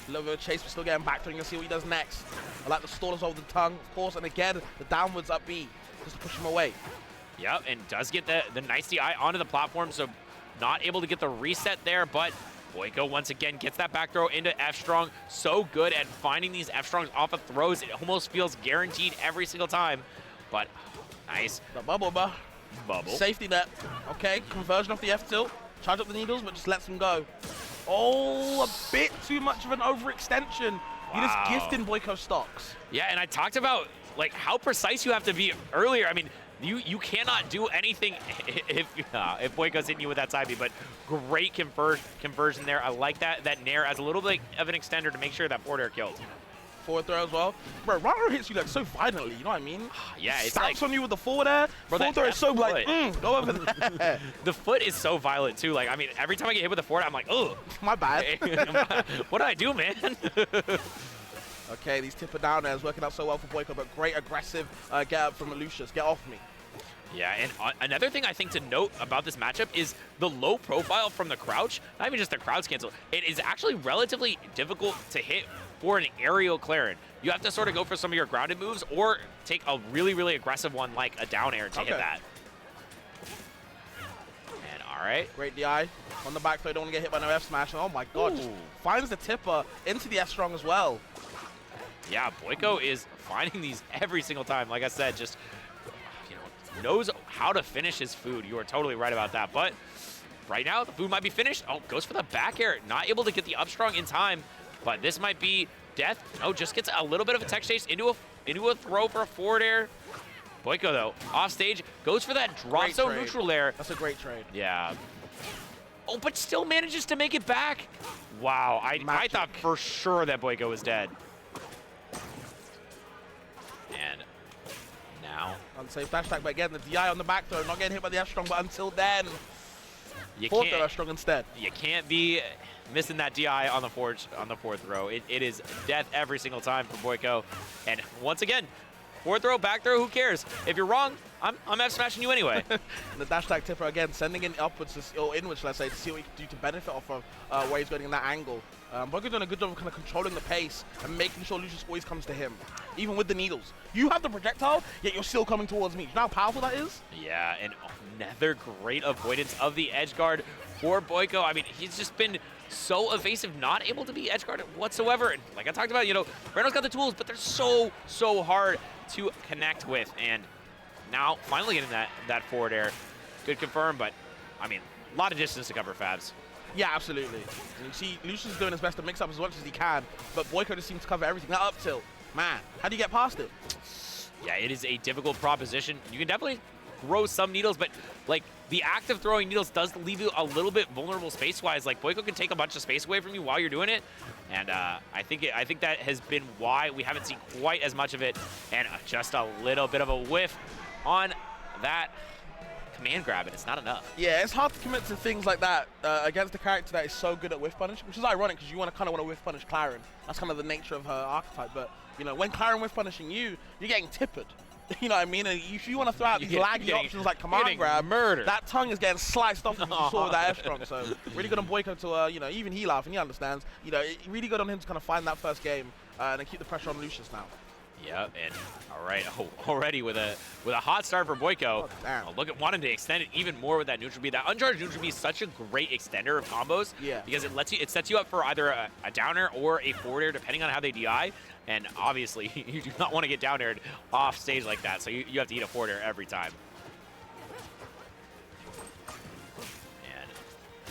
A little bit of chase, but still getting back to him. You'll see what he does next. I like the stallers over the tongue, of course, and again, the downwards up B, just to push him away. Yep, and does get the nice DI onto the platform, so not able to get the reset there, but Boyko once again gets that back throw into F-Strong. So good at finding these F-Strongs off of throws. It almost feels guaranteed every single time, but nice. The bubble. Safety net. Okay, conversion off the F-tilt. Charge up the needles, but just lets him go. Oh, a bit too much of an overextension. Wow. You're just gifting Boyko stocks. Yeah, and I talked about like how precise you have to be earlier. I mean, you cannot do anything if Boyko's hitting you with that side B, but great conversion there. I like that nair as a little bit of an extender to make sure that forward air kills. Forward throw as well. Bro, Raro hits you like so violently, you know what I mean? Yeah, it's stamps on you with the forward air. Forward throw is so like, go over there. The foot is so violent too. Like, I mean, every time I get hit with the forward, I'm like, oh, my bad. What did I do, man? Okay, these tipper down airs working out so well for Boyko, but great aggressive get up from Lucius. Get off me. Yeah, and another thing I think to note about this matchup is the low profile from the crouch. Not even just the crouch cancel. It is actually relatively difficult to hit for an aerial Clarin. You have to sort of go for some of your grounded moves or take a really, really aggressive one like a down air to hit that. And all right. Great DI on the back throw. Don't want to get hit by no F smash. And oh my god, just finds the tipper into the F strong as well. Yeah, Boyko is finding these every single time. Like I said, just knows how to finish his food. You are totally right about that. But right now, the food might be finished. Oh, goes for the back air. Not able to get the up strong in time. But this might be death. No, just gets a little bit of a tech chase into a throw for a forward air. Boyko, though, off stage, goes for that drop zone neutral air. That's a great trade. Yeah. Oh, but still manages to make it back. Wow, I thought for sure that Boyko was dead. And now. Unsafe dash attack, but again, the DI on the back throw, not getting hit by the F strong, but until then, forward throw F strong instead. You can't be missing that DI on the fourth throw. It is death every single time for Boyko. And once again, forward throw, back throw, who cares? If you're wrong, I'm F smashing you anyway. The dash attack tipper again, sending it upwards or inwards, let's say, to see what he can do to benefit off of where he's going in that angle. Boyko's doing a good job of kind of controlling the pace and making sure Lucius always comes to him, even with the needles. You have the projectile, yet you're still coming towards me. Do you know how powerful that is? Yeah, and another great avoidance of the edge guard for Boyko. I mean, he's just been so evasive, not able to be edge guarded whatsoever. And like I talked about, Breno's got the tools, but they're so hard to connect with. And now finally getting that forward air. Good confirm, but I mean, a lot of distance to cover Fabs. Yeah, absolutely. And you see Lucius is doing his best to mix up as much as he can, but Boyko just seems to cover everything. That up tilt, man, how do you get past it? Yeah, it is a difficult proposition. You can definitely throw some needles, but like the act of throwing needles does leave you a little bit vulnerable space-wise. Like Boyko can take a bunch of space away from you while you're doing it, and I think that has been why we haven't seen quite as much of it, and just a little bit of a whiff on that command grab, and it's not enough. Yeah, it's hard to commit to things like that against a character that is so good at whiff punish, which is ironic because you kind of want to whiff punish Clarin. That's kind of the nature of her archetype. But when Clarin whiff punishing you, you're getting tippered. You know what I mean? And if you want to throw out these laggy options like command grab, that tongue is getting sliced off as you saw with that F strong. So really good on Boyko to even he laughs and he understands. Really good on him to kind of find that first game and keep the pressure on Lucius now. Yeah, and all right, already with a hot start for Boyko. Look at wanting to extend it even more with that neutral B. That uncharged neutral B is such a great extender of combos. Yeah. Because it sets you up for either a downer or a forward air, depending on how they DI. And obviously, you do not want to get down aired off stage like that, so you have to eat a forward air every time.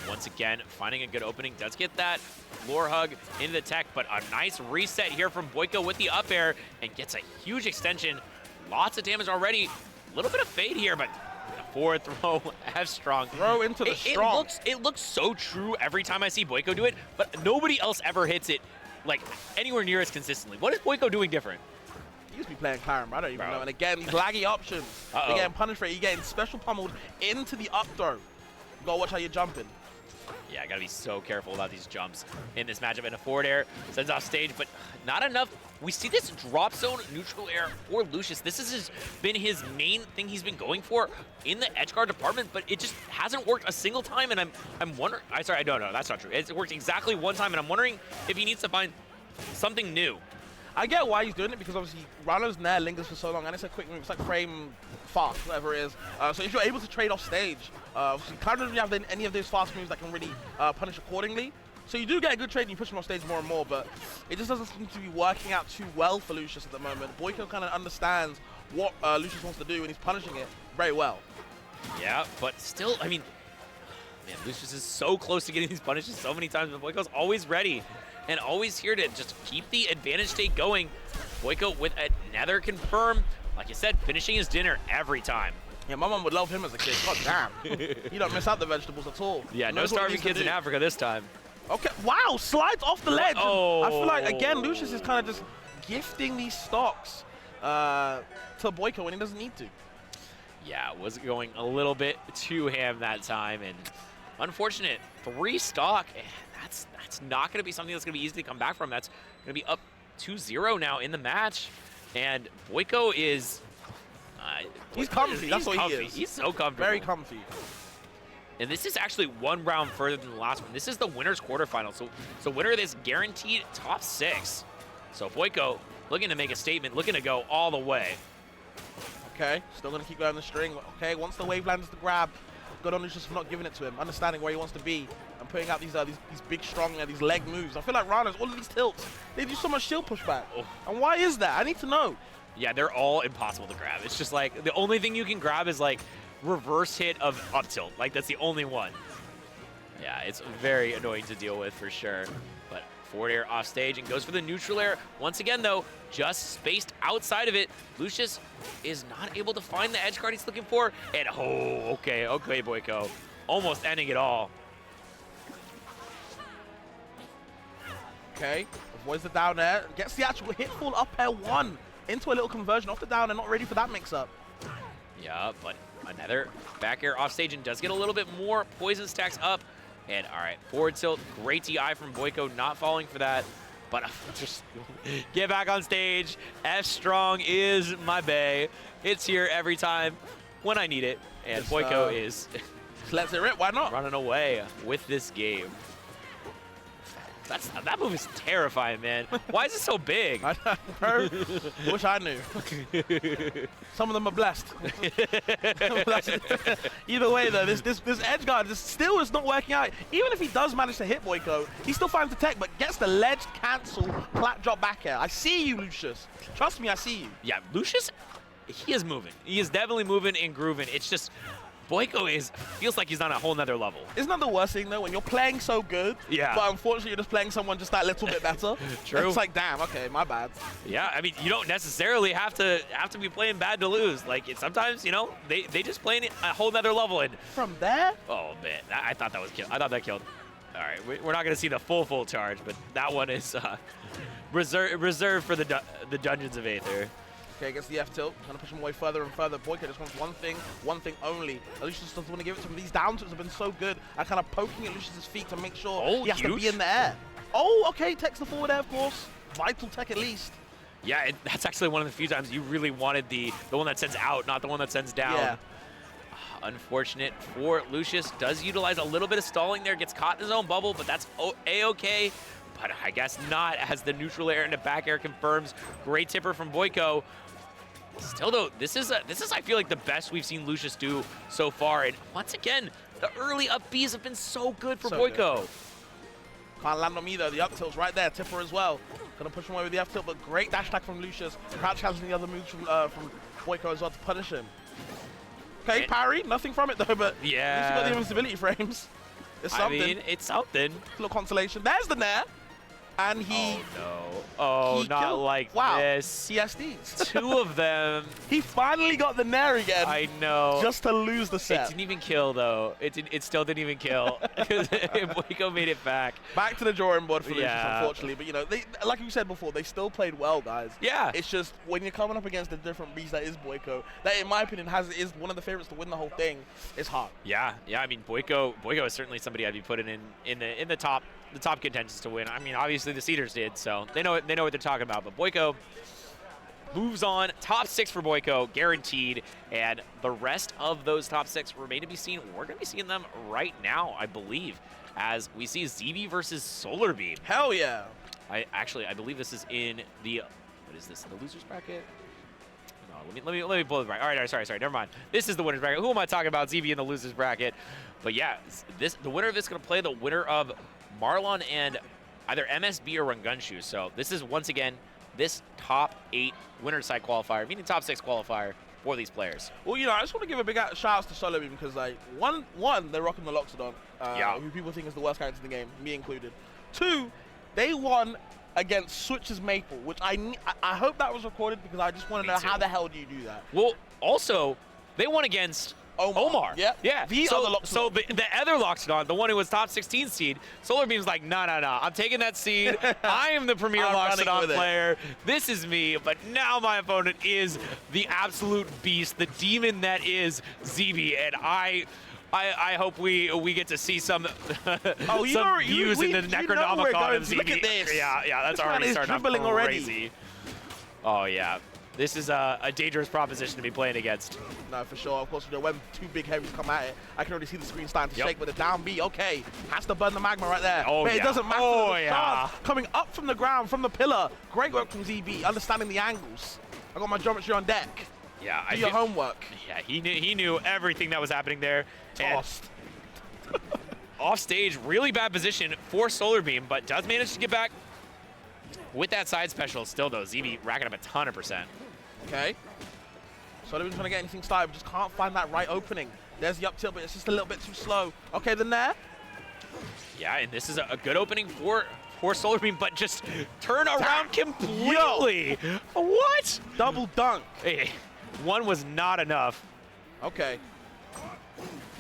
Once again, finding a good opening. Does get that floor hug into the tech, but a nice reset here from Boyko with the up air and gets a huge extension. Lots of damage already. A little bit of fade here, but the forward throw, F strong. Throw into the strong. It looks so true every time I see Boyko do it, but nobody else ever hits it like anywhere near as consistently. What is Boyko doing different? He used to be playing Clarin, I don't even know. And again, these laggy options. You're getting punished for it. You're getting special pummeled into the up throw. You gotta watch how you're jumping. Yeah, I gotta be so careful about these jumps in this matchup. And a forward air sends off stage, but not enough. We see this drop zone neutral air for Lucius. This has been his main thing he's been going for in the edgeguard department, but it just hasn't worked a single time. And I'm wondering. Sorry, no, that's not true. It's worked exactly one time, and I'm wondering if he needs to find something new. I get why he's doing it because obviously Rano's Nair lingers for so long and it's a quick move. It's like frame fast, whatever it is. So if you're able to trade off stage, obviously Clarin doesn't have any of those fast moves that can really punish accordingly. So you do get a good trade and you push him off stage more and more, but it just doesn't seem to be working out too well for Lucius at the moment. Boyko kind of understands what Lucius wants to do and he's punishing it very well. Yeah, but still, I mean, man, Lucius is so close to getting these punishes so many times, but Boyko's always ready. And always here to just keep the advantage state going. Boyko with another confirm. Like you said, finishing his dinner every time. Yeah, my mom would love him as a kid. God damn. You don't miss out the vegetables at all. Yeah, no starving kids in Africa this time. Okay, wow, slides off the ledge. Oh. I feel like, again, Lucius is kind of just gifting these stocks to Boyko when he doesn't need to. Yeah, was going a little bit too ham that time. And unfortunate, 3 stock. That's not going to be something that's going to be easy to come back from. That's going to be up 2-0 now in the match, and Boyko is... he's comfy. That's what comfy. he is. He's so comfortable. Very comfy. And this is actually one round further than the last one. This is the winner's quarterfinal. So winner of this guaranteed top 6. So Boyko looking to make a statement, looking to go all the way. Okay, still going to keep going the string. Okay, once the wave lands the grab, good on Lucius for not giving it to him, understanding where he wants to be, and putting out these big, strong, these leg moves. I feel like Rana's, all of these tilts, they do so much shield pushback. Oh. And why is that? I need to know. Yeah, they're all impossible to grab. It's just like, the only thing you can grab is like reverse hit of up tilt. Like, that's the only one. Yeah, it's very annoying to deal with for sure. But forward air off stage and goes for the neutral air. Once again, though, just spaced outside of it. Lucius is not able to find the edge guard he's looking for. And, oh, okay, Boyko. Almost ending it all. Okay, avoids the down air, gets the actual hit full up air 1 into a little conversion off the down and not ready for that mix-up. Yeah, but another back air off stage and does get a little bit more poison stacks up. And all right, forward tilt, great DI from Boyko, not falling for that. But just get back on stage. F Strong is my bae. It's here every time when I need it. And Boyko is just lets it rip, why not? Running away with this game. That move is terrifying, man. Why is it so big? Wish I knew. Some of them are blessed. Either way, though, this edge guard still is not working out. Even if he does manage to hit Boyko, he still finds the tech, but gets the ledge cancel, flat drop back air. I see you, Lucius. Trust me, I see you. Yeah, Lucius, he is moving. He is definitely moving and grooving. It's just... Boyko feels like he's on a whole nother level. Isn't that the worst thing, though? When you're playing so good, but unfortunately you're just playing someone just that little bit better. True. It's like, damn, okay, my bad. Yeah, I mean, you don't necessarily have to be playing bad to lose. Like, sometimes, you know, they just play a whole nother level. And from there? Oh, man, I thought that was killed. I thought that killed. All right, we're not going to see the full charge, but that one is reserved for the Dungeons of Aether. Okay, gets the F tilt, trying to push him away further and further. Boyko just wants one thing only. Lucius doesn't want to give it to him. These down tilts have been so good at kind of poking at Lucius's feet to make sure he has to be in the air. Oh, okay, tech's the forward air, of course. Vital tech at least. Yeah, that's actually one of the few times you really wanted the one that sends out, not the one that sends down. Yeah. Unfortunate for Lucius. Does utilize a little bit of stalling there, gets caught in his own bubble, but that's A-okay. But I guess not, as the neutral air into back air confirms. Great tipper from Boyko. Still, though, this is I feel like the best we've seen Lucius do so far. And once again, the early up Bs have been so good for Boyko. Can't land on me, though. The up tilt's right there. Tipper as well. Gonna push him away with the F tilt, but great dash attack from Lucius. Crouch canceling the other moves from Boyko as well to punish him. Okay, parry. Nothing from it, though, but at least you got the invincibility frames. It's something. I mean, it's something. A little consolation. There's the nair. And he... Oh, no. Oh, not killed. Like this. CSDs. 2 of them. He finally got the nair again. I know. Just to lose the set. It didn't even kill, though. It still didn't even kill. Because Boyko made it back. Back to the drawing board for Lucius, unfortunately. But, you know, like you said before, they still played well, guys. Yeah. It's just when you're coming up against a different beast that is Boyko, that, in my opinion, is one of the favorites to win the whole thing, it's hard. Yeah. I mean, Boyko is certainly somebody I'd be putting in the top contenders to win. I mean, obviously the Cedars did, so they know what they're talking about. But Boyko moves on. Top 6 for Boyko, guaranteed. And the rest of those top 6 remain to be seen. We're going to be seeing them right now, I believe, as we see ZB versus Solar Beam. Hell yeah. I believe this is in the, what is this, in the losers bracket? No, let me pull it right. All right, sorry, never mind. This is the winners bracket. Who am I talking about? ZB in the losers bracket. But yeah, the winner of this is going to play the winner of Marlon and either MSB or Rangunshu. So this is, once again, this top 8 winner side qualifier, meaning top 6 qualifier for these players. Well, you know, I just want to give a big shout out to Solar Beam because, like, one, they're rocking the Loxodon, who people think is the worst character in the game, me included. 2, they won against Switch's Maple, which I hope that was recorded because I just want to know how the hell do you do that? Well, also, they won against Omar. Yeah. So the other Loxodon, the one who was top 16 seed, Solar Beam's like, no. I'm taking that seed. I am the premier Loxodon player. This is me. But now my opponent is the absolute beast, the demon that is ZB. And I hope we get to see some Oh, some views in the Necronomicon of ZB. Look at this. Yeah, that's already starting off crazy. Already. Oh yeah, this is a dangerous proposition to be playing against. No, for sure. Of course, when two big heavies come at it, I can already see the screen starting to shake with a down B. Okay, has to burn the magma right there. Oh, but it doesn't matter. Oh, the stars coming up from the ground, from the pillar. Great work from ZB, understanding the angles. I got my geometry on deck. Yeah, Do your homework. Yeah, he knew everything that was happening there. Tossed. Off stage, really bad position for Solar Beam, but does manage to get back with that side special. Still though, ZB racking up a ton of percent. Okay. Solar Beam's trying to get anything started, but just can't find that right opening. There's the up tilt, but it's just a little bit too slow. Okay, then there. Yeah, and this is a good opening for Solar Beam, but just turn around completely. Yo. What? Double dunk. Hey, one was not enough. Okay.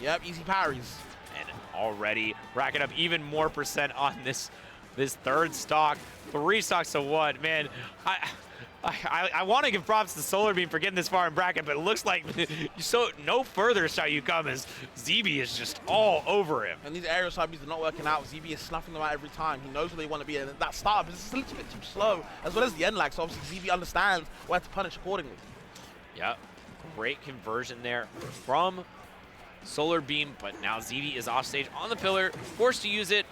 Yep, easy parries. And already racking up even more percent on this third stock. 3 stocks to 1. Man, I want to give props to Solar Beam for getting this far in bracket, but it looks like no further shall you come as ZB is just all over him. And these aerial side beats are not working out. ZB is snuffing them out every time. He knows where they want to be, and that start, but it's just a little bit too slow, as well as the end lag, so obviously ZB understands where to punish accordingly. Yep, great conversion there from Solar Beam, but now ZB is off stage on the pillar, forced to use it,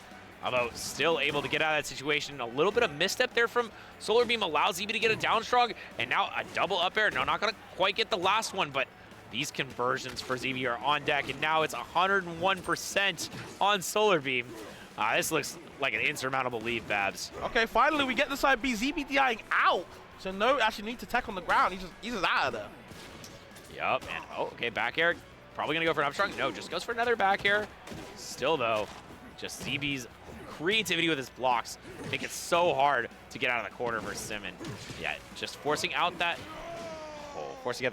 although still able to get out of that situation. A little bit of misstep there from Solar Beam allows ZB to get a down strong, and now a double up air. No, not gonna quite get the last one, but these conversions for ZB are on deck, and now it's 101% on Solar Beam. This looks like an insurmountable lead, Babs. Okay, finally we get the side B. ZB DIing out, so no actually need to tech on the ground. He's just out of there. Yup, and okay, back air. Probably gonna go for an up strong. No, just goes for another back air. Still though, just ZB's creativity with his blocks make it so hard to get out of the corner versus Simon. Yeah, just forcing out that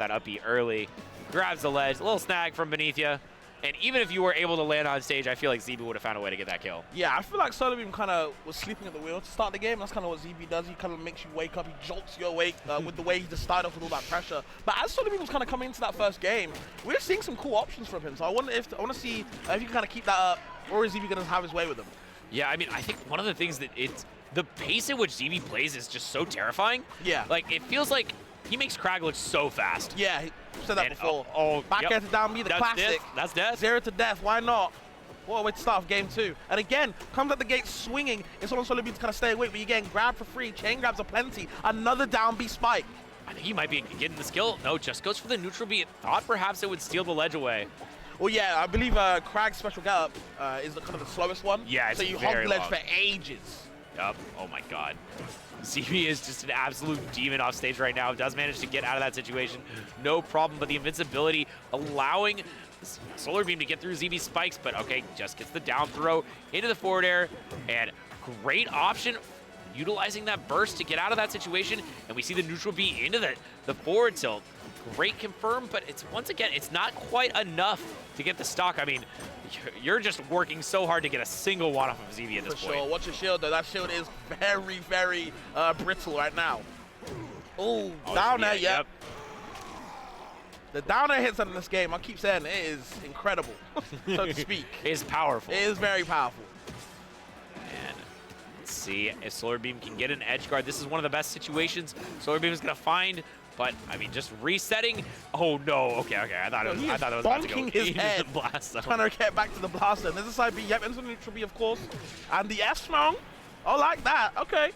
up B early. Grabs the ledge, a little snag from beneath you. And even if you were able to land on stage, I feel like ZB would have found a way to get that kill. Yeah, I feel like Solar Beam kind of was sleeping at the wheel to start the game. That's kind of what ZB does. He kind of makes you wake up. He jolts you awake with the way he just started off with all that pressure. But as Solar Beam was kind of coming into that first game, we're seeing some cool options from him. So I want to see if he can kind of keep that up, or is ZB going to have his way with him? Yeah, I mean, I think one of the things that the pace at which ZB plays is just so terrifying. Yeah. Like, it feels like he makes Krag look so fast. Yeah, he said that before. Back air to down B, the That's classic. That's death. 0 to death, why not? What a way to start off game 2. And again, comes at the gate swinging. It's on Solar Beam to kind of stay away, but you're getting grabbed for free. Chain grabs are plenty. Another down B spike. I think he might be getting the skill. No, just goes for the neutral B. Thought perhaps it would steal the ledge away. Well, yeah, I believe Krag's special get-up is kind of the slowest one. Yeah, it's so you hog the ledge long. for ages. Yup. Oh my god. ZB is just an absolute demon off stage right now. Does manage to get out of that situation. No problem, but the invincibility allowing Solar Beam to get through ZB spikes, but okay, just gets the down throw into the forward air, and great option utilizing that burst to get out of that situation, and we see the neutral B into the forward tilt. Great confirm, but it's once again, it's not quite enough to get the stock. I mean, you're just working so hard to get a single one off of ZB at this point. For sure. Watch your shield, though. That shield is very, very brittle right now. Ooh, down there, yep. The down air hits in this game, I keep saying, it is incredible, so to speak. It is powerful. It is very powerful. And let's see if Solar Beam can get an edge guard. This is one of the best situations Solar Beam is going to find. But I mean, just resetting. Oh no! Okay. I thought it was about to go his into head, the blast zone. Trying to get back to the blast zone. There's a side B. Yep, into the neutral B, of course, and the S strong. Oh, like that. Okay.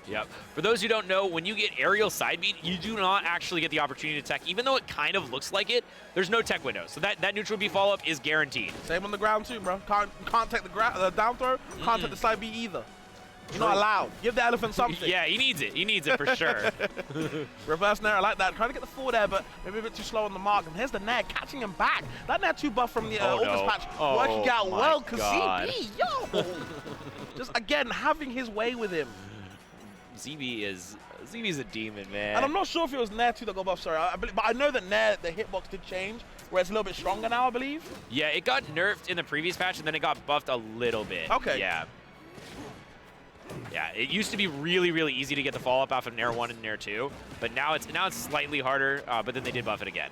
Yep. For those who don't know, when you get aerial side beat, you do not actually get the opportunity to tech, even though it kind of looks like it. There's no tech window, so that neutral B follow up is guaranteed. Same on the ground too, bro. Can't take the down throw. Can't take the side B either. You're not allowed. Give the elephant something. Yeah, he needs it. He needs it for sure. Reverse nair, I like that. Trying to get the forward air, but maybe a bit too slow on the mark. And here's the nair, catching him back. That nair 2 buff from the August patch working out well, because ZB, yo! Just, again, having his way with him. ZB's a demon, man. And I'm not sure if it was nair 2 that got buff, sorry. But I know that nair, the hitbox did change, where it's a little bit stronger now, I believe. Yeah, it got nerfed in the previous patch, and then it got buffed a little bit. Okay. Yeah. Yeah, it used to be really, really easy to get the follow-up off of Nair 1 and Nair 2, but now it's slightly harder, but then they did buff it again.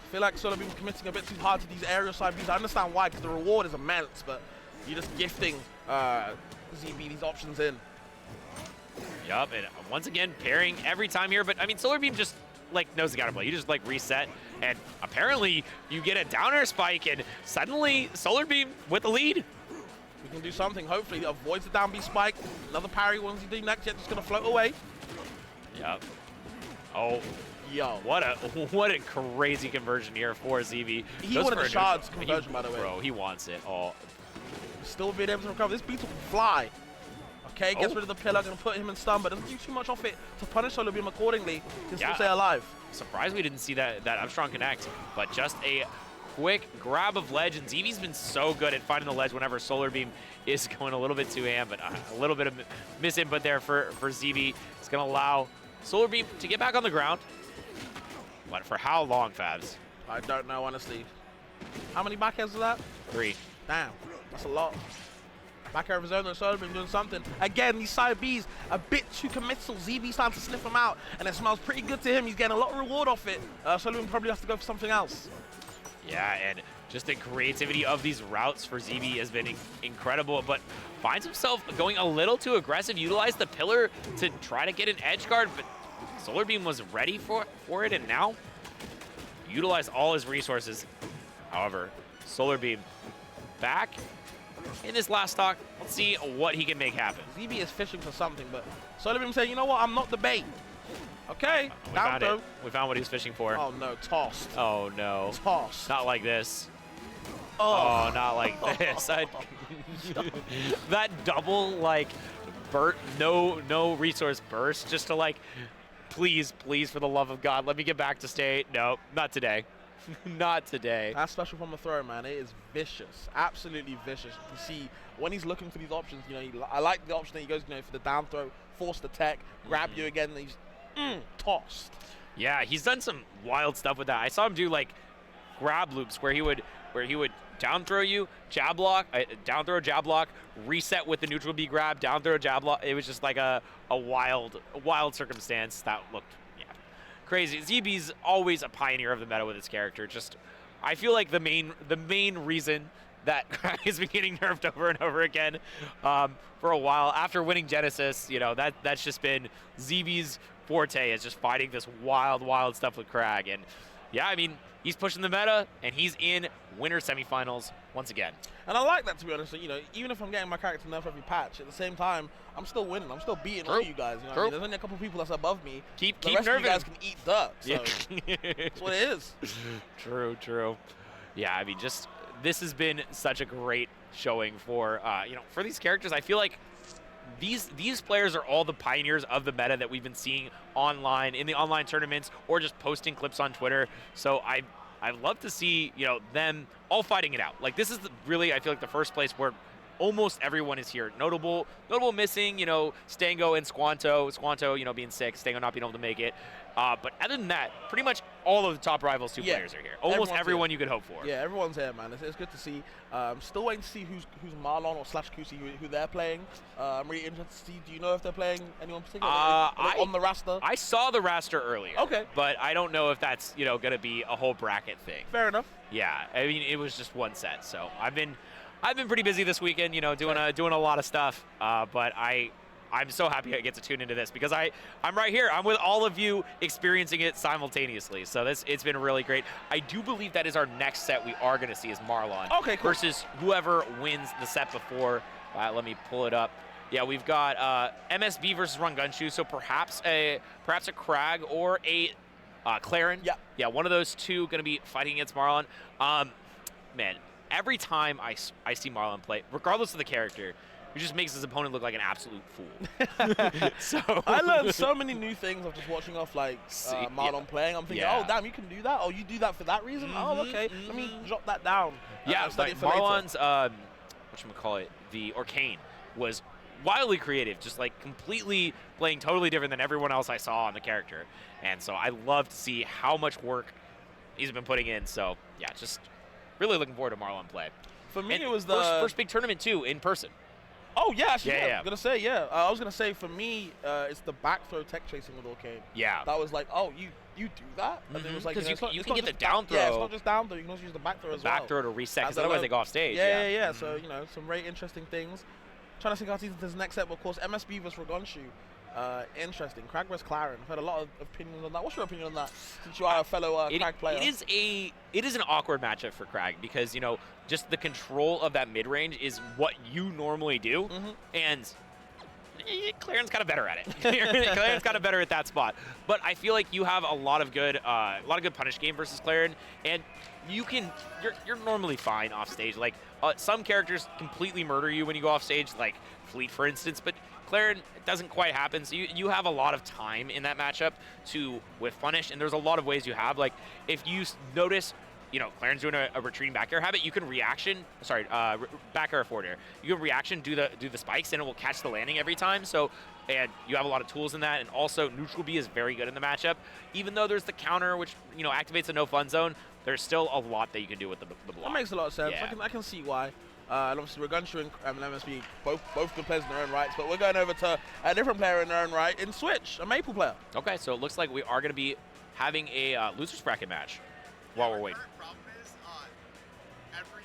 I feel like Solar Beam committing a bit too hard to these aerial side Bs. I understand why, because the reward is immense, but you're just gifting ZB these options in. Yup, and once again, pairing every time here, but I mean, Solar Beam just like knows the counterplay. You just like reset, and apparently you get a down air spike, and suddenly Solar Beam with the lead. We can do something, hopefully. Avoids the down B spike. Another parry, what does he do next? Yeah, just gonna float away. Yep. Oh. Yo. What a crazy conversion here for ZB. He wanted the shards conversion, by the way. Bro, he wants it all. Still being able to recover. This beetle can fly. Okay, gets rid of the pillar, gonna put him in stun, but doesn't do too much off it to punish Solar Beam accordingly. Can still stay alive. Surprised we didn't see that Upstrong connect, but just a quick grab of ledge, and ZB's been so good at finding the ledge whenever Solar Beam is going a little bit too ham, but a little bit of miss input there for ZB. It's gonna allow Solar Beam to get back on the ground. But for how long, Fabs? I don't know, honestly. How many back airs is that? 3. Damn, that's a lot. Back air of his own, and Solar Beam doing something. Again, these side Bs a bit too committal. ZB starting to sniff him out, and it smells pretty good to him. He's getting a lot of reward off it. Solar Beam probably has to go for something else. Yeah, and just the creativity of these routes for ZB has been incredible, but finds himself going a little too aggressive, utilized the pillar to try to get an edge guard, but Solar Beam was ready for it, and now utilized all his resources. However, Solar Beam back in this last stock. Let's see what he can make happen. ZB is fishing for something, but Solar Beam saying, you know what, I'm not the bait. Okay, down throw. We found what he was fishing for. Oh no, tossed. Oh no. Tossed. Not like this. Oh, not like this. That double, like, no resource burst, just to, like, please, for the love of God, let me get back to state. No, not today. Not today. That special from the throw, man, it is vicious. Absolutely vicious. You see, when he's looking for these options, you know, I like the option that he goes, you know, for the down throw, force the tech, grab you again, and he's tossed. Yeah, he's done some wild stuff with that. I saw him do, like, grab loops where he would down throw you, jab block, down throw, jab block, reset with the neutral B grab, down throw, jab block. It was just like a wild circumstance that looked crazy. ZB's always a pioneer of the meta with his character. Just, I feel like the main reason that has been getting nerfed over and over again for a while after winning Genesis. You know, that's just been ZB's forte, is just fighting this wild stuff with Crag. And yeah, I mean, he's pushing the meta, and he's in winter semifinals once again. And I like that, to be honest. You know, even if I'm getting my character nerfed every patch, at the same time, I'm still winning. I'm still beating all you guys. You know what I mean? There's only a couple people that's above me. Keep the rest nerfing. of you guys can eat dirt. So that's what it is. True. Yeah, I mean, just this has been such a great showing for you know, for these characters. I feel like these players are all the pioneers of the meta that we've been seeing online in the online tournaments or just posting clips on Twitter. So I'd love to see, you know, them all fighting it out. Like, this is really, I feel like, the first place where almost everyone is here. Notable missing, you know, Stango and Squanto. Squanto, you know, being sick, Stango not being able to make it. But other than that, pretty much all of the top Rivals 2 players are here. Almost everyone you could hope for. Yeah, everyone's here, man. It's good to see. Still waiting to see who's Marlon or /QC who they're playing. I'm really interested to see. Do you know if they're playing anyone particular on the roster? I saw the roster earlier. Okay. But I don't know if that's, you know, going to be a whole bracket thing. Fair enough. Yeah, I mean, it was just one set. So I've been pretty busy this weekend, you know, doing a lot of stuff. But I'm so happy I get to tune into this because I'm right here. I'm with all of you experiencing it simultaneously. So it's been really great. I do believe that is our next set we are going to see is Marlon versus whoever wins the set before. Let me pull it up. Yeah, we've got MSB versus Run Gunshoe. So perhaps a Crag or a Claren. Yeah, one of those two going to be fighting against Marlon. Man, every time I see Marlon play, regardless of the character, he just makes his opponent look like an absolute fool. So I learned so many new things of just watching off Marlon playing. I'm thinking, oh damn, you can do that. Oh, you do that for that reason. Oh, okay. Let me drop that down. Yeah, like Marlon's whatchamacallit, the Arcane was wildly creative, just like completely playing totally different than everyone else I saw on the character. And so I love to see how much work he's been putting in. So yeah, just really looking forward to Marlon play. For me, and it was the first big tournament too in person. Oh yeah, actually, yeah. I'm gonna say I was gonna say for me, it's the back throw tech chasing with Arcane. Yeah. That was like, oh, you you do that? And it was like, because you it's can not get the just down throw. Yeah, it's not just down throw. You can also use the back throw as well. Back throw to reset, because As otherwise well. they go off stage. Yeah. So, you know, some very interesting things. Trying to think how to this next set, but of course, MSB versus Ragonshu. Interesting. Crag vs Claren. I've heard a lot of opinions on that. What's your opinion on that, since you are a fellow Crag player? It is an awkward matchup for Crag, because, you know, just the control of that mid-range is what you normally do, and Claren's kind of better at it. Claren's kind of better at that spot. But I feel like you have a lot of good punish game versus Claren, and you're normally fine off stage. Like some characters completely murder you when you go off stage, like Fleet, for instance, but Claren, it doesn't quite happen. So you have a lot of time in that matchup to whiff punish, and there's a lot of ways you have. Like if you notice, you know, Claren's doing a retreating back air habit, you can back air forward air. You can reaction, do the spikes, and it will catch the landing every time. So, and you have a lot of tools in that. And also, neutral B is very good in the matchup. Even though there's the counter, which, you know, activates a no fun zone, there's still a lot that you can do with the block. That makes a lot of sense. Yeah. I can see why. And obviously, Ragonshu and MSB, both good players in their own rights. But we're going over to a different player in their own right, in Switch, a Maple player. Okay, so it looks like we are going to be having a losers bracket match while we're waiting. The problem is, every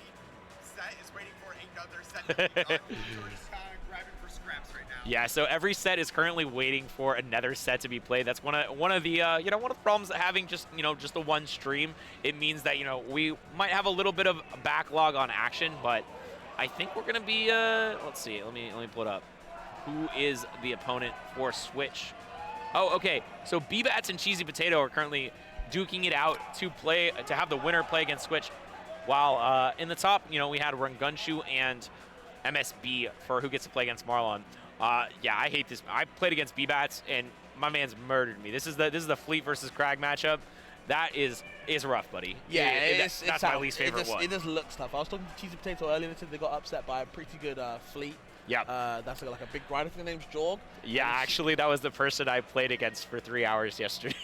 set is waiting for another set to be done. We're just grabbing for scraps right now. Yeah, so every set is currently waiting for another set to be played. That's one of the problems of having just the one stream. It means that, you know, we might have a little bit of a backlog on action, but I think we're gonna be let's see, let me pull it up. Who is the opponent for Switch? Oh, okay. So B-Bats and Cheesy Potato are currently duking it out to have the winner play against Switch. While in the top, you know, we had Ragonshu and MSB for who gets to play against Marlon. Yeah, I hate this. I played against B-Bats and my man's murdered me. This is the Fleet versus Crag matchup. That is rough, buddy. Yeah, that's my least favorite one. It just looks tough. I was talking to Cheesy Potato earlier and they got upset by a pretty good Fleet. Yeah. That's like a big grinder. I think the name's Jorg. Yeah, actually, that was the person I played against for 3 hours yesterday.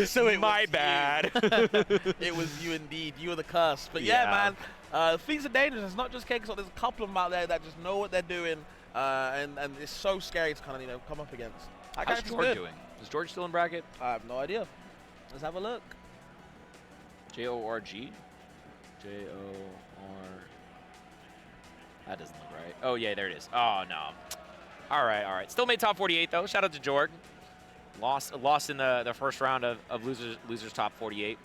So my bad. It was you indeed. You were the curse. But yeah, man, things are dangerous. It's not just Cakes. There's a couple of them out there that just know what they're doing, and it's so scary to kind of come up against. How's George doing? Is George still in bracket? I have no idea. Let's have a look. J-O-R-G? J-O-R... That doesn't look right. Oh, yeah, there it is. Oh, no. All right. Still made top 48, though. Shout out to Jorg. Lost in the first round of losers top 48.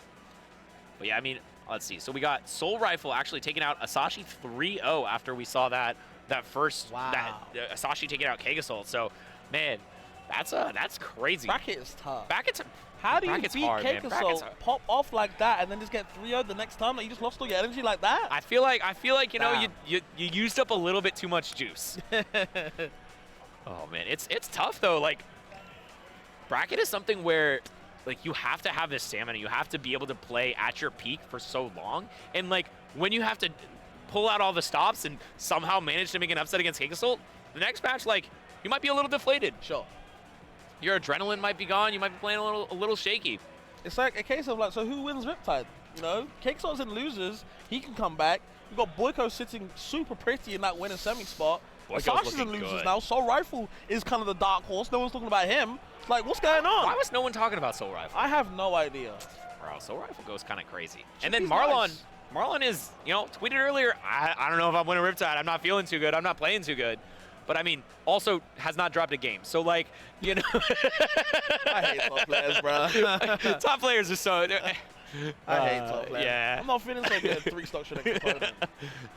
But, yeah, I mean, let's see. So we got Soul Rifle actually taking out Asashi 3-0 after we saw that first... Wow. Asashi taking out Kegasol. So, man, that's crazy. Bracket is tough. How do you beat Kegasol, pop off like that, and then just get 3-0 the next time? Like, you just lost all your energy like that? I feel like you know you used up a little bit too much juice. Oh man, it's tough though. Like bracket is something where like you have to have this stamina. You have to be able to play at your peak for so long, and like when you have to pull out all the stops and somehow manage to make an upset against Kegasol, the next match like you might be a little deflated. Sure. Your adrenaline might be gone. You might be playing a little shaky. It's like a case of like, so who wins Riptide? You know, Cakesol's in losers. He can come back. We've got Boyko sitting super pretty in that winner semi spot. Asashi's in losers now. Soul Rifle is kind of the dark horse. No one's talking about him. It's like, what's going on? Why was no one talking about Soul Rifle? I have no idea. Bro, Soul Rifle goes kind of crazy. And then Marlon is, you know, tweeted earlier, I don't know if I'm winning Riptide. I'm not feeling too good. I'm not playing too good. But, I mean, also has not dropped a game. So, like, you know. I hate top players, bro. Top players are so. I hate top players. Yeah. I'm not feeling so good at 3-stock shooting opponent.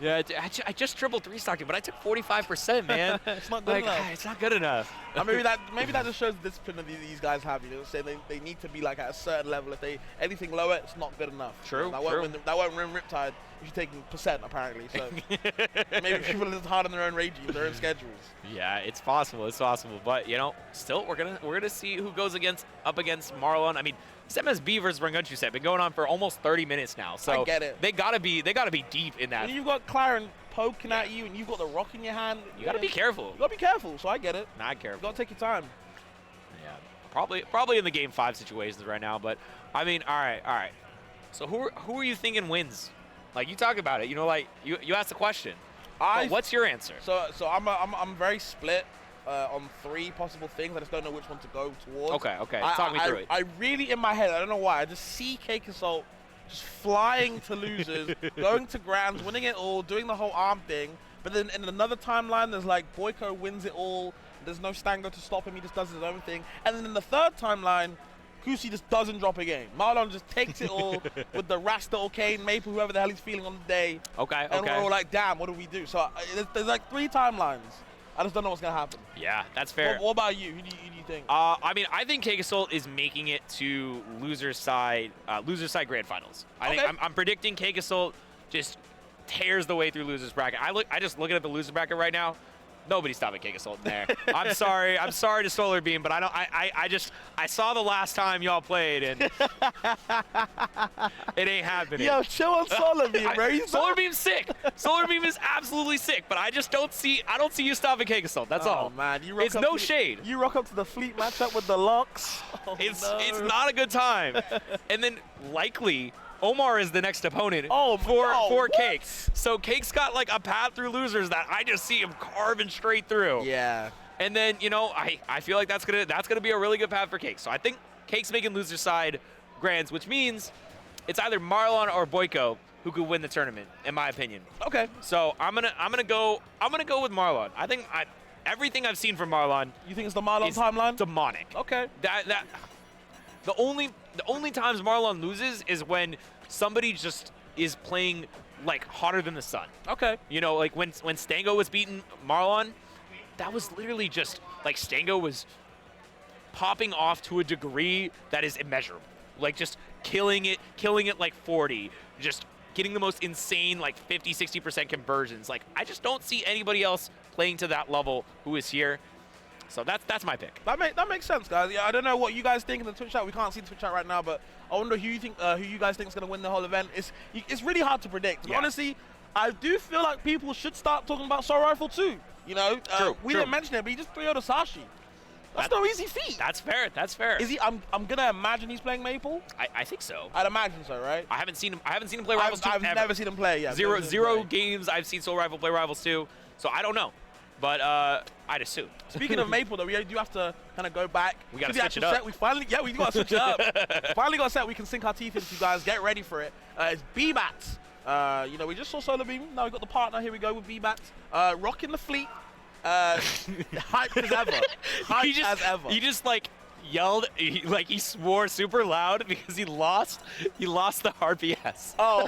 Yeah, I just tripled 3-stocking, but I took 45%, man. It's not good enough. It's not good enough. Maybe that just shows the discipline that these guys have. You know, say they need to be like at a certain level. If they anything lower, it's not good enough. True. That won't win Riptide if you're taking % apparently. So maybe people are hard on their own regime, their own schedules. Yeah, it's possible. It's possible. But you know, still we're gonna see who goes up against Marlon. I mean, this MSB versus Ragonshu set been going on for almost 30 minutes now. So I get it. They gotta be deep in that. And you've got Claren poking at you, and you've got the rock in your hand. You gotta be careful. You gotta be careful. So I get it. Not careful. You gotta take your time. Yeah, probably in the game 5 situations right now. But I mean, all right. So who are you thinking wins? Like you talk about it. You know, like you asked the question. What's your answer? So I'm very split. on 3 possible things. I just don't know which one to go towards. Okay. Talk me through it. I really, in my head, I don't know why, I just see Cake Assault just flying to losers, going to grands, winning it all, doing the whole arm thing. But then in another timeline, there's like Boyko wins it all. There's no Stango to stop him. He just does his own thing. And then in the third timeline, Goosey just doesn't drop a game. Marlon just takes it all with the Rasta or Kane, Maple, whoever the hell he's feeling on the day. Okay. And we're all like, damn, what do we do? So there's like 3 timelines. I just don't know what's going to happen. Yeah, that's fair. What about you? Who do you think? I mean, I think Cake Assault is making it to loser's side grand finals. I'm predicting Cake Assault just tears the way through loser's bracket. I just looking at the loser bracket right now. Nobody's stopping Cake Assault in there. I'm sorry to Solar Beam, but I saw the last time y'all played and it ain't happening. Yo, chill on Solar Beam, bro. Solar Beam's sick. Solar Beam is absolutely sick, but I don't see you stopping Cake Assault. That's all. Oh man, it's no shade. You rock up to the Fleet matchup with the Lux. Oh, it's not a good time. And then likely Omar is the next opponent for Cake. So Cake's got like a path through losers that I just see him carving straight through. Yeah. And then, I feel like that's gonna be a really good path for Cake. So I think Cake's making loser side grands, which means it's either Marlon or Boyko who could win the tournament, in my opinion. Okay. So I'm gonna go with Marlon. I think everything I've seen from Marlon. You think it's the Marlon timeline? Demonic. Okay. The only times Marlon loses is when somebody just is playing like hotter than the sun. Okay. Like when Stango was beating Marlon, that was literally just like Stango was popping off to a degree that is immeasurable. Like just killing it like 40, just getting the most insane like 50-60% conversions. Like I just don't see anybody else playing to that level who is here. So that's my pick. That makes sense, guys. Yeah, I don't know what you guys think in the Twitch chat. We can't see the Twitch chat right now, but I wonder who you guys think is going to win the whole event. It's really hard to predict. Yeah. Honestly, I do feel like people should start talking about Soul Rifle too. True, we didn't mention it, but he just 3-0'd Sashi. That's no easy feat. That's fair. Is he? I'm gonna imagine he's playing Maple. I think so. I'd imagine so, right? I haven't seen him play Rivals 2 I've never seen him play. Yeah. Zero games I've seen Soul Rifle play Rivals 2, so I don't know. But I'd assume. Speaking of Maple, though, we do have to kind of go back. We got to switch it up. Set. We got to switch it up. Finally got a set we can sink our teeth into, guys. Get ready for it. It's B-Bats. We just saw Solar Beam. Now we got the partner. Here we go with B-Bats. Rocking the Fleet. Hyped as ever. Hyped as ever. He just like yelled, he swore super loud because he lost the RPS. Oh.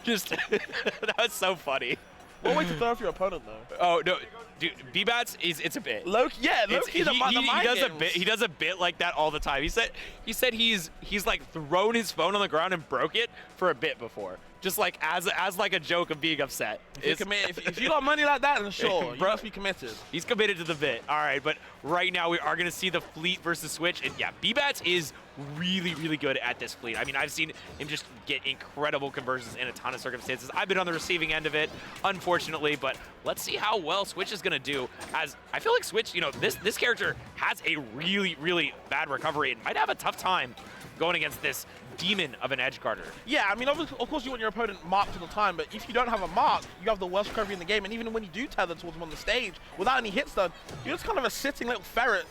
That was so funny. What way to throw off your opponent, though? Oh, no. Dude, B-Bats, it's a bit. Loki, he does a bit like that all the time. He said he's like thrown his phone on the ground and broke it for a bit before. Just like as like a joke of being upset. If you got money like that, then sure, you must be committed. He's committed to the bit. All right, but right now we are going to see the Fleet versus Switch. And yeah, B-Bats is really, really good at this Fleet. I mean, I've seen him just get incredible conversions in a ton of circumstances. I've been on the receiving end of it, unfortunately, but let's see how well Switch is going to do. As I feel like Switch, this character has a really, really bad recovery and might have a tough time going against this demon of an edge guarder. Yeah, I mean, of course you want your opponent marked all the time, but if you don't have a mark, you have the worst recovery in the game, and even when you do tether towards him on the stage, without any hits done, you're just kind of a sitting little ferret,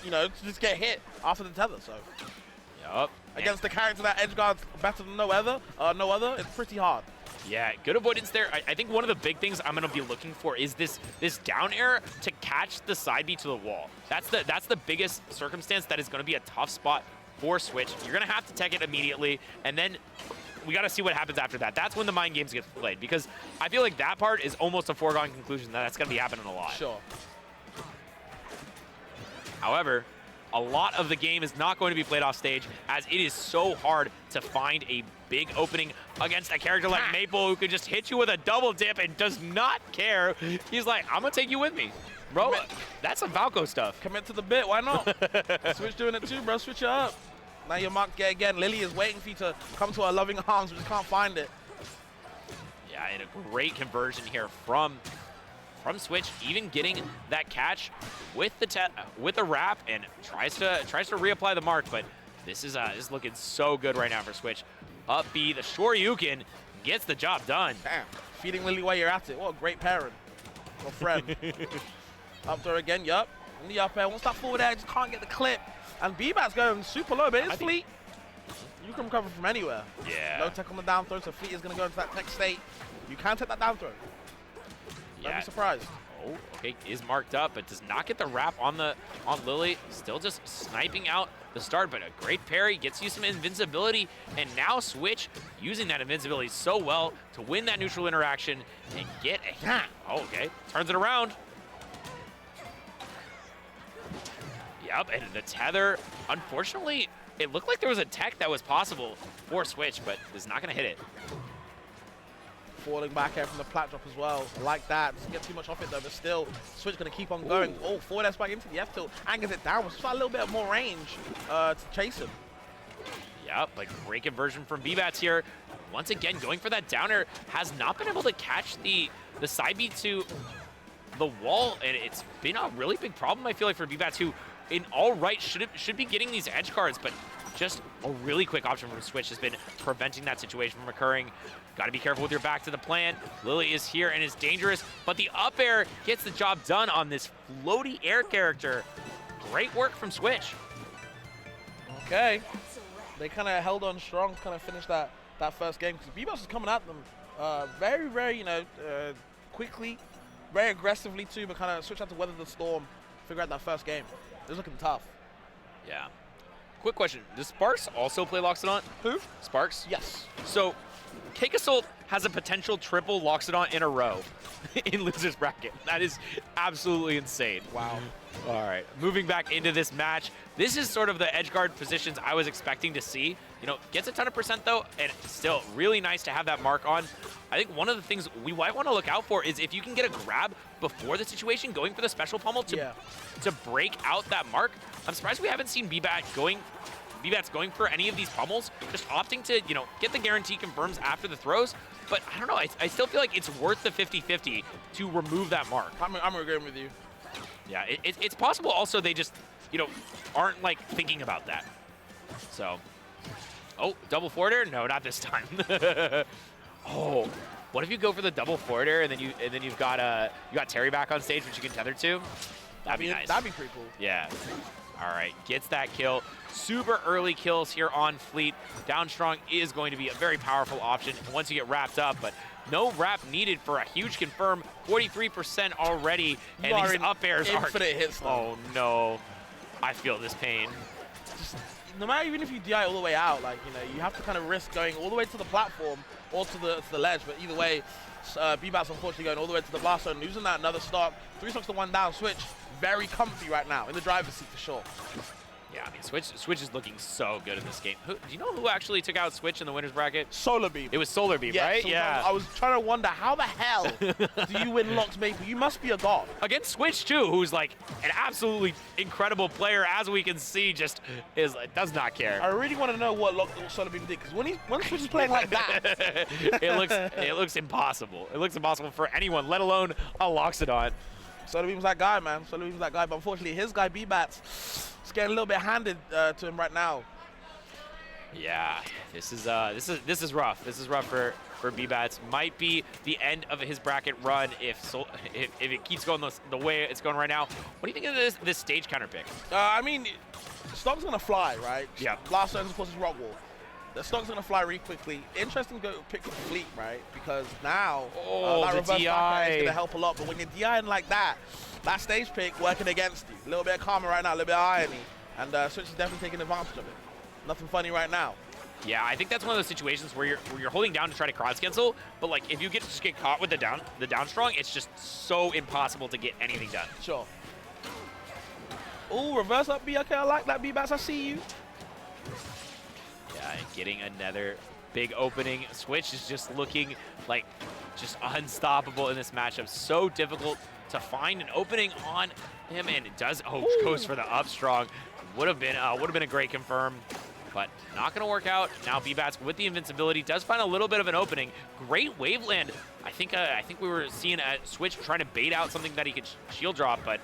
to just get hit after the tether, so. Yup. Against the character that edge guards better than no other, it's pretty hard. Yeah, good avoidance there. I think one of the big things I'm going to be looking for is this down air to catch the side B to the wall. That's the biggest circumstance that is going to be a tough spot for Switch. You're going to have to tech it immediately, and then we got to see what happens after that. That's when the mind games get played, because I feel like that part is almost a foregone conclusion that that's going to be happening a lot. Sure. However, a lot of the game is not going to be played off stage, as it is so hard to find a big opening against a character like Maple, who could just hit you with a double dip and does not care. He's like, I'm going to take you with me. Bro, that's some Valko stuff. Commit to the bit, why not? Switch doing it too, bro. Switch it up. Now you're marked again. Lily is waiting for you to come to her loving arms, but just can't find it. Yeah, and a great conversion here from Switch, even getting that catch with the wrap, and tries to reapply the mark, but this is looking so good right now for Switch. Up B, the Shoryuken gets the job done. Damn, feeding Lily while you're at it. What a great parent or friend. Up throw again, yup. In the up air, wants that forward air, just can't get the clip. And B-Bat's going super low, but it's Fleet. You can recover from anywhere. Yeah. No tech on the down throw, so Fleet is going to go into that tech state. You can take that down throw. Don't be surprised. Oh, okay, is marked up, but does not get the wrap on Lily. Still just sniping out the start, but a great parry, gets you some invincibility, and now Switch using that invincibility so well to win that neutral interaction and get a oh, okay, turns it around. Yep, and the tether, unfortunately, it looked like there was a tech that was possible for Switch, but is not gonna hit it. Falling back air from the plat drop as well. I like that. Doesn't get too much off it though, but still, Switch gonna keep on going. Oh, forward S back into the F tilt, angles it down. Just a little bit more range to chase him. Yep, like great conversion from B-Bats here. Once again, going for that downer, has not been able to catch the side B to the wall, and it's been a really big problem, I feel like, for B-Bats, who in all right should be getting these edge cards, but just a really quick option from Switch has been preventing that situation from occurring. Got to be careful with your back to the plant. Lily is here and is dangerous, but the up air gets the job done on this floaty air character. Great work from Switch. Okay. They kind of held on strong to kind of finish that first game, because B-Boss was coming at them very, very, you know, quickly, very aggressively too, but kind of Switch had to weather the storm, figure out that first game. It was looking tough. Yeah. Quick question. Does Sparks also play Loxodon? Who? Sparks? Yes. So, Cake Assault has a potential triple Loxodon in a row in loser's bracket. That is absolutely insane. Wow. All right, moving back into this match. This is sort of the edge guard positions I was expecting to see. You know, gets a ton of percent though, and still really nice to have that mark on. I think one of the things we might want to look out for is if you can get a grab before the situation, going for the special pummel to break out that mark. I'm surprised we haven't seen B-Bats going for any of these pummels, just opting to, you know, get the guarantee confirms after the throws. But I don't know, I still feel like it's worth the 50-50 to remove that mark. I'm agreeing with you. Yeah, it's possible also they just, you know, aren't like thinking about that. So, oh, double forward air? No, not this time. Oh, what if you go for the double forward air and then you've got Terry back on stage, which you can tether to? That'd be nice. That'd be pretty cool. Yeah. All right, gets that kill. Super early kills here on Fleet. Down strong is going to be a very powerful option once you get wrapped up, but no wrap needed for a huge confirm. 43% already, and these up airs are infinite hits though. Oh no, I feel this pain. Just, no matter even if you DI all the way out, like, you know, you have to kind of risk going all the way to the platform or to the ledge. But either way, B-Bats unfortunately going all the way to the blast zone, losing that another stock. 3 stocks to 1 down. Switch very comfy right now in the driver's seat for sure. Yeah, I mean, Switch is looking so good in this game. Do you know who actually took out Switch in the winner's bracket? Solar Beam. It was Solar Beam, right? So yeah. I was trying to wonder, how the hell do you win Locks Maple? You must be a god. Against Switch, too, who's like an absolutely incredible player, as we can see, just does not care. I really want to know what Solar Beam did, because when Switch is playing like that, it looks impossible. It looks impossible for anyone, let alone a Loxodon. Solar Beam's that guy, man. Solar Beam's that guy, but unfortunately, his guy B-Bats is getting a little bit handed to him right now. Yeah, this is rough. This is rough for B-Bats. Might be the end of his bracket run if it keeps going the way it's going right now. What do you think of this stage counter pick? I mean, stock's gonna fly, right? Yeah. Blast zones, of course, is rock wall. The stock's gonna fly really quickly. Interesting to go pick Fleet, right? Because now that reverse back is gonna help a lot. But when you're DIing like that stage pick working against you. A little bit of karma right now, a little bit of irony, and Switch is definitely taking advantage of it. Nothing funny right now. Yeah, I think that's one of those situations where you're holding down to try to cross cancel, but like if you just get caught with the down strong, it's just so impossible to get anything done. Sure. Oh, reverse up B. Okay, I like that, B-Bats. I see you. Yeah, and getting another big opening. Switch is just looking like just unstoppable in this matchup. So difficult to find an opening on him, and it does. Oh, goes for the up strong. Would have been a great confirm, but not going to work out. Now B-Bats with the invincibility does find a little bit of an opening. Great waveland. I think we were seeing a Switch trying to bait out something that he could shield drop, but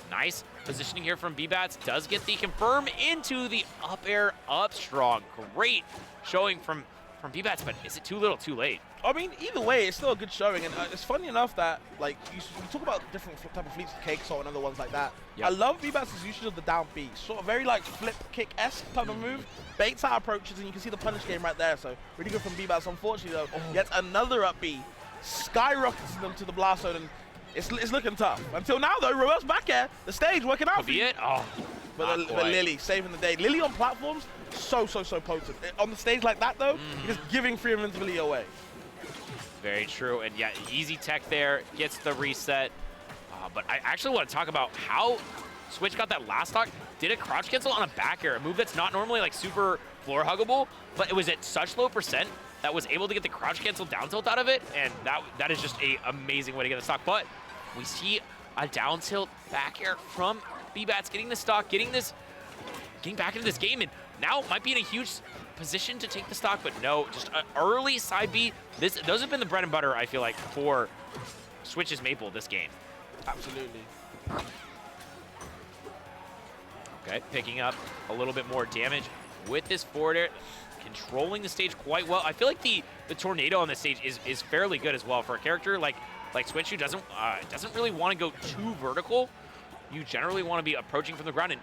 nice positioning here from B-Bats. Does get the confirm into the up air up strong. Great showing from from B-Bats, but is it too little, too late? I mean, either way, it's still a good showing, and it's funny enough that, like, you talk about different type of fleets, Cake Salt and other ones like that. Yep. I love V-Bats' usage of the down B, sort of very, like, flip kick-esque type of move, baits out approaches, and you can see the punish game right there, so really good from V-Bats. Unfortunately, though, yet another up B, skyrockets them to the blast zone, and it's looking tough. Until now, though, reverse back air, the stage working out for you. Oh, but Lily saving the day. Lily on platforms, so potent. On the stage like that, though, just giving free invincibility away. Very true, and yeah, easy tech there, gets the reset. But I actually want to talk about how Switch got that last stock, did a crouch cancel on a back air, a move that's not normally like super floor huggable, but it was at such low percent that was able to get the crouch cancel down tilt out of it, and that is just a amazing way to get the stock. But we see a down tilt back air from B-Bats, getting the stock, getting back into this game, and now might be in a huge position to take the stock, but no, just an early side B. Those have been the bread and butter, I feel like, for Switch's Maple this game. Absolutely. Okay, picking up a little bit more damage with this forward air, controlling the stage quite well. I feel like the tornado on this stage is fairly good as well for a character like Switch, who doesn't really want to go too vertical. You generally want to be approaching from the ground, and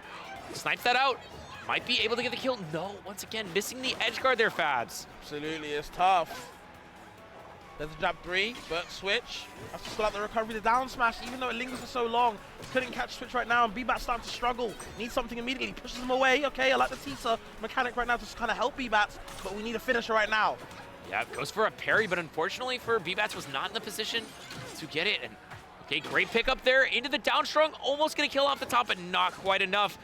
snipes that out. Might be able to get the kill. No, once again, missing the edge guard there, Fabs. Absolutely, it's tough. There's a jab 3, but Switch has to still out the recovery, the down smash, even though it lingers for so long. Couldn't catch Switch right now, and B-Bats starting to struggle. Needs something immediately, pushes him away. Okay, I like the teaser mechanic right now to kind of help B-Bats, but we need a finisher right now. Yeah, goes for a parry, but unfortunately for B-Bats was not in the position to get it. And okay, great pickup there into the downstrung, almost gonna kill off the top, but not quite enough.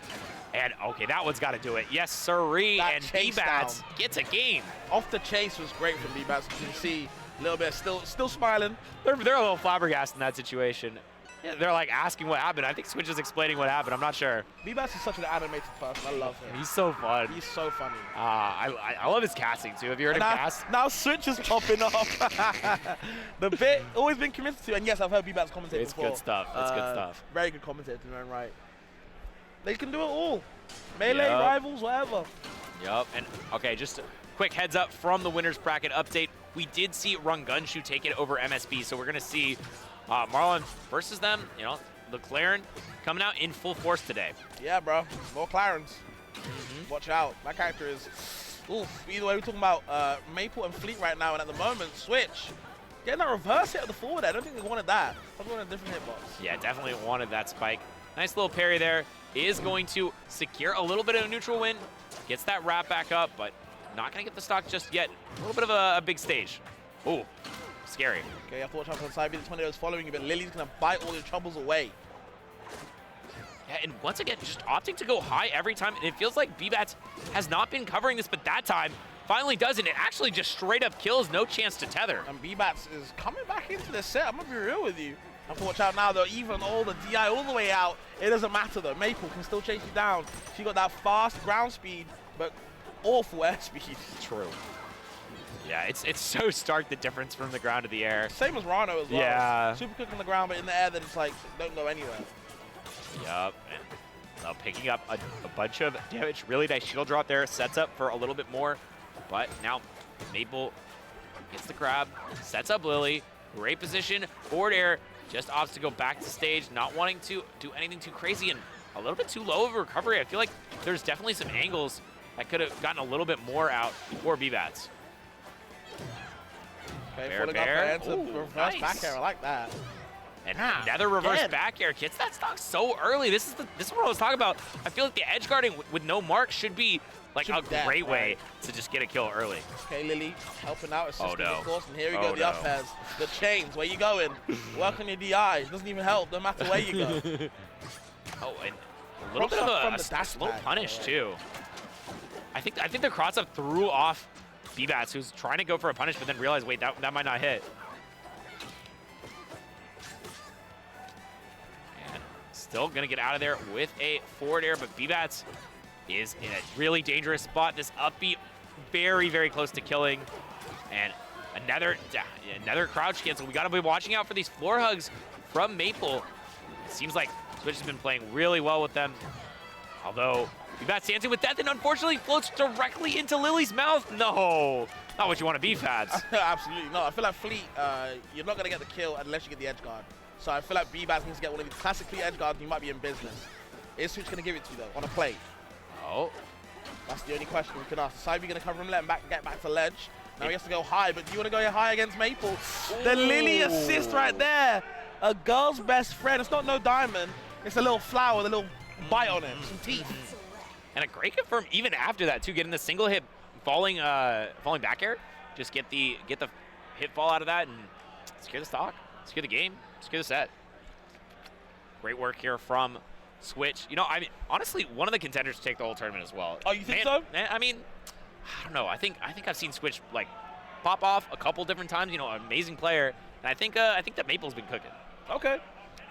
And okay, that one's got to do it. Yes, sirree. And B-Bats gets a game. Off the chase was great from B-Bats. You can see a little bit still smiling. They're a little flabbergasted in that situation. Yeah, they're like asking what happened. I think Switch is explaining what happened. I'm not sure. B-Bats is such an animated person. I love him. He's so fun. He's so funny. I love his casting too. Have you heard him cast? Now Switch is popping off. The bit always been committed to, and yes, I've heard B-Bats commentate it's before. It's good stuff. It's good stuff. Very good commentator in their own right. They can do it all. Melee, rivals, whatever. Yup. And okay, just a quick heads up from the winners bracket update. We did see Rungunshu take it over MSB, so we're gonna see Marlon versus them. You know, the Claren coming out in full force today. Yeah, bro. More Clarens. Watch out. My character is. Oof. Either way, we're talking about Maple and Fleet right now, and at the moment, Switch getting that reverse hit of the forward. I don't think they wanted that. I wanted a different hitbox. Yeah, definitely wanted that spike. Nice little parry there. Is going to secure a little bit of a neutral win. Gets that wrap back up, but not going to get the stock just yet. A little bit of a big stage. Ooh, scary. Okay, you have to watch out for the side B. The tornado is following you, but Lily's going to bite all your troubles away. Yeah, and once again, just opting to go high every time. And it feels like B-Bats has not been covering this, but that time finally does, and it actually just straight up kills. No chance to tether. And B-Bats is coming back into this set. I'm going to be real with you. I have to watch out now, though. Even all the DI all the way out, it doesn't matter, though. Maple can still chase you down. She got that fast ground speed, but awful air speed. True. Yeah, it's so stark, the difference from the ground to the air. Same as Rano as well. Yeah. Super quick on the ground, but in the air, then it's like, don't go anywhere. Yup. Now picking up a bunch of damage. Really nice shield drop there. Sets up for a little bit more. But now Maple gets the grab. Sets up Lily. Great position. Forward air. Just opts to go back to stage. Not wanting to do anything too crazy and a little bit too low of a recovery. I feel like there's definitely some angles that could have gotten a little bit more out for B-Bats. Okay, bear. Up into reverse nice. Back air. I like that. And another reverse back air gets that stock so early. This is what I was talking about. I feel like the edge guarding with no mark should be like a great way to just get a kill early. Okay, Lily helping out, assisting no. of course, and here we go, the up airs, the chains. Where you going? Work on your DI. It doesn't even help, no matter where you go. And a little bit of a little punish too. I think the cross up threw off B-Bats, who's trying to go for a punish, but then realized, wait, that might not hit. And still gonna get out of there with a forward air, but B-Bats is in a really dangerous spot. This upbeat, very, very close to killing. And another crouch cancel. We gotta be watching out for these floor hugs from Maple. It seems like Switch has been playing really well with them. Although Bats dancing with death and unfortunately floats directly into Lily's mouth. No, not what you want to be, Fads. Absolutely not. I feel like Fleet, you're not going to get the kill unless you get the edge guard. So I feel like B-Bats needs to get one of these classic Fleet edge guards and you might be in business. Is Switch going to give it to you though, on a plate? Oh. That's the only question we can ask. The side B going to cover him, let him get back to ledge. Now he has to go high, but do you want to go high against Maple? Ooh. The Lily assist right there. A girl's best friend. It's not no diamond. It's a little flower with a little bite on it, some teeth. And a great confirm even after that too, getting the single hit, falling back air. Just get the hit fall out of that and secure the stock, secure the game, secure the set. Great work here from Switch. You know, I mean, honestly, one of the contenders to take the whole tournament as well. Oh, you think so? I mean, I don't know. I think I've seen Switch like pop off a couple different times. You know, amazing player, and I think that Maple's been cooking. Okay.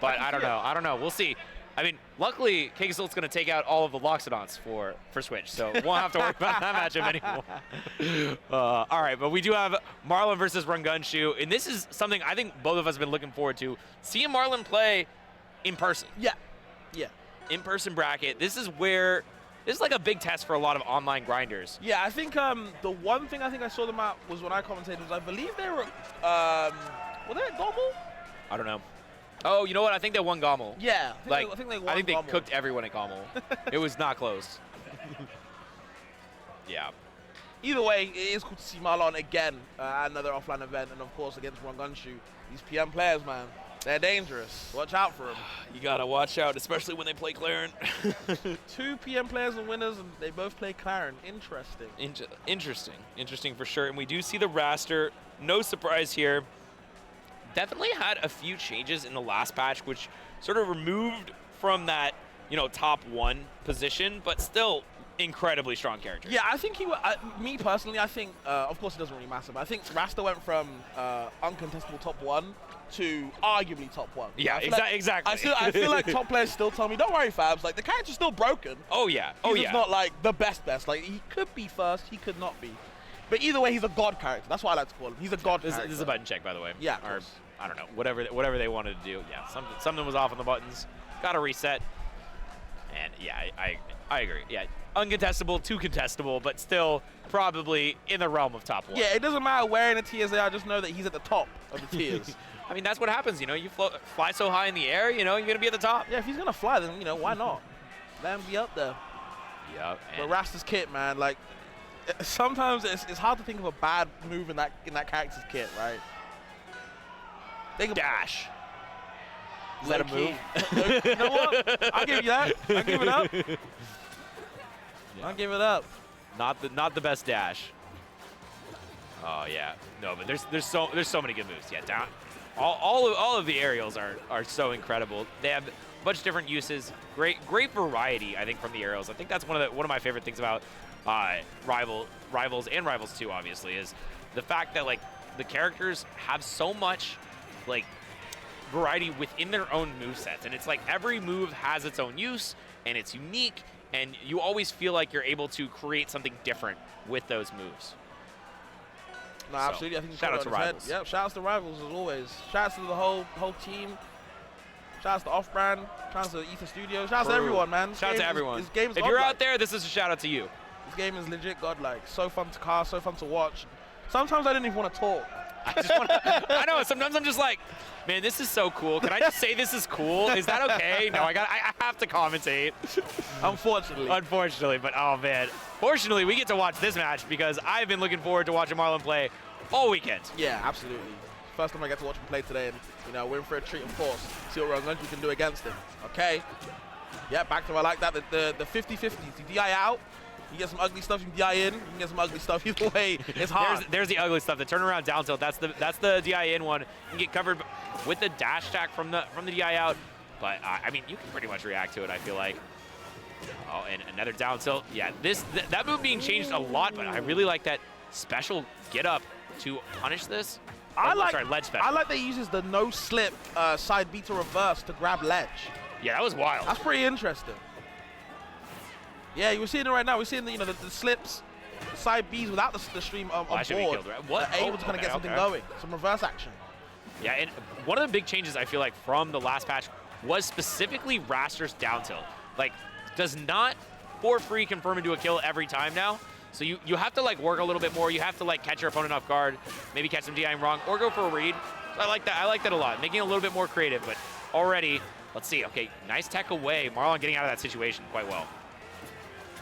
But I don't know. I don't know. We'll see. I mean, luckily, Kingsilt's going to take out all of the Loxodonts for Switch, so we won't have to worry about that matchup anymore. All right, but we do have Marlon versus Rungunshu, and this is something I think both of us have been looking forward to. Seeing Marlon play in person. Yeah. Yeah. In-person bracket. This is like a big test for a lot of online grinders. Yeah, I think the one thing I think I saw them at was when I commentated was I believe they were they at Gommel? I don't know. Oh, you know what? I think they won Gommel. Yeah. I think they won Gommel. Gommel. Cooked everyone at Gommel. It was not close. Yeah. Either way, it is cool to see Marlon again at another offline event, and of course against Rungunshu. These PM players, man, they're dangerous. Watch out for them. You gotta watch out, especially when they play Claren. 2 PM players and winners, and they both play Claren. Interesting. Interesting for sure. And we do see the raster. No surprise here. Definitely had a few changes in the last patch, which sort of removed from that, top 1 position, but still incredibly strong character. Yeah, I think me personally, I think, of course it doesn't really matter, but I think Rasta went from uncontestable top 1 to arguably top 1. Yeah, exactly. I feel like top players still tell me, don't worry, Fabs, like the character's still broken. Oh yeah. He's not like the best. Like he could be first, he could not be. But either way, he's a god character. That's what I like to call him. He's a god character. This is a button check, by the way. Yeah. Or, I don't know, whatever they wanted to do. Yeah, something was off on the buttons. Got to reset. And yeah, I agree. Yeah, uncontestable, too contestable, but still probably in the realm of top 1. Yeah, it doesn't matter where in the tiers they are. Just know that he's at the top of the tiers. I mean, that's what happens. You fly so high in the air. You're gonna be at the top. Yeah, if he's gonna fly, then why not? Let him be up there. Yeah. But Rasta's kit, man, like sometimes it's hard to think of a bad move in that character's kit, right? Dash. Is that a move? You know what? I'll give you that. I'll give it up. Yeah. I'll give it up. Not the best dash. Oh yeah. No, but there's so many good moves. Yeah, down. All of the aerials are so incredible. They have a bunch of different uses. Great variety, I think, from the aerials. I think that's one of my favorite things about Rivals and Rivals 2, obviously, is the fact that like the characters have so much like variety within their own movesets, and it's like every move has its own use and it's unique, and you always feel like you're able to create something different with those moves. No, absolutely. I think shout out to Rivals. Yep, shout out to Rivals as always. Shout out to the whole team. Shout out to Off-Brand. Shout out to Ether Studios. Shout out to everyone, man. Shout out to everyone. This game is if you're out there, this is a shout out to you. This game is legit godlike. So fun to cast, so fun to watch. Sometimes I didn't even want to talk. I know, sometimes I'm just like, man, this is so cool. Can I just say this is cool? Is that okay? No, I have to commentate. Unfortunately, but oh man. Fortunately, we get to watch this match because I've been looking forward to watching Marlon play all weekend. Yeah, absolutely. First time I get to watch him play today, and we're in for a treat, of course. See what Rungunshu can do against him. Okay. Yeah, back to I like that. The 50-50. You DI out. You get some ugly stuff, you can DI in. You can get some ugly stuff. Either way, it's hard. There's the ugly stuff. The turnaround down tilt. That's the DI in one. You can get covered with the dash attack from the DI out. But I mean, you can pretty much react to it, I feel like. Oh, and another down tilt. Yeah, that move being changed a lot, but I really like that special get up to punish this. Ledge special. I like that he uses the no slip side B to reverse to grab ledge. Yeah, that was wild. That's pretty interesting. Yeah, you were seeing it right now. We're seeing the slips, side Bs without the stream on board. Killed, right? What? Abel's going to get something going, some reverse action. Yeah, and one of the big changes I feel like from the last patch was specifically Raster's down tilt. Like, does not for free confirm into a kill every time now. So you have to like work a little bit more. You have to like catch your opponent off guard, maybe catch them DIing wrong, or go for a read. So I like that. I like that a lot. Making it a little bit more creative, but already, let's see. Okay, nice tech away. Marlon getting out of that situation quite well.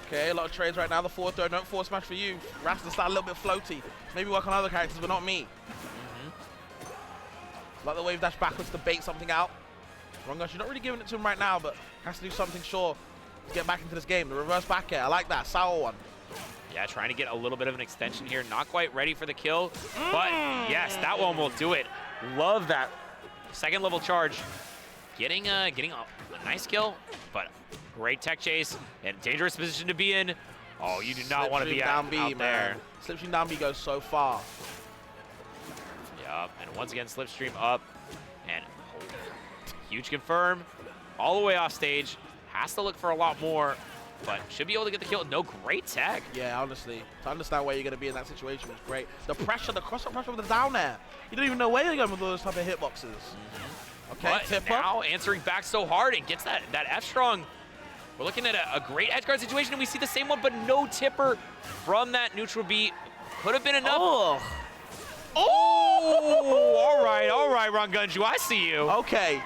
Okay, a lot of trades right now. The forward throw, don't forward smash for you. Rasta start a little bit floaty. Maybe work on other characters, but not me. Like the wave dash backwards to bait something out. Rungunshu, you're not really giving it to him right now, but has to do something sure to get back into this game. The reverse back air, I like that. Sour one. Yeah, trying to get a little bit of an extension here. Not quite ready for the kill, but yes, that one will do it. Love that second level charge. Getting a nice kill, but great tech chase and dangerous position to be in. Oh, you do not want to be out there. Slipstream down B goes so far. Yup, and once again, Slipstream up. And huge confirm. All the way off stage. Has to look for a lot more, but should be able to get the kill. No, great tech. Yeah, honestly. To understand where you're going to be in that situation was great. The pressure, the cross-up pressure with the down air. You don't even know where you're going with all those type of hitboxes. Okay, but tipper. Now answering back so hard and gets that F-strong. We're looking at a great edge guard situation, and we see the same one, but no tipper from that neutral beat. Could have been enough. Oh, all right, Rungunshu, I see you. Okay.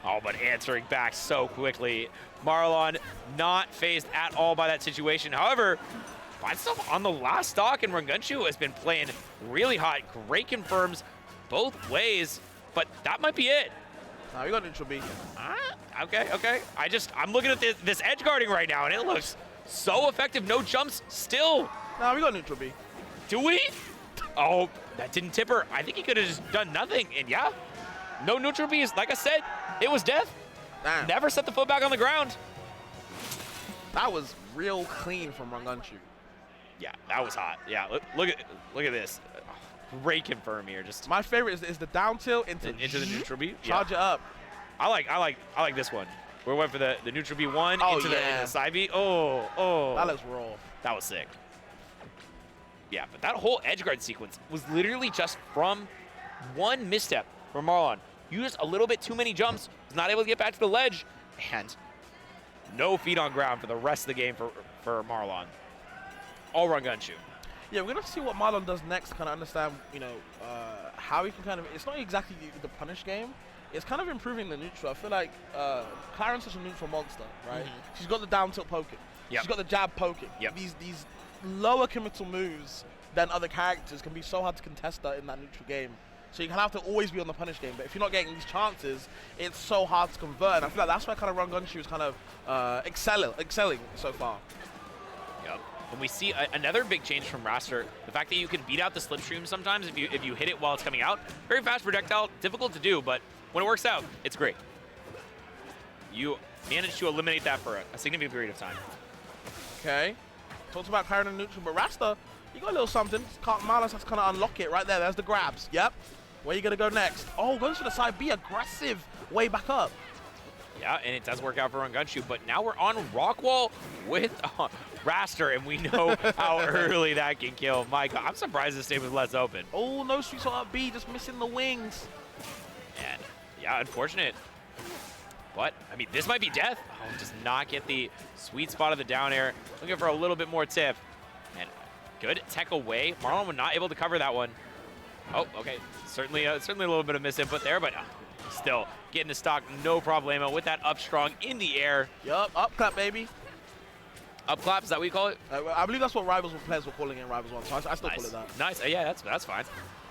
Oh, but answering back so quickly. Marlon not phased at all by that situation. However, finds himself on the last stock, and Rungunshu has been playing really hot. Great confirms both ways, but that might be it. We got neutral B. Okay. I'm looking at this edge guarding right now, and it looks so effective. No jumps still. No, we got neutral B. Do we? Oh, that didn't tip her. I think he could have just done nothing, and yeah. No neutral B. Like I said, it was death. Damn. Never set the foot back on the ground. That was real clean from Rungunshu. Yeah, that was hot. Yeah, look at this. Great confirm here. Just my favorite is the down tilt into the neutral B. Charge it up. I like this one. We went for the neutral B1 into the side B. Oh. That looks raw. That was sick. Yeah, but that whole edge guard sequence was literally just from one misstep from Marlon. Used a little bit too many jumps, was not able to get back to the ledge, and no feet on ground for the rest of the game for Marlon. All Rungunshu. Yeah, we're going to see what Marlon does next to kind of understand, how he can kind of, it's not exactly the punish game, it's kind of improving the neutral. I feel like Claren's such a neutral monster, right? She's got the down tilt poking. Yep. She's got the jab poking. Yep. These lower committal moves than other characters can be so hard to contest her in that neutral game. So you have to always be on the punish game. But if you're not getting these chances, it's so hard to convert. And I feel like that's why kind of Rungunshu is kind of excelling so far. Yep. And we see another big change from Raster. The fact that you can beat out the slipstream sometimes if you hit it while it's coming out. Very fast projectile, difficult to do, but when it works out, it's great. You managed to eliminate that for a significant period of time. Okay. Talked about Claren and neutral, but Raster, you got a little something. Marlon has to kind of unlock it right there. There's the grabs. Yep. Where are you going to go next? Oh, goes to the side B. Aggressive. Way back up. Yeah, and it does work out for Rungunshu, but now we're on Rockwall with Raster, and we know how early that can kill. My God, I'm surprised this stage was less open. Oh, no sweet spot up B, just missing the wings. And yeah, unfortunate. But, I mean, this might be death. Oh, does not get the sweet spot of the down air. Looking for a little bit more tip. And good tech away. Marlon was not able to cover that one. Oh, okay. Certainly a little bit of misinput there, but still getting the stock, no problemo with that up strong in the air. Yup, up clap, baby. Up clap, is that what you call it? I believe that's what Rivals players were calling it in Rivals 1, so I still call it that. Nice. Yeah, that's fine.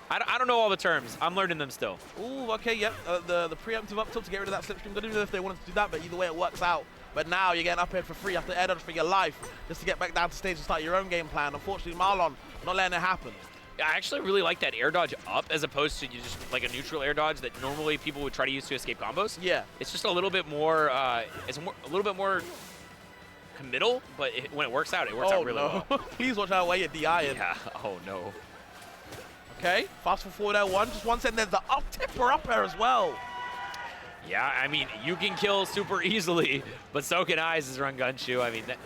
I don't know all the terms. I'm learning them still. Ooh, okay, yep. The preemptive up tilt to get rid of that slipstream. Don't even know if they wanted to do that, but either way it works out. But now you're getting up here for free after air dodge for your life just to get back down to stage and start your own game plan. Unfortunately, Marlon not letting it happen. I actually really like that air dodge up as opposed to just like a neutral air dodge that normally people would try to use to escape combos. Yeah. It's just a little bit more, a little bit more committal, but when it works out, it works out really well. Please watch out where you're DIing. Yeah, oh no. Okay, fast forward L1, just one second, there's the up tipper up air as well. Yeah, I mean, you can kill super easily, but so can I as Rungunshu. I mean, that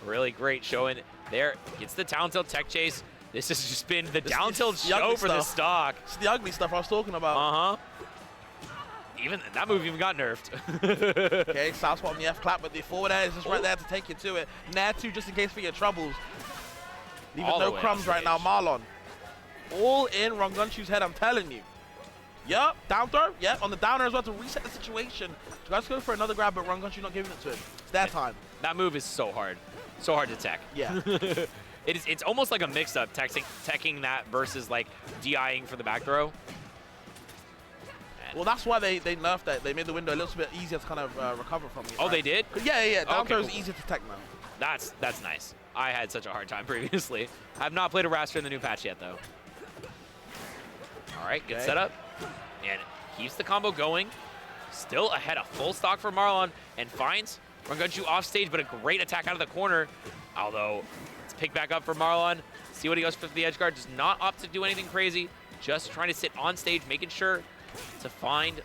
really great showing there. Gets the down tilt tech chase. This has just been the down tilt show for the stock. It's the ugly stuff I was talking about. Uh-huh. even that move even got nerfed. Okay, southpaw on the F clap, but the forward air is just right there to take you to it. Nair 2 just in case we get troubles. Leaving no crumbs right now, Marlon. All in Rangunchu's head, I'm telling you. Yup, down throw. Yep, on the downer as well to reset the situation. Let's go for another grab, but Rangunchu's not giving it to him. It's their time. That move is so hard. So hard to tech. Yeah. It's almost like a mix-up, teching that versus like DIing for the back throw. Well, that's why they nerfed that. They made the window a little bit easier to kind of recover from. Oh, they did? Yeah. Down throw is easier to tech now. That's nice. I had such a hard time previously. I have not played a Raster in the new patch yet, though. All right, good setup. And keeps the combo going. Still ahead of full stock for Marlon and finds Rangunchu off stage, but a great attack out of the corner. Although, it's picked back up for Marlon. See what he goes for the edge guard. Does not opt to do anything crazy. Just trying to sit on stage, making sure to find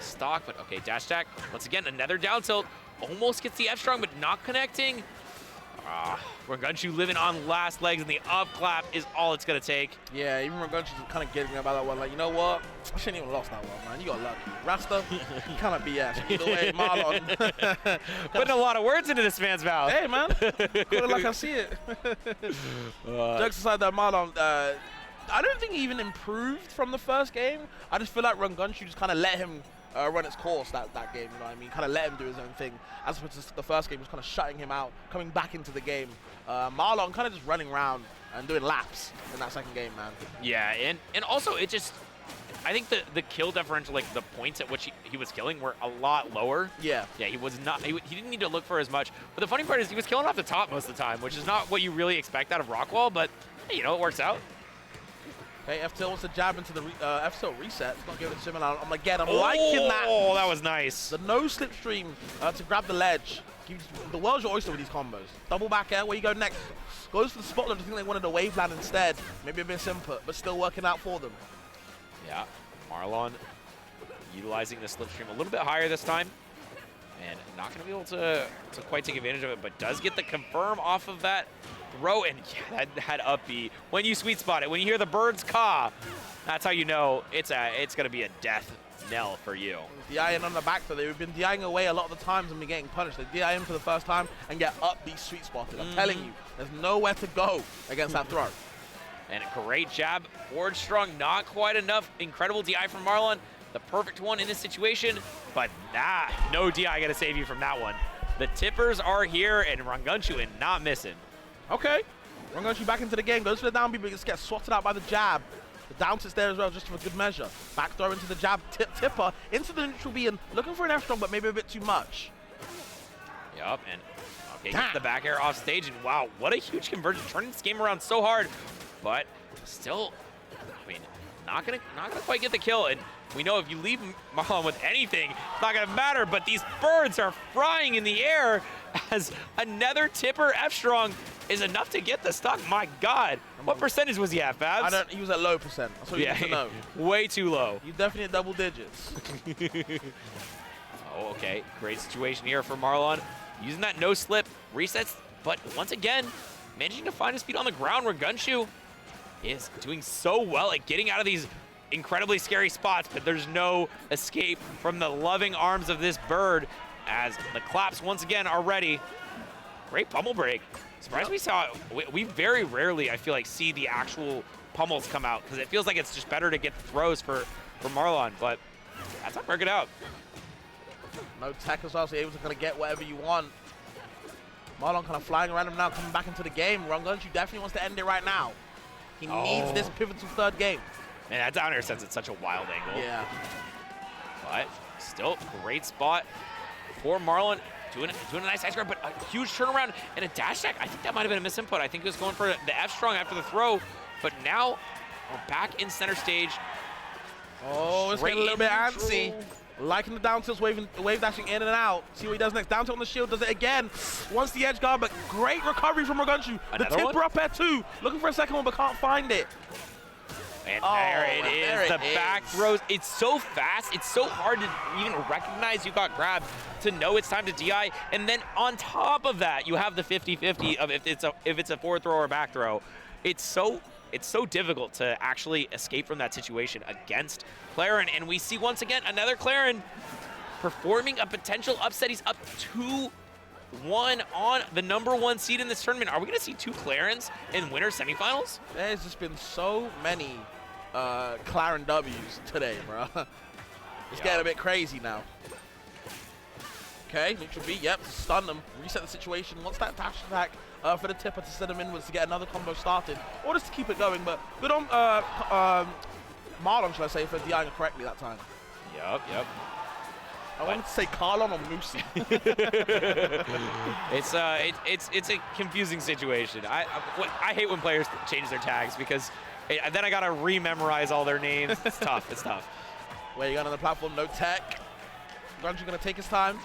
stock. But okay, dash attack. Once again, another down tilt. Almost gets the F strong, but not connecting. Rangunchu living on last legs, and the up clap is all it's going to take. Yeah, even Rangunchu's kind of getting about that one. Like, you know what? I shouldn't even lost that one, man. You got lucky. Rasta, you kind of BS. Either way, Marlon. Putting a lot of words into this man's mouth. Hey, man. Call it like I see it. Jokes aside, though, Marlon, I don't think he even improved from the first game. I just feel like Rangunchu just kind of let him run its course that game, you know what I mean? Kind of let him do his own thing. As opposed to the first game, was kind of shutting him out, coming back into the game. Marlon kind of just running around and doing laps in that second game, man. Yeah, and also it just, I think the kill differential, like the points at which he was killing were a lot lower. Yeah. Yeah, he was not, he didn't need to look for as much. But the funny part is he was killing off the top most of the time, which is not what you really expect out of Rockwall, but hey, you know, it works out. Okay, F-Tilt wants to jab into the F-Tilt reset. It's not giving it to him, and I'm liking that. Oh, that was nice. The no slipstream to grab the ledge. The world's your oyster with these combos. Double back air, where you go next? Goes for the spot load. I think they wanted a wave land instead. Maybe a miss input, but still working out for them. Yeah, Marlon utilizing the slipstream a little bit higher this time. And not going to be able to quite take advantage of it, but does get the confirm off of that throw. And yeah, that up B. When you sweet spot it, when you hear the birds caw, that's how you know it's going to be a death knell for you. DIing on the back, so they've been DIing away a lot of the times and been getting punished. They DI in for the first time and get up B sweet spotted. I'm telling you, there's nowhere to go against that throw. And a great jab. Forward strong, not quite enough. Incredible DI from Marlon. The perfect one in this situation, but no DI gonna save you from that one. The tippers are here, and Rangunchu and not missing. Okay, Rangunchu back into the game, goes for the down B, but just gets swatted out by the jab. The down tilt's there as well, just for good measure. Back throw into the jab, tipper, into the neutral B, and looking for an F strong, but maybe a bit too much. Yup, and okay, gets the back air off stage, and wow, what a huge conversion, turning this game around so hard, but still, I mean, not gonna quite get the kill. And we know if you leave Marlon with anything, it's not gonna matter, but these birds are frying in the air as another tipper F-Strong is enough to get the stock. My God, what percentage was he at, Fabs? He was at low percent. That's what you need to know. Way too low. You definitely at double digits. Oh, okay, great situation here for Marlon. Using that no slip, resets, but once again, managing to find his feet on the ground. Rangunchu is doing so well at getting out of these incredibly scary spots, but there's no escape from the loving arms of this bird as the claps once again are ready. Great pummel break. Surprised we saw, we very rarely, I feel like, see the actual pummels come out because it feels like it's just better to get the throws for Marlon, but that's not working out. No tech as well, so you're able to kind of get whatever you want. Marlon kind of flying around him now, coming back into the game. Rangunchu definitely wants to end it right now. He needs this pivotal third game. Man, that down air sends it such a wild angle. Yeah. But still, great spot for Marlon. Doing a nice ice grab, but a huge turnaround and a dash attack. I think that might have been a misinput. I think he was going for the F strong after the throw, but now we're back in center stage. Oh, it's getting a little bit antsy. Liking the down tilts, wave dashing in and out. See what he does next. Down tilt on the shield, does it again. Wants the edge guard, but great recovery from Rangunchu. The tipper up air too. Looking for a second one, but can't find it. And there it is, the back throws. It's so fast, it's so hard to even recognize you got grabbed to know it's time to DI. And then on top of that, you have the 50-50 of if it's a forward throw or back throw. It's it's so difficult to actually escape from that situation against Claren. And we see once again another Claren performing a potential upset. He's up 2-1 on the #1 seed in this tournament. Are we going to see 2 Clarens in winter semifinals? There's just been so many Claren W's today, bro. It's getting a bit crazy now. Okay, neutral B, yep, stun them, reset the situation. Once that dash attack for the tipper to send them inwards to get another combo started, or just to keep it going. But good on Marlon, should I say, for DIing correctly that time. Yep. I wanted to say Carlon or Moosey. It's a confusing situation. I hate when players change their tags because then I gotta rememorize all their names. It's tough. It's tough. Where you got on the platform, no tech. Grunge gonna take his time.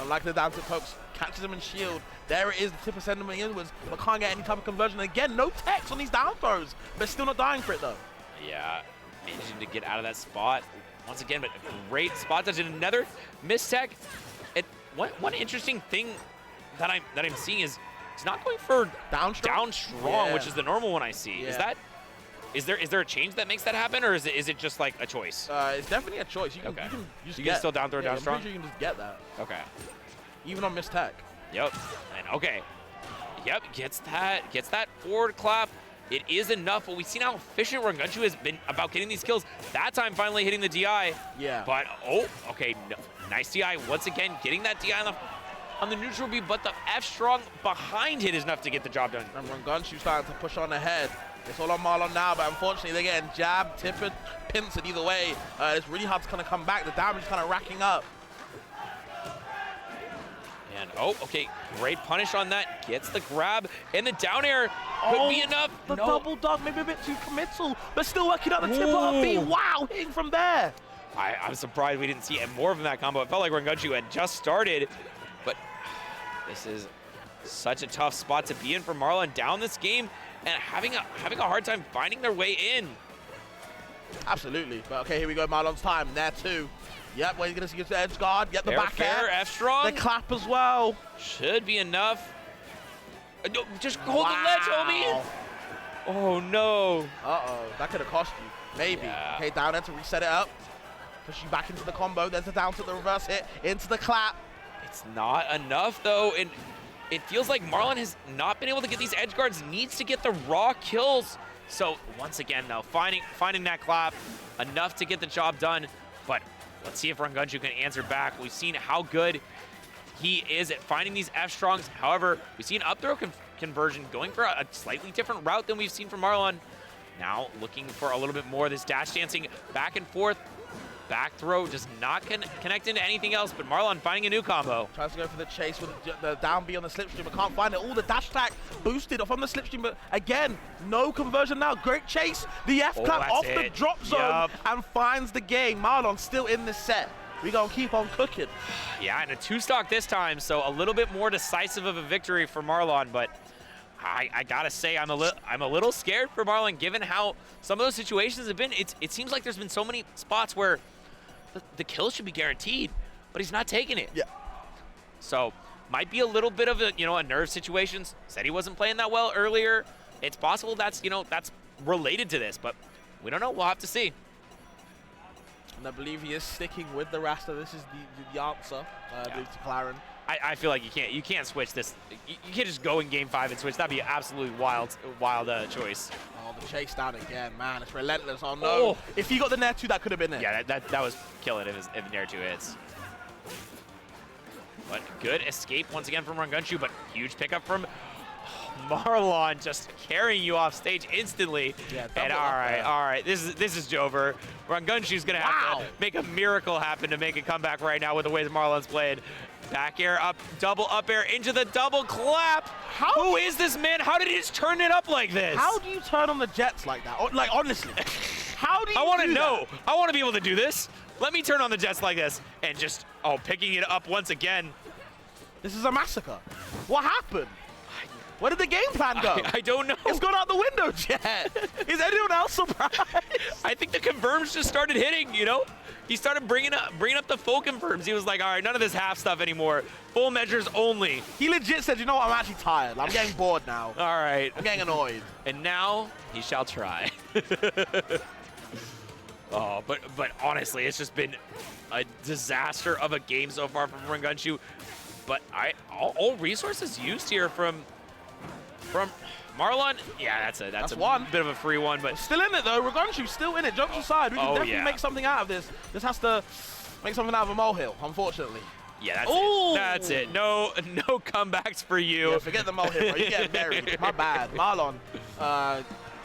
Unlike the down tip pokes, catches him in shield. There it is, the tipper sending him inwards, but can't get any type of conversion. Again, no techs on these down throws, but still not dying for it though. Yeah, managing to get out of that spot once again, but a great spot touch and another mistech. One interesting thing that I'm seeing is he's not going for down strong, which is the normal one I see. Yeah. Is there a change that makes that happen, or is it just like a choice? It's definitely a choice. You can, okay. You can still down throw down strong. I'm pretty sure you can just get that. Okay. Even on mistech. Yep. And okay. Yep. Gets that forward clap. It is enough, but we've seen how efficient Rangunchu has been about getting these kills. That time finally hitting the DI. Yeah. But okay. No, nice DI once again, getting that DI on the neutral B, but the F strong behind hit is enough to get the job done. And Rangunchu starting to push on ahead. It's all on Marlon now, but unfortunately they're getting jabbed, tippered, pincered either way. It's really hard to kind of come back. The damage is kind of racking up. And okay, great punish on that. Gets the grab, and the down air could be enough. The double dog, maybe a bit too committal, but still working out the tipper up B. Wow, hitting from there. I'm surprised we didn't see more of that combo. It felt like Rangunchu had just started, but this is such a tough spot to be in for Marlon down this game and having a hard time finding their way in. Absolutely, but okay, here we go, Marlon's time, there too. Yep, well, he's gonna see his edge guard, get the back air. F strong. The clap as well. Should be enough. No, just hold the ledge, homie. Oh no. Uh-oh, that could have cost you, maybe. Yeah. Okay, down there to reset it up. Push you back into the combo, there's the down to the reverse hit, into the clap. It's not enough though, and it feels like Marlon has not been able to get these edge guards, needs to get the raw kills. So once again though, finding that clap, enough to get the job done, but let's see if Rangunchu can answer back. We've seen how good he is at finding these F-strongs. However, we've seen up throw conversion going for a slightly different route than we've seen from Marlon. Now looking for a little bit more of this dash dancing back and forth. Back throw does not connect into anything else, but Marlon finding a new combo. Tries to go for the chase with the down B on the slipstream, but can't find it. All the dash attack boosted from the slipstream, but again, no conversion now. Great chase. The F clap off the drop zone and finds the game. Marlon still in this set. We're going to keep on cooking. Yeah, and a 2-stock this time, so a little bit more decisive of a victory for Marlon, but I gotta say, I'm a little scared for Marlon, given how some of those situations have been. It seems like there's been so many spots where the kill should be guaranteed, but he's not taking it. Yeah. So might be a little bit of a nerve situation. Said he wasn't playing that well earlier. It's possible that's related to this, but we don't know. We'll have to see. And I believe he is sticking with the Rasta. This is the answer, I believe, to Claren. I feel like you can't switch this. You can't just go in game 5 and switch. That'd be an absolutely wild choice. Oh, the chase down again, man. It's relentless. Oh, no. Oh. If he got the Nair 2, that could have been it. Yeah, that was killing if Nair 2 hits. But good escape once again from Rangunchu, but huge pickup from Marlon, just carrying you off stage instantly. Yeah, and all right, this is Jover. Rangunchu's gonna have to make a miracle happen to make a comeback right now with the way Marlon's played. Back air up, double up air into the double clap. Who is this man? How did he just turn it up like this? How do you turn on the jets like that? Like, honestly, how do you I want to do know. that? I want to be able to do this. Let me turn on the jets like this and just, picking it up once again. This is a massacre. What happened? Where did the game plan go? I don't know. It's gone out the window, Jet. Is anyone else surprised? I think the confirms just started hitting, He started bringing up the full confirms. He was like, all right, none of this half stuff anymore. Full measures only. He legit said, you know what, I'm actually tired. I'm getting bored now. All right. I'm getting annoyed. And now he shall try. Oh, but honestly, it's just been a disaster of a game so far from Rangunshu. But all resources used here from Marlon. Yeah, that's a one. bit of a free one, but still in it though. Rangunshu still in it. Jumps aside. We can definitely make something out of this. This has to make something out of a molehill, unfortunately. Yeah, that's it. No comebacks for you. Yeah, forget the molehill, bro. You get buried. My bad. Marlon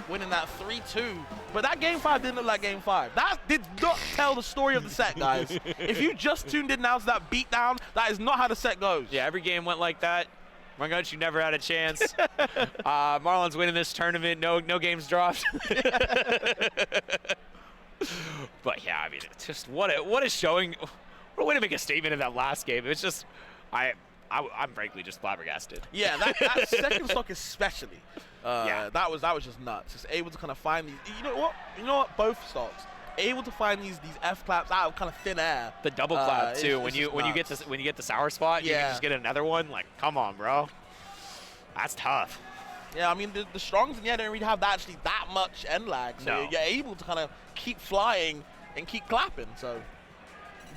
winning that 3-2. But that game 5 didn't look like game 5. That did not tell the story of the set, guys. If you just tuned in now to that beatdown, that is not how the set goes. Yeah, every game went like that. Rangunshu never had a chance. Marlon's winning this tournament. No games dropped. But yeah, I mean, it's just what a showing. What a way to make a statement in that last game. It's just, I'm frankly just flabbergasted. Yeah, that second stock especially. Yeah, that was just nuts. Just able to kind of find these. You know what? Both stocks able to find these F claps out of kind of thin air. The double clap too. When you get the sour spot, you can just get another one. Like, come on, bro. That's tough. Yeah, I mean the strongs in the end don't really have that much end lag, so you're able to kind of keep flying and keep clapping. So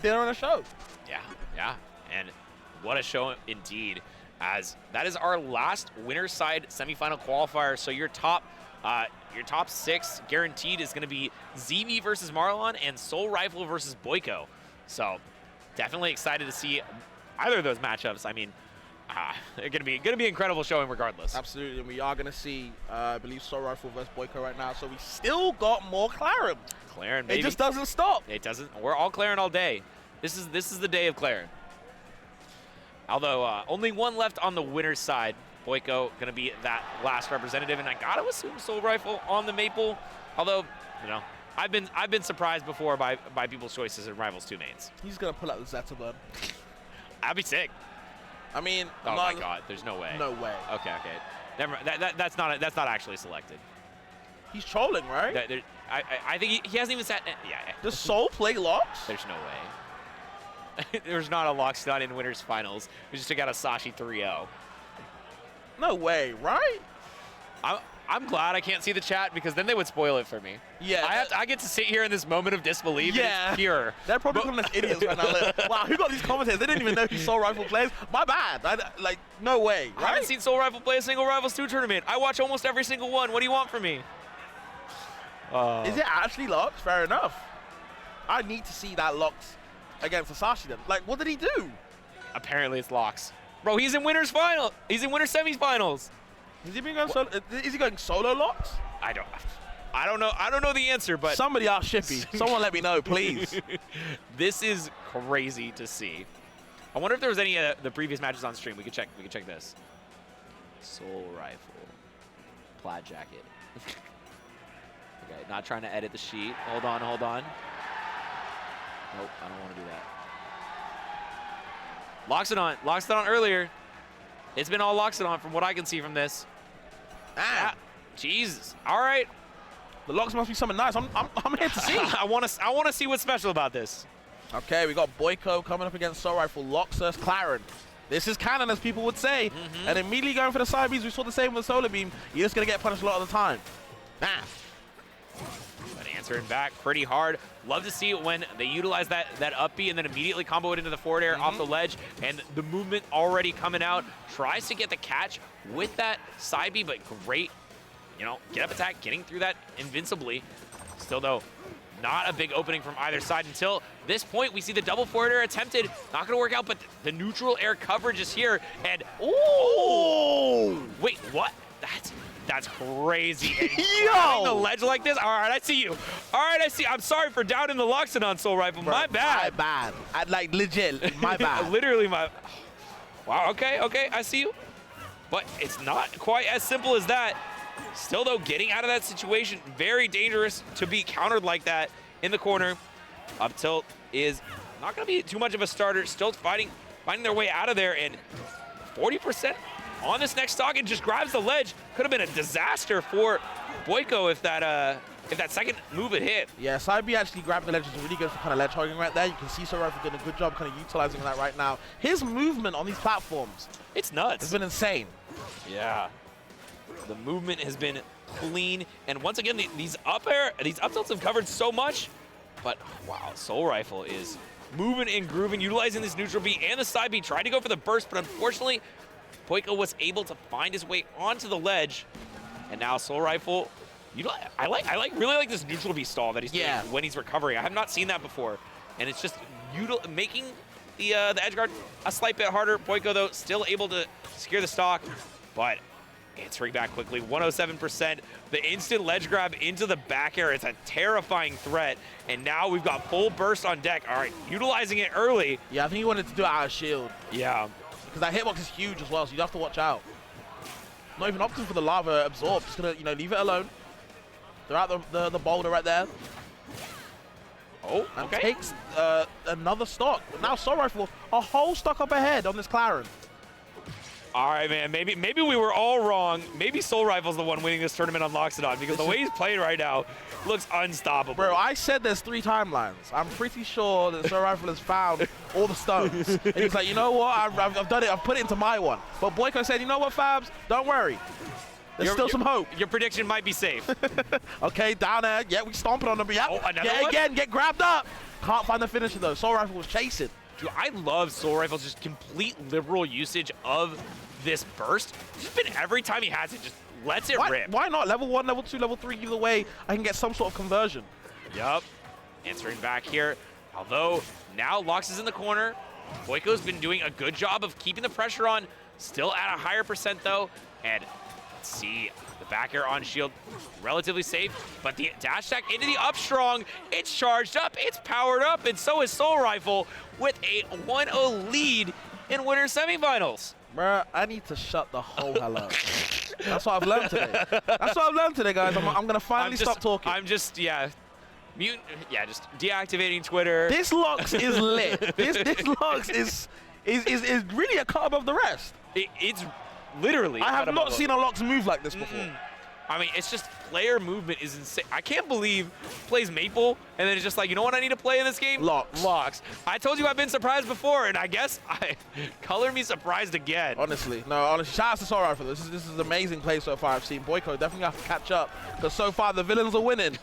they're on a show. Yeah, and what a show indeed. As that is our last winner's side semifinal qualifier. So your top 6 guaranteed is going to be Zemi versus Marlon and Soul Rifle versus Boyko. So definitely excited to see either of those matchups. I mean, they're going to be incredible showing regardless. Absolutely, and we are going to see, I believe, Soul Rifle versus Boyko right now. So we still got more Claren. Claren, baby. It just doesn't stop. It doesn't. We're all Claren all day. This is the day of Claren. Although only one left on the winner's side. Boyko going to be that last representative, and I got to assume Soul Rifle on the Maple. Although, I've been surprised before by people's choices in Rivals 2 mains. He's going to pull out the Zeta Blood. I'd be sick. I mean, oh my God, there's no way. No way. Okay. Never. That's not actually selected. He's trolling, right? I think he hasn't even sat. Yeah. Does Soul play Locks? There's no way. There's not a Locks not in winners finals. We just took out a Sashi 3-0. No way, right? I'm glad I can't see the chat because then they would spoil it for me. Yeah. I get to sit here in this moment of disbelief. Yeah. And it's pure. They're probably calling us idiots right now. Like, wow, who got these commentators? They didn't even know who Soul Rifle plays. My bad. No way, right? I haven't seen Soul Rifle play a single Rivals 2 tournament. I watch almost every single one. What do you want from me? Is it actually Locks? Fair enough. I need to see that Locks against Sasashi then. Like, what did he do? Apparently it's Locks. Bro, he's in winners final. He's in winners semifinals. Is he going solo? Is he going solo Locks? I don't know. I don't know the answer, but somebody ask Shippy. Someone let me know, please. This is crazy to see. I wonder if there was any of the previous matches on stream. We could check this. Soul Rifle, plaid jacket. Okay, not trying to edit the sheet. Hold on. Nope, I don't want to do that. Locks it on earlier. It's been all Locks it on from what I can see from this. Jesus. All right. The Locks must be something nice. I'm here to see. I want to see what's special about this. Okay, we got Boyko coming up against Soul Rifle. Locks versus Claren. This is canon, as people would say. And immediately going for the side Bs. We saw the same with the Solar Beam. You're just going to get punished a lot of the time. But answering back pretty hard. Love to see it when they utilize that up B and then immediately combo it into the forward air off the ledge. And the movement already coming out. Tries to get the catch with that side B, but great, get up attack, getting through that invincibly. Still, though, not a big opening from either side until this point. We see the double forward air attempted. Not going to work out, but the neutral air coverage is here. And, wait, what? That's crazy. Yo! The ledge like this? All right, I see you. All right, I see. I'm sorry for doubting the Loxodon on Soul Rifle. Bro, my bad. My bad. Legit, my bad. Literally my... Wow, okay, I see you. But it's not quite as simple as that. Still, though, getting out of that situation, very dangerous to be countered like that in the corner. Up tilt is not going to be too much of a starter. Still finding their way out of there, and 40% on this next stock and just grabs the ledge. Could have been a disaster for Boyko if that second move had hit. Yeah, Side B actually grabbing the ledge is really good for kind of ledge hogging right there. You can see SoRifle doing a good job kind of utilizing that right now. His movement on these platforms, it's nuts. It's been insane. Yeah. The movement has been clean, and once again, these up tilts have covered so much, but wow, SoRifle is moving and grooving, utilizing this neutral B and the side B, trying to go for the burst, but unfortunately, Boyko was able to find his way onto the ledge, and now SoRifle, I really like this neutral B stall that he's doing when he's recovering. I have not seen that before, and it's just making the edge guard a slight bit harder. Boyko, though, still able to secure the stock, but answering back quickly, 107%. The instant ledge grab into the back air, it's a terrifying threat. And now we've got full burst on deck. All right, utilizing it early. Yeah, I think he wanted to do it out of shield. Yeah. Because that hitbox is huge as well, so you have to watch out. Not even opting for the lava absorb, just gonna, leave it alone. They're at the boulder right there. Oh, and okay. Takes another stock. Now SoRifle a whole stock up ahead on this Claren. All right, man. Maybe we were all wrong. Maybe SoRifle's the one winning this tournament on Loxodon because the way he's playing right now looks unstoppable. Bro, I said there's 3 timelines. I'm pretty sure that SoRifle has found all the stones. And he's like, you know what? I've done it. I've put it into my one. But Boyko said, you know what, Fabs? Don't worry. There's still some hope. Your prediction might be safe. Okay, down there. Yeah, we stomping on them. Yeah, one? Again, get grabbed up. Can't find the finisher, though. SoRifle was chasing. Dude, I love SoRifle's just complete liberal usage of this burst. Just been every time he has it, just lets it rip. Why not? Level 1, level 2, level 3, either way, I can get some sort of conversion. Yup. Answering back here. Although, now Lox is in the corner. Boyko's been doing a good job of keeping the pressure on. Still at a higher percent, though. And let's see, the back air on shield, relatively safe. But the dash attack into the up strong. It's charged up, it's powered up, and so is SoRifle with a 1-0 lead in winter semifinals. Bruh, I need to shut the whole hell up. That's what I've learned today. That's what I've learned today, guys. I'm going to finally stop talking. I'm just, just deactivating Twitter. This Lox is lit. This Lox is really a cut above the rest. It's literally. I have not seen a Lox move like this before. I mean, it's just player movement is insane. I can't believe he plays Maple, and then it's just like, you know what I need to play in this game? Lox. I told you I've been surprised before, and I guess color me surprised again. Honestly, shout out to SoRifle. This is an amazing play so far I've seen. Boyko definitely have to catch up, because so far the villains are winning.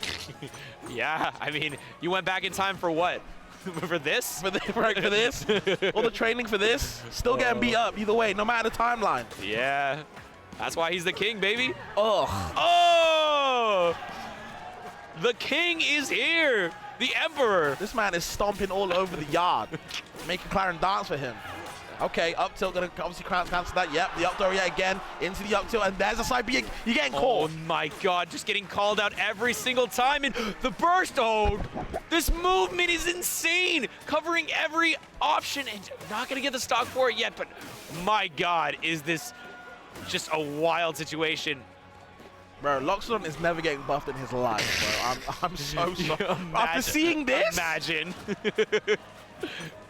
Yeah, I mean, you went back in time for what? For this? For this? All the training for this? Still getting beat up either way, no matter the timeline. Yeah. That's why he's the king, baby. Oh! The king is here. The emperor. This man is stomping all over the yard, making Claren dance for him. Okay, up tilt gonna obviously cancel that. Yep, the up throw yet again into the up tilt, and there's a side B. You're getting called. Oh my God, just getting called out every single time. And the burst, this movement is insane. Covering every option and not gonna get the stock for it yet, but my God, is this just a wild situation. Bro, Loxodon is never getting buffed in his life, bro. I'm so sorry. After seeing this? Imagine.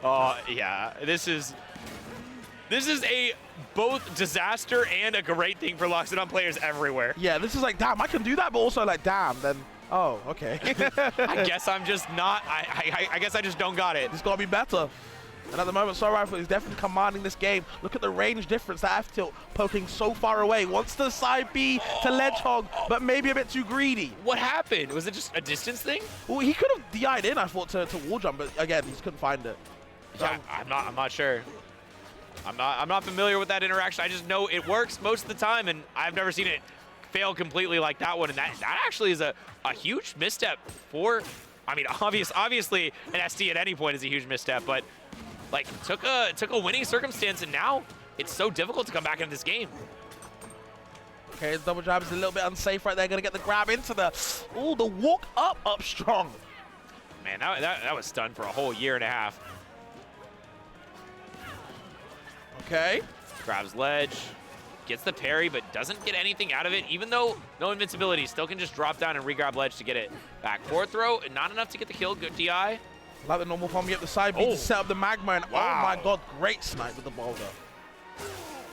Oh, yeah. This is a both disaster and a great thing for Loxodon players everywhere. Yeah, this is like, damn, I can do that, but also like, damn, then, oh, okay. I guess I'm just not, I guess I just don't got it. It's got to be better. And at the moment, SoRifle is definitely commanding this game. Look at the range difference. That F tilt poking so far away. Wants the side B to ledge hog, but maybe a bit too greedy. What happened? Was it just a distance thing? Well, he could have DI'd in, I thought, to wall jump, but again, he just couldn't find it. So, yeah, I'm not sure. I'm not familiar with that interaction. I just know it works most of the time, and I've never seen it fail completely like that one. And that actually is a huge misstep for. I mean, obviously, an SD at any point is a huge misstep, but like took a winning circumstance, and now it's so difficult to come back into this game. Okay, his double jab is a little bit unsafe right there. Gonna get the grab into the walk up strong. Man, that was stunned for a whole year and a half. Okay. Grabs ledge, gets the parry, but doesn't get anything out of it, even though no invincibility. Still can just drop down and re-grab ledge to get it back. Forward throw, not enough to get the kill. Good DI. Like the normal farm, you have the side B to set up the magma, and wow. Oh my God, great snipe with the boulder.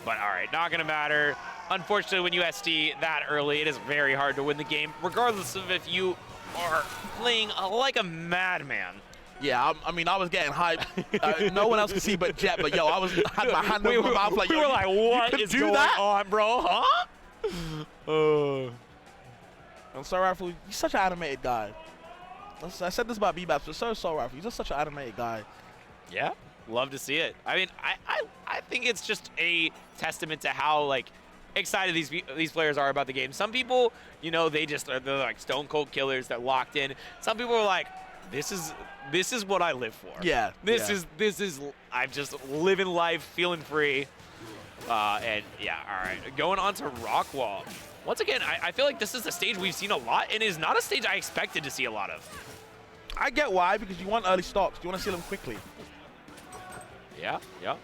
But all right, not going to matter. Unfortunately, when you SD that early, it is very hard to win the game, regardless of if you are playing like a madman. Yeah, I mean, I was getting hyped. No one else could see but Jet, but yo, I had my hand over my mouth like, we were like, what is going on, bro? Huh? And Soul Rifle, he's such an animated guy. I said this about B-Baps, but so is Soul Rifle. He's just such an animated guy. Yeah, love to see it. I mean, I think it's just a testament to how, like, excited these players are about the game. Some people, you know, they're like stone cold killers. They're locked in. Some people are like, this is what I live for. Yeah. This is I'm just living life, feeling free. And yeah, all right, going on to Rockwall. Once again, I feel like this is a stage we've seen a lot, and is not a stage I expected to see a lot of. I get why, because you want early stocks. You want to see them quickly. Yeah, yeah.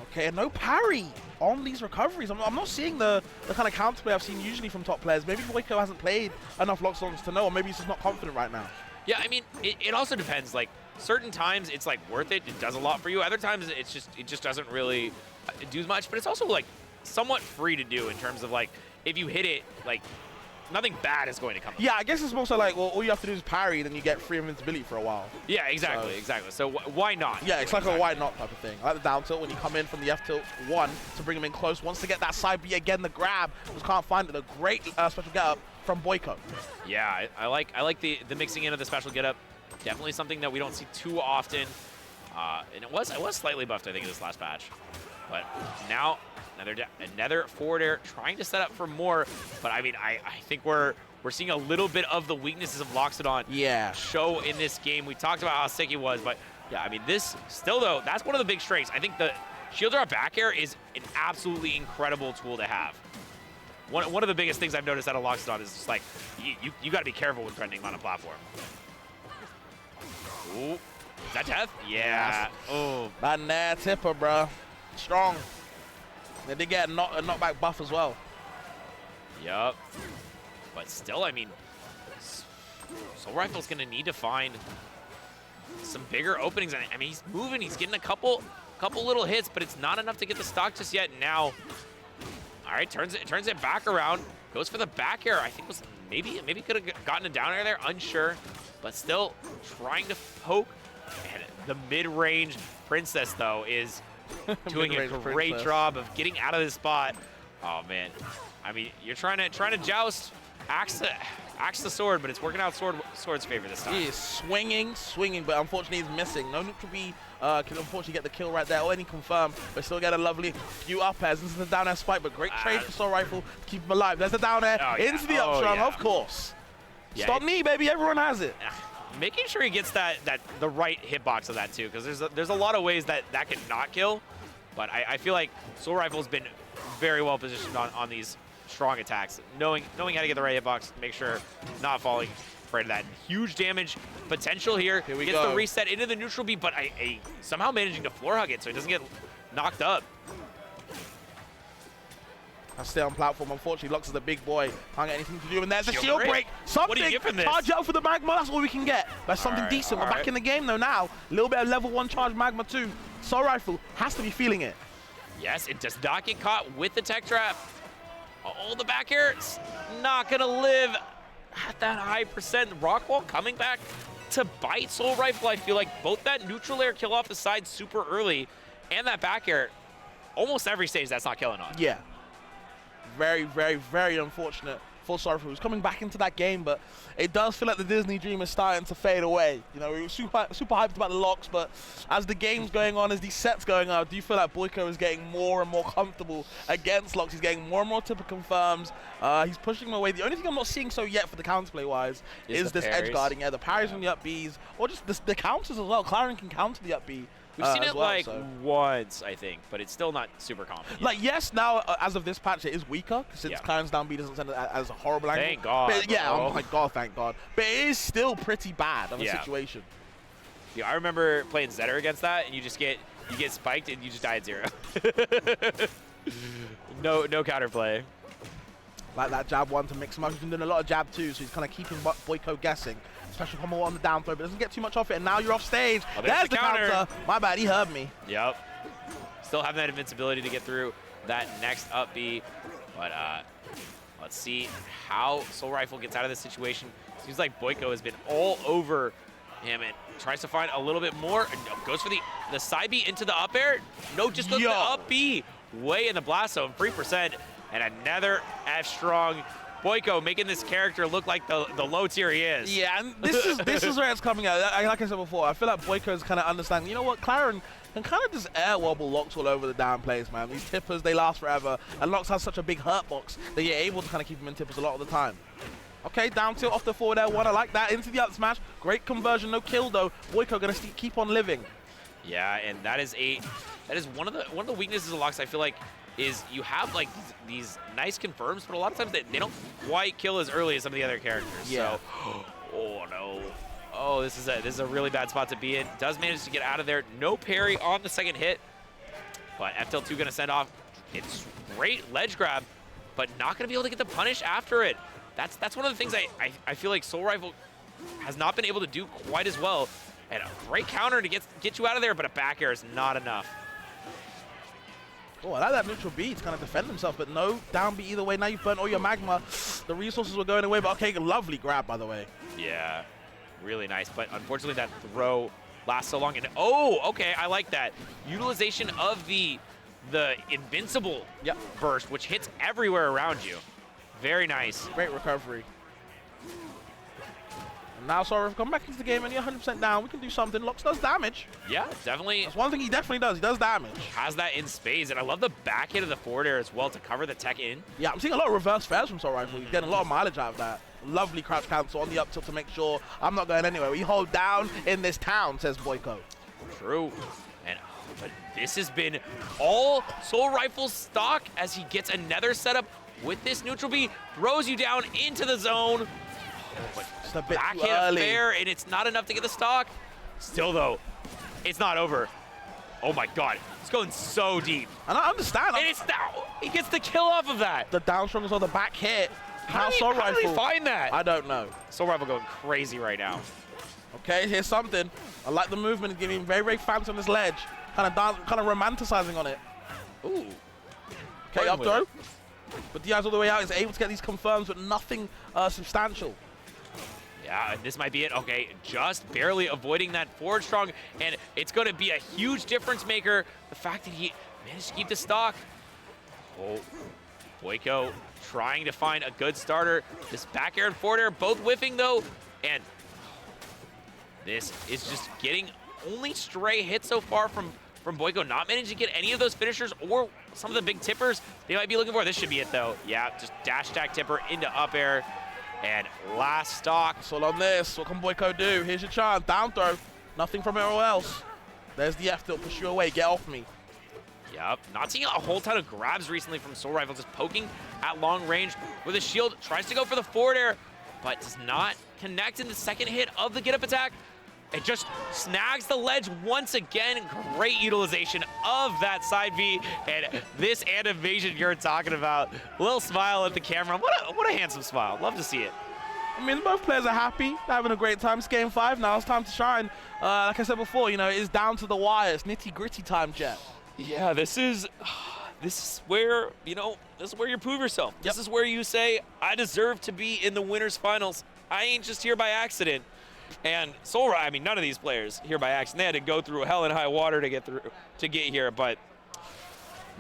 Okay, and no parry on these recoveries. I'm not seeing the kind of counterplay I've seen usually from top players. Maybe Boyko hasn't played enough lock-ons to know, or maybe he's just not confident right now. Yeah, I mean, it also depends. Like, certain times it's like worth it. It does a lot for you. Other times it just doesn't really do much. But it's also like somewhat free to do in terms of like if you hit it, like nothing bad is going to come up. Yeah, I guess it's mostly like, well, all you have to do is parry, then you get free invincibility for a while. Yeah, exactly, exactly. So why not? Yeah, it's like a why not type of thing. I like the down tilt when you come in from the F tilt 1 to bring him in close. Wants to get that side B again, the grab. Just can't find it. A great special get up from Boyko. Yeah, I like the mixing in of the special get up. Definitely something that we don't see too often. And it was slightly buffed, I think, in this last patch. But now another forward air, trying to set up for more. But I mean, I think we're seeing a little bit of the weaknesses of Loxodon show in this game. We talked about how sick he was, but yeah, I mean, this still though, that's one of the big strengths. I think the shield drop back air is an absolutely incredible tool to have. One of the biggest things I've noticed out of Loxodon is just like you got to be careful when trending on a platform. Ooh, is that death? Yeah. Oh, that nair tipper, bro. Strong. They did get a knockback buff as well. Yup. But still, I mean, Soul Rifle's going to need to find some bigger openings. I mean, he's moving. He's getting a couple little hits, but it's not enough to get the stock just yet. Now, all right, turns it back around. Goes for the back air. I think was maybe could have gotten a down air there. Unsure. But still trying to poke. And the mid-range Princess, though, is doing a great job of getting out of this spot. Oh, man. I mean, you're trying to joust, axe the sword, but it's working out sword's favor this time. He is swinging, but unfortunately he's missing. No neutral B can unfortunately get the kill right there, or any confirm, but still get a lovely few up airs into the down air spike, but great trade for Soul Rifle to keep him alive. There's the down air into the up strong, of course. Yeah, Stop me, baby, everyone has it. Making sure he gets the right hitbox of that too, because there's a lot of ways that can not kill, but I feel like Soul Rifle's been very well positioned on these strong attacks, knowing how to get the right hitbox, make sure not falling prey to that. Huge damage potential here. Here we gets go. The reset into the neutral B, but somehow managing to floor hug it so he doesn't get knocked up. I stay on platform. Unfortunately, Lux is the big boy. Can't get anything to do. And there's a shield break. What do you Something. get from this? Charge out for the magma. That's all we can get. That's something decent. We're back in the game though now. A little bit of level 1 charge magma too. Soul Rifle has to be feeling it. Yes, it does not get caught with the tech trap. Oh, the back air, it's not gonna live at that high percent. Rockwall coming back to bite Soul Rifle. I feel like both that neutral air kill off the side super early and that back air, almost every stage that's not killing on. Yeah. Very, very, very unfortunate for Soul Rifle, who's coming back into that game, but it does feel like the Disney dream is starting to fade away. You know, we were super hyped about the locks, but as the game's going on, as these sets going on, do you feel like Boyko is getting more and more comfortable against locks? He's getting more and more typical confirms. He's pushing him away. The only thing I'm not seeing so yet for the counterplay-wise is this edge guarding. Yeah, the parries from the up Bs, or just the counters as well. Claren can counter the up B. We've seen it once, I think, but it's still not super common. Like, yes, now, as of this patch, it is weaker, since Claren's down B doesn't send it as a horrible angle. Thank God. But, yeah, oh my God, thank God. But it is still pretty bad of a situation. Yeah, I remember playing Zetter against that, and you get spiked, and you just die at 0. no counterplay. Like that jab one to mix him up. He's been doing a lot of jab too, so he's kind of keeping Boyko guessing. Special combo on the down throw, but doesn't get too much off it, and now you're off stage. Oh, there's the counter. My bad, he heard me. Yep. still having that invincibility to get through that next up B. But let's see how Soul Rifle gets out of this situation. Seems like Boyko has been all over him and tries to find a little bit more. Goes for the side B into the up air. No, just goes to the up B. Way in the blast zone, 3%. And another F-Strong. Boyko making this character look like the low tier he is. Yeah, and this is where it's coming out. Like I said before, I feel like Boyko is kind of understanding, you know what, Claren can kind of just air wobble Locks all over the down plays, man. These tippers, they last forever, and Locks has such a big hurt box that you're able to kind of keep him in tippers a lot of the time. Okay, down tilt off the forward air one, I like that, into the up smash. Great conversion, no kill though. Boyko gonna keep on living. Yeah, and that is one of the weaknesses of Locks, I feel like, is you have like these nice confirms, but a lot of times they don't quite kill as early as some of the other characters. Yeah. So, oh no. Oh, this is a really bad spot to be in. Does manage to get out of there. No parry on the second hit, but FTL2 gonna send off. It's great ledge grab, but not gonna be able to get the punish after it. That's one of the things I feel like Soul Rifle has not been able to do quite as well. And a great counter to get you out of there, but a back air is not enough. Oh, I like that neutral B to kind of defend himself, but no down B either way. Now you've burnt all your magma. The resources were going away, but okay, lovely grab, by the way. Yeah, really nice. But unfortunately, that throw lasts so long. And oh, okay, I like that. Utilization of the invincible burst, which hits everywhere around you. Very nice. Great recovery. And now Sorrow come back into the game and you're 100% down. We can do something. Locks does damage. Yeah, definitely. That's one thing he definitely does. He does damage. Has that in spades. And I love the back hit of the forward air as well to cover the tech in. Yeah, I'm seeing a lot of reverse fairs from Soul Rifle. He's getting a lot of mileage out of that. Lovely crouch cancel on the up tilt to make sure I'm not going anywhere. We hold down in this town, says Boyko. True. And but this has been all Soul Rifle's stock as he gets another setup with this neutral B, throws you down into the zone. But just a bit back too hit early. a fair, and it's not enough to get the stock. Still, though, it's not over. Oh, my God. It's going so deep. And I understand. And it's now. He gets the kill off of that. The down strong is on the back hit. How did he find that? I don't know. Soul Rifle going crazy right now. Okay, here's something. I like the movement. He's getting very, very fancy on this ledge. Kind of romanticizing on it. Ooh. Okay, up throw. But Diaz all the way out is able to get these confirms, but nothing substantial. Yeah, and this might be it. Okay, just barely avoiding that forward strong, and it's going to be a huge difference maker. The fact that he managed to keep the stock. Oh, Boyko trying to find a good starter. This back air and forward air both whiffing though, and this is just getting only stray hits so far from Boyko, not managing to get any of those finishers or some of the big tippers they might be looking for. This should be it though. Yeah, just dash attack tipper into up air. And last stock. So on this, what can Boyko do? Here's your chance. Down throw. Nothing from everywhere else. There's the F tilt. Push you away. Get off me. Yep. Not seeing a whole ton of grabs recently from Soul Rifle. Just poking at long range with a shield. Tries to go for the forward air, but does not connect in the second hit of the get up attack. It just snags the ledge once again. Great utilization of that side V. And this animation you're talking about. A little smile at the camera. What a handsome smile. Love to see it. I mean, both players are happy. They're having a great time. It's game 5 now. It's time to shine. Like I said before, you know, it's down to the wire. It's nitty-gritty time, Jet. Yeah, this is where, you know, this is where you prove yourself. Yep. This is where you say, I deserve to be in the winners finals. I ain't just here by accident. And Soul Rifle, I mean, none of these players here by accident. They had to go through hell and high water to get here. But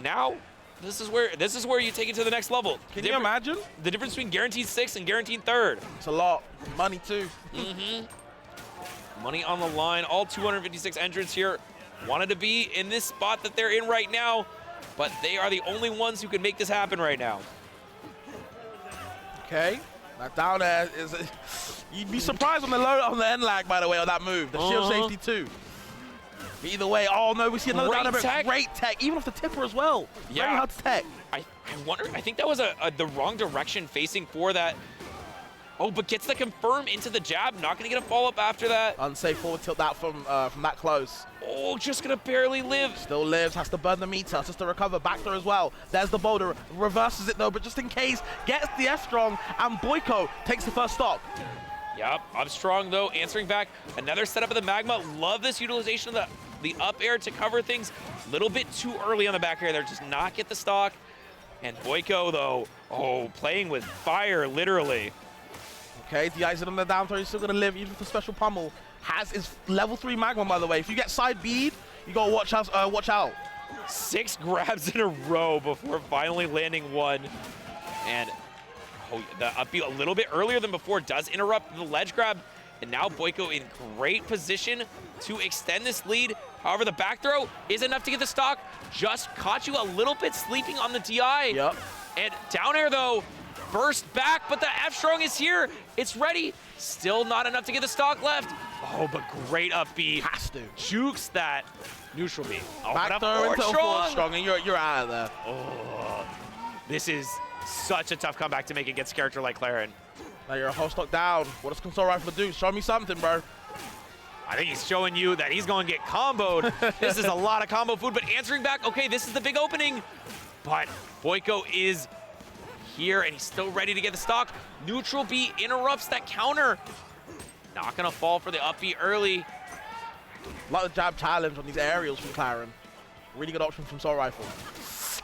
now, this is where you take it to the next level. Can you imagine the difference between guaranteed 6th and guaranteed 3rd? It's a lot. Money too. Money on the line. All 256 entrants here wanted to be in this spot that they're in right now, but they are the only ones who can make this happen right now. Okay. Now down there is, you'd be surprised on the end lag, by the way, on that move. The shield safety too. But either way, oh no, we see another down there. Great tech, even off the tipper as well. Yeah. Very hard to tech. I wonder, I think that was the wrong direction facing for that. Oh, but gets the confirm into the jab. Not going to get a follow-up after that. Unsafe forward tilt that from that close. Oh, just going to barely live. Still lives, has to burn the meter, just to recover. Back there as well. There's the boulder. Reverses it though, but just in case, gets the F strong, and Boyko takes the first stock. Yep, up strong though, answering back. Another setup of the magma. Love this utilization of the up air to cover things. A little bit too early on the back air there, just not get the stock. And Boyko, though, playing with fire, literally. Okay, the eyes on the down throw, he's still going to live, even with the special pummel. Has his level 3 Magma, by the way. If you get side bead, you got to watch out. 6 grabs in a row before finally landing one. And the up B a little bit earlier than before does interrupt the ledge grab. And now Boyko in great position to extend this lead. However, the back throw is enough to get the stock. Just caught you a little bit sleeping on the DI. Yep. And down air, though, burst back, but the F-Strong is here. It's ready. Still not enough to get the stock left. Oh, but great up B. Has to. Jukes that neutral B. Oh, back throw into forward strong, and you're out of there. Oh, this is such a tough comeback to make against a character like Claren. Now you're a whole stock down. What does Console Rifle do? Show me something, bro. I think he's showing you that he's going to get comboed. This is a lot of combo food, but answering back, okay, this is the big opening. But Boyko is here, and he's still ready to get the stock. Neutral B interrupts that counter. Not going to fall for the up B early. A lot of jab challenge on these aerials from Claren. Really good option from Soul Rifle.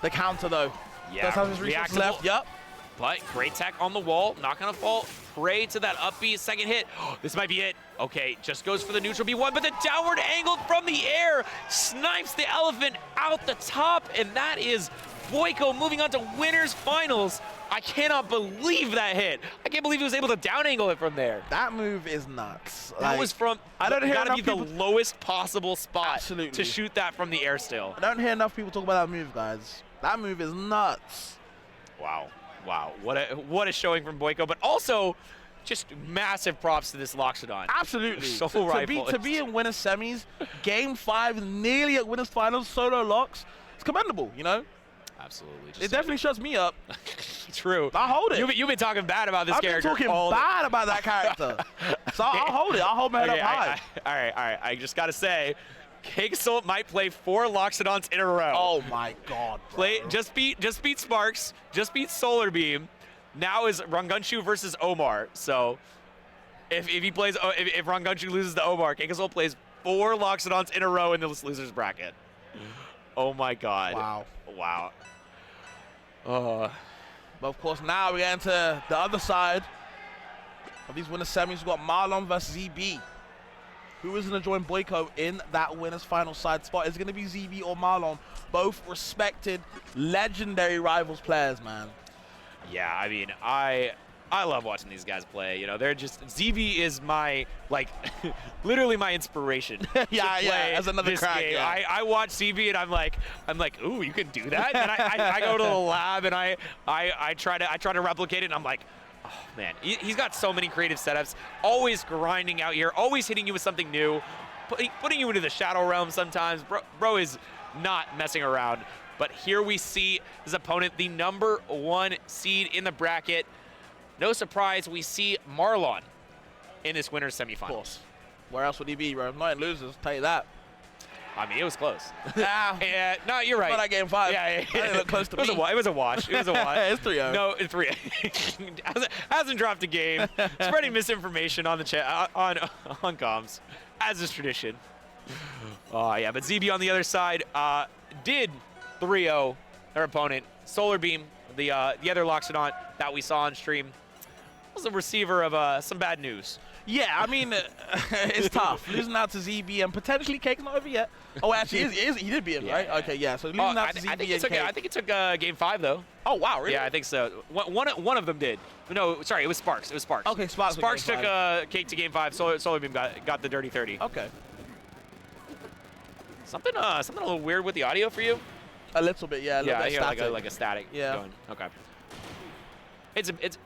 The counter, though. Yeah, does have his resources left. Yep. But great tech on the wall, not gonna fall prey to that up B second hit. This might be it. Okay, just goes for the neutral B1, but the downward angle from the air snipes the elephant out the top, and that is Boyko moving on to winners finals. I cannot believe that hit. I can't believe he was able to down angle it from there. That move is nuts. That was from, I don't hear gotta enough be people, the lowest possible spot absolutely, to shoot that from the air still. I don't hear enough people talk about that move, guys. That move is nuts. Wow. Wow, what a showing from Boyko, but also just massive props to this Loxodon. Absolutely. Solo rifle. To be in winners semis, game 5, nearly at winners finals, solo locks, it's commendable, you know? Absolutely. It definitely shuts me up. True. I'll hold it. You've been talking bad about this character. I've been talking bad about that character. So I'll hold it. I'll hold my head up high. All right. I just got to say, Kagesol might play 4 Loxodons in a row. Oh my God, bro. Just beat Sparks, just beat Solar Beam. Now is Rangunshu versus Omar. So if Rangunshu loses to Omar, Kagesol plays 4 Loxodons in a row in this losers bracket. Oh my God. Wow. But of course now we get into the other side of these winners semis. We've got Marlon versus ZB. Who is going to join Boyko in that winner's final side spot? Is it going to be ZB or Marlon? Both respected, legendary rivals players, man. Yeah, I mean, I love watching these guys play. You know, they're just, ZB is my, like, literally my inspiration. yeah, as another crack. Yeah. I watch ZB and I'm like, ooh, you can do that? And I go to the lab and I try to replicate it, and I'm like, oh, man, he's got so many creative setups, always grinding out here, always hitting you with something new, putting you into the shadow realm sometimes. Bro is not messing around. But here we see his opponent, the #1 seed in the bracket. No surprise, we see Marlon in this winner's semifinals. Of course. Where else would he be, bro? Not in losers, I'll tell you that. I mean, it was close. Yeah, no, you're right. Not that game 5. Yeah. That didn't look close to me. It was a wash. It's 3-0. No, it's 3-0. hasn't dropped a game. Spreading misinformation on the chat on comms, as is tradition. Yeah, but ZB on the other side did 3-0 their opponent. Solar Beam, the other Loxodon that we saw on stream, was a receiver of some bad news. Yeah, I mean, it's tough. Losing out to ZB and potentially Cake's not over yet. Oh, actually, he did beat him, right? Yeah. Okay, yeah. So losing out to ZB and Cake. I think it took game 5, though. Oh, wow, really? Yeah, I think so. One of them did. No, sorry, it was Sparks. It was Sparks. Okay, Sparks took Cake to game 5. Solar Beam got the dirty 30. Okay. Something a little weird with the audio for you? A little bit, yeah. I hear like a static going. Okay. It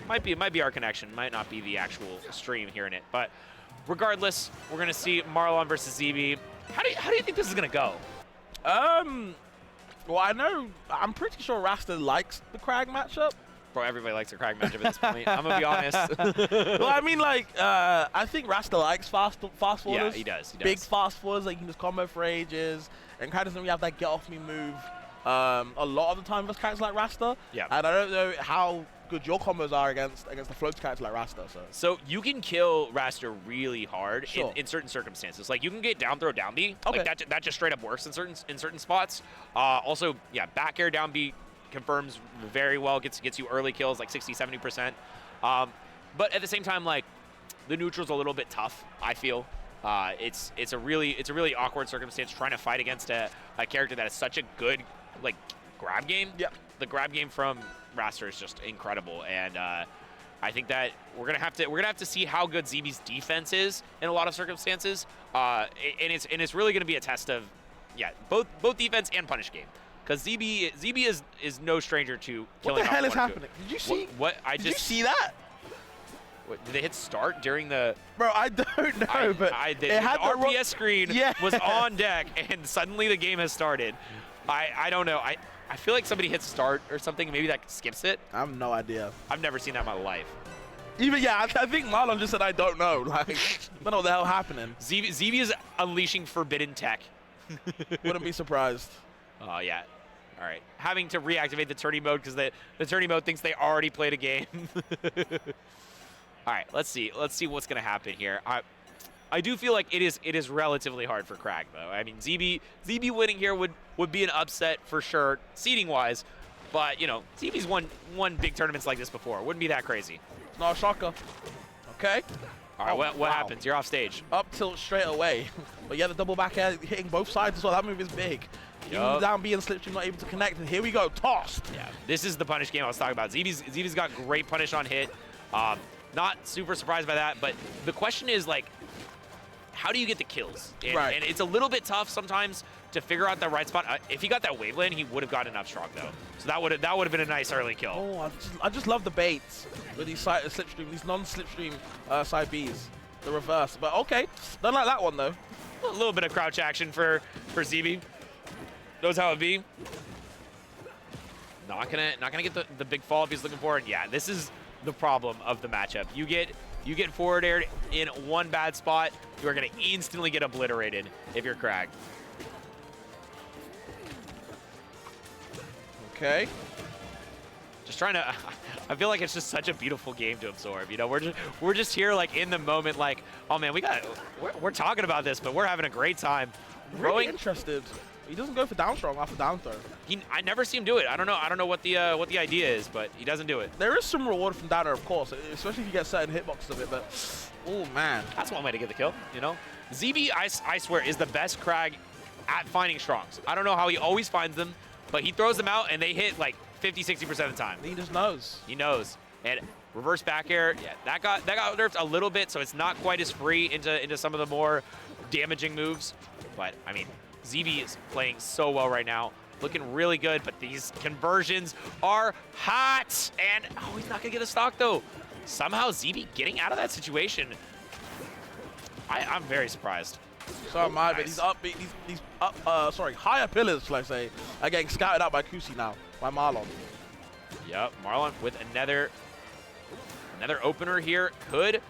might be our connection. Might not be the actual stream hearing it. But regardless, we're gonna see Marlon versus ZB. How do you think this is gonna go? Well, I'm pretty sure Rasta likes the Krag matchup. Bro, everybody likes a Krag matchup at this point. I'm gonna be honest. Well, I mean, like, I think Rasta likes fast forwarders. Yeah, he does. Big fast forwarders, like, you can just combo for ages. And Krag doesn't really have that get off me move a lot of the time versus characters like Rasta. Yeah. And I don't know how good your combos are against the float character like Rasta. So you can kill Raster really hard Sure. in certain circumstances. Like you can get down throw down B. Okay. Like that just straight up works in certain spots. Also, yeah, back air down B confirms very well, gets you early kills like 60-70%. But at the same time, like the neutral's a little bit tough, I feel. It's a really awkward circumstance trying to fight against a character that is such a good like grab game. Yeah. The grab game from Raster is just incredible, and I think that we're gonna have to see how good ZB's defense is in a lot of circumstances, and it's really gonna be a test of both defense and punish game, because ZB is no stranger to killing. What the hell is 1-2. happening? Did you see? Did you see that? What, did they hit start during the? Bro, I don't know, but the RPS screen was on deck, and suddenly the game has started. I don't know. I feel like somebody hit start or something. Maybe that skips it. I have no idea. I've never seen that in my life. I think Marlon just said I don't know. Like, I don't know what the hell happening. ZB is unleashing forbidden tech. Wouldn't be surprised. Oh yeah. All right. Having to reactivate the tourney mode because the tourney mode thinks they already played a game. All right. Let's see what's gonna happen here. I do feel like it is relatively hard for Crag though. I mean, ZB winning here would be an upset for sure, seeding wise, but you know, ZB's won big tournaments like this before. Wouldn't be that crazy. It's not a shocker. Okay. All right, what happens? You're off stage. Up tilt straight away. But yeah, the double back air hitting both sides as well. That move is big. Even down B and slipstream not able to connect. And here we go, tossed. Yeah, this is the punish game I was talking about. ZB's got great punish on hit. Not super surprised by that, but the question is like, how do you get the kills? And it's a little bit tough sometimes to figure out the right spot. If he got that wave lane, he would have gotten enough strong though. So that would have been a nice early kill. Oh, I just love the baits with these slipstream, these non-slipstream side Bs, the reverse. But okay, don't like that one though. A little bit of crouch action for ZB. Knows how it be. Not gonna get the big fall if he's looking for it. Yeah, this is the problem of the matchup. You get forward aired in one bad spot, you are going to instantly get obliterated if you're Crag. Okay. Just trying to, I feel like it's just such a beautiful game to absorb. You know, we're just here like in the moment, like, oh man, we're talking about this, but we're having a great time. Really interested. He doesn't go for down strong off a down throw. I never see him do it. I don't know what the idea is, but he doesn't do it. There is some reward from down air, of course, especially if you get certain hitboxes of it. But oh man, that's one way to get the kill. You know, ZB I swear is the best Crag at finding strongs. I don't know how he always finds them, but he throws them out and they hit like 50-60% of the time. He just knows. He knows. And reverse back air, yeah, that got nerfed a little bit, so it's not quite as free into some of the more damaging moves. But I mean, ZB is playing so well right now, looking really good, but these conversions are hot. And, oh, he's not going to get a stock, though. Somehow ZB getting out of that situation. I'm very surprised. So am I, but these higher pillars, let's say, are getting scouted out by Kusi now, by Marlon. Yep, Marlon with another opener here. Could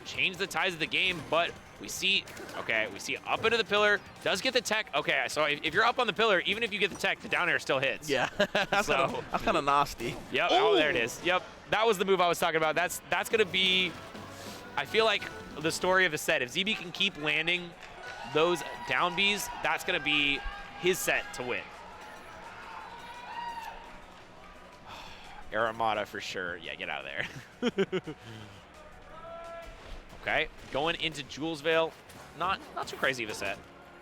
change the tides of the game, but we see up into the pillar, does get the tech. Okay, so if you're up on the pillar, even if you get the tech, the down air still hits. Yeah, that's kind of nasty. Yep, oh, there it is. Yep, that was the move I was talking about. That's going to be, I feel like, the story of the set. If ZB can keep landing those down Bs, that's going to be his set to win. Air Armada for sure. Yeah, get out of there. Okay, going into Jules Vale, not too crazy of a set,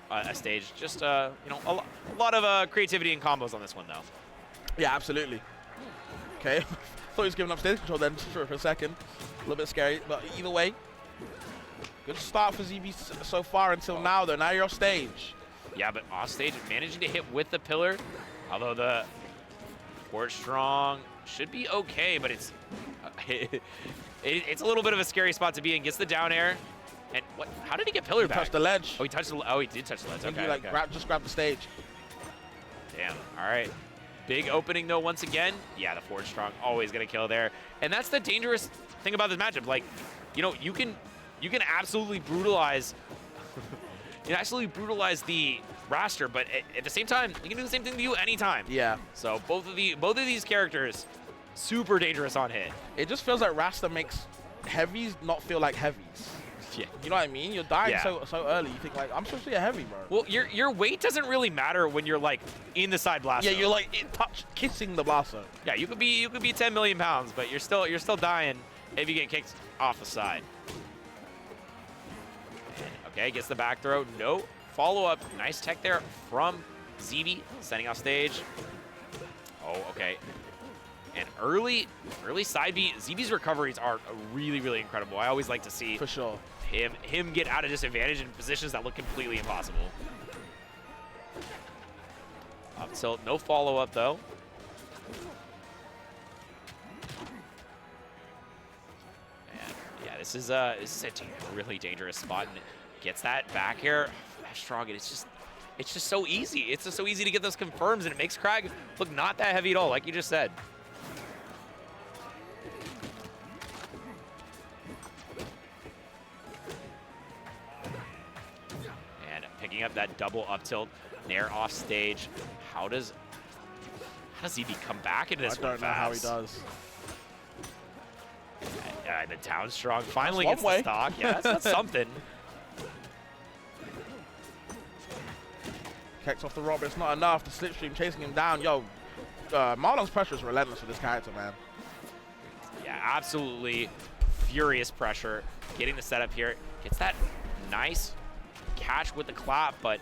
a stage. Just you know, a lot of creativity and combos on this one though. Yeah, absolutely. Okay, thought he was giving up stage control then for a second. A little bit scary, but either way, good start for ZB so far until now though. Now you're off stage. Yeah, but off stage, managing to hit with the pillar, although the Fort Strong should be okay, but it's it's a little bit of a scary spot to be in. Gets the down air, and what? How did he get pillar back? Touched the ledge. Oh, he touched the. Oh, he did touch the ledge. Okay. He just grabbed the stage. Damn. All right. Big opening though. Once again, yeah, the Fort Strong always gonna kill there, and that's the dangerous thing about this matchup. Like, you know, you can absolutely brutalize. You can absolutely brutalize the Raster, but at the same time, you can do the same thing to you anytime. Yeah. So both of these characters super dangerous on hit. It just feels like Rasta makes heavies not feel like heavies. Yeah. You know what I mean? You're dying so early. You think like, I'm supposed to be a heavy, bro. Well, your weight doesn't really matter when you're like in the side blast. Yeah, you're like kissing the blast zone. Yeah, you could be 10 million pounds, but you're still dying if you get kicked off the side. And, okay, gets the back throw. No follow up. Nice tech there from ZB, sending off stage. Oh, okay. And early side B, ZB's recoveries are really, really incredible. I always like to see for sure him get out of disadvantage in positions that look completely impossible. Up tilt, no follow up though. And yeah, this is a really dangerous spot, and gets that back air strong, and it's just so easy. It's just so easy to get those confirms, and it makes Krag look not that heavy at all, like you just said. Picking up that double up tilt, Nair off stage. How does ZB come back into this one fast? I don't know how he does. Yeah, the down strong finally gets the stock. Yeah, that's something. Kicks off the rock, but it's not enough. The slipstream chasing him down. Yo, Marlon's pressure is relentless for this character, man. Yeah, absolutely furious pressure. Getting the setup here. Gets that nice catch with the clap, but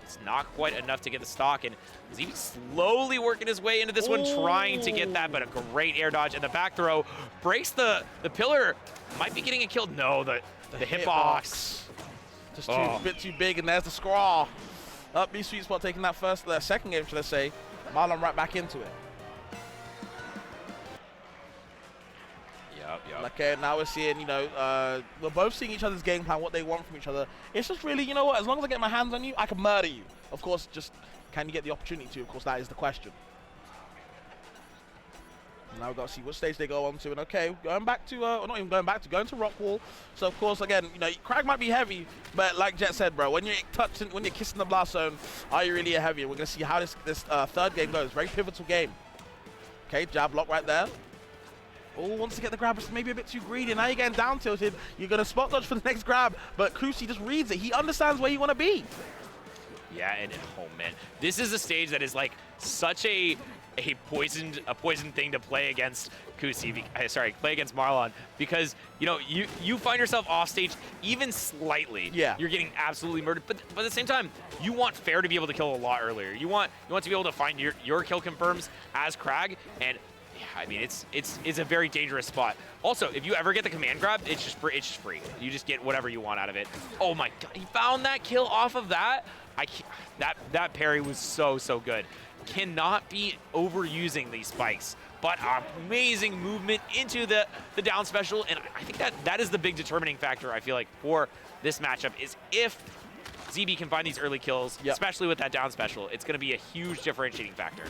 it's not quite enough to get the stock, and ZB slowly working his way into this one, trying to get that, but a great air dodge, and the back throw breaks the pillar. Might be getting a kill. No, the hitbox. Just a bit too big, and there's the scrawl. Up B sweet spot, taking that second game, should I say. Marlon right back into it. Yep. Okay, now we're seeing, you know, we're both seeing each other's game plan, what they want from each other. It's just really, you know what, as long as I get my hands on you, I can murder you. Of course, just can you get the opportunity to? Of course, that is the question. Now we've got to see what stage they go on to. And okay, going back to, or not even going back to, going to rock wall. So, of course, again, you know, Krag might be heavy, but like Jet said, bro, when you're touching, when you're kissing the blast zone, are you really a heavy? And we're going to see how this third game goes. Very pivotal game. Okay, jab lock right there. Oh, wants to get the grab, but maybe a bit too greedy. Now you're getting down tilted. You're going to spot dodge for the next grab, but Kusi just reads it. He understands where you want to be. Yeah, and oh man, this is a stage that is like such a poisoned thing to play against Kusi. Play against Marlon, because you know you find yourself off stage even slightly. Yeah, you're getting absolutely murdered. But at the same time, you want Fair to be able to kill a lot earlier. You want to be able to find your kill confirms as Krag, and I mean, it's a very dangerous spot. Also, if you ever get the command grab, it's just free. You just get whatever you want out of it. Oh my God, he found that kill off of that. That parry was so good. Cannot be overusing these spikes, but amazing movement into the down special, and I think that is the big determining factor, I feel like, for this matchup, is if ZB can find these early kills, especially with that down special, it's going to be a huge differentiating factor.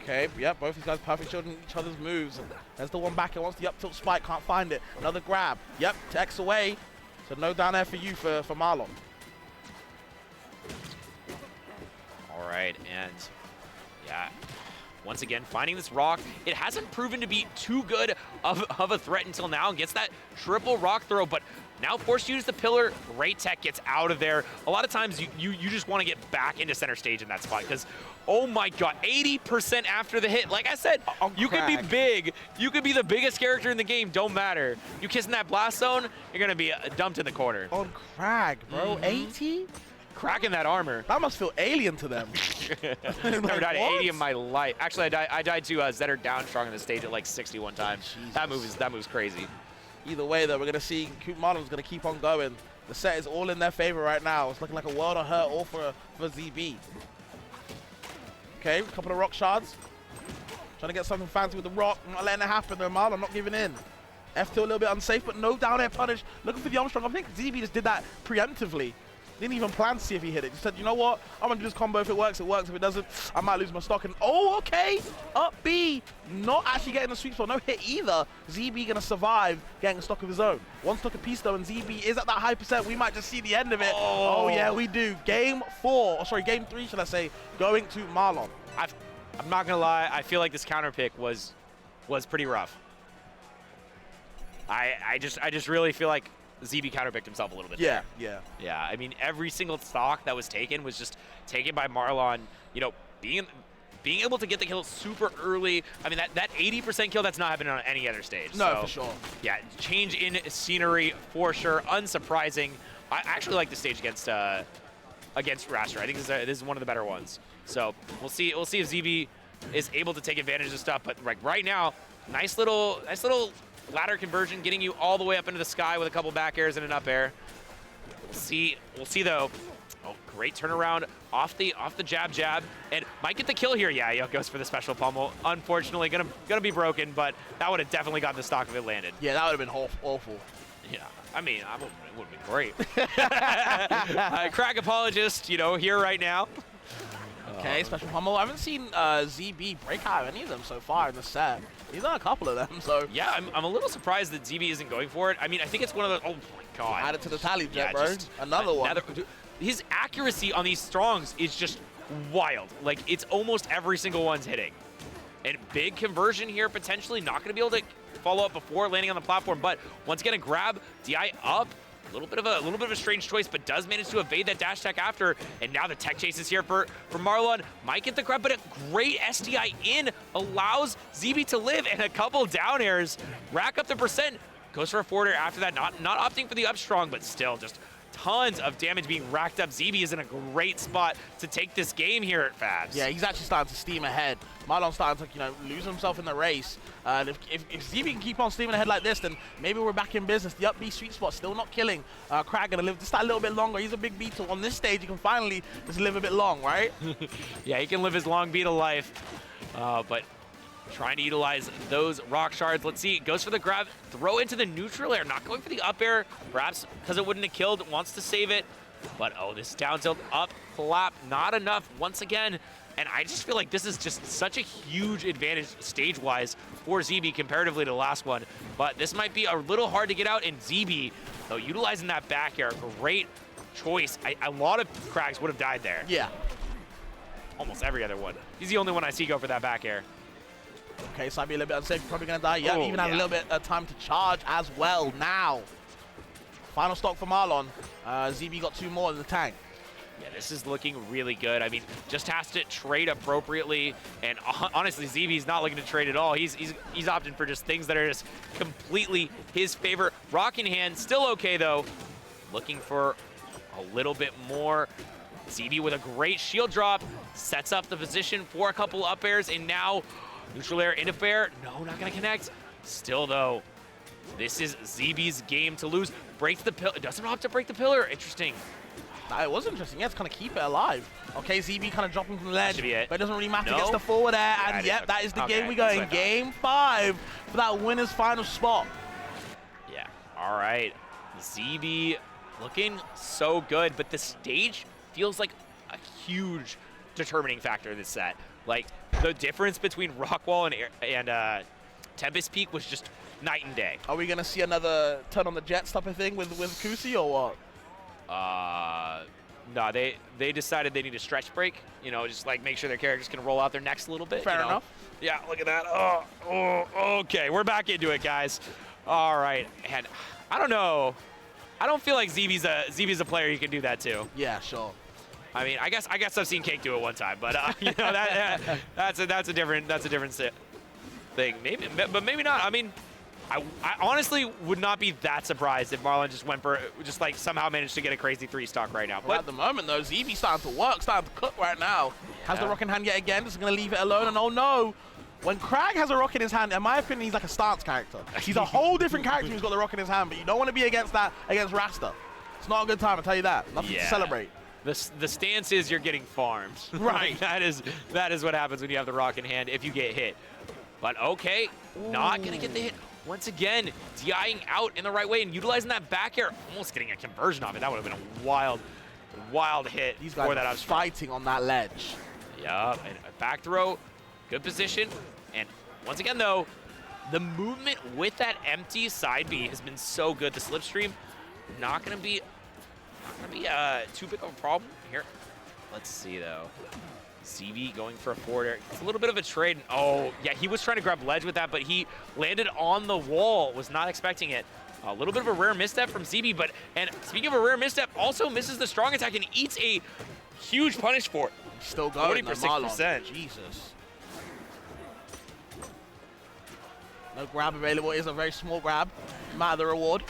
Okay, yep, both these guys perfect shielding each other's moves. There's the one back, it wants the up tilt spike, can't find it. Another grab, yep, X away. So no down air for you for Marlon. All right, and yeah, once again, finding this rock. It hasn't proven to be too good of a threat until now. Gets that triple rock throw, but now forced to use the pillar. Great tech, gets out of there. A lot of times you just want to get back into center stage in that spot, because, oh my God, 80% after the hit. Like I said, you could be big. You could be the biggest character in the game. Don't matter. You kissing that blast zone, you're going to be dumped in the corner. On Krag, bro. 80? Cracking that armor. That must feel alien to them. Never died at 80 in my life. Actually, I died to Zetter down strong on the stage at like 61 times. Jesus. That move's crazy. Either way, though, we're going to see Marlon's going to keep on going. The set is all in their favor right now. It's looking like a world of hurt all for ZB. Okay, a couple of rock shards. Trying to get something fancy with the rock. Not letting it happen, though, Marlon not giving in. F2 a little bit unsafe, but no down air punish. Looking for the Armstrong. I think ZB just did that preemptively. Didn't even plan to see if he hit it. Just said, you know what? I'm going to do this combo. If it works, it works. If it doesn't, I might lose my stock. And oh, okay. Up B. Not actually getting the sweet spot. No hit either. ZB going to survive getting a stock of his own. One stock apiece, though, and ZB is at that high percent. We might just see the end of it. Oh yeah, we do. Game 3, should I say, going to Marlon. I've I'm not gonna lie. I feel like this counter pick was pretty rough. I just really feel like ZB counterpicked himself a little bit. Yeah, there. Yeah. I mean, every single stock that was taken was just taken by Marlon. You know, being able to get the kill super early. I mean, that 80% kill, that's not happening on any other stage. No, so, for sure. Yeah, change in scenery for sure. Unsurprising. I actually like the stage against Raster. I think this is one of the better ones. So we'll see if ZB is able to take advantage of stuff. But right now, nice little ladder conversion, getting you all the way up into the sky with a couple back airs and an up air. We'll see though. Oh, great turnaround off the jab, and might get the kill here. Yeah, he goes for the special pummel. Unfortunately, gonna be broken, but that would have definitely gotten the stock if it landed. Yeah, that would have been awful. Yeah, I mean, it would have been great. Crack apologist, here right now. Okay, special pummel. I haven't seen ZB break out of any of them so far in the set. He's done a couple of them, so. Yeah, I'm a little surprised that ZB isn't going for it. I mean, I think it's one of the. Oh my god. Add it to the tally, Jet, yeah, bro. Another one. His accuracy on these strongs is just wild. Like, it's almost every single one's hitting. And big conversion here, potentially not going to be able to follow up before landing on the platform. But once again, a grab, DI up. A little bit of a strange choice, but does manage to evade that dash tech after. And now the tech chase is here for Marlon. Might get the grab, but a great SDI in allows ZB to live, and a couple down airs rack up the percent. Goes for a forward air after that, not opting for the up strong, but still just tons of damage being racked up. ZB is in a great spot to take this game here at Fabs. Yeah, he's actually starting to steam ahead. Marlon's starting to, lose himself in the race. And if ZB can keep on steaming ahead like this, then maybe we're back in business. The up B sweet spot still not killing. Crag gonna live just that little bit longer. He's a big beat, so on this stage, he can finally just live a bit long, right? Yeah, he can live his long beat of life. But trying to utilize those rock shards. Let's see, goes for the grab, throw into the neutral air, not going for the up air, perhaps because it wouldn't have killed, wants to save it. But oh, this down tilt up flap, not enough once again. And I just feel like this is just such a huge advantage stage-wise for ZB comparatively to the last one. But this might be a little hard to get out, and ZB, though, utilizing that back air, great choice. A lot of Crags would have died there. Yeah. Almost every other one. He's the only one I see go for that back air. Okay, so I'd be a little bit unsafe, probably gonna die. Yeah, even have a little bit of time to charge as well now. Final stock for Marlon. ZB got 2 more in the tank. Yeah, this is looking really good. I mean, just has to trade appropriately, and honestly, ZB's not looking to trade at all. He's opting for just things that are just completely his favorite. Rock in hand, still okay though. Looking for a little bit more. ZB with a great shield drop, sets up the position for a couple up airs, and now neutral air into fair. No, not gonna connect. Still though, this is ZB's game to lose. Breaks the pillar. Doesn't have to break the pillar. Interesting. It was interesting. Yeah, it's kind of keep it alive. Okay, ZB kind of dropping from the ledge, but it doesn't really matter. No. Gets the forward air, and yep, that is the game we go in. Game 5 for that winner's final spot. Yeah. All right. ZB looking so good, but the stage feels like a huge determining factor in this set. Like, the difference between Rockwall and Tempest Peak was just night and day. Are we going to see another turn on the Jets type of thing with Kusi or what? No, they decided they need a stretch break. Just like make sure their characters can roll out their necks a little bit. Fair enough. Yeah, look at that. Oh, okay, we're back into it, guys. All right, and I don't know. I don't feel like ZB's a player you can do that to. Yeah, sure. I mean, I guess I've seen Cake do it one time, but that's a different thing. Maybe, but maybe not. I mean, I honestly would not be that surprised if Marlon just went for like somehow managed to get a crazy 3 stock right now. But at the moment though, ZB's starting to work, starting to cook right now. Has the rock in hand yet again. Just gonna leave it alone. And oh no, when Crag has a rock in his hand, in my opinion, he's like a stance character. He's a whole different character who's got the rock in his hand. But you don't want to be against Rasta. It's not a good time, I tell you that. Nothing to celebrate. The stance is you're getting farmed. Right. that is what happens when you have the rock in hand if you get hit. But okay, not gonna get the hit. Once again, DIing out in the right way and utilizing that back air, almost getting a conversion off it. That would have been a wild hit. These guys are fighting on that ledge. Yup, and a back throw, good position. And once again though, the movement with that empty side B has been so good. The slipstream, not gonna be too big of a problem here. Let's see though. ZB going for a forward air. It's a little bit of a trade. Oh, yeah, he was trying to grab ledge with that, but he landed on the wall. Was not expecting it. A little bit of a rare misstep from ZB, and speaking of a rare misstep, also misses the strong attack and eats a huge punish for it. Still going, 46%. Jesus. No grab available. It is a very small grab. Matter the reward.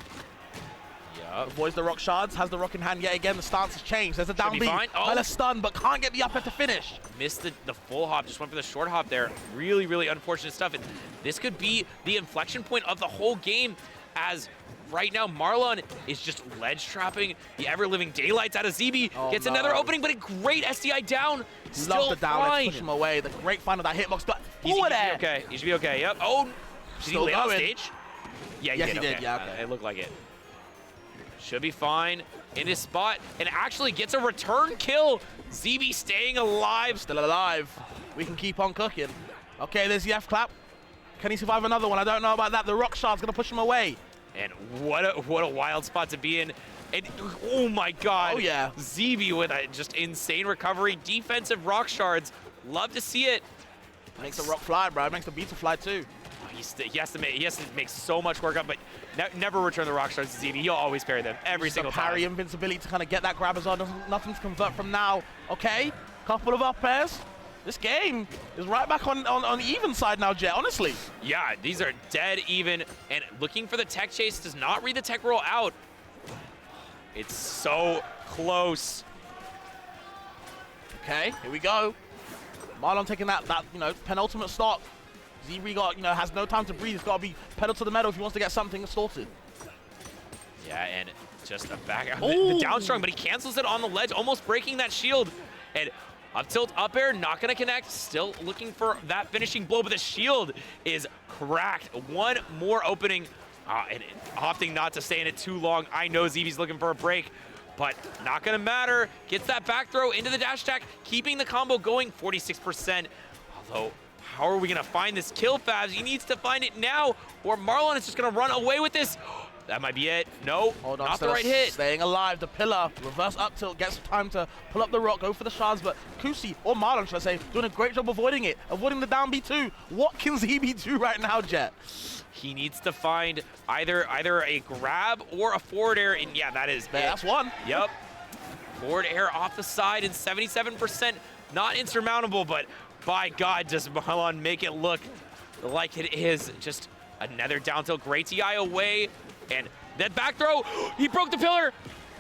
Yeah. Avoids the rock shards. Has the rock in hand yet again. The stance has changed. There's a down B. Oh. A stun, but can't get the up air to finish. Missed the full hop. Just went for the short hop there. Really, really unfortunate stuff. And this could be the inflection point of the whole game, as right now Marlon is just ledge trapping the ever-living daylights out of ZB. Gets another opening, but a great SDI down. Love the down. Let's push him away. The great find of that hitbox. But forward air. Okay. He should be okay. Yep. Oh. Did he land on stage? Yeah, he did. Yeah, okay. It looked like it. Should be fine in his spot, and actually gets a return kill. ZB staying alive. Still alive. We can keep on cooking. Okay, there's the F clap. Can he survive another one? I don't know about that. The rock shard's gonna push him away. And what a wild spot to be in. And oh my God. Oh yeah. ZB with a just insane recovery. Defensive rock shards. Love to see it. Makes the rock fly, bro. Makes the beetle fly too. He has to make so much work up, but never return the rock shards to ZB. He'll always parry them every single time. Parry invincibility to kind of get that grab as well. Nothing to convert from now. Okay, couple of up airs. This game is right back on the even side now, Jet, honestly. Yeah, these are dead even, and looking for the tech chase does not read the tech roll out. It's so close. Okay, here we go. Marlon taking that penultimate stock. ZB has no time to breathe. He's got to be pedal to the metal if he wants to get something sorted. Yeah, and just a back the down strong, but he cancels it on the ledge, almost breaking that shield. And up tilt, up air, not gonna connect. Still looking for that finishing blow, but the shield is cracked. One more opening, and opting not to stay in it too long. I know ZB's looking for a break, but not gonna matter. Gets that back throw into the dash attack, keeping the combo going, 46%. Although, how are we gonna find this kill, Fabs? He needs to find it now, or Marlon is just gonna run away with this. That might be it. No, not the right hit. Staying alive, the pillar, reverse up tilt, gets time to pull up the rock, go for the shards, but Kusi, or Marlon should I say, doing a great job avoiding it, avoiding the down B2. What can ZB do right now, Jet? He needs to find either a grab or a forward air, and yeah, that is it. That's one. Yep. Forward air off the side and 77%, not insurmountable, but by God, does Marlon make it look like it is. Just another down tilt, great TI away, and that back throw, he broke the pillar.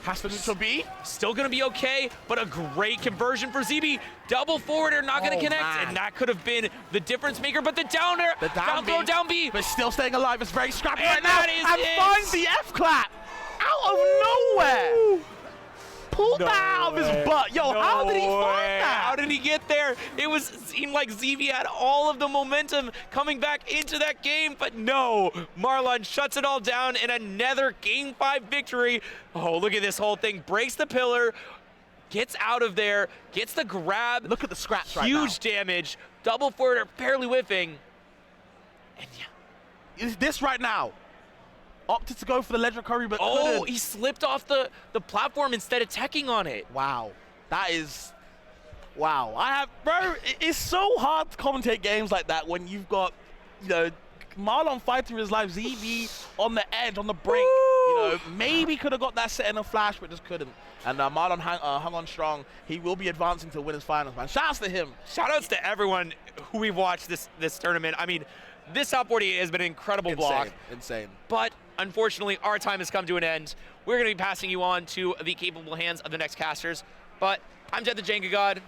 Has to neutral B. Still gonna be okay, but a great conversion for ZB. Double forward air, not gonna connect, and that could have been the difference maker, but the down air, down throw, down B. But still staying alive, it's very scrappy and right now. And finds the F clap out of nowhere. Pulled that out of his butt. Yo, how did he find that? How did he get there? It seemed like ZB had all of the momentum coming back into that game, but no. Marlon shuts it all down in another Game 5 victory. Oh, look at this whole thing. Breaks the pillar, gets out of there, gets the grab. Look at the scraps right now. Huge damage. Double forward, barely whiffing. And yeah. Is this right now? Opted to go for the ledge recovery, but couldn't. He slipped off the platform instead of teching on it. Wow. That is... Wow. Bro, it's so hard to commentate games like that when you've got, Marlon fighting for his life, ZB on the edge, on the brink. Maybe could have got that set in a flash, but just couldn't. And Marlon hung on strong. He will be advancing to win his finals, man. Shoutouts to him. Shoutouts to everyone who we've watched this tournament. I mean, this top 48 has been an incredible block. Insane. But unfortunately, our time has come to an end. We're going to be passing you on to the capable hands of the next casters. But I'm Jet the Jenga God.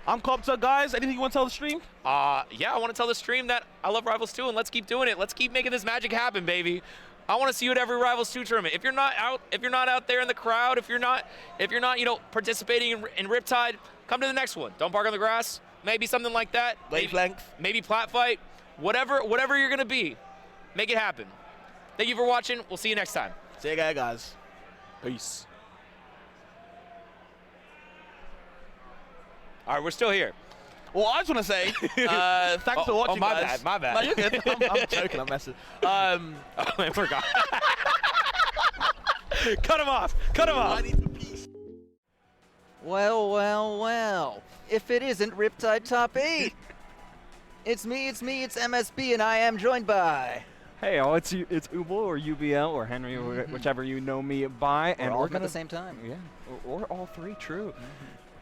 I'm Copter, guys. Anything you want to tell the stream? Yeah, I want to tell the stream that I love Rivals 2, and let's keep doing it. Let's keep making this magic happen, baby. I want to see you at every Rivals 2 tournament. If you're not out there in the crowd, if you're not participating in Riptide, come to the next one. Don't park on the grass. Maybe something like that. Wavelength. Maybe plat fight. Whatever you're gonna be, make it happen. Thank you for watching. We'll see you next time. See you guys. Peace. All right, we're still here. Well, I just want to say, thanks for watching, guys. My bad. No, you're good. I'm joking. I'm messing. I forgot. Cut him off. Well, well, well. If it isn't Riptide top 8. It's me, it's MSB, and I am joined by... Hey, all, it's Ubel or UBL or Henry, or whichever you know me by. And we're gonna at the same time. Yeah, or all three, true.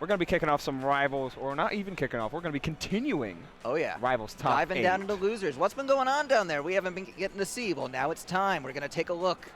We're going to be kicking off some Rivals, or not even kicking off. We're going to be continuing. Oh, yeah. Rivals top 8. Diving down into losers. What's been going on down there? We haven't been getting to see. Well, now it's time. We're going to take a look.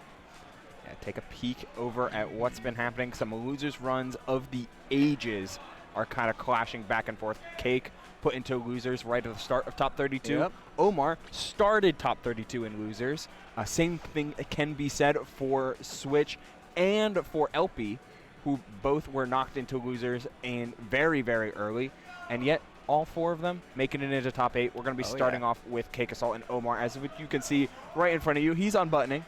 Yeah, take a peek over at what's been happening. Some losers runs of the ages are kind of clashing back and forth. Cake put into losers right at the start of top 32. Yep. Omar started top 32 in losers. Same thing can be said for Switch and for LP, who both were knocked into losers and very, very early. And yet, all 4 of them making it into top 8. We're going to be starting off with Cake Assault and Omar. As you can see right in front of you, he's unbuttoning.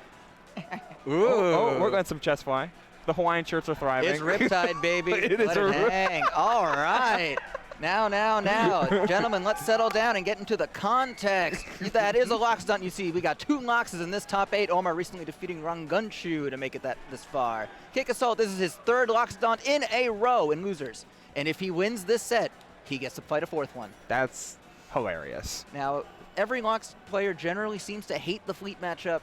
Oh, we're going some chest fly. The Hawaiian shirts are thriving. It's Riptide, baby. Let it hang. All right. Now. Gentlemen, let's settle down and get into the context. That is a lock stunt. You see, we got 2 locks in this top 8. Omar recently defeating Rangunshu to make it this far. Cake Assault, this is his 3rd lock stunt in a row in losers. And if he wins this set, he gets to fight a 4th one. That's hilarious. Now, every locks player generally seems to hate the fleet matchup,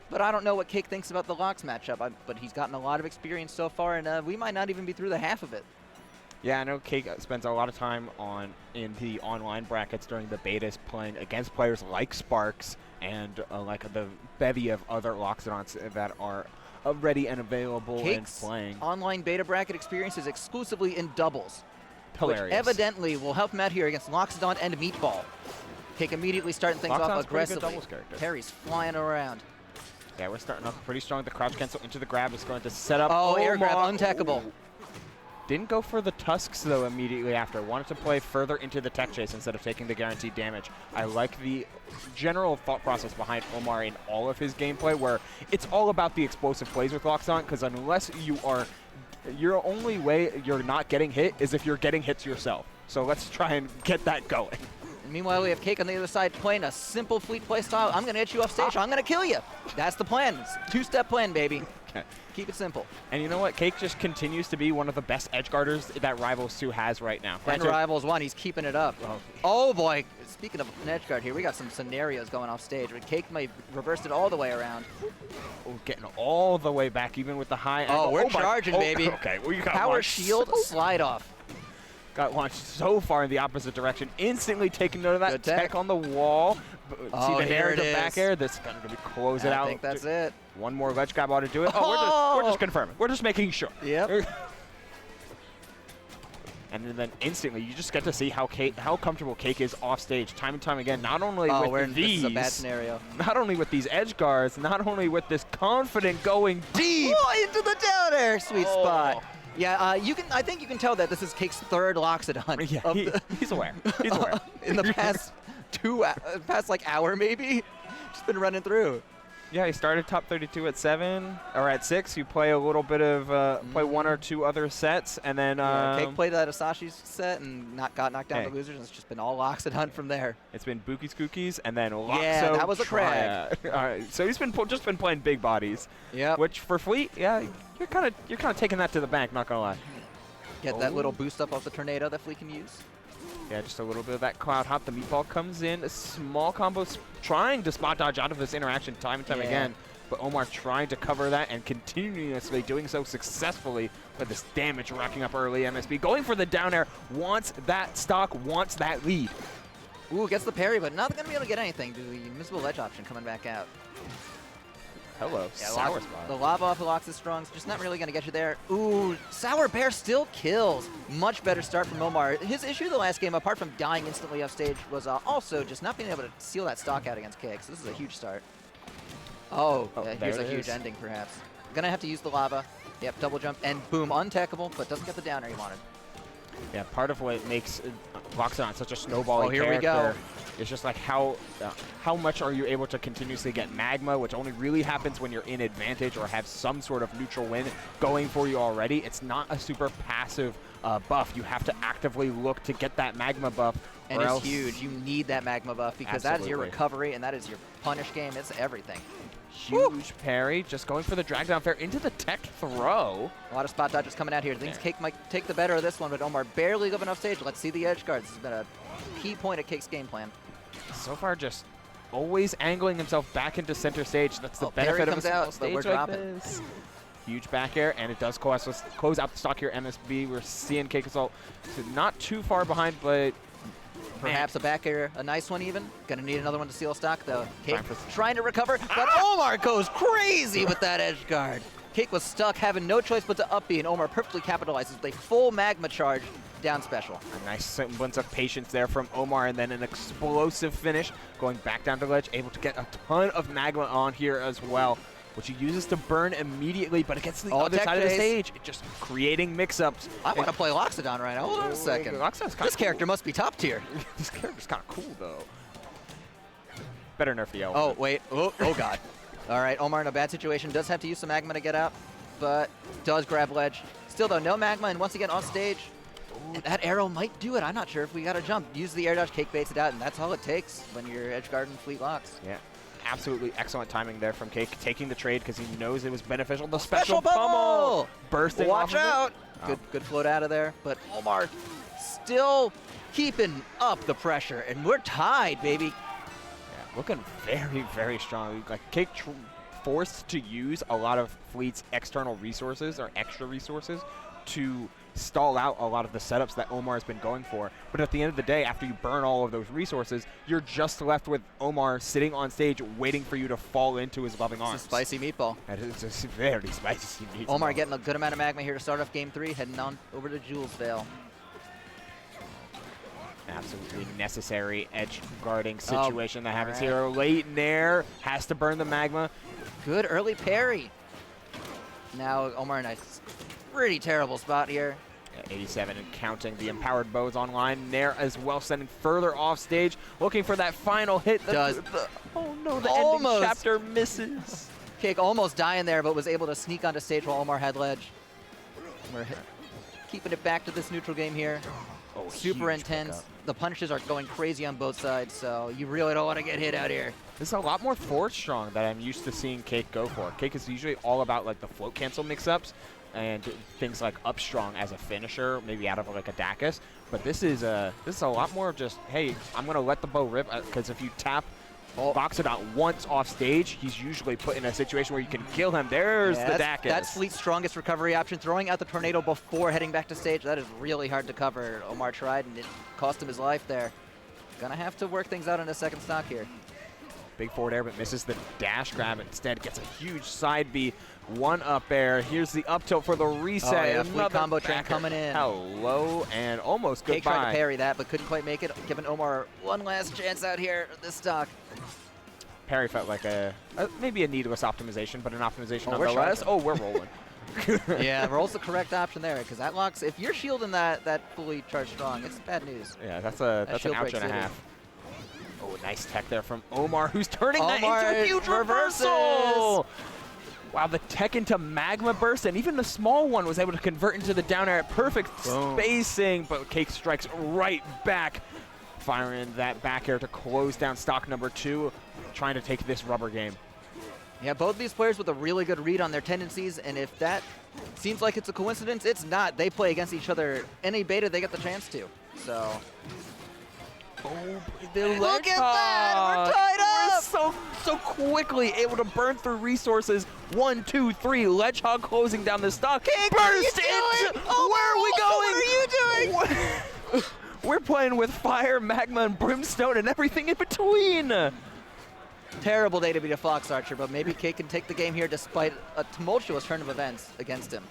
but I don't know what Cake thinks about the locks matchup. But he's gotten a lot of experience so far, and we might not even be through the half of it. Yeah, I know Cake spends a lot of time in the online brackets during the betas playing against players like Sparks and like the bevy of other Loxodons that are ready and available Cake's and playing. Online beta bracket experience is exclusively in doubles, hilarious. Which evidently will help him out here against Loxodon and Meatball. Cake immediately starting things off aggressively. Parry's flying around. Yeah, we're starting off pretty strong. The crouch cancel into the grab is going to set up. Oh, air grab, untackable. Didn't go for the tusks, though, immediately after. Wanted to play further into the tech chase instead of taking the guaranteed damage. I like the general thought process behind Omar in all of his gameplay, where it's all about the explosive plays with Loxodon, because unless you are... Your only way you're not getting hit is if you're getting hits yourself. So let's try and get that going. Meanwhile, we have Cake on the other side playing a simple fleet play style. I'm going to hit you off stage. I'm going to kill you. That's the plan. It's a 2-step plan, baby. Okay. Keep it simple. And you know what? Cake just continues to be one of the best edge guarders that Rivals 2 has right now. And Rivals 1, he's keeping it up. Oh, boy. Speaking of an edge guard here, we got some scenarios going off stage. Cake might reversed it all the way around. Oh, getting all the way back, even with the high angle. Oh, we're charging, baby. Okay, well, you got power shield, slide off. Got launched so far in the opposite direction. Instantly taking note of that. Tech on the wall. Oh, see the air to back air. This is going to close it out. I think that's it. One more ledge grab ought to do it. Oh, we're just confirming. We're just making sure. Yep. And then instantly, you just get to see how comfortable Cake is off stage time and time again. Not only with these, this is a bad scenario. Not only with these edge guards, not only with this confident going deep. Oh, into the down air, sweet spot. Yeah, I think you can tell that this is Cake's 3rd Loxodon. Yeah, he's aware. He's aware. In the past like hour maybe, just been running through. Yeah, he started top 32 at 7 or at 6. You play a little bit of play 1 or 2 other sets, and then Cake played that Asashi's set and got knocked down to losers, and it's just been all Loxodon from there. It's been Bookies Cookies, and then Loxo. Yeah, that was a crag. All right, so he's been just been playing big bodies. Yeah. Which for Fleet, yeah, you're kind of taking that to the bank. Not gonna lie. Get that little boost up off the tornado that Fleet can use. Yeah, just a little bit of that cloud hop. The meatball comes in. A small combo trying to spot dodge out of this interaction time and time again. But Omar trying to cover that and continuously doing so successfully with this damage racking up early. MSB going for the down air. Wants that stock. Wants that lead. Ooh, gets the parry, but not going to be able to get anything. The invisible ledge option coming back out. Hello, yeah, Sour Spot. The lava off the Lox is strong. It's just not really going to get you there. Ooh, Sour Bear still kills. Much better start from Omar. His issue the last game, apart from dying instantly off stage, was also just not being able to seal that stock out against Cake. So this is a huge start. Oh, yeah, here's a huge ending, perhaps. Gonna have to use the lava. Yep, double jump, and boom, untackable, but doesn't get the downer he wanted. Yeah, part of what makes Loxodon such a snowballing here character we go. is just like how much are you able to continuously get magma, which only really happens when you're in advantage or have some sort of neutral win going for you already. It's not a super passive buff. You have to actively look to get that magma buff. And it's huge. You need that magma buff because that is your recovery and that is your punish game. It's everything. Huge parry, just going for the drag down fair into the tech throw. A lot of spot dodges coming out here. Thinks Cake might take the better of this one, but Omar barely given enough stage. Let's see the edge guard. This has been a key point of Cake's game plan. So far, just always angling himself back into center stage. That's the benefit of a small stage like this. Huge back air, and it does close out the stock here. MSB, we're seeing Cake Assault not too far behind, but perhaps a back air, a nice one even. Gonna need another one to seal stock though. Cake trying to recover, but Omar goes crazy with that edge guard. Cake was stuck, having no choice but to up B, and Omar perfectly capitalizes with a full magma charge down special. A nice semblance of patience there from Omar, and then an explosive finish, going back down to ledge, able to get a ton of magma on here as well, which he uses to burn immediately, but it gets to the other side of the stage, just creating mix-ups. I want to play Loxodon right now. Hold on a second. This character must be top tier. This character's kind of cool, though. Better nerf the L. Oh, wait. Oh, God. All right, Omar in a bad situation. Does have to use some magma to get out, but does grab ledge. Still, though, no magma, and once again off stage, that arrow might do it. I'm not sure if we got to jump. Use the air dodge, Cake baits it out, and that's all it takes when you're edge guarding fleet locks. Yeah. Absolutely excellent timing there from Cake, taking the trade because he knows it was beneficial. The special pummel bursting. Watch out! Good float out of there, but Omar still keeping up the pressure, and we're tied, baby. Yeah, looking very, very strong. Like Cake forced to use a lot of Fleet's external resources or extra resources to stall out a lot of the setups that Omar has been going for. But at the end of the day, after you burn all of those resources, you're just left with Omar sitting on stage waiting for you to fall into his loving arms. It's a spicy meatball. It's a very spicy meatball. Omar getting a good amount of magma here to start off game 3, heading on over to Julesvale. Absolutely necessary edge guarding situation that happens here. Late Nair has to burn the magma. Good early parry. Now Omar in a pretty terrible spot here. 87 and counting. The empowered bows online. Nair as well, sending further off stage, looking for that final hit. Oh no, the ending chapter misses. Cake almost dying there, but was able to sneak onto stage while Omar had ledge. We're keeping it back to this neutral game here. Oh, super intense. The punishes are going crazy on both sides, so you really don't want to get hit out here. This is a lot more forward strong that I'm used to seeing Cake go for. Cake is usually all about like the float cancel mix-ups and things like up strong as a finisher, maybe out of like a Dacus. But this is a lot more of just, hey, I'm gonna let the bow rip, because if you tap Voxodot once off stage, he's usually put in a situation where you can kill him. There's the Dacus. That's Fleet's strongest recovery option. Throwing out the tornado before heading back to stage, that is really hard to cover. Omar tried, and it cost him his life there. Gonna have to work things out in a second stock here. Big forward air, but misses the dash grab. Instead, gets a huge side B. One up air. Here's the up tilt for the reset. Oh, yeah, Fleet combo train coming in. Hello, and almost goodbye. Cake tried to parry that, but couldn't quite make it, giving Omar one last chance out here at this stock. Parry felt like maybe a needless optimization, but an optimization nonetheless. Oh, we're rolling. Yeah, roll's the correct option there, because that locks. If you're shielding that fully charged strong, it's bad news. Yeah, that's an ouch and a half. Oh, nice tech there from Omar, who's turning that into a huge reversal. Wow, the tech into magma burst, and even the small one was able to convert into the down air at perfect spacing, but Cake strikes right back, firing that back air to close down stock number 2, trying to take this rubber game. Yeah, both these players with a really good read on their tendencies, and if that seems like it's a coincidence, it's not. They play against each other any beta they get the chance to. So, look at that! We're tied up! We're so quickly able to burn through resources. 1, 2, 3. Ledge Hog closing down the stock. Cake, burst into. Where are we going? What are you doing? We're playing with fire, magma, and brimstone, and everything in between. Terrible day to beat a Fox Archer, but maybe Cake can take the game here despite a tumultuous turn of events against him.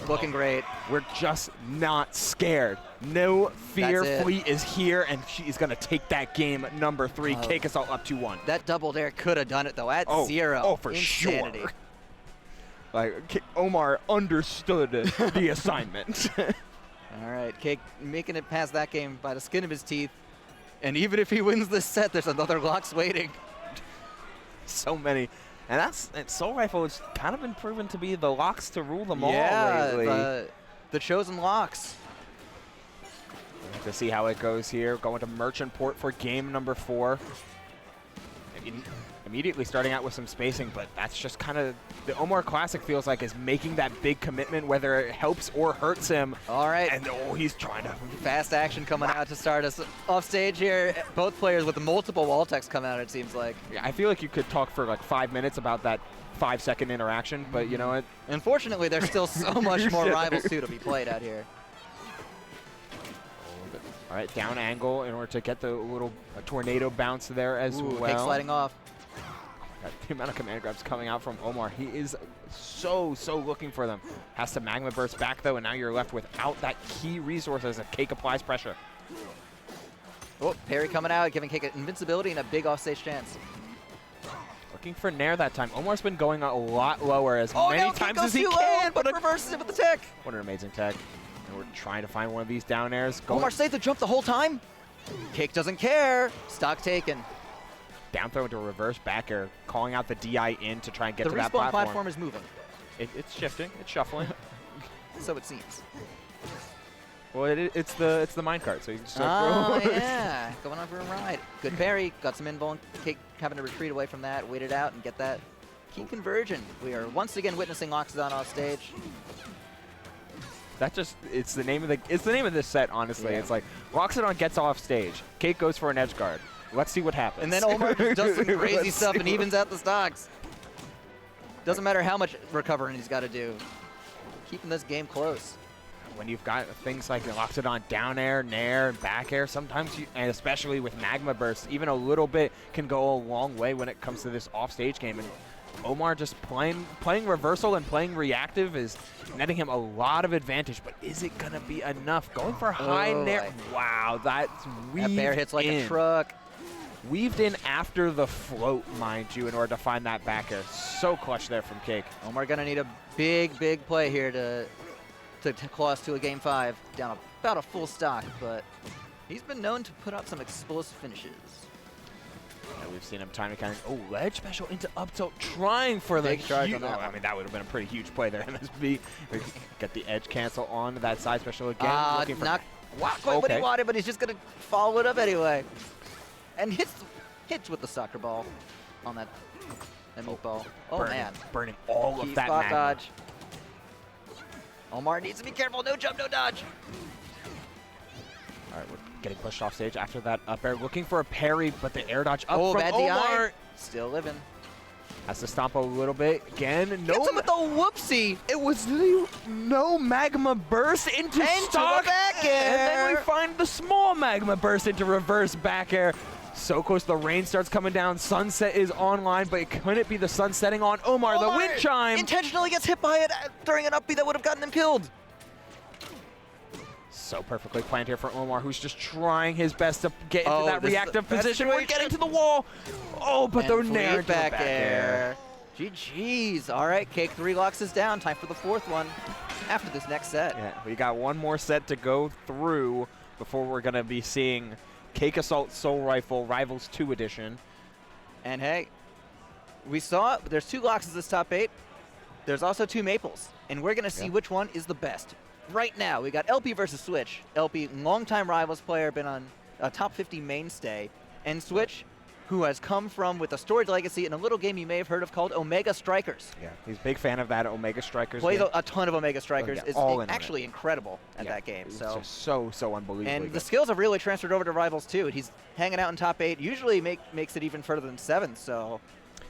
Looking great. We're just not scared. No fear. Fleet is here, and she's going to take that game number 3. Cake us all up 2-1. That double dare could have done it, though, at 0. Oh, for Insanity. sure. Like, Omar understood the assignment. All right, Cake making it past that game by the skin of his teeth. And even if he wins this set, there's another Lox waiting. So many. And Soul Rifle has kind of been proven to be the locks to rule them all lately. The chosen locks. We'll have to see how it goes here. Going to Merchant Port for game number 4. It immediately starting out with some spacing, but that's just kind of the Omar Classic feels like is making that big commitment, whether it helps or hurts him. All right. And he's trying to. Fast action coming out to start us off stage here. Both players with multiple wall techs coming out, it seems like. Yeah, I feel like you could talk for like 5 minutes about that 5-second interaction, but you know what? Unfortunately, there's still so much more Rivals 2 to be played out here. All right, down angle in order to get the little tornado bounce there as well. Cake sliding off. The amount of command grabs coming out from Omar. He is so looking for them. Has to Magma Burst back, though, and now you're left without that key resource as Cake applies pressure. Oh, parry coming out, giving Cake invincibility and a big offstage chance. Looking for Nair that time. Omar's been going a lot lower as many times as he can, but reverses it with the tech. What an amazing tech. And we're trying to find one of these down airs. Omar stayed the jump the whole time. Cake doesn't care. Stock taken. Down throw into a reverse back air, calling out the DI in to try and get to that platform. platform. The respawn platform is moving. It's shifting. It's shuffling. So it seems. Well, it's the minecart, so you can just yeah, going on for a ride. Good parry, got some invuln. Cake having to retreat away from that, wait it out, and get that key conversion. We are once again witnessing Loxodon off stage. It's the name of this set, honestly. Yeah. It's like Loxodon gets off stage, Cake goes for an edge guard. Let's see what happens. And then Omar just does some crazy stuff and evens out the stocks. Doesn't matter how much recovering he's got to do. Keeping this game close. When you've got things like the Loxodon down air, nair, and back air, sometimes and especially with Magma Burst, even a little bit can go a long way when it comes to this off-stage game. And Omar just playing reversal and playing reactive is netting him a lot of advantage, but is it gonna be enough? Going for high nair. Wow, that's weaved in. That bear hits like a truck. Weaved in after the float, mind you, in order to find that back air. So clutch there from Cake. Omar gonna need a big play here to claw us to a game 5, down about a full stock, but he's been known to put out some explosive finishes. Yeah, we've seen him time and kind of, ledge special into up tilt, trying for the strike on that. I mean, that would have been a pretty huge play there, MSB. Get the edge cancel on that side special again. Not quite what he wanted, but he's just gonna follow it up anyway. And hits with the soccer ball on that meatball. Oh, man. Burning all of that spot dodge. Omar needs to be careful. No jump, no dodge. All right, we're getting pushed off stage after that up air. Looking for a parry, but the air dodge up from bad Omar. DI. Still living. Has to stomp a little bit. Again, no. Gets him with the whoopsie. It was no Magma Burst into stock. Back air. And then we find the small Magma Burst into reverse back air. So close, the rain starts coming down. Sunset is online, but it couldn't be the sun setting on Omar. The wind chime. Intentionally gets hit by it during an up B that would have gotten him killed. So perfectly planned here for Omar, who's just trying his best to get into that reactive position. We're getting to the wall. Oh, but the nair back air. GG's. All right, Cake 3 locks is down. Time for the 4th one after this next set. Yeah, we got one more set to go through before we're going to be seeing Cake Assault Soul Rifle Rivals 2 Edition. And hey, we saw there's 2 locks in this top 8. There's also 2 maples, and we're going to see which one is the best. Right now, we got LP versus Switch. LP, longtime Rivals player, been on a top 50 mainstay. And Switch, who has come from with a storage legacy in a little game you may have heard of called Omega Strikers. Yeah, he's a big fan of that Omega Strikers. Plays a ton of Omega Strikers. It's actually incredible at that game. It's so just so unbelievable. And the skills have really transferred over to Rivals too. He's hanging out in top 8. Usually makes it even further than 7. So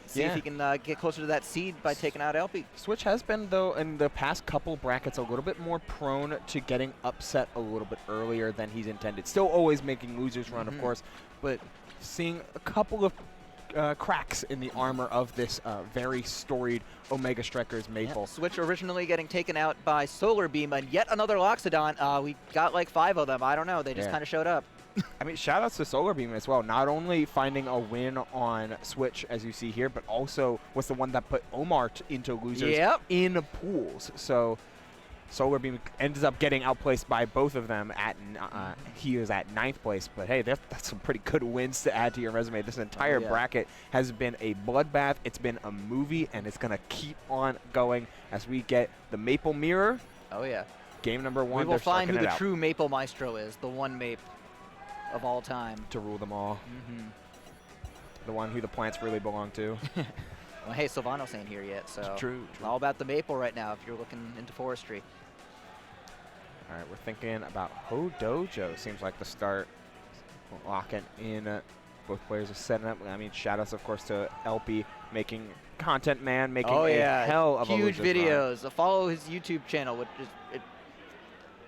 see if he can get closer to that seed by taking out LP. Switch has been, though, in the past couple brackets, a little bit more prone to getting upset a little bit earlier than he's intended. Still always making losers run, of course, but seeing a couple of cracks in the armor of this very storied Omega Strikers maple. Yeah. Switch originally getting taken out by Solar Beam, and yet another Loxodon. We got like 5 of them. I don't know. They just kind of showed up. I mean, shout outs to Solar Beam as well. Not only finding a win on Switch, as you see here, but also was the one that put Omar into losers in pools. So Solar Beam ends up getting outplaced by both of them. He is at 9th place, but hey, that's some pretty good wins to add to your resume. This entire bracket has been a bloodbath. It's been a movie, and it's going to keep on going as we get the Maple Mirror. Oh, yeah. Game number 1. We will find who the true Maple Maestro is, the one Mape of all time. To rule them all. the one who the plants really belong to. Well, hey, Silvano's ain't here yet, so True. all about the maple right now if you're looking into forestry. All right, we're thinking about Ho Dojo. Seems like the start. Locking in. Both players are setting up. I mean, shout-outs, of course, to LP making content man, making a hell of huge a huge videos. Follow his YouTube channel, which is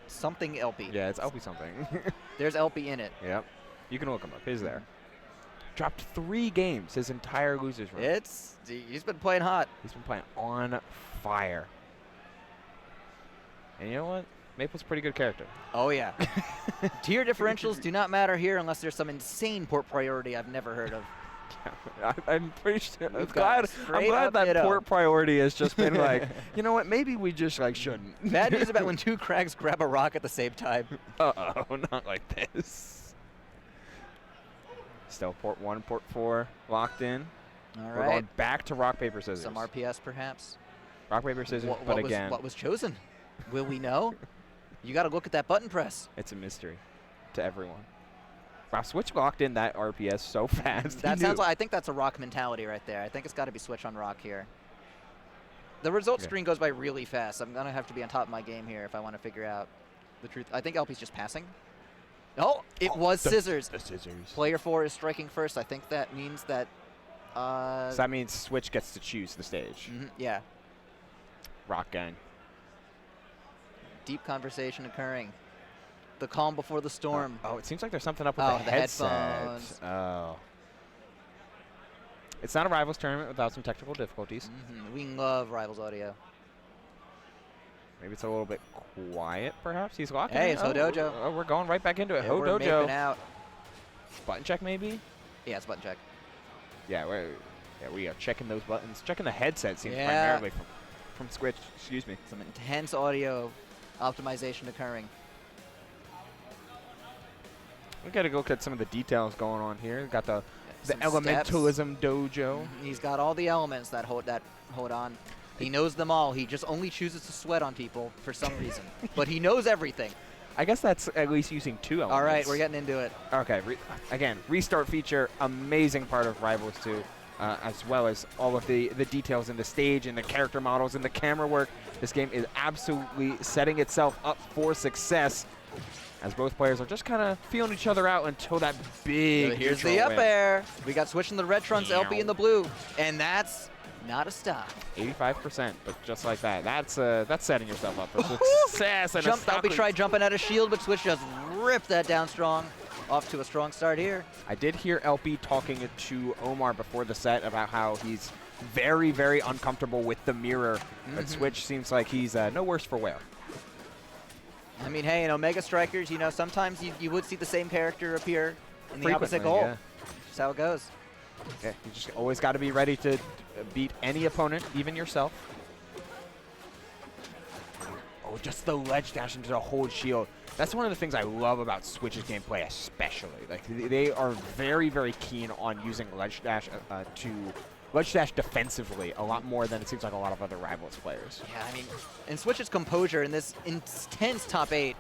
something LP. Yeah, it's LP something. There's LP in it. Yep. You can look him up. He's there. Dropped 3 games his entire losers run. He's been playing hot. He's been playing on fire. And you know what? Maple's a pretty good character. Oh, yeah. Tier differentials do not matter here unless there's some insane port priority I've never heard of. I'm pretty sure. I'm glad that port priority has just been like, you know what? Maybe we just like shouldn't. Bad news about when 2 Krags grab a rock at the same time. Uh-oh, not like this. Still port 1, port 4 locked in. All We're right. going back to rock, paper, scissors. Some RPS, perhaps. Rock, paper, scissors, but again. What was chosen? Will we know? You got to look at that button press. It's a mystery to everyone. Wow, Switch locked in that RPS so fast. That sounds like, I think that's a rock mentality right there. I think it's got to be Switch on rock here. The result screen goes by really fast. I'm going to have to be on top of my game here if I want to figure out the truth. I think LP's just passing. Oh, it was scissors. The scissors. Player 4 is striking first. I think that means that... so that means Switch gets to choose the stage. Yeah. Rock gang. Deep conversation occurring. The calm before the storm. Oh, it seems like there's something up with the headset. headphones. Oh. It's not a Rivals tournament without some technical difficulties. We love Rivals audio. Maybe it's a little bit quiet, perhaps. He's locking. Hey, it's Ho Dojo. Oh, we're going right back into it. Yeah, Ho we're Dojo. maping out. Button check, maybe? Yeah, it's button check. Yeah, we are checking those buttons. Checking the headset seems primarily from Switch. Excuse me. Some intense audio optimization occurring. We got to look at some of the details going on here. We've got the Some Elementalism Dojo. He's got all the elements that hold on. He knows them all. He just only chooses to sweat on people for some reason. But he knows everything. I guess that's at least using 2 elements. All right, we're getting into it. Okay, again, restart feature, amazing part of Rivals 2, as well as all of the details in the stage and the character models and the camera work. This game is absolutely setting itself up for success, as both players are just kind of feeling each other out until that big Here's the up air. We got Switch in the red trunks, LP in the blue, and that's not a stop. 85%, but just like that. That's setting yourself up for success. And LP tried jumping at a shield, but Switch just ripped that down strong. Off to a strong start here. I did hear LP talking to Omar before the set about how he's very, very uncomfortable with the mirror, but Switch seems like he's no worse for wear. I mean, hey, in Omega Strikers, you know, sometimes you would see the same character appear in the opposite goal. Yeah. That's how it goes. Yeah, you just always got to be ready to beat any opponent, even yourself. Oh, just the ledge dash into the hold shield. That's one of the things I love about Switch's gameplay, especially. Like, they are very, very keen on using ledge dash defensively a lot more than it seems like a lot of other Rivals players. Yeah, I mean, and Switch's composure in this intense top 8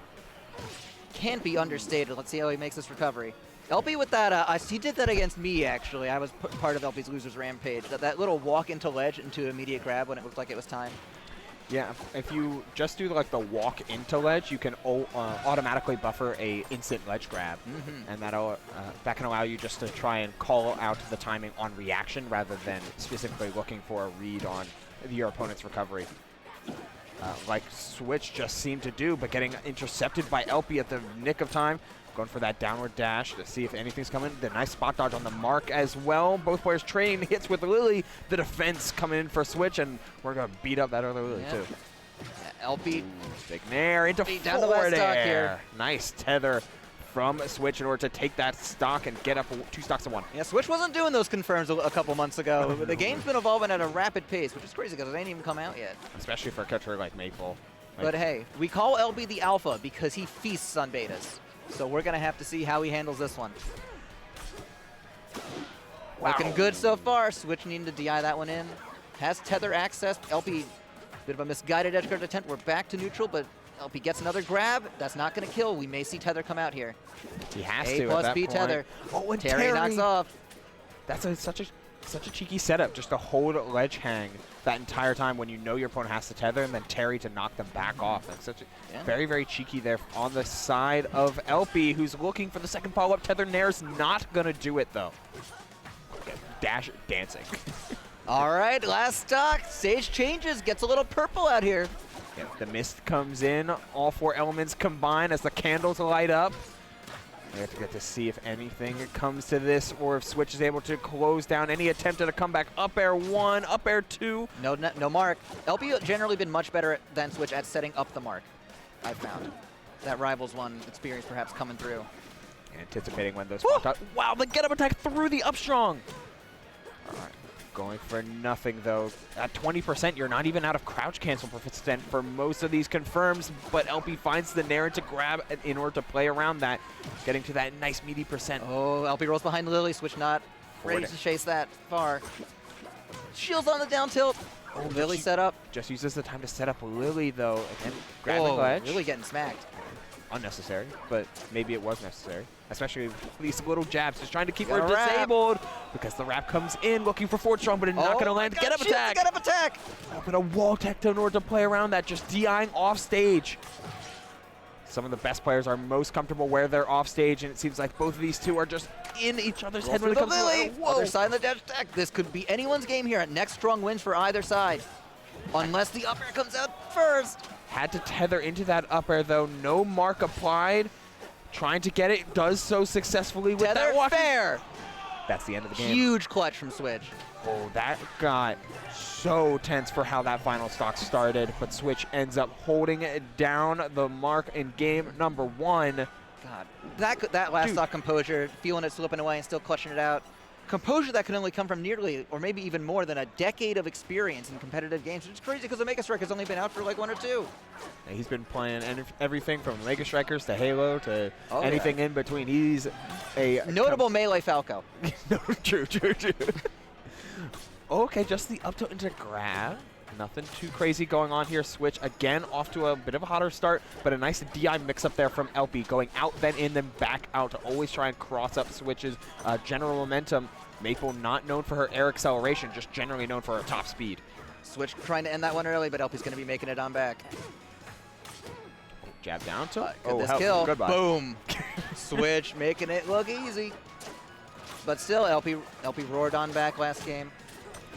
can't be understated. Let's see how he makes this recovery. LP with that, he did that against me, actually. I was part of LP's Losers Rampage. That little walk into ledge into immediate grab when it looked like it was time. Yeah, if you just do like the walk into ledge, you can automatically buffer a instant ledge grab, and that can allow you just to try and call out the timing on reaction rather than specifically looking for a read on your opponent's recovery. Like Switch just seemed to do, but getting intercepted by LP at the nick of time. Going for that downward dash to see if anything's coming. The nice spot dodge on the mark as well. Both players trading hits with Lily. The defense coming in for Switch, and we're going to beat up that other Lily too. LP. Big nair into forward air. Nice tether from Switch in order to take that stock and get up 2 stocks to 1. Yeah, Switch wasn't doing those confirms a couple months ago. The game's been evolving at a rapid pace, which is crazy because it ain't even come out yet. Especially for a catcher like Maple. But hey, we call LB the alpha because he feasts on betas. So we're going to have to see how he handles this one. Wow. Looking good so far. Switch needing to DI that one in. Has tether access. LP, bit of a misguided edgeguard attempt. We're back to neutral, but LP gets another grab. That's not going to kill. We may see tether come out here. He has A to plus at that B point. tether. Oh, and Terry knocks off. That's such a cheeky setup, just to hold ledge hang that entire time when you know your opponent has to tether, and then Terry to knock them back off. That's such a very, very cheeky there on the side of LP, who's looking for the second follow-up tether. Nair's not going to do it, though. Okay, dash dancing. All right, last stock. Sage changes, gets a little purple out here. Yeah, the mist comes in. All 4 elements combine as the candles light up. We have to get to see if anything comes to this, or if Switch is able to close down any attempt at a comeback. Up air 1, up air 2. No mark. LP generally been much better than Switch at setting up the mark, I've found. That Rivals 1 experience perhaps coming through. Anticipating when those... Wow, the get-up attack through the up strong. All right. Going for nothing, though. At 20%, you're not even out of crouch cancel percent for most of these confirms, but LP finds the Nair to grab in order to play around that, getting to that nice meaty percent. Oh, LP rolls behind Lily. Switch not ready to chase that far. Shields on the down tilt. Oh, Lily set up. Just uses the time to set up Lily, though. Again, grabbing ledge. Lily getting smacked. Unnecessary, but maybe it was necessary. Especially these little jabs, just trying to keep her disabled because the wrap comes in looking for forward strong, but it's not going to land. Get up attack! Get up attack! Oh, but a wall tech in order to play around that, just DIing off stage. Some of the best players are most comfortable where they're off stage, and it seems like both of these two are just in each other's head when it comes to Lily. Other side of the dash attack. This could be anyone's game here. Next strong wins for either side, unless the up air comes out first. Had to tether into that up air, though. No mark applied. Trying to get it, does so successfully with tether that walk. Fair. That's the end of the game. Huge clutch from Switch. Oh, that got so tense for how that final stock started, but Switch ends up holding it down the mark in game number 1. God, that last stock composure, feeling it slipping away and still clutching it out. Composure that can only come from nearly, or maybe even more than a decade of experience in competitive games, which is crazy because Omega Strike has only been out for like 1 or 2. Yeah, he's been playing everything from Omega Strikers to Halo to anything in between. He's a notable melee Falco. No, true. Okay, just the up tilt into grab. Nothing too crazy going on here. Switch again off to a bit of a hotter start, but a nice DI mix up there from LP, going out, then in, then back out to always try and cross up Switch's general momentum. Maple not known for her air acceleration, just generally known for her top speed. Switch trying to end that one early, but LP's going to be making it on back. Jab down to this kill. Goodbye. Boom. Switch making it look easy. But still, LP roared on back last game.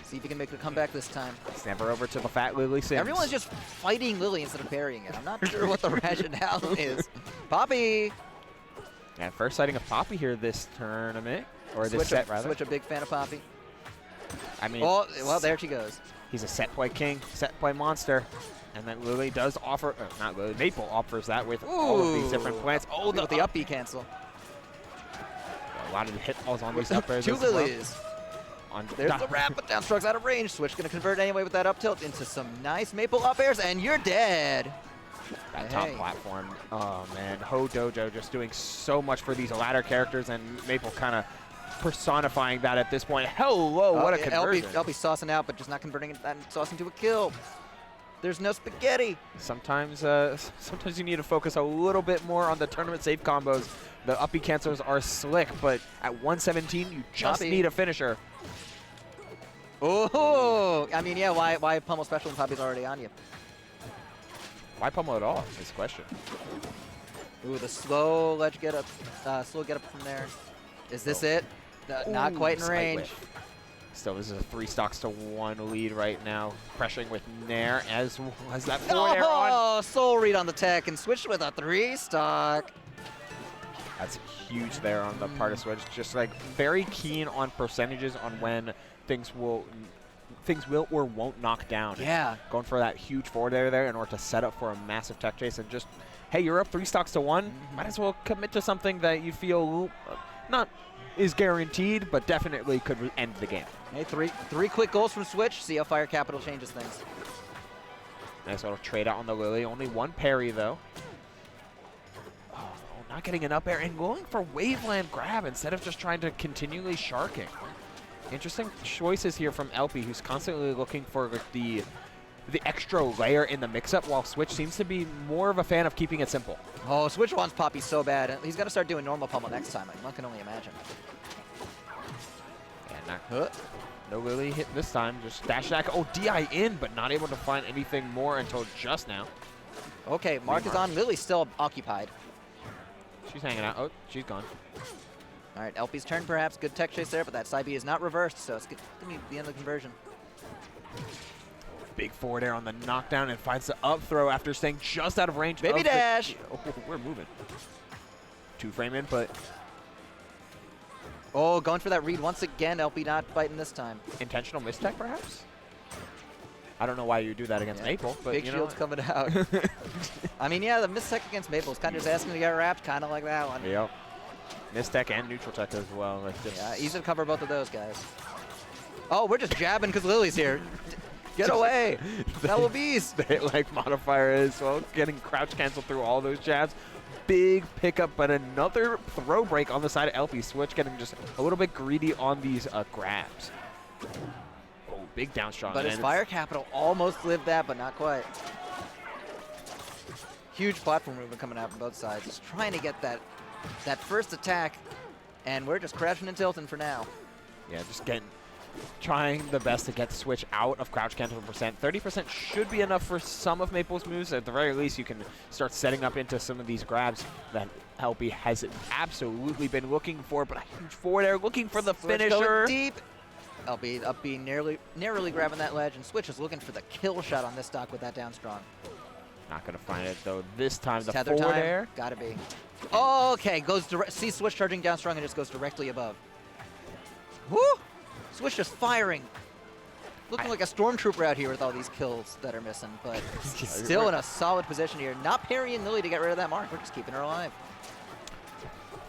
See if he can make a comeback this time. Snap her over to the fat Lily Sims. Everyone's just fighting Lily instead of parrying it. I'm not sure what the rationale is. Poppy! And first sighting of Poppy here this tournament, or this set rather. Switch a big fan of Poppy. I mean, oh, well, there she goes. He's a set play king, set play monster. And then Lily does offer, not Lily, Maple offers that with all of these different plants. Oh, the up B cancel. A lot of the hit balls on these up airs. 2 Lilies. There's the wrap, but down strokes out of range. Switch going to convert anyway with that up tilt into some nice Maple up airs, and you're dead. That top platform, oh man, Ho Dojo just doing so much for these ladder characters, and Maple kind of personifying that at this point. Hello, what a conversion. LP saucing out, but just not converting that sauce into a kill. There's no spaghetti. Sometimes you need to focus a little bit more on the tournament save combos. The uppy cancels are slick, but at 117, you just need a finisher. Oh, I mean, yeah, why pummel special when Poppy's already on you? Why pummel at all is the question. Ooh, the slow ledge get up, from there. Is this it? Not quite in range. Still, this is a 3 stocks to 1 lead right now. Pressuring with Nair as that forward air on. Oh, soul read on the tech and switched with a 3 stock. That's huge there on the part of Switch. Just like very keen on percentages on when things will or won't knock down. Yeah. Going for that huge forward air there in order to set up for a massive tech chase and just, hey, you're up 3 stocks to 1. Might as well commit to something that you feel not is guaranteed, but definitely could end the game. Hey, three quick goals from Switch. See how Fire Capital changes things. Nice little trade out on the Lily. Only 1 parry, though. Oh, not getting an up air and going for Waveland grab instead of just trying to continually sharking. Interesting choices here from LP, who's constantly looking for the extra layer in the mix-up, while Switch seems to be more of a fan of keeping it simple. Oh, Switch wants Poppy so bad. He's got to start doing normal pummel next time. I can only imagine. And No Lily hit this time. Just dash attack. Oh, DI in, but not able to find anything more until just now. Okay, Mark is on. Lily's still occupied. She's hanging out. Oh, she's gone. All right, LP's turn perhaps. Good tech chase there, but that side B is not reversed, so it's going to be the end of the conversion. Big forward air on the knockdown and finds the up throw after staying just out of range. Baby dash. Oh, we're moving. 2-frame input. Oh, going for that read once again. LP not biting this time. Intentional mistech, perhaps? I don't know why you do that against Maple, but Big you shield's know. coming out. I mean, yeah, the mistech against Maple is kind of just asking to get wrapped, kind of like that one. Yep. Mistech and neutral tech as well. Like Yeah, easy to cover both of those guys. Oh, we're just jabbing because Lily's here. Get away! Fellow beast! The hit like modifier as well, getting crouch cancel through all those jabs. Big pickup, but another throw break on the side of LP. Switch getting just a little bit greedy on these grabs. Oh, big down strong. But his Fire Capital almost lived that, but not quite. Huge platform movement coming out from both sides. Just trying to get that first attack, and we're just crashing and tilting for now. Yeah, just trying the best to get Switch out of crouch cancel percent. 30% should be enough for some of Maple's moves. At the very least, you can start setting up into some of these grabs that LP has absolutely been looking for, but a huge forward air looking for the Switch finisher. going deep. LP up being narrowly grabbing that ledge, and Switch is looking for the kill shot on this stock with that down strong. Not gonna find it though. This time the Tether forward time, air. gotta be. Oh, okay, goes direct. See Switch charging down strong and just goes directly above. Woo! Switch just firing. Looking like a stormtrooper out here with all these kills that are missing, but still in a solid position here. Not parrying Lily to get rid of that mark. We're just keeping her alive.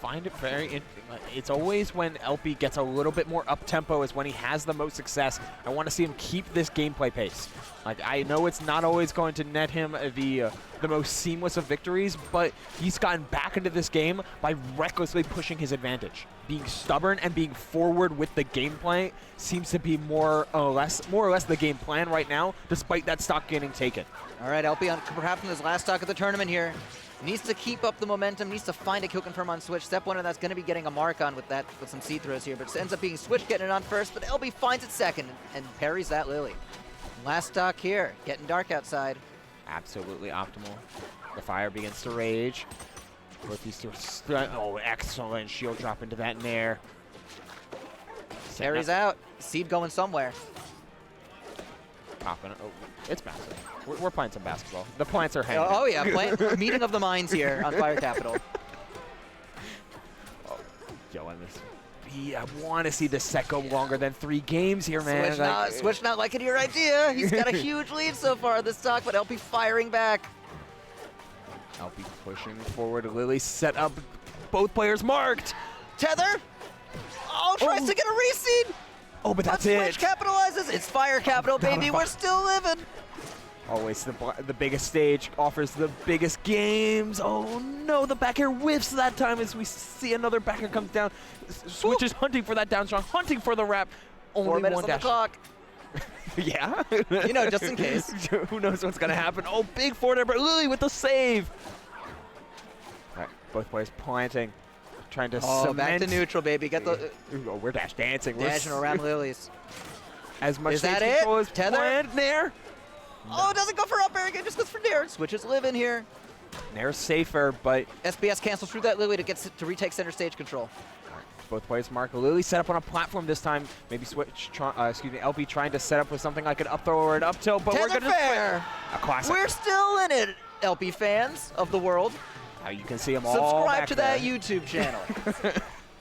Find it very interesting. It's always when LP gets a little bit more up-tempo is when he has the most success. I want to see him keep this gameplay pace. Like, I know it's not always going to net him the most seamless of victories, but he's gotten back into this game by recklessly pushing his advantage. Being stubborn and being forward with the gameplay seems to be more or less the game plan right now, despite that stock getting taken. All right, LP on perhaps in his last stock of the tournament here. Needs to keep up the momentum, needs to find a kill confirm on Switch. Step one of that's going to be getting a mark on with some C-throws here, but it ends up being Switch getting it on first, but LB finds it second and parries that Lily. Last stock here, getting dark outside. Absolutely optimal. The fire begins to rage. With these two, oh, excellent shield drop into that nair. Parries out, Seed going somewhere. Popping it. Oh, it's massive. We're playing some basketball. The plants are hanging. Oh yeah, meeting of the minds here on Fire Capital. Oh, yo, I want to see this set go longer than 3 games here, man. Switch not liking your idea. He's got a huge lead so far this stock, but LP firing back. LP pushing forward. Lily set up. Both players marked. Tether. Oh, tries to get a reseed. Oh, but that's it. Switch capitalizes. It's Fire Capital, baby. We're still living. Always the biggest stage offers the biggest games. Oh no, the back air whiffs that time as we see another back air comes down. Switch is hunting for that down strong, hunting for the wrap. Only 4 minutes one on dash. the clock. Yeah? You know, just in case. Who knows what's going to happen. Oh, big forward air, but Lily with the save. All right, both players planting. Trying to cement. Back to neutral, baby. Get the. Oh, we're dash dancing. Dashing around Lilies. As much is that stage control as Tether? planned. Nair. Oh, it doesn't go for up air again, just goes for Nair. Switch is living here. Nair's safer, but SBS cancels through that Lily to retake center stage control. Both players mark. Lily set up on a platform this time. Maybe Switch, LP trying to set up with something like an up throw or an up tilt, but we're going to fair. A classic. We're still in it, LP fans of the world. Now you can see them all Subscribe back to there. that YouTube channel.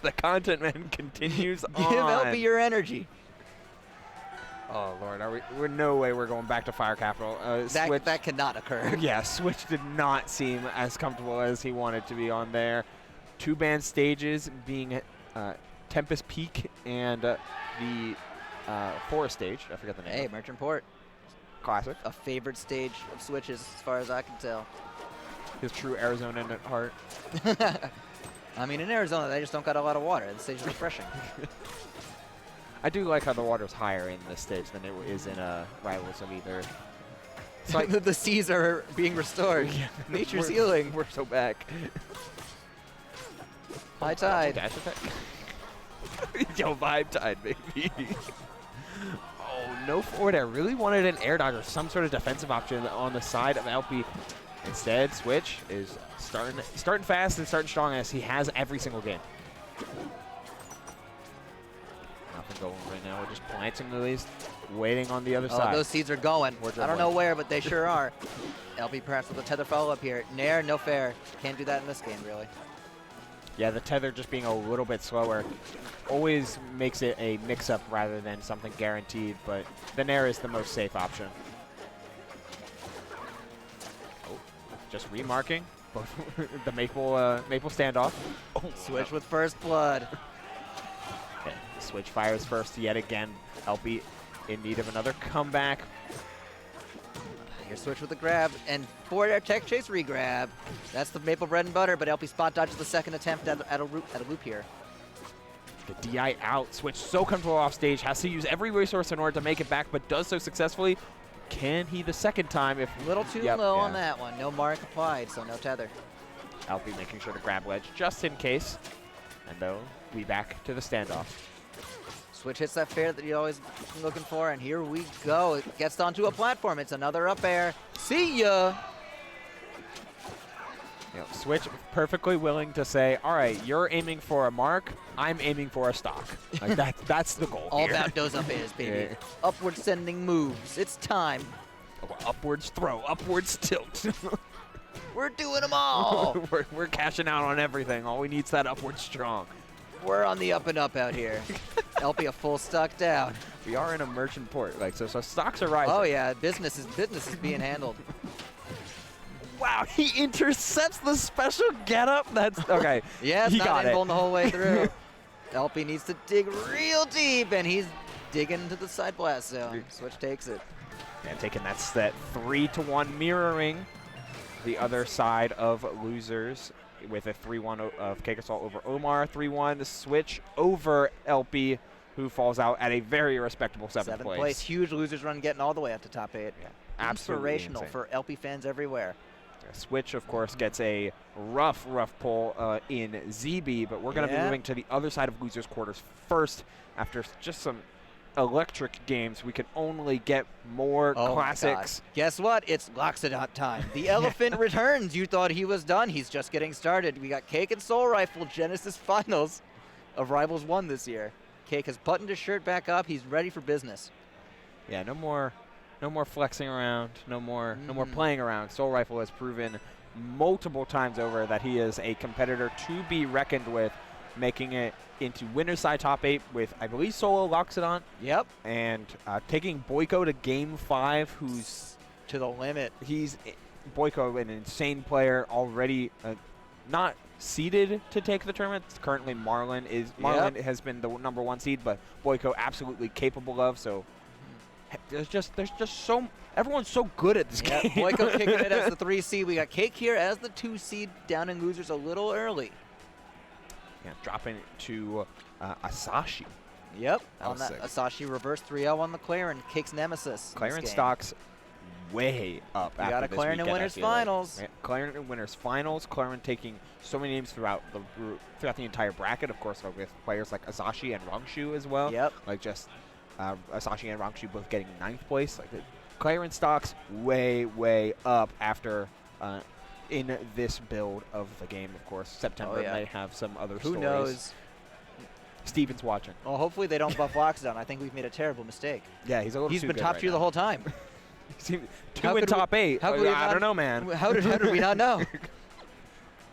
The content man continues on. Give LP your energy. Oh Lord, we're no way we're going back to Fire Capital. Switch, that cannot occur. Yeah, Switch did not seem as comfortable as he wanted to be on there. 2 band stages being Tempest Peak and the Forest stage. I forgot the name. Hey, Merchant Port. Classic. A favorite stage of Switch's, as far as I can tell. His true Arizonan at heart. I mean, in Arizona, they just don't got a lot of water. The stage is refreshing. I do like how the water's higher in this stage than it is in Rivals of either. It's like the seas are being restored. Yeah. Nature's healing. We're so back. High tide. Dash attack. Yo, vibe tide, baby. Oh, no forward air. Really wanted an air dodge or some sort of defensive option on the side of LP. Instead, Switch is starting fast and starting strong as he has every single game. Nothing going right now. We're just planting the least, waiting on the other side. Those seeds are going. I don't know where, but they sure are. LP perhaps with a tether follow-up here. Nair, no fair. Can't do that in this game, really. Yeah, the tether just being a little bit slower always makes it a mix-up rather than something guaranteed, but the Nair is the most safe option. Oh, just remarking. The Maple standoff. Oh, Switch with first blood. Okay, Switch fires first yet again. LP in need of another comeback. Here, Switch with the grab, and forward air tech chase re-grab. That's the Maple bread and butter, but LP spot dodges the second attempt at a loop here. The DI out. Switch so comfortable off stage, has to use every resource in order to make it back, but does so successfully. Can he the second time? If a little too low on that one. No mark applied, so no tether. LP making sure to grab ledge just in case. And though, we back to the standoff. Switch hits that fair that you're always looking for, and here we go. It gets onto a platform. It's another up air. See ya! You know, Switch perfectly willing to say, all right, you're aiming for a mark, I'm aiming for a stock. Like that's the goal. All here. about those up airs, baby. Yeah. Upward sending moves. It's time. Upwards throw, upwards tilt. We're doing them all. we're cashing out on everything. All we need is that upward strong. We're on the up and up out here. LP a full stock down. We are in a merchant port, like so stocks are rising. Oh yeah, business is being handled. Wow, he intercepts the special getup. That's okay. Yeah, it's not invuln the whole way through. LP needs to dig real deep, and he's digging into the side blast zone. Switch takes it. And taking that 3-to-1 mirroring the other side of losers with a 3-1 of Cake Assault over Omar. 3-1 Switch over LP, who falls out at a very respectable 7th place. Huge losers run getting all the way up to top 8. Yeah, absolutely inspirational insane. for LP fans everywhere. Switch, of course, gets a rough pull in ZB, but we're going to be moving to the other side of losers quarters first. After just some electric games, we can only get more classics. Guess what? It's Loxodont time. The elephant returns. You thought he was done. He's just getting started. We got Cake and Soul Rifle Genesis Finals of Rivals 1 this year. Cake has buttoned his shirt back up. He's ready for business. Yeah, no more flexing around, no more playing around. Soul Rifle has proven multiple times over that he is a competitor to be reckoned with, making it into winner's side top 8 with, I believe, solo Loxodont. Yep. And taking Boyko to game 5, who's to the limit. He's Boyko, an insane player, already not seeded to take the tournament. Currently, Marlon has been the #1 seed, but Boyko absolutely capable of. So there's just so everyone's so good at this game. Boyko kicking it as the 3 seed. We got Cake here as the 2 seed, down in losers a little early. Yeah, dropping it to Asashi. Yep, on that Asashi reverse 3-0 on the Claren, Cake's nemesis. Claren stocks way up. We got a Claren in winners finals. Yeah, Claren in winners finals. Claren taking so many names throughout the entire bracket, of course, with players like Asashi and Rangshu as well. Yep. Like just Asashi and Rangshu both getting 9th place. Like Claren stocks way up after in this build of the game, of course. September may have some other stories. Who knows? Steven's watching. Well, hopefully they don't buff Loxodon. I think we've made a terrible mistake. Yeah, he's been top tier the whole time. 2 in top 8. I don't know, man. How did we not know?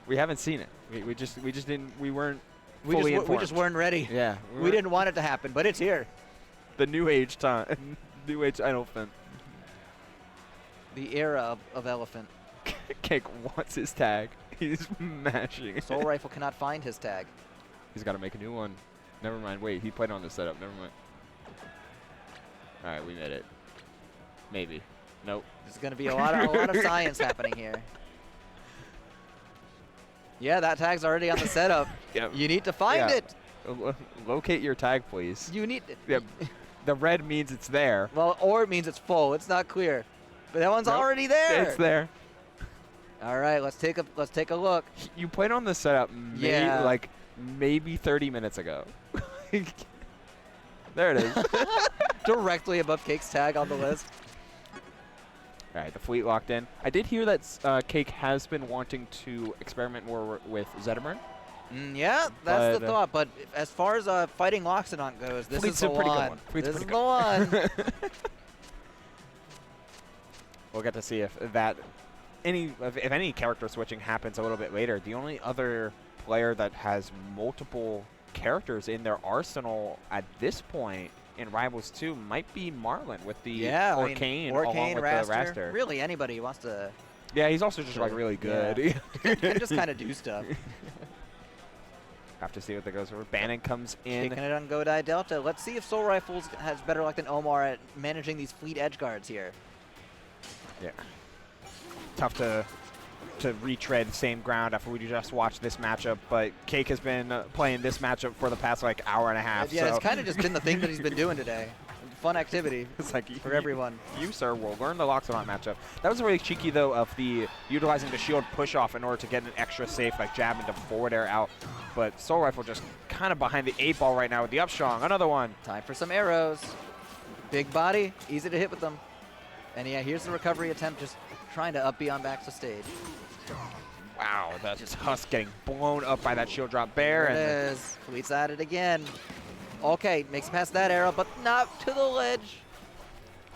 We haven't seen it. We just didn't. We weren't fully informed. We just weren't ready. Yeah. We didn't want it to happen, but it's here. The new age time. New age elephant. The era of elephant. Cake wants his tag. He's mashing. Soul Rifle cannot find his tag. He's got to make a new one. Never mind. Wait, he played on this setup. Never mind. All right, we made it. Maybe. Nope. There's going to be a lot of science happening here. Yeah, that tag's already on the setup. Yep. You need to find it. Locate your tag, please. You need it. Yep. The red means it's there. Well, or it means it's full. It's not clear. But that one's already there. It's there. All right, let's take a look. You played on the setup maybe 30 minutes ago. There it is. Directly above Cake's tag on the list. All right, the fleet locked in. I did hear that Cake has been wanting to experiment more with Zetterburn. Yeah, that's the thought. But as far as fighting Loxodon goes, this is the one. This is the one. We'll get to see if any character switching happens a little bit later. The only other player that has multiple characters in their arsenal at this point in Rivals 2 might be Marlin with the Arcane along with Raster. the Raster. Really, anybody who wants to. Yeah, he's also just like really good. Yeah. Can just kind of do stuff. Have to see what that goes for. Bannon comes in. Kicking it on Godai Delta. Let's see if Soul Rifles has better luck than Omar at managing these fleet edge guards here. Yeah. Tough to retread the same ground after we just watched this matchup, but Cake has been playing this matchup for the past like hour and a half. Yeah, so. it's kind of just been the thing that he's been doing today. Fun activity. It's like for everyone. You, sir, will learn the Loxodon matchup. That was really cheeky though of the utilizing the shield push off in order to get an extra safe like jab into forward air out. But Soul Rifle just kind of behind the 8-ball right now with the up strong. Another one. Time for some arrows. Big body, easy to hit with them. And yeah, here's the recovery attempt, just trying to up beyond back to stage. Wow, that's just Husk getting blown up by that shield drop bear. There it is. Fleet's at it again. Okay, makes it past that arrow, but not to the ledge.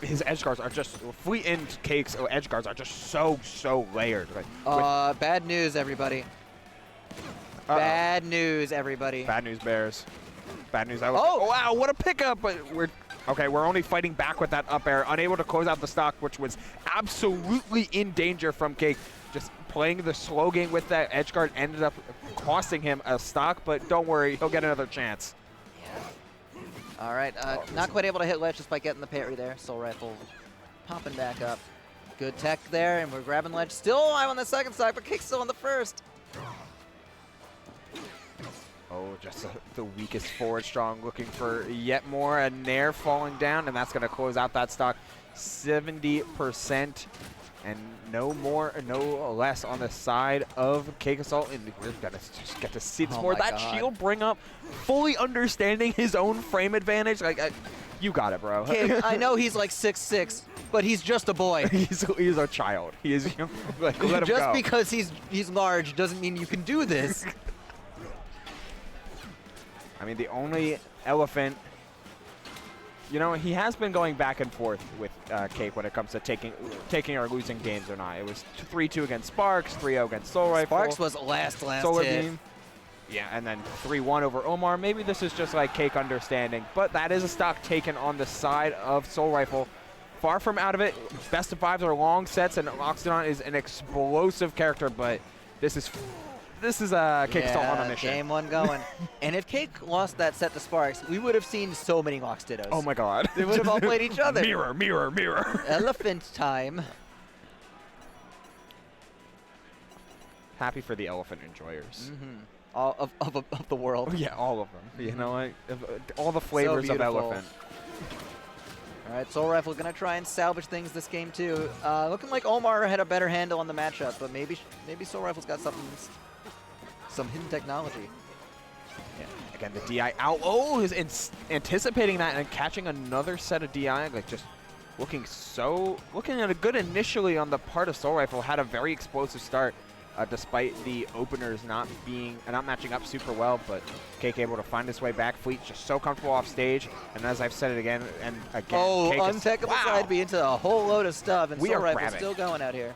His edge guards are just, Fleet and Cake's edge guards are just so layered. Like, bad news, everybody. Bad news, everybody. Bad news, Bears. Bad news. Oh, wow, what a pickup! But we're only fighting back with that up air, unable to close out the stock, which was absolutely in danger from Cake. Just playing the slow game with that edge guard ended up costing him a stock, but don't worry, he'll get another chance. Yeah. All right, not quite able to hit ledge despite getting the parry there. Soul Rifle popping back up. Good tech there, and we're grabbing ledge. Still alive on the second side, but Cake's still on the first. Oh, just the weakest forward strong, looking for yet more. A Nair falling down, and that's going to close out that stock 70%. And no more, no less on the side of Cake Assault. And we're going to just get to see this more. That shield bring up, fully understanding his own frame advantage. Like, you got it, bro. Cake, I know he's like 6'6", but he's just a boy. he's a child. He is like, let him just go. Because he's large doesn't mean you can do this. I mean, the only elephant, you know, he has been going back and forth with Cake when it comes to taking or losing games or not. It was 3-2 against Sparks, 3-0 against Soul Rifle. Sparks was last Solar hit. Beam. Yeah, and then 3-1 over Omar. Maybe this is just like Cake understanding, but that is a stock taken on the side of Soul Rifle. Far from out of it. Best of fives are long sets, and Loxodon is an explosive character, but this is Cake Assault on a mission. Game one going. And if Cake lost that set to Sparks, we would have seen so many Lox Dittos. Oh my god. They would have all played each other. Mirror, mirror, mirror. Elephant time. Happy for the elephant enjoyers. All of the world. Yeah, all of them. You know, all the flavors so of elephant. All right, Soul Rifle going to try and salvage things this game too. Looking like Omar had a better handle on the matchup, but maybe Soul Rifle's got some hidden technology. Yeah. Again, the DI out. Oh, he's anticipating that and catching another set of DI. Like just looking at a good initially on the part of Soul Rifle. Had a very explosive start, despite the openers not matching up super well. But Cake able to find his way back. Fleet just so comfortable off stage. And as I've said it again and again. Oh, untechable side B into a whole load of stuff, and Soul Rifle still going out here.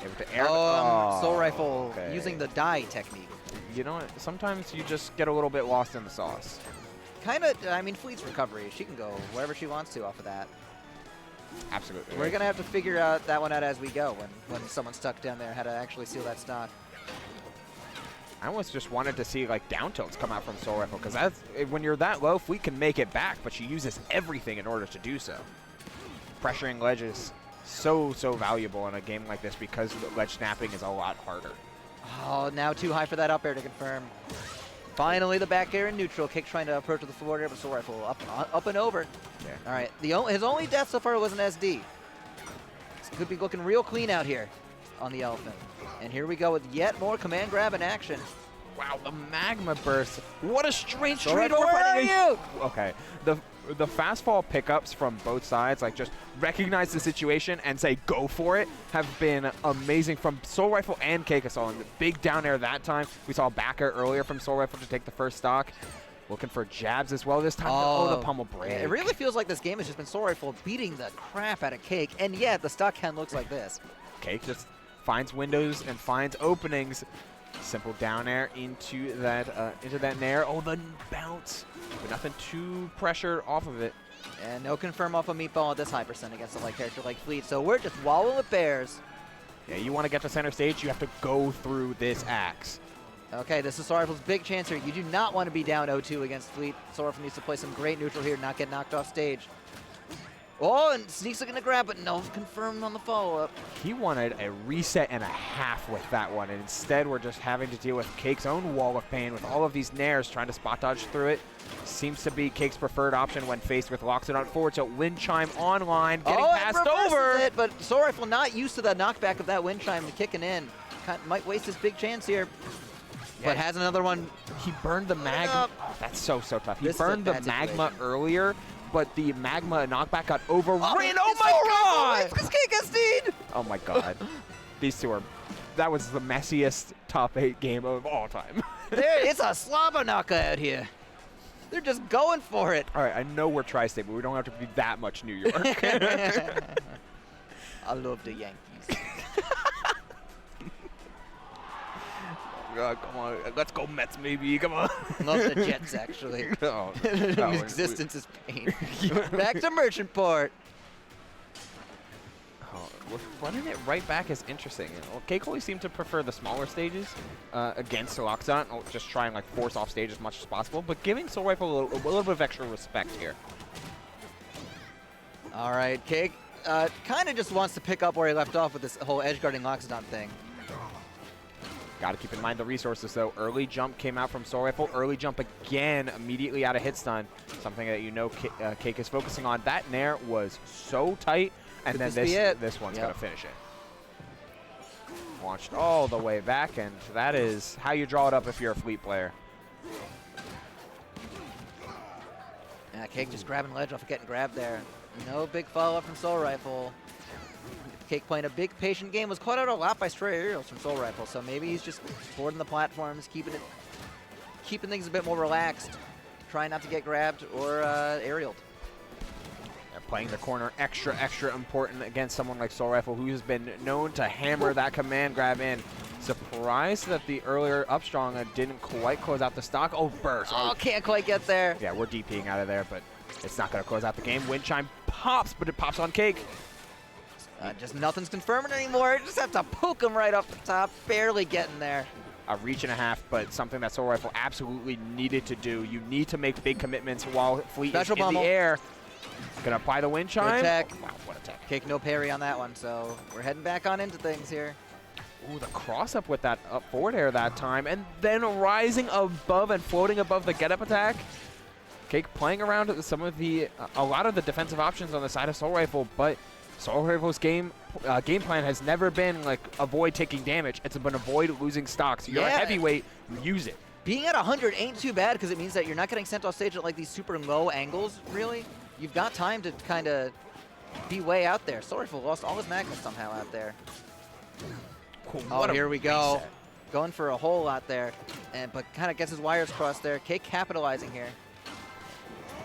Able to air Soul Rifle using the die technique. You know what? Sometimes you just get a little bit lost in the sauce. Kind of, I mean, Fleet's recovery. She can go wherever she wants to off of that. Absolutely. We're going to have to figure out that one out as we go when someone's stuck down there, how to actually seal that stock. I almost just wanted to see like down tilts come out from Soul Rifle, because when you're that low, Fleet can make it back, but she uses everything in order to do so. Pressuring ledges. So valuable in a game like this because ledge snapping is a lot harder. Oh, now too high for that up air to confirm. Finally, the back air in neutral. Cake trying to approach to the forward air, but Soul Rifle up and over. Yeah. All right, his only death so far was an SD. This could be looking real clean out here on the elephant. And here we go with yet more command grab in action. Wow, the magma burst. What a strange Soul trade Rifle, we're where are fighting. you? Okay, the fast fall pickups from both sides, like just recognize the situation and say go for it, have been amazing from Soul Rifle and Keikasol. And the big down air that time. We saw a back air earlier from Soul Rifle to take the first stock. Looking for jabs as well this time. Oh, the pummel break. It really feels like this game has just been Soul Rifle beating the crap out of Cake, and yet the stock count looks like this. Cake just finds windows and finds openings. Simple down air into that nair. Oh, the bounce. But nothing too pressure off of it. And no confirm off a meatball at this high percent against a light character like Fleet. So we're just wallowing with bears. Yeah, you want to get to center stage, you have to go through this axe. Okay, this is Soul Rifle's big chance here. You do not want to be down 0-2 against Fleet. Soul Rifle needs to play some great neutral here, not get knocked off stage. Oh, and Sneak's looking to grab, but no confirmed on the follow-up. He wanted a reset and a half with that one, and instead we're just having to deal with Cake's own wall of pain with all of these nairs trying to spot dodge through it. Seems to be Cake's preferred option when faced with Loxodon forward, so Wind Chime online, getting passed over. It, but Soul Rifle not used to the knockback of that Wind Chime kicking in. Might waste his big chance here. But has another one. He burned the magma. Oh, that's so tough. He burned the magma earlier, but the magma knockback got overran. Oh my god! Oh my god. These two are. That was the messiest top 8 game of all time. It's a slobber knocker out here. They're just going for it. All right, I know we're tri-state, but we don't have to be that much New York. I love the Yankees. Come on, let's go Mets, maybe. Come on. Love the Jets, actually. No, Existence is pain. Back to Merchant Port. Oh, running it right back is interesting. Cake always seemed to prefer the smaller stages against Loxodon, just trying like force off stage as much as possible, but giving Soul Rifle a little bit of extra respect here. All right, Cake kind of just wants to pick up where he left off with this whole edge guarding Loxodon thing. Got to keep in mind the resources, though. Early jump came out from Soul Rifle. Early jump again, immediately out of hit stun. Something that you know Cake is focusing on. That nair was so tight, and then this one's going to finish it. Launched all the way back, and that is how you draw it up if you're a Fleet player. Yeah, Cake just grabbing ledge off, getting grabbed there. No big follow-up from Soul Rifle. Cake playing a big patient game, was caught out a lot by stray aerials from Soul Rifle, so maybe he's just boarding the platforms, keeping things a bit more relaxed, trying not to get grabbed or aerialed. They're playing the corner extra important against someone like Soul Rifle, who's been known to hammer that command grab in. Surprised that the earlier Upstrong didn't quite close out the stock. Oh, burst. Oh, can't quite get there. Yeah, we're DPing out of there, but it's not going to close out the game. Wind Chime pops, but it pops on Cake. Just nothing's confirming anymore. Just have to poke him right off the top, barely getting there. A reach and a half, but something that Soul Rifle absolutely needed to do. You need to make big commitments while Fleet is in the air. Gonna apply the Wind Chime. Good tech. Oh, wow, what a tech. Cake no parry on that one, so we're heading back on into things here. Ooh, the cross up with that up forward air that time, and then rising above and floating above the get up attack. Cake playing around with some of a lot of the defensive options on the side of Soul Rifle, but Soul Rifle's game plan has never been like avoid taking damage. It's been avoid losing stocks. You're a heavyweight, use it. Being at 100 ain't too bad because it means that you're not getting sent off stage at like these super low angles, really. You've got time to kind of be way out there. Soul Rifle lost all his magma somehow out there. Cool. Oh, here we go. Reset. Going for a whole lot there, but kind of gets his wires crossed there. Cake capitalizing here.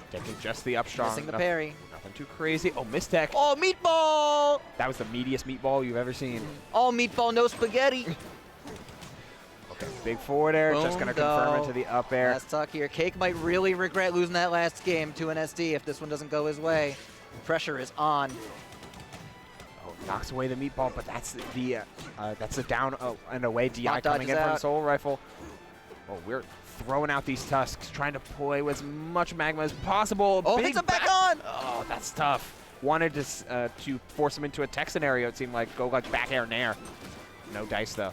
Taking just the Upstrong. Missing the parry. Nothing too crazy. Oh, mistech. Oh, meatball! That was the meatiest meatball you've ever seen. Oh, meatball, no spaghetti. Okay, big forward air. Just going to confirm into the up air. Last talk here. Cake might really regret losing that last game to an SD if this one doesn't go his way. Pressure is on. Oh, knocks away the meatball, but that's the down and away DI coming in out from Soul Rifle. Oh, we're throwing out these tusks, trying to play with as much magma as possible. Oh, hits him back on! Oh, that's tough. Wanted to force him into a tech scenario, it seemed like. Go like back air nair. No dice, though.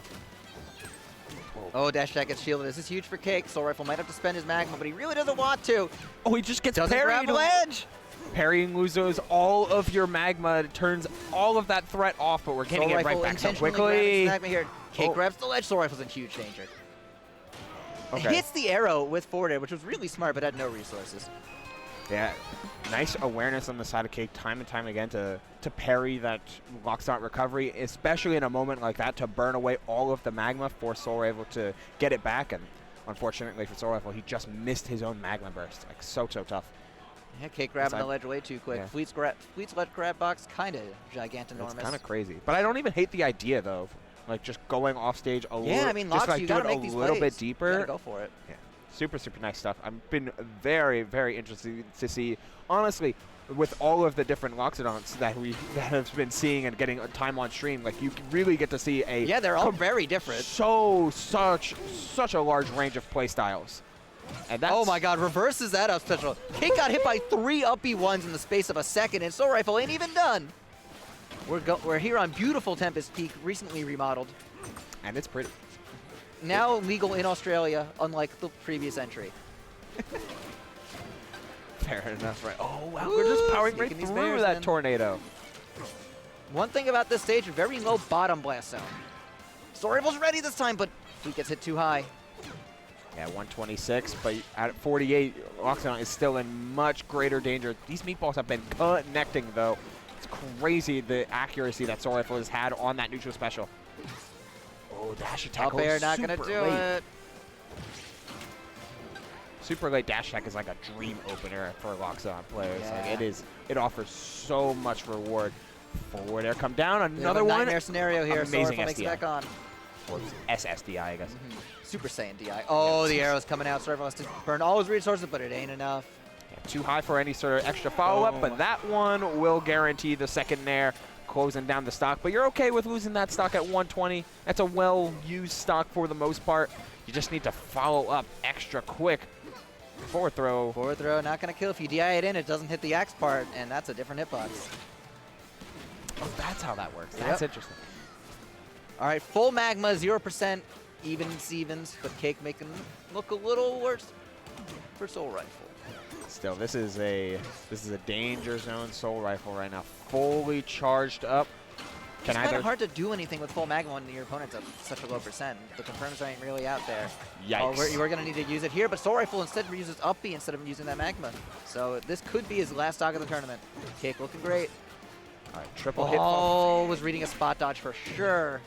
Oh, dash attack gets shielded. This is huge for Cake. Soul Rifle might have to spend his magma, but he really doesn't want to. Oh, he just gets doesn't parried. Grab ledge. Parrying loses all of your magma. It turns all of that threat off, but we're getting it right back so quickly. Magma here. Cake grabs the ledge. Soul Rifle's in huge danger. hits the arrow with forward air, which was really smart, but had no resources. Yeah, nice awareness on the side of Cake time and time again to parry that Lockstart recovery, especially in a moment like that, to burn away all of the magma, force Soul Rifle to get it back. And unfortunately for Soul Rifle, he just missed his own magma burst. Like, so tough. Yeah, Cake grabbing the ledge way too quick. Yeah. Fleet's ledge grab box, kind of gigantinormous. It's kind of crazy. But I don't even hate the idea, though. Like, just going off stage a little. Yeah, I mean, just Locks, like you doing gotta make a these little plays. bit deeper. You gotta go for it. Yeah. Super nice stuff. I've been very, very interested to see, honestly, with all of the different Loxodons that we have been seeing and getting time on stream, like, you really get to see a... Yeah, they're all very different. Such a large range of play styles. And that's, oh my god, reverses that up special. Cake got hit by 3 up B1s in the space of a second, and Soul Rifle ain't even done. We're here on beautiful Tempest Peak, recently remodeled. And it's pretty. Now legal in Australia, unlike the previous entry. Fair enough, right? Oh, wow, we're just powering right through that tornado. One thing about this stage, very low bottom blast zone. Soul Rifle's ready this time, but he gets hit too high. Yeah, 126, but at 48, Loxodon is still in much greater danger. These meatballs have been connecting, though. It's crazy the accuracy that Soul Rifle has had on that neutral special. Oh, dash attack. Up air, not going to do it. Super late dash attack is like a dream opener for Loxodon players. Yeah. Like, it offers so much reward. Forward air come down, another one. Nightmare scenario here. Amazing Soul Rifle makes it back on. Or SSDI, I guess. Super Saiyan DI. Oh, the arrow's coming out. Soul Rifle has to burn all his resources, but it ain't enough. Yeah, too high for any sort of extra follow-up, but that one will guarantee the second nair, closing down the stock. But you're okay with losing that stock at 120. That's a well-used stock for the most part. You just need to follow up extra quick. Forward throw. Forward throw, not going to kill. If you DI it in, it doesn't hit the axe part, and that's a different hitbox. Oh, that's how that works. That's interesting. All right, full magma, 0%, evens, but Cake making look a little worse for Soul Rifle. Still, this is a danger zone Soul Rifle right now, fully charged up. It's kind of hard to do anything with full magma when your opponent's at such a low percent. The confirms ain't really out there. Yikes. Oh, we're going to need to use it here, but Soul Rifle instead uses up B instead of using that magma. So this could be his last stock of the tournament. Cake looking great. All right, triple hit. Oh, was reading a spot dodge for sure.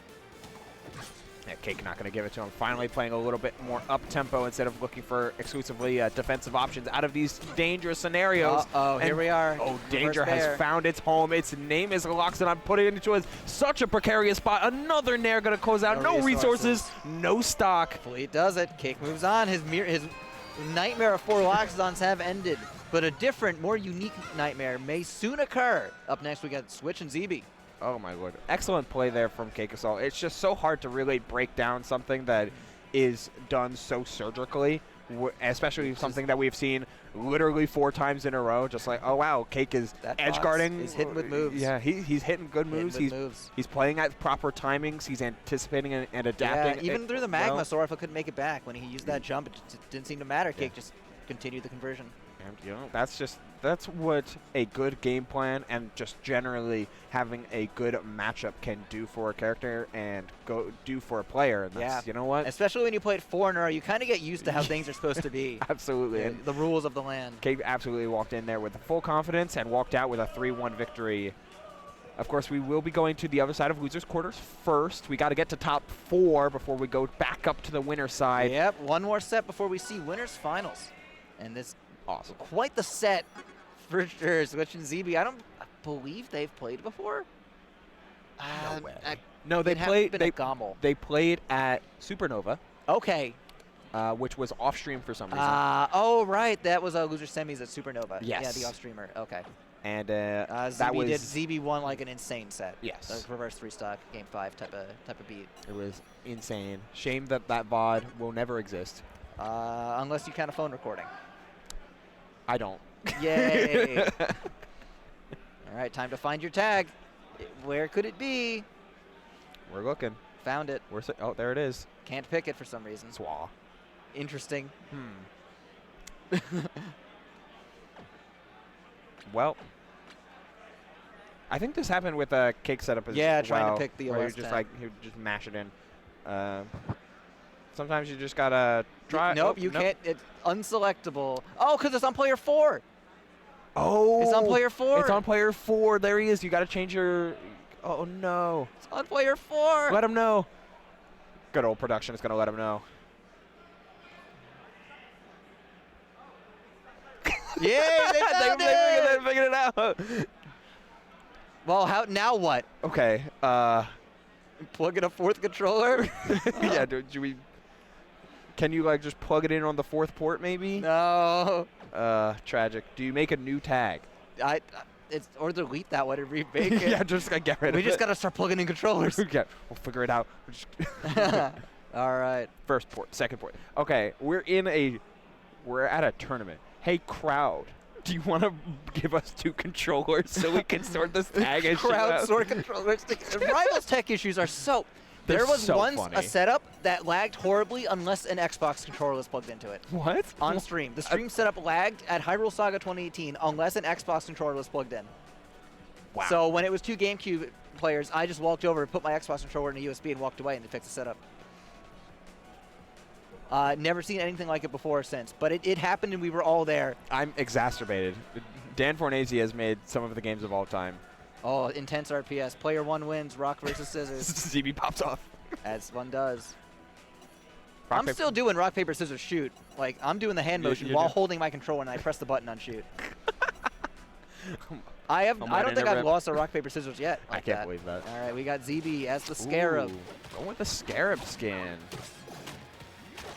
Yeah, Cake not going to give it to him. Finally playing a little bit more up-tempo instead of looking for exclusively defensive options out of these dangerous scenarios. Uh-oh, here we are. Oh, Danger has found its home. Its name is Loxodon, putting it into such a precarious spot. Another Nair going to close out. No resources, no stock. Fleet does it. Cake moves on. His nightmare of 4 Loxodons have ended. But a different, more unique nightmare may soon occur. Up next, we got Switch and ZB. Oh my lord. Excellent play there from Cake Assault. It's just so hard to really break down something that is done so surgically, especially something that we've seen literally 4 times in a row. Just like, oh wow, Cake is edge guarding. He's hitting with moves. Yeah, he's hitting good moves. He's playing at proper timings. He's anticipating and adapting. Yeah, even through the magma, Soul Rifle couldn't make it back. When he used that jump, it didn't seem to matter. Cake just continued the conversion. And, you know, that's what a good game plan and just generally having a good matchup can do for a character and do for a player. And that's, you know what? Especially when you play it 4 in a row, you kind of get used to how things are supposed to be. Absolutely. And the rules of the land. Cake absolutely walked in there with full confidence and walked out with a 3-1 victory. Of course, we will be going to the other side of losers quarters first. We got to get to top 4 before we go back up to the winner's side. Yep, one more set before we see winners finals. And this awesome. Quite the set for sure. Switch and ZB. I believe they've played before. No way. No, they played. They played at Supernova. Okay. Which was off stream for some reason. Oh right, that was loser semis at Supernova. Yes. Yeah, the off streamer. Okay. And ZB won like an insane set. Yes. Like reverse 3 stock, game 5 type of beat. It was insane. Shame that VOD will never exist. Unless you count a phone recording. I don't. Yay! All right, time to find your tag. Where could it be? We're looking. Found it. Oh, there it is. Can't pick it for some reason. Swaw. Interesting. Well, I think this happened with a Cake setup as well. Yeah, trying to pick the where OS you just tag. you just mash it in. Sometimes you just gotta try. Nope, you can't. It's unselectable. Oh, because it's on player 4. Oh, it's on player 4. It's on player 4. There he is. You gotta change your. Oh no. It's on player 4. Let him know. Good old production is gonna let him know. Yeah, they figured it out. Well, now what? Okay. Plug in a 4th controller? Yeah. Do we? Can you like just plug it in on the 4th port maybe? No. Tragic. Do you make a new tag? It's or delete that one and remake it. Yeah, just gotta get rid of it. We just gotta start plugging in controllers. Yeah, we'll figure it out. All right. First port, second port. Okay, we're at a tournament. Hey, crowd, do you want to give us 2 controllers so we can sort this tag issue Crowd out? sort controllers. Rivals tech issues are so. There was so once funny. a setup that lagged horribly unless an Xbox controller was plugged into it. What? On stream. The stream setup lagged at Hyrule Saga 2018 unless an Xbox controller was plugged in. Wow. So when it was 2 GameCube players, I just walked over and put my Xbox controller in a USB and walked away and it fixed the setup. Never seen anything like it before or since, but it happened and we were all there. I'm exacerbated. Dan Fornese has made some of the games of all time. Oh, intense RPS. Player 1 wins, rock versus scissors. ZB pops off. As one does. Rock, I'm paper. still doing rock, paper, scissors, shoot. Like, I'm doing the hand motion while holding my controller and I press the button on shoot. I don't think I've lost a rock, paper, scissors yet. I can't believe that. All right, we got ZB as the Scarab. Going with the Scarab skin.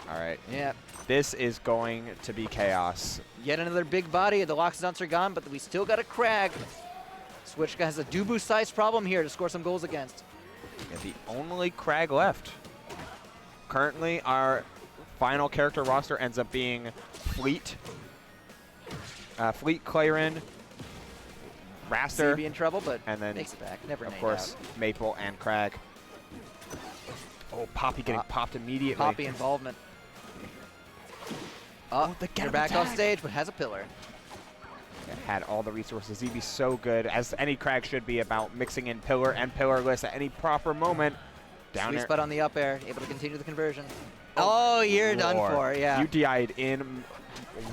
All right. Yeah. This is going to be chaos. Yet another big body. The Loxodonts are gone, but we still got a Crag. Switch has a Dubu-sized problem here to score some goals against. Yeah, the only Crag left. Currently, our final character roster ends up being Fleet, Clarin, Raster. ZB in trouble, but and then makes it back. Never of named course, out. Maple and Crag. Oh, Poppy getting popped immediately. Poppy involvement. Oh, you're back off stage, but has a pillar. Yeah, had all the resources. ZB's so good, as any Crag should be, about mixing in pillar and pillarless at any proper moment. Down Sweet there. spot on the up air, able to continue the conversion. Oh, you're done for, yeah. You DI'd in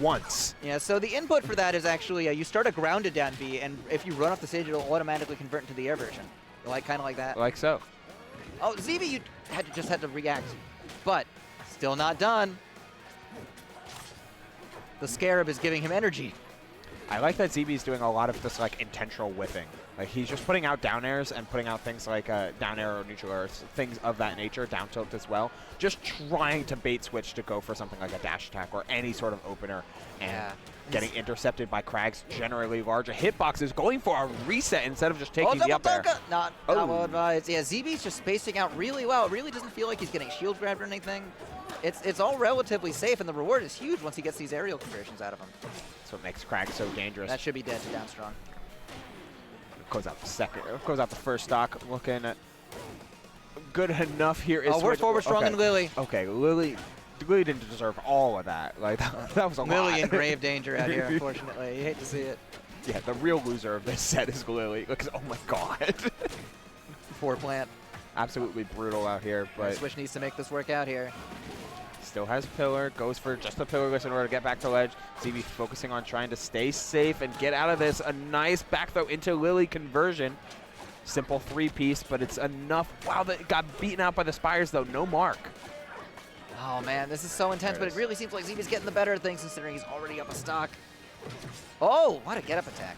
once. Yeah, so the input for that is actually you start a grounded down B, and if you run off the stage, it'll automatically convert into the air version. Kind of like that. Like so. Oh, ZB, you just had to react, but still not done. The Scarab is giving him energy. I like that ZB's doing a lot of this intentional whiffing. Like he's just putting out down airs and putting out things like down air or neutral air, things of that nature, down tilt as well. Just trying to bait switch to go for something like a dash attack or any sort of opener, and getting intercepted by Crag's generally larger hitboxes, going for a reset instead of just taking the up air. Not well advised. Yeah, ZB's just spacing out really well. It really doesn't feel like he's getting shield grabbed or anything. It's all relatively safe, and the reward is huge once he gets these aerial conversions out of him. That's what makes Crag so dangerous. That should be dead to down strong. Goes out the second. Goes out the first stock. Looking good enough here. Is we're forward strong in Lily. Okay, Lily didn't deserve all of that. Like that was a lot. Lily in grave danger out here, unfortunately. You hate to see it. Yeah, the real loser of this set is Lily. Because oh my god. Poor plant. Absolutely brutal out here. But Switch needs to make this work out here. Still has pillar, goes for just the pillarless in order to get back to ledge. ZB focusing on trying to stay safe and get out of this. A nice back throw into Lily conversion. Simple 3-piece, but it's enough. Wow, that got beaten out by the Spires though. No mark. Oh man, this is so intense, but it really seems like ZB's getting the better of things considering he's already up a stock. Oh, what a get-up attack.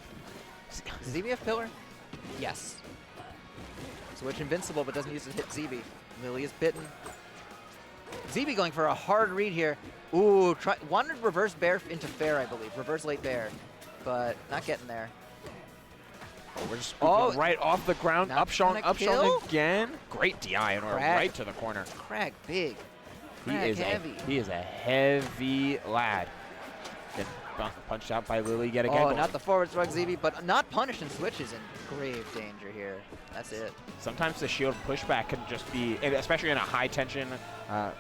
Does ZB have pillar? Yes. Switch invincible, but doesn't use to hit ZB. Lily is bitten. ZB going for a hard read here. Ooh, wanted reverse bear into fair, I believe. Reverse late bear, but not getting there. Oh, we're just right off the ground. Up Sean again. Great DI in order right to the corner. Crag big. Crag heavy. He is a heavy lad. Then punched out by Lily yet again. Oh, not the forward strike ZB, but not punished and Switch is in grave danger here. That's it. Sometimes the shield pushback can just be, especially in a high tension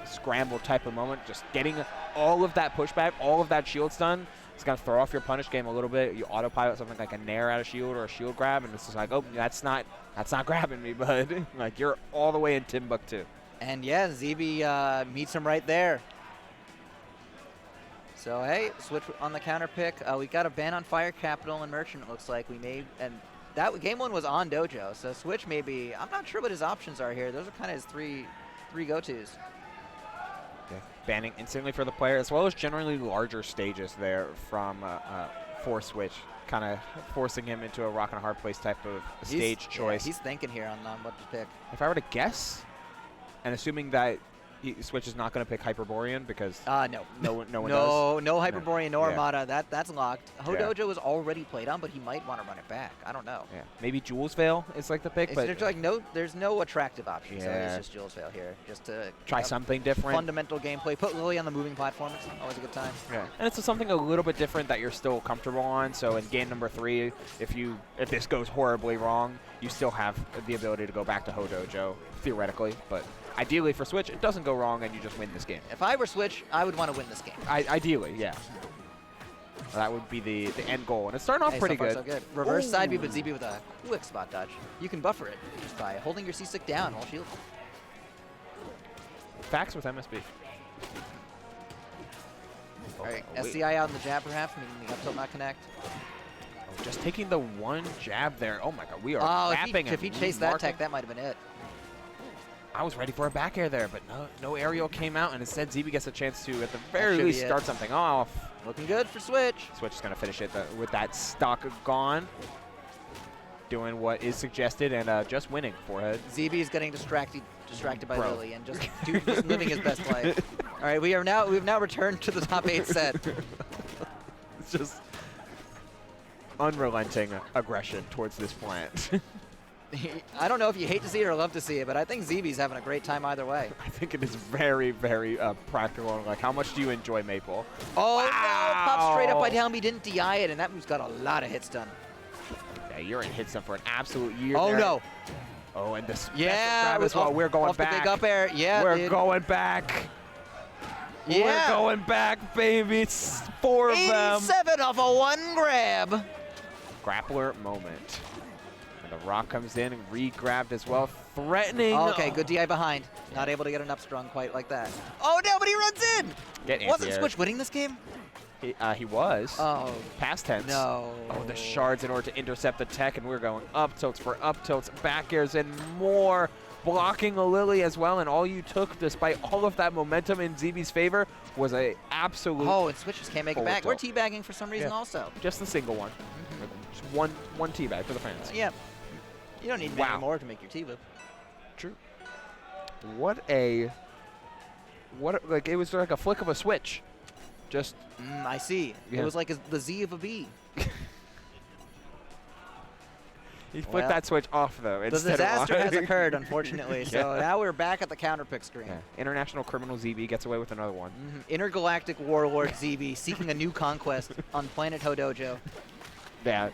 scramble type of moment, just getting all of that pushback, all of that shield stun, it's going to throw off your punish game a little bit. You autopilot something like a nair out of shield or a shield grab, and it's just like, oh, that's not grabbing me, bud. Like, you're all the way in Timbuktu. And yeah, ZB meets him right there. So hey, Switch on the counter pick. We got a ban on Fire Capital and Merchant, it looks like. We may, and that game one was on Dojo, so Switch maybe, I'm not sure what his options are here. Those are kind of his three go-tos. Yeah. Banning instantly for the player, as well as generally larger stages there from for Switch, kind of forcing him into a rock and a hard place type of stage choice. Yeah, he's thinking here on what to pick. If I were to guess, and assuming that Switch is not going to pick Hyperborean because no one does. No Hyperborean, no Yeah. Armada. That's locked. Hodojo was already played on, but he might want to run it back. I don't know. Yeah, maybe Jules Veil is like the pick, but there's there's no attractive options. So it's just Jules Veil here, just to try something different. Fundamental gameplay. Put Lily on the moving platform. It's always a good time. Yeah, and it's something a little bit different that you're still comfortable on. So in game number 3, if this goes horribly wrong, you still have the ability to go back to Hodojo theoretically, but. Ideally for Switch, it doesn't go wrong and you just win this game. If I were Switch, I would want to win this game. Ideally, yeah. That would be the end goal. And it's starting off pretty good. So good. Reverse side B, but ZB with a quick spot dodge. You can buffer it just by holding your C-stick down while shielding. Facts with MSB. All right, SCI out in the jab perhaps, making the up tilt not connect. Oh, just taking the one jab there. Oh my god, we are mapping if he chased that tech, that might have been it. I was ready for a back air there, but no aerial came out, and instead ZB gets a chance to, at the very least, start something off. Looking good for Switch. Switch is going to finish it with that stock gone. Doing what is suggested and just winning forehead. ZB is getting distracted by Lily and just living his best life. All right, we've now returned to the top 8 set. It's just unrelenting aggression towards this plant. I don't know if you hate to see it or love to see it, but I think ZB's having a great time either way. I think it is very, very practical. Like, how much do you enjoy Maple? Oh, wow. No! Popped straight up by down. He didn't DI it, and that move's got a lot of hits done. Yeah, you're in hits done for an absolute year. Oh, there. No. Oh, and this grab as well. We're going back. The big up air. Yeah, We're going back. Yeah. We're going back, baby. It's 4 of them. 87 off a 1 grab. Grappler moment. The rock comes in and re-grabbed as well, threatening. Okay, good DI behind. Not able to get an up strong quite like that. Oh, no, but he runs in. Wasn't Switch winning this game? He was. Oh. Past tense. No. Oh, the shards in order to intercept the tech, and we're going up tilts for up tilts, back airs, and more. Blocking a Lily as well, and all you took, despite all of that momentum in ZB's favor, was a absolute. Oh, and Switch just can't make it back. We're teabagging for some reason also. Just the single one. Just one teabag for the fans. Yeah. You don't need many more to make your T-whip. True. Like it was like a flick of a switch. Just. I see. Yeah. It was like the Z of a B. He flicked that switch off though. The disaster has occurred, unfortunately. So now we're back at the counter pick screen. Yeah. International criminal ZB gets away with another one. Intergalactic warlord ZB seeking a new conquest on planet Hodojo. Yeah.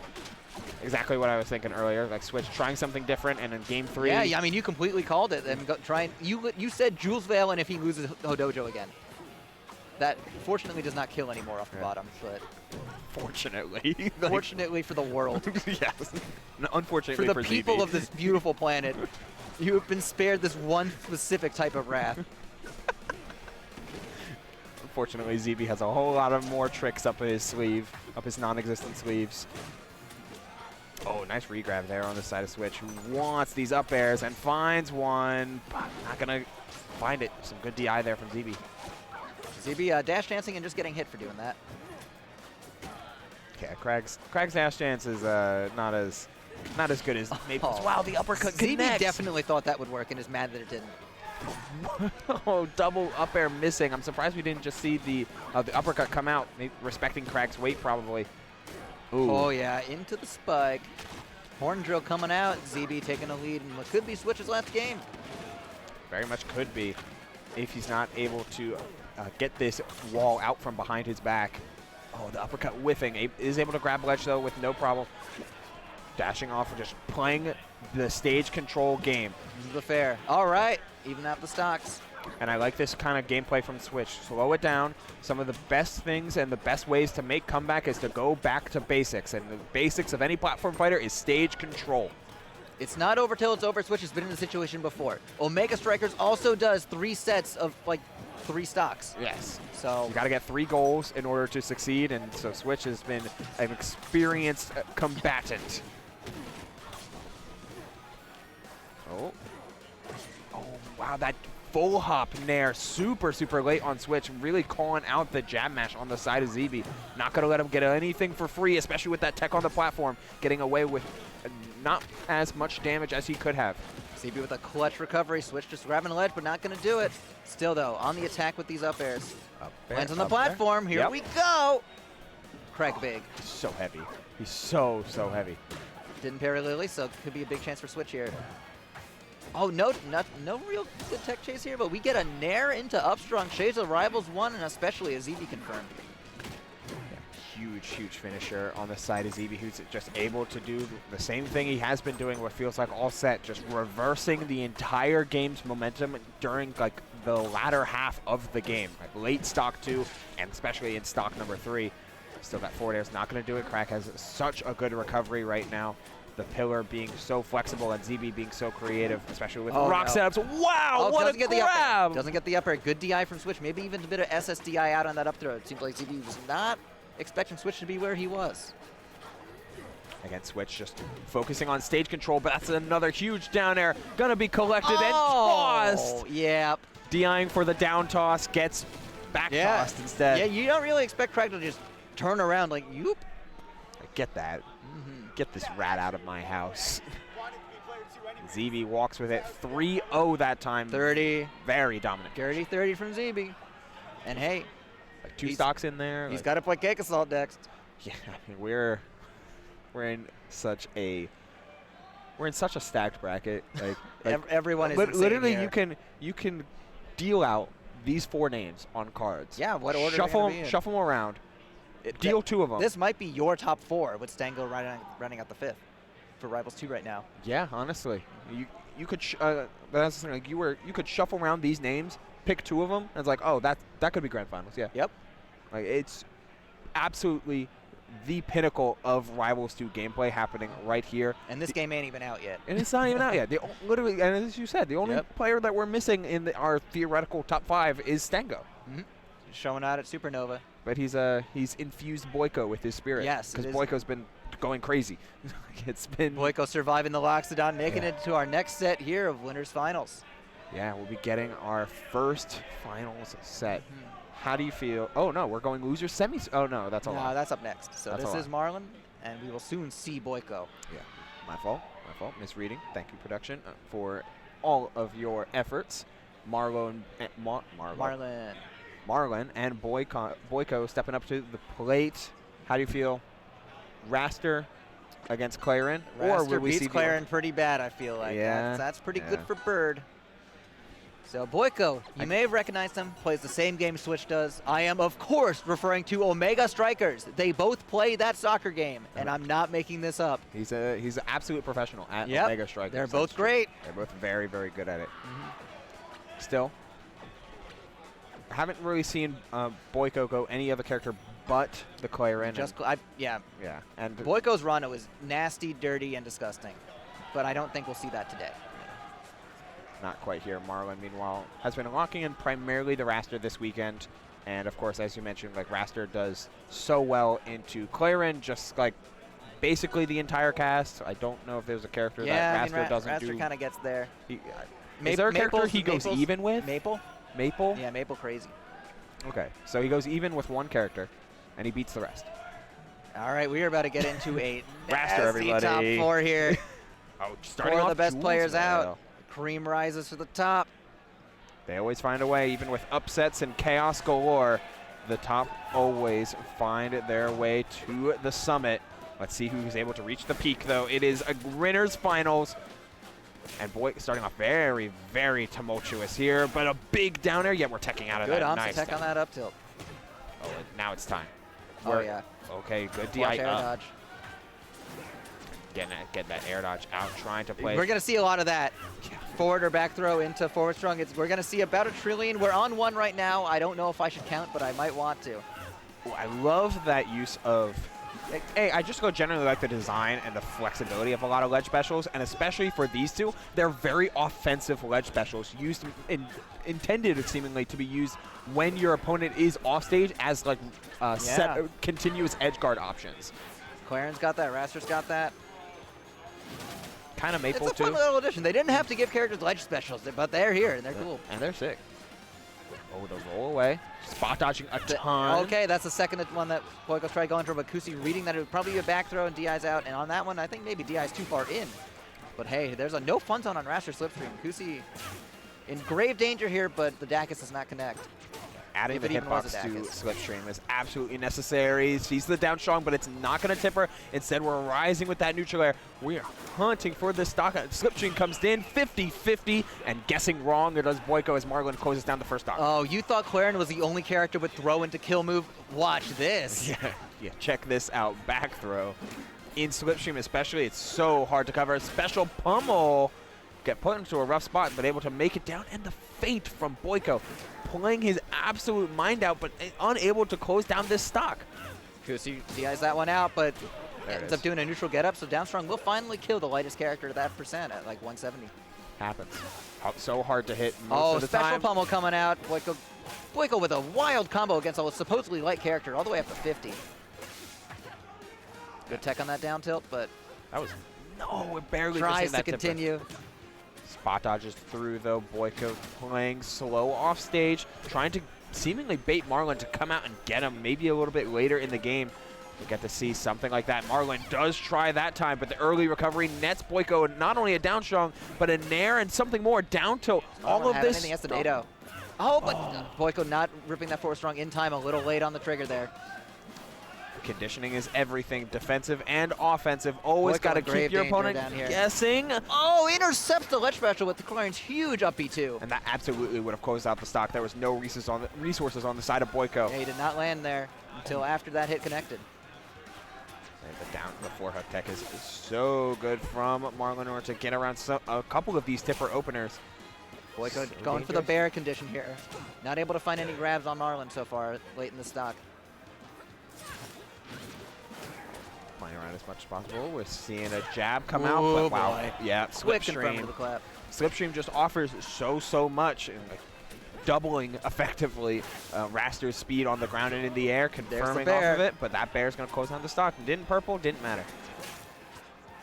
Exactly what I was thinking earlier. Like Switch trying something different, and in game 3. Yeah, I mean you completely called it. And you said Jules Veil, and if he loses Hodojo again, that fortunately does not kill anymore off the bottom. But fortunately, fortunately for the world, yes. No, unfortunately for the people of this beautiful planet, you have been spared this one specific type of wrath. Unfortunately, ZB has a whole lot of more tricks up his sleeve, up his non-existent sleeves. Oh, nice regrab there on the side of Switch, who wants these up airs and finds one, but not going to find it. Some good DI there from ZB. ZB dash dancing and just getting hit for doing that. Yeah, Craig's dash dance is not as good as Maple's. Wow, the uppercut connects. ZB definitely thought that would work and is mad that it didn't. Oh, double up air missing. I'm surprised we didn't just see the uppercut come out, maybe respecting Craig's weight probably. Ooh. Oh, yeah, into the spike. Horn drill coming out. ZB taking a lead in what could be Switch's last game. Very much could be if he's not able to get this wall out from behind his back. Oh, the uppercut whiffing. Is able to grab ledge, though, with no problem. Dashing off and just playing the stage control game. This is the fair. All right, even out the stocks. And I like this kind of gameplay from Switch. Slow it down. Some of the best things and the best ways to make comeback is to go back to basics. And the basics of any platform fighter is stage control. It's not over till it's over. Switch has been in the situation before. Omega Strikers also does 3 sets of like 3 stocks. Yes. So you got to get 3 goals in order to succeed, and so Switch has been an experienced combatant. Oh. Oh, wow, that full hop nair super, super late on Switch, really calling out the jab mash on the side of ZB. Not going to let him get anything for free, especially with that tech on the platform, getting away with not as much damage as he could have. ZB with a clutch recovery. Switch just grabbing a ledge, but not going to do it. Still, though, on the attack with these up airs. Lands on the platform. Here we go. Craig big. So heavy. He's so, so heavy. Didn't parry Lily, so could be a big chance for Switch here. Oh, no real good tech chase here, but we get a nair into Upstrong. Shades of Rivals 1, and especially a ZB confirmed. Huge, huge finisher on the side of ZB, who's just able to do the same thing he has been doing what feels like all set, just reversing the entire game's momentum during like the latter half of the game, like late stock 2 and especially in stock number 3. Still that forward air is not going to do it. Crack has such a good recovery right now. The pillar being so flexible and ZB being so creative, especially with rock setups. Wow, what a grab! Doesn't get the up air. Good DI from Switch. Maybe even a bit of SSDI out on that up throw. It seems like ZB was not expecting Switch to be where he was. Again, Switch just focusing on stage control, but that's another huge down air. Gonna be collected and tossed. Yep. DIing for the down toss, gets back tossed instead. Yeah, you don't really expect Craig to just turn around like, yoop. I get that. Get this rat out of my house. ZB walks with it. 3-0 that time. 30. Very dominant. Dirty 30 from ZB. And hey. Like 2 stocks in there. He's got to play Cake Assault next. Yeah, I mean, we're in such a stacked bracket. Like everyone is literally here. you can deal out these 4 names on cards. Yeah, what order? Shuffle them around. Deal 2 of them. This might be your top 4 with Stango running out the 5th for Rivals 2 right now. Yeah, honestly, you could. But that's the thing. Like you could shuffle around these names, pick 2 of them, and it's like, oh, that could be grand finals. Yeah. Yep. Like it's absolutely the pinnacle of Rivals 2 gameplay happening right here. And this game ain't even out yet. And it's not even out yet. Literally, and as you said, the only player that we're missing in our theoretical top 5 is Stango. Showing out at Supernova. But he's infused Boyko with his spirit. Yes, because Boyko's been going crazy. It's been Boyko surviving the Loxodon, making it to our next set here of Winners Finals. Yeah, we'll be getting our first finals set. How do you feel? Oh no, we're going losers semis. Oh no, that's a lot. No, that's up next. So this is Marlon, and we will soon see Boyko. Yeah, my fault. Misreading. Thank you, production, for all of your efforts. Marlon and Boyko stepping up to the plate. How do you feel? Raster against Claren? Raster or will we beats Claren pretty bad, I feel like. Yeah. That's pretty good for Bird. So Boyko, you may have recognized him, plays the same game Switch does. I am, of course, referring to Omega Strikers. They both play that soccer game, and I'm not making this up. He's an absolute professional at Omega Strikers. They're both great. They're both very, very good at it. Still, I haven't really seen Boyko go any other character but the Claren. Yeah. And Boyko's run was nasty, dirty, and disgusting, but I don't think we'll see that today. Not quite here. Marlon, meanwhile, has been locking in primarily the Raster this weekend, and of course, as you mentioned, like Raster does so well into Claren, just like basically the entire cast. I don't know if there's a character that Raster doesn't do. Raster kind of gets there. Is there a character he goes even with? Maple? Maple? Yeah, Maple crazy. Okay, so he goes even with one character, and he beats the rest. All right, we are about to get into a Raster, everybody. top 4 here. Starting 4 of off the best Jules players out. well. Cream rises to the top. They always find a way, even with upsets and chaos galore. The top always find their way to the summit. Let's see who's able to reach the peak, though. It is a winners finals. And starting off very, very tumultuous here, but a big down air, yet we're teching out of that. Good nice tech on that up tilt. Oh, now it's time. Yeah. Okay, good DI Watch air up. dodge. Getting that air dodge out, trying to play. We're going to see a lot of that. Forward or back throw into forward strong. We're going to see about 1 trillion. We're on 1 right now. I don't know if I should count, but I might want to. I love that use of Hey, I just generally like the design and the flexibility of a lot of ledge specials, and especially for these two, they're very offensive ledge specials used intended seemingly to be used when your opponent is off stage as like set continuous edge guard options. Claren's got that. Raster's got that. Kind of Maple It's a fun little addition. They didn't have to give characters ledge specials, but they're here and they're cool. And they're sick. Oh, those roll away. Spot dodging a ton. Okay, that's the second one that Boyko's tried going for, but Kusi reading that it would probably be a back throw and DI's out. And on that one, I think maybe DI's too far in. But hey, there's a no fun zone on Raster Slipstream. Kusi in grave danger here, but the Dacus does not connect. Adding the hitbox to Slipstream is absolutely necessary. Sees the down strong, but it's not going to tip her. Instead, we're rising with that neutral air. We are hunting for this stock. Slipstream comes in 50-50, and guessing wrong, it does Boyko as Marlon closes down the first stock. Oh, you thought Claren was the only character with throw into kill move? Watch this. Yeah, check this out. Back throw. In Slipstream especially, it's so hard to cover. Special pummel. Get put into a rough spot, but able to make it down. And the feint from Boyko, playing his absolute mind out, but unable to close down this stock. Kusi DI's that one out, but ends up doing a neutral get up, so Downstrong will finally kill the lightest character to that percent at like 170. Happens. So hard to hit most of the special time. pummel coming out. Boyko with a wild combo against a supposedly light character all the way up to 50. Good tech on that down tilt, but that was no, it barely tries to continue. Spot dodges through though. Boyko playing slow off stage, trying to seemingly bait Marlon to come out and get him maybe a little bit later in the game. We get to see something like that. Marlon does try that time, but the early recovery nets Boyko not only a down strong, but a nair and something more down tilt. All of this. Anything the NATO. Oh, but Boyko not ripping that forward strong in time, a little late on the trigger there. Conditioning is everything, defensive and offensive. Always got to keep your opponent guessing. Oh, intercepts the ledge special with the Claren's huge up B2. And that absolutely would have closed out the stock. There was no resources on the side of Boyko. Yeah, he did not land there until after that hit connected. And the forehook tech is so good from Marlon to get around a couple of these tipper openers. Boyko going for the bear condition here. Not able to find any grabs on Marlon so far late in the stock. Playing around as much as possible. We're seeing a jab come out, but wow. Boy. Yeah, Slipstream. Slipstream just offers so much. And like doubling effectively Raster's speed on the ground and in the air, confirming off of it, but that bear's going to close down the stock. Didn't purple, didn't matter.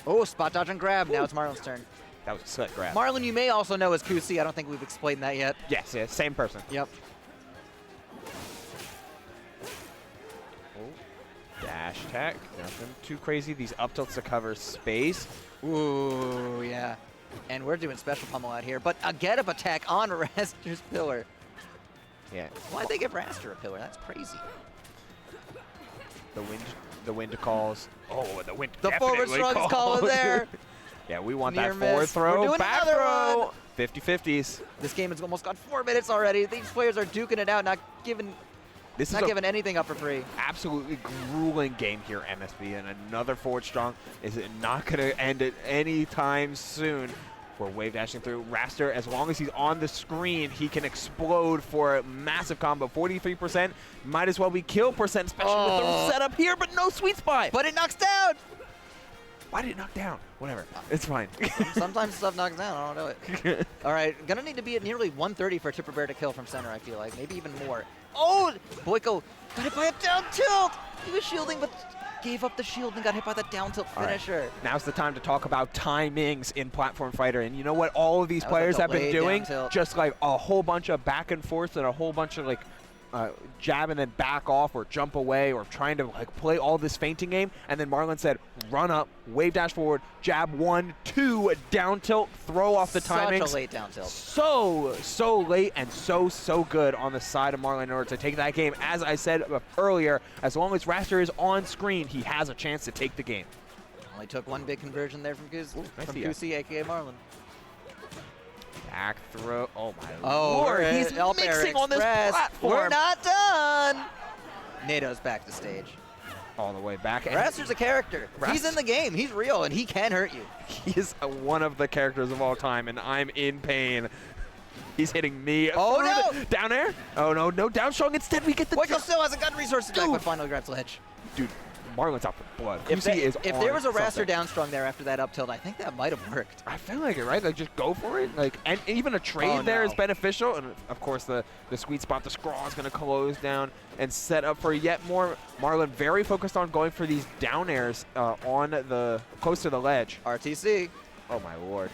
Oh, spot dodge and grab. Now it's Marlon's turn. That was a slick grab. Marlon, you may also know as Kusi. I don't think we've explained that yet. Yes, yeah, same person. Yep. Dash tech, nothing too crazy. These up tilts to cover space. Ooh, yeah. And we're doing special pummel out here, but a get up attack on Raster's pillar. Yeah. Why'd they give Raster a pillar? That's crazy. The wind calls. Oh, the wind. The forward strong is calling there. Yeah, we want Near that forward miss. throw. We're doing Back throw. 50-50s. This game has almost got 4 minutes already. These players are duking it out, not giving anything up for free. Absolutely grueling game here, MSB, and another forward strong is not going to end it anytime soon. We're wave dashing through. Raster, as long as he's on the screen, he can explode for a massive combo. 43%, might as well be kill percent, especially with the setup here, but no sweet spot. But it knocks down. Why did it knock down? Whatever, it's fine. Sometimes stuff knocks down, I don't know it. All right, gonna need to be at nearly 130 for Tipper Bear to kill from center, I feel like. Maybe even more. Oh, Boyko got hit by a down tilt. He was shielding, but gave up the shield and got hit by the down tilt finisher. Right. Now's the time to talk about timings in Platform Fighter. And you know what all of these players have been doing? Just like a whole bunch of back and forth and a whole bunch of like jab and then back off or jump away or trying to like play all this feinting game. And then Marlon said, run up, wave dash forward, jab 1, 2, down tilt, throw off the timings. Such a late down tilt. So late and so good on the side of Marlon in order to take that game. As I said earlier, as long as Raster is on screen, he has a chance to take the game. Only took one big conversion there from Kusi, aka Marlon. Back throw. Oh my Lord. He's mixing on this platform. We're not done. NATO's back to stage. All the way back. Raster's a character. He's in the game. He's real, and he can hurt you. He is one of the characters of all time, and I'm in pain. He's hitting me. Oh, no. Down air. Oh, no. No down strong. Instead, we get the... Boyko still has a gun resources back, but finally grabs ledge. Dude, Marlon's out for blood. If there was a Raster something. down strong there after that up tilt, I think that might have worked. I feel like it, right? Like, just go for it. Like, and even a trade there is beneficial. And, of course, the sweet spot, the scrawl is going to close down and set up for yet more. Marlon very focused on going for these down airs on the close to the ledge. RTC. Oh, my Lord.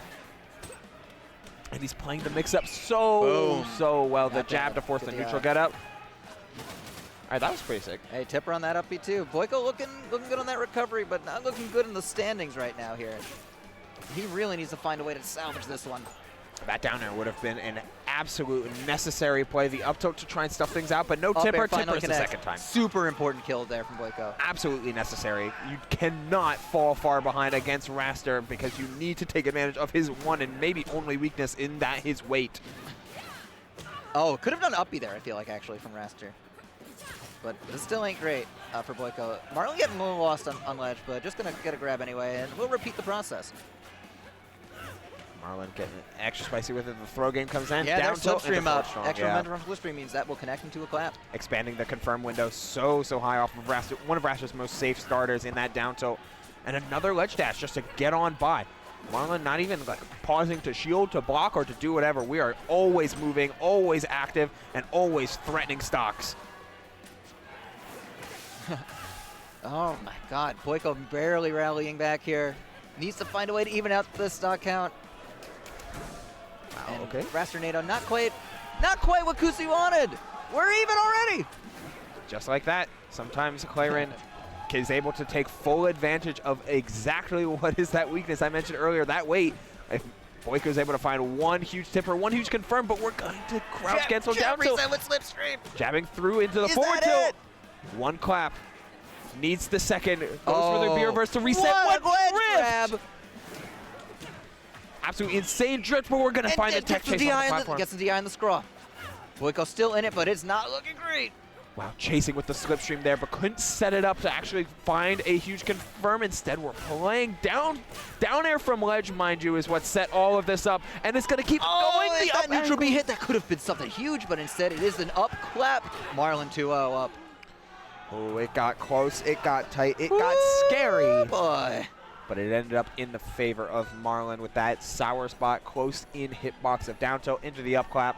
And he's playing the mix-up so well. The jab to force the neutral get up. All right, that was pretty sick. Hey, tipper on that up B too. Boyko looking good on that recovery, but not looking good in the standings right now here. He really needs to find a way to salvage this one. That down air would have been an absolute necessary play. The up tilt to try and stuff things out, but no tipper. Tipper is the second time. Super important kill there from Boyko. Absolutely necessary. You cannot fall far behind against Raster because you need to take advantage of his one and maybe only weakness in that his weight. Oh, could have done up B there, I feel like, actually, from Raster. But it still ain't great for Boyko. Marlon getting a little lost on ledge, but just going to get a grab anyway, and we'll repeat the process. Marlon getting extra spicy with it. The throw game comes in. Yeah, down there's slipstream up. Strong. Extra momentum from slipstream means that will connect into a clap. Expanding the confirm window so high off of Raster. One of Raster's most safe starters in that down tilt. And another ledge dash just to get on by. Marlon not even like pausing to shield, to block, or to do whatever. We are always moving, always active, and always threatening stocks. Oh my God, Boyko barely rallying back here. Needs to find a way to even out the stock count. Wow, okay. Raster NATO, not quite what Kusi wanted. We're even already. Just like that, sometimes Claren is able to take full advantage of exactly what is that weakness I mentioned earlier, that weight. If Boyko is able to find one huge tipper, one huge confirm, but we're going to crouch cancel down tilt. Reset with slipstream. Jabbing through into the forward tilt. One clap. Needs the second. Goes for the B reverse to reset. What drift! Absolutely insane drift, but we're going to find a tech chase on the platform. Gets the DI in the scrawl. Boyko still in it, but it's not looking great. Wow, chasing with the slipstream there, but couldn't set it up to actually find a huge confirm. Instead, we're playing down air from ledge, mind you, is what set all of this up, and it's going to keep going. The up neutral B hit, that could have been something huge, but instead it is an up clap. Marlon 2-0 up. Oh, it got close, it got tight, it got scary. Boy. But it ended up in the favor of Marlon with that sour spot close in hitbox of down tilt into the up clap.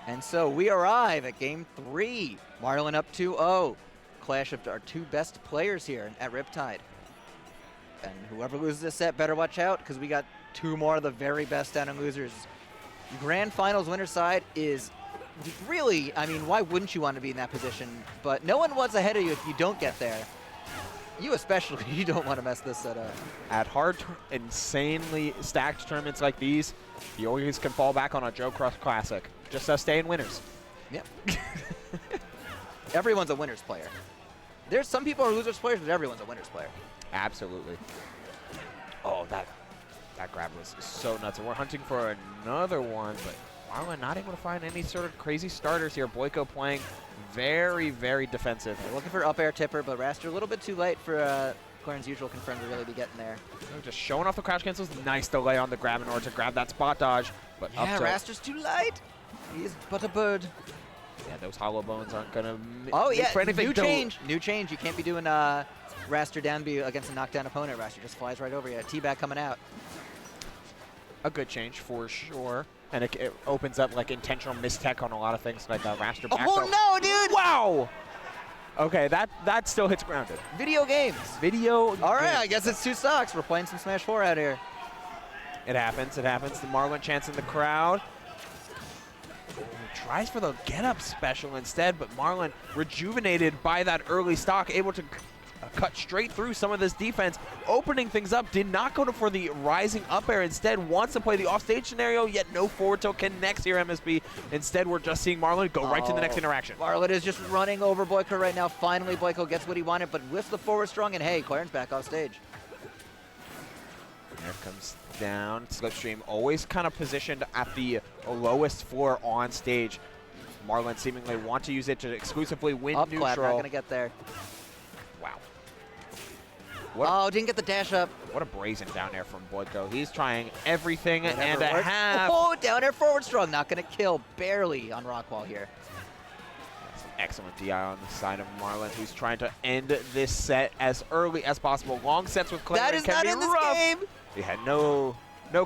And so we arrive at game 3. Marlon up 2-0. Clash of our two best players here at Riptide. And whoever loses this set better watch out because we got two more of the very best down and losers. Grand Finals winner side is really, I mean, why wouldn't you want to be in that position? But no one wants ahead of you if you don't get there. You especially, you don't want to mess this set up. At hard, insanely stacked tournaments like these, you always can fall back on a Joe Cross Classic. Just stay in winners. Yep. Everyone's a winners player. There's some people are losers players, but everyone's a winners player. Absolutely. Oh, that grab was so nuts. And we're hunting for another one, but Marlon not able to find any sort of crazy starters here. Boyko playing very, very defensive. They're looking for up air tipper, but Raster a little bit too late for Claren's usual confirm to really be getting there. Just showing off the crouch cancels. Nice delay on the grab in order to grab that spot dodge. But yeah, Raster's too light. He is but a bird. Yeah, those hollow bones aren't going to for anything. New change. You can't be doing Raster down B against a knockdown opponent. Raster just flies right over you. T-back coming out. A good change for sure. And it opens up like intentional mistech on a lot of things like Raster back. Oh no, dude! Wow! Okay, that still hits grounded. Video games. All right, I guess it's 2 stocks. We're playing some Smash 4 out here. It happens. The Marlon chance in the crowd. Tries for the get-up special instead, but Marlon rejuvenated by that early stock, able to cut straight through some of this defense, opening things up. Did not go for the rising up air. Instead, wants to play the offstage scenario, yet no forward tilt connects here, MSB. Instead, we're just seeing Marlon go right to the next interaction. Marlon is just running over Boyko right now. Finally, Boyko gets what he wanted, but with the forward strong, and hey, Claren's back off stage. There comes down. Slipstream always kind of positioned at the lowest floor on stage. Marlon seemingly want to use it to exclusively win up neutral. Clap, not gonna get there. Wow. Didn't get the dash up. What a brazen down air from Boyko. He's trying everything and a half. Oh, down air forward strong. Not gonna kill. Barely on Rockwall here. Excellent DI on the side of Marlon, who's trying to end this set as early as possible. Long sets with Claire That is can not be in this rough. game. We had no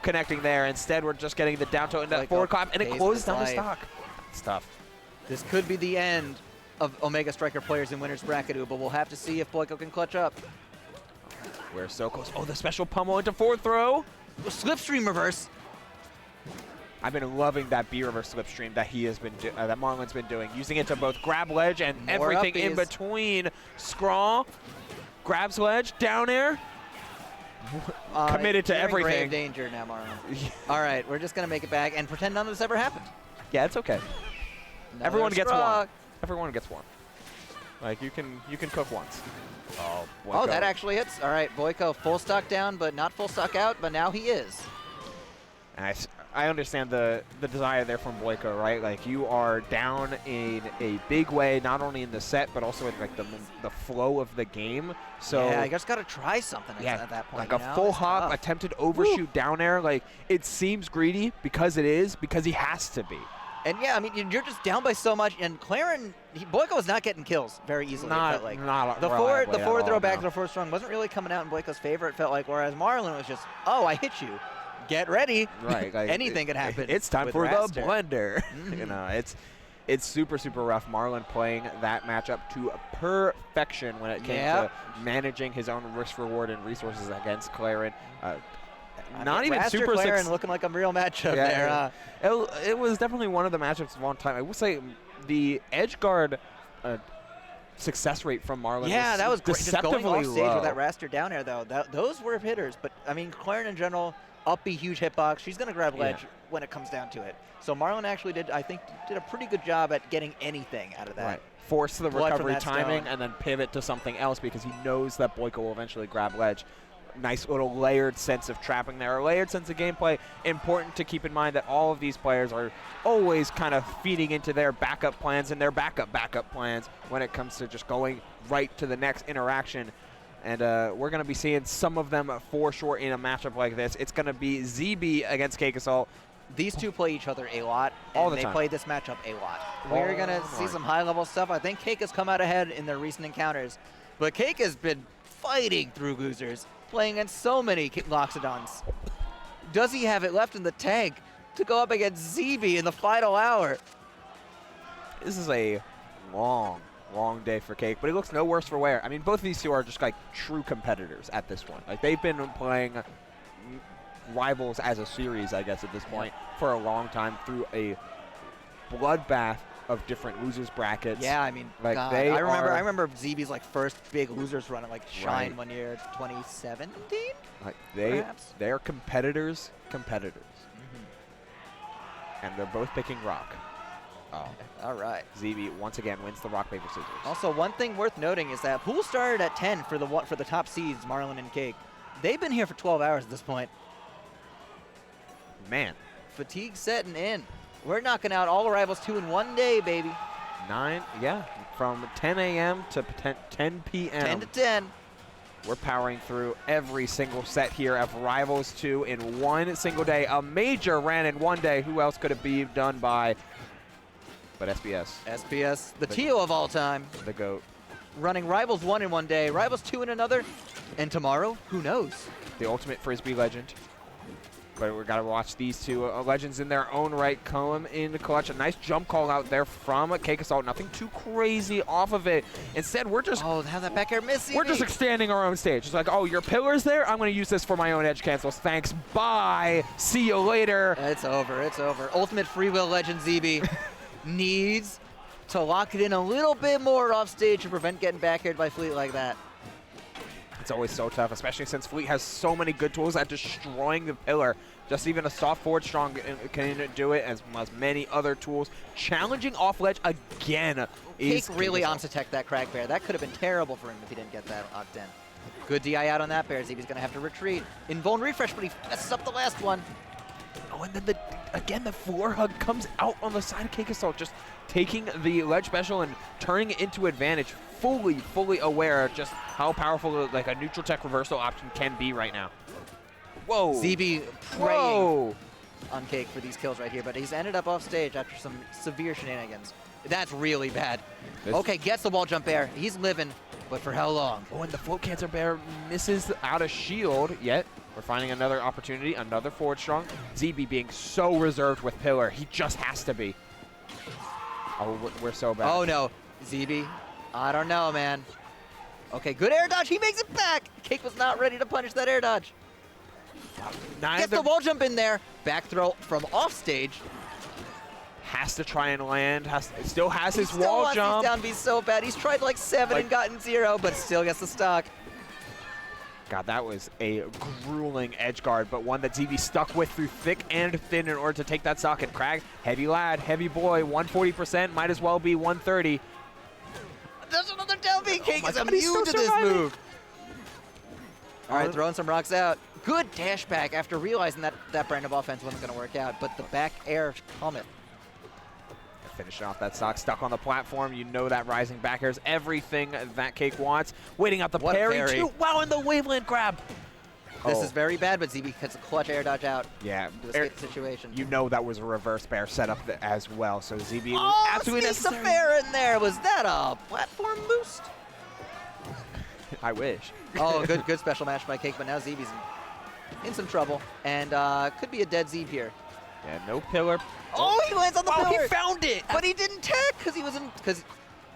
connecting there. Instead, we're just getting the down tilt into that forward clap, and it closes down the stock. It's tough. This could be the end of Omega Striker players in winner's bracket, but we'll have to see if Boyko can clutch up. We're so close. Oh, the special pummel into forward throw. Slipstream reverse. I've been loving that B reverse slipstream that he has been that Marlon's been doing, using it to both grab ledge and More everything in uppies. between. Scrawl grabs ledge, down air. Committed to you're in everything. Grave danger now, Marlon. All right, we're just gonna make it back and pretend none of this ever happened. Yeah, it's okay. Another Everyone gets struck. one. Everyone gets one. Like you can cook once. Oh, Oh, that actually hits. All right, Boyko full stock down, but not full stock out, but now he is. And I understand the desire there from Boyko, right? Like you are down in a big way, not only in the set, but also in like the flow of the game. So yeah, I just gotta try something at that point. Like a full hop, attempted overshoot down air. Like it seems greedy because he has to be. And yeah, I mean, you're just down by so much, and Claren, Boyko was not getting kills very easily. Not it felt like. not the forward throw all, back no. to the forward strong wasn't really coming out in Boyko's favor. It felt like, whereas Marlon was just, oh, I hit you, get ready. Right, like anything could happen. It's time with for Raster. the blender. You know, it's super rough. Marlon playing that matchup to perfection when it came to managing his own risk reward and resources against Claren. Not even Raster super Claren looking like a real matchup there. It was definitely one of the matchups of all time. I would say the edge guard success rate from Marlon was that was great. Just deceptively going off stage low. with that Raster down air, though, those were hitters. But, I mean, Claren in general, uppy, huge hitbox. She's going to grab ledge when it comes down to it. So Marlon actually did a pretty good job at getting anything out of that. Right. Force the recovery timing stone. and then pivot to something else because he knows that Boyko will eventually grab ledge. Nice little layered sense of trapping there, a layered sense of gameplay. Important to keep in mind that all of these players are always kind of feeding into their backup plans and their backup plans when it comes to just going right to the next interaction. And we're going to be seeing some of them for sure in a matchup like this. It's going to be ZB against Cake Assault. These two play each other a lot, All and the time. they play this matchup a lot. We're going to see some high-level stuff. I think Cake has come out ahead in their recent encounters, but Cake has been fighting through losers, playing against so many Loxodons. Does he have it left in the tank to go up against ZB in the final hour? This is a long day for Cake, but it looks no worse for wear. I mean, both of these two are just like true competitors at this point. Like they've been playing rivals as a series, I guess, at this point for a long time through a bloodbath of different losers brackets. Yeah, I mean, like God, they I remember ZB's like first big losers run at like Shine Right. 1 year, 2017. Like perhaps? they're competitors, and they're both picking rock. Oh, all right. ZB once again wins the rock paper scissors. Also, one thing worth noting is that pool started at 10 for the top seeds, Marlon and Cake. They've been here for 12 hours at this point. Man, fatigue setting in. We're knocking out all the rivals 2 in 1 day, baby. From 10 a.m. to 10 p.m. 10 to 10. We're powering through every single set here of Rivals 2 in one single day. A major ran in 1 day. Who else could it be done by? But SBS. SBS, the Tio of all time. The GOAT. Running Rivals 1 in 1 day, Rivals 2 in another, and tomorrow, who knows? The ultimate Frisbee legend. But we got to watch these two legends in their own right come in the clutch. A nice jump call out there from Cake Assault. Nothing too crazy off of it. Instead, we're just... Oh, how that back air missing. We're just extending our own stage. It's like, oh, your pillar's there? I'm going to use this for my own edge cancels. Thanks. Bye. See you later. It's over. It's over. Ultimate free will legend ZB needs to lock it in a little bit more off stage to prevent getting back aired by Fleet like that. It's always so tough, especially since Fleet has so many good tools at destroying the pillar. Just even a soft forward strong can do it, as many other tools. Challenging off ledge again. Cake really on-to-tech that crack bear. That could have been terrible for him if he didn't get that locked in. Good DI out on that bear. ZB's going to have to retreat. Invuln refresh, but he messes up the last one. Oh, and then again, the floor hug comes out on the side of Cake Assault, just taking the ledge special and turning it into advantage. Fully aware of just how powerful like a neutral tech reversal option can be right now. Whoa. ZB praying. Whoa. on Cake for these kills right here, but he's ended up off stage after some severe shenanigans. That's really bad. Okay, gets the wall jump air. He's living, but for how long? Oh, and the Float Cancer Bear misses out of shield, yet we're finding another opportunity, another forward strong. ZB being so reserved with Pillar. He just has to be. Oh, we're so bad. Oh, no. ZB, I don't know, man. Okay, good air dodge. He makes it back. Cake was not ready to punish that air dodge. Gets the wall jump in there. Back throw from off stage. Has to try and land. Still has his He wall wants jump. These down B so bad. He's tried like 7 and gotten 0, but still gets the stock. God, that was a grueling edge guard, but one that ZB stuck with through thick and thin in order to take that stock. And Krag, heavy lad, heavy boy, 140%, might as well be 130. There's another down B. Cake is God, he's immune to still this surviving. move. All right, throwing some rocks out. Good dash back after realizing that that brand of offense wasn't going to work out, but the back air cometh. Finishing off that stock, stuck on the platform. You know that rising back air is everything that Cake wants. Waiting out the parry, too. Wow, and the waveland grab. This is very bad, but ZB gets a clutch air dodge out. Yeah. To escape the situation. You know that was a reverse bear setup as well, so ZB sneaks absolutely necessary. a fair in there. Was that a platform boost? I wish. Oh, good special match by Cake, but now ZB's in some trouble, and could be a dead Zeb here. Yeah, no pillar. Oh, he lands on the pillar. He found it. But he didn't tech because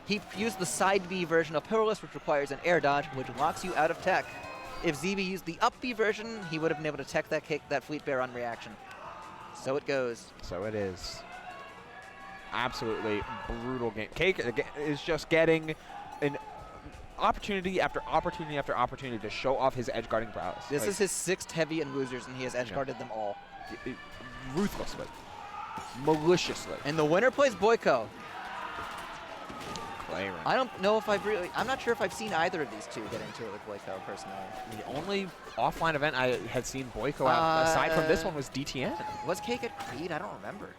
he used the side B version of Pillarless, which requires an air dodge, which locks you out of tech. If ZB used the up B version, he would have been able to tech that Fleet Bear on reaction. So it goes. So it is. Absolutely brutal game. Cake is just getting an opportunity after opportunity after opportunity to show off his edge guarding prowess. This is his 6th heavy in losers, and he has edge guarded them all. Ruthlessly. Maliciously. And the winner plays Boyko. Clay I don't know if I'm not sure if I've seen either of these two get into it with Boyko personally. The only offline event I had seen Boyko at, aside from this one, was DTN. Was Cake at Creed? I don't remember.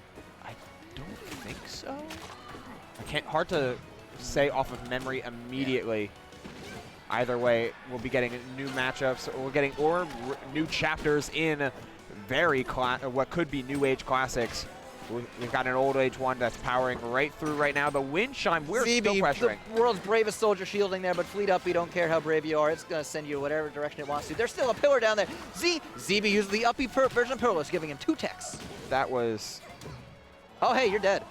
I don't think so. Hard to say off of memory immediately. Yeah. Either way, we'll be getting new matchups. We're getting new chapters in what could be new age classics. We've got an old age one that's powering right through right now. The wind chime, we're still pressuring. The world's bravest soldier shielding there, but Fleet Up, we don't care how brave you are. It's going to send you whatever direction it wants to. There's still a pillar down there. ZB used the uppy version of Pillarless, giving him 2 techs. That was... Oh, hey, you're dead.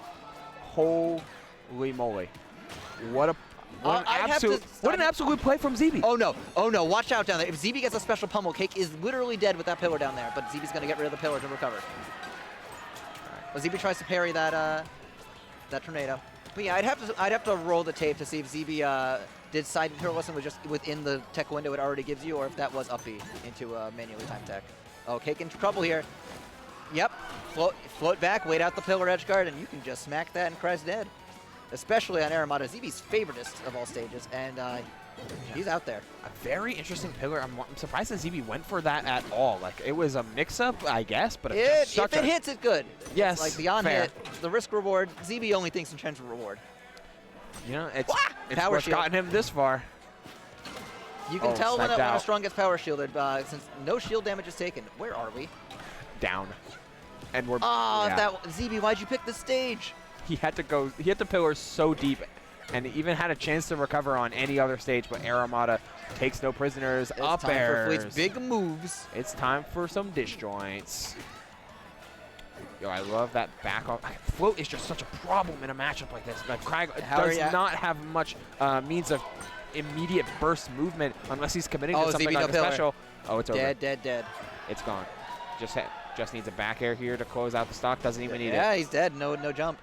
Holy moly. What an absolute play from ZB. Oh no, watch out down there. If ZB gets a special pummel, Cake is literally dead with that pillar down there, but ZB's going to get rid of the pillar to recover. Well, ZB tries to parry that that tornado. But yeah, I'd have to roll the tape to see if ZB did side Pillarless and was just within the tech window it already gives you, or if that was uppy into manually timed tech. Oh, Cake in trouble here. Yep, float back, wait out the pillar edge guard, and you can just smack that and Cry's dead. Especially on Aramata, ZB's favoritist of all stages, and he's out there. A very interesting pillar. I'm surprised that ZB went for that at all. Like, it was a mix-up, I guess, but if it hits, it's good. Yes, like the on-hit, the risk-reward, ZB only thinks in terms of reward. You know, it's what's gotten him this far. You can tell when a strong gets power shielded, since no shield damage is taken. Where are we? Down. And we're... ZB, why'd you pick this stage? He had the pillar so deep and even had a chance to recover on any other stage, but Aramata takes no prisoners. Up airs. It's time for Fleet's big moves. It's time for some disjoints. Yo, I love that back off. Float is just such a problem in a matchup like this. Like, Krag does not have much means of immediate burst movement unless he's committing to something like a special. Oh, it's over. Dead. It's gone. Just needs a back air here to close out the stock. Doesn't even need it. Yeah, he's dead. No jump.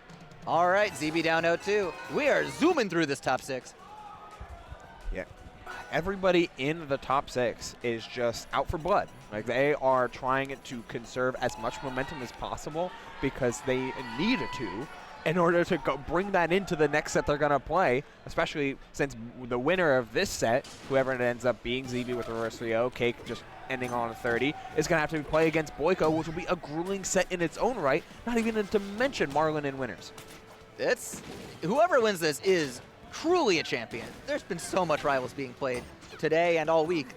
All right, ZB down 0-2. We are zooming through this top 6. Yeah. Everybody in the top 6 is just out for blood. Like, they are trying to conserve as much momentum as possible because they need to in order to bring that into the next set they're going to play, especially since the winner of this set, whoever it ends up being, ZB with reverse 3-0, Cake just ending on a 30, is going to have to play against Boyko, which will be a grueling set in its own right, not even to mention Marlon in winners. Whoever wins this is truly a champion. There's been so much Rivals being played today and all week.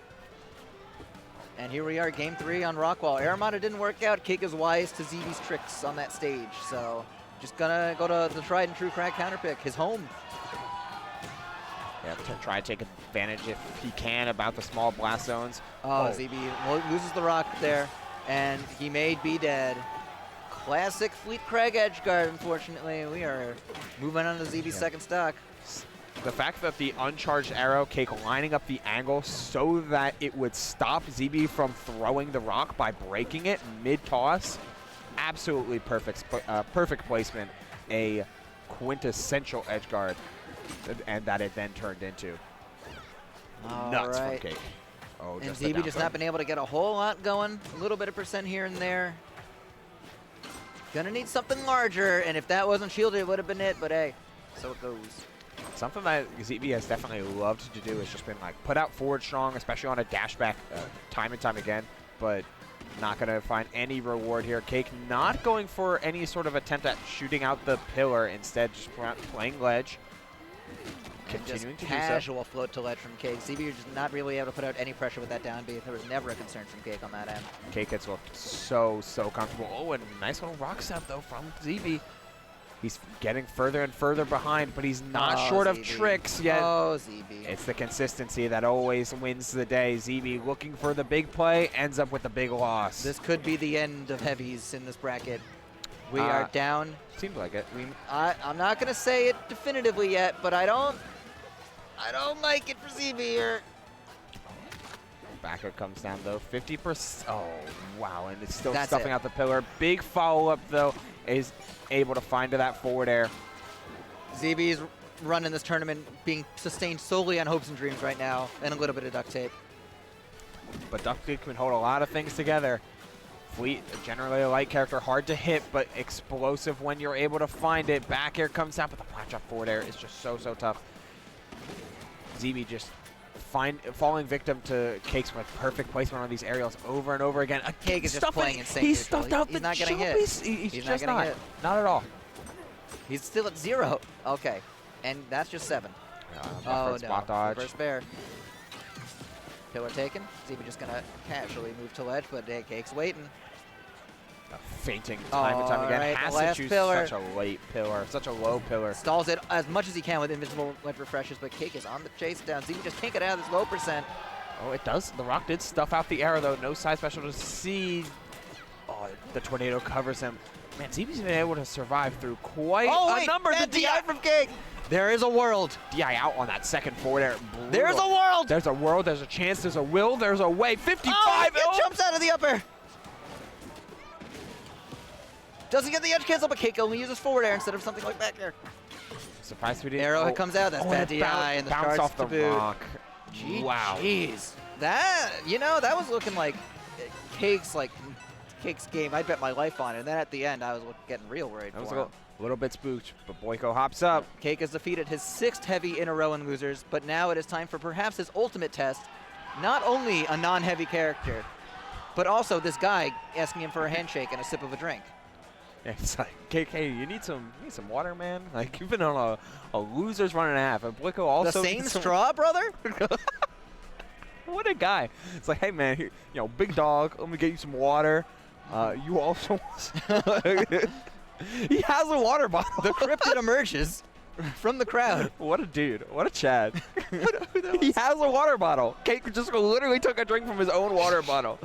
And here we are, game 3 on Rockwall. Aramata didn't work out. Cake is wise to ZB's tricks on that stage. So just gonna go to the tried and true Crag counterpick, his home. Yeah, to try to take advantage if he can about the small blast zones. Oh, ZB loses the rock there, and he may be dead. Classic Fleet Crag edgeguard, unfortunately. We are moving on to ZB's second stock. The fact that the uncharged arrow, Cake lining up the angle so that it would stop ZB from throwing the rock by breaking it mid-toss, absolutely perfect placement. A quintessential edgeguard, and that it then turned into nuts from Cake. Oh, and ZB just not been able to get a whole lot going. A little bit of percent here and there. Gonna need something larger, and if that wasn't shielded, it would have been it, but hey, so it goes. Something that ZB has definitely loved to do has just been like put out forward strong, especially on a dash back time and time again, but not going to find any reward here. Cake not going for any sort of attempt at shooting out the pillar, instead just playing ledge. Continuing to casual float to ledge from Cake. ZB just not really able to put out any pressure with that down B. There was never a concern from Cake on that end. Cake has looked so comfortable. Oh, and nice little rock set though from ZB. He's getting further and further behind, but he's not short of tricks yet. Oh, ZB. It's the consistency that always wins the day. ZB looking for the big play, ends up with a big loss. This could be the end of heavies in this bracket. We are down. Seems like it. I'm not going to say it definitively yet, but I don't like it for ZB here. Backer comes down, though. 50%. Oh, wow. And it's still stuffing out the pillar. Big follow-up, though, is able to find to that forward air. ZB's running this tournament being sustained solely on hopes and dreams right now, and a little bit of duct tape. But duct tape can hold a lot of things together. Fleet, generally a light character, hard to hit, but explosive when you're able to find it. Back air comes out, but the flat drop forward air is just so tough. ZB just falling victim to Cake's with perfect placement on these aerials over and over again. Cake is just playing insane. He's stuffed out. He's not getting hit. He's just not hit. Not at all. He's still at 0. Okay, and that's just 7. Oh no! Spot dodge. Reverse bear. Pillar taken. ZB just gonna casually move to ledge, but hey, Cake's waiting. Fainting time and time again. Right, has to choose pillar. such a late pillar, such a low pillar. Stalls it as much as he can with invisible ledge refreshes, but Cake is on the chase down. ZB just can't get out of this low percent. Oh, it does. The rock did stuff out the arrow, though. No side special to see. Oh, the tornado covers him. Man, ZB's been able to survive through quite a number. The DI from Cake. There is a world. DI out on that second forward air. Brutal. There's a world. There's a world. There's a chance. There's a will. There's a way. 55. Oh, jumps out of the upper. Doesn't get the edge cancel, but Cake only uses forward air instead of something like back air. Surprised we didn't. Arrowhead comes out. That's bad DI, and the bounce off the rock. Wow. Jeez. That, that was looking like Cake's game. I'd bet my life on it. And then at the end, I was getting real worried. That was a little bit spooked, but Boyko hops up. Cake has defeated his 6th heavy in a row in losers, but now it is time for perhaps his ultimate test. Not only a non-heavy character, but also this guy asking him for a handshake and a sip of a drink. Yeah, it's like, KK, you need some water, man. Like, you've been on a loser's run and a half. And Boyko also the same straw, brother? What a guy. It's like, hey, man, here, big dog, let me get you some water. You also he has a water bottle. The cryptid emerges from the crowd. What a dude. What a Chad. He has a water bottle. Cake just literally took a drink from his own water bottle.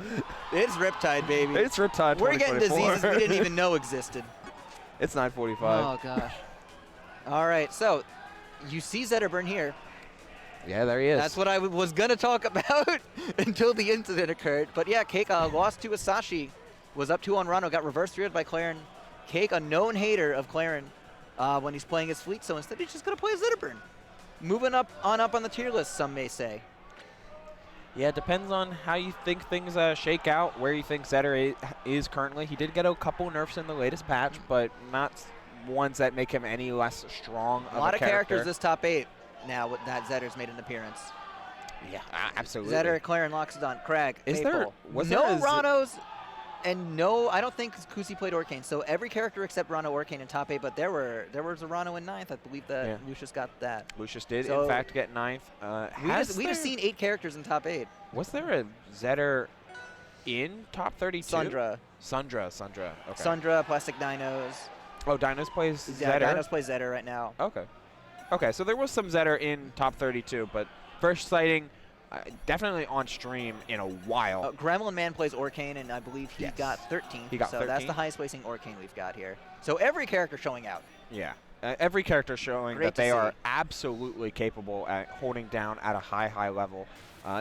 It's Riptide, baby. It's Riptide. We're getting diseases we didn't even know existed. It's 9:45. Oh, gosh. All right, so you see Zetterburn here. Yeah, there he is. That's what I was going to talk about until the incident occurred. But yeah, Cake lost to Asashi, was up 2 on Rano, got reverse 3'd by Claren. Cake, a known hater of Claren when he's playing his fleet, so instead he's just going to play Zetterburn. Moving up on the tier list, some may say. Yeah, it depends on how you think things shake out, where you think Zetter is currently. He did get a couple nerfs in the latest patch, but not ones that make him any less strong of a lot of character. Characters this top 8 now that Zetter's made an appearance. Yeah, absolutely. Zetter, Claren, Loxodon, Crag, Is Maple. was no there Ranos, and no, I don't think Kusi played Orcane. So every character except Rano Orcane in top 8, but there was a Rano in 9th. I believe that Lucius got that. Lucius did, in fact, get 9th. We just seen 8 characters in top 8. Was there a Zetter in top 32? Sundra. Sundra. Okay. Sundra, Plastic Dinos. Oh, Dinos plays Yeah, Zetter? Dinos plays Zetter right now. Okay. Okay, so there was some Zetter in top 32, but first sighting definitely on stream in a while. Gremlin Man plays Orcane, and I believe he got 13. He got 13. That's the highest placing Orcane we've got here. So every character showing out. Yeah. Every character showing Great that they are absolutely capable at holding down at a high level.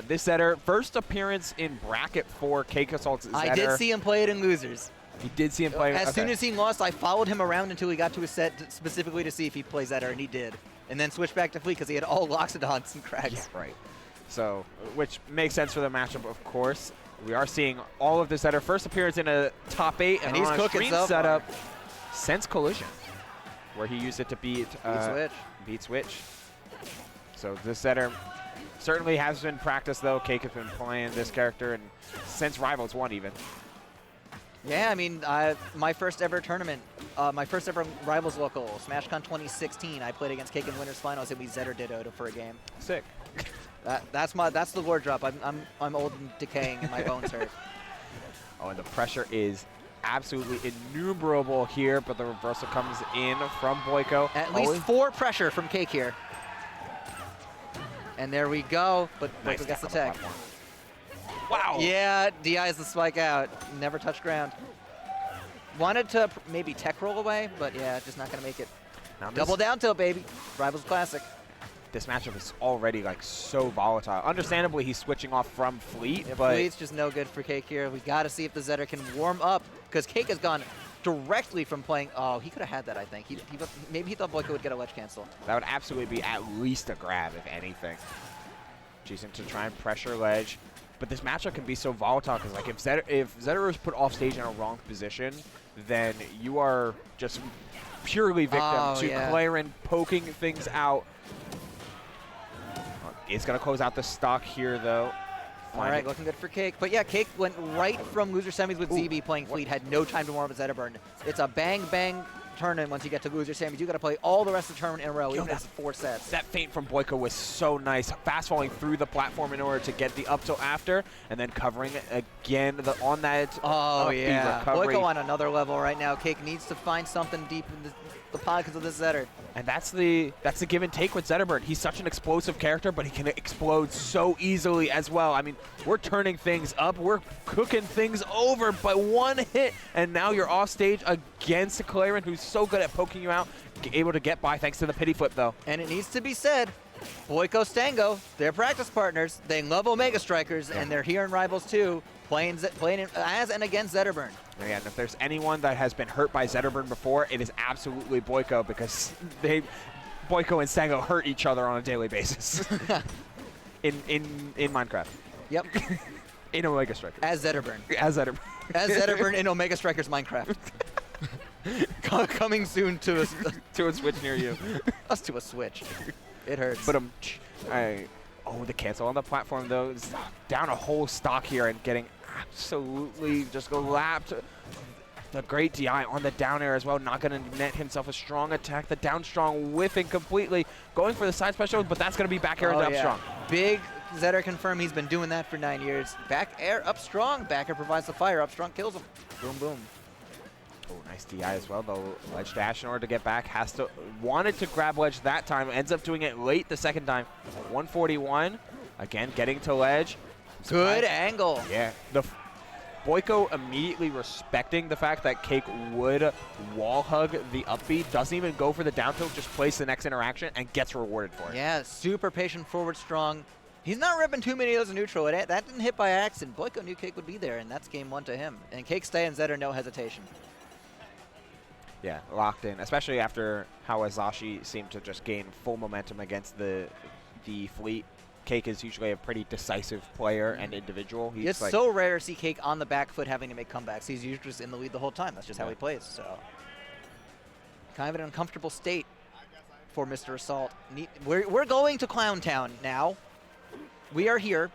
This Zetter, first appearance in bracket for Cake Assault's Zetter. I did see him play it in Losers. He did see him play. As soon as he lost, I followed him around until he got to his set specifically to see if he plays Zetter, and he did. And then switched back to Fleet because he had all Loxodons and Crags. Yeah, right. So, which makes sense for the matchup, of course. We are seeing all of this Zetter. First appearance in a top 8, and he's on cooking a so setup since Collision, where he used it to beat Switch. So this Zetter certainly has been practiced, though. Cake has been playing this character and since Rivals 1 even. Yeah, I mean, my first ever tournament, my first ever Rivals local, SmashCon 2016, I played against Cake in Winners Finals, and we Zetter dittoed for a game. Sick. That's the lore drop. I'm old and decaying, and my bones hurt. Oh, and the pressure is absolutely innumerable here, but the reversal comes in from Boyko. At least 4 pressure from Cake here. And there we go, but Nice Boyko gets the tap on tag. Wow. Yeah, DI's the spike out. Never touched ground. Wanted to maybe tech roll away, but yeah, just not going to make it. Now Double down tilt, baby. Rivals Classic. This matchup is already like so volatile. Understandably, he's switching off from Fleet, Yeah, but Fleet's just no good for Cake here. We got to see if the Zetter can warm up, because Cake has gone directly from playing. Oh, he could have had that, I think. Maybe he thought Boyko would get a ledge cancel. that would absolutely be at least a grab, if anything. Choosing to try and pressure ledge. But this matchup can be so volatile because, like, if Zetter is put off stage in a wrong position, then you are just purely victim to Claren poking things out. It's going to close out the stock here, though. All right, looking good for Cake. But yeah, Cake went right from loser semis with ZB playing Fleet, had no time to warm up Zetterburn. It's a bang tournament once you get to loser semis. You got to play all the rest of the tournament in a row, even if it's 4 sets. That feint from Boyko was so nice. Fast falling through the platform in order to get the up till after, and then covering it again on that. Oh, yeah. Recovery. Boyko on another level right now. Cake needs to find something deep in the pockets of this Zetter. And that's the give and take with Zetterburn. He's such an explosive character, but he can explode so easily as well. I mean, we're turning things up. We're cooking things over by 1 hit, and now you're off stage against Claren, who's so good at poking you out, able to get by thanks to the pity flip, though. And it needs to be said, Boyko Stango, they're practice partners. They love Omega Strikers, and they're here in Rivals 2, playing as and against Zetterburn. Yeah, and if there's anyone that has been hurt by Zetterburn before, it is absolutely Boyko, because Boyko and Stango hurt each other on a daily basis in Minecraft. Yep. In Omega Strikers. As Zetterburn. As Zetterburn. As Zetterburn in Omega Strikers Minecraft. Coming soon to a Switch near you. Us to a Switch. It hurts. But oh, the cancel on the platform, though. It's down a whole stock here and getting absolutely just lapped. The great DI on the down air as well. Not going to net himself a strong attack. The down strong whiffing completely. Going for the side special, but that's going to be back air and up strong. Big Zetter confirmed he's been doing that for 9 years. Back air up strong. Back air provides the fire. Up strong kills him. Boom, boom. Oh, nice DI as well, though. Ledge dash in order to get back. Wanted to grab ledge that time. Ends up doing it late the second time. 141. Again, getting to ledge. Good angle. Yeah. Boyko immediately respecting the fact that Cake would wall hug the up B. Doesn't even go for the down tilt. Just plays the next interaction and gets rewarded for it. Yeah, super patient, forward strong. He's not ripping too many of those in neutral. That didn't hit by accident. Boyko knew Cake would be there, and that's game 1 to him. And Cake stay and Zetter, no hesitation. Yeah, locked in, especially after how Azashi seemed to just gain full momentum against the Fleet. Cake is usually a pretty decisive player and individual. It's like so rare to see Cake on the back foot having to make comebacks. He's usually just in the lead the whole time. That's just how he plays. So, kind of an uncomfortable state for Mr. Assault. We're going to Clown Town now. We are here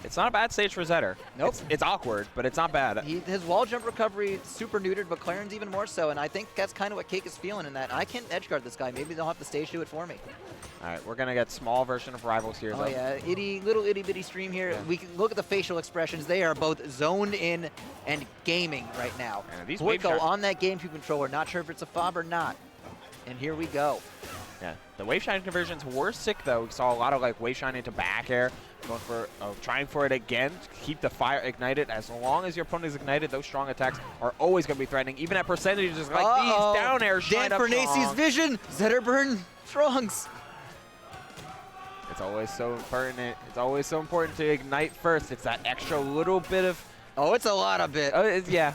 It's not a bad stage for Zetter. Nope. It's awkward, but it's not bad. His wall jump recovery super neutered, but Claren's even more so, and I think that's kind of what Cake is feeling in that. I can't edge guard this guy. Maybe they'll have the stage do it for me. All right, we're going to get small version of Rivals here, though. Oh, yeah. Little itty-bitty stream here. Yeah. We can look at the facial expressions. They are both zoned in and gaming right now. Boyko on that GameCube controller. Not sure if it's a fob or not. And here we go. Yeah, the wave shine conversions were sick though. We saw a lot of like wave shine into back air, going for trying for it again. Keep the fire ignited. As long as your opponent is ignited, those strong attacks are always going to be threatening, even at percentages like these down air shine Dan up Fernacey's strong. vision. Zetterburn strongs. It's always so important. It's always so important to ignite first. It's that extra little bit of. Oh, it's a lot of bit. Yeah,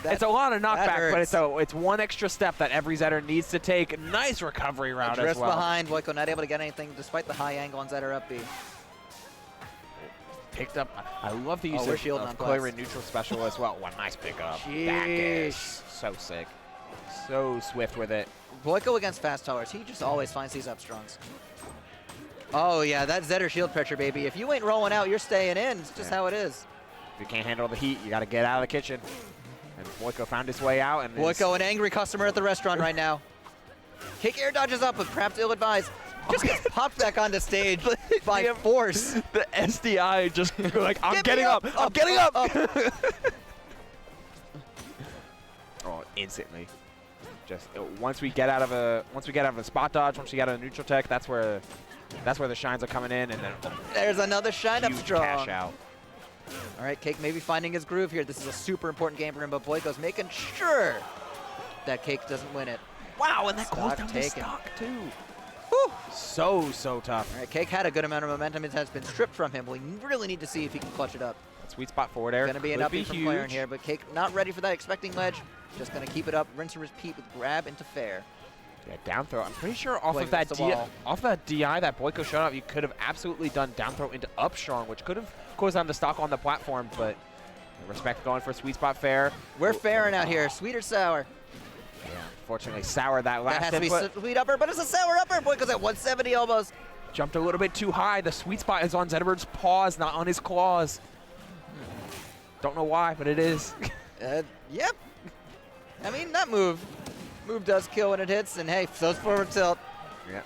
it's a lot of knockback, but it's one extra step that every Zetter needs to take. Nice recovery round as well. Behind, Boyko not able to get anything despite the high angle on Zetter up B. Picked up. I love the use of Claire neutral special as well. One nice pickup. Back is so sick. So swift with it. Boyko against fast towers. He just always finds these up strongs. Oh, yeah, that Zetter shield pressure, baby. If you ain't rolling out, you're staying in. It's just how it is. If you can't handle the heat, you got to get out of the kitchen. And Boyko found his way out. And Boyko, an angry customer at the restaurant right now. Kick air dodges up, but perhaps ill-advised. Just gets popped back onto stage by force. The SDI just like, I'm getting up. I'm getting up. Oh, instantly. Just once we get out of a spot dodge, once we get out of a neutral tech, that's where the shines are coming in, and then there's another shine up strong. Cash out. All right, Cake maybe finding his groove here. This is a super important game for him, but Boyko's making sure that Cake doesn't win it. Wow, and that goes down to stock, too. Whew. So tough. All right, Cake had a good amount of momentum. It has been stripped from him. We really need to see if he can clutch it up. Sweet spot forward air. Going to be an uppie from Claren here, but Cake not ready for that expecting ledge. Just going to keep it up, rinse and repeat with grab into fair. Yeah, down throw. I'm pretty sure off of that DI that Boyko showed up, you could have absolutely done down throw into up strong, which could have caused them to stock on the platform, but respect going for sweet spot fair. We're fairing out here. Sweet or sour? Yeah, unfortunately sour that last That has to be sweet upper, but it's a sour upper. Boyko's at 170 almost. Jumped a little bit too high. The sweet spot is on Zetterbird's paws, not on his claws. Don't know why, but it is. Yep. I mean, that move does kill when it hits, and hey, so's forward tilt. Yeah,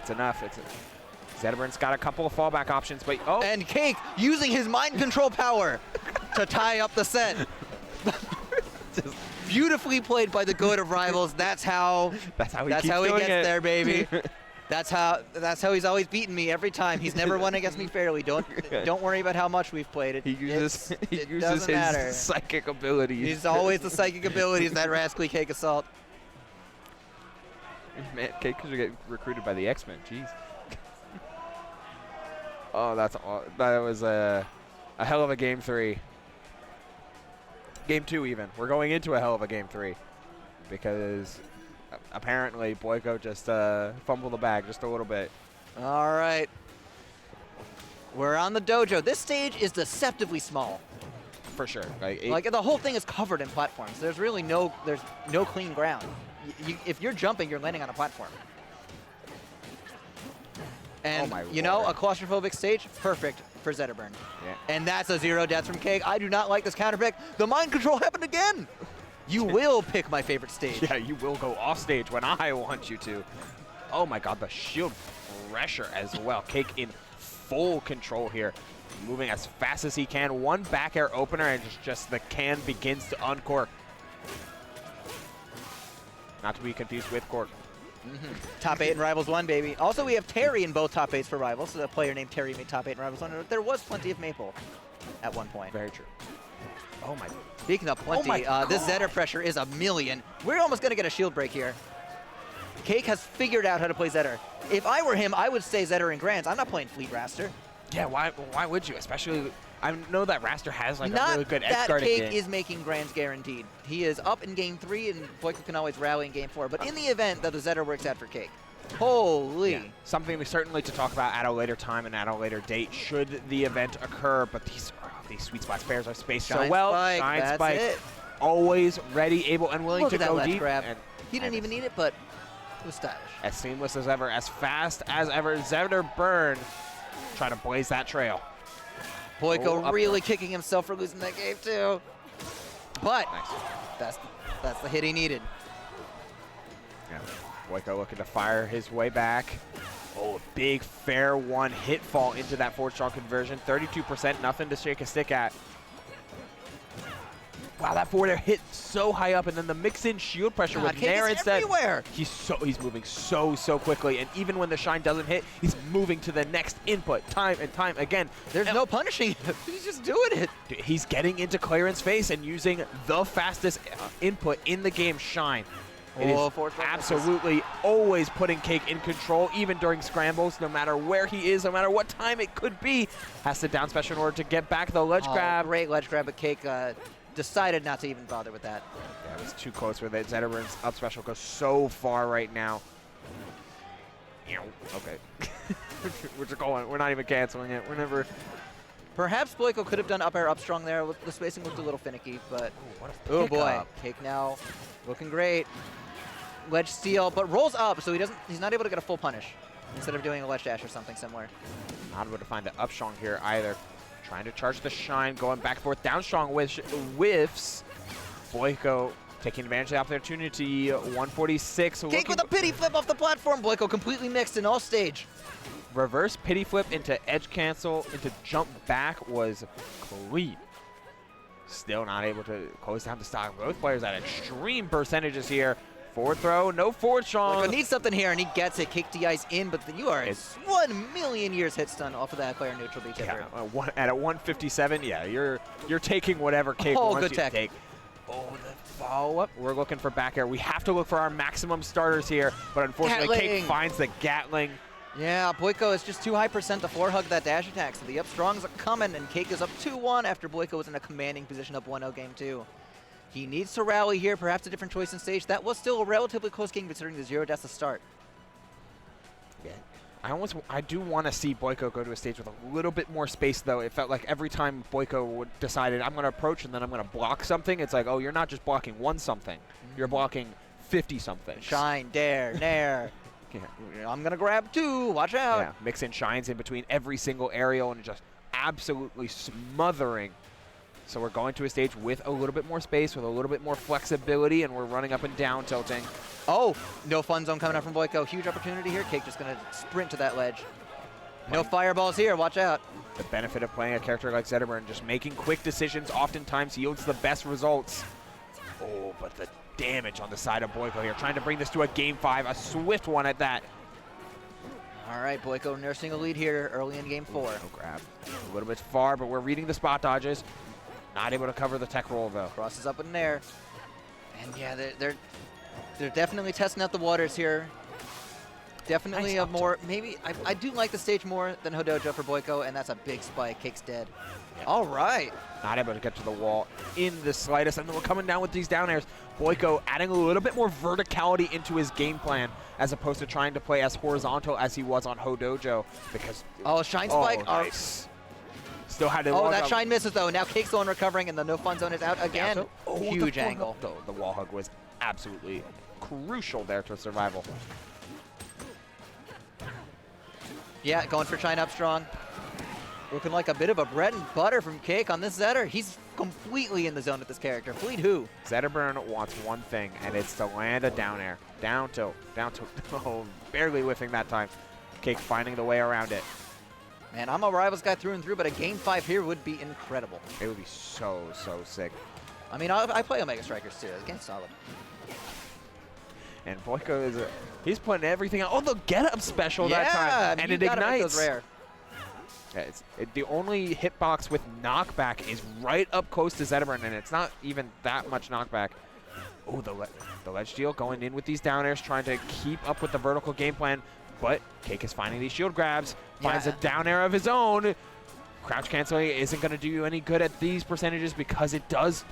it's enough. Zetterbird's got a couple of fallback options, but and Cake using his mind control power to tie up the set. Just beautifully played by the good of Rivals. That's how he gets there, baby. That's how he's always beaten me every time. He's never won against me fairly. Don't worry about how much we've played it. He uses his psychic abilities. He's always the psychic abilities, that rascally Cake Assault. Man, Cake could get recruited by the X-Men. Jeez. Oh, that was a hell of a game 3. Game 2 even. We're going into a hell of a game 3 because apparently Boyko just fumbled the bag just a little bit. All right. We're on the dojo. This stage is deceptively small. For sure. Like the whole thing is covered in platforms. There's really no clean ground. If you're jumping, you're landing on a platform. And, you know, a claustrophobic stage, perfect for Zetterburn. Yeah. And that's a 0 deaths from Cake. I do not like this counter pick. The mind control happened again. You will pick my favorite stage. Yeah, you will go off stage when I want you to. Oh my god, the shield pressure as well. Cake in full control here. Moving as fast as he can. One back air opener and just the can begins to uncork. Not to be confused with cork. Top 8 in Rivals 1, baby. Also, we have Terry in both top 8s for Rivals. So a player named Terry made top 8 in Rivals 1. There was plenty of Maple at one point. Very true. Oh my. Speaking of plenty, this Zetter pressure is a million. We're almost going to get a shield break here. Cake has figured out how to play Zetter. If I were him, I would stay Zetter in Grands. I'm not playing Fleet Raster. Yeah, why would you? Especially, I know that Raster has like a really good Not edge that Cake game. is making Grands guaranteed. He is up in game 3, and Boyko can always rally in game 4. But in the event that the Zetter works out for Cake, holy. Yeah. Something certainly to talk about at a later time and at a later date should the event occur. But these sweet spot spares are spaced so well. Shine Spike, always ready, able, and willing to go deep. Grab. He didn't even need it, but it was stylish. As seamless as ever, as fast as ever. Zetterburn trying to blaze that trail. Boyko really kicking himself for losing that game too. But that's the hit he needed. Yeah. Boyko looking to fire his way back. Oh, big fair one hit fall into that forward strong conversion. 32%, nothing to shake a stick at. Wow, that forward air hit so high up, and then the mix-in shield pressure with Nair instead. Everywhere. He's moving so quickly, and even when the shine doesn't hit, he's moving to the next input time and time again. There's no punishing him. He's just doing it. Dude, he's getting into Clarence face and using the fastest input in the game, shine. It is absolutely always putting Cake in control, even during scrambles, no matter where he is, no matter what time it could be. Has to down special in order to get back the ledge grab. Great ledge grab, but Cake decided not to even bother with that. Yeah, it was too close with it. Zetterburn's up special goes so far right now. Okay. We're just going. We're not even canceling it. We're never... Perhaps Boyko could have done up air up strong there. The spacing looked a little finicky, but... Oh, boy. Cake now looking great. Ledge steal, but rolls up, so he's not able to get a full punish instead of doing a ledge dash or something similar. Not able to find the up strong here either. Trying to charge the shine, going back and forth. Down strong whiffs. Boyko taking advantage of the opportunity. 146. Cake with a pity flip off the platform. Boyko completely mixed in all stage. Reverse pity flip into edge cancel into jump back was clean. Still not able to close down the stock. Both players at extreme percentages here. Forward throw, no forward strong. Boyko needs something here, and he gets it. Cake DI's in, but you are 1,000,000 years hit stun off of that player neutral B tipper. Yeah, at a 157, yeah, you're taking whatever Cake wants you to take. Oh, the follow-up. We're looking for back air. We have to look for our maximum starters here, but unfortunately, Cake finds the Gatling. Yeah, Boyko is just too high percent to floor hug that dash attack, so the up strongs are coming, and Cake is up 2-1 after Boyko was in a commanding position up 1-0 game 2. He needs to rally here, perhaps a different choice in stage. That was still a relatively close game considering the 0 deaths to start. Yeah, I do want to see Boyko go to a stage with a little bit more space, though. It felt like every time Boyko decided, I'm going to approach and then I'm going to block something, it's like, oh, you're not just blocking one something. You're blocking 50 something. Shine, dare, nair. Yeah. I'm going to grab 2. Watch out. Yeah, mix in shines in between every single aerial and just absolutely smothering. So we're going to a stage with a little bit more space, with a little bit more flexibility, and we're running up and down tilting. Oh, no fun zone coming up from Boyko. Huge opportunity here. Cake just going to sprint to that ledge. No fireballs here. Watch out. The benefit of playing a character like Zetterburn, just making quick decisions oftentimes yields the best results. Oh, but the damage on the side of Boyko here. Trying to bring this to a game 5, a swift one at that. All right, Boyko nursing a lead here early in game 4. No grab. A little bit far, but we're reading the spot dodges. Not able to cover the tech roll, though. Crosses up in there. And yeah, they're definitely testing out the waters here. Definitely nice a more, maybe, I do like the stage more than Hodojo for Boyko, and that's a big spike. Cake's dead. Yeah. All right. Not able to get to the wall in the slightest, and then we're coming down with these down airs. Boyko adding a little bit more verticality into his game plan, as opposed to trying to play as horizontal as he was on Hodojo, because... Oh, shine spike. Oh, nice. Still had to that shine misses, though. Now Cake's the one recovering, and the no fun zone is out again. Yeah, huge angle. The wall hug was absolutely crucial there to survival. Yeah, going for shine up strong. Looking like a bit of a bread and butter from Cake on this Zetter. He's completely in the zone with this character. Fleet who? Zetterburn wants one thing, and it's to land a down air. Down tilt. Oh, barely whiffing that time. Cake finding the way around it. Man, I'm a Rivals guy through and through, but a game 5 here would be incredible. It would be so sick. I mean, I play Omega Strikers too. This game's solid. And Boyko he's putting everything out. Oh, the get-up special that time. And it ignites. Rare. Yeah, the only hitbox with knockback is right up close to Zetterburn, and it's not even that much knockback. Oh, the ledge steal going in with these down airs, trying to keep up with the vertical game plan. But Cake is finding these shield grabs, finds a down air of his own. Crouch canceling isn't going to do you any good at these percentages because it does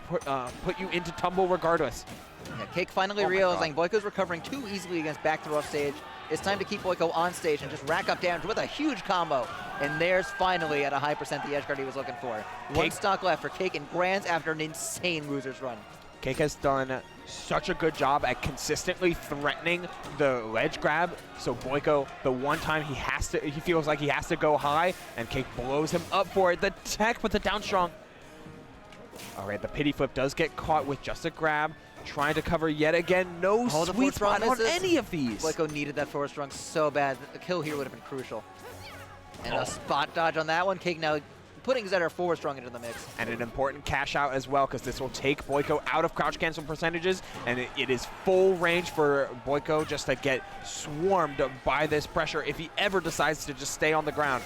put you into tumble regardless. Yeah, Cake finally realizing Boyko's recovering too easily against back throw off stage. It's time to keep Boyko on stage and just rack up damage with a huge combo. And there's finally at a high percent the edge guard he was looking for. One stock left for Cake and Grands after an insane losers run. Cake has done such a good job at consistently threatening the ledge grab. So Boyko, the one time he feels like he has to go high, and Cake blows him up for it. The tech with the down strong. All right, the pity flip does get caught with just a grab. Trying to cover yet again. No sweet spot on any of these. Boyko needed that forward strong so bad. The kill here would have been crucial. And a spot dodge on that one. Cake now putting Zetter forward strong into the mix. And an important cash out as well, because this will take Boyko out of crouch cancel percentages, and it is full range for Boyko just to get swarmed by this pressure if he ever decides to just stay on the ground.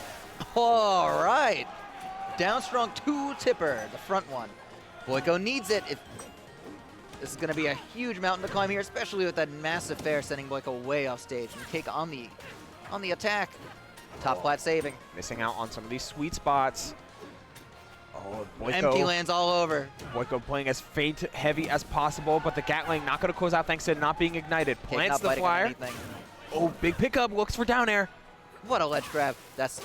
All right. Down strong 2 tipper, the front one. Boyko needs it. This is going to be a huge mountain to climb here, especially with that massive fair sending Boyko way off stage. And Cake on the attack. Top flat saving. Missing out on some of these sweet spots. Oh, Boyko. Empty lands all over. Boyko playing as feint heavy as possible, but the Gatling not going to close out thanks to not being ignited. Plants the flyer. Oh, big pickup. Looks for down air. What a ledge grab. That's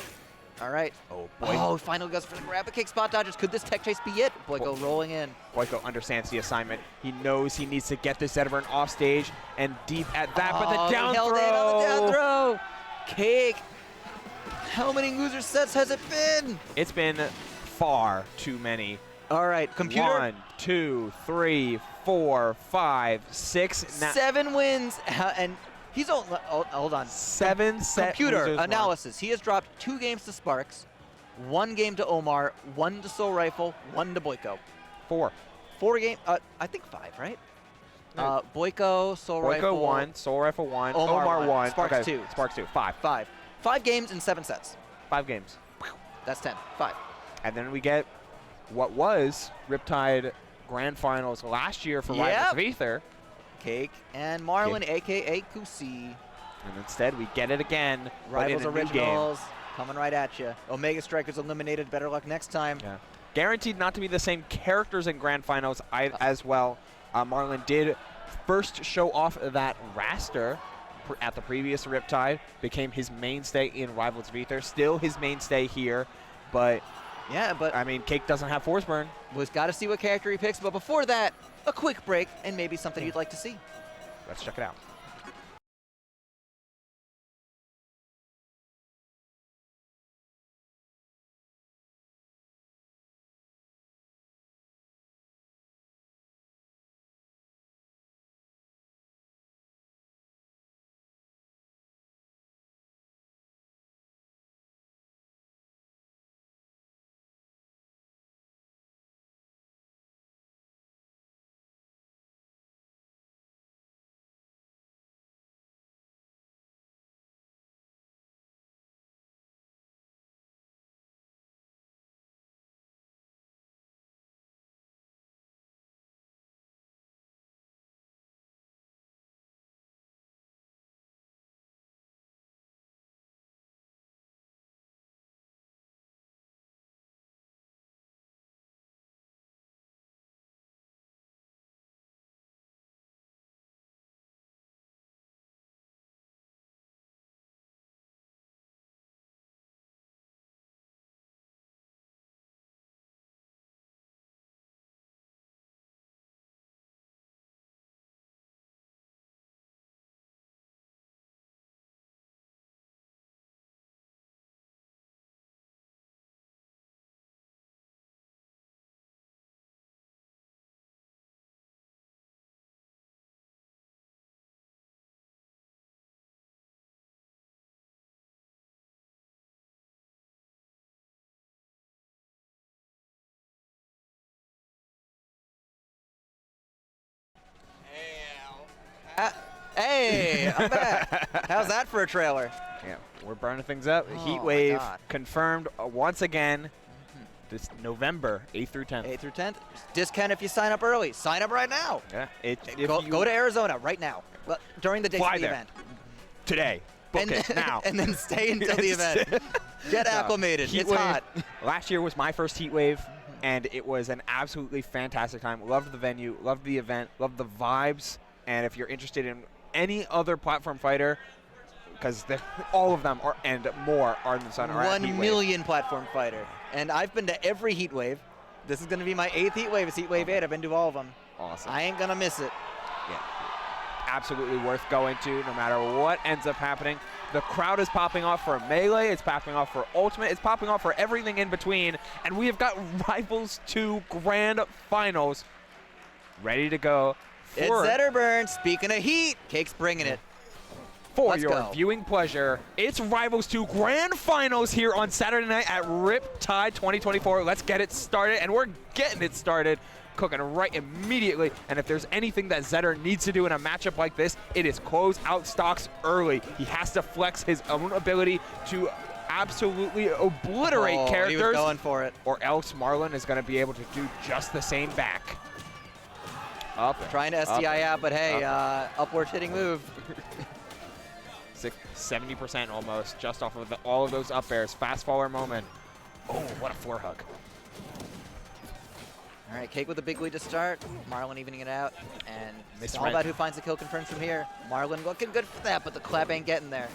all right. Oh, boy. Oh, finally goes for the grab. A Cake spot dodges. Could this tech chase be it? Boyko rolling in. Boyko understands the assignment. He knows he needs to get this Zedivern off stage and deep at that, but the down held throw. In on the down throw. Cake. How many loser sets has it been? It's been far too many. All right, computer. 1, 2, 3, 4, 5, 6, 7 wins, and he's on. Hold on. 7 set computer losers analysis. He has dropped 2 games to Sparks, 1 game to Omar, 1 to Soul Rifle, 1 to Boyko. 4. 4 game. I think 5, right? Boyko, Soul Rifle. Boyko 1, Soul Rifle 1, Omar 1, Sparks okay. 2. Sparks 2. 5. 5 games in 7 sets. 5 games. That's 10. 5. And then we get what was Riptide Grand Finals last year for Rivals of Aether. Cake and Marlon, a.k.a. Kusi. And instead, we get it again. Rivals Originals coming right at you. Omega Strikers eliminated. Better luck next time. Yeah. Guaranteed not to be the same characters in Grand Finals as well. Marlon did first show off that raster at the previous Riptide, became his mainstay in Rivals of Aether. Still his mainstay here, but yeah, but I mean, Cake doesn't have Force Burn. We've got to see what character he picks, but before that, a quick break and maybe something you'd like to see. Let's check it out. Hey, I'm back. How's that for a trailer? Yeah, we're burning things up. Heatwave confirmed once again this November 8th through 10th. 8th through 10th. Discount if you sign up early. Sign up right now. Yeah. Go to Arizona right now. During the day of the event. Today. Book it now. And then stay until the event. Get acclimated. It's hot. Last year was my first Heatwave, and it was an absolutely fantastic time. Loved the venue, loved the event, loved the vibes. And if you're interested in any other platform fighter, because all of them are and more are in the sun. 1 million platform fighter. And I've been to every Heatwave. This is going to be my 8th Heatwave. It's Heatwave 8. I've been to all of them. Awesome. I ain't gonna miss it. Yeah. Absolutely worth going to no matter what ends up happening. The crowd is popping off for Melee, it's popping off for Ultimate, it's popping off for everything in between, and we have got Rivals 2 Grand Finals ready to go. It's Zetterburn. Speaking of heat, Cake's bringing it. For your viewing pleasure, it's Rivals 2 Grand Finals here on Saturday night at Riptide 2024. Let's get it started, and we're getting it started. Cooking right immediately, and if there's anything that Zetter needs to do in a matchup like this, it is close out stocks early. He has to flex his own ability to absolutely obliterate characters. He was going for it. Or else Marlon is going to be able to do just the same back. Up. Trying to STI out, but hey, upward hitting move. 70% almost, just off of all of those up airs. Fast forward moment. Oh, what a floor hug. All right, Cake with a big lead to start. Marlon evening it out, and it's all Red. about who finds the kill confirmed from here. Marlon looking good for that, but the clap ain't getting there.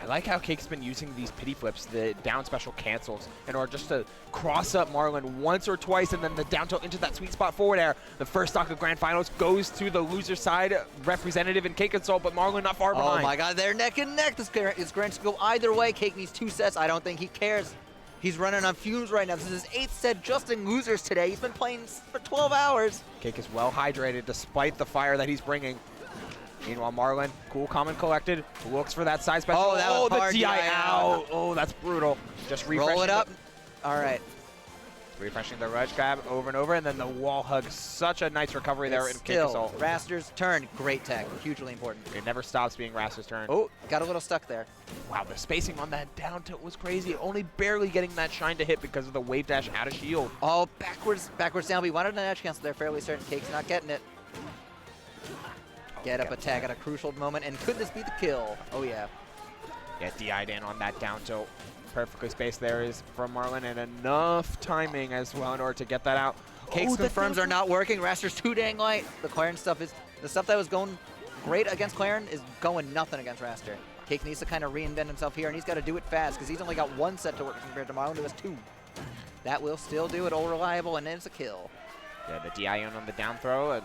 I like how Cake's been using these pity flips, the down special cancels, in order just to cross up Marlon once or twice, and then the down tilt into that sweet spot forward air. The first stock of Grand Finals goes to the loser side representative in Cake and Soul, but Marlon not far behind. Oh my God, they're neck and neck. This Grand to go either way. Cake needs 2 sets. I don't think he cares. He's running on fumes right now. This is his 8th set just in losers today. He's been playing for 12 hours. Cake is well hydrated despite the fire that he's bringing. Meanwhile, Marlon, cool, calm, and collected, looks for that side special. Oh, that was hard. The TI out. Oh, that's brutal. Just refreshing. Roll it up. All right. Refreshing the rush grab over and over, and then the wall hug. Such a nice recovery there in Cake Assault. Raster's turn. Great tech. Hugely important. It never stops being Raster's turn. Oh, got a little stuck there. Wow, the spacing on that down tilt was crazy. Only barely getting that shine to hit because of the wave dash out of shield. Oh, backwards down. We wanted an edge cancel there. Fairly certain. Cake's not getting it. Get up attack at a crucial moment, and could this be the kill? Oh, yeah. Yeah, DI'd in on that down tilt. Perfectly spaced there is from Marlon, and enough timing as well in order to get that out. Cake's confirms are not working. Raster's too dang light. The Claren stuff is, the stuff that was going great against Claren is going nothing against Raster. Cake needs to kind of reinvent himself here, and he's got to do it fast because he's only got 1 set to work compared to Marlon, who has 2. That will still do it, all reliable, and then it's a kill. Yeah, the DI on the down throw, a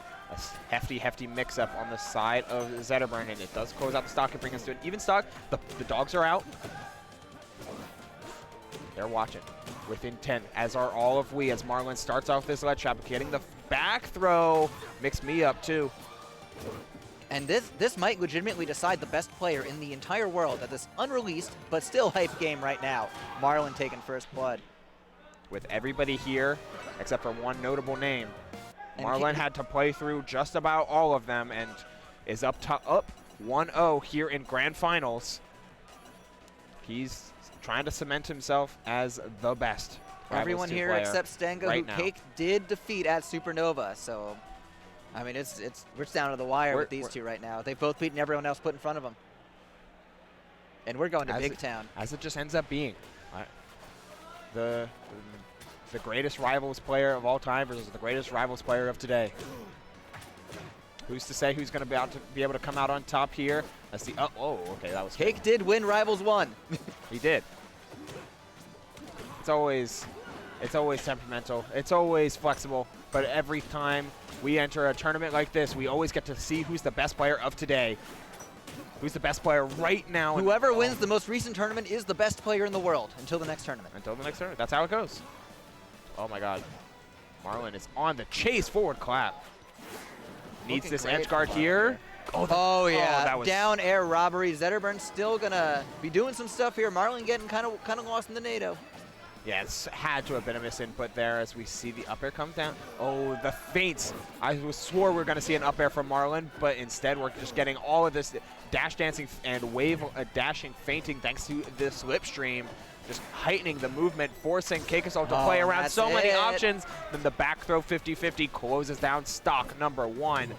hefty mix-up on the side of Zetterburn, and it does close out the stock and bring us to an even stock. The dogs are out. They're watching with intent, as are all of we, as Marlon starts off this ledge trap, getting the back throw. Mixed me up, too. And this might legitimately decide the best player in the entire world at this unreleased but still hype game right now. Marlon taking first blood. With everybody here, except for one notable name, and Marlon had to play through just about all of them and is up 1-0 here in Grand Finals. He's trying to cement himself as the best. Everyone here except Stenga, right who Cake did defeat at Supernova. So, I mean, we're down to the wire with these two right now. They've both beaten everyone else put in front of them. And we're going to Big Town. As it just ends up being. The greatest Rivals player of all time versus the greatest Rivals player of today. Who's to say who's going to be able to come out on top here? That's the okay, that was Cake did win Rivals 1. He did. It's always temperamental. It's always flexible. But every time we enter a tournament like this, we always get to see who's the best player of today. Who's the best player right now? Whoever wins the most recent tournament is the best player in the world until the next tournament. Until the next tournament. That's how it goes. Oh my God. Marlon is on the chase forward clap. Needs this edge guard here. Oh yeah, that was down air robbery. Zetterburn still gonna be doing some stuff here. Marlon getting kind of lost in the NATO. Yeah, it's had to have been a misinput there as we see the up air come down. Oh, the feints. I swore we were going to see an up air from Marlon, but instead we're just getting all of this dash dancing and wave dashing feinting thanks to the slipstream. Just heightening the movement, forcing Cake Assault to play around so many options. Then the back throw 50-50 closes down stock number 1.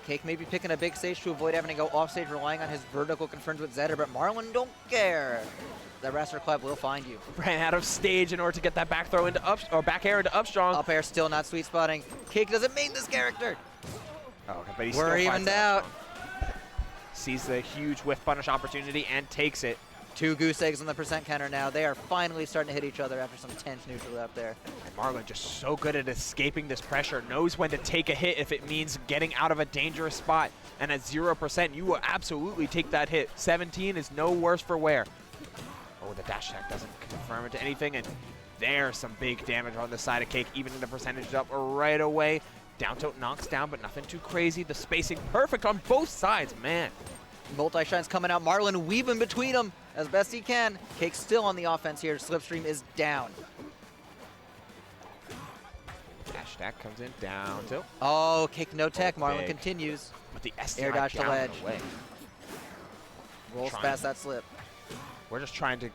Cake may be picking a big stage to avoid having to go off stage, relying on his vertical confirmed with Zetter, but Marlon don't care. The Raster Club will find you. Ran out of stage in order to get that back throw into back air into up strong. Up air still not sweet spotting. Cake doesn't main this character. Oh, but he We're evened out. Sees the huge whiff punish opportunity and takes it. 2 goose eggs on the percent counter now. They are finally starting to hit each other after some tense neutral out there. And Marlon just so good at escaping this pressure, knows when to take a hit if it means getting out of a dangerous spot. And at 0%, you will absolutely take that hit. 17 is no worse for wear. Oh, the dash attack doesn't confirm it to anything, and there's some big damage on the side of Cake, evening the percentage up right away. Down tilt knocks down, but nothing too crazy. The spacing perfect on both sides, man. Multi-shine's coming out. Marlon weaving between them as best he can. Cake still on the offense here. Slipstream is down. Dash attack comes in, down tilt. Oh, Cake no tech. Oh, Marlon big. continues. But the SDI Air dodge to down ledge. and away. Rolls past that slip. We're just trying to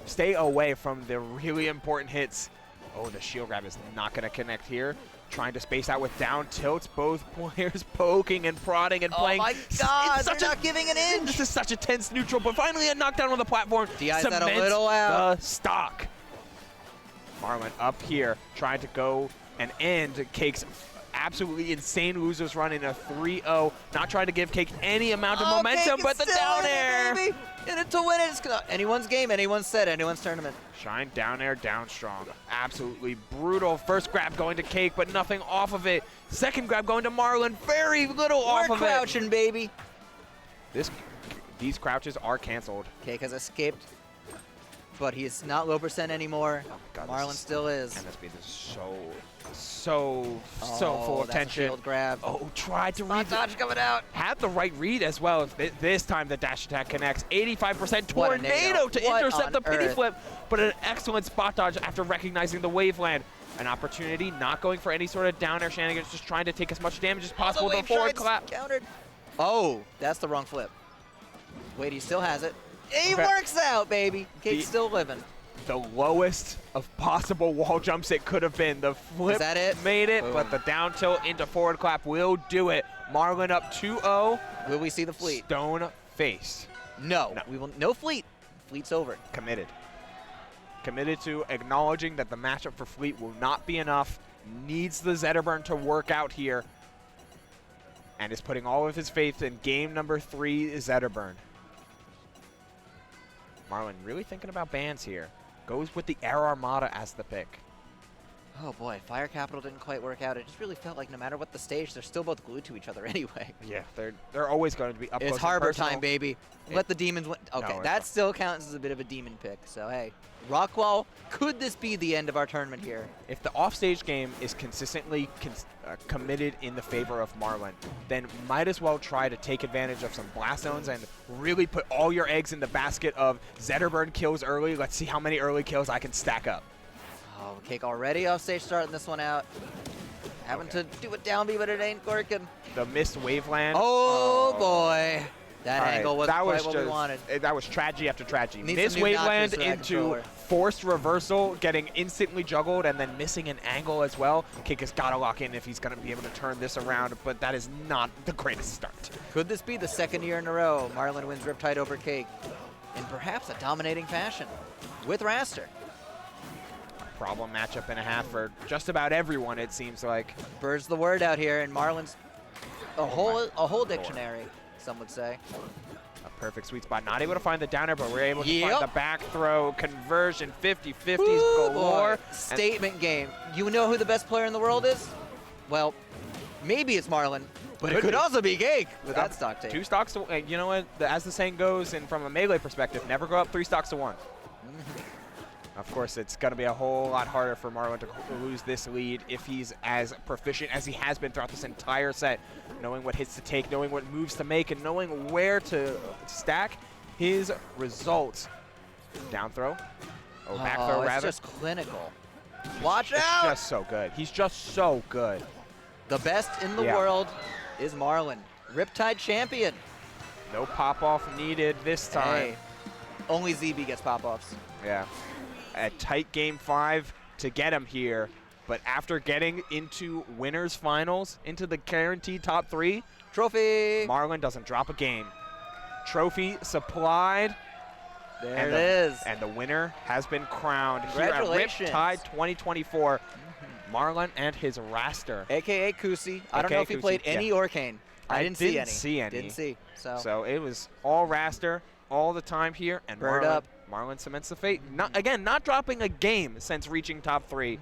stay away from the really important hits. Oh, the shield grab is not going to connect here. Trying to space out with down tilts. Both players poking and prodding and playing. Oh my God, they're not giving an inch. This is such a tense neutral, but finally a knockdown on the platform. DI's that a cements little out. the stock. Marlon up here, trying to go and end Cake's absolutely insane losers run in a 3-0. Not trying to give Cake any amount of momentum, but the down air. Baby. In it to win it. It's anyone's game, anyone's set, anyone's tournament. Shine down air, down strong. Absolutely brutal. First grab going to Cake, but nothing off of it. Second grab going to Marlon. Very little off of it. We're crouching, baby. These crouches are canceled. Cake has escaped, but he is not low percent anymore. Oh God, Marlon still is. MSB is so full of tension. Field grab. Oh, tried to read. Dodge coming out. Had the right read as well. This time the dash attack connects. 85% tornado to What intercept on the pity earth? flip, but an excellent spot dodge after recognizing the waveland. An opportunity, not going for any sort of down air shenanigans, just trying to take as much damage as possible with a forward clap. Countered. Oh, that's the wrong flip. Wait, he still has it. It Okay. works out, baby. Cake's still living. The lowest of possible wall jumps it could have been. The flip Is that it? made it, Boom. but the down tilt into forward clap will do it. Marlon up 2-0. Will we see the fleet? Stone face. No. We will. No fleet. Fleet's over. Committed. Committed to acknowledging that the matchup for Fleet will not be enough. Needs the Zetterburn to work out here. And is putting all of his faith in game number 3 Zetterburn. Marlon really thinking about bans here. Goes with the Air Armada as the pick. Oh boy, Fire Capital didn't quite work out. It just really felt like no matter what the stage, they're still both glued to each other anyway. Yeah, they're always going to be up close It's and Harbor personal. time, baby. Let the demons win. Okay, No, that still counts as a bit of a demon pick. So hey, Rockwall, could this be the end of our tournament here? If the offstage game is consistently committed in the favor of Marlon, then might as well try to take advantage of some blast zones and really put all your eggs in the basket of Zetterburn kills early. Let's see how many early kills I can stack up. Oh, Cake already offstage starting this one out. Having to do it down B, but it ain't working. The missed waveland. Oh boy. That All right, angle wasn't that quite was what we wanted. That was tragedy after tragedy. Need Miss some new notches waveland for that into controller. forced reversal, getting instantly juggled, and then missing an angle as well. Cake has got to lock in if he's going to be able to turn this around, but that is not the greatest start. Could this be the second year in a row Marlon wins Riptide over Cake in perhaps a dominating fashion with Raster? Problem matchup and a half for just about everyone, it seems like. Bird's the word out here, and Marlon's a whole dictionary, some would say. A perfect sweet spot. Not able to find the downer, but we're able to Yep. find the back throw. Conversion, 50-50s Ooh, galore. boy. Statement game. You know who the best player in the world is? Well, maybe it's Marlon, but it Could could be. also be Cake with that stock take. 2 stocks to, you know what, as the saying goes, and from a melee perspective, never go up 3 stocks to 1. Of course, it's going to be a whole lot harder for Marlon to lose this lead if he's as proficient as he has been throughout this entire set, knowing what hits to take, knowing what moves to make, and knowing where to stack his results. Down throw. Oh, back throw, it's rather. just clinical. Watch It's out! just so good. He's just so good. The best in the Yeah. world is Marlon. Riptide champion. No pop-off needed this time. Hey, only ZB gets pop-offs. Yeah. A tight game 5 to get him here. But after getting into winners finals, into the guaranteed top 3, trophy, Marlon doesn't drop a game. Trophy supplied. There it is. And the winner has been crowned here at Congratulations. Riptide 2024. Marlon and his Raster. AKA Kusi. I don't know if he played any Orcane. I didn't see any. See any. Didn't see. So it was all Raster. all the time here, and Marlon cements the fate. Not dropping a game since reaching top 3.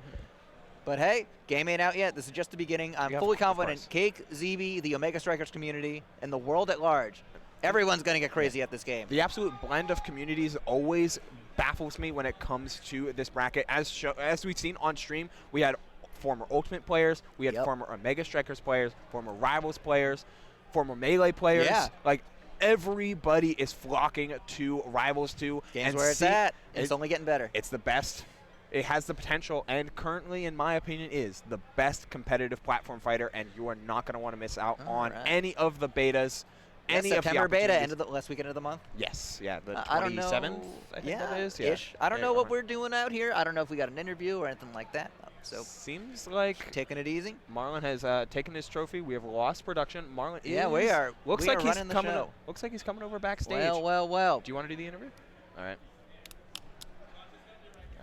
But hey, game ain't out yet. This is just the beginning. I'm fully confident Cake, ZB, the Omega Strikers community, and the world at large, everyone's going to get crazy at this game. The absolute blend of communities always baffles me when it comes to this bracket. As we've seen on stream, we had former Ultimate players, we had former Omega Strikers players, former Rivals players, former Melee players. Yeah. Like, everybody is flocking to Rivals 2. Game's where it's at. It's only getting better. It's the best. It has the potential, and currently, in my opinion, is the best competitive platform fighter, and you are not going to want to miss out on any of the betas. September beta, end of the last weekend of the month. Yes, yeah, the 27th, I don't know. I think that is. Yeah. Ish. I don't know what we're doing out here. I don't know if we got an interview or anything like that. So seems like taking it easy. Marlon has taken his trophy. We have lost production. Marlon we are. Looks we like are he's running the coming. show. Looks like he's coming over backstage. Well. Do you want to do the interview? All right.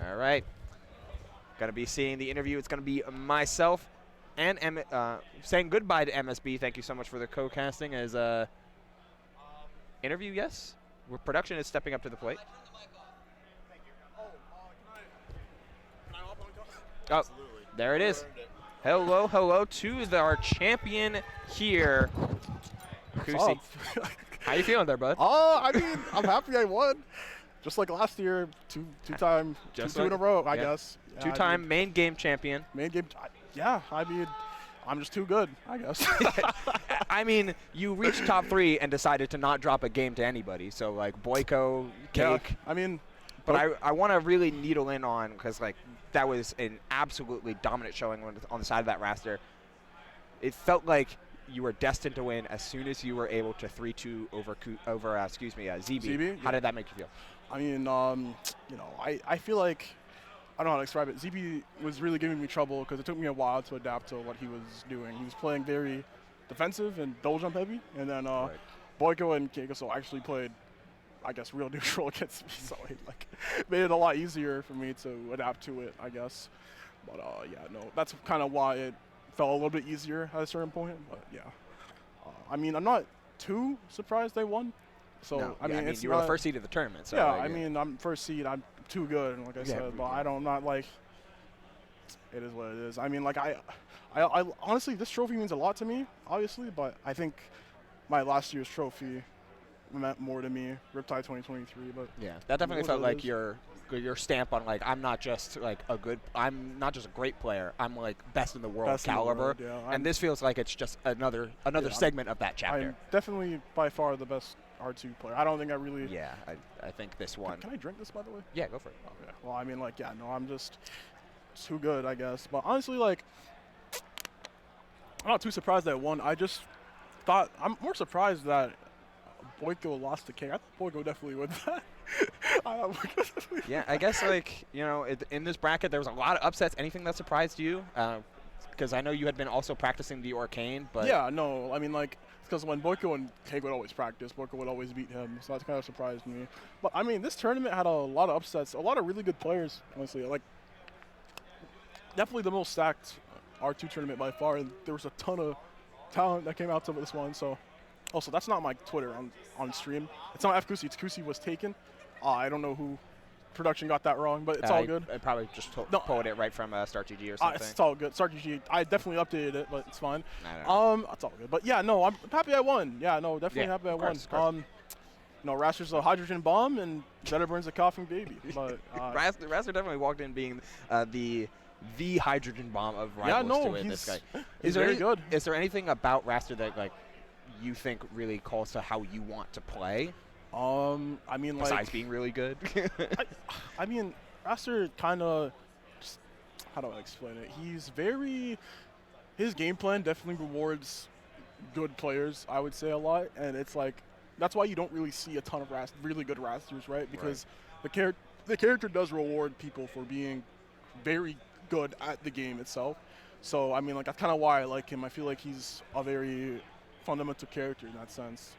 All right. Gonna be seeing the interview. It's gonna be myself and saying goodbye to MSB. Thank you so much for the co-casting as interview. Yes, production is stepping up to the plate. Oh, there it is. Hello to our champion here, Kusi. How you feeling there, bud? I mean, I'm happy I won. Just like last year, two in a row, I guess. Yeah, Two-time main game champion. I mean, I'm just too good, I guess. I mean, you reached top 3 and decided to not drop a game to anybody. So, like, Boyko, Cake. Yeah, I mean. But I want to really needle in on, because, like, that was an absolutely dominant showing on the side of that roster. It felt like you were destined to win as soon as you were able to 3-2 over ZB. How did that make you feel? I mean, I feel like, I don't know how to describe it. ZB was really giving me trouble because it took me a while to adapt to what he was doing. He was playing very defensive and double jump heavy, and then Boyko and Keikoso actually played, I guess, real neutral against me, so it made it a lot easier for me to adapt to it, I guess. But that's kind of why it felt a little bit easier at a certain point. But yeah, I mean, I'm not too surprised they won. So I mean, you were the first seed of the tournament. So I mean, I'm first seed. I'm too good, like I said. But I'm not like. It is what it is. I mean, like I honestly, this trophy means a lot to me, obviously. But I think my last year's trophy meant more to me, Riptide 2023. But yeah, that definitely felt like your stamp on, like, I'm not just a great player. I'm like best in the world caliber. And this feels like it's just another segment of that chapter. I'm definitely by far the best R2 player. I don't think I really. Yeah, I think this one. Can I drink this, by the way? Yeah, go for it. Okay. Well, I mean, I'm just too good, I guess. But honestly, like, I'm not too surprised that I won. I just thought I'm more surprised that Boyko lost to K. I thought Boyko definitely would that. Yeah, I guess, like, in this bracket, there was a lot of upsets. Anything that surprised you? Because I know you had been also practicing the Arcane, but yeah, no, I mean, like, because when Boyko and Cake would always practice, Boyko would always beat him, so that kind of surprised me. But I mean, this tournament had a lot of upsets, a lot of really good players, honestly. Like, definitely the most stacked R2 tournament by far, and there was a ton of talent that came out to this one. So, also, that's not my Twitter on stream. It's not FKusi, it's Kusi was taken. I don't know who production got that wrong, but it's all good. I probably just pulled it right from StartGG or something. It's all good. StartGG, I definitely updated it, but it's fine. It's all good. But yeah, no, I'm happy I won. Yeah, no, definitely happy I won. Raster's a hydrogen bomb, and Zetterburn's a coughing baby. But Raster definitely walked in being the hydrogen bomb of Rivals to win this guy. He's very good. Is there anything about Raster that, like, you think really calls to how you want to play? I mean, like, besides being really good. I mean, Raster kind of, how do I explain it? His game plan definitely rewards good players, I would say, a lot, and it's like, that's why you don't really see a ton of really good Rasters, right? Because the character does reward people for being very good at the game itself. So, I mean, like, that's kind of why I like him. I feel like he's a very fundamental character in that sense.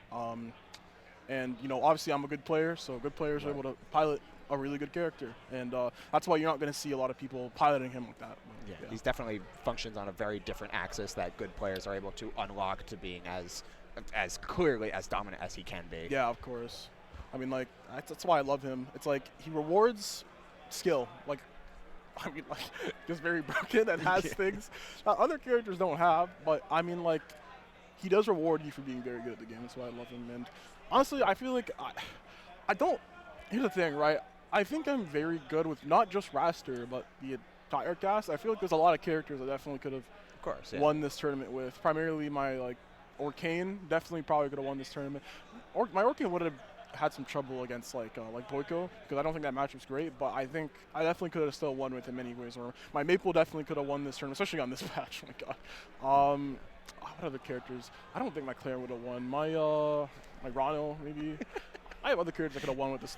And, obviously I'm a good player, so good players are able to pilot a really good character. And that's why you're not going to see a lot of people piloting him like that. Yeah, he's definitely functions on a very different axis that good players are able to unlock to being as clearly as dominant as he can be. Yeah, of course. I mean, like, that's why I love him. It's like he rewards skill. Like, I mean, like, just very broken and has things that other characters don't have. But, I mean, like, he does reward you for being very good at the game. That's why I love him. And honestly, I feel like I don't – here's the thing, right? I think I'm very good with not just Raster, but the entire cast. I feel like there's a lot of characters I definitely could have won this tournament with. Primarily my, like, Orcane definitely probably could have won this tournament. My Orcane would have had some trouble against like Boyko, because I don't think that matchup's great, but I think I definitely could have still won with him anyways. Or my Maple definitely could have won this tournament, especially on this patch. Oh my god. What other characters? I don't think my Claire would have won. My Rano maybe. I have other characters that could have won with this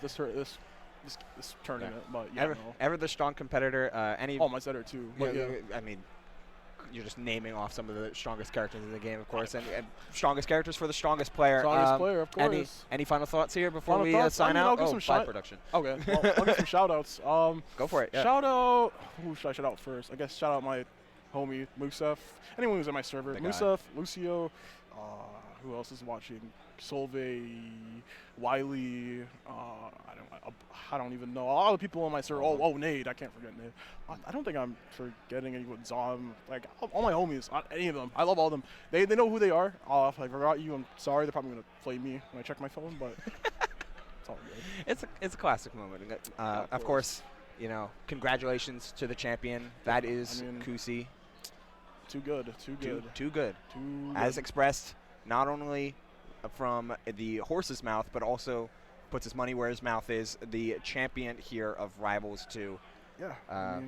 tournament, but yeah. Ever the strong competitor? Oh, my Zetter too. Yeah, I mean, you're just naming off some of the strongest characters in the game, of course, and strongest characters for the strongest player. Strongest player, of course. Any final thoughts here before we sign out? I'll give some production. Okay, well, I'll give some shout outs. Go for it. Yeah. Shout out. Who should I shout out first? I guess shout out my homie Musef. Anyone who's in my server. Musef, Lucio. Who else is watching? Solvay, Wiley. I don't even know. All the people on my server. Oh, Nade. I can't forget Nade. I don't think I'm forgetting anyone. Zom. Like all my homies. Any of them. I love all of them. They know who they are. If I forgot you, I'm sorry. They're probably gonna flame me when I check my phone, but it's all good. It's a classic moment. Of course, you know, congratulations to the champion. That is Kusi. Too good. Too good. As expressed, not only from the horse's mouth, but also puts his money where his mouth is, the champion here of Rivals 2. Yeah. I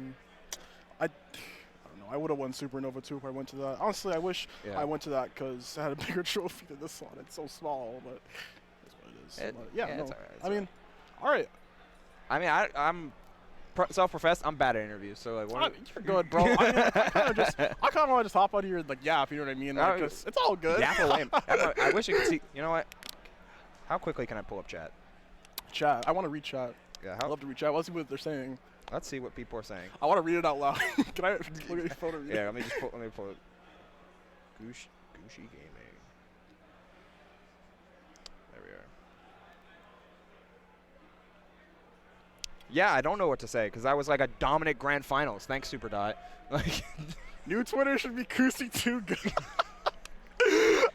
don't know. I would have won Supernova 2 if I went to that. Honestly, I wish I went to that because I had a bigger trophy than this one. It's so small, but that's what it is. It's all right. I mean, all right. I mean, I'm self-professed. I'm bad at interviews, so like, you're good, bro. I mean, I kind of want to just hop out here and like yap. You know what I mean? Like, it's all good. Yap or lame. I wish you could see. You know what? How quickly can I pull up chat? I want to read chat. Yeah, I'd love to read chat. Let's see what they're saying. Let's see what people are saying. I want to read it out loud. Can I look at your phone and read it? Yeah, let me pull it. GooshiGaming. There we are. Yeah, I don't know what to say because that was like a dominant grand finals. Thanks, Superdot. Like, new Twitter should be Kusi too good.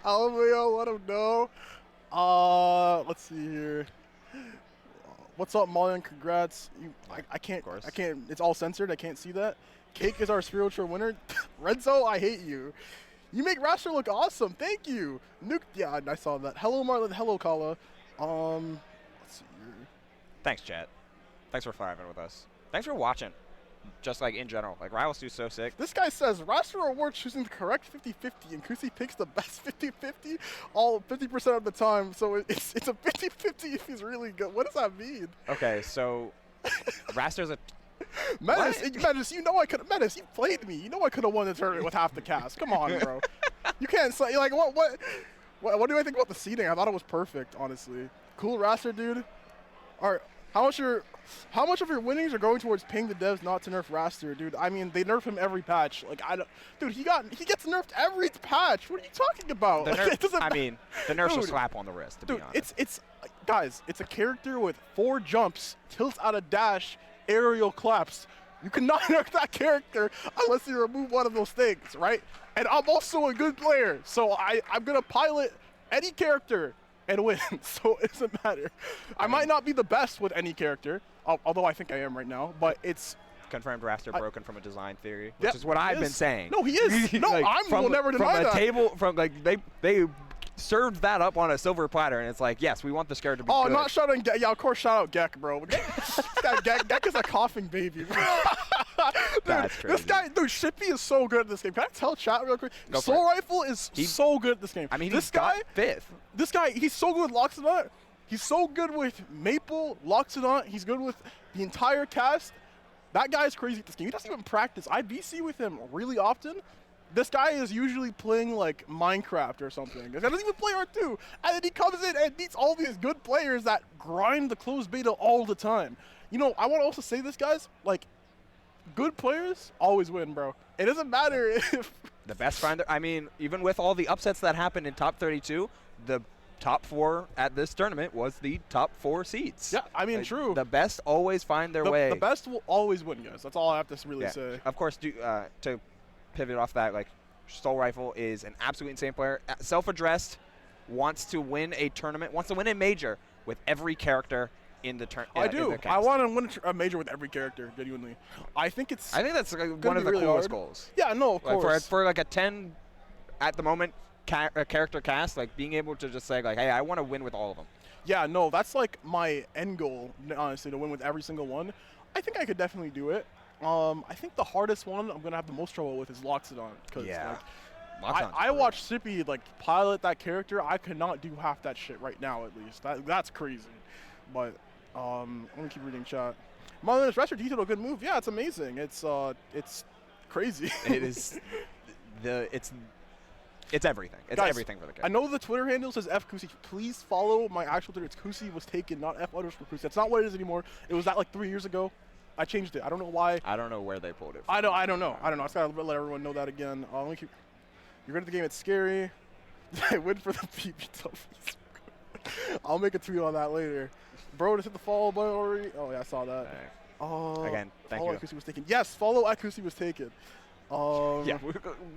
LMAO, let him know. Let's see here. What's up, Mullion? Congrats. I can't. It's all censored. I can't see that. Cake is our spiritual winner. Renzo, I hate you. You make Raster look awesome. Thank you. Nuke. Yeah, I saw that. Hello, Marlon. Hello, Kala. Let's see here. Thanks, chat. Thanks for vibing with us. Thanks for watching. Just like in general. Like, Rivals 2 is so sick. This guy says, Raster rewards choosing the correct 50-50, and Kusi picks the best 50-50 all 50% of the time. So it's a 50-50 if he's really good. What does that mean? Okay, so Raster's a... Menace, you know I could have... Menace, you played me. You know I could have won the tournament with half the cast. Come on, bro. You can't say... Like, what do I think about the seeding? I thought it was perfect, honestly. Cool Raster, dude. All right. How much of your winnings are going towards paying the devs not to nerf Raster, dude? I mean, they nerf him every patch. Like, dude, he gets nerfed every patch. What are you talking about? The nerf's a slap on the wrist, to be honest. Guys, it's a character with 4 jumps, tilts out of dash, aerial claps. You cannot nerf that character unless you remove one of those things, right? And I'm also a good player, so I'm gonna pilot any character and win, so it doesn't matter. I might not be the best with any character, although I think I am right now, but it's... Confirmed Raster broken from a design theory, which is what I've been saying. No, he is. No, like, I will never deny that. They served that up on a silver platter, and it's like, yes, we want this character to be good. Not shouting Gek. Yeah, of course, shout out Gek, bro. Gek is a coughing baby, bro. That's crazy. This guy, dude, Shippy is so good at this game. Can I tell chat real quick? Soul Rifle is so good at this game. I mean, this guy, fifth. This guy, he's so good with Loxodon. He's so good with Maple, Loxodon. He's good with the entire cast. That guy is crazy at this game. He doesn't even practice. I VC with him really often. This guy is usually playing like Minecraft or something. He doesn't even play R2. And then he comes in and beats all these good players that grind the closed beta all the time. You know, I want to also say this, guys, like, good players always win, bro. It doesn't matter if... The best finder, I mean, even with all the upsets that happened in top 32, the top 4 at this tournament was the top 4 seeds. Yeah, I mean, true. The best always find their way. The best will always win, guys. That's all I have to really say. Of course, to pivot off that, like, Soul Rifle is an absolutely insane player. Self-addressed, wants to win a tournament, wants to win a major with every character in the tournament. I do. I want to win a major with every character, genuinely. I think that's like one of the really coolest hard. goals. Yeah, no, of course. For like a 10 at the moment character cast, like being able to just say like, hey, I want to win with all of them. Yeah, no, that's like my end goal, honestly, to win with every single one. I think I could definitely do it. I think the hardest one I'm gonna have the most trouble with is Loxodon, because I watched Sippy like pilot that character. I could not do half that shit right now, at least. That's crazy. But let me keep reading chat. Marlon, Rester detail a good move. Yeah, it's amazing. It's crazy. It is it's everything. It's Guys, everything for the character. I know the Twitter handle says FKusi. Please follow my actual Twitter. It's Kusi was taken, not F_Kusi. That's not what it is anymore. It was that like 3 years ago. I changed it. I don't know why. I don't know where they pulled it from. I don't know. I just gotta let everyone know that again. Let me keep. You're good at the game. It's scary. I win for the PB trophies. I'll make a tweet on that later. Bro, just hit the follow button already. Oh yeah, I saw that. Again, thank you. Kusi was taken. Yes, follow Kusi was taken. Yeah, we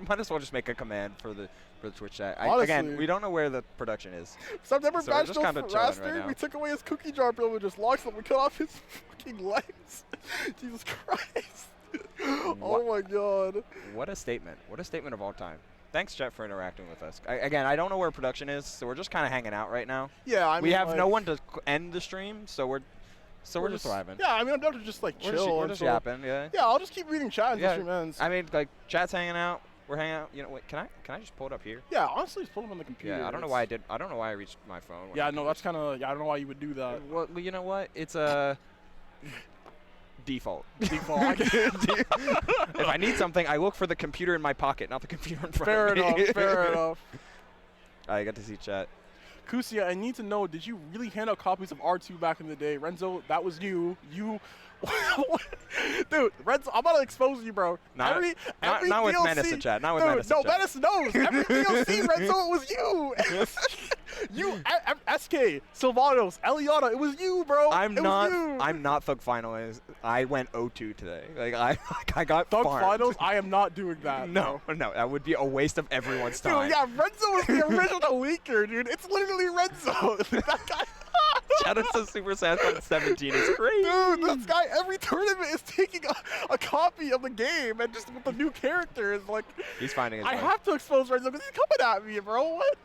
might as well just make a command for the Twitch chat. Again, we don't know where the production is. September so matched kind of Raster. Right, we took away his cookie jar privileges, locked him, we cut off his fucking legs. Jesus Christ. Oh my God. What a statement. What a statement of all time. Thanks, chat, for interacting with us. Again, I don't know where production is, so we're just kind of hanging out right now. Yeah, I mean, we have no one to end the stream, so we're just thriving. Yeah, I mean, I'm down to just like chill. We're just yapping, yeah. Yeah, I'll just keep reading chat until stream ends. I mean, like chat's hanging out. We're hanging out. You know, wait, can I just pull it up here? Yeah, honestly, just pull them on the computer. Yeah, I don't know why I don't know why I reached my phone. Yeah, no, that's kind of. Yeah, I don't know why you would do that. Well, you know what? It's a default. Default. If I need something, I look for the computer in my pocket, not the computer in front of me. Fair enough. I got to see chat. Kusia, I need to know, did you really hand out copies of R2 back in the day? Renzo, that was you. Dude, Renzo, I'm about to expose you, bro. Not with DLC, Menace in chat. Not with Menace in chat. No, Menace knows. Every DLC, Renzo, it was you. You, SK, Silvanos, Eliana, it was you, bro. I'm not Thug Finals. I went 0-2 today. I got Thug farmed. Finals, I am not doing that. No, that would be a waste of everyone's time. Dude, yeah, Renzo is the original leaker, dude. It's literally Renzo. That guy. Shout out to Super Saiyan 17. It's crazy. Dude, this guy every tournament is taking a copy of the game and just with the new characters. Like, he's finding his I have to expose Renzo because he's coming at me, bro. What?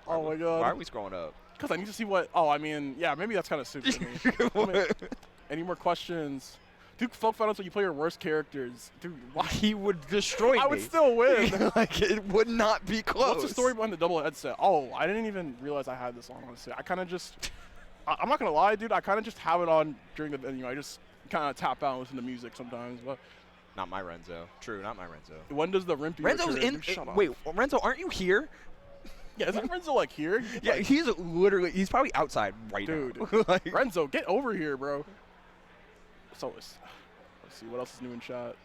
Oh my God. Why are we scrolling up? Because I need to see what. Oh, I mean, yeah, maybe that's kind of stupid. Any more questions? Dude, folk finals when you play your worst characters. Dude, why? He would destroy me. I would still win. Like, it would not be close. What's the story behind the double headset? Oh, I didn't even realize I had this on, honestly. I kind of just. I'm not going to lie, dude. I kind of just have it on during the venue. I just kind of tap out and listen to music sometimes. But not my Renzo. True, not my Renzo. When does the Rimpy Renzo's in. Wait, Renzo, aren't you here? Yeah, isn't Renzo like here? Yeah, like, he's probably outside right now. Dude, like, Renzo, get over here, bro. So let's see what else is new in chat.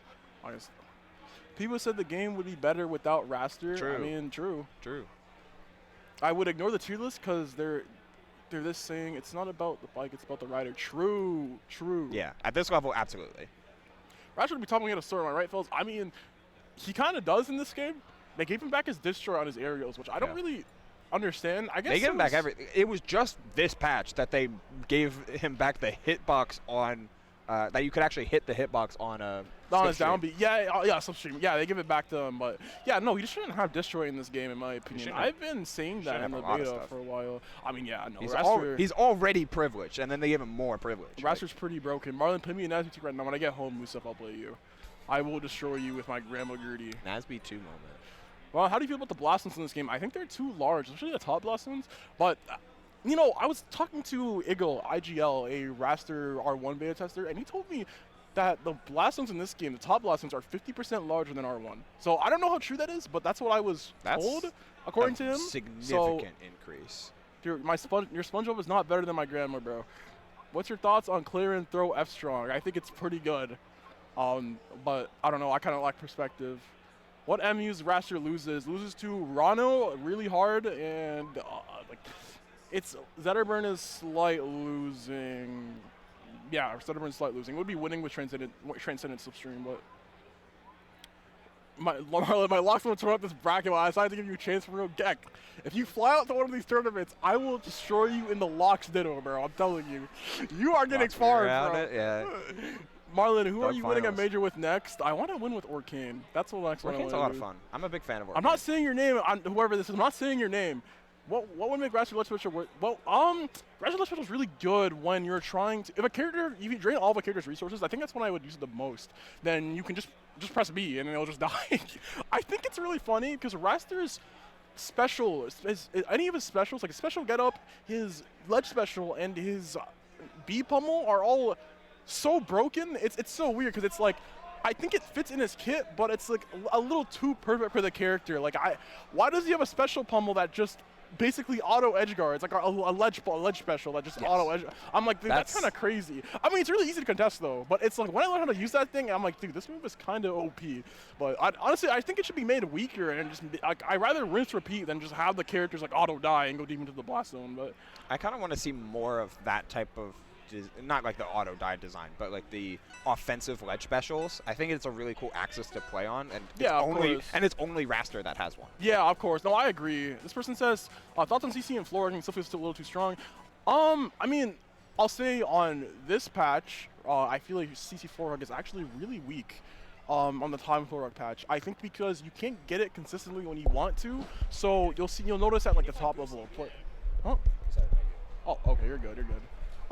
People said the game would be better without Raster. True. I mean, true. True. I would ignore the tier list because they're this saying it's not about the bike, it's about the rider. True. Yeah, at this level, absolutely. Raster would be talking at a story, right, fellas? I mean, he kind of does in this game. They gave him back his destroy on his aerials, which I don't really understand. I guess they gave him back everything. It was just this patch that they gave him back the hitbox on that you could actually hit the hitbox on a his downbeat. Yeah, slipstream. Yeah, they give it back to him, but yeah, no, he just shouldn't have destroy in this game, in my opinion. I've been saying that in the beta for a while. I mean, yeah, no. He's already privileged, and then they give him more privilege. Raster's pretty broken. Marlon, put me in Nasby 2 right now. When I get home, Musaf, I'll play you. I will destroy you with my Grandma Gertie. Nasby 2 moment. Well, how do you feel about the Blastons in this game? I think they're too large, especially the top Blastons, but. You know, I was talking to Igel, IGL, a Raster R1 beta tester, and he told me that the Blastons in this game, the top Blastons, are 50% larger than R1. So I don't know how true that is, but that's what I was told, according to him. Significant increase. Dude, your SpongeBob is not better than my grandma, bro. What's your thoughts on clear and throw F strong? I think it's pretty good, but I don't know. I kind of lack perspective. What MUs Raster loses? Loses to Rano really hard, and like. It's Zetterburn is slight losing. Yeah, Zetterburn is slight losing. It would be winning with Transcendent Slipstream, but my locks want to throw out this bracket. I decided to give you a chance for real Gek. If you fly out to one of these tournaments, I will destroy you in the locks ditto, bro. I'm telling you. You are getting far, bro. Yeah. Marlon, who are you winning a major with next? I want to win with Orkane. That's the next one. Orkane's a lot of fun. I'm a big fan of Orkane. I'm not saying your name, whoever this is. I'm not saying your name. What would make Grassy Let's Switcher work? Well, Grassy Let's Switcher is really good when you're trying to. If you drain all of a character's resources, I think that's when I would use it the most. Then you can just press B and it'll just die. I think it's really funny because Raster's special, any of his specials, like his special getup, his ledge special, and his B pummel are all so broken. It's so weird because it's like, I think it fits in his kit, but it's like a little too perfect for the character. Like, why does he have a special pummel that just basically auto edge guards, like a ledge special that just auto edge? I'm like, dude, that's kind of crazy. I mean, it's really easy to contest though, but it's like when I learn how to use that thing, I'm like, dude, this move is kind of OP. But honestly, I think it should be made weaker and just I rather rinse repeat than just have the characters like auto die and go deep into the blast zone. But I kind of want to see more of that type of. Not like the auto die design, but like the offensive ledge specials. I think it's a really cool axis to play on, and it's only Raster that has one. Yeah, of course. No, I agree. This person says thoughts on CC and Florag and still feels a little too strong. I mean, I'll say on this patch, I feel like CC Florag is actually really weak. On the time Florag patch, I think because you can't get it consistently when you want to. So you'll notice at like the top level of play. Huh? Oh, okay, you're good. You're good.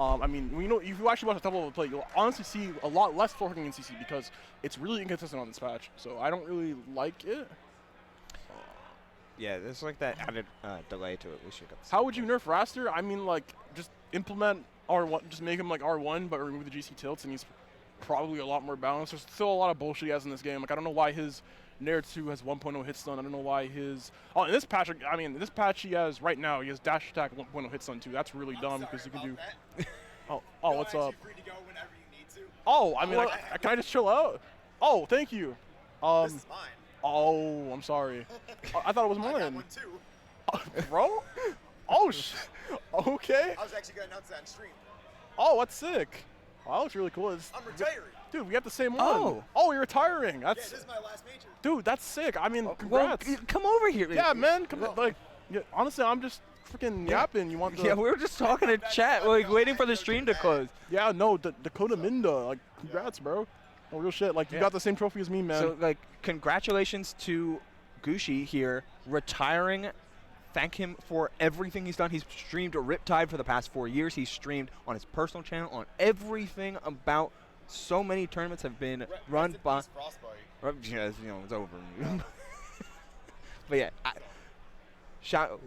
I mean, if you actually watch the top level of play, you'll honestly see a lot less Florag in CC because it's really inconsistent on this patch. So I don't really like it. Yeah, there's like that added delay to it. We should get. How would you nerf Raster? I mean, like, just implement R1, just make him like R1, but remove the GC tilts, and he's probably a lot more balanced. There's still a lot of bullshit he has in this game. Like, I don't know why his Nair 2 has 1.0 hit stun. I don't know why his... Oh, in this patch, I mean, this patch he has right now, he has dash attack 1.0 hit stun too. That's really dumb because you can do... Oh, what's up? Free to go whenever you need to. Oh, I mean, can I just chill out? Oh, thank you. This is mine. Oh, I'm sorry. I thought it was mine. I got one too. Bro? Oh, okay. I was actually going to announce that on stream. Oh, that's sick. Wow, that looks really cool. I'm retiring. Dude, we got the same one. Oh, you're retiring. Yeah, this is my last major. Dude, that's sick. I mean, congrats. Well, come over here. Yeah, man. Like, honestly, I'm just freaking yapping. You want the... Yeah, we were just talking in chat, like waiting for the stream to close. Yeah, no, Dakota Minda. Like, congrats, bro. Oh, real shit. Like, you got the same trophy as me, man. So, like, congratulations to Gooshi here, retiring. Thank him for everything he's done. He's streamed Riptide for the past 4 years. He's streamed on his personal channel, on everything about. So many tournaments have been run by. Yeah, it's over. But yeah,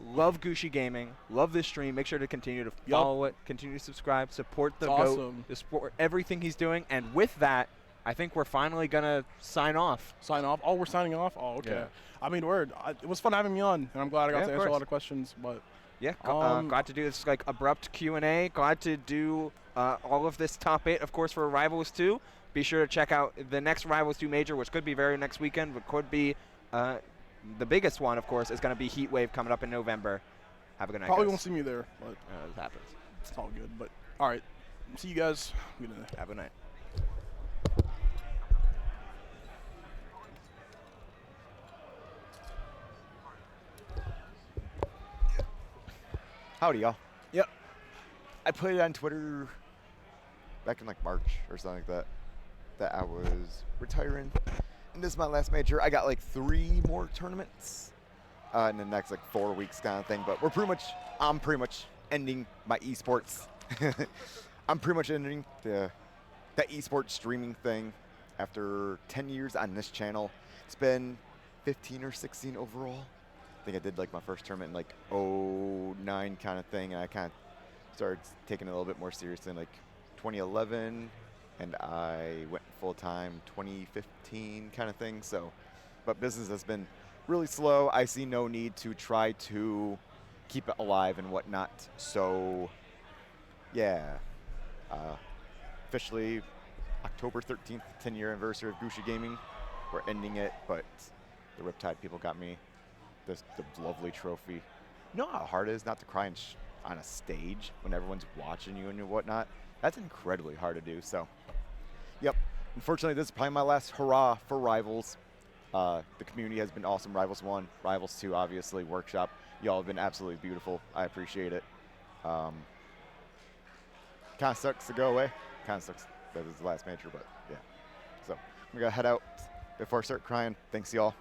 love GooshiGaming. Love this stream. Make sure to continue to follow it. Continue to subscribe. Support the GOAT. Support everything he's doing. And with that, I think we're finally gonna sign off. Sign off? Oh, we're signing off? Oh, okay. Yeah. I mean, word. It was fun having me on, and I'm glad I got to answer a lot of questions. But yeah, glad to do this like abrupt Q&A. Glad to do all of this top 8, of course, for Rivals 2. Be sure to check out the next Rivals 2 major, which could be very next weekend, but could be the biggest one, of course, is going to be Heatwave coming up in November. Have a good night, Probably guys. won't see me there, but it happens. It's all good. But all right, see you guys. Have a good night. Howdy, y'all. Yep. I put it on Twitter back in like March or something like that I was retiring. And this is my last major. I got like 3 more tournaments in the next like 4 weeks kind of thing. But I'm pretty much ending my esports. I'm pretty much ending the esports streaming thing after 10 years on this channel. It's been 15 or 16 overall. I think I did like my first tournament in like 09 kind of thing, and I kind of started taking it a little bit more seriously in like 2011, and I went full-time 2015 kind of thing. So, but business has been really slow. I see no need to try to keep it alive and whatnot. So, yeah, officially October 13th, 10-year anniversary of GooshiGaming. We're ending it, but the Riptide people got me the lovely trophy. You know how hard it is not to cry and on a stage when everyone's watching you and whatnot, that's incredibly hard to do. So, yep. Unfortunately, this is probably my last hurrah for Rivals. The community has been awesome. Rivals 1, Rivals 2, obviously, Workshop. Y'all have been absolutely beautiful. I appreciate it. Kind of sucks to go away. Kind of sucks that this is the last major, but yeah. So I'm going to head out before I start crying. Thanks, y'all.